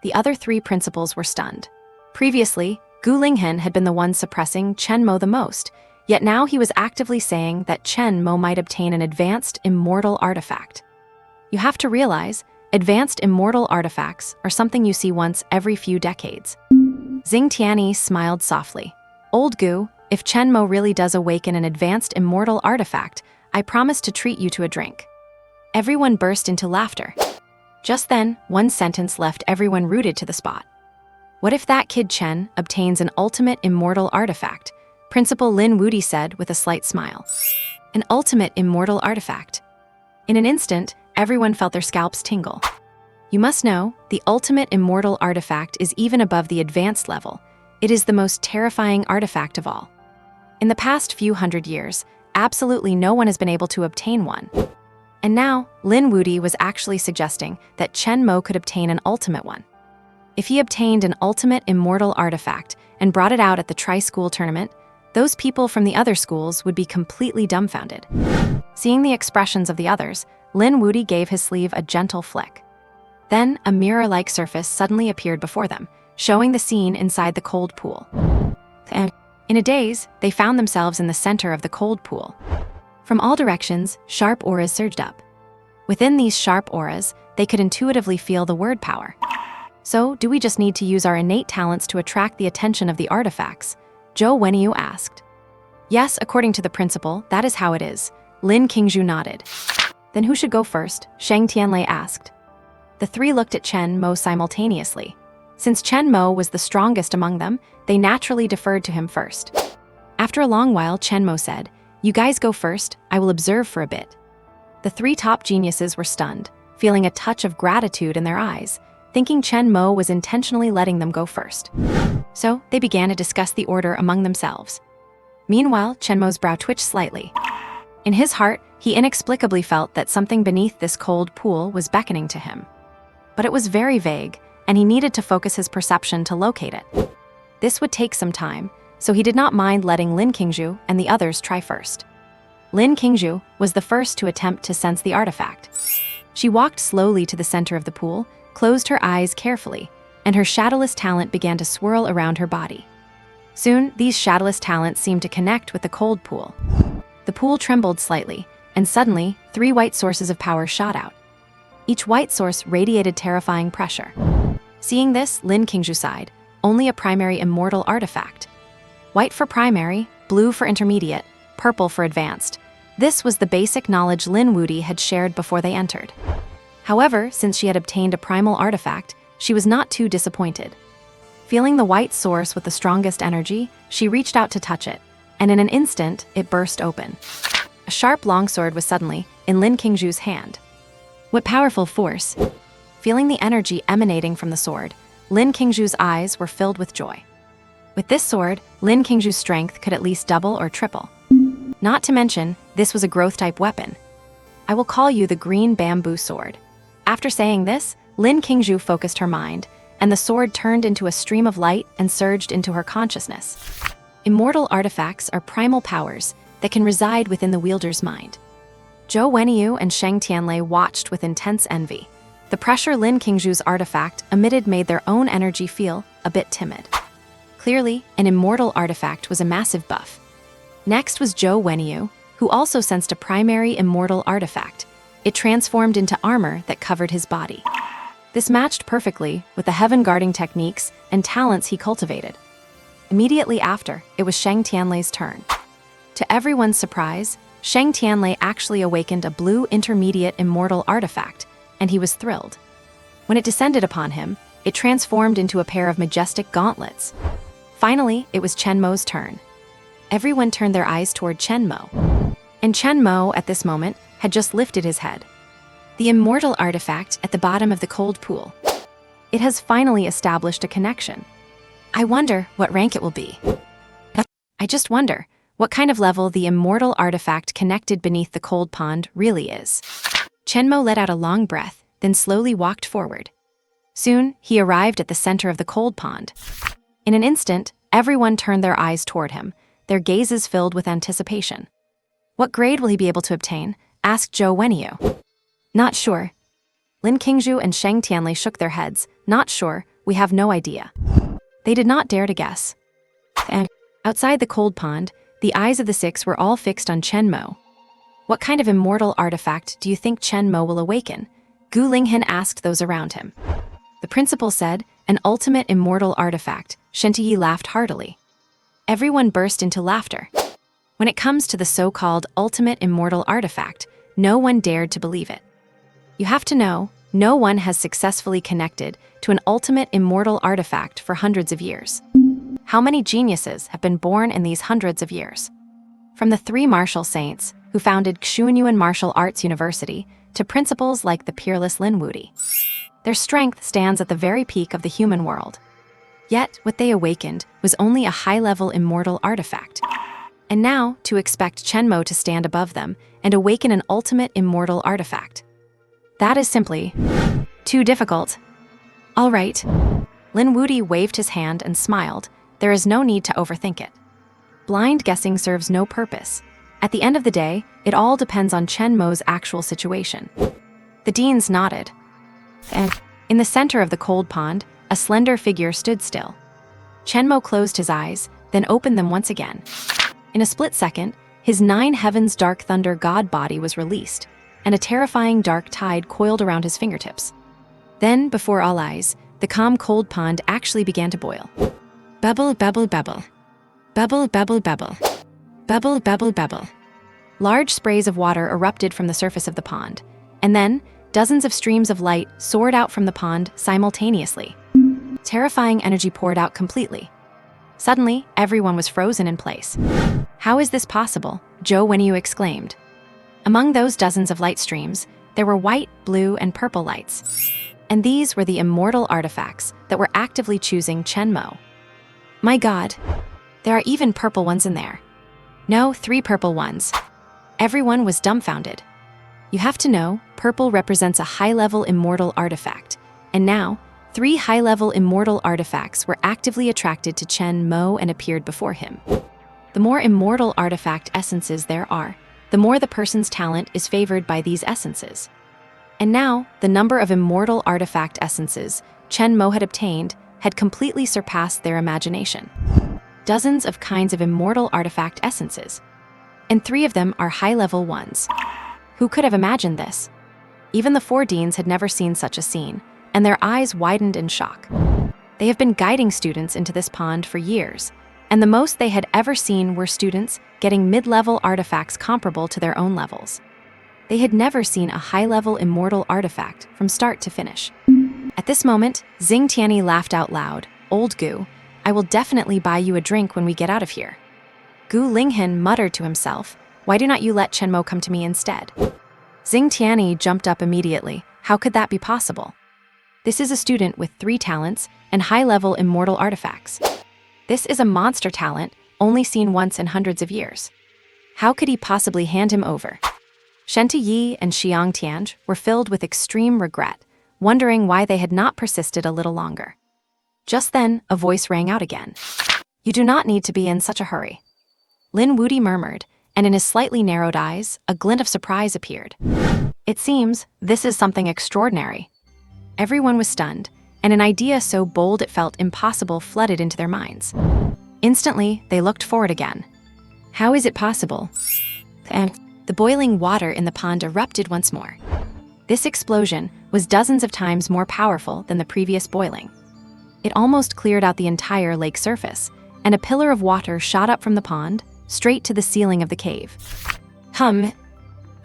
The other 3 principals were stunned. Previously, Gu Linghan had been the one suppressing Chen Mo the most, yet now he was actively saying that Chen Mo might obtain an advanced immortal artifact. You have to realize, advanced immortal artifacts are something you see once every few decades. Xing Tianyi smiled softly. Old Gu, if Chen Mo really does awaken an advanced immortal artifact, I promise to treat you to a drink. Everyone burst into laughter. Just then, one sentence left everyone rooted to the spot. What if that kid Chen obtains an ultimate immortal artifact? Principal Lin Wudi said with a slight smile. An ultimate immortal artifact. In an instant, everyone felt their scalps tingle. You must know, the ultimate immortal artifact is even above the advanced level. It is the most terrifying artifact of all. In the past few hundred years, absolutely no one has been able to obtain one. And now, Lin Wudi was actually suggesting that Chen Mo could obtain an ultimate one. If he obtained an ultimate immortal artifact and brought it out at the tri-school tournament, those people from the other schools would be completely dumbfounded. Seeing the expressions of the others, Lin Wudi gave his sleeve a gentle flick. Then, a mirror-like surface suddenly appeared before them, showing the scene inside the cold pool. And in a daze, they found themselves in the center of the cold pool. From all directions, sharp auras surged up. Within these sharp auras, they could intuitively feel the word power. So, do we just need to use our innate talents to attract the attention of the artifacts? Zhou Wenyu asked. Yes, according to the principle, that is how it is. Lin Qingzhu nodded. Then who should go first? Shang Tianlei asked. The three looked at Chen Mo simultaneously. Since Chen Mo was the strongest among them, they naturally deferred to him first. After a long while, Chen Mo said, "You guys go first, I will observe for a bit." The three top geniuses were stunned, feeling a touch of gratitude in their eyes, thinking Chen Mo was intentionally letting them go first. So, they began to discuss the order among themselves. Meanwhile, Chen Mo's brow twitched slightly. In his heart, he inexplicably felt that something beneath this cold pool was beckoning to him. But it was very vague, and he needed to focus his perception to locate it. This would take some time, so he did not mind letting Lin Qingzhu and the others try first. Lin Qingzhu was the first to attempt to sense the artifact. She walked slowly to the center of the pool, closed her eyes carefully, and her shadowless talent began to swirl around her body. Soon, these shadowless talents seemed to connect with the cold pool. The pool trembled slightly, and suddenly, 3 white sources of power shot out. Each white source radiated terrifying pressure. Seeing this, Lin Qingzhu sighed, only a primary immortal artifact. White for primary, blue for intermediate, purple for advanced. This was the basic knowledge Lin Wuti had shared before they entered. However, since she had obtained a primal artifact, she was not too disappointed. Feeling the white source with the strongest energy, she reached out to touch it, and in an instant, it burst open. A sharp longsword was suddenly in Lin Qingzhu's hand. What powerful force! Feeling the energy emanating from the sword, Lin Qingzhu's eyes were filled with joy. With this sword, Lin Qingzhu's strength could at least double or triple. Not to mention, this was a growth-type weapon. I will call you the green bamboo sword. After saying this, Lin Qingzhu focused her mind, and the sword turned into a stream of light and surged into her consciousness. Immortal artifacts are primal powers that can reside within the wielder's mind. Zhou Wenyu and Shang Tianlei watched with intense envy. The pressure Lin Qingzhu's artifact emitted made their own energy feel a bit timid. Clearly, an immortal artifact was a massive buff. Next was Zhou Wenyu, who also sensed a primary immortal artifact. It transformed into armor that covered his body. This matched perfectly with the heaven-guarding techniques and talents he cultivated. Immediately after, it was Shang Tianlei's turn. To everyone's surprise, Shang Tianlei actually awakened a blue intermediate immortal artifact, and he was thrilled. When it descended upon him, it transformed into a pair of majestic gauntlets. Finally, it was Chen Mo's turn. Everyone turned their eyes toward Chen Mo. And Chen Mo, at this moment, had just lifted his head. The immortal artifact at the bottom of the cold pool. It has finally established a connection. I wonder what rank it will be. I just wonder what kind of level the immortal artifact connected beneath the cold pond really is. Chen Mo let out a long breath, then slowly walked forward. Soon, he arrived at the center of the cold pond. In an instant, everyone turned their eyes toward him, their gazes filled with anticipation. What grade will he be able to obtain? Asked Zhou Wenyu. Not sure. Lin Qingzhu and Shang Tianlei shook their heads. Not sure, we have no idea. They did not dare to guess. And outside the cold pond, the eyes of the 6 were all fixed on Chen Mo. What kind of immortal artifact do you think Chen Mo will awaken? Gu Linghan asked those around him. The principal said, an ultimate immortal artifact. Shen Tiyi laughed heartily. Everyone burst into laughter. When it comes to the so-called ultimate immortal artifact, no one dared to believe it. You have to know, no one has successfully connected to an ultimate immortal artifact for hundreds of years. How many geniuses have been born in these hundreds of years? From the 3 martial saints who founded Xuanyuan Martial Arts University to principals like the peerless Lin Wuti. Their strength stands at the very peak of the human world. Yet, what they awakened was only a high-level immortal artifact. And now, to expect Chen Mo to stand above them and awaken an ultimate immortal artifact. That is simply too difficult. All right. Lin Wuti waved his hand and smiled. There is no need to overthink it. Blind guessing serves no purpose. At the end of the day, it all depends on Chen Mo's actual situation. The deans nodded. And in the center of the cold pond, a slender figure stood still. Chen Mo closed his eyes, then opened them once again. In a split second, his 9 heavens dark thunder god body was released. and a terrifying dark tide coiled around his fingertips. Then, before all eyes, the calm cold pond actually began to boil. Bubble, bubble, bubble. Bubble, bubble, bubble. Bubble, bubble, bubble. Large sprays of water erupted from the surface of the pond, and then dozens of streams of light soared out from the pond simultaneously. Terrifying energy poured out completely. Suddenly, everyone was frozen in place. "How is this possible?" Zhou Wenyu exclaimed. Among those dozens of light streams, there were white, blue, and purple lights. And these were the immortal artifacts that were actively choosing Chen Mo. My God, there are even purple ones in there. No, 3 purple ones. Everyone was dumbfounded. You have to know, purple represents a high-level immortal artifact, and now, 3 high-level immortal artifacts were actively attracted to Chen Mo and appeared before him. The more immortal artifact essences there are, the more the person's talent is favored by these essences. And now, the number of immortal artifact essences Chen Mo had obtained had completely surpassed their imagination. Dozens of kinds of immortal artifact essences, and 3 of them are high-level ones. Who could have imagined this? Even the 4 deans had never seen such a scene, and their eyes widened in shock. They have been guiding students into this pond for years, and the most they had ever seen were students getting mid-level artifacts comparable to their own levels. They had never seen a high-level immortal artifact from start to finish. At this moment, Xing Tianyi laughed out loud. "Old Gu, I will definitely buy you a drink when we get out of here." Gu Linghan muttered to himself, "Why do not you let Chen Mo come to me instead?" Xing Tianyi jumped up immediately. How could that be possible? This is a student with 3 talents and high-level immortal artifacts. This is a monster talent, only seen once in hundreds of years. How could he possibly hand him over? Shenti Yi and Xiang Tianj were filled with extreme regret, wondering why they had not persisted a little longer. Just then, a voice rang out again. "You do not need to be in such a hurry." Lin Wudi murmured, and in his slightly narrowed eyes, a glint of surprise appeared. It seems this is something extraordinary. Everyone was stunned, and an idea so bold it felt impossible flooded into their minds. Instantly, they looked forward again. How is it possible? The boiling water in the pond erupted once more. This explosion was dozens of times more powerful than the previous boiling. It almost cleared out the entire lake surface, and a pillar of water shot up from the pond, straight to the ceiling of the cave. When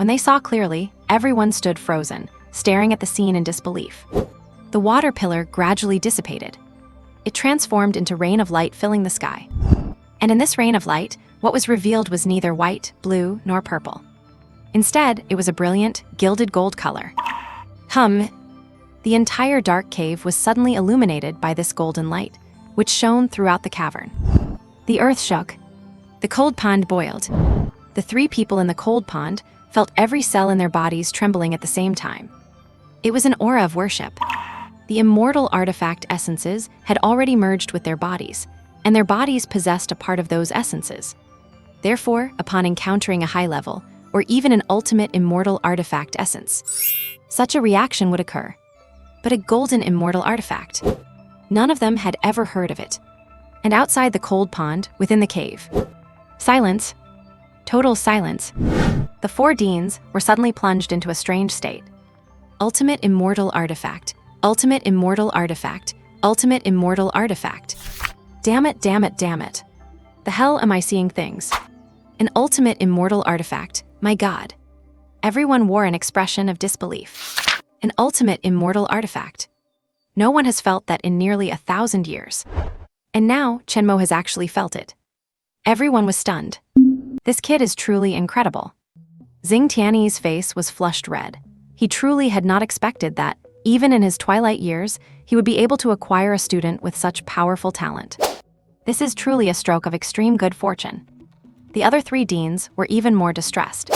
they saw clearly, everyone stood frozen, staring at the scene in disbelief. The water pillar gradually dissipated. It transformed into rain of light filling the sky. And in this rain of light, what was revealed was neither white, blue, nor purple. Instead, it was a brilliant, gilded gold color. The entire dark cave was suddenly illuminated by this golden light, which shone throughout the cavern. The earth shook. The cold pond boiled. The 3 people in the cold pond felt every cell in their bodies trembling at the same time. It was an aura of worship. The immortal artifact essences had already merged with their bodies, and their bodies possessed a part of those essences. Therefore, upon encountering a high level, or even an ultimate immortal artifact essence, such a reaction would occur. But a golden immortal artifact. None of them had ever heard of it. And outside the cold pond, within the cave, silence. Total silence. The 4 deans were suddenly plunged into a strange state. Ultimate immortal artifact. Ultimate immortal artifact. Ultimate immortal artifact. Damn it, damn it, damn it. The hell am I seeing things? An ultimate immortal artifact, my God. Everyone wore an expression of disbelief. An ultimate immortal artifact. No one has felt that in nearly 1,000 years. And now, Chen Mo has actually felt it. Everyone was stunned. This kid is truly incredible. Xing Tianyi's face was flushed red. He truly had not expected that, even in his twilight years, he would be able to acquire a student with such powerful talent. This is truly a stroke of extreme good fortune. The other 3 deans were even more distressed.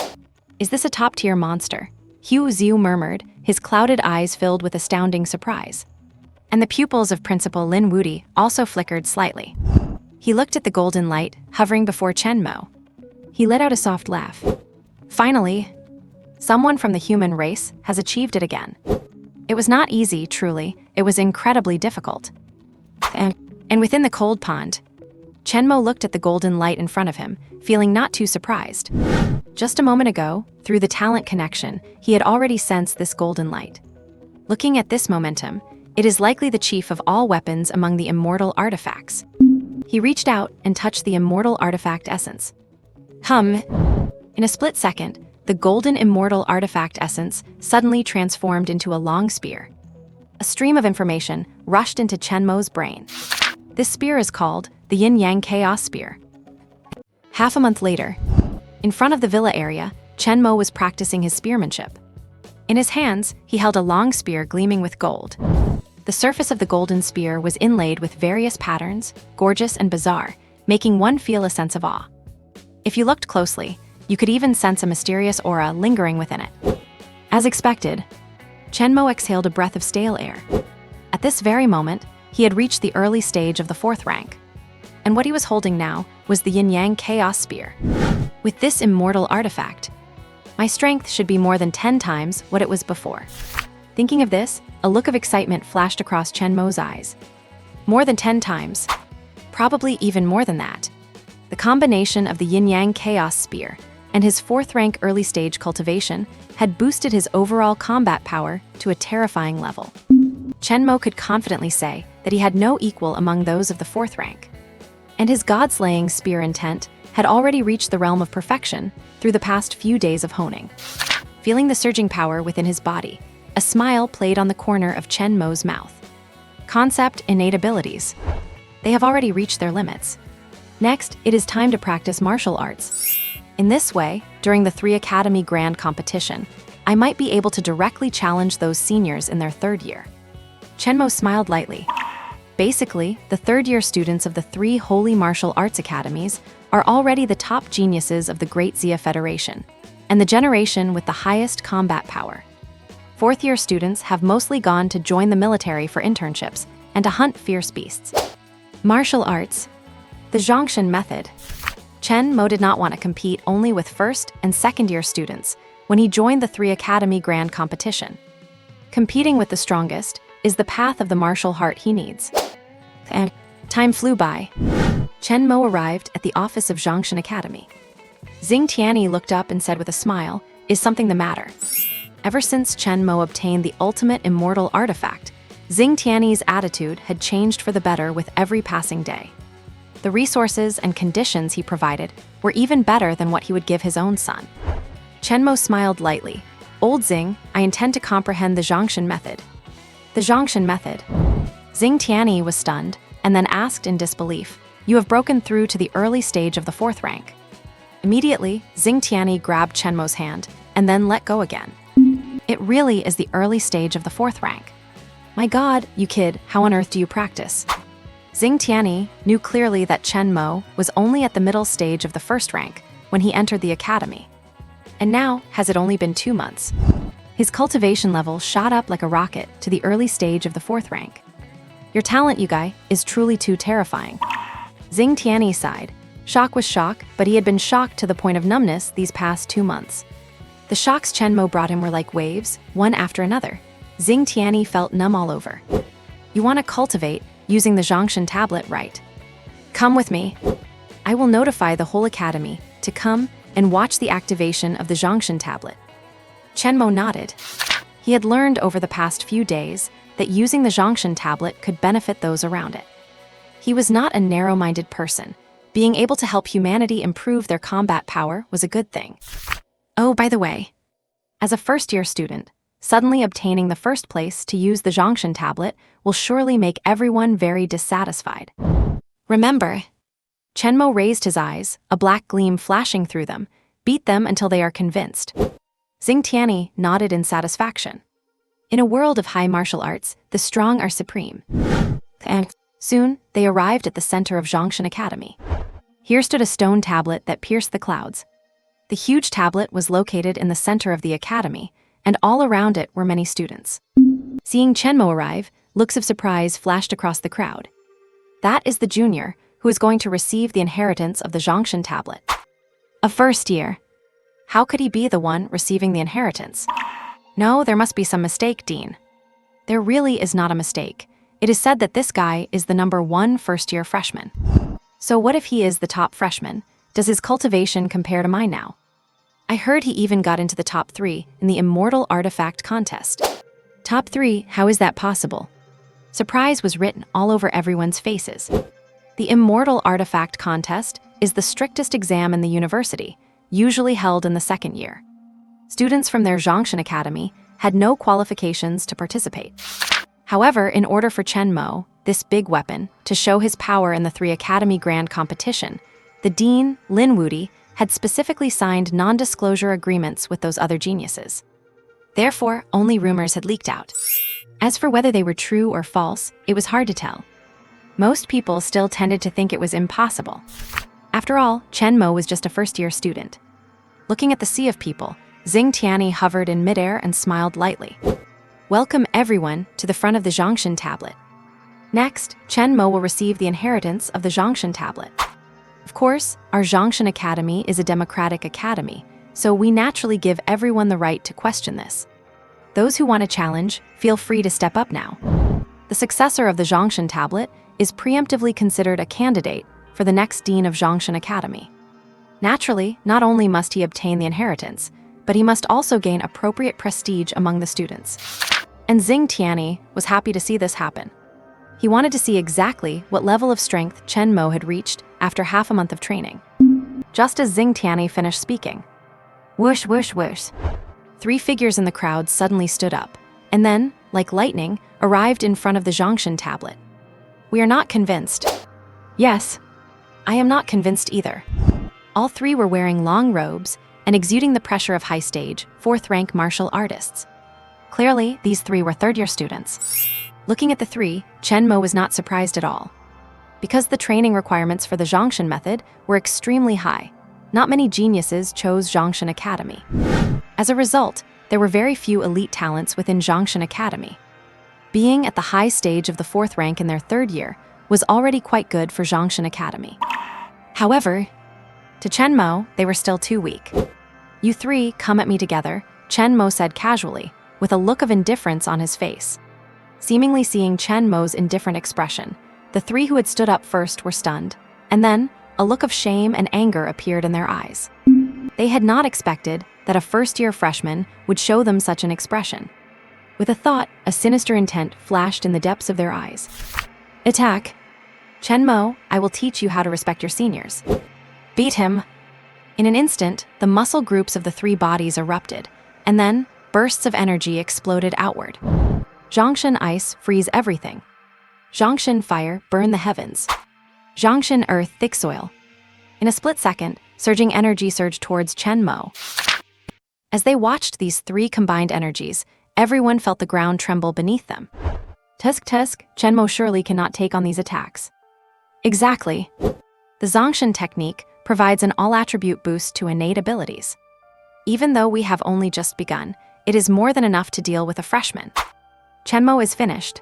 Is this a top-tier monster? Hu Xiu murmured, his clouded eyes filled with astounding surprise. And the pupils of Principal Lin Wudi also flickered slightly. He looked at the golden light, hovering before Chen Mo. He let out a soft laugh. Finally, someone from the human race has achieved it again. It was not easy, truly. It was incredibly difficult. And within the cold pond, Chen Mo looked at the golden light in front of him, feeling not too surprised. Just a moment ago, through the talent connection, he had already sensed this golden light. Looking at this momentum, it is likely the chief of all weapons among the immortal artifacts. He reached out and touched the immortal artifact essence. In a split second, the golden immortal artifact essence suddenly transformed into a long spear. A stream of information rushed into Chen Mo's brain. This spear is called the Yin-Yang Chaos Spear. Half a month later, in front of the villa area, Chen Mo was practicing his spearmanship. In his hands, he held a long spear gleaming with gold. The surface of the golden spear was inlaid with various patterns, gorgeous and bizarre, making one feel a sense of awe. If you looked closely, you could even sense a mysterious aura lingering within it. As expected, Chen Mo exhaled a breath of stale air. At this very moment, he had reached the early stage of the 4th rank. And what he was holding now was the Yin-Yang Chaos Spear. With this immortal artifact, my strength should be more than 10 times what it was before. Thinking of this, a look of excitement flashed across Chen Mo's eyes. More than 10 times. Probably even more than that. The combination of the Yin-Yang Chaos Spear and his 4th rank early stage cultivation had boosted his overall combat power to a terrifying level. Chen Mo could confidently say that he had no equal among those of the 4th rank. And his god-slaying spear intent had already reached the realm of perfection through the past few days of honing. Feeling the surging power within his body, a smile played on the corner of Chen Mo's mouth. Concept innate abilities. They have already reached their limits. Next, it is time to practice martial arts. In this way, during the 3 Academy Grand Competition, I might be able to directly challenge those seniors in their 3rd year. Chen Mo smiled lightly. Basically, the 3rd-year students of the 3 Holy Martial Arts Academies are already the top geniuses of the Great Xia Federation, and the generation with the highest combat power. 4th-year students have mostly gone to join the military for internships and to hunt fierce beasts. Martial arts. The Zhongshan method. Chen Mo did not want to compete only with 1st and 2nd-year students when he joined the 3 Academy Grand Competition. Competing with the strongest is the path of the martial heart he needs. And time flew by. Chen Mo arrived at the office of Zhongshan Academy. Xing Tianyi looked up and said with a smile, "Is something the matter?" Ever since Chen Mo obtained the ultimate immortal artifact, Xing Tianyi's attitude had changed for the better with every passing day. The resources and conditions he provided were even better than what he would give his own son. Chen Mo smiled lightly. "Old Xing, I intend to comprehend the Zhongshan method." The Zhongshan method. Xing Tianyi was stunned, and then asked in disbelief, "You have broken through to the early stage of the 4th rank." Immediately, Xing Tianyi grabbed Chen Mo's hand, and then let go again. "It really is the early stage of the 4th rank. My god, you kid, how on earth do you practice?" Xing Tianyi knew clearly that Chen Mo was only at the middle stage of the 1st rank when he entered the academy. And now, has it only been 2 months? His cultivation level shot up like a rocket to the early stage of the 4th rank. "Your talent, you guy, is truly too terrifying." Xing Tianyi sighed. Shock was shock, but he had been shocked to the point of numbness these past 2 months. The shocks Chen Mo brought him were like waves, one after another. Xing Tianyi felt numb all over. "You want to cultivate using the Zhongshan tablet, right? Come with me. I will notify the whole academy to come and watch the activation of the Zhongshan tablet." Chen Mo nodded. He had learned over the past few days that using the Zhongshan tablet could benefit those around it. He was not a narrow-minded person. Being able to help humanity improve their combat power was a good thing. Oh, by the way, as a 1st-year student, suddenly obtaining the 1st place to use the Zhongshan tablet will surely make everyone very dissatisfied. Remember, Chen Mo raised his eyes, a black gleam flashing through them, beat them until they are convinced. Xing Tianyi nodded in satisfaction. In a world of high martial arts, the strong are supreme. And soon, they arrived at the center of Zhongshan Academy. Here stood a stone tablet that pierced the clouds. The huge tablet was located in the center of the academy, and all around it were many students. Seeing Chen Mo arrive, looks of surprise flashed across the crowd. That is the junior, who is going to receive the inheritance of the Zhongshan tablet. A 1st year. How could he be the one receiving the inheritance? No, there must be some mistake, Dean. There really is not a mistake. It is said that this guy is the number 1 1st-year freshman. So what if he is the top freshman? Does his cultivation compare to mine now? I heard he even got into the top 3 in the Immortal Artifact contest. Top 3, how is that possible? Surprise was written all over everyone's faces. The Immortal Artifact contest is the strictest exam in the university, usually held in the 2nd year. Students from their Zhongshan Academy had no qualifications to participate. However, in order for Chen Mo, this big weapon, to show his power in the 3 Academy Grand competition, the dean, Lin Wudi, had specifically signed non-disclosure agreements with those other geniuses. Therefore, only rumors had leaked out. As for whether they were true or false, it was hard to tell. Most people still tended to think it was impossible. After all, Chen Mo was just a first-year student. Looking at the sea of people, Xing Tianyi hovered in midair and smiled lightly. Welcome everyone to the front of the Zhongshan tablet. Next, Chen Mo will receive the inheritance of the Zhongshan tablet. Of course, our Zhongshan Academy is a democratic academy, so we naturally give everyone the right to question this. Those who want a challenge, feel free to step up now. The successor of the Zhongshan tablet is preemptively considered a candidate for the next dean of Zhongshan Academy. Naturally, not only must he obtain the inheritance, but he must also gain appropriate prestige among the students. And Xing Tianyi was happy to see this happen. He wanted to see exactly what level of strength Chen Mo had reached after half a month of training. Just as Xing Tianyi finished speaking, whoosh, whoosh, whoosh, 3 figures in the crowd suddenly stood up, and then, like lightning, arrived in front of the Zhongshan tablet. We are not convinced. Yes, I am not convinced either. All 3 were wearing long robes and exuding the pressure of high-stage, 4th-rank martial artists. Clearly, these 3 were 3rd-year students. Looking at the 3, Chen Mo was not surprised at all. Because the training requirements for the Zhongshan method were extremely high, not many geniuses chose Zhongshan Academy. As a result, there were very few elite talents within Zhongshan Academy. Being at the high stage of the 4th rank in their 3rd year was already quite good for Zhongshan Academy. However, to Chen Mo, they were still too weak. You 3 come at me together, Chen Mo said casually, with a look of indifference on his face. Seemingly seeing Chen Mo's indifferent expression, the 3 who had stood up first were stunned, and then a look of shame and anger appeared in their eyes. They had not expected that a first-year freshman would show them such an expression. With a thought, a sinister intent flashed in the depths of their eyes. Attack! Chen Mo, I will teach you how to respect your seniors. Beat him! In an instant, the muscle groups of the 3 bodies erupted, and then bursts of energy exploded outward. Zhongshan ice, freeze everything. Zhongshan fire, burn the heavens. Zhongshan earth, thick soil. In a split second, surging energy surged towards Chen Mo. As they watched these 3 combined energies, everyone felt the ground tremble beneath them. Tusk tusk, Chen Mo surely cannot take on these attacks. Exactly. The Zhongshan technique provides an all-attribute boost to innate abilities. Even though we have only just begun, it is more than enough to deal with a freshman. Chen Mo is finished.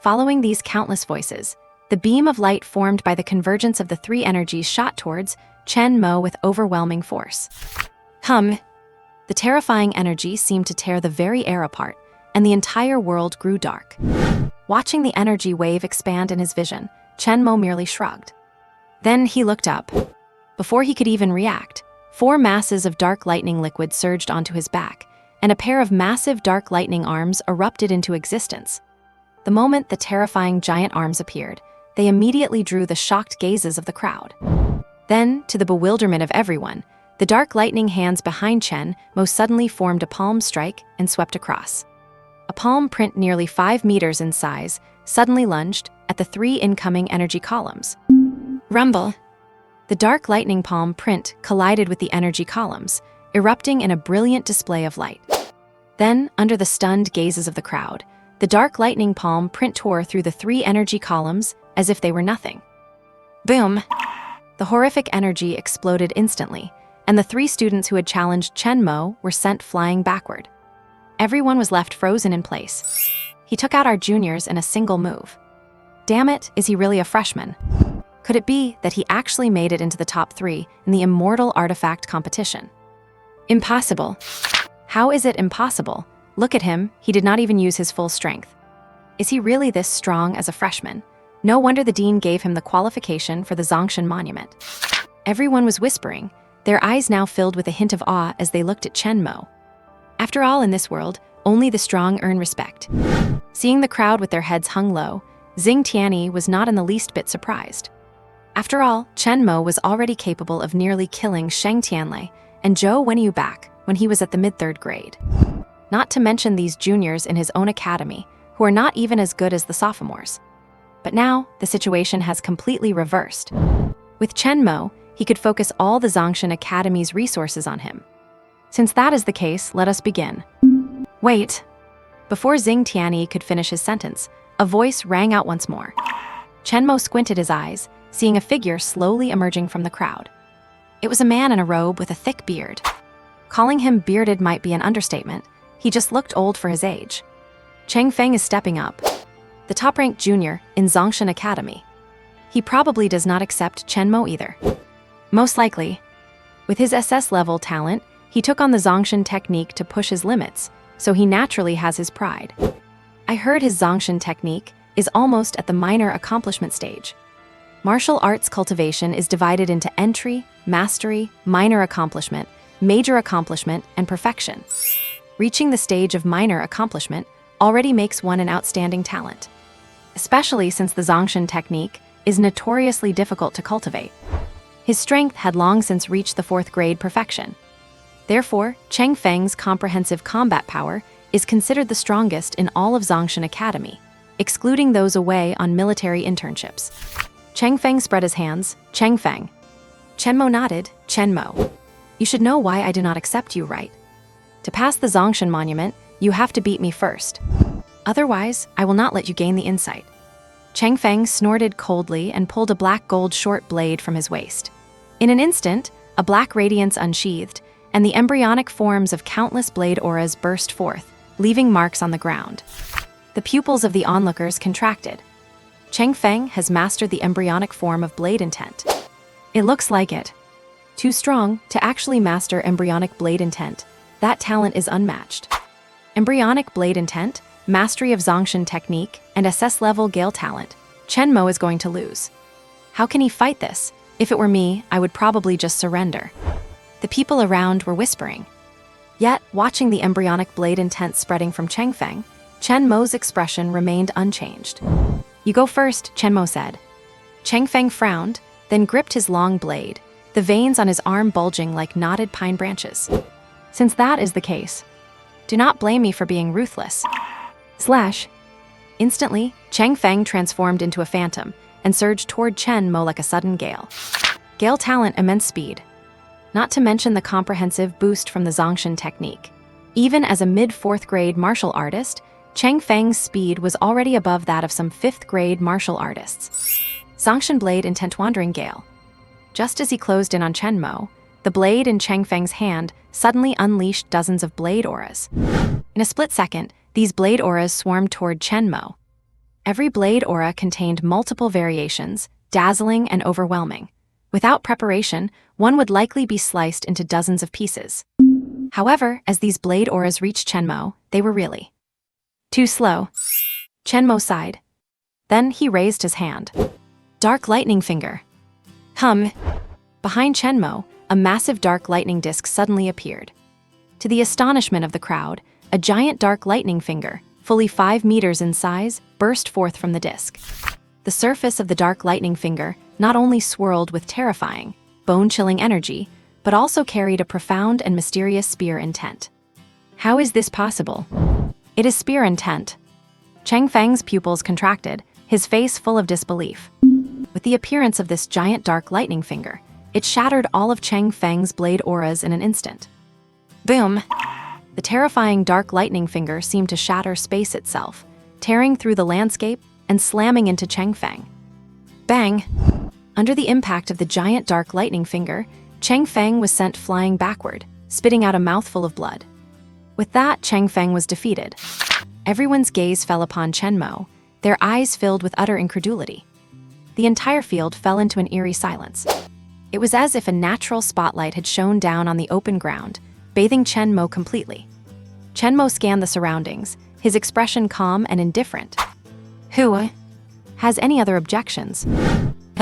Following these countless voices, the beam of light formed by the convergence of the 3 energies shot towards Chen Mo with overwhelming force. Hum! The terrifying energy seemed to tear the very air apart, and the entire world grew dark. Watching the energy wave expand in his vision, Chen Mo merely shrugged. Then he looked up. Before he could even react, 4 masses of dark lightning liquid surged onto his back, and a pair of massive dark lightning arms erupted into existence. The moment the terrifying giant arms appeared, they immediately drew the shocked gazes of the crowd. Then, to the bewilderment of everyone, the dark lightning hands behind Chen Mo suddenly formed a palm strike and swept across. A palm print nearly 5 meters in size suddenly lunged at the 3 incoming energy columns. Rumble! The dark lightning palm print collided with the energy columns, erupting in a brilliant display of light. Then, under the stunned gazes of the crowd, the dark lightning palm print tore through the 3 energy columns as if they were nothing. Boom! The horrific energy exploded instantly, and the 3 students who had challenged Chen Mo were sent flying backward. Everyone was left frozen in place. He took out our juniors in a single move. Damn it, is he really a freshman? Could it be that he actually made it into the top 3 in the Immortal Artifact competition? Impossible. How is it impossible? Look at him, he did not even use his full strength. Is he really this strong as a freshman? No wonder the dean gave him the qualification for the Zongshan Monument. Everyone was whispering, their eyes now filled with a hint of awe as they looked at Chen Mo. After all, in this world, only the strong earn respect. Seeing the crowd with their heads hung low, Xing Tianyi was not in the least bit surprised. After all, Chen Mo was already capable of nearly killing Sheng Tianlei and Zhou Wenyu back when he was at the mid-third grade. Not to mention these juniors in his own academy, who are not even as good as the sophomores. But now, the situation has completely reversed. With Chen Mo, he could focus all the Zongshan Academy's resources on him. Since that is the case, let us begin. Wait. Before Xing Tianyi could finish his sentence, a voice rang out once more. Chen Mo squinted his eyes, seeing a figure slowly emerging from the crowd. It was a man in a robe with a thick beard. Calling him bearded might be an understatement. He just looked old for his age. Cheng Feng is stepping up, the top-ranked junior in Zongshan Academy. He probably does not accept Chen Mo either. Most likely. With his SS-level talent, he took on the Zongshan technique to push his limits, so he naturally has his pride. I heard his Zongshan technique is almost at the minor accomplishment stage. Martial arts cultivation is divided into entry, mastery, minor accomplishment, major accomplishment, and perfection. Reaching the stage of minor accomplishment already makes one an outstanding talent, especially since the Zongshan technique is notoriously difficult to cultivate. His strength had long since reached the 4th grade perfection. Therefore, Cheng Feng's comprehensive combat power is considered the strongest in all of Zongshan Academy, excluding those away on military internships. Cheng Feng spread his hands. Cheng Feng. Chen Mo nodded. Chen Mo. You should know why I do not accept you, right? To pass the Zongshan Monument, you have to beat me first. Otherwise, I will not let you gain the insight. Cheng Feng snorted coldly and pulled a black gold short blade from his waist. In an instant, a black radiance unsheathed, and the embryonic forms of countless blade auras burst forth, leaving marks on the ground. The pupils of the onlookers contracted. Cheng Feng has mastered the embryonic form of blade intent. It looks like it. Too strong to actually master embryonic blade intent. That talent is unmatched. Embryonic blade intent, mastery of Zongshan technique, and SS-level Gale talent. Chen Mo is going to lose. How can he fight this? If it were me, I would probably just surrender. The people around were whispering. Yet, watching the embryonic blade intent spreading from Cheng Feng, Chen Mo's expression remained unchanged. You go first, Chen Mo said. Cheng Feng frowned, then gripped his long blade, the veins on his arm bulging like knotted pine branches. Since that is the case, do not blame me for being ruthless. Slash. Instantly, Cheng Feng transformed into a phantom and surged toward Chen Mo like a sudden gale. Gale talent, immense speed. Not to mention the comprehensive boost from the Zongshan technique. Even as a mid-4th grade martial artist, Cheng Feng's speed was already above that of some 5th grade martial artists. Zongshan blade intent wandering gale. Just as he closed in on Chen Mo, the blade in Cheng Feng's hand suddenly unleashed dozens of blade auras. In a split second, these blade auras swarmed toward Chen Mo. Every blade aura contained multiple variations, dazzling and overwhelming. Without preparation, one would likely be sliced into dozens of pieces. However, as these blade auras reached Chen Mo, they were really too slow. Chen Mo sighed. Then he raised his hand. Dark lightning finger. Behind Chen Mo, a massive dark lightning disc suddenly appeared. To the astonishment of the crowd, a giant dark lightning finger, fully 5 meters in size, burst forth from the disc. The surface of the dark lightning finger not only swirled with terrifying, bone-chilling energy, but also carried a profound and mysterious spear intent. How is this possible? It is spear intent. Cheng Feng's pupils contracted, his face full of disbelief. With the appearance of this giant dark lightning finger, it shattered all of Cheng Feng's blade auras in an instant. Boom! The terrifying dark lightning finger seemed to shatter space itself, tearing through the landscape and slamming into Cheng Feng. Bang! Under the impact of the giant dark lightning finger, Cheng Feng was sent flying backward, spitting out a mouthful of blood. With that, Cheng Feng was defeated. Everyone's gaze fell upon Chen Mo, their eyes filled with utter incredulity. The entire field fell into an eerie silence. It was as if a natural spotlight had shone down on the open ground, bathing Chen Mo completely. Chen Mo scanned the surroundings, his expression calm and indifferent. has any other objections.